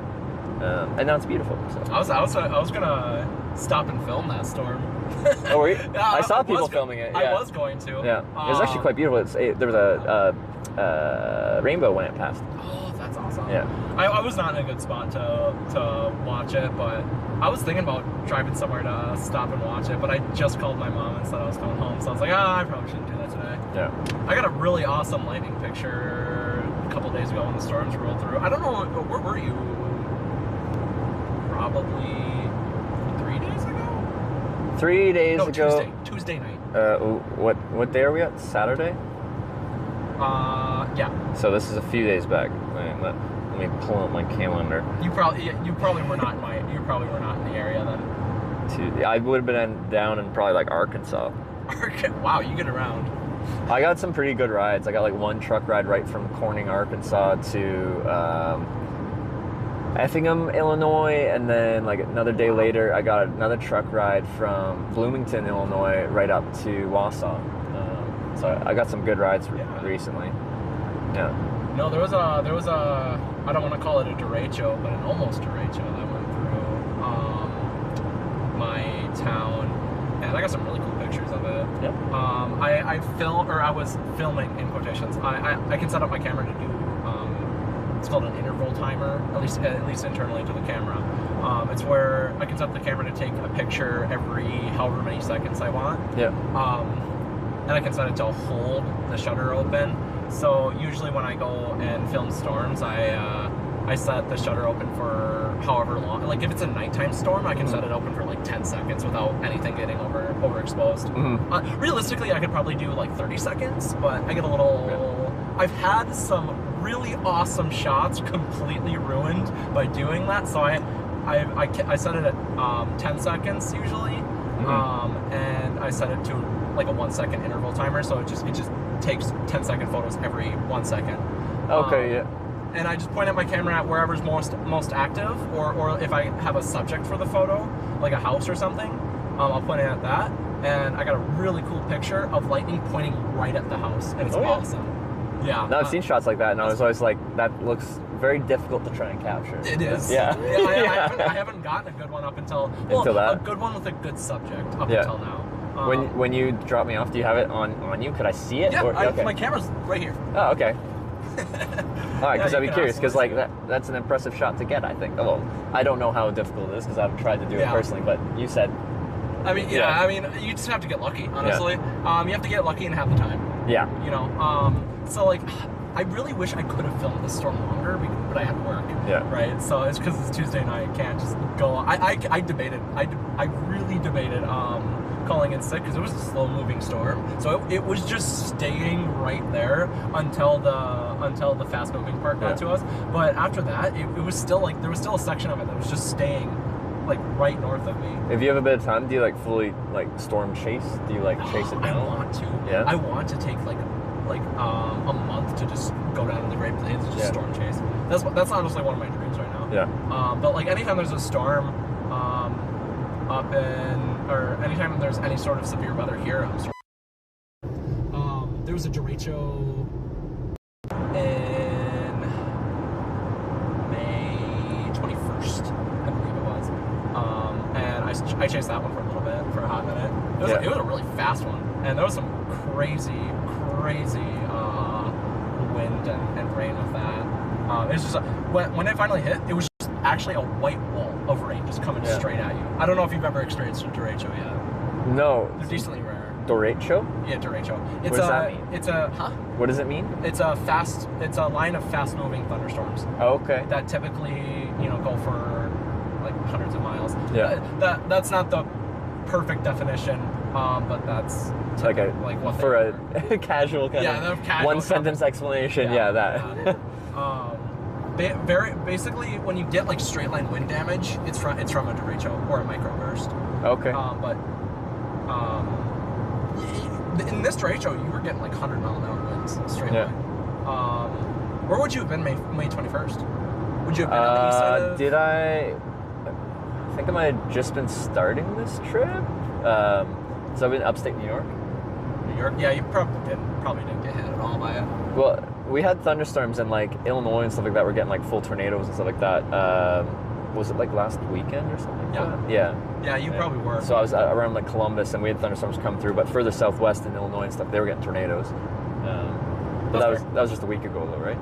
and now it's beautiful. So. I was gonna stop and film that storm. Oh, were you? Yeah, I saw was people go- filming it. I Yeah. was going to. Yeah, it was actually quite beautiful. There was a rainbow when it passed. Oh, that's awesome. Yeah. I was not in a good spot to watch it, but I was thinking about driving somewhere to stop and watch it, but I just called my mom and said I was going home, so I was like, I probably shouldn't do that today. Yeah. I got a really awesome lightning picture a couple days ago when the storms rolled through. I don't know, where were you? Probably 3 days ago? 3 days No, ago. Tuesday night. What day are we at? Saturday? Yeah. So this is a few days back. Let me pull up my calendar. You probably were not in the area then. I would have been down in probably like Arkansas. Wow, you get around. I got some pretty good rides. I got like one truck ride right from Corning, Arkansas to Effingham, Illinois, and then like another day later I got another truck ride from Bloomington, Illinois, right up to Wausau. So I got some good rides recently. Yeah. No, there was a I don't want to call it a derecho, but an almost derecho that went through my town, and I got some really cool pictures of it. Yep. I was filming in quotations. I can set up my camera to do it's called an interval timer, at least internally to the camera. It's where I can set the camera to take a picture every however many seconds I want. Yeah. And I can set it to hold the shutter open. So usually when I go and film storms, I set the shutter open for however long. Like if it's a nighttime storm, I can set it open for like 10 seconds without anything getting overexposed. Mm-hmm. Realistically, I could probably do like 30 seconds, but I get a little... Yeah. I've had some really awesome shots completely ruined by doing that, so I set it at 10 seconds usually, and I set it to like a 1 second interval timer, so it just takes 10-second photos every 1 second. Okay, yeah. And I just point at my camera at wherever's most active, or if I have a subject for the photo, like a house or something, I'll point it at that, and I got a really cool picture of lightning pointing right at the house, and it's awesome. Yeah. No, I've seen shots like that, and I was always like, that looks very difficult to try and capture. It is. Yeah. I haven't gotten a good one up until that. A good one with a good subject up Yeah. until now. When you drop me off, do you have it on you? Could I see it? Yeah, Okay. my camera's right here. Oh, okay. All right, because I'd be curious, because like that's an impressive shot to get, I think. Oh, well, I don't know how difficult it is because I haven't tried to do it personally, but you said. I mean, I mean, you just have to get lucky, honestly. You have to get lucky and have the time. Yeah. You know, so like, I really wish I could have filmed this storm longer, but I had to work. Yeah. Right. So it's because it's Tuesday night, I can't just go. I debated. I really debated calling in sick because it was a slow moving storm. So it was just staying right there until the fast moving part got to us. But after that, it was still like there was still a section of it that was just staying like right north of me. If you have a bit of time, do you like fully like storm chase? Do you like chase it down? I want to. Yeah. I want to take like a month to just go down to the Great Plains and just storm chase. That's honestly one of my dreams right now. Yeah. But like anytime there's a storm or anytime there's any sort of severe weather here, there was a derecho in May 21st, I believe it was. And I chased that one for a little bit, for a hot minute. It was a really fast one, and there was some crazy wind and rain with that. It's just when it finally hit, it was just actually a white wall of rain just coming straight at you. I don't know if you've ever experienced a derecho yet. No. They're decently rare. Derecho? Yeah, derecho. What does that mean? It's a What does it mean? It's a line of fast moving thunderstorms. Oh, okay. That typically, go for like hundreds of miles. Yeah. That's not the perfect definition, but that's like what for a casual kind of one sentence explanation. Yeah, that. Basically, when you get like straight line wind damage, it's from a derecho or a microburst. Okay. In this derecho, you were getting like 100-mile-an-hour winds straight line. Where would you have been May 21st? Would you have been on the east side of... Did I think I might have just been starting this trip. So I've been upstate New York. New York? Yeah, you probably didn't get hit at all by it. Well, we had thunderstorms in like Illinois and stuff like that. We're getting like full tornadoes and stuff like that. was it like last weekend or something? Yeah. Like that? Yeah. Yeah, you probably were. So I was around like Columbus, and we had thunderstorms come through. But further southwest in Illinois and stuff, they were getting tornadoes. But that was just a week ago, though, right?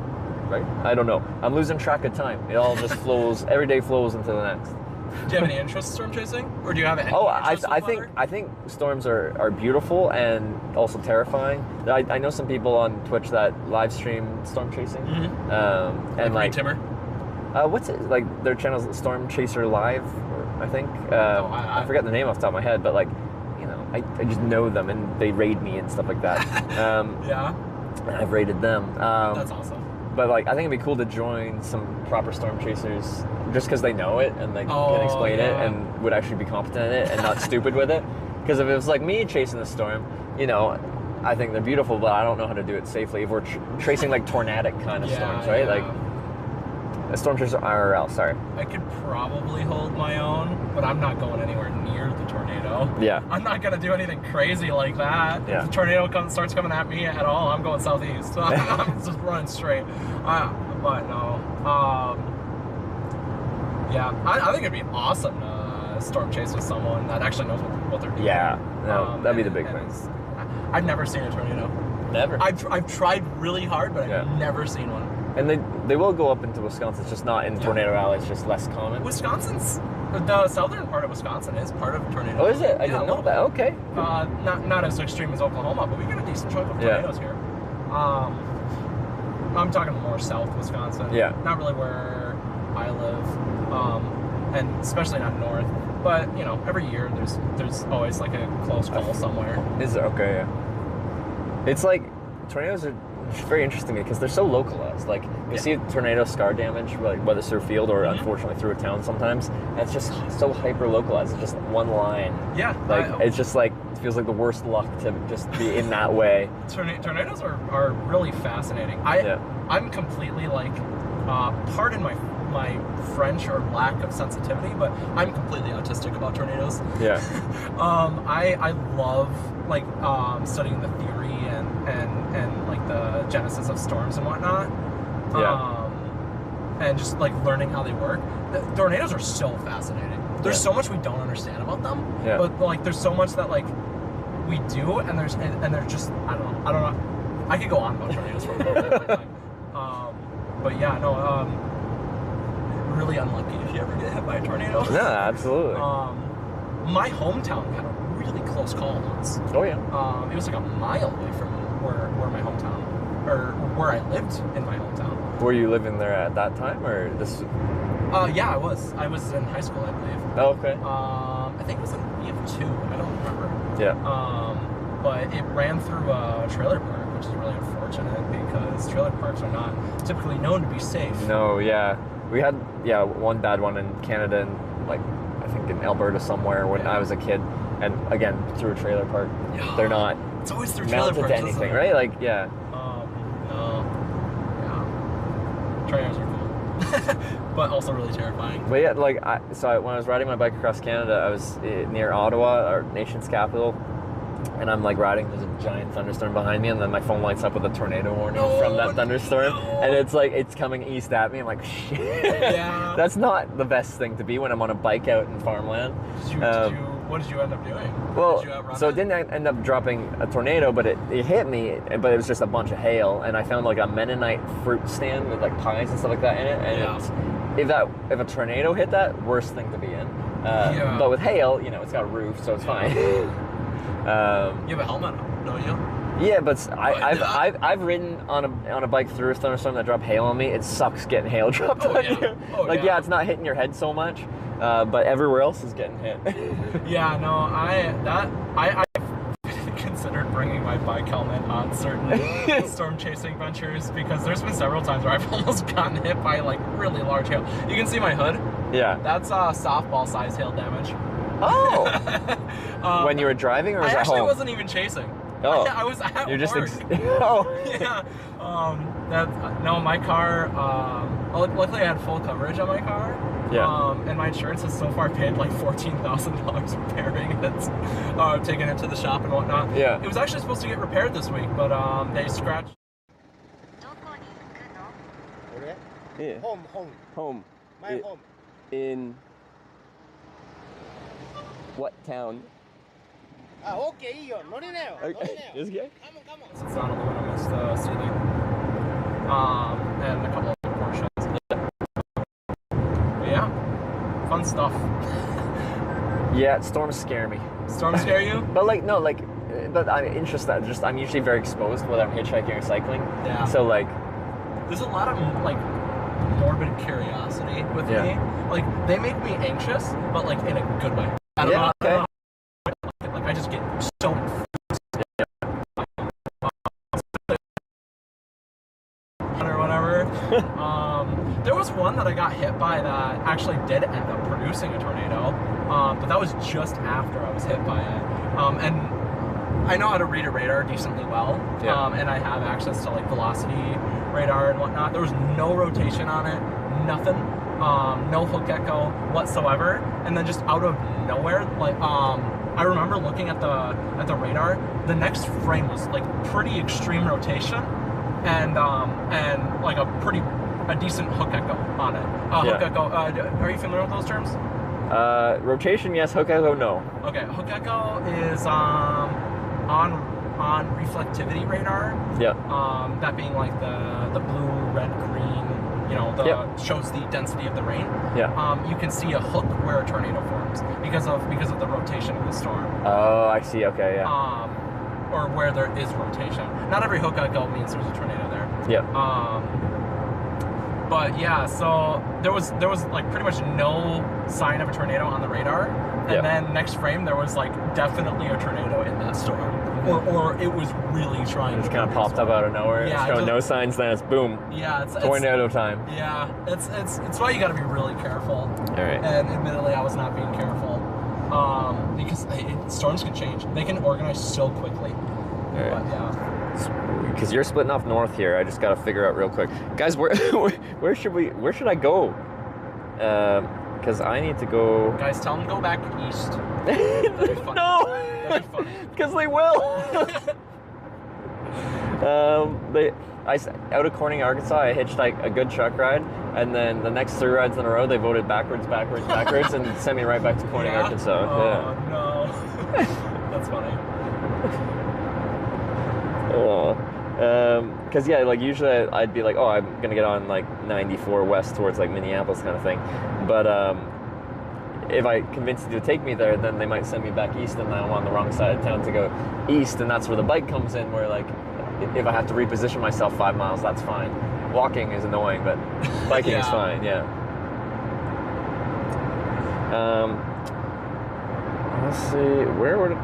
Right? I don't know. I'm losing track of time. It all just flows. Every day flows into the next. Do you have any interest in storm chasing, or do you have any? I think storms are beautiful and also terrifying. I know some people on Twitch that live stream storm chasing, and like Timmer. What's it like? Their channel's Storm Chaser Live, I think. I forget the name off the top of my head, but like, you know, I just know them and they raid me and stuff like that. Yeah. And I've raided them. That's awesome. But like, I think it'd be cool to join some proper storm chasers just because they know it and they can explain it and would actually be competent in it and not stupid with it. Because if it was like me chasing the storm, you know, I think they're beautiful, but I don't know how to do it safely. If we're tracing like tornadic kind of storms, right? Like a storm chaser IRL. Sorry. I could probably hold my own, but I'm not going anywhere near the tornado. Yeah. I'm not gonna do anything crazy like that. Yeah. If the tornado starts coming at me at all, I'm going southeast. I'm just running straight. But no. Yeah, I think it'd be awesome to storm chase with someone that actually knows what they're doing. Yeah. No, that'd be the big thing. I've never seen a tornado. Never. I've tried really hard, but I've never seen one. And they will go up into Wisconsin. It's just not in Tornado Alley. It's just less common. The southern part of Wisconsin is part of tornado. Oh, is it? I didn't know that. Okay. Not as extreme as Oklahoma, but we get a decent chunk of tornadoes here. I'm talking more south Wisconsin. Yeah. Not really where I live, and especially not north. But you know, every year there's always like a close call somewhere. Is there? Okay, yeah. It's like tornadoes are very interesting because they're so localized. Like you see tornado scar damage, like whether through a field or unfortunately through a town sometimes. And it's just so hyper localized. It's just one line. Yeah. Like it's just like it feels like the worst luck to just be in that way. Tornadoes are really fascinating. I'm completely like, pardon my French or lack of sensitivity, but I'm completely autistic about tornadoes. Yeah. I love like studying the theory and like the genesis of storms and whatnot. And just like learning how they work. The tornadoes are so fascinating. There's so much we don't understand about them. Yeah. But like there's so much that like we do, and they're just I don't know. I could go on about tornadoes for a little bit. But yeah, no. Really unlucky if you ever get hit by a tornado. No, absolutely. My hometown had a really close call once. Oh yeah. It was like a mile away from where my hometown, or where I lived in my hometown. Were you living there at that time, or this? Yeah, I was. I was in high school, I believe. Oh, okay. I think it was in BF2. I don't remember. Yeah. But it ran through a trailer park, which is really unfortunate because trailer parks are not typically known to be safe. No, yeah. We had one bad one in Canada and like I think in Alberta somewhere when I was a kid, and again through a trailer park. They're not. It's always through trailer parks. To anything, right? Like yeah. No. Yeah. Trailers are cool, but also really terrifying. But yeah, like when I was riding my bike across Canada, I was near Ottawa, our nation's capital. And I'm like riding, there's a giant thunderstorm behind me, and then my phone lights up with a tornado warning from that thunderstorm. And it's like, it's coming east at me. I'm like, shit. Yeah. That's not the best thing to be when I'm on a bike out in farmland. What did you end up doing? Well, so it didn't end up dropping a tornado, but it hit me, but it was just a bunch of hail. And I found like a Mennonite fruit stand with like pies and stuff like that in it. And if a tornado hit that, worst thing to be in. But with hail, you know, it's got a roof, so it's fine. You have a helmet, don't you? Yeah, but I've ridden on a bike through a thunderstorm that dropped hail on me. It sucks getting hail dropped on you. Yeah, it's not hitting your head so much, but everywhere else is getting hit. Yeah, no, I considered bringing my bike helmet on certain storm chasing ventures because there's been several times where I've almost gotten hit by like really large hail. You can see my hood. Yeah. That's softball size hail damage. Oh. When you were driving, or was I at actually home? wasn't even chasing. Oh. I was at You're just work. Yeah. My car. Luckily, I had full coverage on my car. Yeah. And my insurance has so far paid like $14,000 repairing it, taking it to the shop and whatnot. Yeah. It was actually supposed to get repaired this week, but they scratched. Yeah. Home. Home. My home. in what town? Okay, This guy? It's not aluminum, it's the ceiling. And a couple of portions. Yeah, fun stuff. Yeah, storms scare me. Storms scare you? But like, no, like, but I'm interested. Just I'm usually very exposed whether I'm hitchhiking or cycling. Yeah. So like, there's a lot of like morbid curiosity with me. Like they make me anxious, but like in a good way. I don't know. Okay. Like I just get so. Or whatever. There was one that I got hit by that actually did end up producing a tornado, but that was just after I was hit by it. And I know how to read a radar decently well, and I have access to like velocity radar and whatnot. There was no rotation on it, nothing, no hook echo whatsoever, and then just out of nowhere, like I remember looking at the radar. The next frame was like pretty extreme rotation, and like a decent hook echo on it. Hook echo. Are you familiar with those terms? Rotation, yes. Hook echo, no. Okay, hook echo is on reflectivity radar. Yeah. That being like the blue, red, green. You know, shows the density of the rain. Yeah. You can see a hook where a tornado forms because of the rotation of the storm. Oh, I see. Okay. Yeah. Or where there is rotation. Not every hook echo means there's a tornado there. Yeah. But yeah, so there was like pretty much no sign of a tornado on the radar, and then next frame there was like definitely a tornado in that storm, or it was really trying. It just kind of popped up out of nowhere. Yeah, showing no signs. Then it's boom. Yeah, it's tornado time. Yeah, it's why you got to be really careful. All right. And admittedly, I was not being careful, because storms can change. They can organize so quickly. All right. But yeah. Because you're splitting off north here, I just got to figure out real quick, guys. Where should I go? Because I need to go. Guys, tell them to go back east. No, because they will. Out of Corning, Arkansas, I hitched like a good truck ride, and then the next 3 rides in a row, they voted backwards, and sent me right back to Corning, Arkansas. Oh no, that's funny. Because like usually I'd be like, oh, I'm gonna get on like 94 west towards like Minneapolis kind of thing, but if I convince you to take me there, then they might send me back east, and then I'm on the wrong side of town to go east, and that's where the bike comes in, where like if I have to reposition myself 5 miles, that's fine. Walking is annoying, but biking is fine. Yeah. Let's see, where would?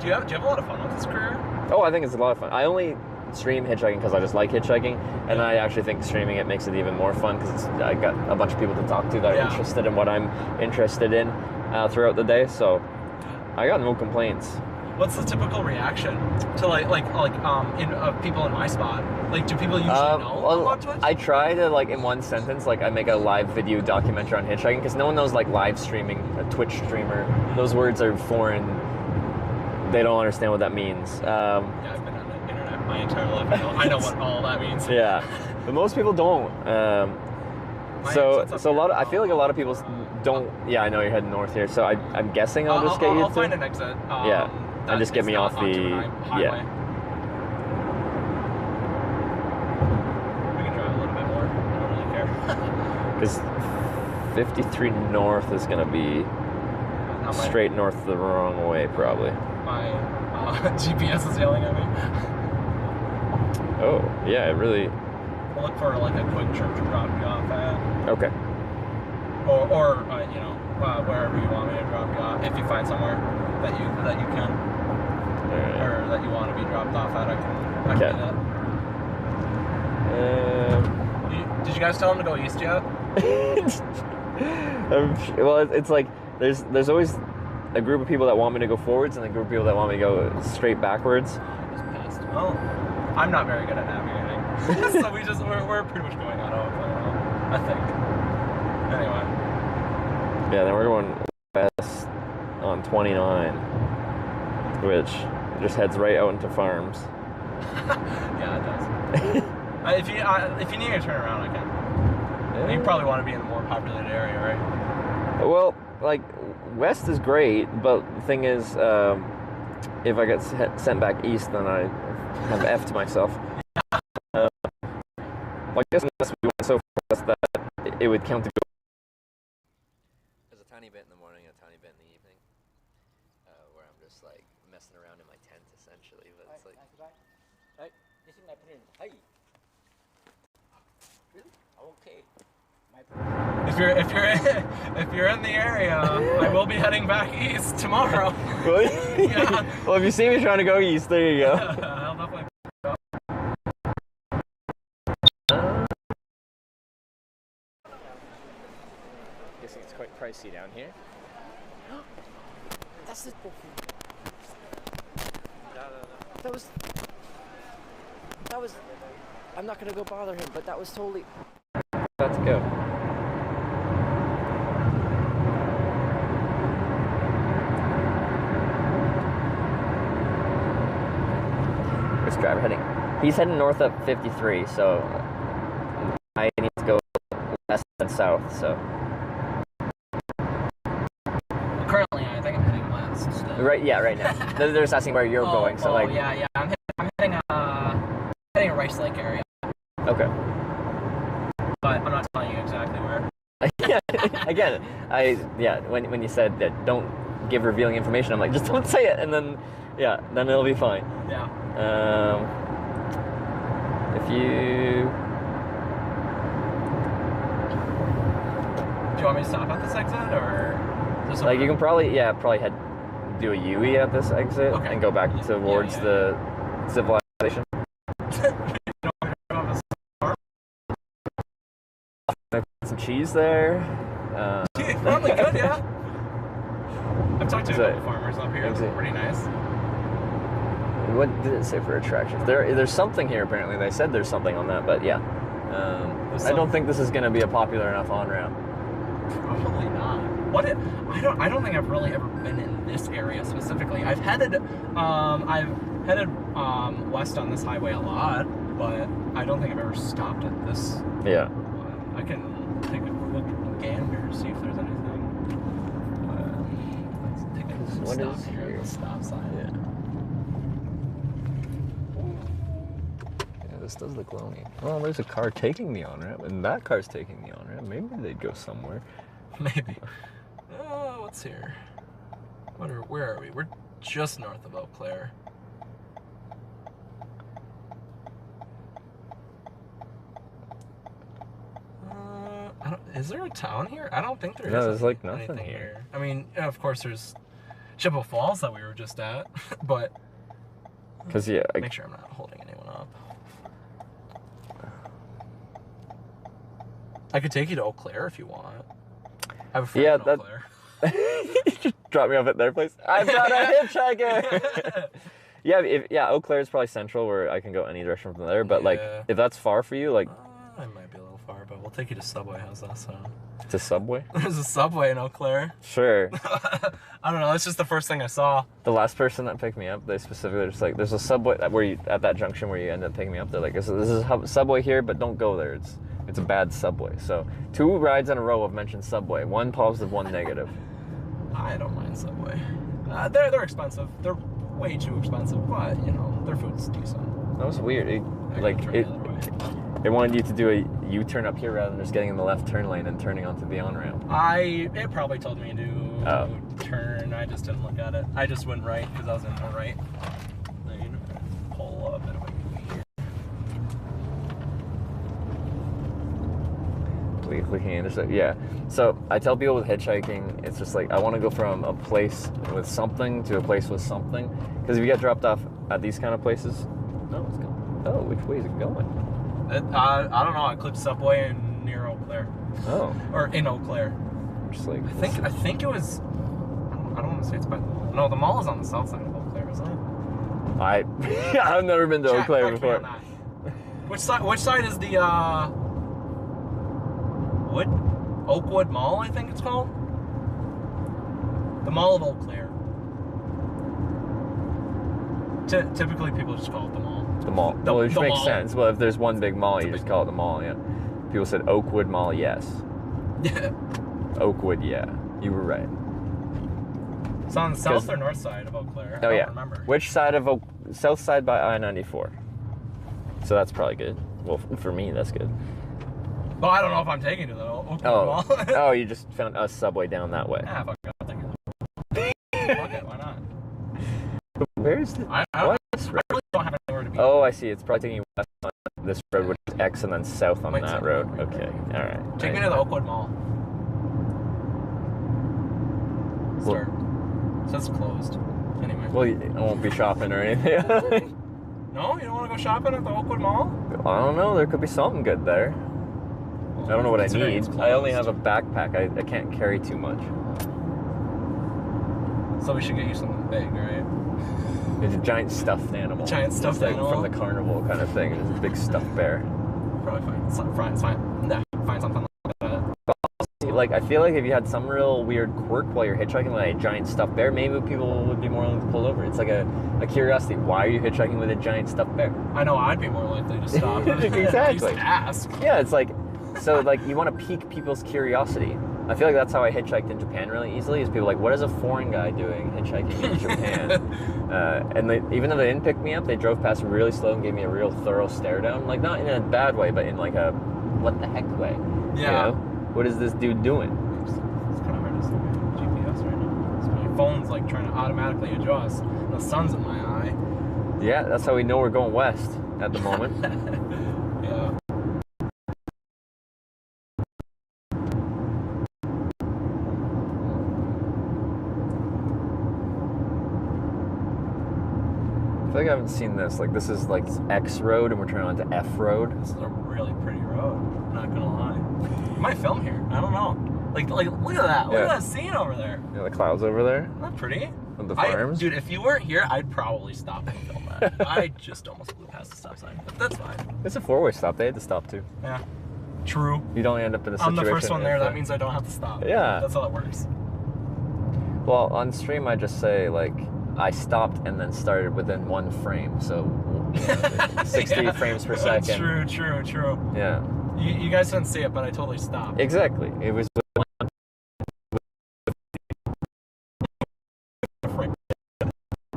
Do you have a lot of fun with this career? Oh, I think it's a lot of fun. I only stream hitchhiking because I just like hitchhiking, and I actually think streaming it makes it even more fun because I got a bunch of people to talk to that are interested in what I'm interested in throughout the day. So I got no complaints. What's the typical reaction to people in my spot? Like, do people usually know about Twitch? I try to like in one sentence, like I make a live video documentary on hitchhiking because no one knows like live streaming, a Twitch streamer. Those words are foreign. They don't understand what that means. Yeah, I've been on the internet my entire life. I know what all that means. Yeah, but most people don't. So a lot. I feel like a lot of people don't. Yeah, I know you're heading north here, so I'm guessing I'll just get you. I'll find an exit. Yeah, and just get me off the highway. Yeah. We can drive a little bit more. I don't really care. Because 53 north is gonna be straight north the wrong way, probably. My GPS is yelling at me. Oh, yeah, it really. I'll look for like a quick trip to drop you off at. Okay. Or wherever you want me to drop you off. If you find somewhere that you can, or that you want to be dropped off at, I can do that. Did you guys tell them to go east yet? Well, it's like there's always a group of people that want me to go forwards and a group of people that want me to go straight backwards. Well, I'm not very good at navigating, so we're pretty much going on autopilot, I think. Anyway. Yeah, then we're going west on 29, which just heads right out into farms. Yeah, it does. If you need me to turn around, I can. And you probably want to be in a more populated area, right? Well, like, west is great, but the thing is, if I get sent back east, then I have F'd myself. Well, I guess unless we went so fast that it would count to go. There's a tiny bit in the morning and a tiny bit in the evening, where I'm just like messing around in my tent essentially, but it's like. Okay. If you're in the area, I will be heading back east tomorrow. Really? Yeah. Well, if you see me trying to go east, there you go. I'll definitely go. Guessing it's quite pricey down here. That's the. That was. I'm not gonna go bother him, but that was totally. About to go. Where's the driver heading? He's heading north up 53, so I need to go west and south, so. Currently, I think I'm heading west. Right, yeah, right now. They're just asking where you're going, so like. Yeah, I'm heading a Rice Lake area. Okay. But I'm not telling you exactly where. Again, when you said that don't give revealing information, I'm like, just don't say it, and then then it'll be fine. Yeah. If you. Do you want me to stop at this exit, or? Like, you can probably head, do a U-E at this exit, and go back towards the civilization. Some cheese there. Probably good, yeah. I've talked to a couple farmers up here. It's pretty nice. What did it say for attractions? There's something here apparently. They said there's something on that, but yeah. I don't think this is going to be a popular enough on-ramp. Probably not. I don't think I've really ever been in this area specifically. I've headed west on this highway a lot, but I don't think I've ever stopped at this. Yeah. I can take a quick gander, see if there's anything. Let's take a stop here at the stop sign. Yeah, this does look lonely. Well, there's a car taking the on-ramp, and that car's taking the on-ramp. Maybe they'd go somewhere. Maybe. What's here? Where are we? We're just north of Eau Claire. Is there a town here? I don't think there is. No, there's like nothing here. I mean, of course, there's Chippewa Falls that we were just at, but make sure I'm not holding anyone up. I could take you to Eau Claire if you want. I have a friend in Eau Claire. Just drop me off at their place. I've got a hitchhiker. Eau Claire is probably central where I can go any direction from there. But like, if that's far for you, like. I might be a little far, but we'll take you to Subway. How's that sound? To Subway? There's a Subway in Eau Claire. Sure. I don't know. That's just the first thing I saw. The last person that picked me up, they specifically were just like, there's a Subway where you at that junction where you end up picking me up. They're like, this is a Subway here, but don't go there. It's a bad Subway. So 2 rides in a row have mentioned Subway. 1 positive, 1 negative. I don't mind Subway. They're expensive. They're way too expensive, but you know their food's decent. That was weird. It wanted you to do a U-turn up here rather than just getting in the left turn lane and turning onto the on-ramp. It probably told me to turn. I just didn't look at it. I just went right because I was in the right lane. Pull up and Clicking intersect. Yeah. So I tell people with hitchhiking, it's just like I want to go from a place with something to a place with something. Because if you get dropped off at these kind of places, which way is it going? I don't know. I clicked Subway near Eau Claire. Oh. Or in Eau Claire. Just like I think it was. I don't want to say it's by the mall. No, the mall is on the south side of Eau Claire, isn't it? I've never been to Eau Claire before. Which side is the Oakwood Mall, I think it's called. The Mall of Eau Claire. Typically, people just call it the mall. The mall. Which makes sense. Well, if there's one big mall, you just call it the mall, yeah. People said Oakwood Mall, yes. Yeah. Oakwood, yeah. You were right. It's on the south or north side of Eau Claire. Oh, I yeah. don't remember. Which side of south side by I-94? So that's probably good. Well, for me, that's good. Well, I don't know if I'm taking you to the Oakwood Oh, Mall. oh, you just found a subway down that way. Ah, fuck it, I'm taking it. Fuck it, why not? Where's the... I really don't have anywhere to be. Oh, I see. It's probably taking you west on this road, which is X, and then south on that road. Okay, all right. Take me to the Oakwood Mall. Start. So it's closed. Anyway. Well, I won't be shopping or anything. No? You don't want to go shopping at the Oakwood Mall? I don't know. There could be something good there. I don't know what I need. I only have a backpack. I can't carry too much. So we should get you something big, right? It's a giant stuffed animal. Giant stuffed animal? From the carnival kind of thing. It's a big stuffed bear. Probably fine. It's fine. Nah, find something like that. Like, I feel like if you had some real weird quirk while you're hitchhiking, like a giant stuffed bear, maybe people would be more likely to pull over. It's like a curiosity. Why are you hitchhiking with a giant stuffed bear? I know I'd be more likely to stop. Exactly. Just ask. Yeah, it's like, so like you want to pique people's curiosity. I feel like that's how I hitchhiked in Japan really easily, is people like, what is a foreign guy doing hitchhiking in Japan? And even though they didn't pick me up, they drove past really slow and gave me a real thorough stare down. Like, not in a bad way, but in like a, what the heck way. Yeah. You know? What is this dude doing? It's kind of hard to see my GPS right now. So my phone's like trying to automatically adjust. The sun's in my eye. Yeah, that's how we know we're going west at the moment. Yeah. I feel like I haven't seen this. Like, this is like X road and we're turning onto F road. This is a really pretty road. I'm not gonna lie. You might film here. I don't know. Like look at that. Look at that scene over there. Yeah, the clouds over there. Isn't that pretty? With the farms. Dude, if you weren't here, I'd probably stop and film that. I just almost blew past the stop sign, but that's fine. It's a four-way stop. They had to stop too. Yeah. True. You don't end up in a situation. I'm the first one there. That means I don't have to stop. Yeah. That's how it works. Well, on stream, I just say like I stopped and then started within one frame, so 60 Yeah. frames per second. True. Yeah. You guys didn't see it, but I totally stopped. Exactly. It was.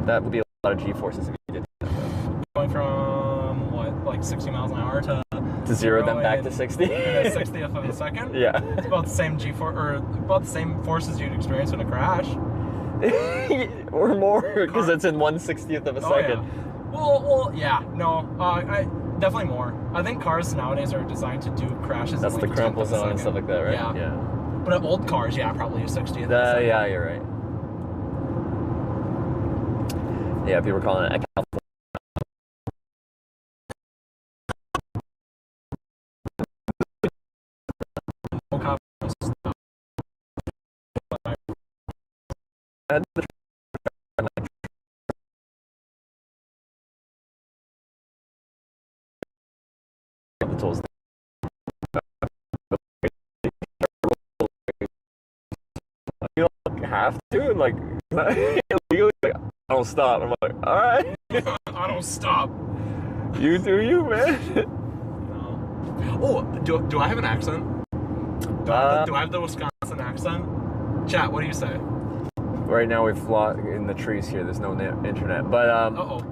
That would be a lot of G-forces if you did that. Going from what, like 60 miles an hour to zero, then back to 60. In a 60th of a second. Yeah. It's about the same G-force, or about the same forces you'd experience in a crash. Or more, because it's in 1/60th of a second. Yeah. Well, yeah, no, I definitely more. I think cars nowadays are designed to do crashes. That's in the like crumple zone and stuff like that, right? Yeah. But old cars, yeah, probably a 60th. Yeah, you're right. Yeah, people are calling it a California. The tools. You don't have to, like, illegally, like, I don't stop. I'm like, all right. I don't stop. You do you, man. Oh, do I have an accent? Do I have the Wisconsin accent? Chat, what do you say? Right now we fly in the trees here. There's no internet, but Uh-oh.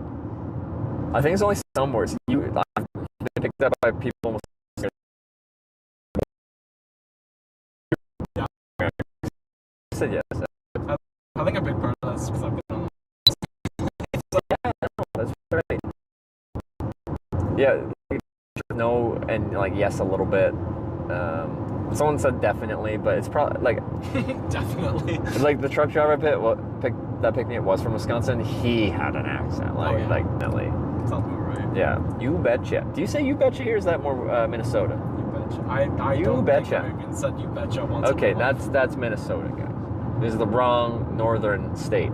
I think it's only some words. I've been picked up by people almost. I said yes. I think a big part of that's because I've been on. That's right. Yeah, no, and like yes a little bit. Someone said definitely, but it's probably like definitely. Like the truck driver picked me up was from Wisconsin. He had an accent, like definitely. Sounds about right. Yeah, you betcha. Do you say you betcha here? Or is that more Minnesota? You betcha. I you don't betcha. think I've even said you betcha once. Okay, in my life. that's Minnesota, guys. This is the wrong northern state.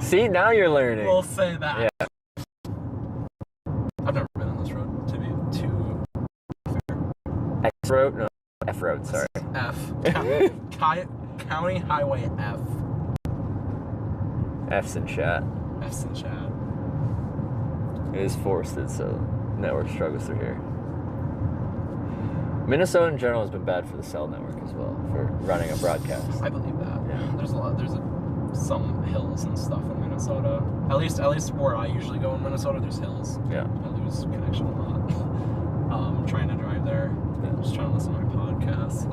See, now you're learning. We'll say that. Yeah. I've never been on this road, to be too fair. X road? No, F F road, sorry. F. County Highway F. F's in chat. F's in chat. It is forested, so network struggles through here. Minnesota in general has been bad for the cell network as well, for running a broadcast. I believe that. Yeah. There's some hills and stuff in Minnesota. At least where I usually go in Minnesota, there's hills. Yeah. I lose connection a lot. Trying to drive there. Just trying to listen to my podcasts.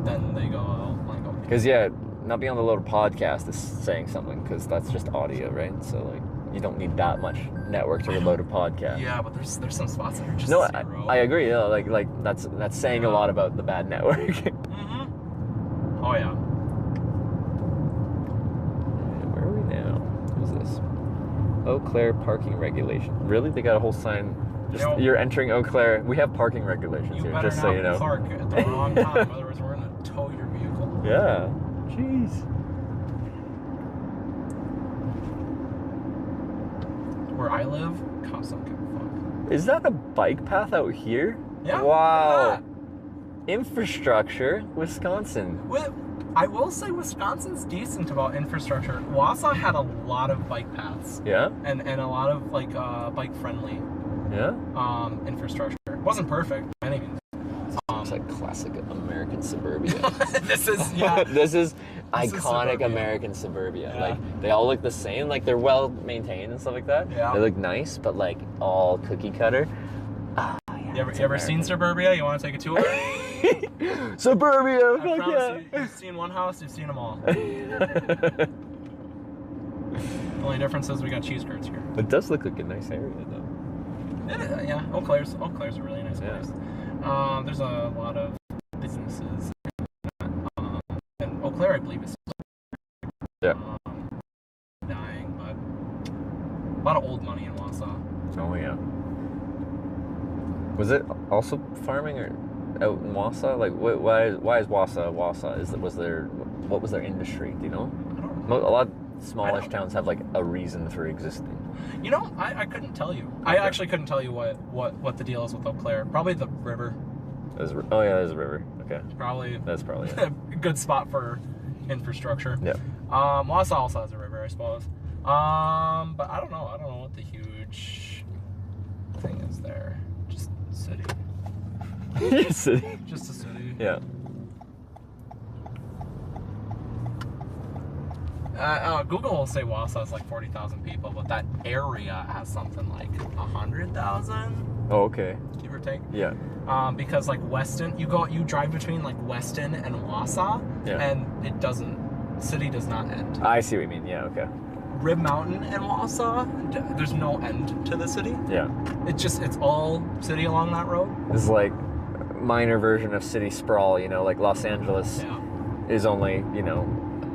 Then they go, like, okay. Because, yeah, not being able to load a podcast is saying something, because that's just audio, right? So, like, you don't need that much network to reload a podcast. Yeah, but there's some spots that are just No, zero. I agree. Yeah, like that's saying a lot about the bad network. Mm-hmm. Oh, yeah. Where are we now? Who's this? Eau Claire parking regulation. Really? They got a whole sign. Just, you're entering Eau Claire. We have parking regulations here, just so you know. Park at the wrong time, otherwise we're gonna tow your vehicle. Yeah. Jeez. Where I live, cops don't give a fuck. Is that a bike path out here? Yeah. Wow. Infrastructure, Wisconsin. I will say Wisconsin's decent about infrastructure. Wausau had a lot of bike paths. Yeah. And a lot of like bike friendly. Yeah. Infrastructure. It wasn't perfect by any means. It's like classic American suburbia. This is iconic American suburbia. Yeah. Like they all look the same. Like they're well maintained and stuff like that. Yeah. They look nice, but like all cookie cutter. Yeah, you ever seen suburbia? You want to take a tour? Suburbia. I promise you've seen one house, you've seen them all. The only difference is we got cheese curds here. It does look like a nice area though. Yeah, Eau Claire's a really nice place. There's a lot of businesses. And Eau Claire, I believe, is dying, but a lot of old money in Wausau. Oh yeah. Was it also farming or out in Wausau? Like, why is Wausau? What was their industry? Do you know? I don't know. A lot of smallish towns have like a reason for existing. You know, I couldn't tell you. I actually couldn't tell you what the deal is with Eau Claire. Probably the river. There's a river. Okay. That's probably it. a good spot for infrastructure. Yeah. Wausau also has a river, I suppose. But I don't know. I don't know what the huge thing is there. Just a city. City. Just a city. Yeah. Google will say Wausau is like 40,000 people, but that area has something like 100,000. Oh, okay. Give or take. Yeah. Because like Weston, you drive between like Weston and Wausau, and city does not end. I see what you mean. Yeah. Okay. Rib Mountain and Wausau, there's no end to the city. Yeah. It's all city along that road. It's like a minor version of city sprawl. You know, like Los Angeles is only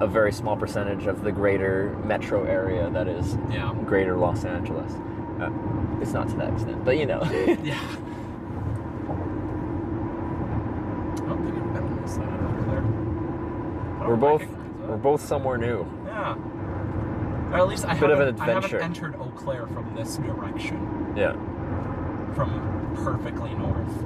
a very small percentage of the greater metro area that is greater Los Angeles. It's not to that extent, but Yeah. We're both somewhere new. Yeah. Or at least I Bit of an haven't adventure. entered Eau Claire from this direction. Yeah. From perfectly north.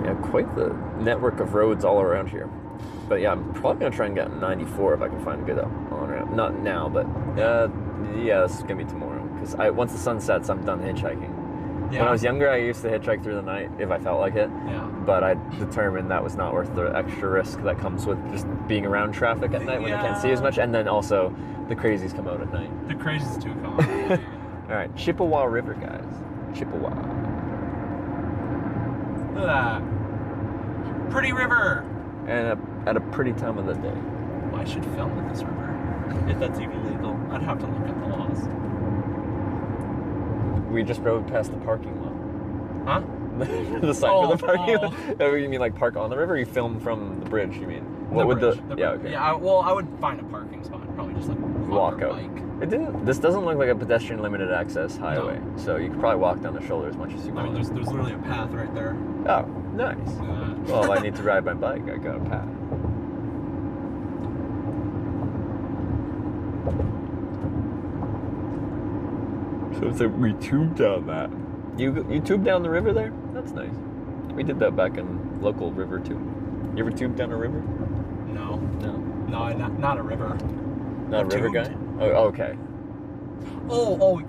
Yeah, quite the network of roads all around here. But yeah, I'm probably gonna try and get 94 if I can find a good on-ramp. Not now, but yeah, this is gonna be tomorrow. Because once the sun sets, I'm done hitchhiking. Yeah. When I was younger, I used to hitchhike through the night if I felt like it. Yeah. But I determined that was not worth the extra risk that comes with just being around traffic at night when you can't see as much, and then also the crazies come out at night. The crazies do come out. All right, Chippewa River, guys. Chippewa. Look at that. Pretty river. And at a pretty time of the day. Well, I should film at this river. If that's even legal. I'd have to look at the laws. We just drove past the parking lot. Huh? The sign for the parking lot. Oh, you mean like park on the river, or you film from the bridge, you mean? What would the yeah, okay. Yeah, I would find a parking spot. Probably just like walk out. This doesn't look like a pedestrian limited access highway, so you could probably walk down the shoulder as much as you want. I mean, there's literally a path right there. Oh, nice. Well, if I need to ride my bike, I got a path. So it's like we tubed down that. You tubed down the river there? That's nice. We did that back in local river too. You ever tubed down a river? No. No. No, not a river. Not a river tubed. guy? Oh, okay. Oh.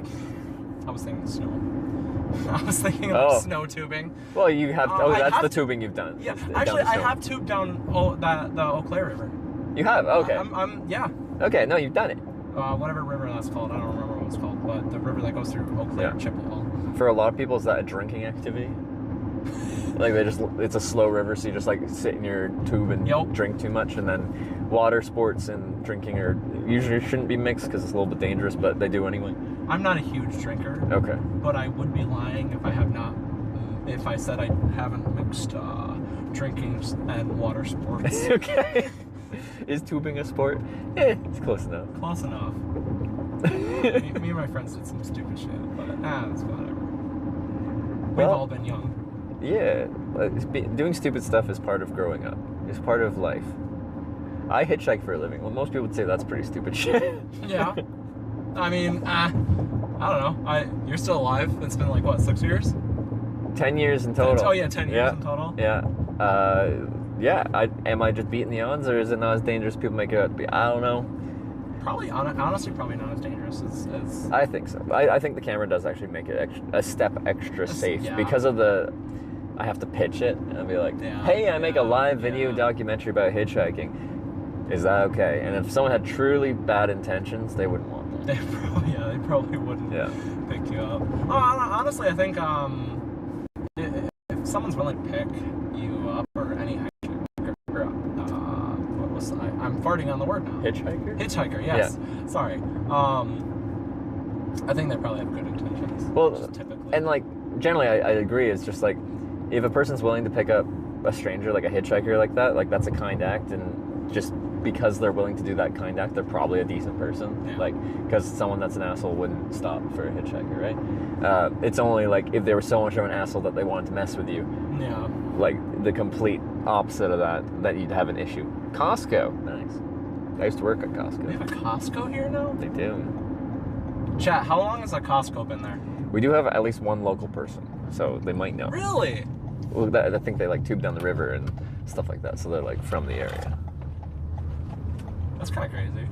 I was thinking snow. I was thinking of snow tubing. Well, you have. That's the have tubing you've done. Yeah, Down actually, the I snow. have tubed down the Eau Claire River. You have? Okay. Yeah. Okay, no, you've done it. Whatever river that's called, I don't remember what it's called, but the river that goes through Eau Claire, Chippewa. For a lot of people, is that a drinking activity? Like it's a slow river, so you just like sit in your tube and drink too much, and then water sports and drinking usually shouldn't be mixed because it's a little bit dangerous, but they do anyway. I'm not a huge drinker. Okay. But I would be lying if I said I haven't mixed drinking and water sports. Okay. Is tubing a sport? It's close enough. Close enough. me and my friends did some stupid shit, but it's whatever. We've all been young. Yeah, doing stupid stuff is part of growing up. It's part of life. I hitchhike for a living. Well, most people would say that's pretty stupid shit. Yeah. I mean, I don't know. You're still alive. It's been like, what, 6 years? 10 years in total. 10 years in total? Yeah. Am I just beating the odds, or is it not as dangerous as people make it out to be? I don't know. Honestly, probably not as dangerous as... I think so. I think the camera does actually make it a step extra safe because of I have to pitch it and be like, hey, I make a live video documentary about hitchhiking. Is that okay? And if someone had truly bad intentions, they wouldn't want that. They probably wouldn't pick you up. Honestly, I think if someone's willing to pick you up, or any hitchhiker, I'm farting on the word now. Hitchhiker, yes. Yeah. Sorry. I think they probably have good intentions. Well, and like generally, I agree. It's just like if a person's willing to pick up a stranger, like a hitchhiker, like that, like that's a kind act, and just because they're willing to do that kind act, they're probably a decent person. Yeah. Like, because someone that's an asshole wouldn't stop for a hitchhiker, right? It's only like if they were so much of an asshole that they wanted to mess with you. Yeah. Like the complete opposite of that you'd have an issue. Costco, nice. I used to work at Costco. They have a Costco here now? They do. Chat, how long has a Costco been there? We do have at least one local person, so they might know. Really? Well, I think they like tube down the river and stuff like that, so they're like from the area. That's kind of crazy.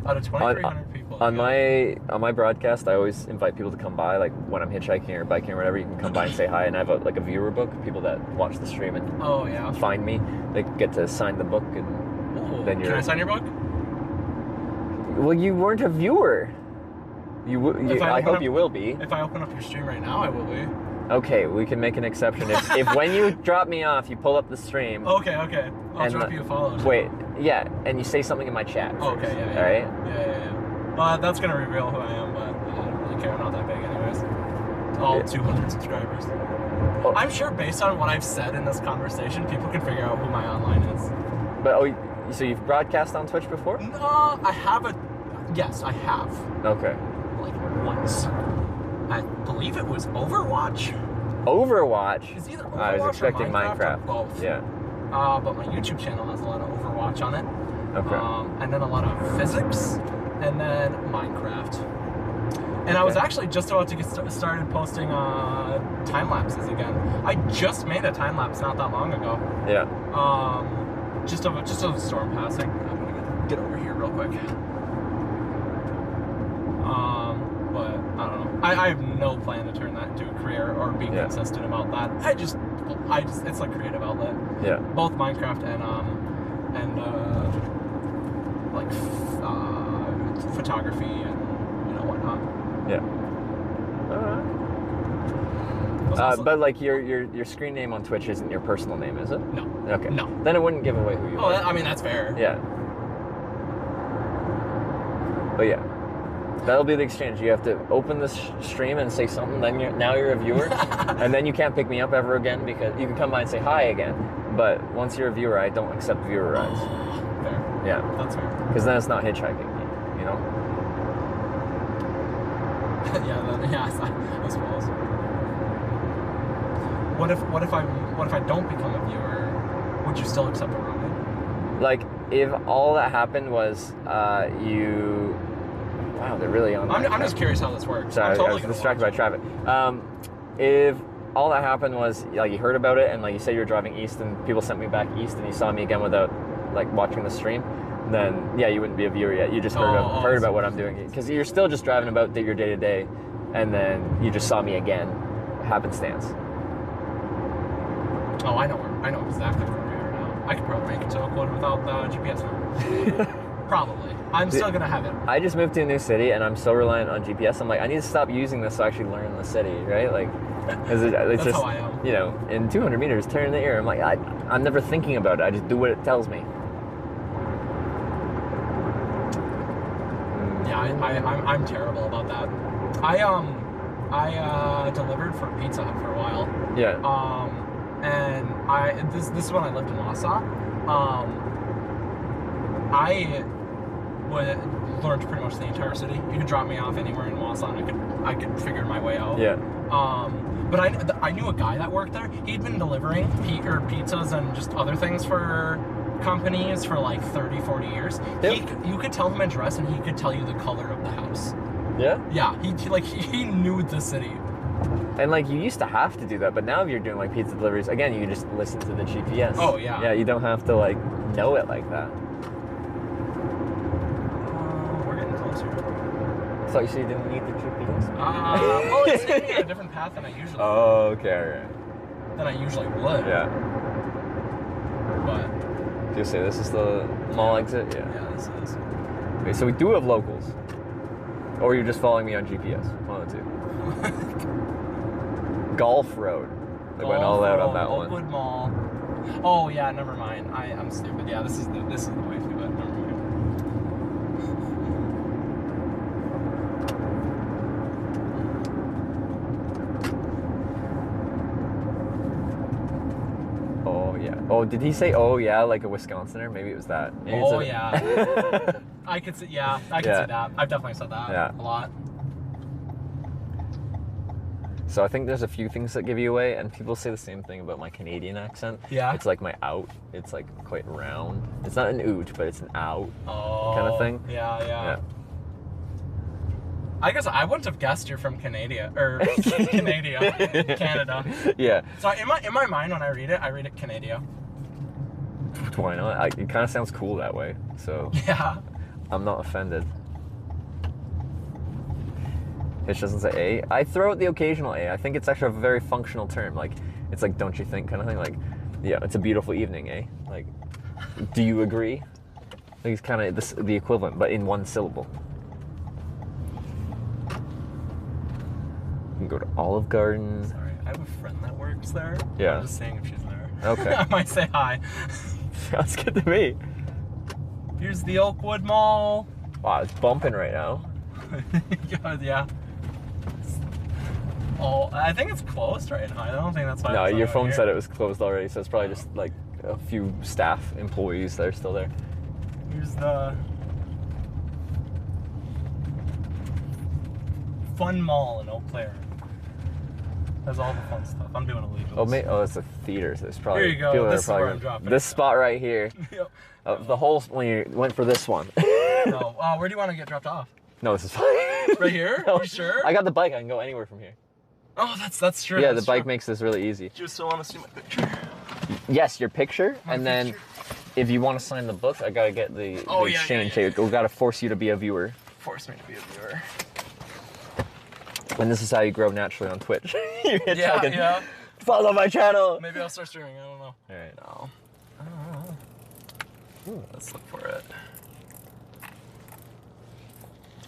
Out of 2,300 people. On my broadcast, I always invite people to come by, like when I'm hitchhiking or biking or whatever. You can come by and say hi, and I have a viewer book. People that watch the stream and find me, they get to sign the book, and then you're. Can I sign your book? Well, you weren't a viewer. I hope you will be. If I open up your stream right now, I will be. Okay, we can make an exception. If when you drop me off, you pull up the stream. Okay. I'll drop you a follow. Wait, yeah, and you say something in my chat. Okay, yeah. All right? Yeah. That's going to reveal who I am, but I don't really care. I'm not that big anyways. All 200 subscribers. Oh. I'm sure based on what I've said in this conversation, people can figure out who my online is. But, so you've broadcast on Twitch before? No, I have yes, I have. Okay. Like once. I believe it was Overwatch. Overwatch? It's either Overwatch I was expecting or Minecraft. Or both. Yeah. But my YouTube channel has a lot of Overwatch on it. Okay. And then a lot of physics, and then Minecraft. And I was actually just about to get started posting time lapses again. I just made a time lapse not that long ago. Yeah. Just of a storm passing. I'm gonna get over here real quick. But I don't know. I have no plan to turn that into a career or be consistent about that. I just it's like creative outlet. Yeah. Both Minecraft and photography and whatnot. Yeah. Alright. But like your screen name on Twitch isn't your personal name, is it? No. Okay. No. Then it wouldn't give away who you are. I mean that's fair. Yeah. But yeah. That'll be the exchange. You have to open this stream and say something, then now you're a viewer, and then you can't pick me up ever again because you can come by and say hi again, but once you're a viewer, I don't accept viewer rides. Fair. Yeah. That's fair. Because then it's not hitchhiking, you know? I suppose. What if I don't become a viewer? Would you still accept a ride? Like, if all that happened was you Wow, they're really on. I'm just curious how this works. Sorry, I'm totally I was gonna distracted by watch traffic. If all that happened was like you heard about it and like you said you were driving east and people sent me back east and you saw me again without like watching the stream, then yeah, you wouldn't be a viewer yet. You just heard about what I'm doing because you're still just driving about your day to day, and then you just saw me again, happenstance. Oh, I know exactly where we are now. I could probably make it to Oakwood without the GPS number. Probably. I'm still gonna have it. I just moved to a new city and I'm so reliant on GPS. I'm like, I need to stop using this to actually learn the city, right? Like, it's That's just, how I am. you know, in 200 meters, turn the ear. I'm like, I'm never thinking about it. I just do what it tells me. Yeah, I'm terrible about that. I delivered for Pizza Hut for a while. Yeah. And this is when I lived in Wausau. I learned pretty much the entire city. You could drop me off anywhere in Wausau, and I could figure my way out. Yeah. But I knew a guy that worked there. He'd been delivering pizzas and just other things for companies for like 30, 40 years. Yep. You could tell him address, and he could tell you the color of the house. Yeah? Yeah, he knew the city. And like you used to have to do that, but now if you're doing like pizza deliveries, again, you just listen to the GPS. Oh yeah. Yeah, you don't have to like know it like that. We're getting closer. So you didn't need the GPS? Well, it's taking me a different path than I usually would. Oh, okay, alright. Than I usually would. Yeah. But do you say this is the mall exit? Yeah. Yeah, this is. Okay, so we do have locals. Or you're just following me on GPS. One of the two. Golf Road. They went all out on that one. Oakwood Mall. Oh yeah, never mind. I'm stupid. Yeah, this is the way to do it. Never mind. Oh yeah. Oh, did he say oh yeah like a Wisconsinner? Maybe it was that. Maybe Oh yeah. I could see. Yeah, I could see that. I've definitely said that a lot. So I think there's a few things that give you away, and people say the same thing about my Canadian accent. Yeah. It's like my out. It's like quite round. It's not an oot, but it's an out kind of thing. Yeah. I guess I wouldn't have guessed you're from Canada or Canada. Yeah. So in my mind when I read it Canada. Why not? It kind of sounds cool that way. So yeah. I'm not offended. Hitch doesn't say A. I throw out the occasional A. I think it's actually a very functional term. Like, it's like, don't you think kind of thing. Like, yeah, it's a beautiful evening, eh? Like, do you agree? I think it's kind of the equivalent, but in one syllable. You can go to Olive Garden. Sorry, I have a friend that works there. Yeah. I'm just saying if she's there. Okay. I might say hi. Sounds good to me. Here's the Oakwood Mall. Wow, it's bumping right now. Yeah. Oh, I think it's closed right now. I don't think that's why. No, your phone said it was closed already, so it's probably just like a few staff employees that are still there. Here's the Fun Mall in Eau Claire. Has all the fun stuff. I'm doing illegals. Oh, it's a theater, so there's probably Here you go. people This is that are where probably I'm dropping. this spot right here. Yep. The whole when you went for this one. No. Where do you want to get dropped off? No, this is fine. Right here? No, Are you sure? I got the bike. I can go anywhere from here. Oh, that's true. Yeah, that's the bike true. makes this really easy. Do you still want to see my picture? Yes, your picture, and then if you want to sign the book, I gotta get the exchange. We gotta force you to be a viewer. Force me to be a viewer. And this is how you grow naturally on Twitch. You're hitchhiking. Yeah. Follow my channel. Maybe I'll start streaming. I don't know. All right. No. Ooh, let's look for it.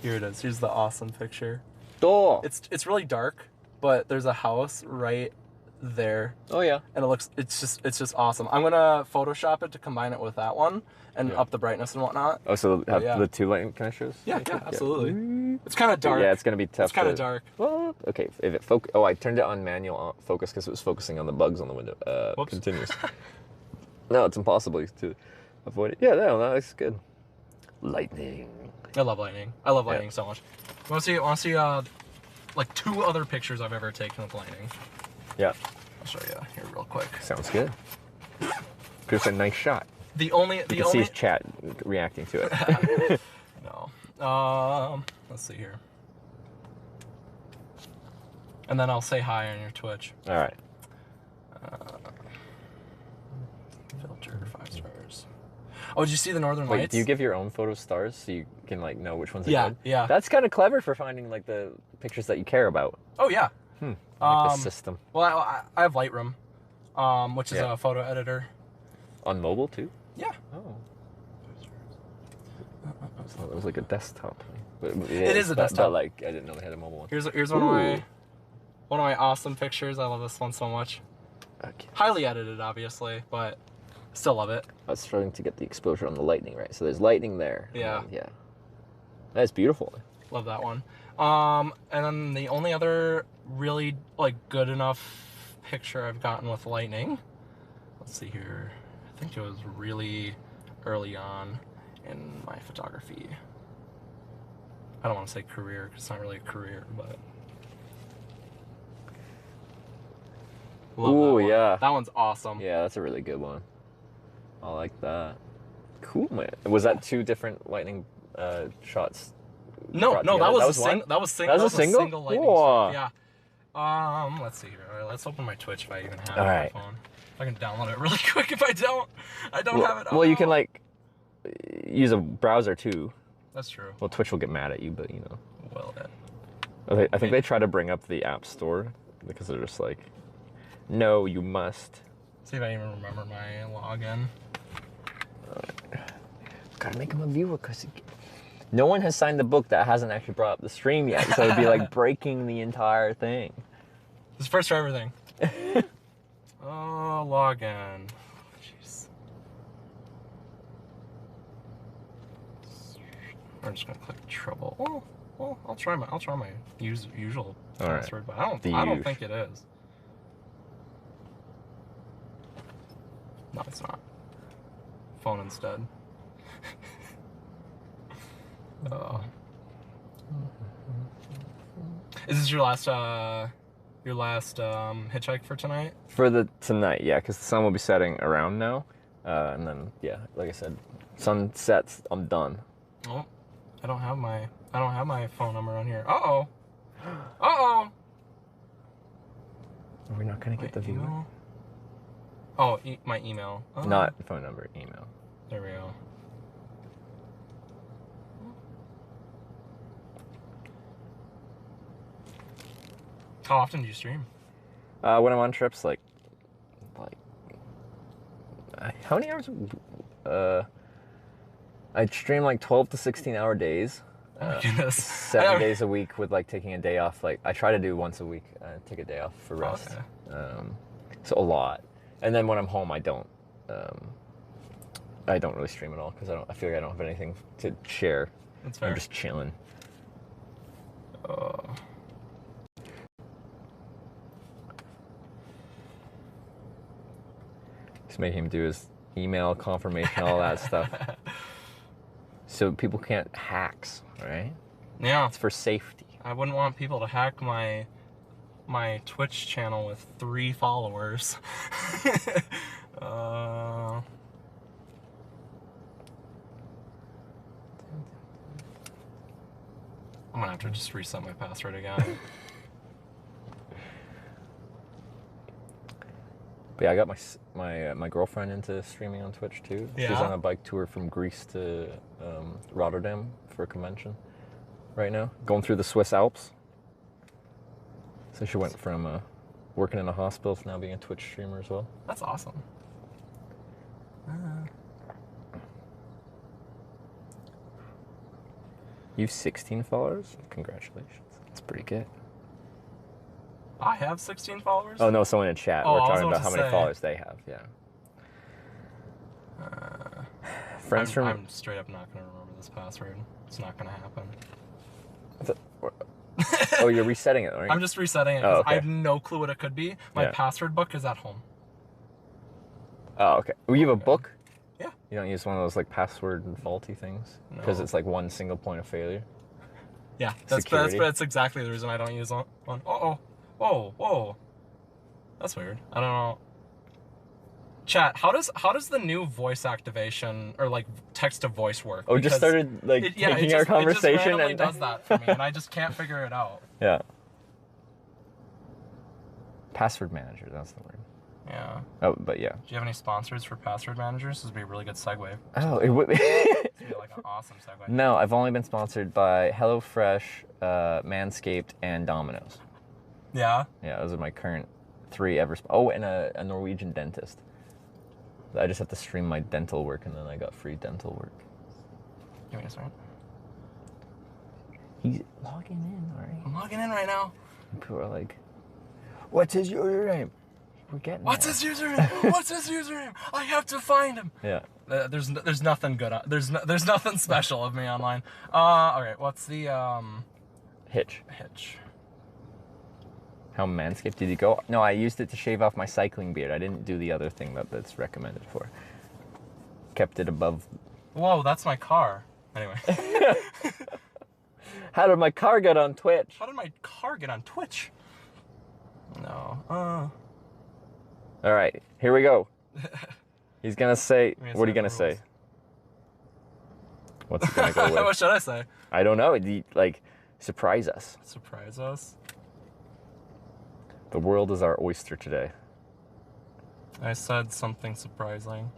Here it is. Here's the awesome picture. Oh. It's really dark, but there's a house right there. Oh yeah. And it's just awesome. I'm gonna Photoshop it to combine it with that one and up the brightness and whatnot. Oh, so have the two light connectors? Yeah, absolutely. It's kind of dark. Yeah, it's gonna be tough. It's kind of dark. Well, okay. If it I turned it on manual focus because it was focusing on the bugs on the window. Continuous. No, it's impossible to avoid it. Yeah, no, that's good. Lightning. I love lightning. I love lightning so much. Want to see like 2 other pictures I've ever taken with lightning? Yeah. I'll show you here real quick. Sounds good. Chris, a nice shot. You can see his chat reacting to it. No. Let's see here. And then I'll say hi on your Twitch. All right. Filter 5 stars. Oh, did you see the Northern Wait, Lights? do you give your own photos stars so you can like know which ones are Yeah, good? yeah. That's kind of clever for finding like the pictures that you care about. Oh yeah. I like the system. Well, I have Lightroom, which is a photo editor. On mobile too? Yeah. Oh. So it was like a desktop. But It is a desktop. But like I didn't know they had a mobile one. Here's one of my awesome pictures. I love this one so much. Okay. Highly edited, obviously, but still love it. I was struggling to get the exposure on the lightning, right? So there's lightning there. Yeah. Yeah. That's beautiful. Love that one. And then the only other really like good enough picture I've gotten with lightning. Let's see here. I think it was really early on in my photography. I don't want to say career because it's not really a career, but. Ooh, yeah. That one's awesome. Yeah, that's a really good one. I like that. Cool, man. Was that 2 different lightning shots? No, that was one. That was a single lightning Whoa. strike. Yeah. Let's see here. All right, let's open my Twitch if I even have it All on right. my phone. I can download it really quick if I don't have it. Well, you can like use a browser too. That's true. Well, Twitch will get mad at you, but you know. Well then. I think they try to bring up the App Store because they're just like, no, you must. See if I even remember my login. Gotta make him a viewer because no one has signed the book that hasn't actually brought up the stream yet. So it'd be like breaking the entire thing. This is first for everything. Oh, login. Jeez. I'm just gonna click trouble. Oh, well, I'll try my usual password, but I don't think it is. No, it's not. Phone instead. Is this your last hitchhike for tonight? For tonight, yeah, because the sun will be setting around now, and then yeah, like I said, sun sets, I'm done. Oh, I don't have my phone number on here. Uh oh. Are we not gonna get the viewer? Email? Oh, my email. Oh. Not phone number, email. There we go. How often do you stream? When I'm on trips, like how many hours? I stream like 12 to 16-hour days. Oh my goodness. 7 days a week with like taking a day off. Like I try to do once a week, take a day off for rest. Okay. So a lot. And then when I'm home, I don't really stream at all because I feel like I don't have anything to share. That's fair. I'm just chilling. Just make him do his email confirmation, all that stuff. So people can't hacks, right? Yeah. It's for safety. I wouldn't want people to hack my Twitch channel with 3 followers. I'm gonna have to just reset my password again. But yeah, I got my girlfriend into streaming on Twitch too. Yeah. She's on a bike tour from Greece to Rotterdam for a convention right now, going through the Swiss Alps. So she went from working in a hospital to now being a Twitch streamer as well. That's awesome. You have 16 followers? Congratulations. That's pretty good. I have 16 followers? Oh, no, someone in chat. Oh, We're I was talking about about how to many say. followers they have, yeah. I'm straight up not going to remember this password. It's not going to happen. Oh, you're resetting it, aren't you? I'm just resetting it Oh, because okay. I have no clue what it could be. My Yeah. password book is at home. Oh, okay. Well, you have a book? Yeah. You don't use one of those like password and faulty things? Because No. it's like one single point of failure? Yeah, Security? that's exactly the reason I don't use one. Whoa. That's weird. I don't know. Chat, how does the new voice activation or like text to voice work? Oh, just started like taking our conversation it just randomly and does that for me, and I just can't figure it out. Yeah. Password manager, that's the word. Yeah. Oh, but yeah. Do you have any sponsors for password managers? This would be a really good segue. Oh, it would be. This would be like an awesome segue. No, I've only been sponsored by HelloFresh, Manscaped, and Domino's. Yeah? Yeah, those are my current 3 ever. Oh, and a Norwegian dentist. I just have to stream my dental work, and then I got free dental work. Give me a second. He's logging in, alright? I'm logging in right now. People are like, what's his username? We're getting What's his username? What's his username? I have to find him. Yeah. There's nothing good. There's nothing special of me online. All right. What's the Hitch. Hitch. How Manscaped did you go? No, I used it to shave off my cycling beard. I didn't do the other thing that's recommended for. Kept it above. Whoa, that's my car. Anyway. How did my car get on Twitch? How did my car get on Twitch? No. All right, here we go. He's gonna say. What are you gonna say? What's he gonna go with? What should I say? I don't know. Like, surprise us. Surprise us. The world is our oyster today. I said something surprising.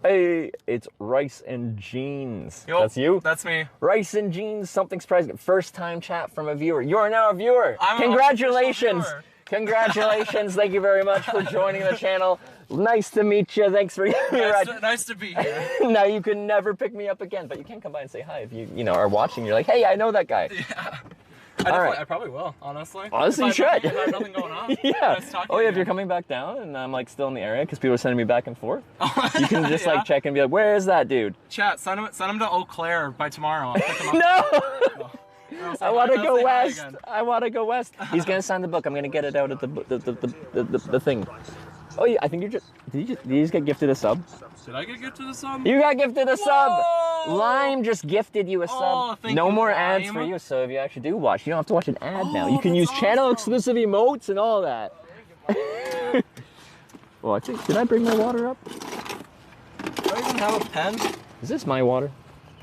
Hey, it's Rice and Jeans. Yo, that's you? That's me. Rice and Jeans, something surprising. First time chat from a viewer. You are now a viewer. Congratulations. Congratulations. Thank you very much for joining the channel. Nice to meet you. Thanks for giving me a ride. Nice to be here. Now you can never pick me up again, but you can come by and say hi if you are watching. You're like, hey, I know that guy. Yeah. I probably will, honestly. Honestly, you should. If I have nothing going on. Yeah. Oh, yeah, if you're coming back down and I'm like still in the area because people are sending me back and forth, you can just like check and be like, where is that dude? Chat, send him to Eau Claire by tomorrow. I'll pick him up. No! I want to go west. I want to go west. He's going to sign the book. I'm going to get it out at the thing. Oh, yeah, I think did you just get gifted a sub? Did I get gifted a sub? You got gifted a sub! Lime just gifted you a sub. No more ads for you, so if you actually do watch, you don't have to watch an ad now. You can use channel exclusive emotes and all that. Well, did I bring my water up? Do I even have a pen? Is this my water?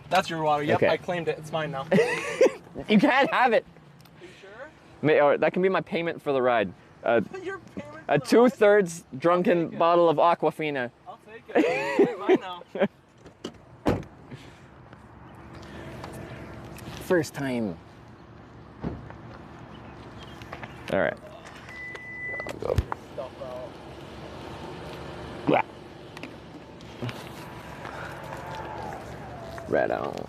That's your water. Yep, Okay. I claimed it. It's mine now. You can't have it. You sure? Or that can be my payment for the ride. A 2/3 drunken bottle of Aquafina. I'll take it. It's mine now. First time. All right. I'll go. Blah. Right on.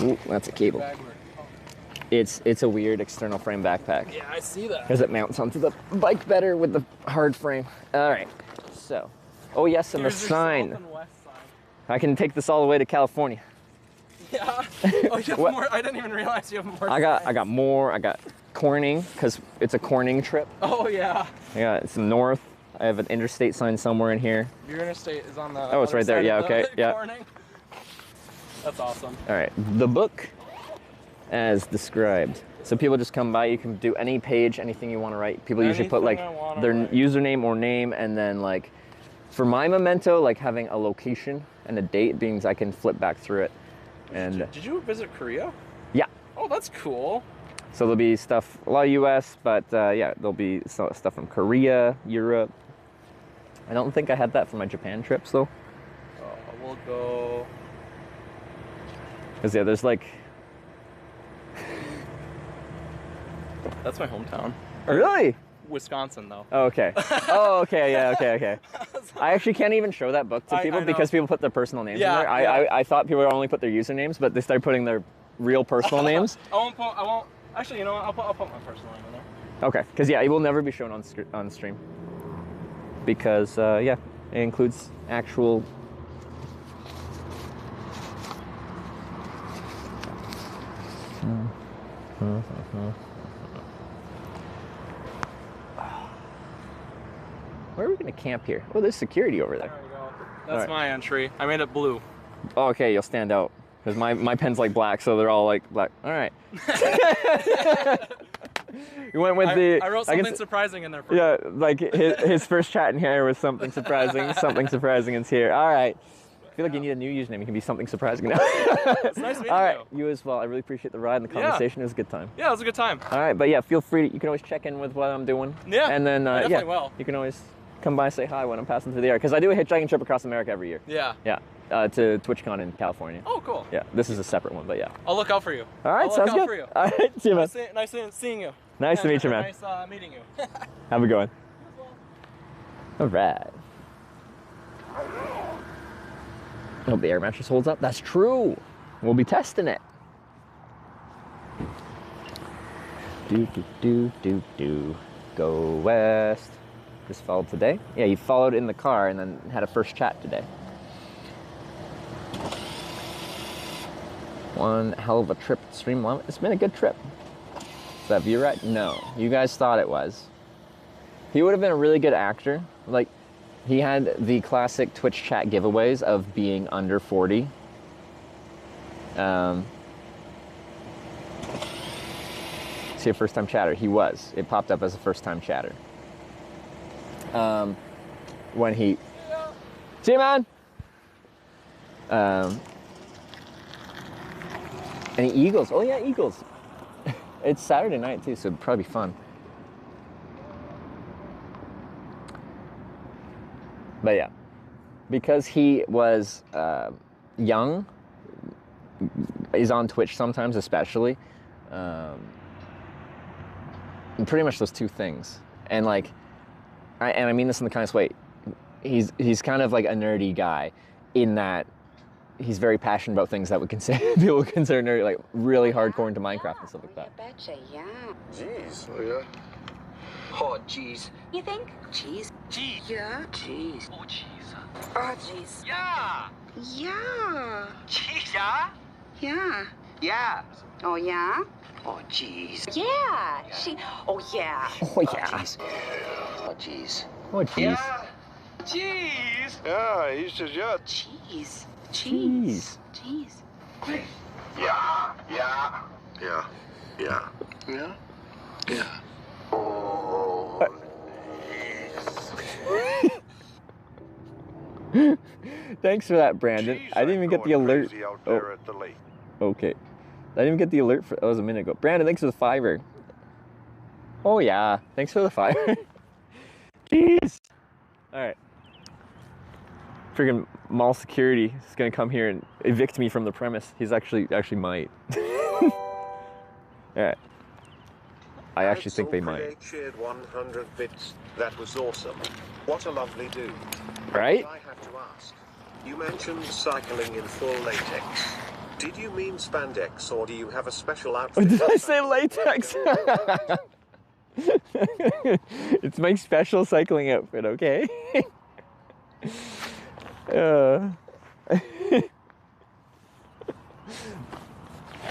Ooh, that's a cable. It's a weird external frame backpack. Yeah, I see that. Because it mounts onto the bike better with the hard frame. All right, so. Oh yes, and the sign. I can take this all the way to California. Yeah. Oh, you have more. I didn't even realize you have more. I got more. I got Corning, because it's a Corning trip. Oh yeah. Yeah, it's north. I have an interstate sign somewhere in here. Your interstate is on the. Oh, it's right there. Yeah. Okay. Yeah. Corning. That's awesome. All right, the book as described. So people just come by, you can do any page, anything you want to write. People usually put like their username or name, and then like, for my memento, like having a location and a date means I can flip back through it. And Did you visit Korea? Yeah. Oh, that's cool. So there'll be stuff, a lot of US, but yeah, there'll be stuff from Korea, Europe. I don't think I had that for my Japan trips though. We'll go. Because yeah, there's like... That's my hometown. Really? Wisconsin, though. Oh, okay. Oh, okay, yeah, okay. I actually can't even show that book to people because people put their personal names in there. I thought people would only put their usernames, but they started putting their real personal names. I won't. Actually, you know what? I'll put my personal name in there. Okay, because yeah, it will never be shown on stream. Because, yeah, it includes actual... Where are we going to camp here? Oh, there's security over there. There we go. That's my entry. I made it blue. Oh, okay, you'll stand out. Because my pen's like black, so they're all like black. All right. You went with the. I wrote something surprising in there for Yeah, you. like his first chat in here was something surprising. Something surprising is here. All right. I feel like you need a new username. You can be something surprising now. It's nice meeting All right, you. you as well. I really appreciate the ride and the conversation. It was a good time. Yeah, it was a good time. All right, but yeah, feel free. You can always check in with what I'm doing. Yeah, and then I definitely will. you can always come by and say hi when I'm passing through the area because I do a hitchhiking trip across America every year. Yeah. Yeah, to TwitchCon in California. Oh, cool. Yeah, this is a separate one, but yeah. I'll look out for you. All right, I'll sounds look out good. for you. All right, see you, man. Nice seeing you. Nice to meet you, man. Nice meeting you. Have a good one. All right. I hope the air mattress holds up. That's true. We'll be testing it. Do. Go west. Just followed today. Yeah, you followed in the car and then had a first chat today. One hell of a trip to Stream 11. It's been a good trip. Is that view right? No. You guys thought it was. He would have been a really good actor. Like, he had the classic Twitch chat giveaways of being under 40. See a first-time chatter. He was. It popped up as a first-time chatter. When he... See you, man! Any Eagles? Oh yeah, Eagles. It's Saturday night too, so it'd probably be fun. But yeah, because he was young, he's on Twitch sometimes, especially. And pretty much those two things. And like, I mean this in the kindest way. He's kind of like a nerdy guy, in that he's very passionate about things that people would consider nerdy, like really hardcore into Minecraft and stuff like that. Betcha, yeah. Jeez. Oh, yeah? Oh, jeez. You think? Cheese? Cheese. Yeah. Cheese. Oh, cheese. Oh, cheese. Yeah. Yeah. Cheese, yeah? Yeah. Yeah. Oh, yeah? Oh, jeez. Yeah. She. Oh, yeah. Oh, yeah. Oh, jeez. Oh, jeez. Yeah. Cheese. Yeah, he says, yeah. Cheese. Cheese. Cheese. Yeah. Yeah. Yeah. Yeah. Yeah. Yeah. Oh. Thanks for that, Brandon. Jeez, I didn't even get the alert. Out there at the lake. Okay. I didn't even get the alert for that was a minute ago. Brandon, thanks for the $5. Oh yeah, thanks for the $5. Jeez. All right. Freaking mall security is gonna come here and evict me from the premise. He's actually might. All right. I actually think they might. Shared 100 bits. That was awesome. What a lovely dude. Right? I have to ask. You mentioned cycling in full latex. Did you mean spandex, or do you have a special outfit? Did I say latex? It's my special cycling outfit, okay?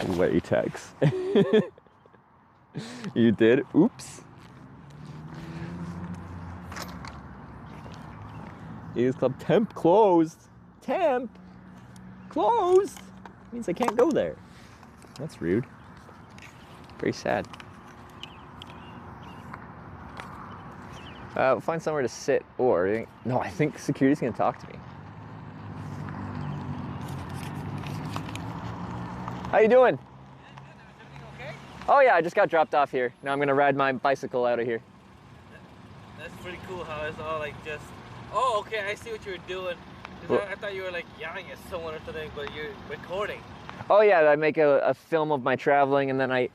Latex. You did? Oops. Eagles Club temp closed. Temp closed. Means I can't go there. That's rude. Very sad. We'll find somewhere to sit, or no, I think security's gonna talk to me. How you doing? Oh yeah, I just got dropped off here. Now I'm gonna ride my bicycle out of here. That's pretty cool how it's all like just, oh okay, I see what you were doing. I thought you were like yelling at someone or something, but you're recording. Oh yeah, I make a film of my traveling, and then I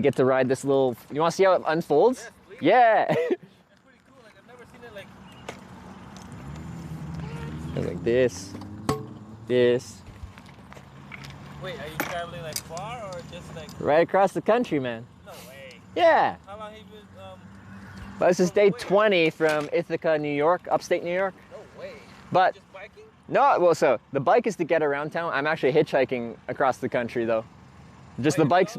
get to ride this little, you wanna see how it unfolds? Yes, yeah! That's pretty cool, like I've never seen it like... Like this. This. Wait, are you traveling like far or just like... Right across the country, man. No way. Yeah. How long have you been, Well, this is day 20 from Ithaca, New York, upstate New York. No way. But Just biking? no, well, so the bike is to get around town. I'm actually hitchhiking across the country, though. Just the bikes.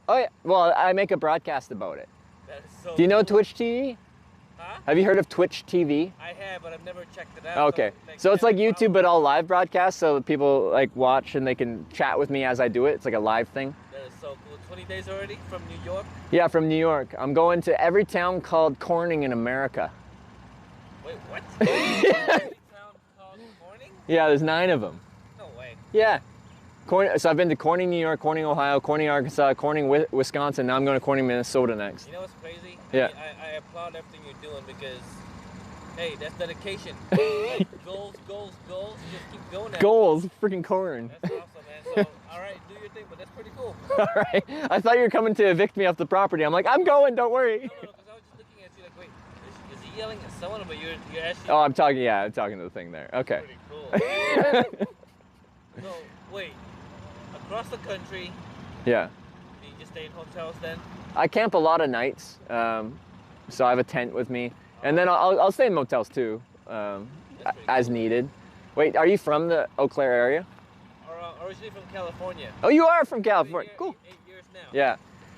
Oh yeah. Well, I make a broadcast about it. That is so Do you know cool. Twitch TV? Huh? Have you heard of Twitch TV? I have, but I've never checked it out. Okay. So it's like YouTube, but all live broadcast. So people like watch and they can chat with me as I do it. It's like a live thing. That is so cool. 20 days already from New York? Yeah, from New York. I'm going to every town called Corning in America. Wait, what? Every town called Corning? Yeah, there's 9 of them. No way. Yeah. So I've been to Corning, New York, Corning, Ohio, Corning, Arkansas, Corning, Wisconsin. Now I'm going to Corning, Minnesota next. You know what's crazy? Yeah. I applaud everything you're doing because, hey, that's dedication. Like, goals. Just keep going. Goals? Freaking corn. That's awesome, man. So, all right, do your thing, but that's pretty cool. All right. I thought you were coming to evict me off the property. I'm like, I'm going, don't worry. No, because I was just looking at you like, wait, is he yelling at someone, but you're actually... Oh, I'm talking to the thing there. Okay. Pretty cool. So, wait, across the country, Yeah. do you just stay in hotels then? I camp a lot of nights, so I have a tent with me, and then I'll stay in motels too, as needed. Wait, are you from the Eau Claire area? Originally from California. Oh, you are from California. Cool. 8 years now. Yeah.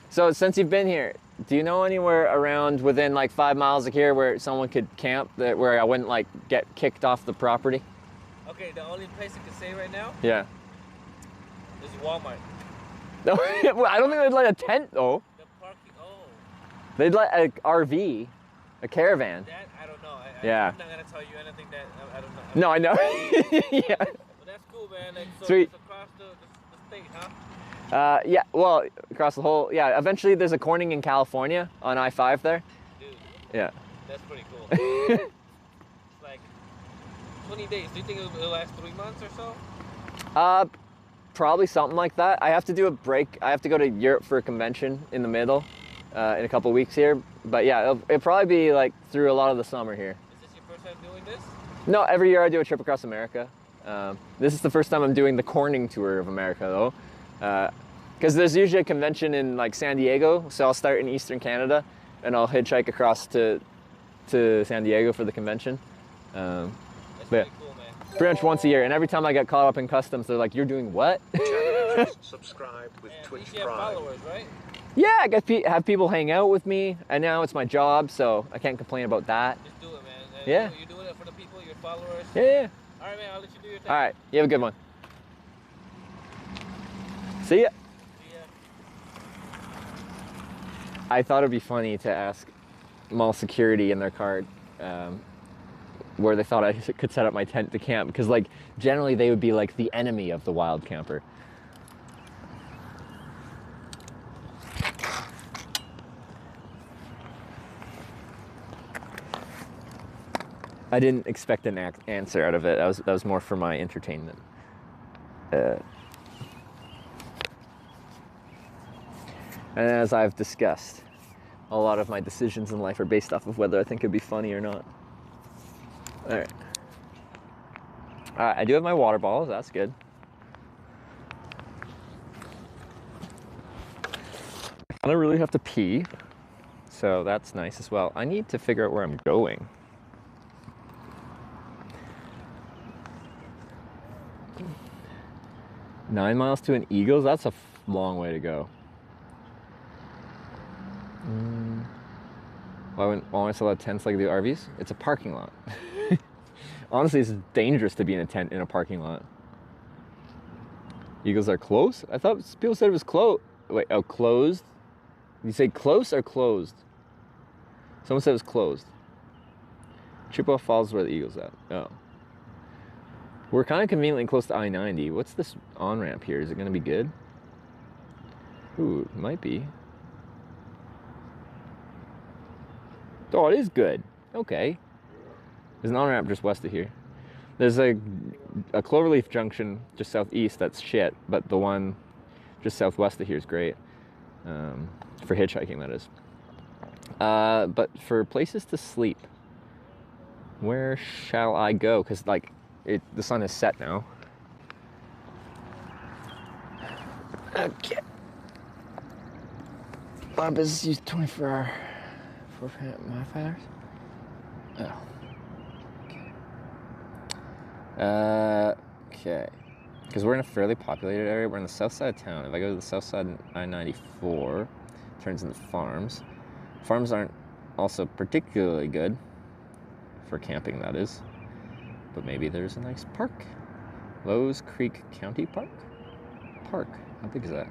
So since you've been here, do you know anywhere around within like 5 miles of here where someone could camp where I wouldn't like get kicked off the property? Okay, the only place I can say right now Yeah. is Walmart. No, I don't think they'd let a tent though. The parking, They'd let an RV, a caravan. that I don't know. Yeah. I'm not gonna tell you anything that I don't know. No, I know. Yeah. But that's cool, man. Like, so Sweet. it's across the state, huh? Yeah, well, across the whole, yeah, eventually there's a Corning in California on I-5 there. Dude. Yeah. That's pretty cool. It's like 20 days. Do you think it'll last 3 months or so? Probably something like that. I have to do a break. I have to go to Europe for a convention in the middle, in a couple weeks here. But yeah, it'll probably be like through a lot of the summer here. Is this your first time doing this? No, every year I do a trip across America. This is the first time I'm doing the Corning tour of America though. Because there's usually a convention in like San Diego, so I'll start in Eastern Canada and I'll hitchhike across to San Diego for the convention. That's pretty cool, man. Pretty much once a year, and every time I get caught up in customs, they're like, "You're doing what?" Subscribed with Twitch You have Prime. followers, right? Yeah, I get have people hang out with me, and now it's my job, so I can't complain about that. Just do it, man. Yeah. You're doing it for the people, your followers. Yeah. All right, man. I'll let you do your thing. All right, you have a good one. See ya. I thought it'd be funny to ask mall security in their card where they thought I could set up my tent to camp, because like generally they would be like the enemy of the wild camper. I didn't expect an answer out of it. That was more for my entertainment. And as I've discussed, a lot of my decisions in life are based off of whether I think it'd be funny or not. All right. I do have my water bottles. That's good. I don't really have to pee, so that's nice as well. I need to figure out where I'm going. Nine miles to an Eagles? That's a long way to go. Why wouldn't I still have tents like the RVs? It's a parking lot. Honestly, it's dangerous to be in a tent in a parking lot. Eagles are close? I thought people said it was close. Wait, oh, closed? Did you say close or closed? Someone said it was closed. Chippewa Falls is where the Eagles at. Oh. We're kind of conveniently close to I-90. What's this on-ramp here? Is it going to be good? Ooh, it might be. Oh, it is good. Okay. There's an on-ramp just west of here. There's a Cloverleaf Junction just southeast that's shit, but the one just southwest of here is great. For hitchhiking, that is. But for places to sleep, where shall I go? Because, like, the sun is set now. Okay. Bob is used 24-hour modifiers. Oh. Okay. Because we're in a fairly populated area. We're in the south side of town. If I go to the south side of I-94, it turns into farms. Farms aren't also particularly good for camping, that is. But maybe there's a nice park. Lowe's Creek County Park? Park. How big is that?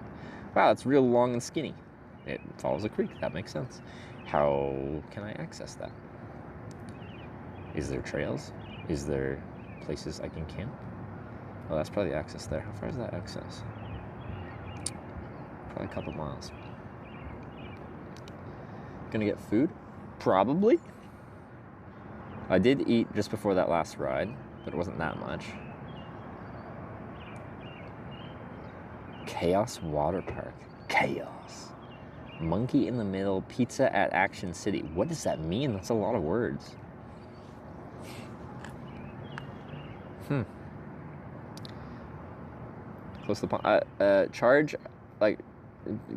Wow, it's real long and skinny. It follows a creek. That makes sense. How can I access that? Is there trails? Is there places I can camp? Oh, that's probably access there. How far is that access? Probably a couple miles. Gonna get food? Probably. I did eat just before that last ride, but it wasn't that much. Chaos Water Park. Chaos. Monkey in the Middle, pizza at Action City. What does that mean? That's a lot of words. Close to the pond. Charge, like,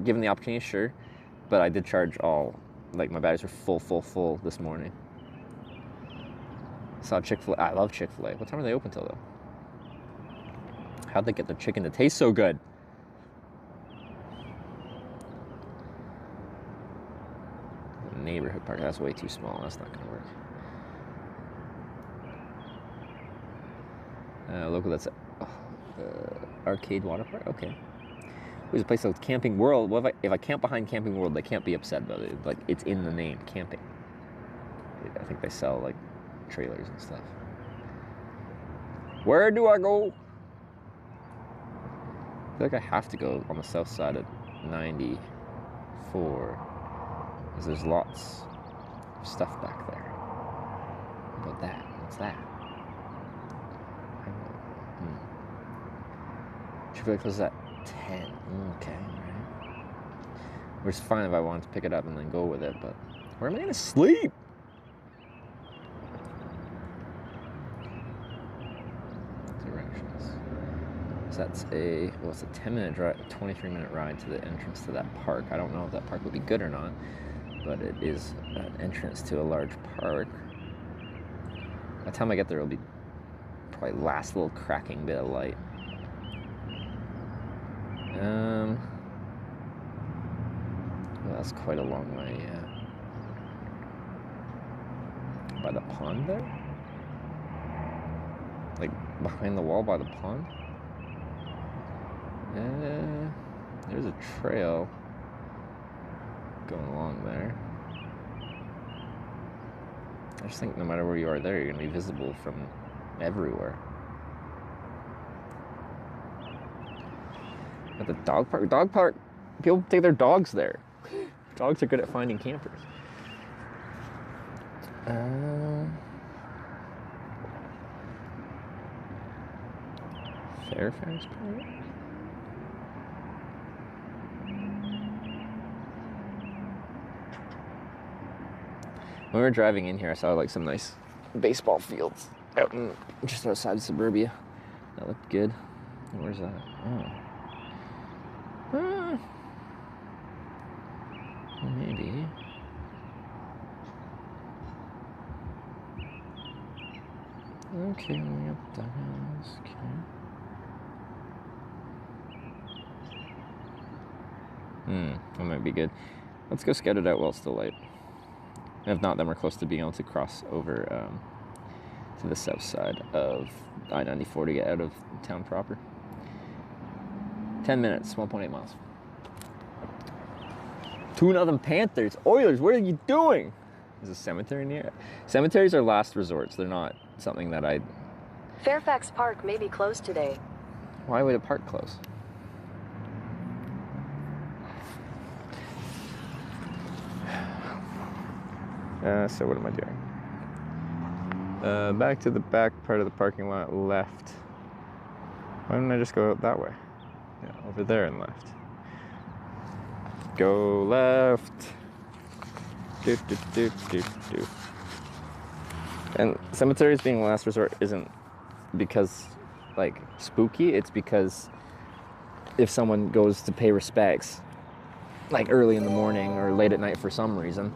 given the opportunity, sure. But I did charge all, like, my batteries were full this morning. Saw Chick-fil-A. I love Chick-fil-A. What time are they open till, though? How'd they get the chicken to taste so good? Neighborhood park, that's way too small. That's not gonna work. Local, that's Arcade Water Park. Okay. There's a place called Camping World. What if I camp behind Camping World? They can't be upset about it. Like, it's in the name, camping. I think they sell like trailers and stuff. Where do I go? I feel like I have to go on the south side of 94. Because there's lots of stuff back there. What about that? What's that? Chick-fil-A closes at 10. Okay, right. Which is fine if I wanted to pick it up and then go with it, but where am I gonna sleep? Directions. So that's a, well, it's a 10-minute drive, 23-minute ride to the entrance to that park. I don't know if that park would be good or not, but it is an entrance to a large park. By the time I get there, it'll be probably last little cracking bit of light. Well, that's quite a long way, yeah. By the pond there? Like, behind the wall by the pond? There's a trail going along there. I just think no matter where you are there, you're going to be visible from everywhere. At the dog park, people take their dogs there. Dogs are good at finding campers. Fairfax Park? When we were driving in here, I saw like some nice baseball fields out in just outside suburbia. That looked good. Where's that? Oh. Maybe. Okay, we up the house. Okay. That might be good. Let's go scout it out while it's still light. And if not, then we're close to being able to cross over to the south side of I-94 to get out of town proper. 10 minutes, 1.8 miles. 2-0 Panthers. Oilers, what are you doing? Is a cemetery near it? Cemeteries are last resorts. They're not something that I... Fairfax Park may be closed today. Why would a park close? So what am I doing? Back to the back part of the parking lot, left. Why don't I just go out that way? Yeah, over there and left. Go left. Do, do, do, do, do. And cemeteries being last resort isn't because, like, spooky. It's because if someone goes to pay respects, like early in the morning or late at night for some reason,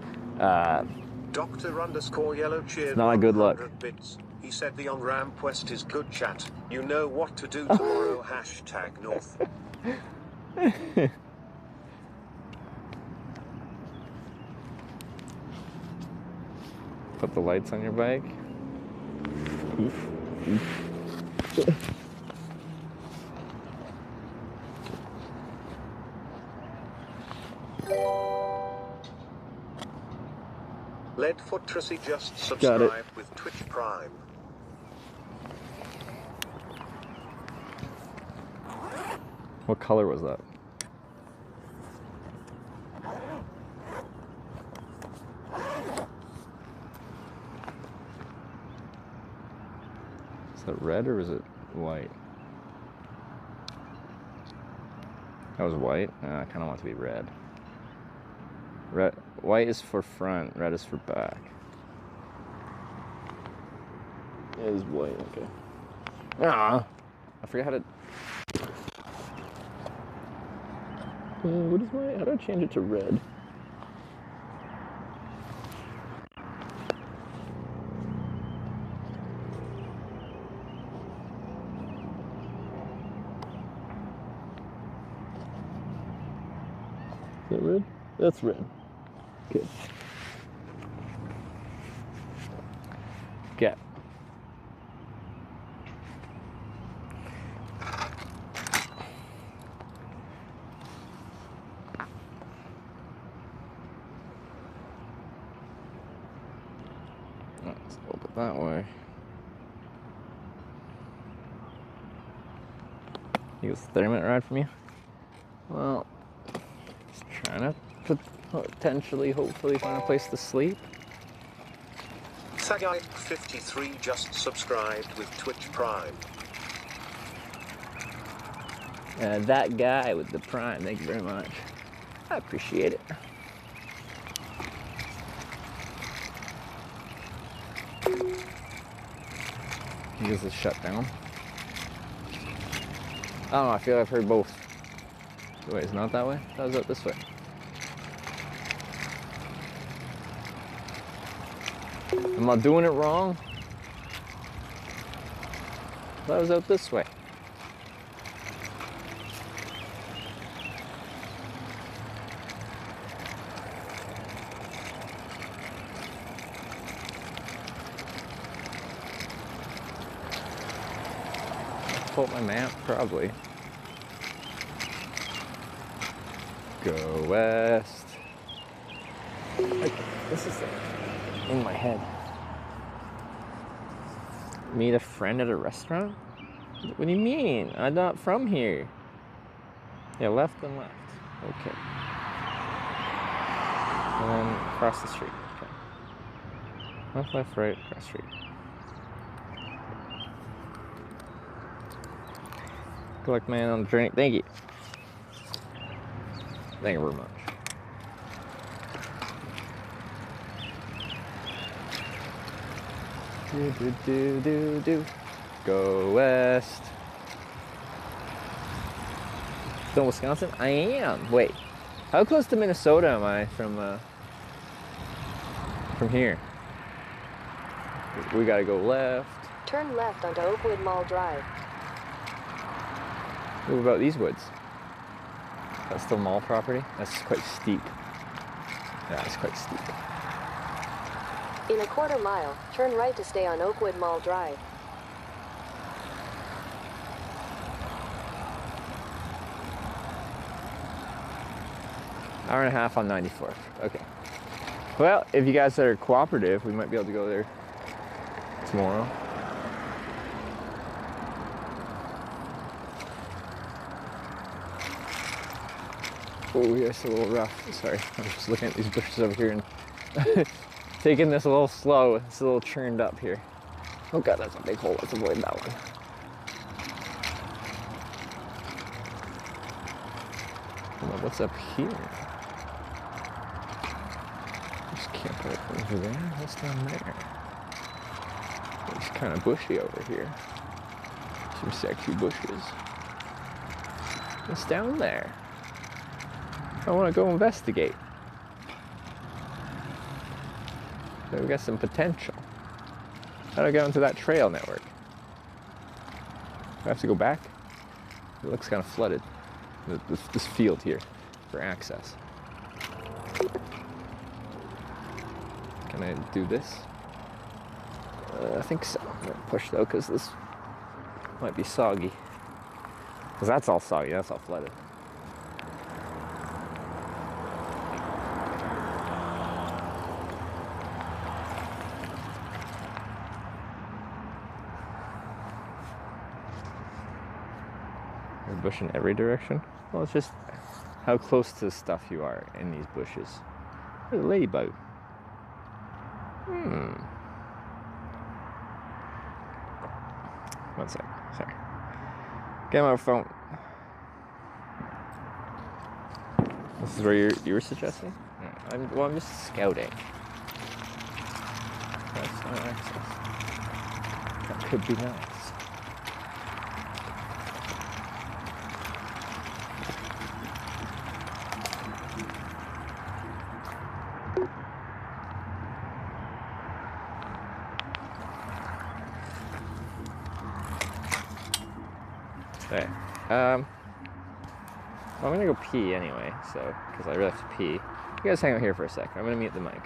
Dr_Yellow cheered not a good look. bits. He said the on-ramp quest is good chat. You know what to do tomorrow. #North. Put the lights on your bike. Leadfoot Tracy just Got it. subscribed with Twitch Prime. What color was that? Is that red or is it white? That was white? I kind of want it to be red. Red, white is for front, red is for back. It is white, okay. Ah, I forgot how to... what is my... How do I change it to red? Is that red? That's red. Good. Get. Let's open it that way. You guys 30-minute ride from you? Well, just trying to potentially, hopefully find a place to sleep. Sagai53 just subscribed with Twitch Prime. That guy with the Prime, thank you very much. I appreciate it. Is this shut down? I don't know, I feel like I've heard both. Wait, it's not that way? That was out this way. Am I doing it wrong? That was out this way. Pull up my map, probably. Go west. Like, this is in my head. Meet a friend at a restaurant? What do you mean? I'm not from here. Yeah, left and left. Okay. And then across the street. Okay. Left, left, right, across the street. Good luck, man, on the journey. Thank you. Thank you very much. Do. Go west. Still in Wisconsin? I am. Wait. How close to Minnesota am I from here? We gotta go left. Turn left onto Oakwood Mall Drive. What about these woods? That's still mall property? That's quite steep. Yeah, it's quite steep. In a quarter mile, turn right to stay on Oakwood Mall Drive. Hour and a half on 94th. Okay. Well, if you guys are cooperative, we might be able to go there tomorrow. Oh, yeah, it's a little rough. Sorry, I'm just looking at these bushes over here and taking this a little slow. It's a little churned up here. Oh god, that's a big hole. Let's avoid that one. Well, what's up here? There's camp right over there. What's down there? It's kind of bushy over here. Some sexy bushes. What's down there? I want to go investigate. So we got some potential. How do I get onto that trail network? Do I have to go back? It looks kind of flooded. This field here for access. Can I do this? I think so. I'm gonna push though, because this might be soggy. Because that's all soggy, that's all flooded. There's a bush in every direction. Well, it's just how close to stuff you are in these bushes. There's a ladybug. One sec. Sorry. Get my phone. This is where you were suggesting? I'm just scouting. That's no access. That could be nice. Okay. I'm gonna go pee anyway, so, because I really have to pee. You guys hang out here for a sec. I'm gonna mute the mic.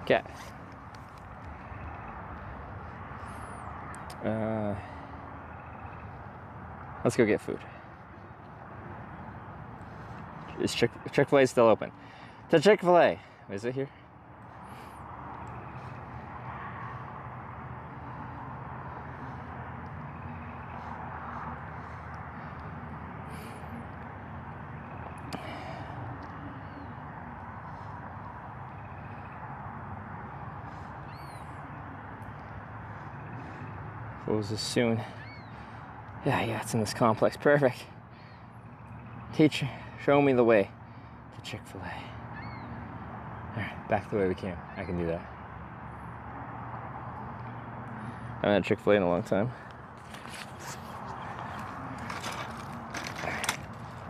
Okay. Let's go get food. Is Chick-fil-A still open? To Chick-fil-A. Is it here? Closes soon. Yeah, it's in this complex. Perfect. Show me the way to Chick-fil-A. Alright, back the way we came. I can do that. I haven't had Chick-fil-A in a long time.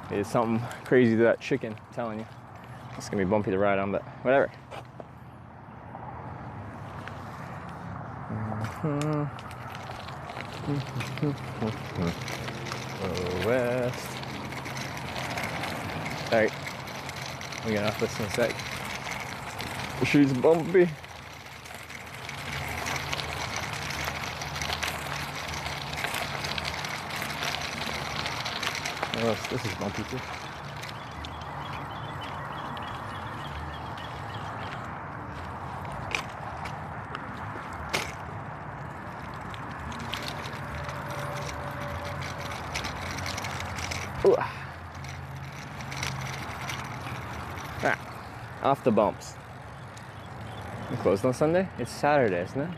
There's something crazy to that chicken, I'm telling you. It's gonna be bumpy to ride on, but whatever. Go west. Alright, we're getting off this in a sec. The street's bumpy. Oh, this is bumpy too. Ooh. Ah, off the bumps. We're closed on Sunday? It's Saturday, isn't it?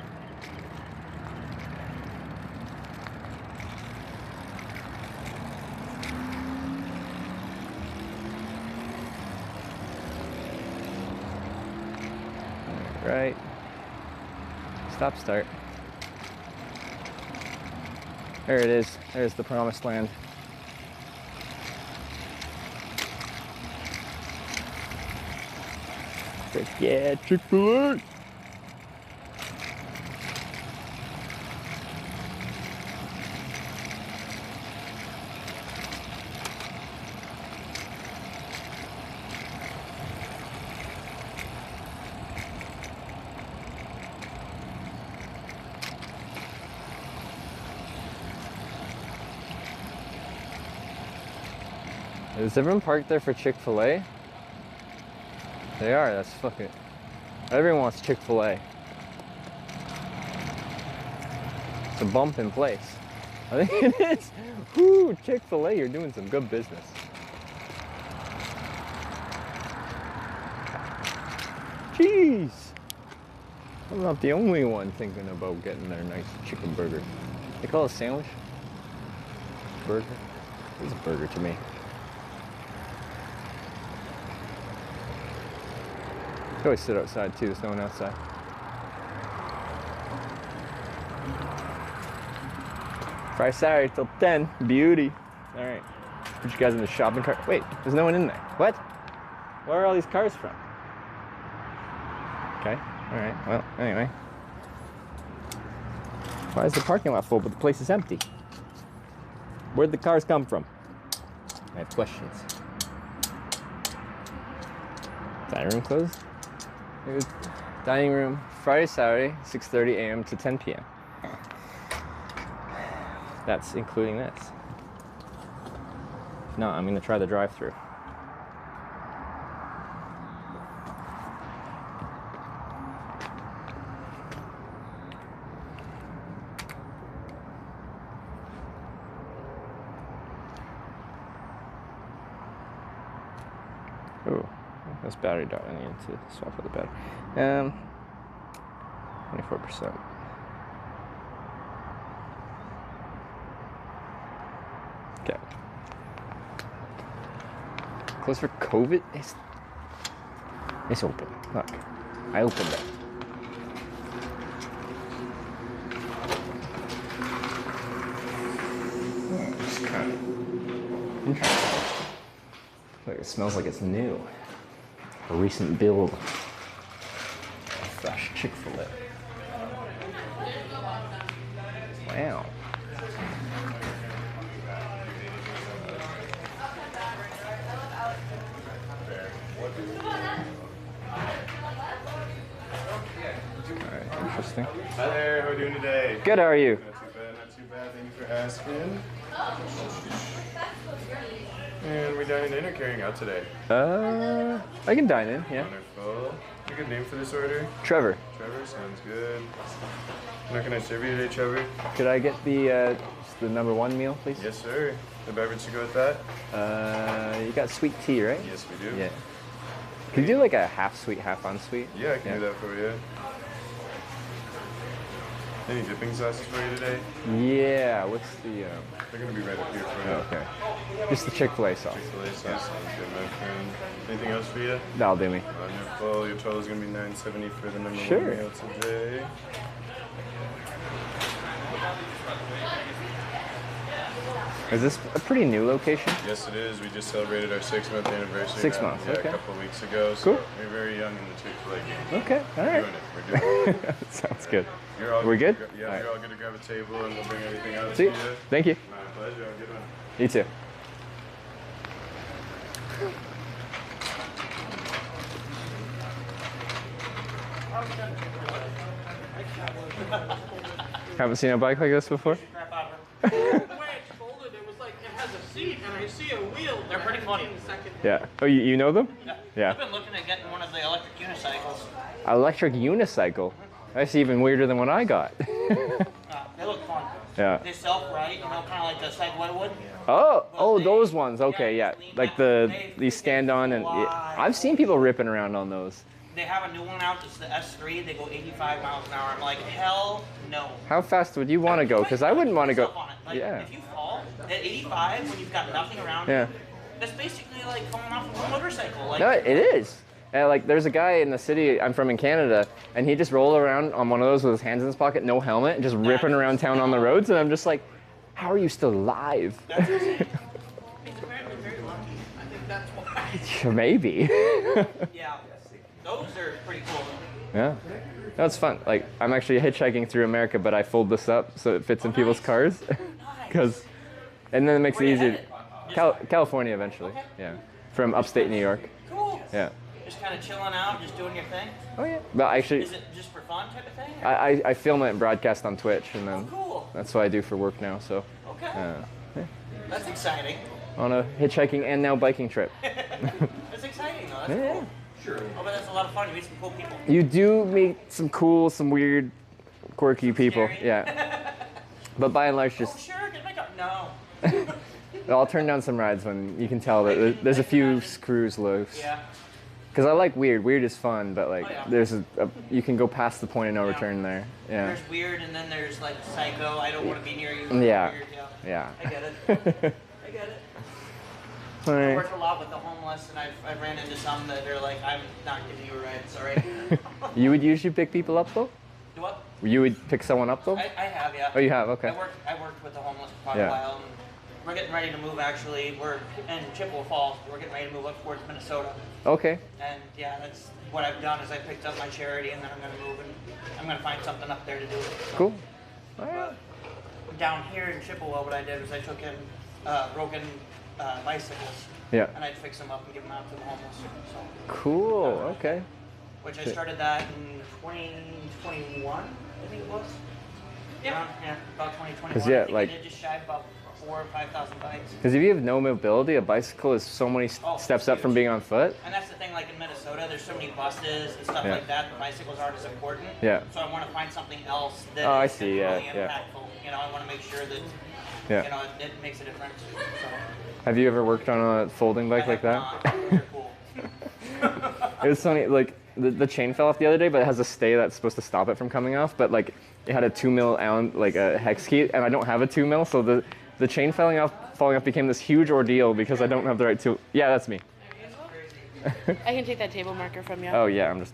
right. Stop, start. There it is. There's the promised land. Yeah, Chick-fil-A. Is everyone parked there for Chick-fil-A? They are, that's fucking... Everyone wants Chick-fil-A. It's a bump in place. I think it is. Whoo, Chick-fil-A, you're doing some good business. Jeez. I'm not the only one thinking about getting their nice chicken burger. They call it a sandwich? Burger? It's a burger to me. You always sit outside too, there's no one outside. Friday, Saturday till 10, beauty. All right, put you guys in the shopping cart. Wait, there's no one in there. What? Where are all these cars from? Okay, all right, well, anyway. Why is the parking lot full but the place is empty? Where'd the cars come from? I have questions. Dining room closed? Dining room, Friday, Saturday, 6:30 a.m. to 10 p.m. That's including this. No, I'm gonna try the drive-thru. Oh, that's battery died. I need to swap out the battery. 24%. Okay. Closed for COVID? It's open. Look, I opened it. It's kind of interesting. Look, it smells like it's new. A recent build. A fresh Chick-fil-A. Wow. Alright, interesting. Hi there, how are you doing today? Good, how are you? Not too bad, thank you for asking. And we dining in or carrying out today? I can dine in, yeah. Wonderful. A good name for this order? Trevor. Trevor, sounds good. What can I serve you today, Trevor? Could I get the just the #1 meal, please? Yes, sir. The beverage to go with that? You got sweet tea, right? Yes, we do. Yeah. Can you do like a half sweet, half unsweet? Yeah, I can do that for you. Any dipping sauces for you today? Yeah, what's the... They're going to be right up here for you. Okay. Just the Chick-fil-A sauce. Chick-fil-A sauce, sounds good, my friend. Anything else for you? That'll do me. Wonderful. Your total is going to be $9.70 for the #1 Sure. meal today. Is this a pretty new location? Yes, it is. We just celebrated our 6-month anniversary. 6 months, yeah, okay. a couple of weeks ago. So Cool. we're very young in the Chick-fil-A game. Okay, all right. We're doing it. Sounds good. We're good? Yeah, All right. you're all good to grab a table and we'll bring everything out See to you. you. Thank you. My pleasure. Have a good one. You too. Haven't seen a bike like this before? The way it's folded, it was like it has a seat and I see a wheel. They're pretty funny. Yeah. Oh, you know them? Yeah. I've been looking at getting one of the electric unicycles. Electric unicycle? That's even weirder than what I got. They look fun. Yeah. They self-right, you know, kind of like the Segway would. Oh, those ones. Okay, yeah. Like these stand on and I've seen people ripping around on those. They have a new one out. It's the S3. They go 85 miles an hour. I'm like, hell no. How fast would you want to go? Because I wouldn't want to go. Like, Yeah. if you fall at 85 when you've got nothing around Yeah. you, that's basically like falling off of a motorcycle. Like, No, it is. And like, there's a guy in the city I'm from in Canada, and he just rolled around on one of those with his hands in his pocket, no helmet, and just ripping around town on the roads. And I'm just like, how are you still alive? That's insane. He's apparently very lucky. I think that's why. Maybe. Yeah. Those are pretty cool. Yeah. That's fun. Like, I'm actually hitchhiking through America, but I fold this up so it fits in people's cars. And then it makes it easier. California eventually. Okay. Yeah. From upstate New York. Cool. Yeah. Just kind of chilling out, just doing your thing. Oh yeah. But actually, is it just for fun type of thing? I film it and broadcast on Twitch, and then cool. That's what I do for work now. So. Okay. Yeah. That's exciting. On a hitchhiking and now biking trip. That's exciting though. That's cool. Sure. Oh, but that's a lot of fun. You meet some cool people. You do meet some cool, some weird, quirky people. Scary. Yeah. But by and large, just. Oh, sure. Get makeup. No. I'll turn down some rides when you can tell that there's a few screws loose. Yeah. Because I like weird. Weird is fun, but like there's you can go past the point of no return there. Yeah. There's weird, and then there's like psycho. I don't want to be near you. Yeah. Weird, yeah. I get it. I get it. All right. I work a lot with the homeless, and I've ran into some that are like, I'm not giving you a ride. Sorry. You would usually pick people up though? Do what? You would pick someone up though? I have, yeah. Oh, you have? Okay. I worked with the homeless for quite a while. And we're getting ready to move, actually. We're in Chippewa Falls. We're getting ready to move up towards Minnesota. Okay. And yeah, that's what I've done is I picked up my charity, and then I'm going to move, and I'm going to find something up there to do. So. Cool. All right. Down here in Chippewa, what I did was I took in broken bicycles. Yeah. And I'd fix them up and give them out to the homeless. So. Cool. Okay. Which I started that in 2021, I think it was. Yeah. Yeah, about 2021. 'Cause, yeah, I think like- I did just shy of about 4,000 or 5,000 bikes. Because if you have no mobility, a bicycle is so many steps up from being on foot. And that's the thing, like in Minnesota, there's so many buses and stuff Yeah. like that. The bicycles aren't as important. Yeah. So I want to find something else that Oh, I is see, yeah, really yeah. impactful. You know, I want to make sure that Yeah. you know it makes a difference. So. Have you ever worked on a folding bike like that? Cool. It was funny, like the chain fell off the other day, but it has a stay that's supposed to stop it from coming off. But like it had a 2 mil Allen, like a hex key, and I don't have a 2 mil, so the chain falling off became this huge ordeal because I don't have the right tool. Yeah, that's me. I can take that table marker from you. Oh yeah, I'm just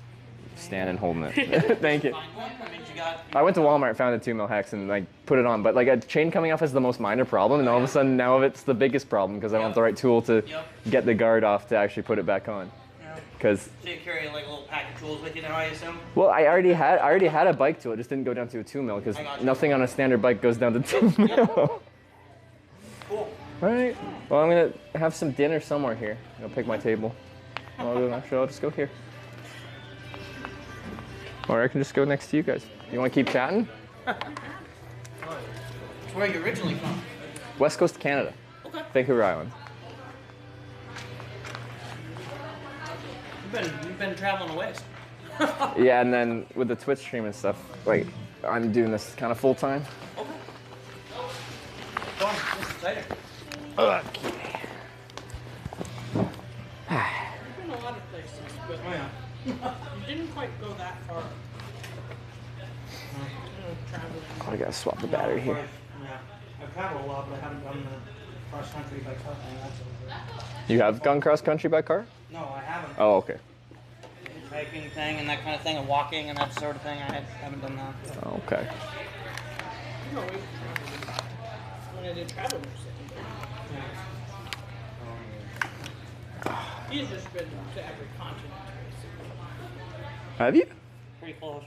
standing holding it. Thank you. I went to Walmart, found a 2 mil hex, and like put it on. But like a chain coming off is the most minor problem, and all of a sudden now it's the biggest problem because I don't have the right tool to get the guard off to actually put it back on. Because So you carry like a little pack of tools with you now, I assume? well, I already had a bike tool. It just didn't go down to a 2 mil because nothing on a standard bike goes down to 2 mil. Cool. All right. Well, I'm gonna have some dinner somewhere here. I'll pick my table. I'll just go here. Or I can just go next to you guys. You want to keep chatting? Where are you originally from? West Coast of Canada. Okay. Vancouver Island. You've been traveling a ways. Yeah, and then with the Twitch stream and stuff, like I'm doing this kind of full time. Okay. Fun. That's exciting. Okay. You've been a lot of places, but you didn't quite go that far. Traveling. I gotta swap the battery here. Yeah, I've traveled a lot, but I haven't done the cross country by car. You have gone cross country by car? No, I haven't. Oh, okay. Hiking thing and that kind of thing, and walking and that sort of thing. I haven't done that. Oh, okay. No, when I did travel He's just been to every continent. Have you? Pretty close.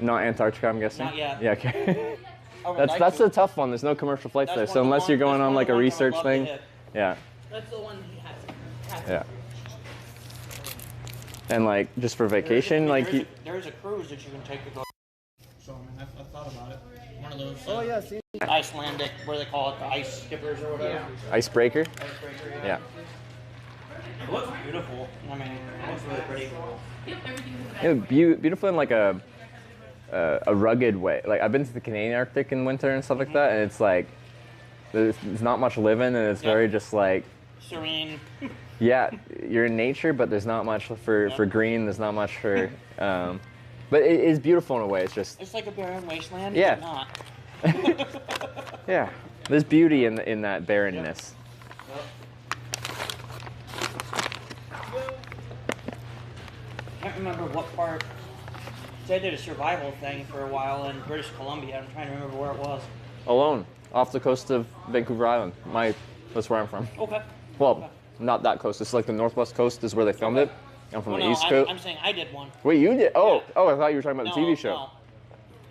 Not Antarctica, I'm guessing. Not yet. Yeah, okay. I would like that's to. a tough one. There's no commercial flights That's there, one so of the unless you're ones- going that's on one like of a the ones I would research love to thing, hit. yeah, That's the one he hasn't. yeah. And like just for vacation, like you. There's a cruise that you can take to go. So I mean, I thought about it. One of those. Oh, yeah, see. Icelandic, where they call it the ice skippers or whatever. Icebreaker. Icebreaker, Yeah. It looks beautiful. I mean, it looks really pretty. Yeah, beautiful in like a rugged way. Like I've been to the Canadian Arctic in winter and stuff like that, and it's like there's not much living, and it's very just like serene. Yeah, you're in nature, but there's not much for green. There's not much for, but it is beautiful in a way. It's just It's like a barren wasteland. Yeah. But not. yeah, there's beauty in that barrenness. can't remember what part. So I did a survival thing for a while in British Columbia. I'm trying to remember where it was. Alone, off the coast of Vancouver Island. That's where I'm from. Okay. Well, not that coast. It's like the northwest coast is where they filmed it. I'm from the East Coast. I'm saying I did one. Wait, you did? Oh, I thought you were talking about the TV show. No.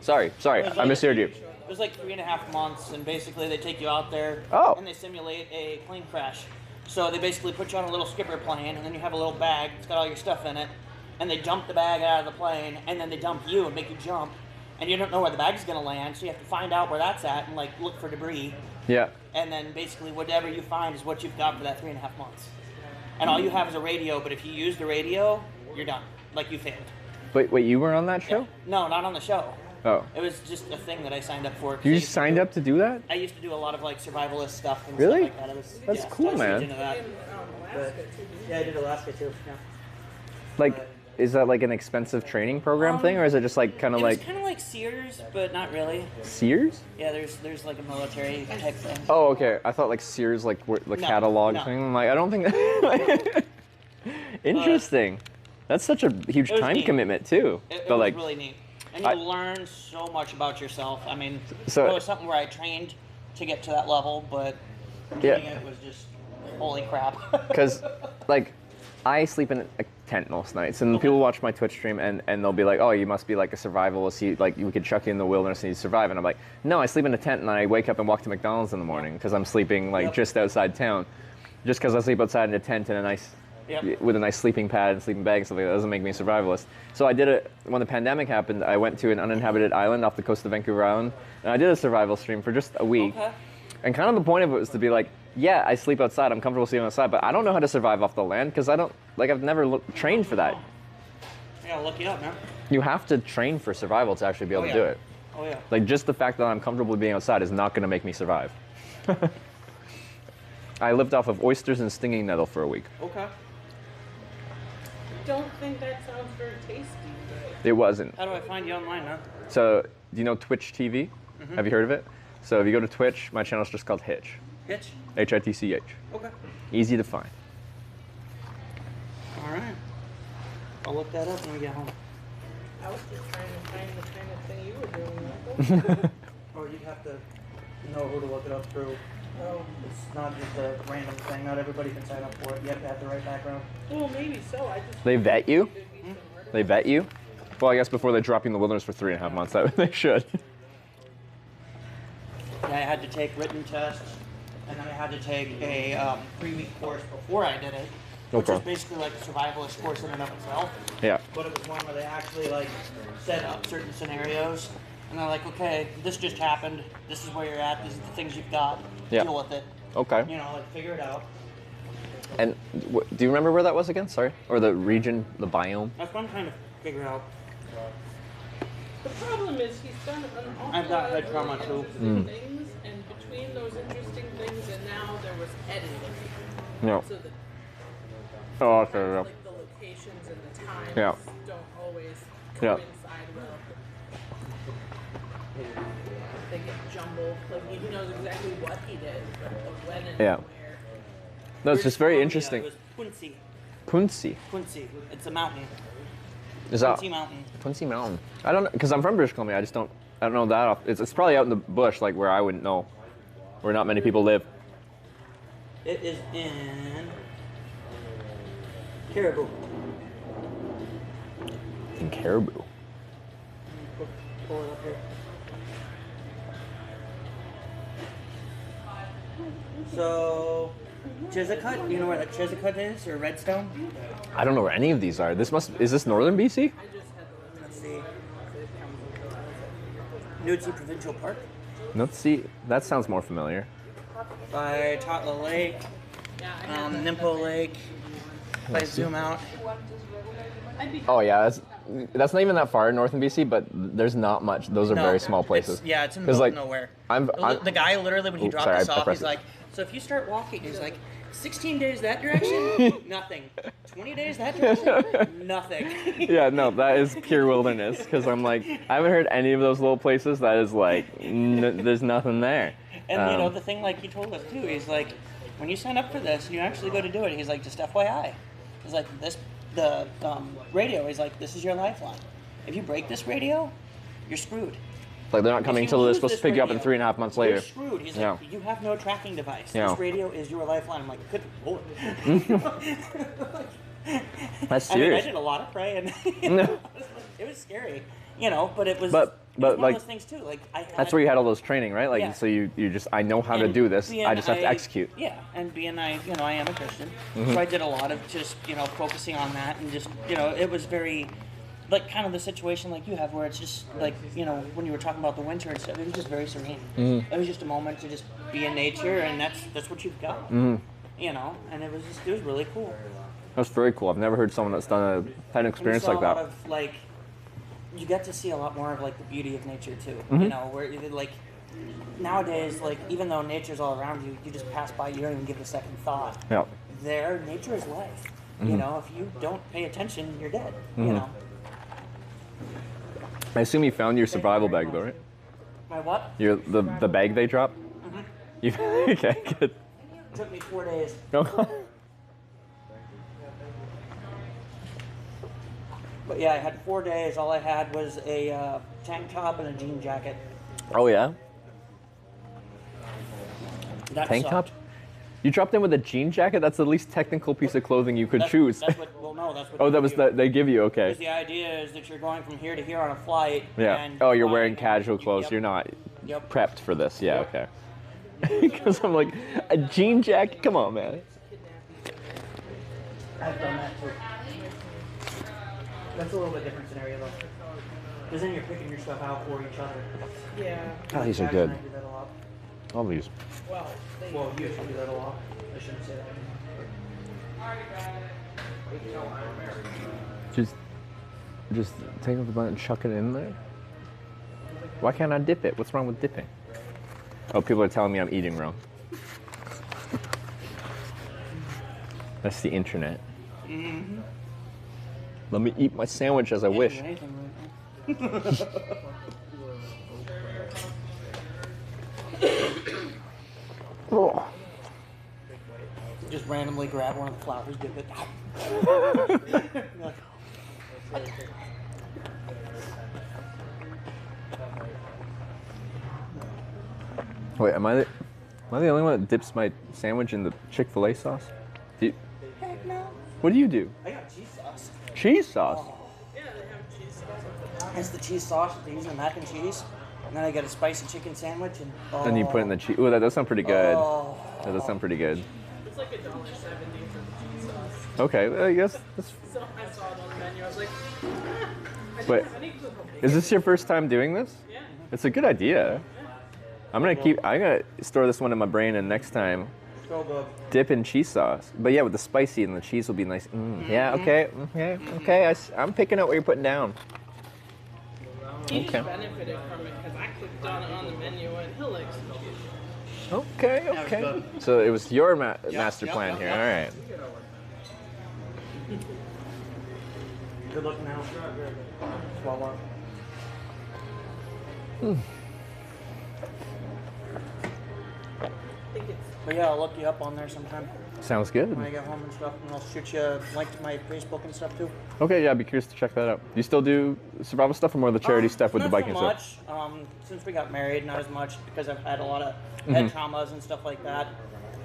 Sorry, I misheard you. It was like 3.5 months, and basically they take you out there and they simulate a plane crash. So they basically put you on a little skipper plane, and then you have a little bag. It's got all your stuff in it, and they dump the bag out of the plane, and then they dump you and make you jump, and you don't know where the bag's gonna land, so you have to find out where that's at and like look for debris. Yeah. And then basically whatever you find is what you've got for that 3.5 months. And all you have is a radio, but if you use the radio, you're done. Like you failed. Wait, you were on that show? No, not on the show. Oh. It was just a thing that I signed up for. You signed up to do that? I used to do a lot of like survivalist stuff and Really? stuff like that. That's cool, I was man. huge into that. But, yeah, I did Alaska too. Yeah. Like, is that like an expensive training program thing, or is it just like kind of It like was kind of like Sears, but not really. Sears? Yeah, there's like a military type thing. Oh, okay. I thought like Sears, like the catalog thing. I'm like, I don't think. Interesting. That's such a huge time commitment too. It but was like, really neat, and you learn so much about yourself. I mean, So- it was something where I trained to get to that level, but doing it was just holy crap. because like I sleep in a tent most nights, and people watch my Twitch stream and they'll be like, oh, you must be like a survivalist, like we could chuck you in the wilderness and you survive. And I'm like, no, I sleep in a tent and I wake up and walk to McDonald's in the morning because I'm sleeping like just outside town. Just because I sleep outside in a tent in a nice with a nice sleeping pad and sleeping bag and stuff like that doesn't make me a survivalist. So I did it when the pandemic happened. I went to an uninhabited island off the coast of Vancouver Island, and I did a survival stream for just a week. And kind of the point of it was to be like, yeah, I sleep outside. I'm comfortable sleeping outside, but I don't know how to survive off the land because I've never trained for that. I gotta look you up, man. You have to train for survival to actually be able to do it. Oh yeah. Like just the fact that I'm comfortable being outside is not going to make me survive. I lived off of oysters and stinging nettle for a week. Okay. I don't think that sounds very tasty. It wasn't. How do I find you online, man? So, do you know Twitch TV? Mhm. Have you heard of it? So if you go to Twitch, my channel's just called Hitch. Hitch? Hitch. Okay. Easy to find. All right. I'll look that up when we get home. I was just trying to find the kind of thing you were doing. Or you'd have to know who to look it up through. Oh. It's not just a random thing. Not everybody can sign up for it. You have to have the right background. Well, maybe so. I just. They vet you? They vet you? Well, I guess before they drop you in the wilderness for 3.5 months, they should. Yeah, I had to take written tests, and then I had to take a 3-week course before I did it, which was basically like a survivalist course in and of itself. Yeah. But it was one where they actually like set up certain scenarios, and they're like, okay, this just happened. This is where you're at. These are the things you've got. Yeah. Deal with it. Okay. You know, like figure it out. And do you remember where that was again? Sorry? Or the region, the biome? That's what I'm trying to figure out. The problem is he's done an awful I've got lot head of trauma, really too. interesting things, and between those interesting things and now there was editing. No. So that Oh, okay, yeah. like the locations and the times Yeah. don't always Yeah. coincide well. They get jumbled. Like he knows exactly what he did, but the when and Yeah. No, it's just very It interesting. was Punsi. Punsi. Punsi. It's a mountain. Is that Punsi Mountain. Punsi Mountain? I don't know, because I'm from British Columbia. I don't know that. It's probably out in the bush, like where I wouldn't know, where not many people live. It is in Caribou. In Caribou. Pull it up here. So, Chiswick, you know where the Chiswick is, or Redstone? I don't know where any of these are. Is this northern BC? Let's see. Nudesy Provincial Park Let's see. That sounds more familiar. by Totla Lake, Nimpo Lake. If I zoom out. Oh yeah, that's not even that far north in BC, but there's not much. Those are very small places. It's in the 'Cause, middle like, of nowhere. I'm the guy literally, when he dropped sorry, us I off, pressed he's it. like, so if you start walking, he's like, 16 days that direction, nothing. 20 days that direction, nothing. Yeah, no, that is pure wilderness. Because I'm like, I haven't heard any of those little places. That is like, there's nothing there. And you know, the thing, like he told us too, he's like, when you sign up for this, you actually go to do it. He's like, just FYI. He's like, this the radio. He's like, this is your lifeline. If you break this radio, you're screwed. Like they're not coming until they're supposed to pick you up in 3.5 months later. You're screwed. He's like, you have no tracking device. Yeah. This radio is your lifeline. I'm like, good lord. That's serious. I mean, I did a lot of praying. It was scary, but it was. But one like of those things too. Like that's where you had all those training, right? Like Yeah. so you just I know how to do this. I just have to execute. Yeah, and being I am a Christian, Mhm. so I did a lot of just focusing on that and just it was very. Like kind of the situation like you have where it's just like, when you were talking about the winter and stuff, it was just very serene. Mhm. It was just a moment to just be in nature and that's what you've got. Mhm. And it was really cool. That's very cool. I've never heard someone that's had an experience like a lot that. of like, you get to see a lot more of like the beauty of nature too. Mhm. Where like nowadays, like even though nature's all around you, you just pass by, you don't even give it a second thought. Yeah. There, nature is life. Mhm. If you don't pay attention, you're dead. Mhm. I assume you found your survival bag though, right? My what? The bag they dropped? Mhm. You okay, good. It took me 4 days. But yeah, I had 4 days. All I had was a tank top and a jean jacket. Oh yeah? That Tank sucked. top? You dropped in with a jean jacket? That's the least technical piece of clothing you could choose. That's what Oh, they that was give you. they give you, okay. Because the idea is that you're going from here to here on a flight. Yeah. And Oh, you're wearing casual clothes. Yep. You're not Yep. prepped for this. Yeah, okay. Because I'm like, a jean jacket? Come on, man. I've done that too. That's a little bit different scenario though. Because then you're picking your stuff out for each other. Yeah. Oh, these are Jackson good. and I do that a lot. All these. Well, You used to do that a lot. I shouldn't say that. Just take off the bun and chuck it in there? Why can't I dip it? What's wrong with dipping? Oh, people are telling me I'm eating wrong. That's the internet. Mm-hmm. Let me eat my sandwich as I wish. Oh. Just randomly grab one of the flowers, dip it. Wait, am I the only one that dips my sandwich in the Chick-fil-A sauce? Heck no. What do you do? I got cheese sauce. Cheese sauce? Yeah, they have cheese sauce. It's the cheese sauce that they use in the mac and cheese. And then I got a spicy chicken sandwich and And you put in the cheese. Ooh, that does sound pretty good. Oh. That does sound pretty good. It's like $1.70 for the cheese sauce. Okay, well, I guess that's. So I saw it on the menu. I was like, Wait, is this your first time doing this? Yeah. It's a good idea. I'm gonna store this one in my brain, and next time, So good. dip in cheese sauce. But yeah, with the spicy and the cheese will be nice. Yeah, okay, okay. I'm picking up what you're putting down. He Okay. just benefited from it because I clicked on it on the menu and he likes the cheese. Okay, okay. So it was your master plan here. All right. Good looking out. Swallow. But yeah, I'll look you up on there sometime. Sounds good. When I get home and stuff, and I'll shoot you a link to my Facebook and stuff too. Okay, yeah, I'd be curious to check that out. Do you still do survival stuff or more of the charity stuff with the biking not stuff? so much. Since we got married, not as much because I've had a lot of head traumas and stuff like that.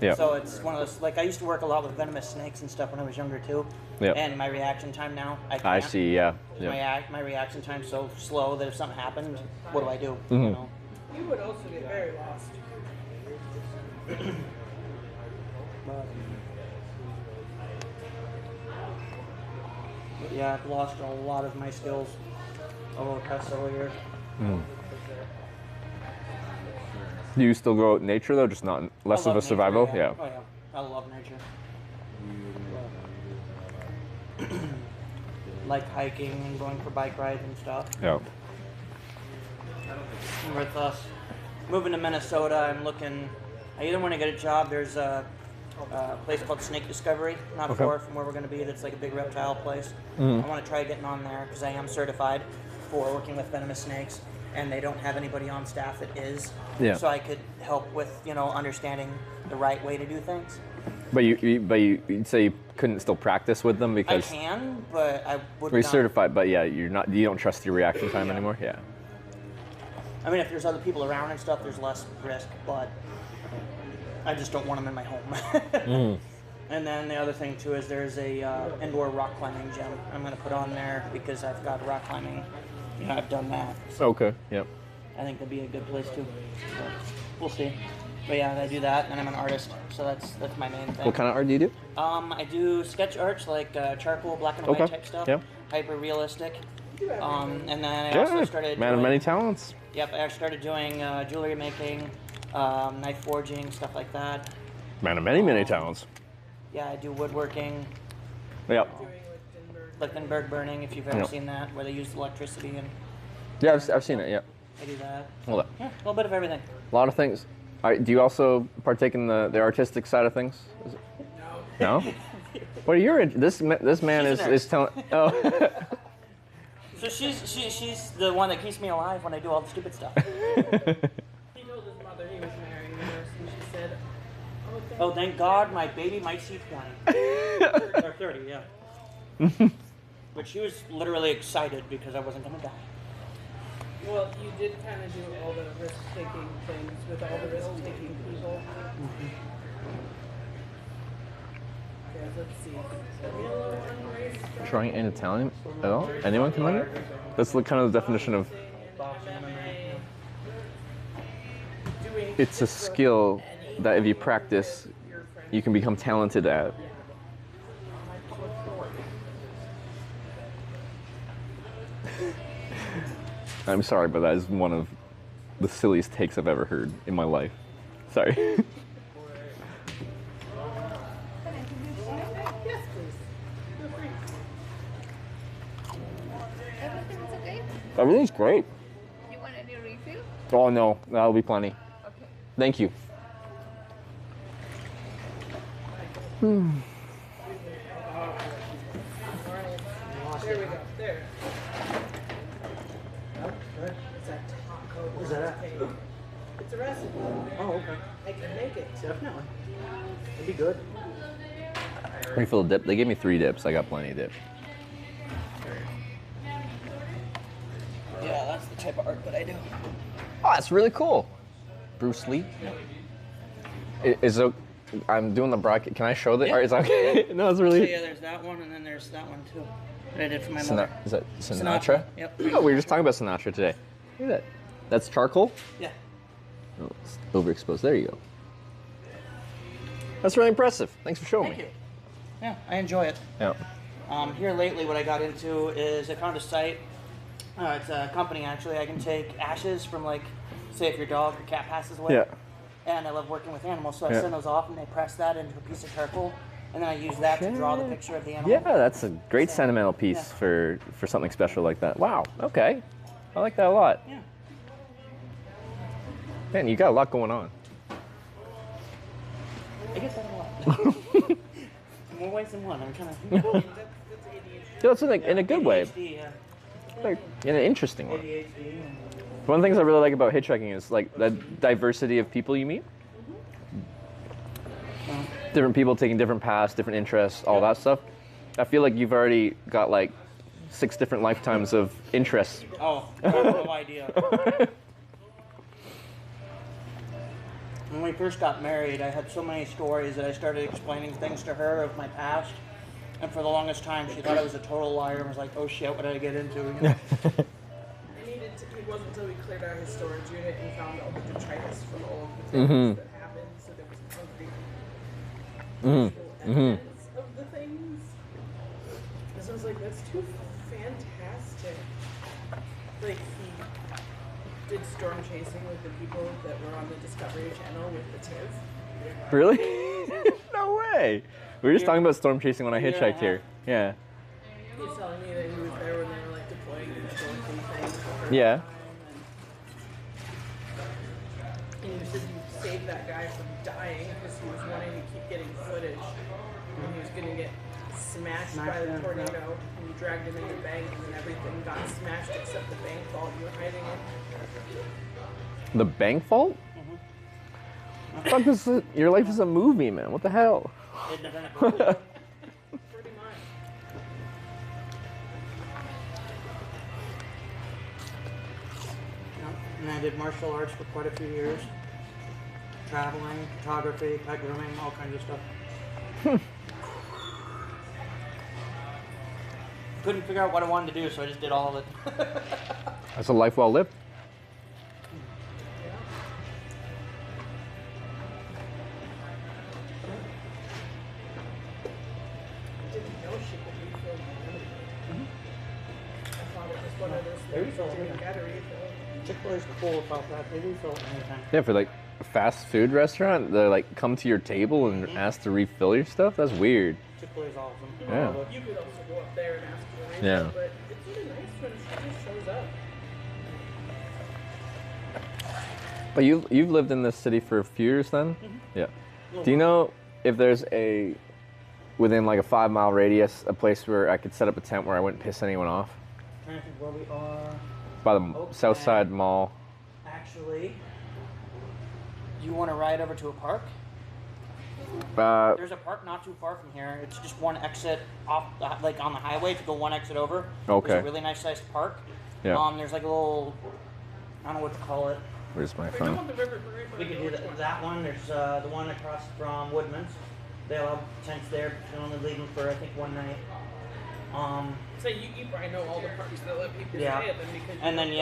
Yeah. So it's one of those, like I used to work a lot with venomous snakes and stuff when I was younger too. Yeah. And my reaction time now, I can't. I see, yeah. Yeah. My reaction time's so slow that if something happens, what do I do? Mhm. You know? You would also get very lost. But yeah, I've lost a lot of my skills over the past several years. Do you still go out in nature though, just not less I of love a nature, survival? Yeah. Oh yeah, I love nature. Like hiking and going for bike rides and stuff. Yeah. And with us moving to Minnesota, I'm looking. I either want to get a job. There's a place called Snake Discovery, not Okay. far from where we're going to be. That's like a big reptile place. Mhm. I want to try getting on there because I am certified for working with venomous snakes, and they don't have anybody on staff that is. Yeah. So I could help with understanding the right way to do things. But you'd say you couldn't still practice with them because I can, but I would you're not. certified. But yeah, you don't trust your reaction time anymore. Yeah. I mean, if there's other people around and stuff, there's less risk, but I just don't want them in my home. And then the other thing too is there's a indoor rock climbing gym I'm going to put on there because I've got rock climbing. You know, I've done that. So Okay. Yep. I think that'd be a good place too. So we'll see. But yeah, I do that, and I'm an artist, so that's my main thing. What kind of art do you do? I do sketch arts like charcoal, black and white type stuff. Yep. Hyper realistic. And then I Yeah. also started. Man of doing- many talents. Yep, I started doing jewelry making, knife forging, stuff like that. Man of many talents. Yeah, I do woodworking. Yep. Lichtenberg burning, if you've ever Yep. seen that, where they use electricity and Yeah, I've seen it. Yep. I do that. Hold up. Yeah, a little bit of everything. A lot of things. All right, do you also partake in the artistic side of things? No. No. What are your this man is telling? Oh. So she's the one that keeps me alive when I do all the stupid stuff. He told his mother he was marrying a nurse, and she said, Oh, thank God, my baby might see 20. Or 30, yeah. But she was literally excited because I wasn't going to die. well, you did kind of do all the risk-taking things with all the risk-taking people. Okay, let's see. Camilo unraced. Trying in Italian at all? Anyone can learn it? That's the kind of the definition of. It's a skill that if you practice, you can become talented at. I'm sorry, but that is one of the silliest takes I've ever heard in my life. Sorry. Yes, please. Feel free. Everything's okay? Everything's great. You want any refill? Oh no, that'll be plenty. Okay. Thank you. There we go. There. It's a taco. Where's that at? It's a recipe. Oh, okay. I can make it. Definitely. It'd be good. Refill dip. They gave me 3 dips. I got plenty of dip. Yeah, that's the type of art that I do. Oh, that's really cool. Bruce Lee. Is it? I'm doing the broadcast. Can I show the art? Is that okay? No, it's really. So yeah, there's that one, and then there's that one too. That I did for my mother. Is that Sinatra? Yep. Oh, we were just talking about Sinatra today. Look at that. That's charcoal? Yeah. Oh, it's overexposed. There you go. That's really impressive. Thanks for showing Thank me. you. Yeah, I enjoy it. Yeah. Here lately, what I got into is I found a site. It's a company actually. I can take ashes from, like, say if your dog or cat passes away. Yeah. And I love working with animals, so I Yeah. send those off and they press that into a piece of charcoal, and then I use that to draw the picture of the animal. Yeah, that's a great sentimental piece for something special like that. Wow. Okay. I like that a lot. Yeah. Man, you got a lot going on. I get that a lot. More ways than one. I'm kind of. Yeah, that's in a good way. ADHD, yeah. Like, in an interesting one. ADHD. One of the things I really like about hitchhiking is like the diversity of people you meet. Different people taking different paths, different interests, all that stuff. I feel like you've already got like 6 different lifetimes of interests. Oh, I have no idea. When we first got married, I had so many stories that I started explaining things to her of my past. And for the longest time, she thought I was a total liar and was like, oh shit, what did I get into? You know? It wasn't until we cleared out his storage unit and found all the detritus from all of the things that happened. So there was concrete evidence of the things. And so I was like, that's too fantastic. Like, he did storm chasing with the people that were on the Discovery Channel with the TIV. Really? No way. We were just talking about storm chasing when I hitchhiked here. Yeah. He was telling me that he was there when they were like deploying these Dorothy things. Yeah. And you said you saved that guy from dying because he was wanting to keep getting footage. And he was going to get smashed by the tornado. And you dragged him in the bank and then everything got smashed except the bank vault you were hiding in. The bank vault? Fuck this! Your life is a movie, man. What the hell? Independent movie. And I did martial arts for quite a few years. Traveling, photography, pet grooming, all kinds of stuff. Couldn't figure out what I wanted to do, so I just did all of it. That's a life well lived. I didn't know she could refill everything. I thought it was one of those things that you gotta refill. Chick-fil-A's cool about that. They refill anytime. Yeah, for like a fast food restaurant, they like come to your table and ask to refill your stuff. That's weird. Chick-fil-A's awesome. Yeah. You could also go up there and ask for a refill, Yeah. but it's really nice when she just shows up. But you've lived in this city for a few years then? Yeah. Do you know if there's within like a 5-mile radius, a place where I could set up a tent where I wouldn't piss anyone off? I'm trying to think where we are. By the South Side Mall. Actually, do you want to ride over to a park? There's a park not too far from here. It's just one exit off, like on the highway to go one exit over. Okay. There's a really nice sized park. Yeah. There's like a little, I don't know what to call it. Where's my phone? We could do that one. There's the one across from Woodman's. They'll have tents there, but you can only leave them for I think one night. So you probably know all the parks that let people Yeah. stay at them because And then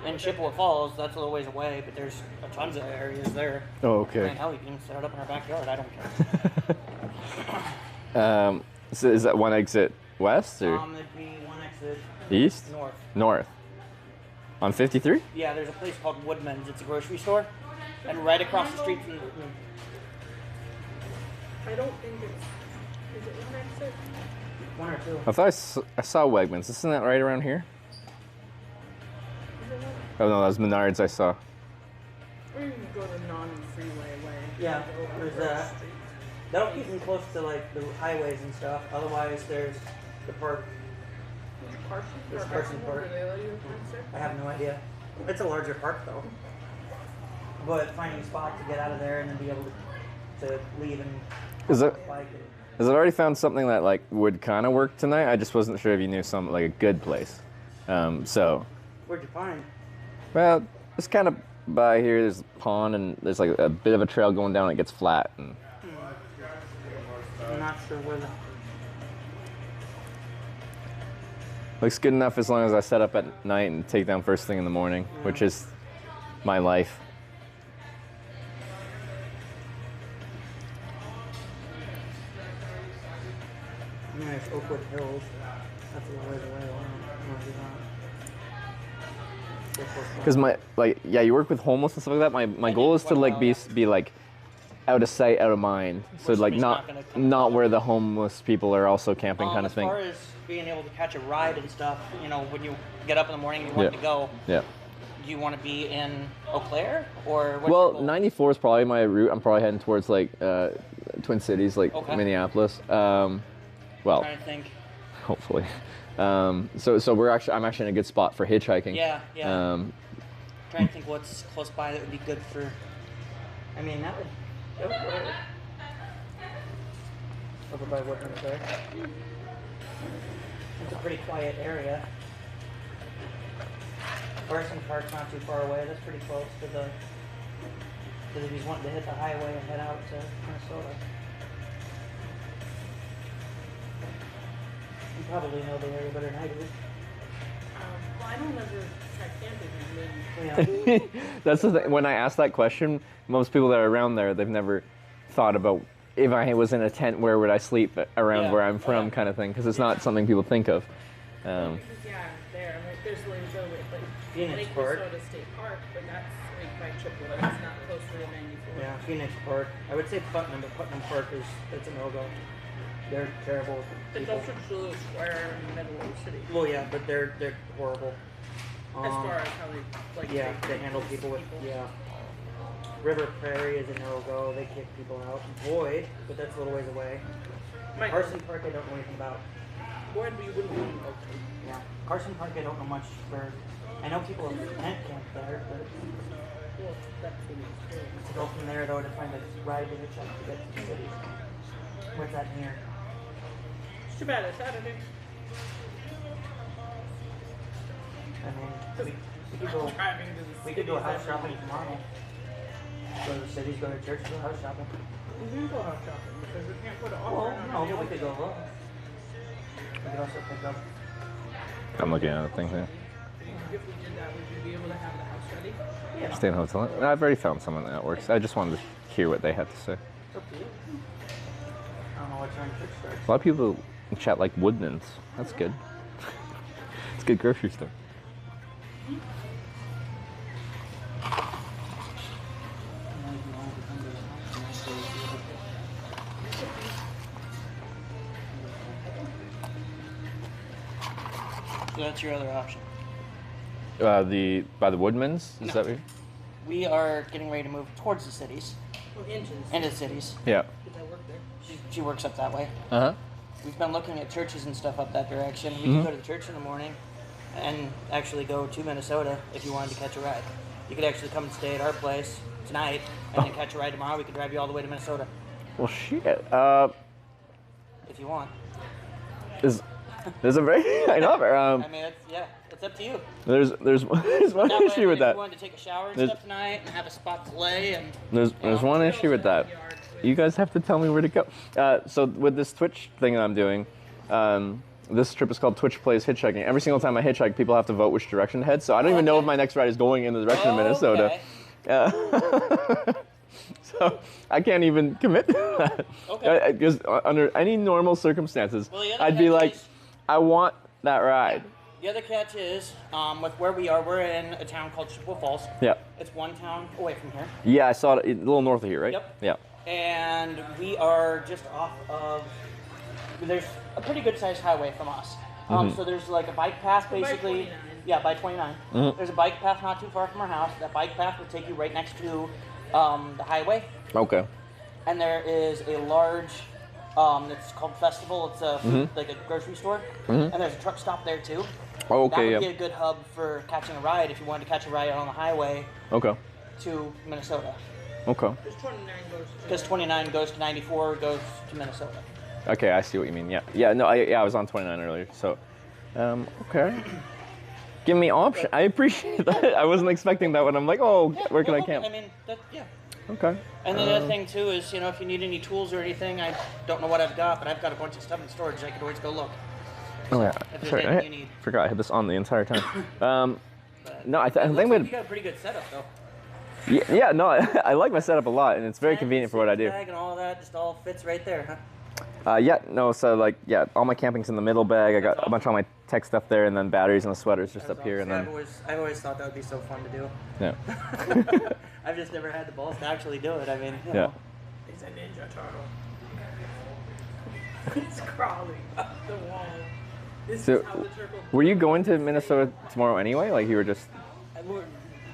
in Chippewa Falls, that's a little ways away, but there's tons of areas there. Oh, okay. I mean, hell, you can set it up in our backyard. I don't care. So is that one exit west or There'd be one exit east? north. North. On 53? Yeah, there's a place called Woodman's. It's a grocery store, and right across the street from. I don't think it's. Is it one exit? One or two. I thought I saw Wegmans. Isn't that right around here? Oh no, that was Menards I saw. Or you can go to non-freeway way. Yeah, there's that. That'll keep them close to like the highways and stuff. Otherwise, there's the park. There's Carson Park. I have no idea. It's a larger park though. But finding a spot to get out of there and then be able to leave and Is it? bike. Has it already found something that like would kind of work tonight? I just wasn't sure if you knew some like a good place. So. Where'd you find? Well, it's kind of by here. There's a pond and there's like a bit of a trail going down. It gets flat. And I'm not sure where the. looks good enough as long as I set up at night and take down first thing in the morning, which is my life. There's Oakwood Hills. That's a little ways away. I don't know if you know. Because you work with homeless and stuff like that. My goal is to like be like out of sight, out of mind. So like not where the homeless people are also camping kind of thing. As far as being able to catch a ride and stuff, when you get up in the morning and you want to go. Yeah. Do you want to be in Eau Claire or? Well, 94 is probably my route. I'm probably heading towards like Twin Cities, like Minneapolis. I'm trying to think. Hopefully. So I'm actually in a good spot for hitchhiking. Yeah. Trying to think what's close by that would be good for. I mean, that would work. Over by Woodman's there. It's a pretty quiet area. Carson Park's not too far away. That's pretty close to the. Because if he's wanting to hit the highway and head out to Minnesota. You probably know the area better than I do. Well, I don't ever try camping. That's the thing. When I ask that question, most people that are around there, they've never thought about if I was in a tent, where would I sleep around where I'm from, kind of thing, because it's not something people think of. Yeah, there. Like, there's where you go with Phoenix Lake Park. Minnesota State Park, but that's right by Chippewa. It's not close to the 94. Yeah, Phoenix Park. I would say Putnam, but Putnam Park it's a no-go. They're terrible It's people. also just a little square in the middle of the city. Well, yeah, but they're horrible. As far as how they they handle people with River Prairie is a no-go. They kick people out. Boyd, but that's a little ways away. Carson Park, I don't know anything about. Boyd, we wouldn't want to go to. Yeah, Carson Park, I don't know much for. I know people have tent camp there, but Well, that's what it's doing. To go from there though to find a ride to Hitchhike to get to the cities. What's that near? It's too bad it's Saturday. I mean, we could go. We could go house shopping tomorrow. Go to the cities, go to church, go house shopping. We can go house shopping because we can't put an offer Well, on no, it. but we could go low. We could also pick up. I'm looking at the thing here. If we did that, would you be able to have the house ready? Yeah. Stay in a hotel. I've already found someone that works. I just wanted to hear what they had to say. It's up to you. I don't know what time church starts. A lot of people chat like Woodman's. That's good. It's a good grocery store. So that's your other option. By the Woodman's? Is that what We are getting ready to move towards the cities. Into the cities. Yeah. Because I work there. She works up that way. Uh-huh. We've been looking at churches and stuff up that direction. We Mhm. could go to the church in the morning and actually go to Minnesota if you wanted to catch a ride. You could actually come and stay at our place tonight and then catch a ride tomorrow. We could drive you all the way to Minnesota Well, shit. if you want. There's a very I know. I mean, it's up to you. There's one That way, issue with if that. you wanted to take a shower and There's- stuff tonight and have a spot to lay and There's one issue with that. You guys have to tell me where to go. So with this Twitch thing that I'm doing, this trip is called Twitch Plays Hitchhiking. Every single time I hitchhike, people have to vote which direction to head. So I don't even know if my next ride is going in the direction of Minnesota. So I can't even commit to that. Okay. Because under any normal circumstances, Well, the other I'd be catch like, is- I want that ride. The other catch is, with where we are, we're in a town called Chippewa Falls. Yeah. It's one town away from here. Yeah, I saw it a little north of here, right? Yep. Yeah. And we are just off of, there's a pretty good sized highway from us. Mhm. So there's like a bike path By basically. 29. Yeah, by 29. Mhm. There's a bike path not too far from our house. That bike path would take you right next to the highway. Okay. And there is a large, it's called Festival. It's a Mhm. like a grocery store. Mhm. And there's a truck stop there too. Oh, okay, That would yeah. be a good hub for catching a ride if you wanted to catch a ride on the highway Okay. to Minnesota. Okay. Because 29 goes to 94, goes to Minnesota. Okay, I see what you mean. Yeah. Yeah. No, I was on 29 earlier. So, okay. Give me option. I appreciate that. I wasn't expecting that when I'm like, oh, where can I camp? I mean, yeah. Okay. And the other thing too is, if you need any tools or anything, I don't know what I've got, but I've got a bunch of stuff in storage. I could always go look. Oh yeah. If there's Sorry, anything I you need. forgot I had this on the entire time. No, I It think looks we like had. you got a pretty good setup though. Yeah, no, I like my setup a lot, and it's very convenient for what I do. Bag and all that just all fits right there, huh? Yeah, no, so like, yeah, all my camping's in the middle bag. I got a bunch of all my tech stuff there, and then batteries and the sweaters just up here, and See, then I've always thought that would be so fun to do. yeah. I've just never had the balls to actually do it. I mean, you Yeah. know. It's a ninja turtle. It's crawling up the wall. This So, is how the turtle. were you going to Minnesota tomorrow anyway? Like you were just?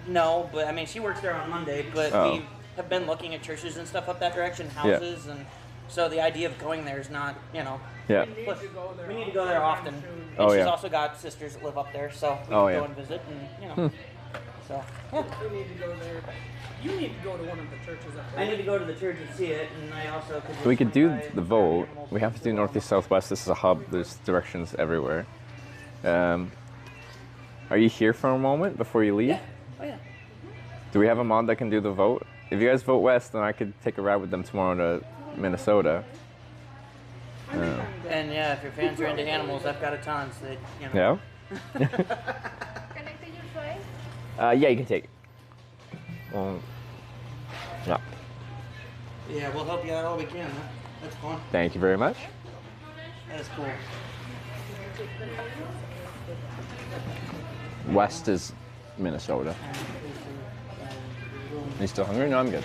No, but I mean, she works there on Monday, but Oh. we have been looking at churches and stuff up that direction, Yeah. houses, and so the idea of going there is not, Yeah. Plus, we need to go there often. And Oh, she's yeah. also got sisters that live up there, so we Oh, can yeah. go and visit, and so You need to go there. You need to go to one of the churches up there. I need to go to the church and see it, and I also could. So we could do swing by the vote. We have to do northeast, southwest. This is a hub. There's directions everywhere. Are you here for a moment before you leave? Yeah. Oh yeah. Do we have a mod that can do the vote? If you guys vote west, then I could take a ride with them tomorrow to Minnesota. And yeah, if your fans are into animals, I've got a ton. So that, Yeah? Can I take your tray? Yeah, you can take it. Yeah. Yeah, we'll help you out all we can. Huh? That's fun. Thank you very much. That's cool. West is Minnesota. Are you still hungry? No, I'm good.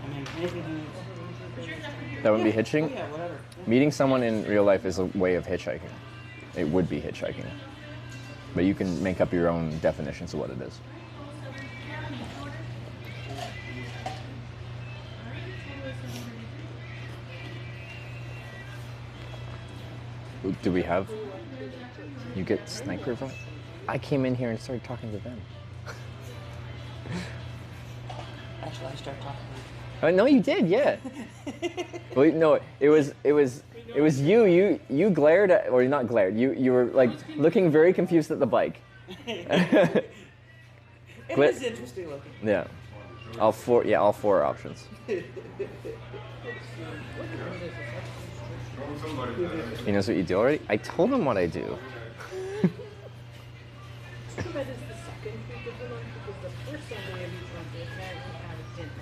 I mean, anything That would be hitching? Yeah, whatever. Meeting someone in real life is a way of hitchhiking. It would be hitchhiking. But you can make up your own definitions of what it is. Do we have? You get sniper rifle? I came in here and started talking to them. So I start talking. No, you did, yeah. Well, no, it was you. You glared at, or not glared. You were like looking very confused at the bike. It is interesting looking. Yeah, all four options. He knows what you do already. I told him what I do. Too bad it's the second week of the month because the first Sunday of each month they apparently have a dinner.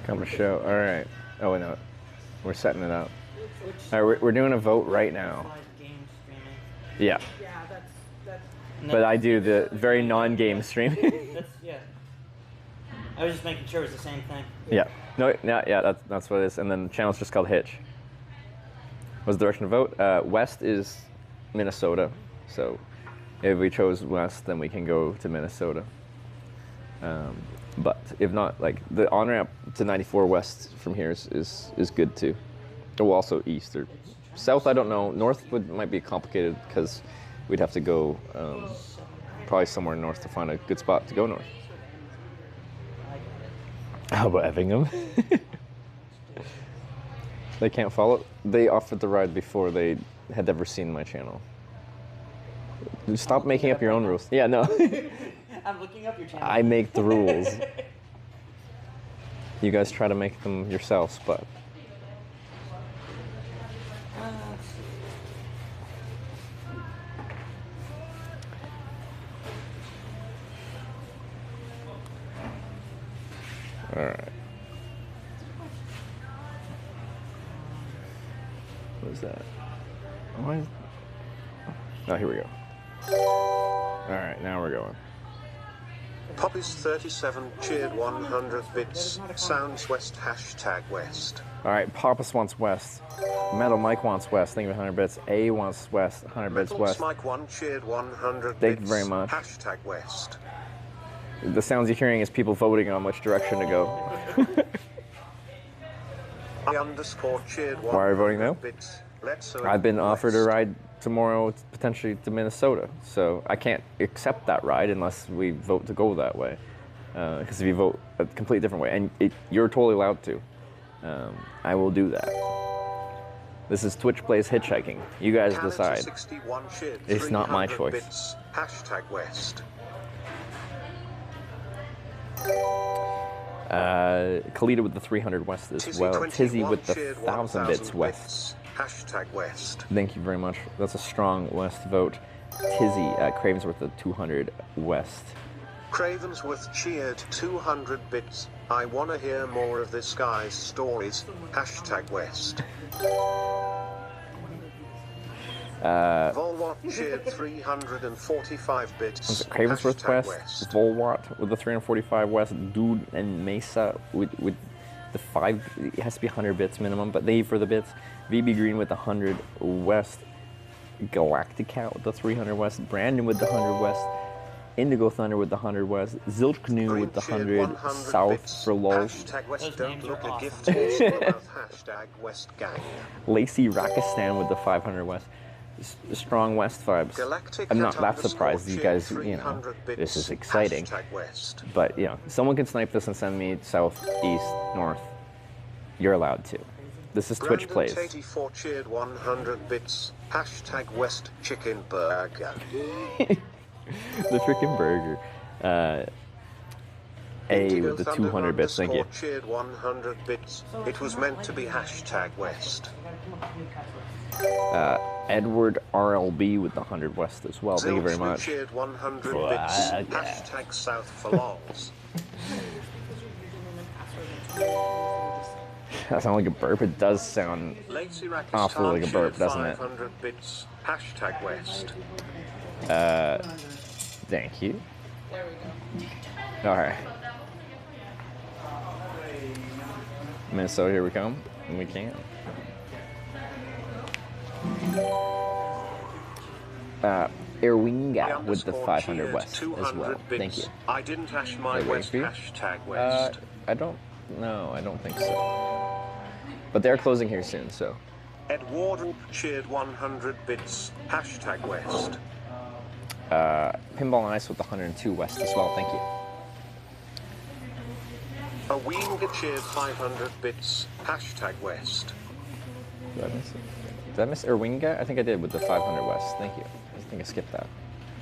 Come to show. All right. Oh no, we're setting it up. All right, we're doing a vote right now. Yeah. Yeah, that's. But I do the very non-game streaming. Yeah. I was just making sure it was the same thing. Yeah. No. Yeah. That's what it is. And then the channel's just called Hitch. What's the direction to vote? West is Minnesota. So if we chose West, then we can go to Minnesota. But if not, like the on ramp to 94 West from here is good too. Oh, also East or South. I don't know. North might be complicated because we'd have to go probably somewhere north to find a good spot to go north. How about Effingham? They can't follow. They offered the ride before they had ever seen my channel. Stop making up your own rules. Yeah, no. I'm looking up your channel. I make the rules. You guys try to make them yourselves, but. All right. What is that? Why? Oh, here we go. All right, now we're going. Poppies37 cheered 100 bits. Sounds West hashtag West. All right, Papas wants West. Metal Mike wants West. Thank you for 100 bits. A wants West. 100 bits West. Mike 1 cheered 100 Thank bits. you very much. Hashtag West. The sounds you're hearing is people voting on which direction to go. I cheered 100 Why are you voting now? bits. Let's I've been offered a ride tomorrow, potentially to Minnesota, so I can't accept that ride unless we vote to go that way. Because if you vote a completely different way, and you're totally allowed to, I will do that. This is Twitch Plays Hitchhiking. You guys decide. It's not my choice. Bits. Hashtag West. Kalita with the 300 West as well. Tizzy with the 1,000 bits West. Hashtag West. Thank you very much. That's a strong West vote. Tizzy Cravens with the 200 West. Cravensworth cheered 200 bits. I wanna hear more of this guy's stories. Hashtag West. Volwatt cheered 345 bits. Cravensworth West. Volwatt with the 345 West. Dude and Mesa with the 5. It has to be 100 bits minimum, but they for the bits. VB Green with the 100 West. Galactica with the 300 West. Brandon with the 100 West. Indigo Thunder with the 100 West. Zilch Canoe with the 100 South bits. for lol. Hashtag West don't look a gift horse without hashtag West gang. Lacey Rakistan with the 500 West. Strong West vibes. I'm not that surprised. These guys, you know, this is exciting. But, you know, someone can snipe this and send me south, east, north. You're allowed to. This is Twitch Plays. 84 cheered 100 bits. Hashtag West Chicken Burger. The chicken burger. A with the 200 bits, thank you. Cheered 100 bits. It was meant to be hashtag West. Edward RLB with the 100 West as well. Thank you very much. Cheered 100 bits. Hashtag South for lols. That sounds like a burp. It does sound awfully like a burp, doesn't it? 500 bits. Hashtag West. Thank you. All right. Minnesota, here we come. And we can. Erwinga with the 500 West as well. Thank you. I didn't hash my West hashtag West. I don't think so. But they're closing here soon, so. Ed Warden cheered 100 bits. Hashtag West. Pinball and Ice with the 102 West as well, thank you. A Weenga cheered 500 bits. Hashtag West. Did I miss it? Did I miss Erwinga? I think I did with the 500 West, thank you. I think I skipped that.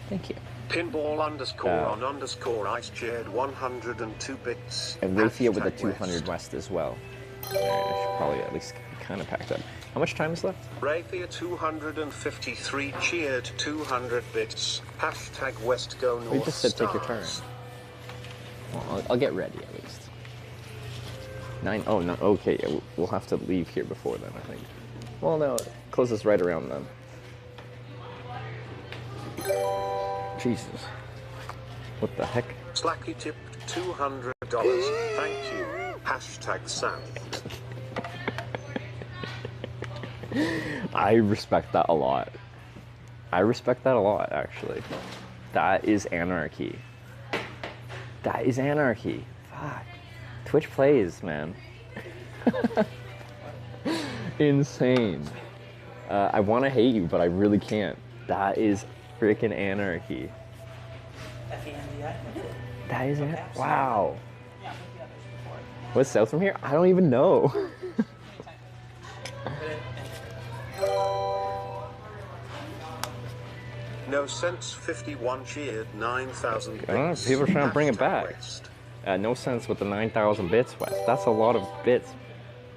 Thank you. Pinball _ on _ Ice cheered 102 bits. And Raythea with the Hashtag 200 West. West as well. Alright, I should probably at least kind of pack that. How much time is left? Raythea 253 cheered 200 bits. Hashtag West go north. We just said take your turn. stars. Well, I'll get ready at least. 9, oh no, okay, yeah, we'll have to leave here before then, I think. Well, no, it closes right around then. Jesus. What the heck? Slacky tipped $200. Thank you. Hashtag South. I respect that a lot. I respect that a lot, actually. That is anarchy. That is anarchy. Fuck. Twitch plays, man. Insane. I want to hate you, but I really can't. That is freaking anarchy. That is it. Wow. What's south from here? I don't even know. No Sense 51 cheered 9,000 bits. I don't know, people are trying to bring it back. No Sense with the 9,000 bits west. That's a lot of bits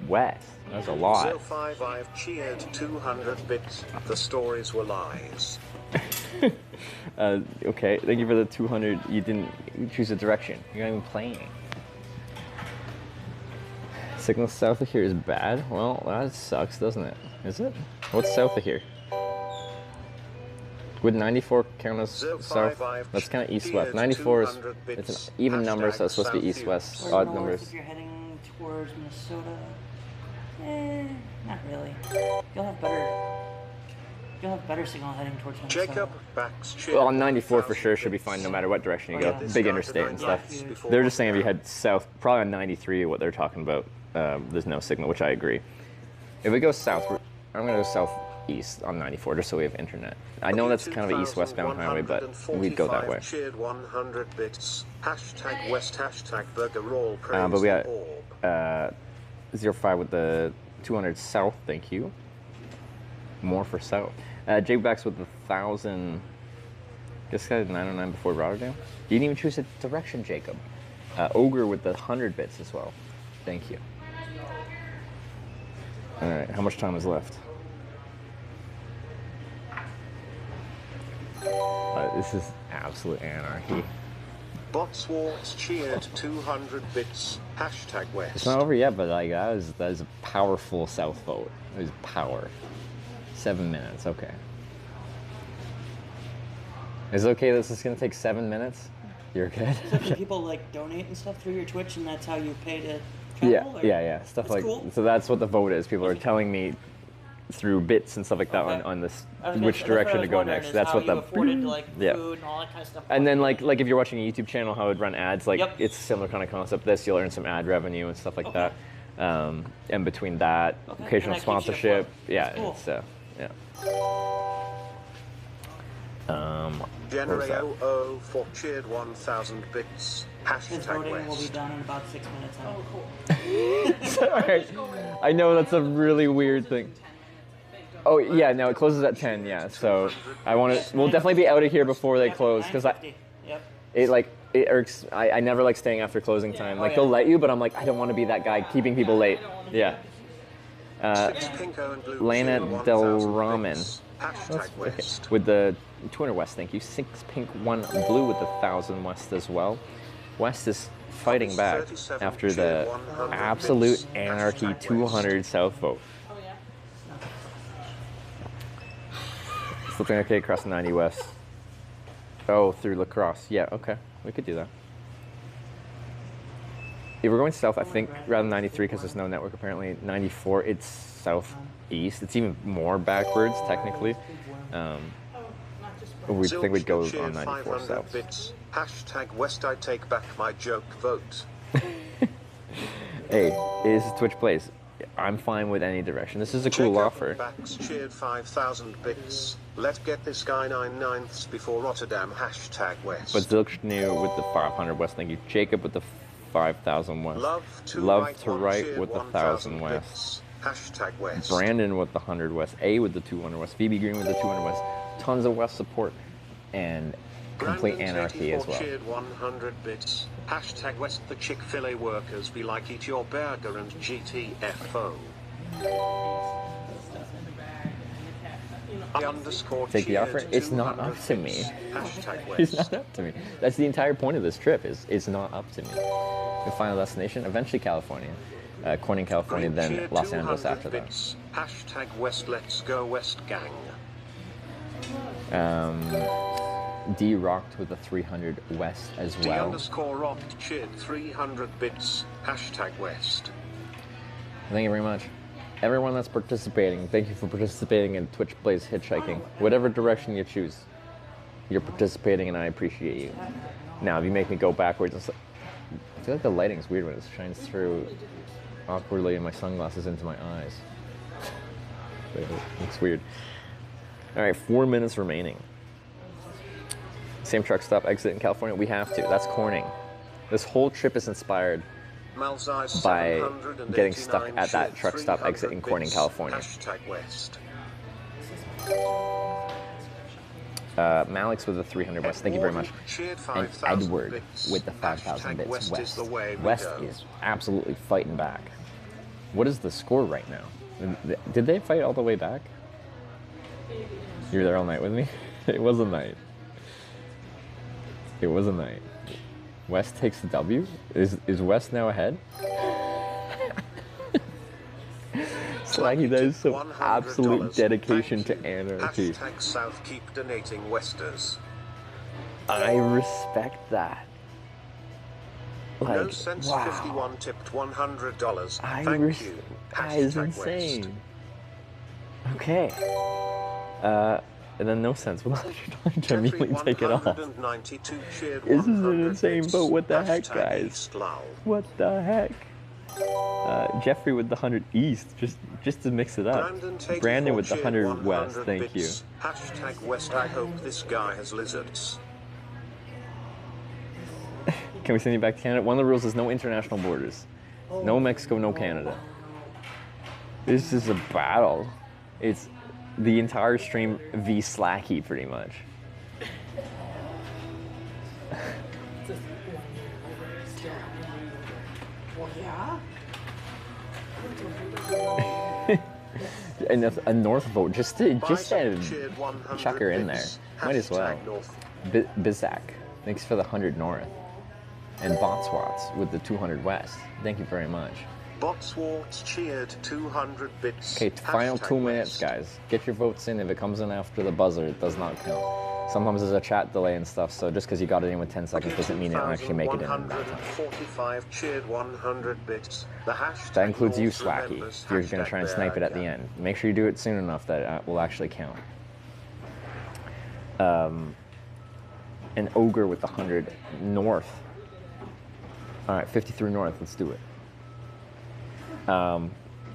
west. That's a lot. 055 cheered 200 bits. The stories were lies. Okay, thank you for the 200. You didn't choose a direction. You're not even playing. Signal south of here is bad? Well, that sucks, doesn't it? Is it? What's south of here? Would 94 count as south? That's kind of east-west. 94 is it's an even number, so it's supposed to be east-west. Odd numbers. If you're heading towards Minnesota, not really. You'll have better signal heading towards Minnesota. Jacob backs Well, on 94 for sure should be fine no matter what direction you go. Big interstate and stuff. They're just saying if you head south, probably on 93, what they're talking about, there's no signal, which I agree. If we go south, I'm going to go southeast on 94 just so we have internet. I know that's kind of an east-westbound highway, but we'd go that way. Cheered 100 bits. Hashtag West. Hashtag Burger Roll. But we got 05 with the 200 south, thank you. More for south. Jake Backs with the 1,000. This guy had 909 before Rotterdam. You didn't even choose a direction, Jacob. Ogre with the 100 bits as well. Thank you. Alright, how much time is left? This is absolute anarchy. Botswarts cheered 200 bits. Hashtag West. It's not over yet, but like that is a powerful south vote. It was power. 7 minutes, okay. Is it okay this is gonna take 7 minutes? You're good? So do people like donate and stuff through your Twitch and that's how you pay to travel? Yeah. Stuff that's like cool. So that's what the vote is. People are telling me through bits and stuff like that on this which direction to go next. That's what the afforded, like, food and all that kind of stuff. And then like if you're watching a YouTube channel, how it would run ads, like it's a similar kind of concept. This you'll earn some ad revenue and stuff like that. And between that, occasional sponsorship, cool. it's yeah. Generayo 04 cheered 1,000 bits. His voting Hashtag will be West. done in about 6 minutes. Oh, cool. Sorry. I know that's a really weird thing. Oh yeah, no, it closes at 10. Yeah, so we'll definitely be out of here before they close because it irks. I never like staying after closing time. Like they'll let you, but I'm like I don't want to be that guy keeping people late. Yeah. Lana Del Ramen. With the 200 West, thank you. 6 pink, 1 blue with the 1,000 West as well. West is fighting back after the absolute anarchy 200 South vote. It's looking okay across 90 West. Oh, through La Crosse. Yeah, okay. We could do that. If we're going south, I think, rather than 93, because there's no network apparently, 94, it's southeast. It's even more backwards, technically. We think we'd go on 94 south. Bits. Hashtag West. I take back my joke vote. Hey, this is Twitch Plays. I'm fine with any direction. This is a cool Jacob offer. Backs cheered 5,000 bits. Let's get this guy 9/9ths before Rotterdam. #West. But Zilkshnew with the 500 West. Thank you. Jacob with the 5,000 West. Love to write with the 1,000 West. #West. Brandon with the 100 West. A with the 200 West. Phoebe Green with the 200 West. Tons of West support. And complete anarchy as well. Cheered 100 bits. #West. The Chick-fil-A workers be like eat your burger and GTFO. Take the offer. It's not up to me. It's not up to me. That's the entire point of this trip. Is it's not up to me. The final destination, eventually California, Corning, California, then Los Angeles after that. #West. Let's go West gang. D rocked with the 300 West as well. D_rocked cheered 300 bits. #West. Thank you very much. Everyone that's participating, thank you for participating in Twitch Plays Hitchhiking. Whatever direction you choose, you're participating and I appreciate you. Now, if you make me go backwards, I feel like the lighting's weird when it shines through awkwardly in my sunglasses into my eyes. It's weird. All right, 4 minutes remaining. Same truck stop exit in California. We have to. That's Corning. This whole trip is inspired by getting stuck at that truck stop exit in Corning, California. #West. Malik's with the 300 West. Thank you very much. And Edward with the 5,000 bits West. West is absolutely fighting back. What is the score right now? Did they fight all the way back? You were there all night with me? It was a night. It was a night. West takes the W? Is West now ahead? Slacky, that is some absolute dedication to anarchy. #South. Keep donating Westers. I respect that. Like, No sense wow. 51 tipped $100. Thank you. That is #West. insane. Okay. And then no sense. Well, you're trying to immediately take it off. 192 cheered This is an 100 insane bits. vote. What the heck, #East guys? lol. What the heck? Jeffrey with the 100 East, just to mix it up. Brandon with the 100 West, thank you. #West. I hope this guy has lizards. Can we send you back to Canada? One of the rules is no international borders. No Mexico, no Canada. This is a battle. It's the entire stream v Slacky, pretty much. And a North vote, just to chuck her in there. Might as well. Bizak, thanks for the 100 North. And Botswats with the 200 West. Thank you very much. Botswats cheered 200 bits. Okay, final 2 minutes, guys. Get your votes in. If it comes in after the buzzer, it does not count. Sometimes there's a chat delay and stuff, so just because you got it in with 10 seconds doesn't mean it'll actually make it in that time. 45 cheered 100 bits. The That includes you, Slacky, if you're going to try and snipe it at the end. Make sure you do it soon enough that it will actually count. An Ogre with the 100 North. All right, 53 North, let's do it.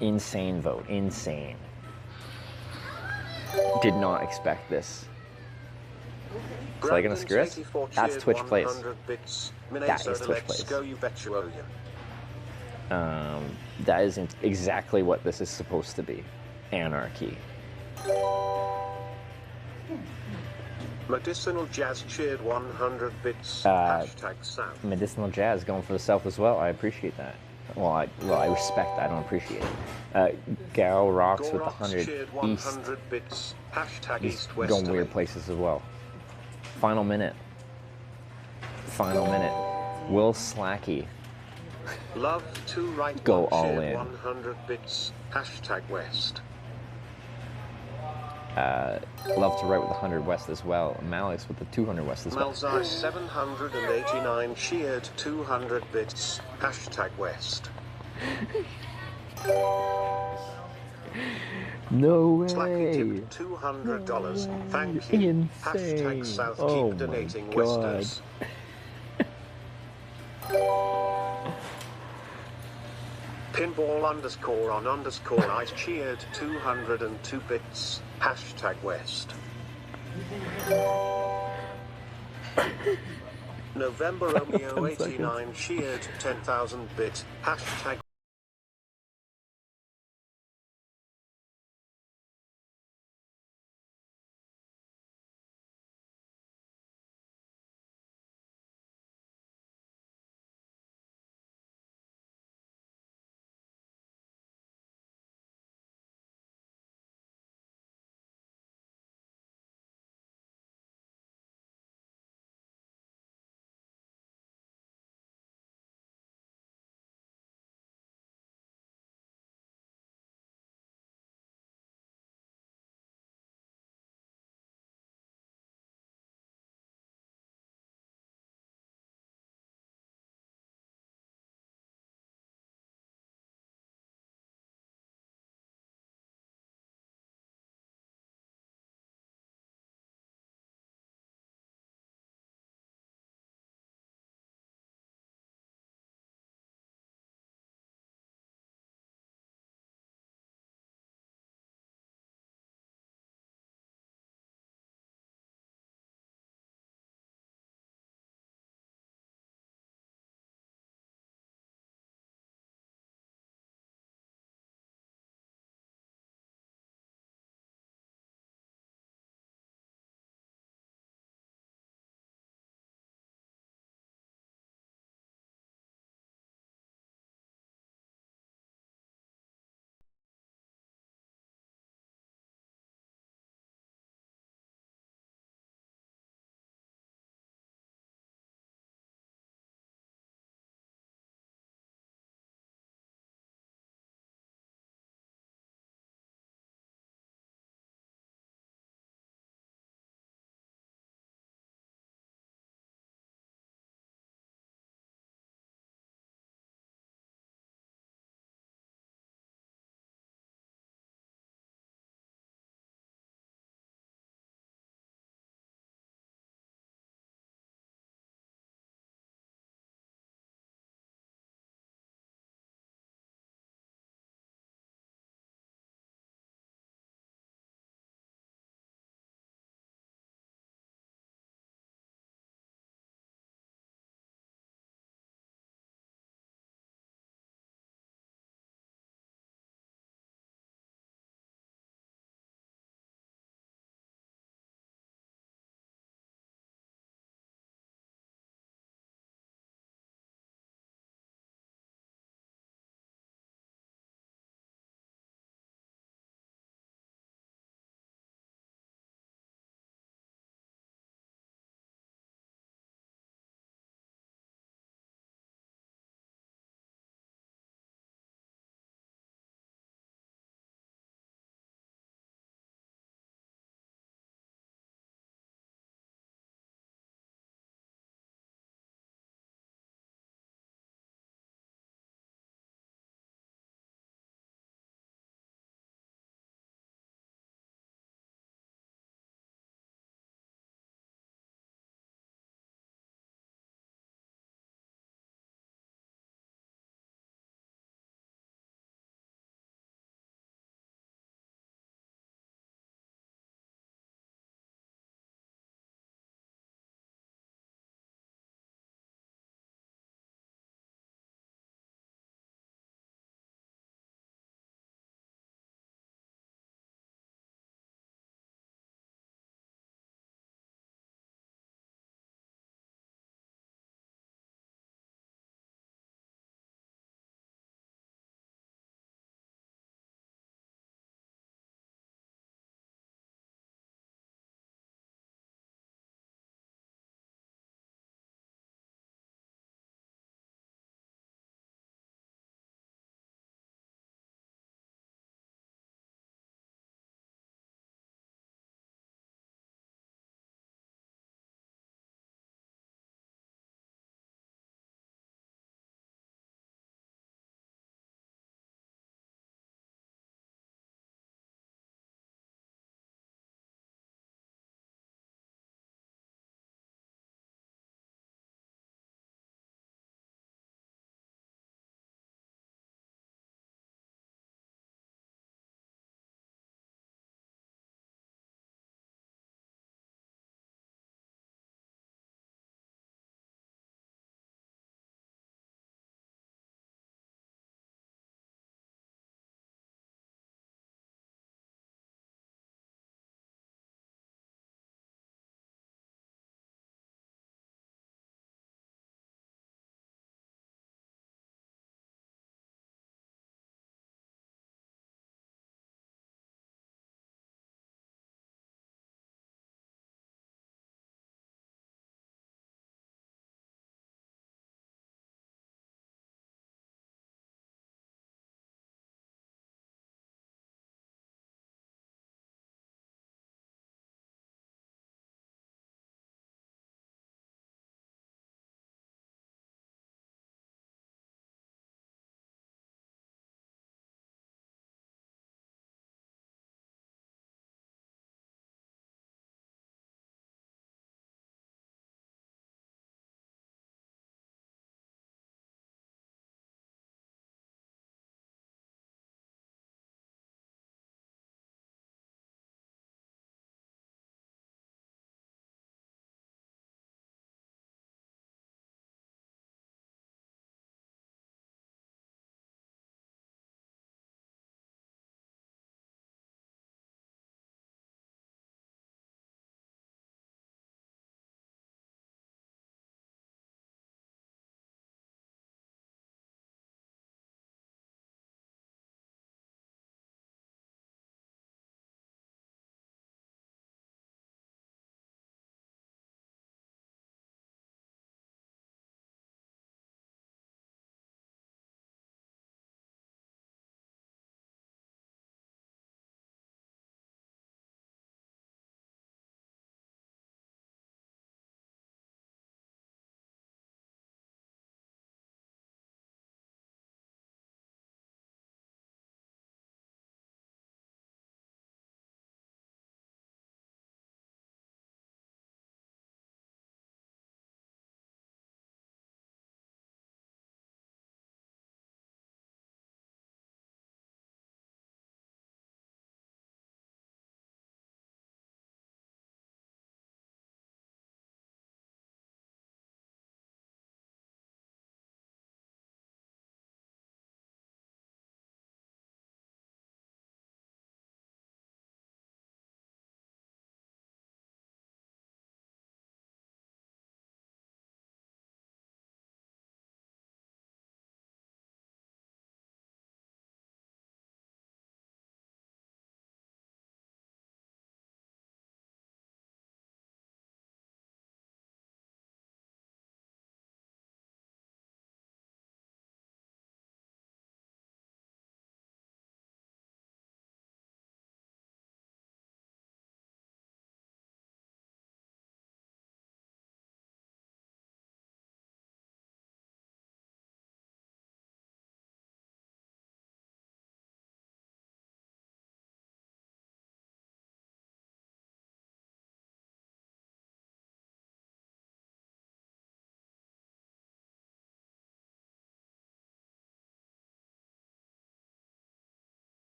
Insane vote, insane. Did not expect this. Is that gonna screw us? That's Twitch Plays. That is Twitch Plays. That isn't exactly what this is supposed to be. Anarchy. Medicinal Jazz cheered 100 bits. South. Medicinal Jazz going for the South as well. I appreciate that. Well, I respect that. I don't appreciate it. Gal rocks with the 100 East. Bits. He's going weird places as well. Final minute. Final minute. Will Slacky Love to write go all in? 100 bits. #West. Love to write with the 100 West as well. Malix with the 200 West as well. Malzai 789 cheered 200 bits. #West. No way. Slacky tip $200. Thank you. Insane. #South. Oh Keep donating my God. Westers. Pinball underscore on underscore ice cheered 202 bits. Hashtag West. November Romeo 89 cheered 10,000 bits. Hashtag